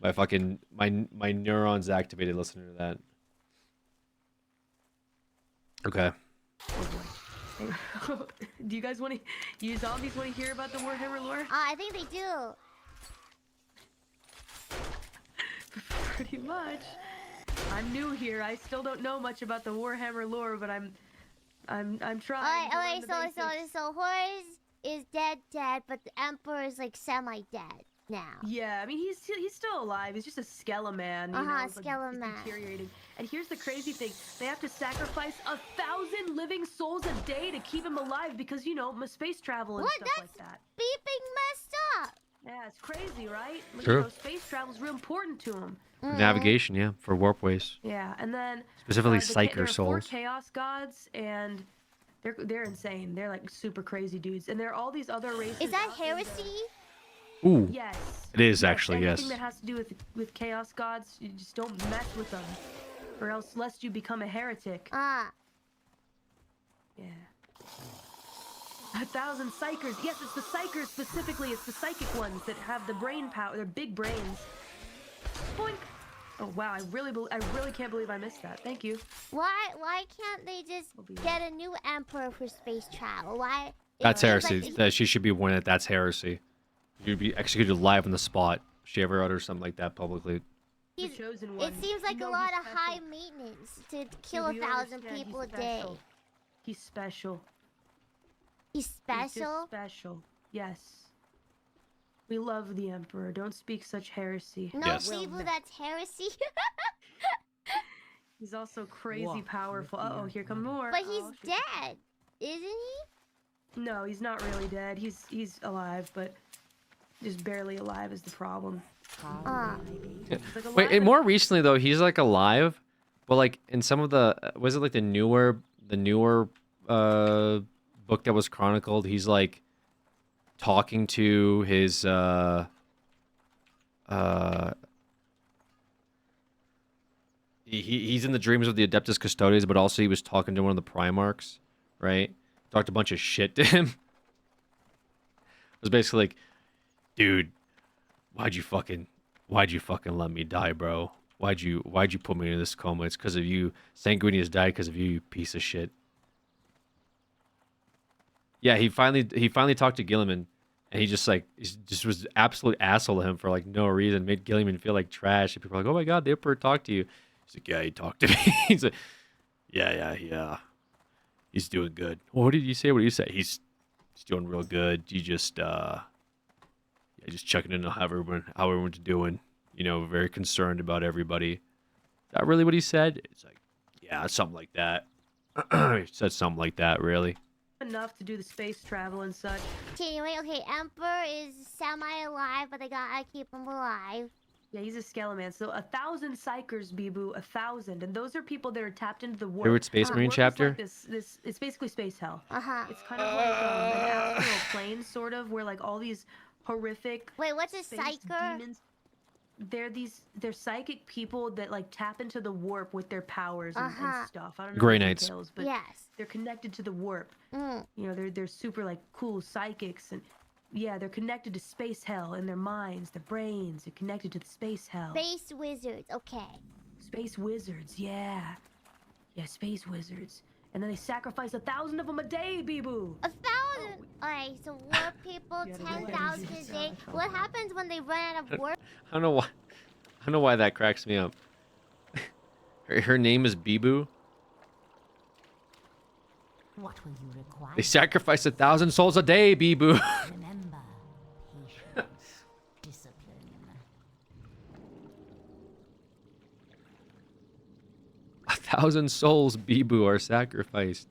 My fucking my neurons activated listening to that. Okay. Do you guys want to? You zombies want to hear about the Warhammer lore? I think they do. Pretty much. I'm new here. I still don't know much about the Warhammer lore, but I'm trying. Alright, so Horus is dead, but the Emperor is like semi-dead now. Yeah, I mean he's still alive. He's just a skeleman. You know, it's like, he's deteriorating. And here's the crazy thing: they have to sacrifice 1,000 living souls a day to keep him alive because, you know, space travel and stuff like that. Beeping messed up. Yeah, it's crazy, right? Like, True. you know, space travel's real important to him. Navigation, yeah, for warp ways. Yeah, and then Specifically there Psyker are 4 souls. chaos gods, and they're insane. They're like super crazy dudes, and there are all these other races. Is that heresy? Ooh. Yes. It is actually, yes. Anything that has to do with chaos gods, you just don't mess with them, or else lest you become a heretic. Yeah. 1,000 psychers. Yes, it's the psychers specifically. It's the psychic ones that have the brain power. They're big brains. Boink. Oh wow! I really can't believe I missed that. Thank you. Why can't they just get a new emperor for space travel? Why? That's heresy. That she should be warned that that's heresy. You'd be executed live on the spot. She ever utter something like that publicly? The chosen one. It seems like a lot of high maintenance to kill 1,000 people a day. He's special. He's special? He's just special. Yes. We love the Emperor. Don't speak such heresy. No, people, that's heresy. He's also crazy powerful. Uh-oh, here come more. But he's dead, isn't he? No, he's not really dead. He's alive, but just barely alive is the problem. Wait, and more recently though, he's like alive, but like in some of the was it like the newer book that was chronicled, he's like talking to his he's in the dreams of the Adeptus Custodes, but also he was talking to one of the Primarchs, right? Talked a bunch of shit to him. It was basically like, dude, why'd you fucking let me die, bro? Why'd you put me in this coma? It's because of you. Sanguinius died because of you, you piece of shit. Yeah, he finally talked to Gilliman, and he just was absolute asshole to him for like no reason. Made Gilliman feel like trash. And people were like, oh my god, the Emperor talked to you. He's like, yeah, he talked to me. He's like, yeah. He's doing good. Well, what did you say? What did you say? He's doing real good. You just just checking in on how everyone's doing. You know, very concerned about everybody. Is that really what he said? It's like, yeah, something like that. He said something like that, really. Enough to do the space travel and such. Okay, Emperor is semi-alive, but they gotta keep him alive. Yeah, he's a Skeleman. So 1,000 Psychers, Bibu, 1,000, and those are people that are tapped into the warp. Favorite Space Marine Warp is chapter? Like it's basically space hell. It's kind of like an astral plane, sort of, where like all these horrific. Wait, what's a space Psyker? demons. They're psychic people that like tap into the warp with their powers and stuff. I don't know Grey the Knights. details, but they're connected to the warp. Mm. You know, they're super like cool psychics, and yeah, they're connected to space hell in their minds, their brains. They're connected to the space hell. Space wizards, okay. Space wizards, yeah, space wizards. And then they sacrifice 1,000 of them a day, Bibu. 1,000. Alright, so warp people, 10,000 a day. What happens when they run out of warp? I don't know why that cracks me up. Her name is Bibu. What will you require? They sacrifice 1,000 souls a day, Bibu. Remember, patience, discipline. 1,000 souls, Bibu, are sacrificed.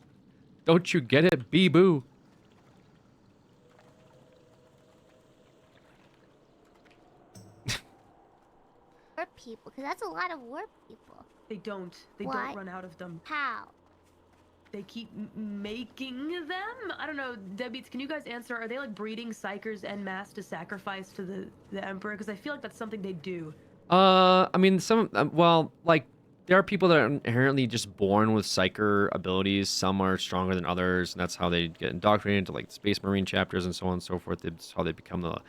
Don't you get it, Bibu? Warp people, because that's a lot of warp people. They don't Why? run out of them. How? They keep making them? I don't know. Deadbeats, can you guys answer? Are they like breeding psychers en masse to sacrifice to the Emperor? Because I feel like that's something they do. I mean, well, like, there are people that are inherently just born with psyker abilities. Some are stronger than others, and that's how they get indoctrinated into, like, Space Marine chapters and so on and so forth. It's how they become the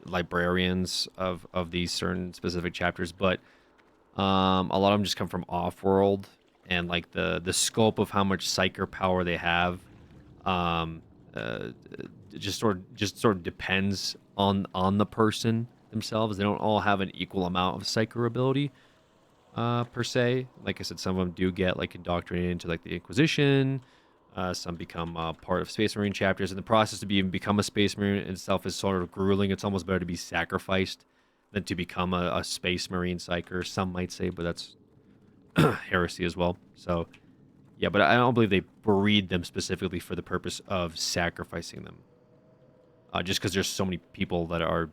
librarians of these certain specific chapters. But a lot of them just come from off-world, and, like, the scope of how much psyker power they have just sort of depends on the person themselves. They don't all have an equal amount of psyker ability. Per se. Like I said, some of them do get like indoctrinated into like the Inquisition. Some become part of Space Marine chapters. And the process to even become a Space Marine itself is sort of grueling. It's almost better to be sacrificed than to become a Space Marine psyker. Some might say, but that's heresy as well. So, yeah, but I don't believe they breed them specifically for the purpose of sacrificing them. Just because there's so many people that are,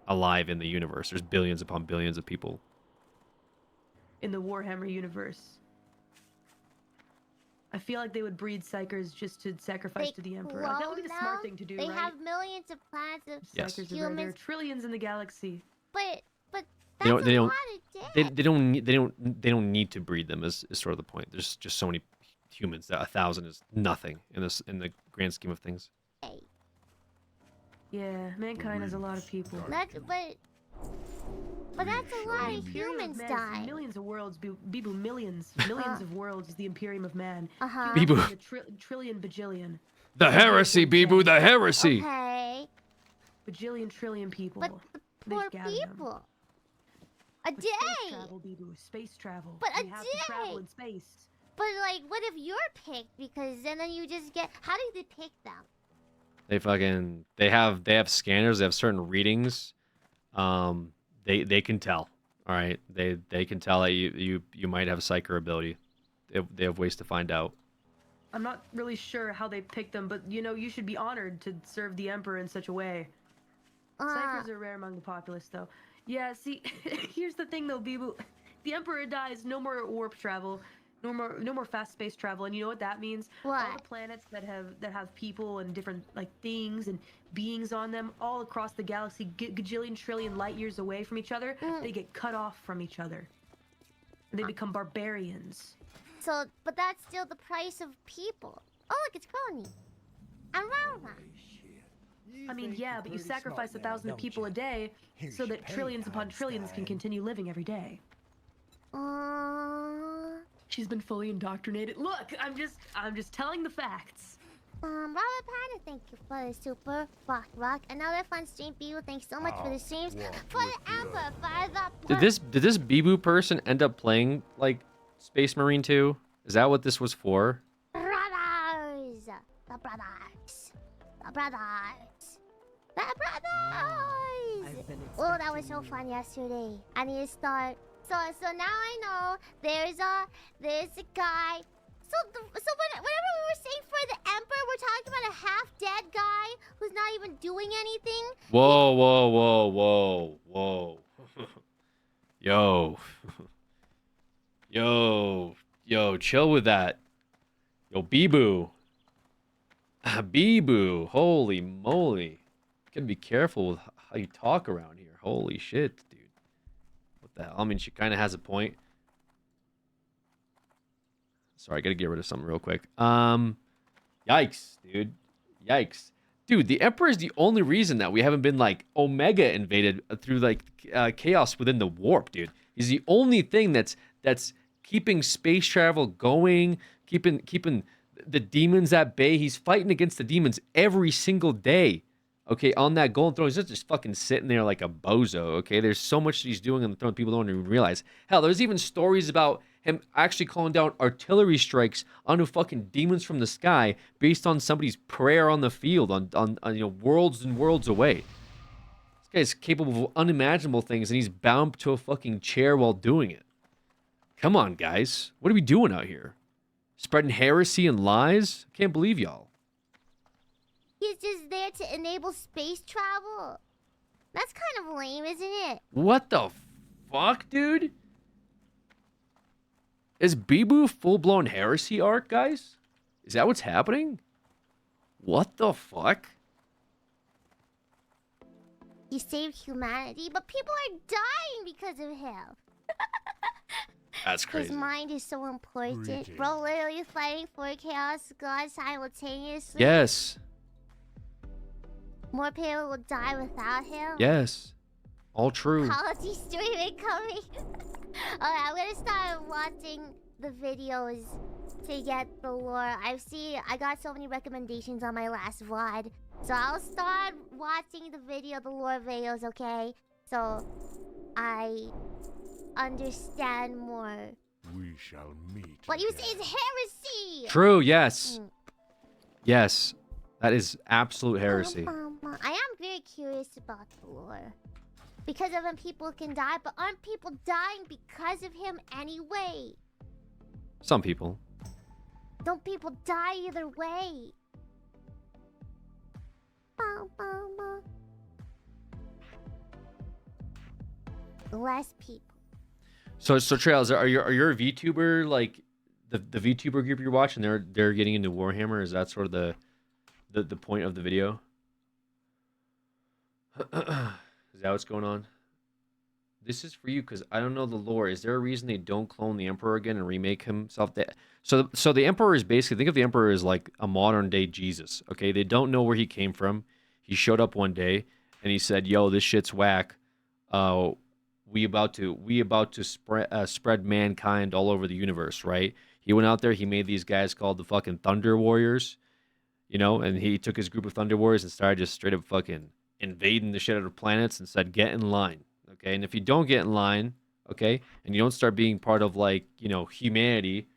alive in the universe. There's billions upon billions of people In the Warhammer universe. I feel like they would breed psychers just to sacrifice to the Emperor. That would be the smart thing to do, They right? have millions of planets of Psychers are there. There are trillions in the galaxy. But They that's don't. They a don't. lot of dead. They don't need. They don't need to breed them. Is sort of the point. There's just so many humans that 1,000 is nothing in the grand scheme of things. Yeah, mankind has a lot of people. But that's a lot of humans dying. Millions of worlds, Bibu, millions of worlds is the Imperium of Man. Bibu. Trillion bajillion. The heresy, Bibu. The heresy. Okay. Bajillion trillion people. But poor people. A day. Space travel, Bibu. Space travel. But we have to travel in space. But like, what if you're picked? Because then you just get. How do they pick them? They have scanners. They have certain readings. They can tell. All right. They can tell that you might have psyker ability. They have ways to find out. I'm not really sure how they pick them, but you should be honored to serve the Emperor in such a way. Psychers are rare among the populace, though. Yeah, see, here's the thing, though, Bibu. The Emperor dies, no more warp travel, no more fast space travel, and you know what that means? What? All the planets that have people and different like things and beings on them, all across the galaxy, gajillion trillion light years away from each other, they get cut off from each other. And they become barbarians. So, but that's still the price of people. Oh, look, it's Crony. And Roma. I mean, yeah, but you sacrifice 1,000 people a day so that trillions upon trillions can continue living every day. She's been fully indoctrinated. Look, I'm just telling the facts. Robert Panda, thank you for the super rock. Another fun stream, Bibu. Thanks so much for the streams. For the Emperor, for the Did this Bibu person end up playing like Space Marine 2? Is that what this was for? brothers. The brothers. The brothers. The brothers. Oh, that was so fun yesterday. I need to start. So now I know there's a guy. So whenever we were saying for the Emperor, we're talking about a half-dead guy who's not even doing anything. Whoa. Yo. Yo, chill with that. Yo, Bee-Boo. Bee-Boo. Holy moly. Gotta be careful with how you talk around here. Holy shit, dude. What the hell? I mean, she kind of has a point. Sorry, I gotta get rid of something real quick. Yikes, dude. Yikes. Dude, the Emperor is the only reason that we haven't been, like, Omega invaded through, like, chaos within the warp, dude. He's the only thing that's keeping space travel going, keeping the demons at bay. He's fighting against the demons every single day. Okay, on that golden throne, he's not just fucking sitting there like a bozo, okay? There's so much he's doing on the throne people don't even realize. Hell, there's even stories about him actually calling down artillery strikes onto fucking demons from the sky based on somebody's prayer on the field, on you know, worlds and worlds away. This guy's capable of unimaginable things, and he's bound to a fucking chair while doing it. Come on, guys. What are we doing out here? Spreading heresy and lies? Can't believe y'all. He's just there to enable space travel. That's kind of lame, isn't it? What the fuck, dude? Is Bee-Boo full-blown heresy arc, guys? Is that what's happening? What the fuck? He saved humanity, but people are dying because of him. That's crazy. His mind is so important. Bro, literally fighting for Chaos God simultaneously. Yes. More people will die without him. Yes. All true. Quality streaming coming. Alright, I'm gonna start watching the videos to get the lore. I got so many recommendations on my last VOD. So I'll start watching the lore videos, okay? So I understand more. We shall meet. What you say is heresy! True, yes. Yes. That is absolute heresy. I am very curious about the lore. Because of him, people can die, but aren't people dying because of him anyway? Some people. Don't people die either way? Less people. So Trails, are you a VTuber, like the VTuber group you're watching? They're getting into Warhammer. Is that sort of the point of the video? Is that what's going on? This is for you because I don't know the lore. Is there a reason they don't clone the Emperor again and remake himself? So the Emperor is basically, think of the Emperor as like a modern day Jesus. Okay, they don't know where he came from. He showed up one day and he said, "Yo, this shit's whack. We about to spread mankind all over the universe." Right? He went out there. He made these guys called the fucking Thunder Warriors. You know, and he took his group of Thunder Warriors and started just straight up fucking invading the shit out of planets and said, "Get in line." Okay, and if you don't get in line, okay, and you don't start being part of, like, you know, humanity,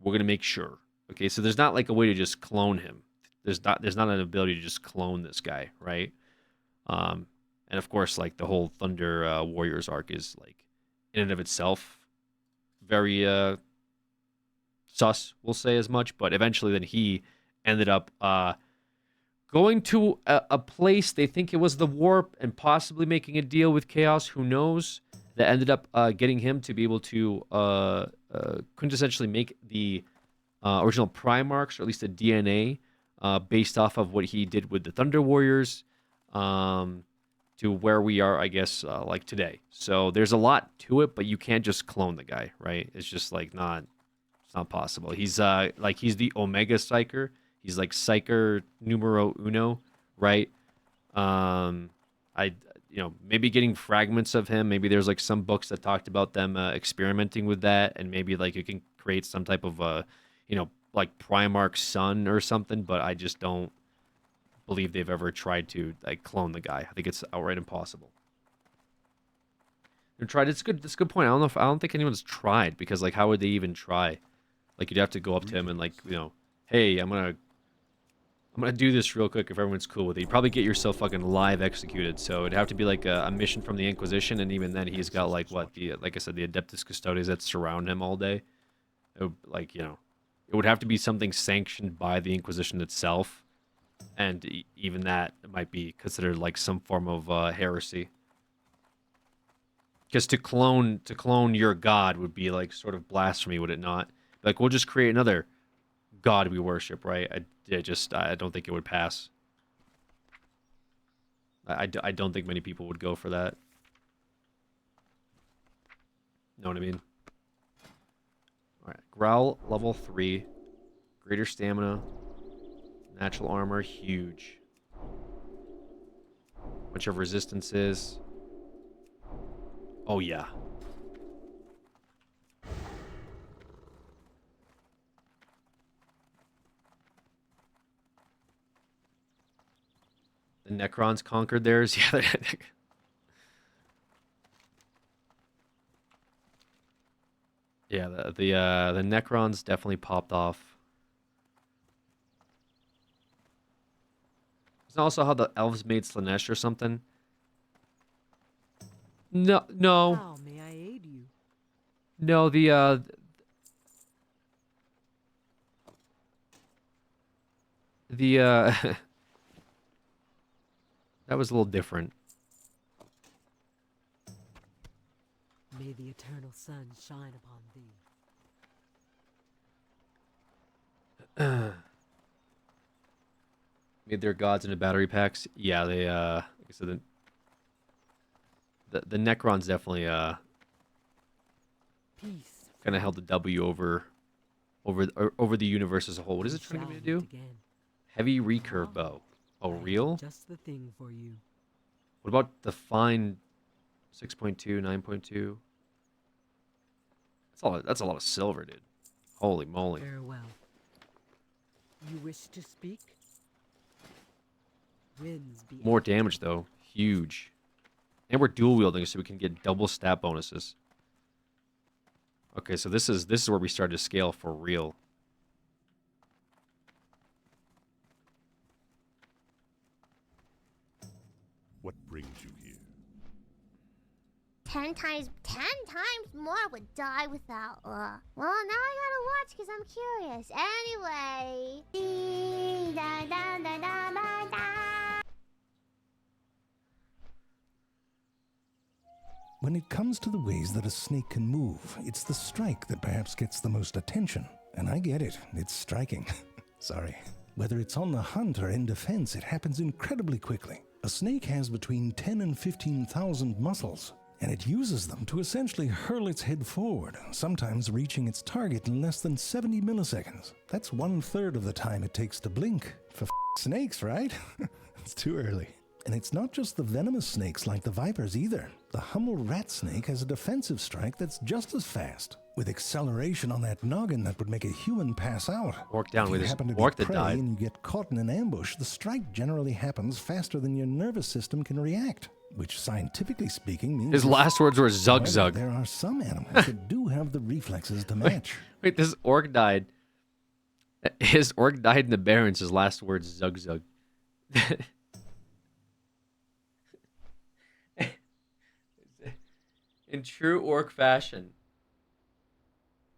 we're gonna make sure. Okay, so there's not like a way to just clone him. There's not an ability to just clone this guy, right? And of course, like the whole Thunder Warriors arc is like in and of itself very sus, we'll say as much. But eventually, then he ended up going to a place, they think it was the warp, and possibly making a deal with Chaos, who knows, that ended up getting him to be able to quintessentially make the original Primarchs, or at least the DNA, based off of what he did with the Thunder Warriors, to where we are, I guess, like today. So there's a lot to it, but you can't just clone the guy, right? It's just like it's not possible. He's he's the Omega Psyker. He's like Psyker numero uno, right? Maybe getting fragments of him. Maybe there's like some books that talked about them experimenting with that, and maybe like you can create some type of like Primarch son or something. But I just don't believe they've ever tried to like clone the guy. I think it's outright impossible. They've tried. It's good. It's a good point. I don't think anyone's tried, because like how would they even try? Like you'd have to go up to him and like, hey, I'm gonna do this real quick if everyone's cool with it. You'd probably get yourself fucking live executed. So it'd have to be like a mission from the Inquisition, and even then he's got like like I said, the Adeptus Custodes that surround him all day. It would have to be something sanctioned by the Inquisition itself, and even that might be considered like some form of heresy. Because to clone your god would be like sort of blasphemy, would it not? Like, we'll just create another god we worship, right? I don't think it would pass. I don't think many people would go for that. Know what I mean? Alright, Growl, level 3. Greater stamina. Natural armor, huge. Bunch of resistances. Oh, yeah. The Necrons conquered theirs. Yeah. Yeah, the Necrons definitely popped off. Isn't also how the elves made Slanesh or something? No. How may I aid you? No, that was a little different. May the eternal sun shine upon thee. Made their gods into battery packs. Yeah, they like I said, the Necrons definitely Peace. kind of held the W over the universe as a whole. What is it trying to get me to do? Heavy recurve bow. Oh, real? Just the thing for you. What about the fine 6.2, 9.2? That's a lot of silver, dude. Holy moly. Farewell. You wish to speak? Winds be More damage though. Huge. And we're dual wielding so we can get double stat bonuses. Okay, so this is where we started to scale for real. What brings you here? 10 times more would die without. Well, now I gotta watch because I'm curious. Anyway. When it comes to the ways that a snake can move, it's the strike that perhaps gets the most attention. And I get it, it's striking. Sorry. Whether it's on the hunt or in defense, it happens incredibly quickly. A snake has between 10 and 15,000 muscles, and it uses them to essentially hurl its head forward, sometimes reaching its target in less than 70 milliseconds. That's 1/3 of the time it takes to blink. For snakes, right? It's too early. And it's not just the venomous snakes like the vipers either. The humble rat snake has a defensive strike that's just as fast, with acceleration on that noggin that would make a human pass out. Orc down with his orc that died. And you get caught in an ambush, the strike generally happens faster than your nervous system can react, which scientifically speaking means... His last words were zug zug. There are some animals that do have the reflexes to match. Wait, this orc died. His orc died in the Barrens. His last words, zug zug. In true orc fashion.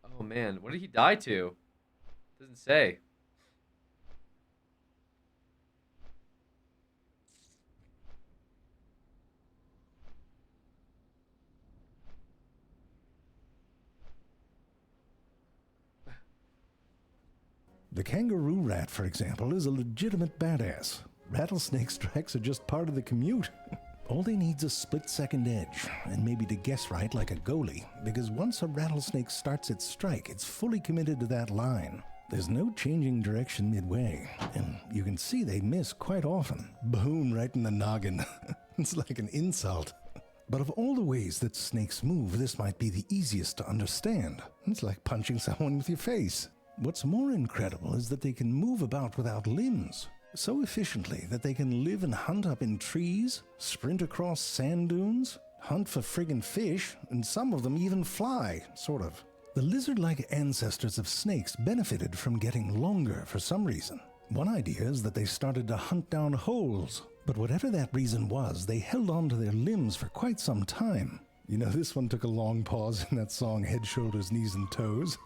Oh man, what did he die to? Doesn't say. The kangaroo rat, for example, is a legitimate badass. Rattlesnake strikes are just part of the commute. All they need's a split-second edge, and maybe to guess right like a goalie, because once a rattlesnake starts its strike, it's fully committed to that line. There's no changing direction midway, and you can see they miss quite often. Boom, right in the noggin. It's like an insult. But of all the ways that snakes move, this might be the easiest to understand. It's like punching someone with your face. What's more incredible is that they can move about without limbs. So efficiently that they can live and hunt up in trees, sprint across sand dunes, hunt for friggin' fish, and some of them even fly, sort of. The lizard-like ancestors of snakes benefited from getting longer for some reason. One idea is that they started to hunt down holes, but whatever that reason was, they held on to their limbs for quite some time. You know, this one took a long pause in that song Head, Shoulders, Knees, and Toes.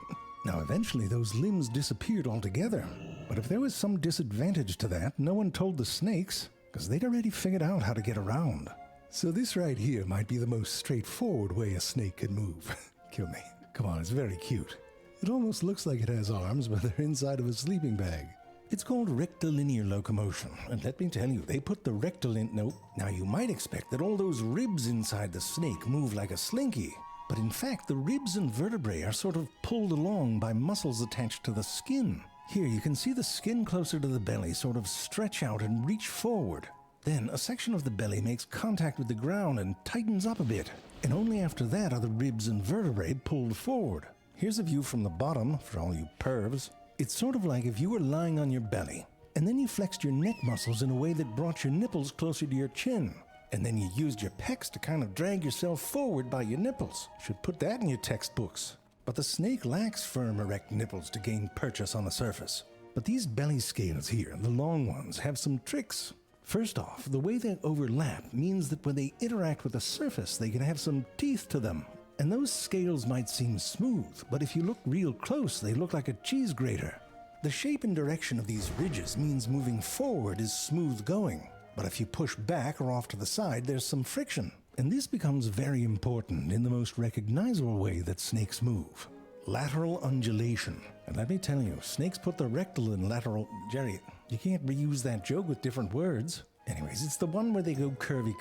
Now, eventually, those limbs disappeared altogether. But if there was some disadvantage to that, no one told the snakes, because they'd already figured out how to get around. So this right here might be the most straightforward way a snake can move. Kill me. Come on, it's very cute. It almost looks like it has arms, but they're inside of a sleeping bag. It's called rectilinear locomotion, and let me tell you, they put the Nope. Now you might expect that all those ribs inside the snake move like a slinky, but in fact the ribs and vertebrae are sort of pulled along by muscles attached to the skin. Here you can see the skin closer to the belly sort of stretch out and reach forward. Then a section of the belly makes contact with the ground and tightens up a bit, and only after that are the ribs and vertebrae pulled forward. Here's a view from the bottom for all you pervs. It's sort of like if you were lying on your belly, and then you flexed your neck muscles in a way that brought your nipples closer to your chin, and then you used your pecs to kind of drag yourself forward by your nipples. Should put that in your textbooks. But the snake lacks firm, erect nipples to gain purchase on the surface. But these belly scales here, the long ones, have some tricks. First off, the way they overlap means that when they interact with the surface, they can have some teeth to them. And those scales might seem smooth, but if you look real close, they look like a cheese grater. The shape and direction of these ridges means moving forward is smooth going. But if you push back or off to the side, there's some friction. And this becomes very important in the most recognizable way that snakes move. Lateral undulation. And let me tell you, snakes put the rectal and lateral... Jerry, you can't reuse that joke with different words. Anyways, it's the one where they go curvy.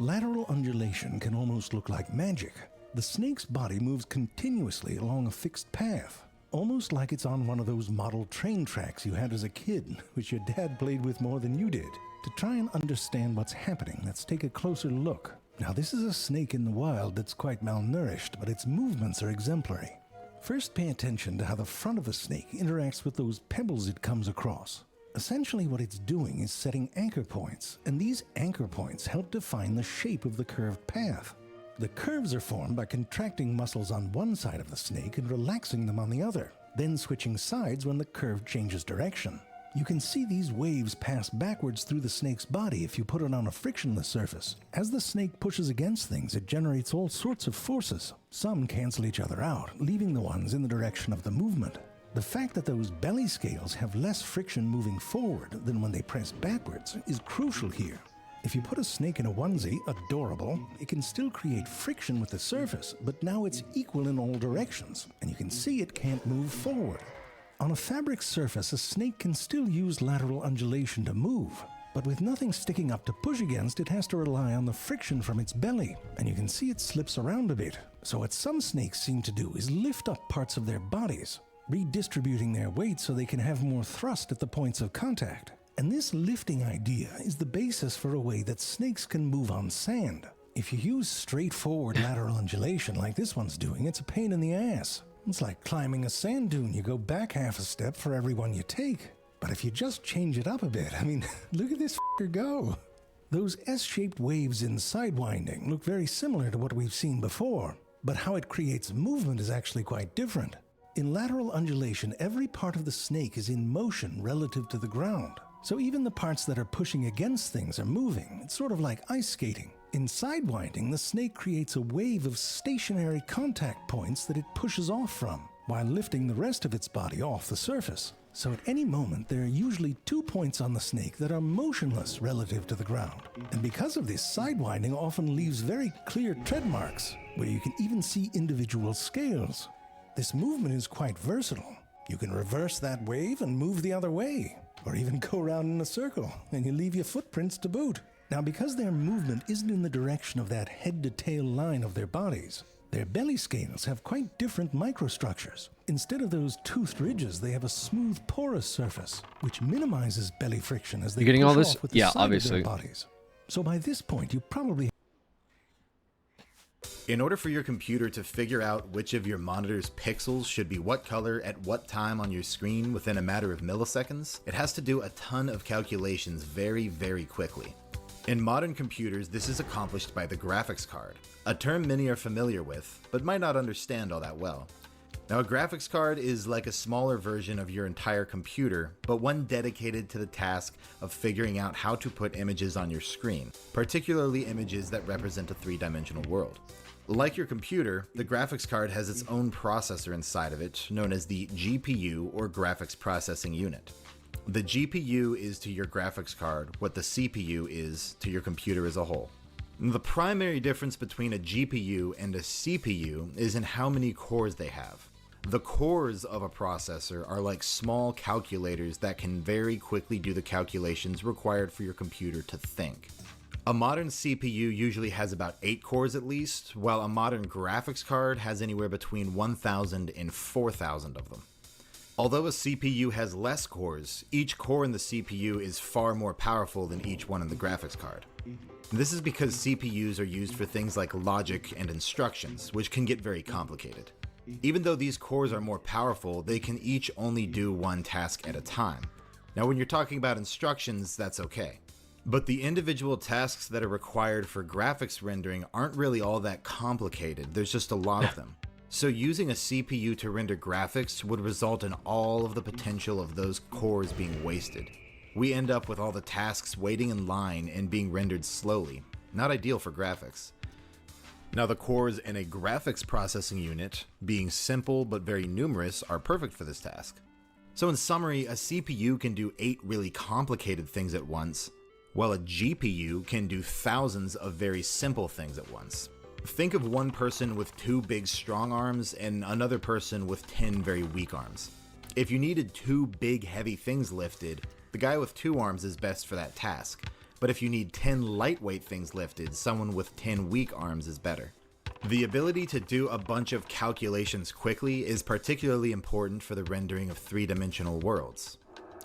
Lateral undulation can almost look like magic. The snake's body moves continuously along a fixed path, almost like it's on one of those model train tracks you had as a kid, which your dad played with more than you did. To try and understand what's happening, let's take a closer look. Now, this is a snake in the wild that's quite malnourished, but its movements are exemplary. First, pay attention to how the front of the snake interacts with those pebbles it comes across. Essentially, what it's doing is setting anchor points, and these anchor points help define the shape of the curved path. The curves are formed by contracting muscles on one side of the snake and relaxing them on the other, then switching sides when the curve changes direction. You can see these waves pass backwards through the snake's body if you put it on a frictionless surface. As the snake pushes against things, it generates all sorts of forces. Some cancel each other out, leaving the ones in the direction of the movement. The fact that those belly scales have less friction moving forward than when they press backwards is crucial here. If you put a snake in a onesie, adorable, it can still create friction with the surface, but now it's equal in all directions, and you can see it can't move forward. On a fabric surface, a snake can still use lateral undulation to move, but with nothing sticking up to push against, it has to rely on the friction from its belly, and you can see it slips around a bit. So what some snakes seem to do is lift up parts of their bodies, redistributing their weight so they can have more thrust at the points of contact. And this lifting idea is the basis for a way that snakes can move on sand. If you use straightforward lateral undulation like this one's doing, it's a pain in the ass. It's like climbing a sand dune. You go back half a step for every one you take. But if you just change it up a bit, I mean, look at this f***er go. Those S-shaped waves in sidewinding look very similar to what we've seen before, but how it creates movement is actually quite different. In lateral undulation, every part of the snake is in motion relative to the ground. So even the parts that are pushing against things are moving. It's sort of like ice skating. In sidewinding, the snake creates a wave of stationary contact points that it pushes off from, while lifting the rest of its body off the surface. So at any moment, there are usually 2 points on the snake that are motionless relative to the ground. And because of this, sidewinding often leaves very clear tread marks, where you can even see individual scales. This movement is quite versatile. You can reverse that wave and move the other way, or even go around in a circle, and you leave your footprints to boot. Now, because their movement isn't in the direction of that head-to-tail line of their bodies, their belly scales have quite different microstructures. Instead of those toothed ridges, they have a smooth, porous surface, which minimizes belly friction as they You getting push all this? off with the Yeah, side obviously. of their bodies. So by this point, you probably... In order for your computer to figure out which of your monitor's pixels should be what color at what time on your screen within a matter of milliseconds, it has to do a ton of calculations very, very quickly. In modern computers, this is accomplished by the graphics card, a term many are familiar with, but might not understand all that well. Now, a graphics card is like a smaller version of your entire computer, but one dedicated to the task of figuring out how to put images on your screen, particularly images that represent a three-dimensional world. Like your computer, the graphics card has its own processor inside of it, known as the GPU, or Graphics Processing Unit. The GPU is to your graphics card what the CPU is to your computer as a whole. The primary difference between a GPU and a CPU is in how many cores they have. The cores of a processor are like small calculators that can very quickly do the calculations required for your computer to think. A modern CPU usually has about 8 cores at least, while a modern graphics card has anywhere between 1,000 and 4,000 of them. Although a CPU has less cores, each core in the CPU is far more powerful than each one in the graphics card. This is because CPUs are used for things like logic and instructions, which can get very complicated. Even though these cores are more powerful, they can each only do one task at a time. Now when you're talking about instructions, that's okay. But the individual tasks that are required for graphics rendering aren't really all that complicated, there's just a lot of them. So using a CPU to render graphics would result in all of the potential of those cores being wasted. We end up with all the tasks waiting in line and being rendered slowly. Not ideal for graphics. Now the cores in a graphics processing unit, being simple but very numerous, are perfect for this task. So in summary, a CPU can do 8 really complicated things at once, while a GPU can do thousands of very simple things at once. Think of one person with 2 big strong arms and another person with 10 very weak arms. If you needed 2 big heavy things lifted, the guy with 2 arms is best for that task. But if you need 10 lightweight things lifted, someone with 10 weak arms is better. The ability to do a bunch of calculations quickly is particularly important for the rendering of 3-dimensional worlds.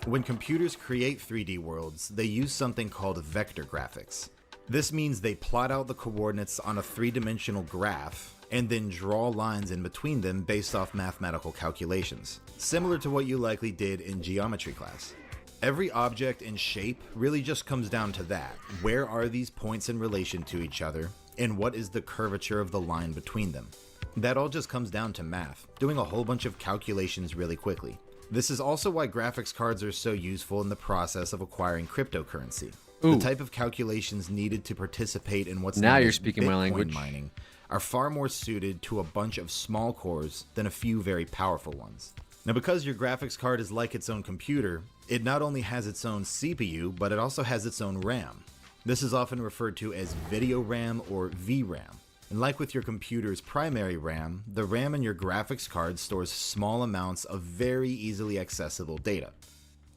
When computers create 3D worlds, they use something called vector graphics. This means they plot out the coordinates on a 3-dimensional graph and then draw lines in between them based off mathematical calculations, similar to what you likely did in geometry class. Every object and shape really just comes down to that. Where are these points in relation to each other, and what is the curvature of the line between them? That all just comes down to math, doing a whole bunch of calculations really quickly. This is also why graphics cards are so useful in the process of acquiring cryptocurrency. Ooh. The type of calculations needed to participate in what's Now known you're as speaking my Bitcoin language. mining are far more suited to a bunch of small cores than a few very powerful ones. Now because your graphics card is like its own computer, it not only has its own CPU, but it also has its own RAM. This is often referred to as video RAM or VRAM. And like with your computer's primary RAM, the RAM in your graphics card stores small amounts of very easily accessible data.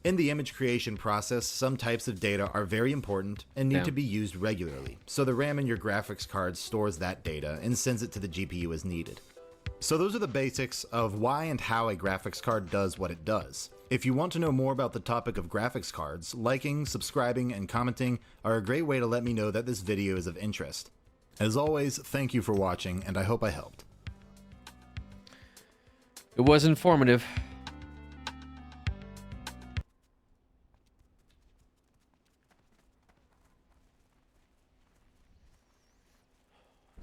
In the image creation process, some types of data are very important and need to be used regularly, so the RAM in your graphics card stores that data and sends it to the GPU as needed. So those are the basics of why and how a graphics card does what it does. If you want to know more about the topic of graphics cards, liking, subscribing, and commenting are a great way to let me know that this video is of interest. As always, thank you for watching, and I hope I helped. It was informative.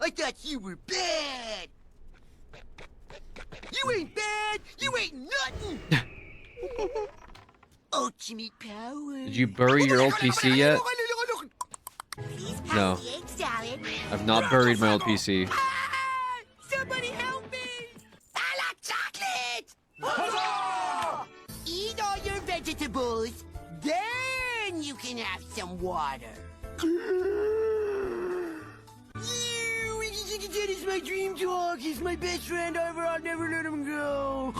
I thought you were bad. You ain't bad. You ain't nothing. Ultimate power. Did you bury your old PC yet? No. I've not buried my old PC. Somebody help me! I like chocolate! Eat all your vegetables, then you can have some water. That is my dream dog. He's my best friend ever. I'll never let him go.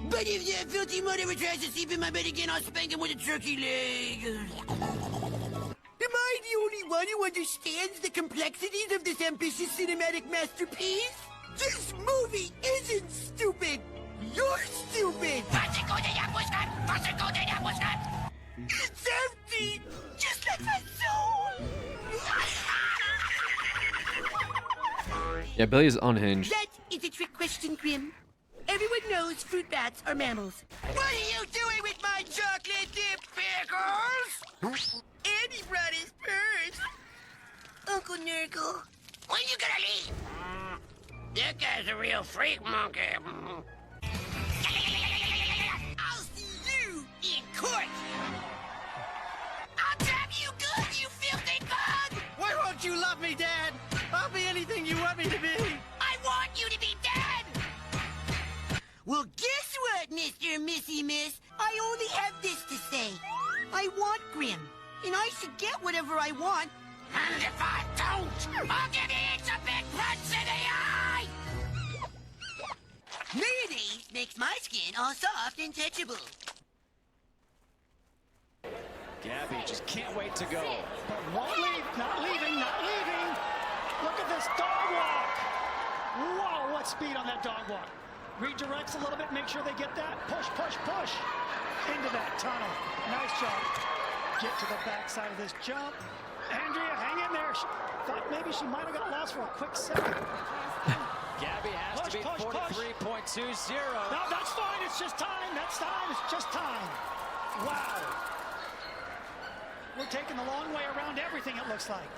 But if that filthy mud ever tries to sleep in my bed again, I'll spank him with a turkey leg. Am I the only one who understands the complexities of this ambitious cinematic masterpiece? This movie isn't stupid. You're stupid. It's empty, just like my soul. Yeah, Billy is unhinged. That is a trick question, Grim. Everyone knows fruit bats are mammals. What are you doing with my chocolate dip pickles? And he brought his purse. Uncle Nurgle. When you gonna leave? That guy's a real freak monkey. I'll see you in court. I'll trap you good, you filthy bug! Why won't you love me, Dad? I'll be anything you want me to be. I want you to be Dad! Well, guess what, Mr. and Missy Miss? I only have this to say. I want Grim, and I should get whatever I want And if I don't, I'll give you each a big punch in the eye! Mayonnaise makes my skin all soft and touchable. Gabby just can't wait to go. But won't leave, not leaving, not leaving. Look at this dog walk. Whoa, what speed on that dog walk. Redirects a little bit, make sure they get that. Push, push, push. Into that tunnel. Nice job. Get to the backside of this jump. Andrea, hang in there. She thought maybe she might have got lost for a quick second. Gabby has to be 43.20. No, that's fine. It's just time. That's time. It's just time. Wow. We're taking the long way around everything, it looks like.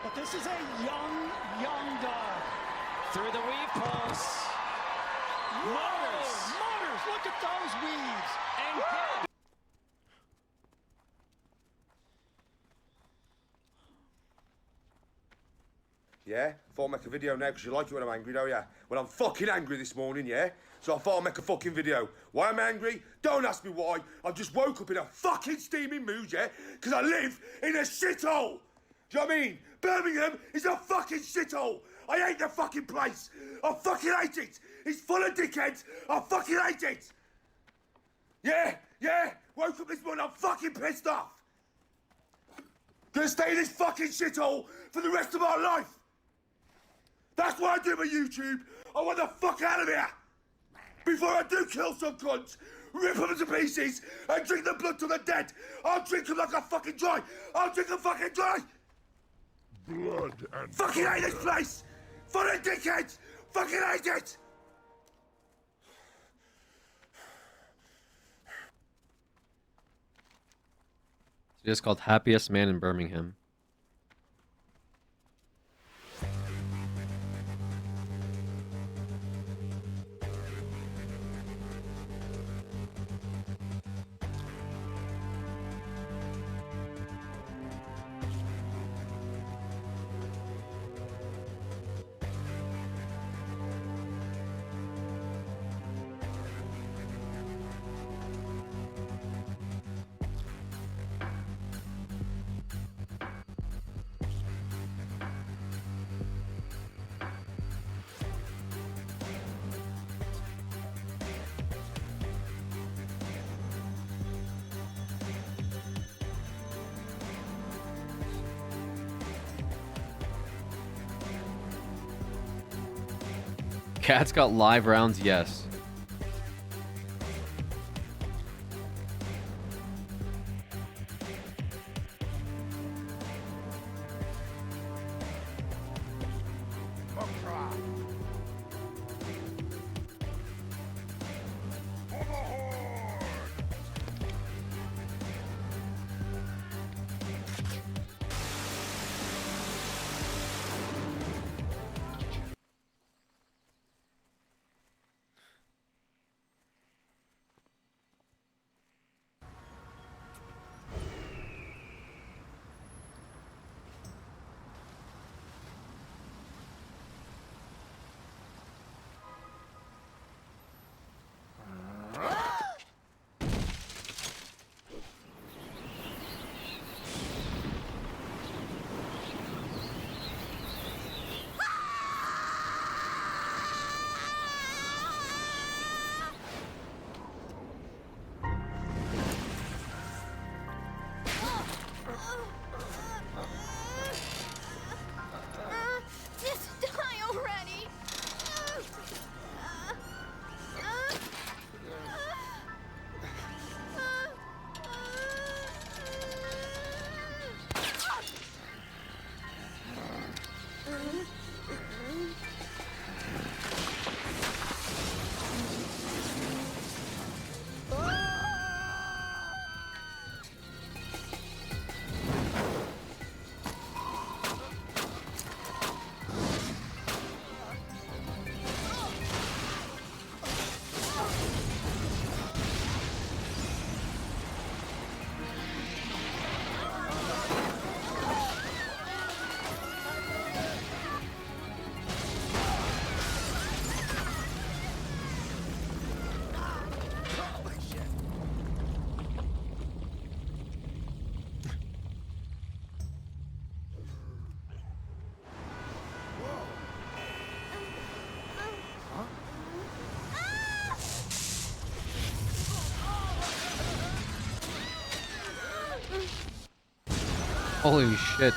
But this is a young dog. Through the weave pulse. Motors! Motors! Look at those weaves! And Gabby. Yeah? I thought I'd make a video now because you like it when I'm angry, don't you? Well, I'm fucking angry this morning, yeah? So I thought I'd make a fucking video. Why I'm angry? Don't ask me why. I just woke up in a fucking steaming mood, yeah? Because I live in a shithole! Do you know what I mean? Birmingham is a fucking shithole! I hate the fucking place! I fucking hate it! It's full of dickheads! I fucking hate it! Yeah, yeah! Woke up this morning, I'm fucking pissed off! Gonna stay in this fucking shithole for the rest of my life! That's why I do my YouTube! I want the fuck out of here! Before I do kill some cunts, rip them to pieces, and drink the blood to the dead! I'll drink them like a fucking dry! I'll drink them fucking dry! Blood and fucking hate this place! Full of dickheads! Fucking hate it! It's called Happiest Man in Birmingham. Cat's got live rounds, yes. Holy shit.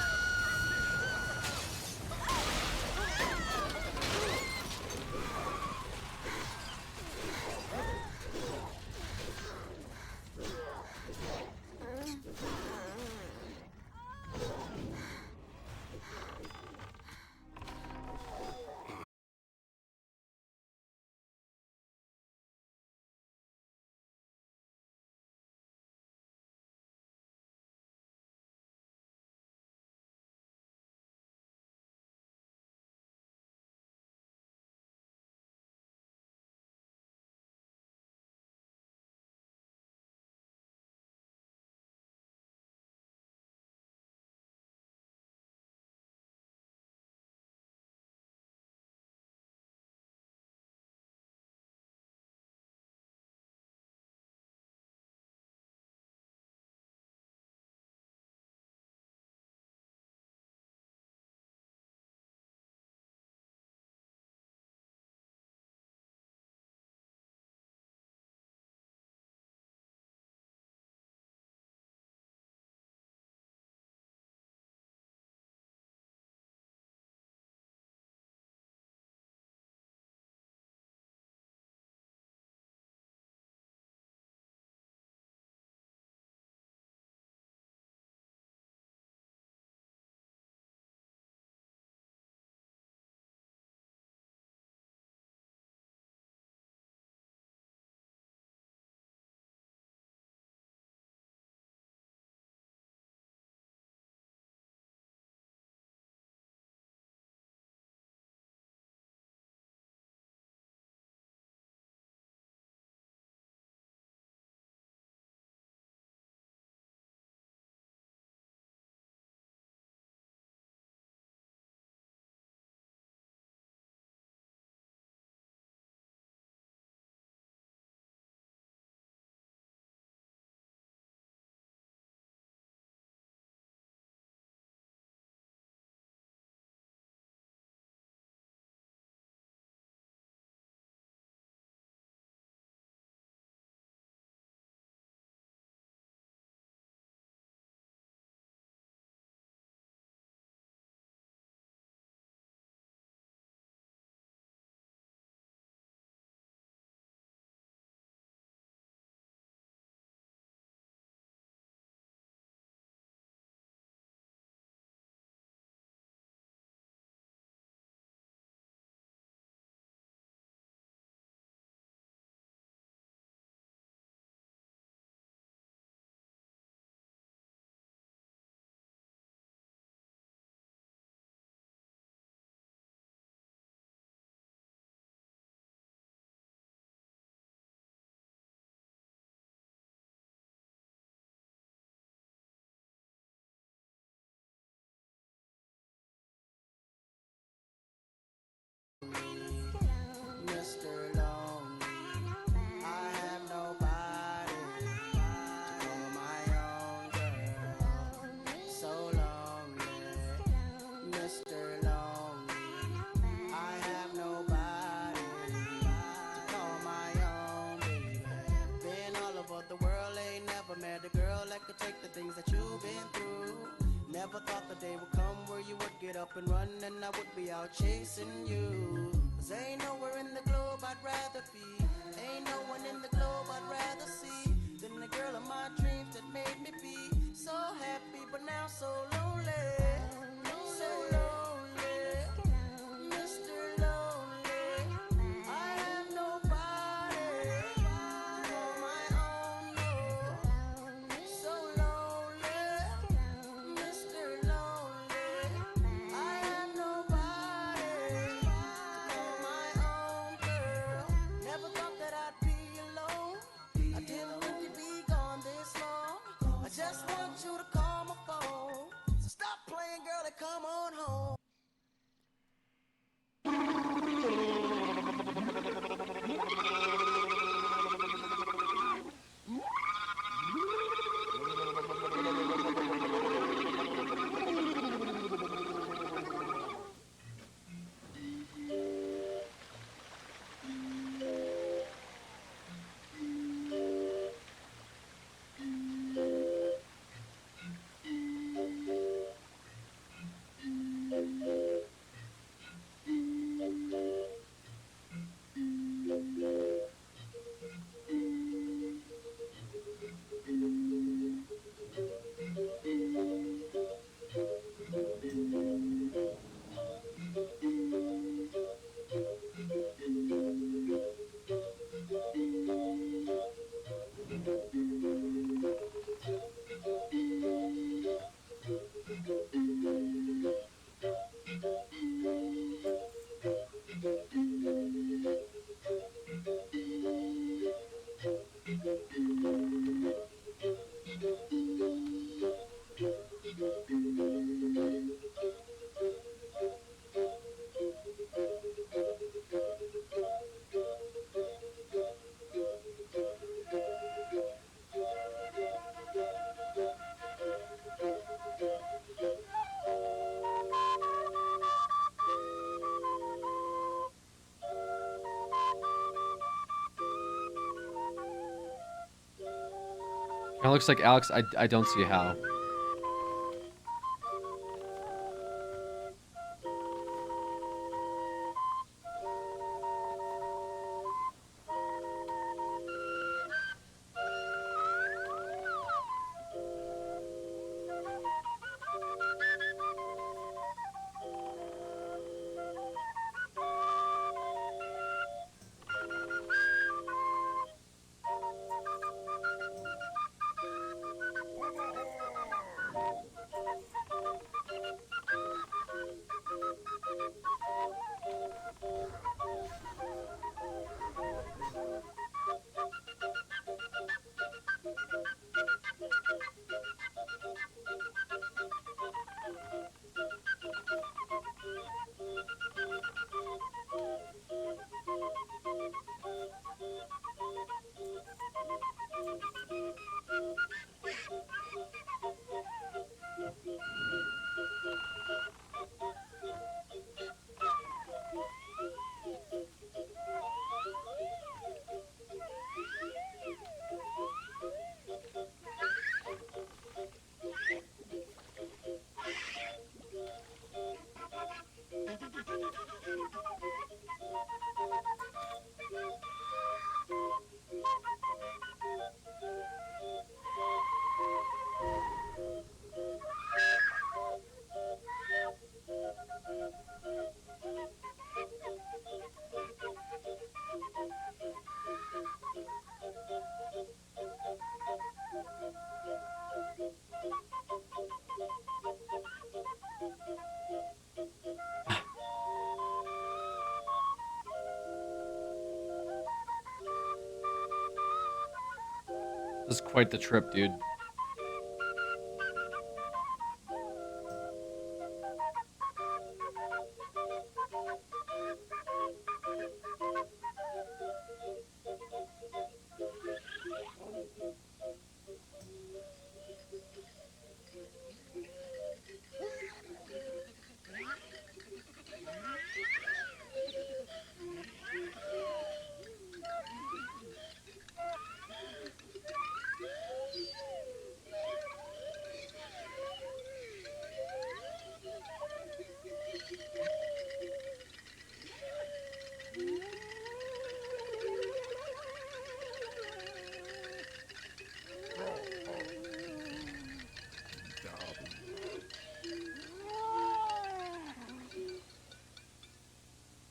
Mr. Lonely, I have nobody to call my own girl. So lonely, Mr. Lonely, I have nobody to call my own baby. Been all over the world, ain't never met a girl that could take the things that you've been through. Never thought the day would come where you would get up and run and I would be out chasing you. Cause ain't nowhere in the globe I'd rather be, ain't no one in the globe I'd rather see than the girl of my dreams that made me be so happy but now so lonely. So lonely, Mr. Lonely, I have nobody to call my own, no. So lonely, Mr. Lonely, I have nobody to call my own girl. Never thought that I'd be alone, I didn't think you'd be gone this long. I just want you to call my phone so Kind of looks like Alex. I don't see how. This is quite the trip, dude.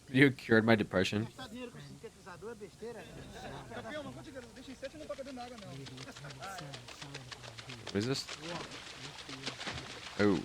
You cured my depression. What is this? Oh.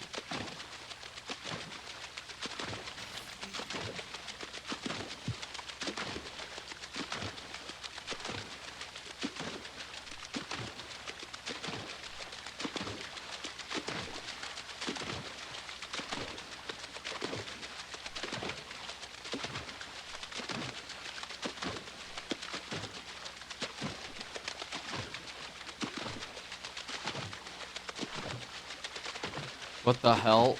What the hell?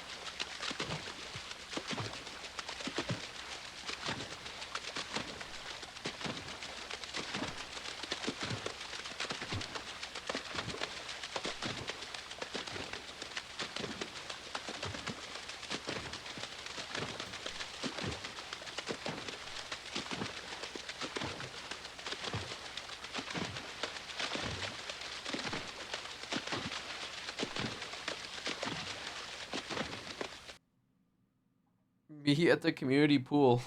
Me at the community pool.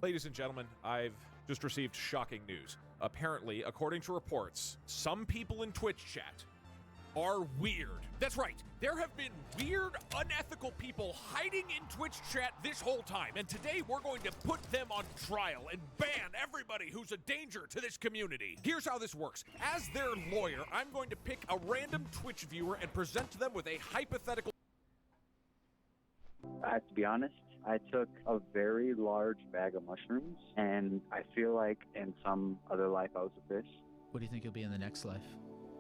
Ladies and gentlemen, I've just received shocking news. Apparently, according to reports, some people in Twitch chat are weird. That's right. There have been weird, unethical people hiding in Twitch chat this whole time, and today we're going to put them on trial and ban everybody who's a danger to this community. Here's how this works. As their lawyer, I'm going to pick a random Twitch viewer and present them with a hypothetical... To be honest, I took a very large bag of mushrooms, and I feel like in some other life I was a fish. What do you think you'll be in the next life?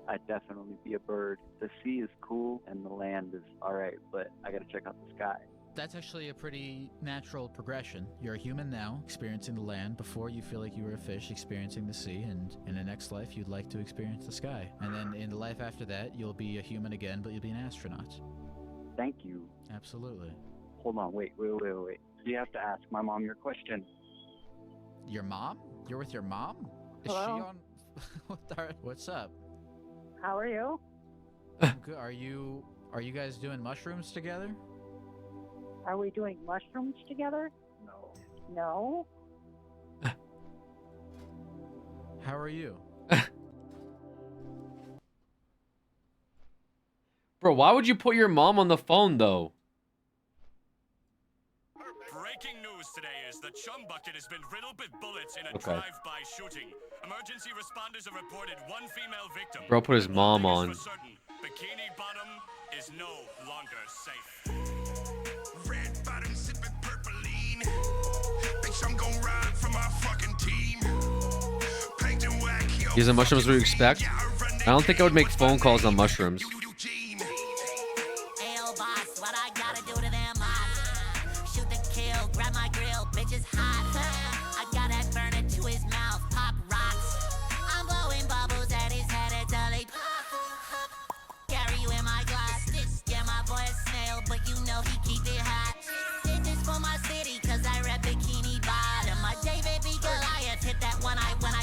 I'd definitely be a bird. The sea is cool and the land is alright, but I gotta check out the sky. That's actually a pretty natural progression. You're a human now, experiencing the land. Before, you feel like you were a fish, experiencing the sea, and in the next life, you'd like to experience the sky. And then in the life after that, you'll be a human again, but you'll be an astronaut. Thank you. Absolutely. Hold on, wait. You have to ask my mom your question. Your mom? You're with your mom? Is Hello? she on? What's up? How are you? I'm good. Are you guys doing mushrooms together? Are we doing mushrooms together? No. How are you? Bro, why would you put your mom on the phone though? Breaking news today is the chum bucket has been riddled with bullets in a Okay. drive-by shooting. Emergency responders have reported one female victim. Bro put his mom One on. thing is for certain, Bikini Bottom is no longer safe. Red bottom sipping purpleine. Bitch, I'm gon' ride for my fucking team. Paint and whack, yo. These are mushrooms we expect. I don't think I would make phone calls on mushrooms. Ayo, boss, what I gotta do to them? Shoot the kill, grab my grill, bitch is hot. I got that burner to his mouth, pop rocks. I'm blowing bubbles at his head until they pop. Carry you in my glass. Yeah, my boy a snail, but you know he keep it hot. This is for my city, cause I rep Bikini Bottom. My David B. Goliath hit that when I pop.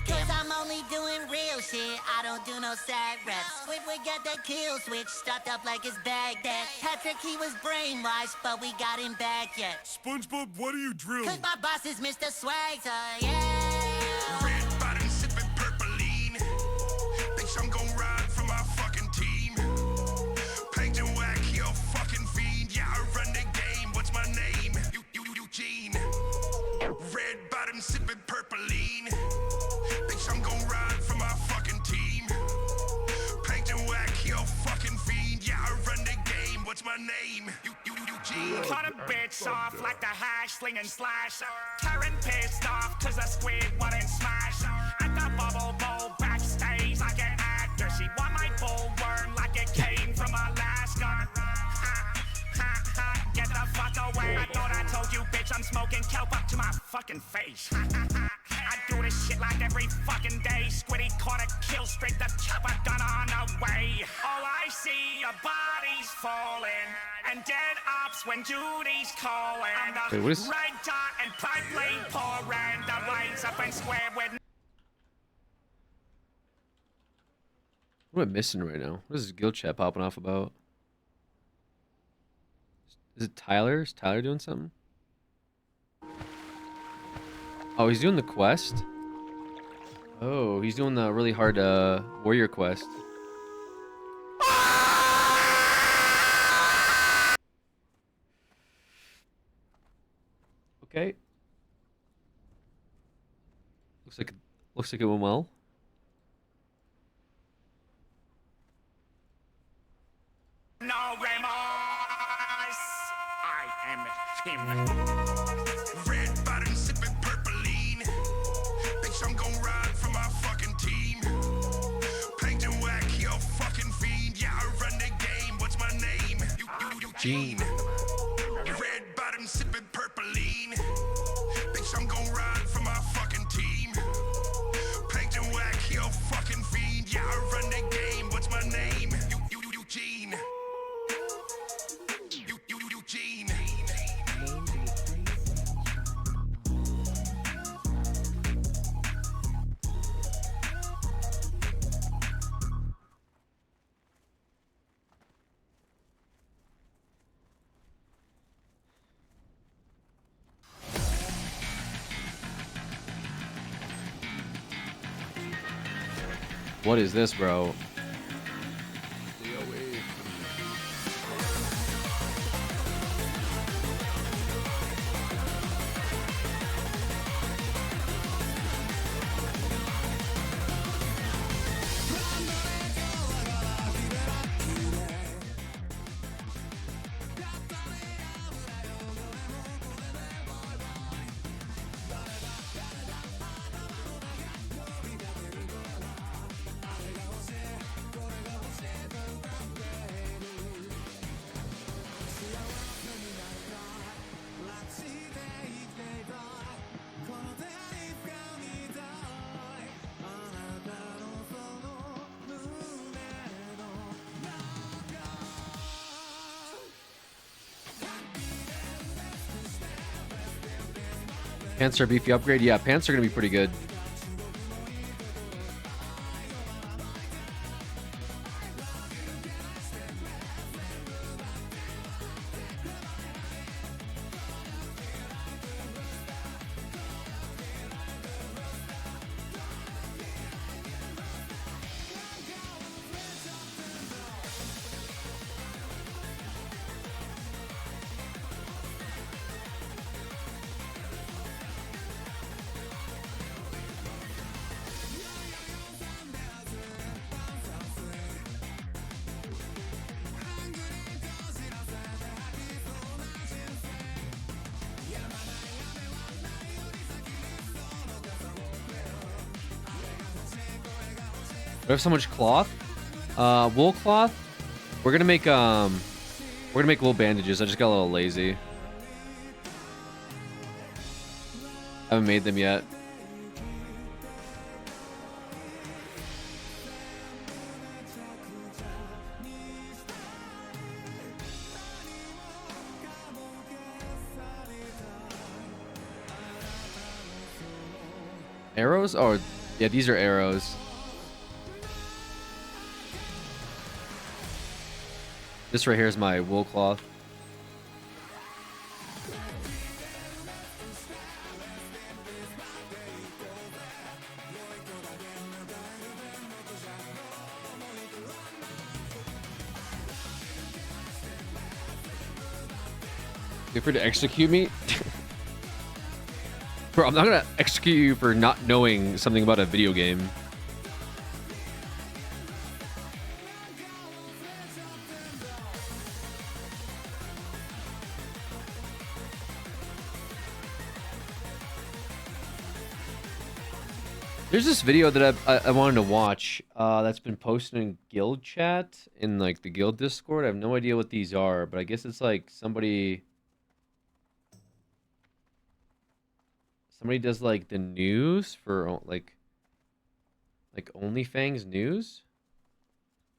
Cause I'm only doing real shit, I don't do no sad reps. We got that kill switch, stuffed up like it's Baghdad. Patrick, he was brainwashed, but we got him back yet. SpongeBob, what are you drilling? Cause my boss is Mr. Swagger, yeah. Red bottom sipping purpleine. Bitch, I'm gon' ride for my fucking team. Paint and whack, yo, fucking fiend. Yeah, I run the game. What's my name? Eugene. Red bottom sipping purpleine. Bitch, I'm gon' ride for my fucking team. Paint and whack, yo, fucking fiend. Yeah, I run the game. What's my name? Eugene. Cut a bitch off like the hash, sling and slash. Karen pissed off cause the squid wouldn't smash. At the bubble bowl backstage like an actor. She want my bullworm like it came from Alaska. Get the fuck away. I thought I told you, bitch, I'm smoking kelp up to my fucking face. I do this shit like every fucking day. Squiddy caught a kill streak, the chopper gun on the way. All I see are bodies falling and dead ops when duty's calling. I'm the Wait, what is- red dot and pipe lane pouring. The lights up and square with. What am I missing right now? What is this guild chat popping off about? Is it Tyler? Is Tyler doing something? Oh, he's doing the quest? Oh, he's doing the really hard warrior quest. Okay. Looks like it went well. No remorse. I am him. Red bottom sipping purpleine. Bitch, I'm gon' ride for my fucking team. Paint and whack, yo, fucking fiend. Yeah, I run the game. What's my name? Eugene. Red bottom sipping purpleine. Bitch, I'm gon' ride for my fucking team. Paint and whack, yo, fucking fiend. Yeah, I run the game. What's my name? Eugene. Eugene. What is this, bro? Pants are a beefy upgrade. Yeah, pants are gonna be pretty good. We have so much cloth. Wool cloth. We're gonna make wool bandages. I just got a little lazy. I haven't made them yet. Arrows? Oh, yeah, these are arrows. This right here is my wool cloth. You're free to execute me? Bro, I'm not gonna execute you for not knowing something about a video game. There's this video that I wanted to watch that's been posted in guild chat in like the guild Discord. I have no idea what these are, but I guess it's like somebody does like the news for like OnlyFans news.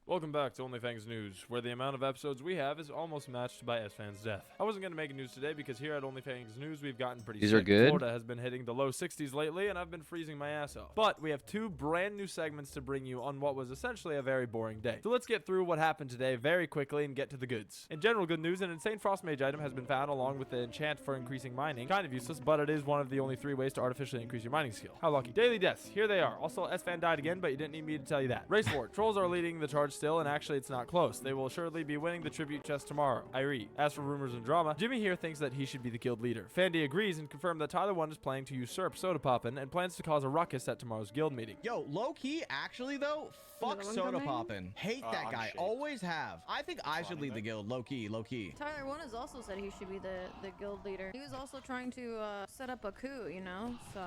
Welcome back to OnlyFans News, where the amount of episodes we have is almost matched by S-Fan's death. I wasn't going to make a news today because here at OnlyFans News we've gotten pretty These sick. are good. Florida has been hitting the low 60s lately and I've been freezing my ass off. But we have two brand new segments to bring you on what was essentially a very boring day. So let's get through what happened today very quickly and get to the goods. In general good news, an insane frost mage item has been found along with the enchant for increasing mining. Kind of useless, but it is one of the only 3 ways to artificially increase your mining skill. How lucky. Daily deaths, here they are. Also, S-Fan died again, but you didn't need me to tell you that. Race Lord, trolls are leading the charge still, and actually it's not close. They will assuredly be winning the tribute chest tomorrow. Irie. As for rumors and drama, Jimmy here thinks that he should be the guild leader. Fandy agrees and confirmed that Tyler 1 is planning to usurp Soda Poppin' and plans to cause a ruckus at tomorrow's guild meeting. Yo, low-key, actually though, fuck Soda Poppin'. Hate that guy. Always have. I think I should lead the guild. Low-key, low-key. Tyler 1 has also said he should be the guild leader. He was also trying to set up a coup, you know, so...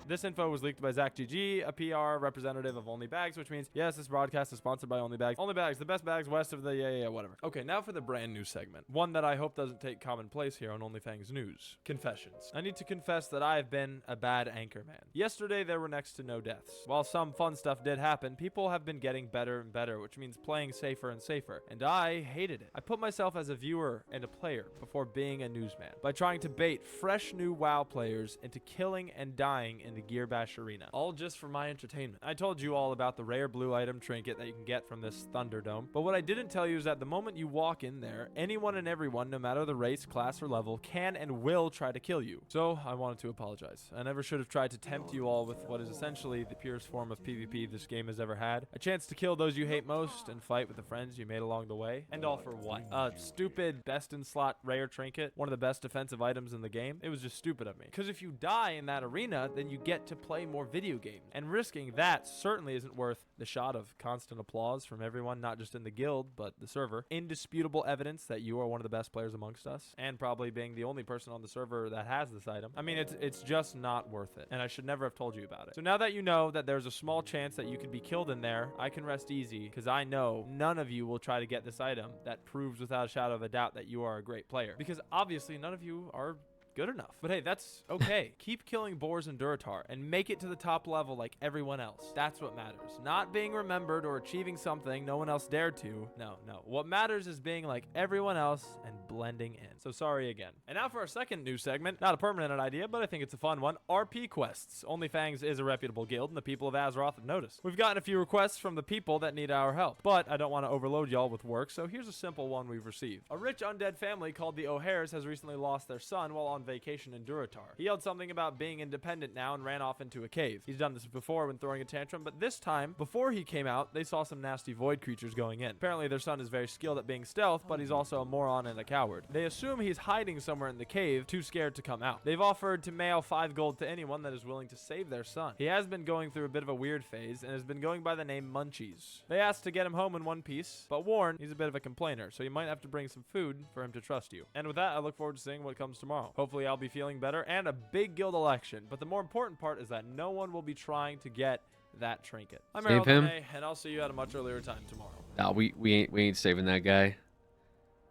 This info was leaked by Zach GG, a PR representative of Only Bags, which means, yes, this broadcast is sponsored by Only Bags. Only Bags, the best bags west of the, yeah, whatever. Okay, now for the brand new segment. One that I hope doesn't take common place here on OnlyFans News. Confessions. I need to confess that I have been a bad anchorman. Yesterday, there were next to no deaths. While some fun stuff did happen, people have been getting better and better, which means playing safer and safer. And I hated it. I put myself as a viewer and a player before being a newsman by trying to bait fresh new WoW players into killing and dying in the Gear Bash arena. All just for my entertainment. I told you all about the rare blue item trinket that you can get from this Thunderdome, but what I didn't tell you is that the moment you walk in there, anyone and everyone, no matter the race, class, or level, can and will try to kill you. So I wanted to apologize. I never should have tried to tempt you all with what is essentially the purest form of PvP this game has ever had. A chance to kill those you hate most and fight with the friends you made along the way. And all for what? A stupid best in slot rare trinket, one of the best defensive items in the game. It was just stupid of me. Because if you die in that arena, then you get to play more video games, and risking that certainly isn't worth the shot of constant applause from everyone, not just in the guild but the server, indisputable evidence that you are one of the best players amongst us, and probably being the only person on the server that has this item. I mean, it's just not worth it, and I should never have told you about it. So now that you know that there's a small chance that you could be killed in there, I can rest easy, because I know none of you will try to get this item that proves without a shadow of a doubt that you are a great player, because obviously none of you are Good enough. But hey, that's okay. Keep killing boars in Duratar and make it to the top level like everyone else. That's what matters. Not being remembered or achieving something no one else dared to. No. What matters is being like everyone else and blending in. So sorry again. And now for our second news segment. Not a permanent idea, but I think it's a fun one. RP quests. OnlyFangs is a reputable guild, and the people of Azeroth have noticed. We've gotten a few requests from the people that need our help, but I don't want to overload y'all with work, so here's a simple one we've received. A rich undead family called the O'Hares has recently lost their son while on vacation in Duratar. He yelled something about being independent now and ran off into a cave. He's done this before when throwing a tantrum, but this time, before he came out, they saw some nasty void creatures going in. Apparently their son is very skilled at being stealth, but he's also a moron and a coward. They assume he's hiding somewhere in the cave, too scared to come out. They've offered to mail 5 gold to anyone that is willing to save their son. He has been going through a bit of a weird phase and has been going by the name Munchies. They asked to get him home in one piece, but warn, he's a bit of a complainer, so you might have to bring some food for him to trust you. And with that, I look forward to seeing what comes tomorrow. Hopefully I'll be feeling better and a big guild election, but the more important part is that no one will be trying to get that trinket. I'm Save him. and I'll see you at a much earlier time tomorrow. No, we ain't saving that guy.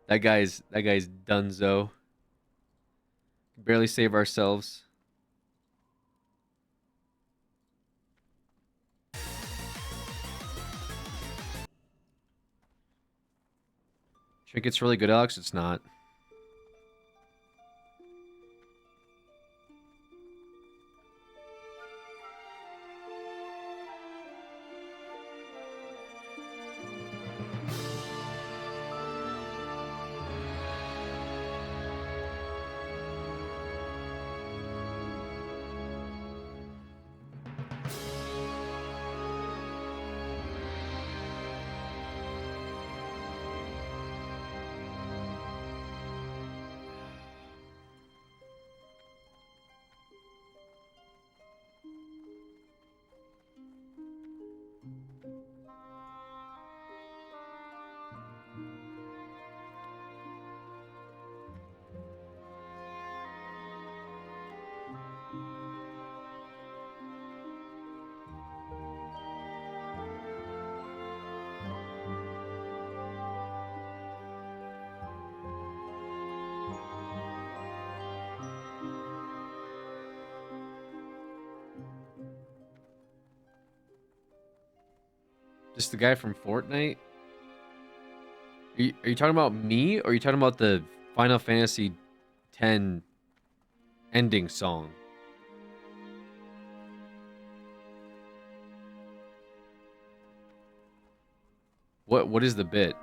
That guy's dunzo. Can barely save ourselves. Trinket's really good, Alex. It's not. Just the guy from Fortnite? Are you talking about me, or are you talking about the Final Fantasy X ending song? What is the bit?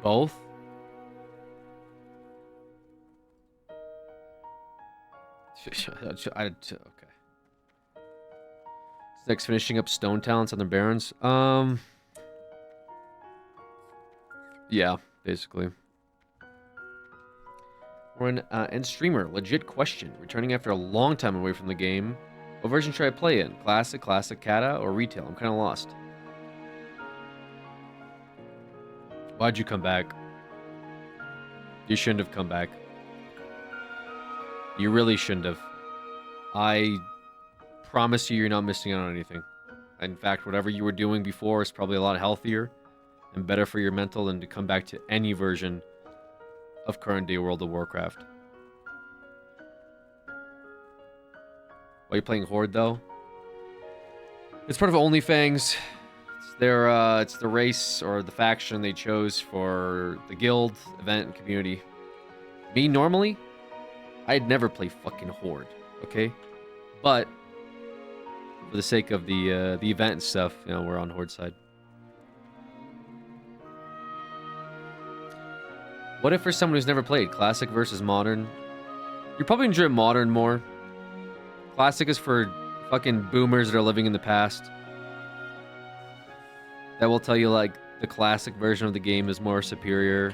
Both? Okay. Next, finishing up Stone Talents on the Barons. Yeah, basically. We're in end streamer. Legit question. Returning after a long time away from the game. What version should I play in? Classic, Kata, or retail? I'm kind of lost. Why'd you come back? You shouldn't have come back. You really shouldn't have. I promise you, you're not missing out on anything. In fact, whatever you were doing before is probably a lot healthier and better for your mental than to come back to any version of current day World of Warcraft. Why are you playing Horde, though? It's part of OnlyFangs. It's the race or the faction they chose for the guild, event, and community. Me, normally, I'd never play fucking Horde, okay? But for the sake of the event and stuff, you know, we're on Horde side. What if for someone who's never played Classic versus Modern? You probably enjoy Modern more. Classic is for fucking boomers that are living in the past. That will tell you, like, the classic version of the game is more superior,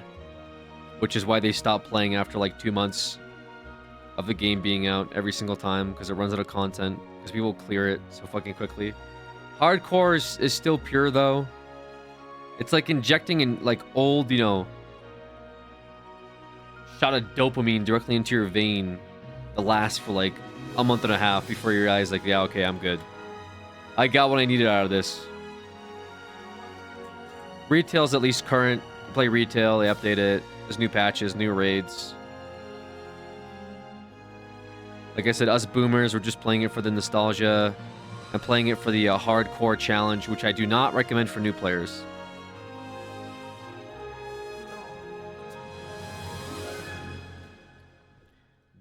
which is why they stop playing after, like, 2 months of the game being out every single time, because it runs out of content, because people clear it so fucking quickly. Hardcore is still pure, though. It's like injecting in, like, old, you know, shot of dopamine directly into your vein that lasts for, like, a month and a half before your eyes like, yeah, okay, I'm good. I got what I needed out of this. Retail's at least current. play retail. They update it. There's new patches, new raids. Like I said, us boomers, we're just playing it for the nostalgia. I'm playing it for the hardcore challenge, which I do not recommend for new players.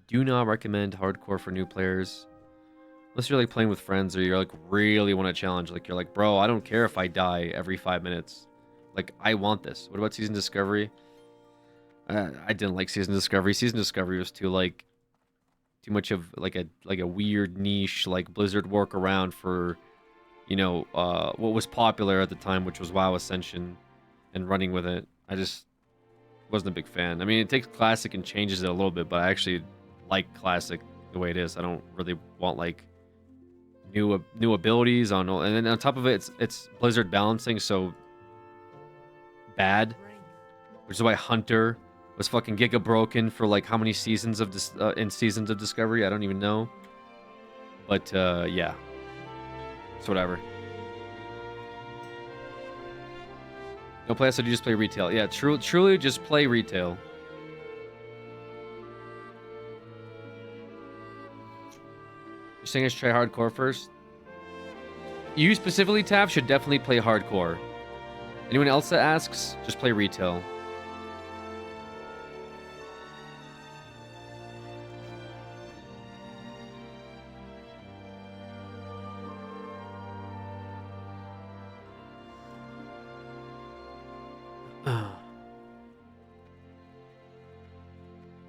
Do not recommend hardcore for new players. Unless you're like playing with friends or you're like really want a challenge. Like you're like, bro, I don't care if I die every 5 minutes. Like, I want this. What about Season Discovery? I didn't like Season Discovery. Season Discovery was too much of like a weird niche like Blizzard workaround for, you know, what was popular at the time, which was WoW Ascension, and running with it. I just wasn't a big fan. I mean, it takes Classic and changes it a little bit, but I actually like Classic the way it is. I don't really want like new abilities on, and then on top of it, it's Blizzard balancing so bad, which is why Hunter was fucking giga broken for like how many seasons of this in Seasons of Discovery. I don't even know, but yeah, it's whatever. No play, so you just play retail. Yeah, truly just play retail. You're saying I should try hardcore first? You specifically, Tav, should definitely play hardcore. Anyone else that asks, just play retail.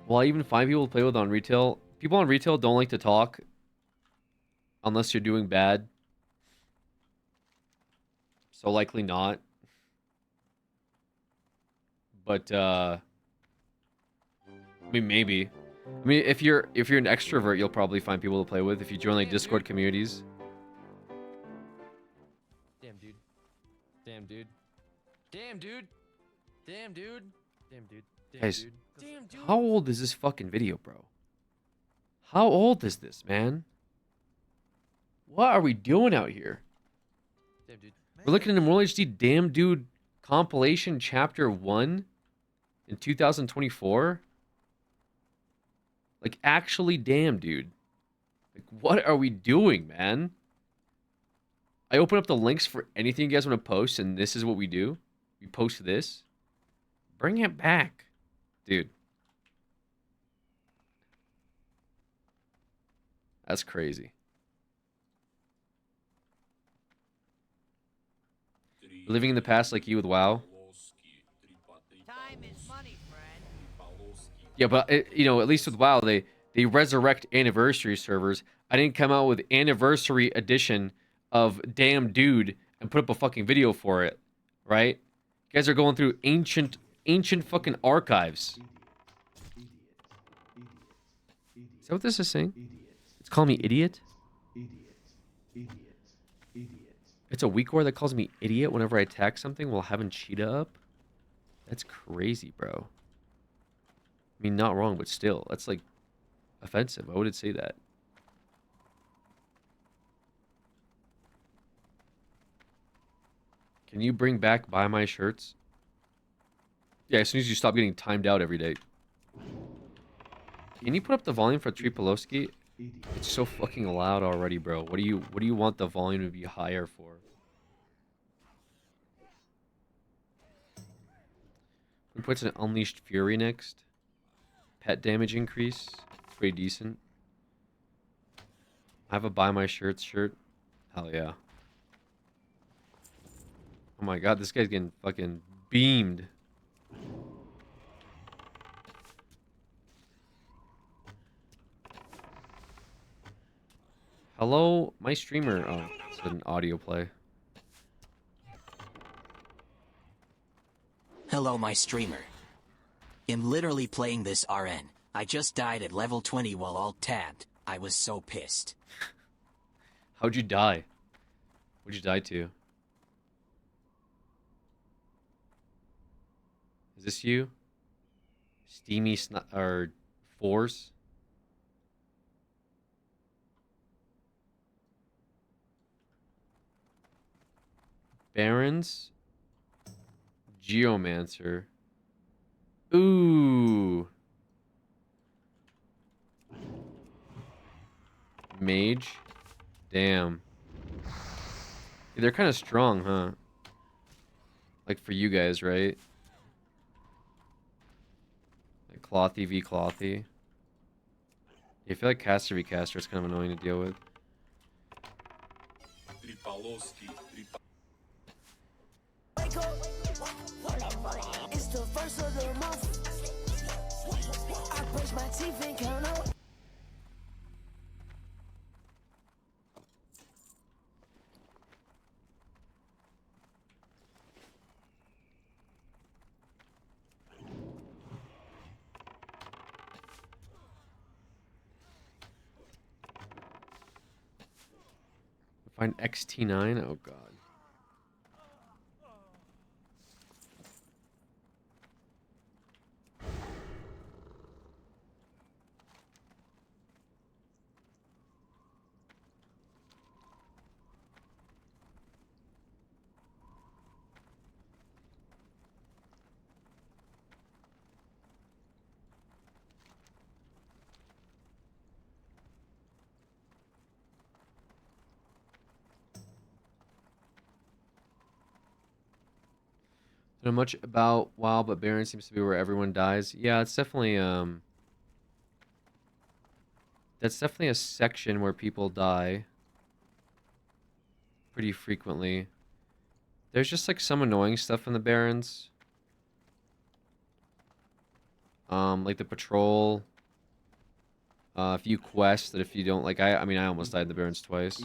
Well, I even find people to play with on retail. People on retail don't like to talk unless you're doing bad. So likely not. But I mean, maybe. I mean, if you're an extrovert, you'll probably find people to play with if you join like Discord communities. Damn, dude. Damn, dude. Damn, dude. Damn, dude. Damn, dude. Damn, Guys, dude. Damn, dude. how old is this fucking video, bro? How old is this, man? What are we doing out here? Damn, dude. We're looking at a Moral HD Damn Dude compilation chapter 1 in 2024. Like, actually, damn, dude. Like, what are we doing, man? I open up the links for anything you guys want to post, and this is what we do. We post this. Bring it back, dude. That's crazy. We're living in the past like you with WoW. Time is money, friend. Yeah, but you know, at least with WoW, they resurrect anniversary servers. I didn't come out with anniversary edition of Damn Dude and put up a fucking video for it, right? You guys are going through ancient fucking archives. Is that what this is saying? It's calling me idiot? It's a weak word that calls me idiot whenever I attack something while having Cheetah up? That's crazy, bro. I mean, not wrong, but still. That's, like, offensive. Why would it say that? Can you bring back Buy My Shirts? Yeah, as soon as you stop getting timed out every day. Can you put up the volume for Tripolowski? It's so fucking loud already, bro. What do you want the volume to be higher for? Who puts an Unleashed Fury next? Pet damage increase. Pretty decent. I have a Buy My Shirts shirt. Hell yeah. Oh my god, this guy's getting fucking beamed. Hello, my streamer. Oh, it's an audio play. Hello, my streamer. I'm literally playing this RN. I just died at level 20 while alt tabbed. I was so pissed. How'd you die? What'd you die to? Is this you? Steamy or Force? Barons? Geomancer. Ooh. Mage. Damn. Yeah, they're kind of strong, huh? Like for you guys, right? Like clothy v clothy. Yeah, I feel like caster v caster is kind of annoying to deal with. It's the first of the month. I brush my teeth and count out. Find XT9? Oh god. Don't know much about WoW, but Baron seems to be where everyone dies. Yeah, it's definitely that's definitely a section where people die pretty frequently. There's just like some annoying stuff in the Barrens. Like the patrol. A few quests that if you don't like, I mean I almost died in the Barrens twice.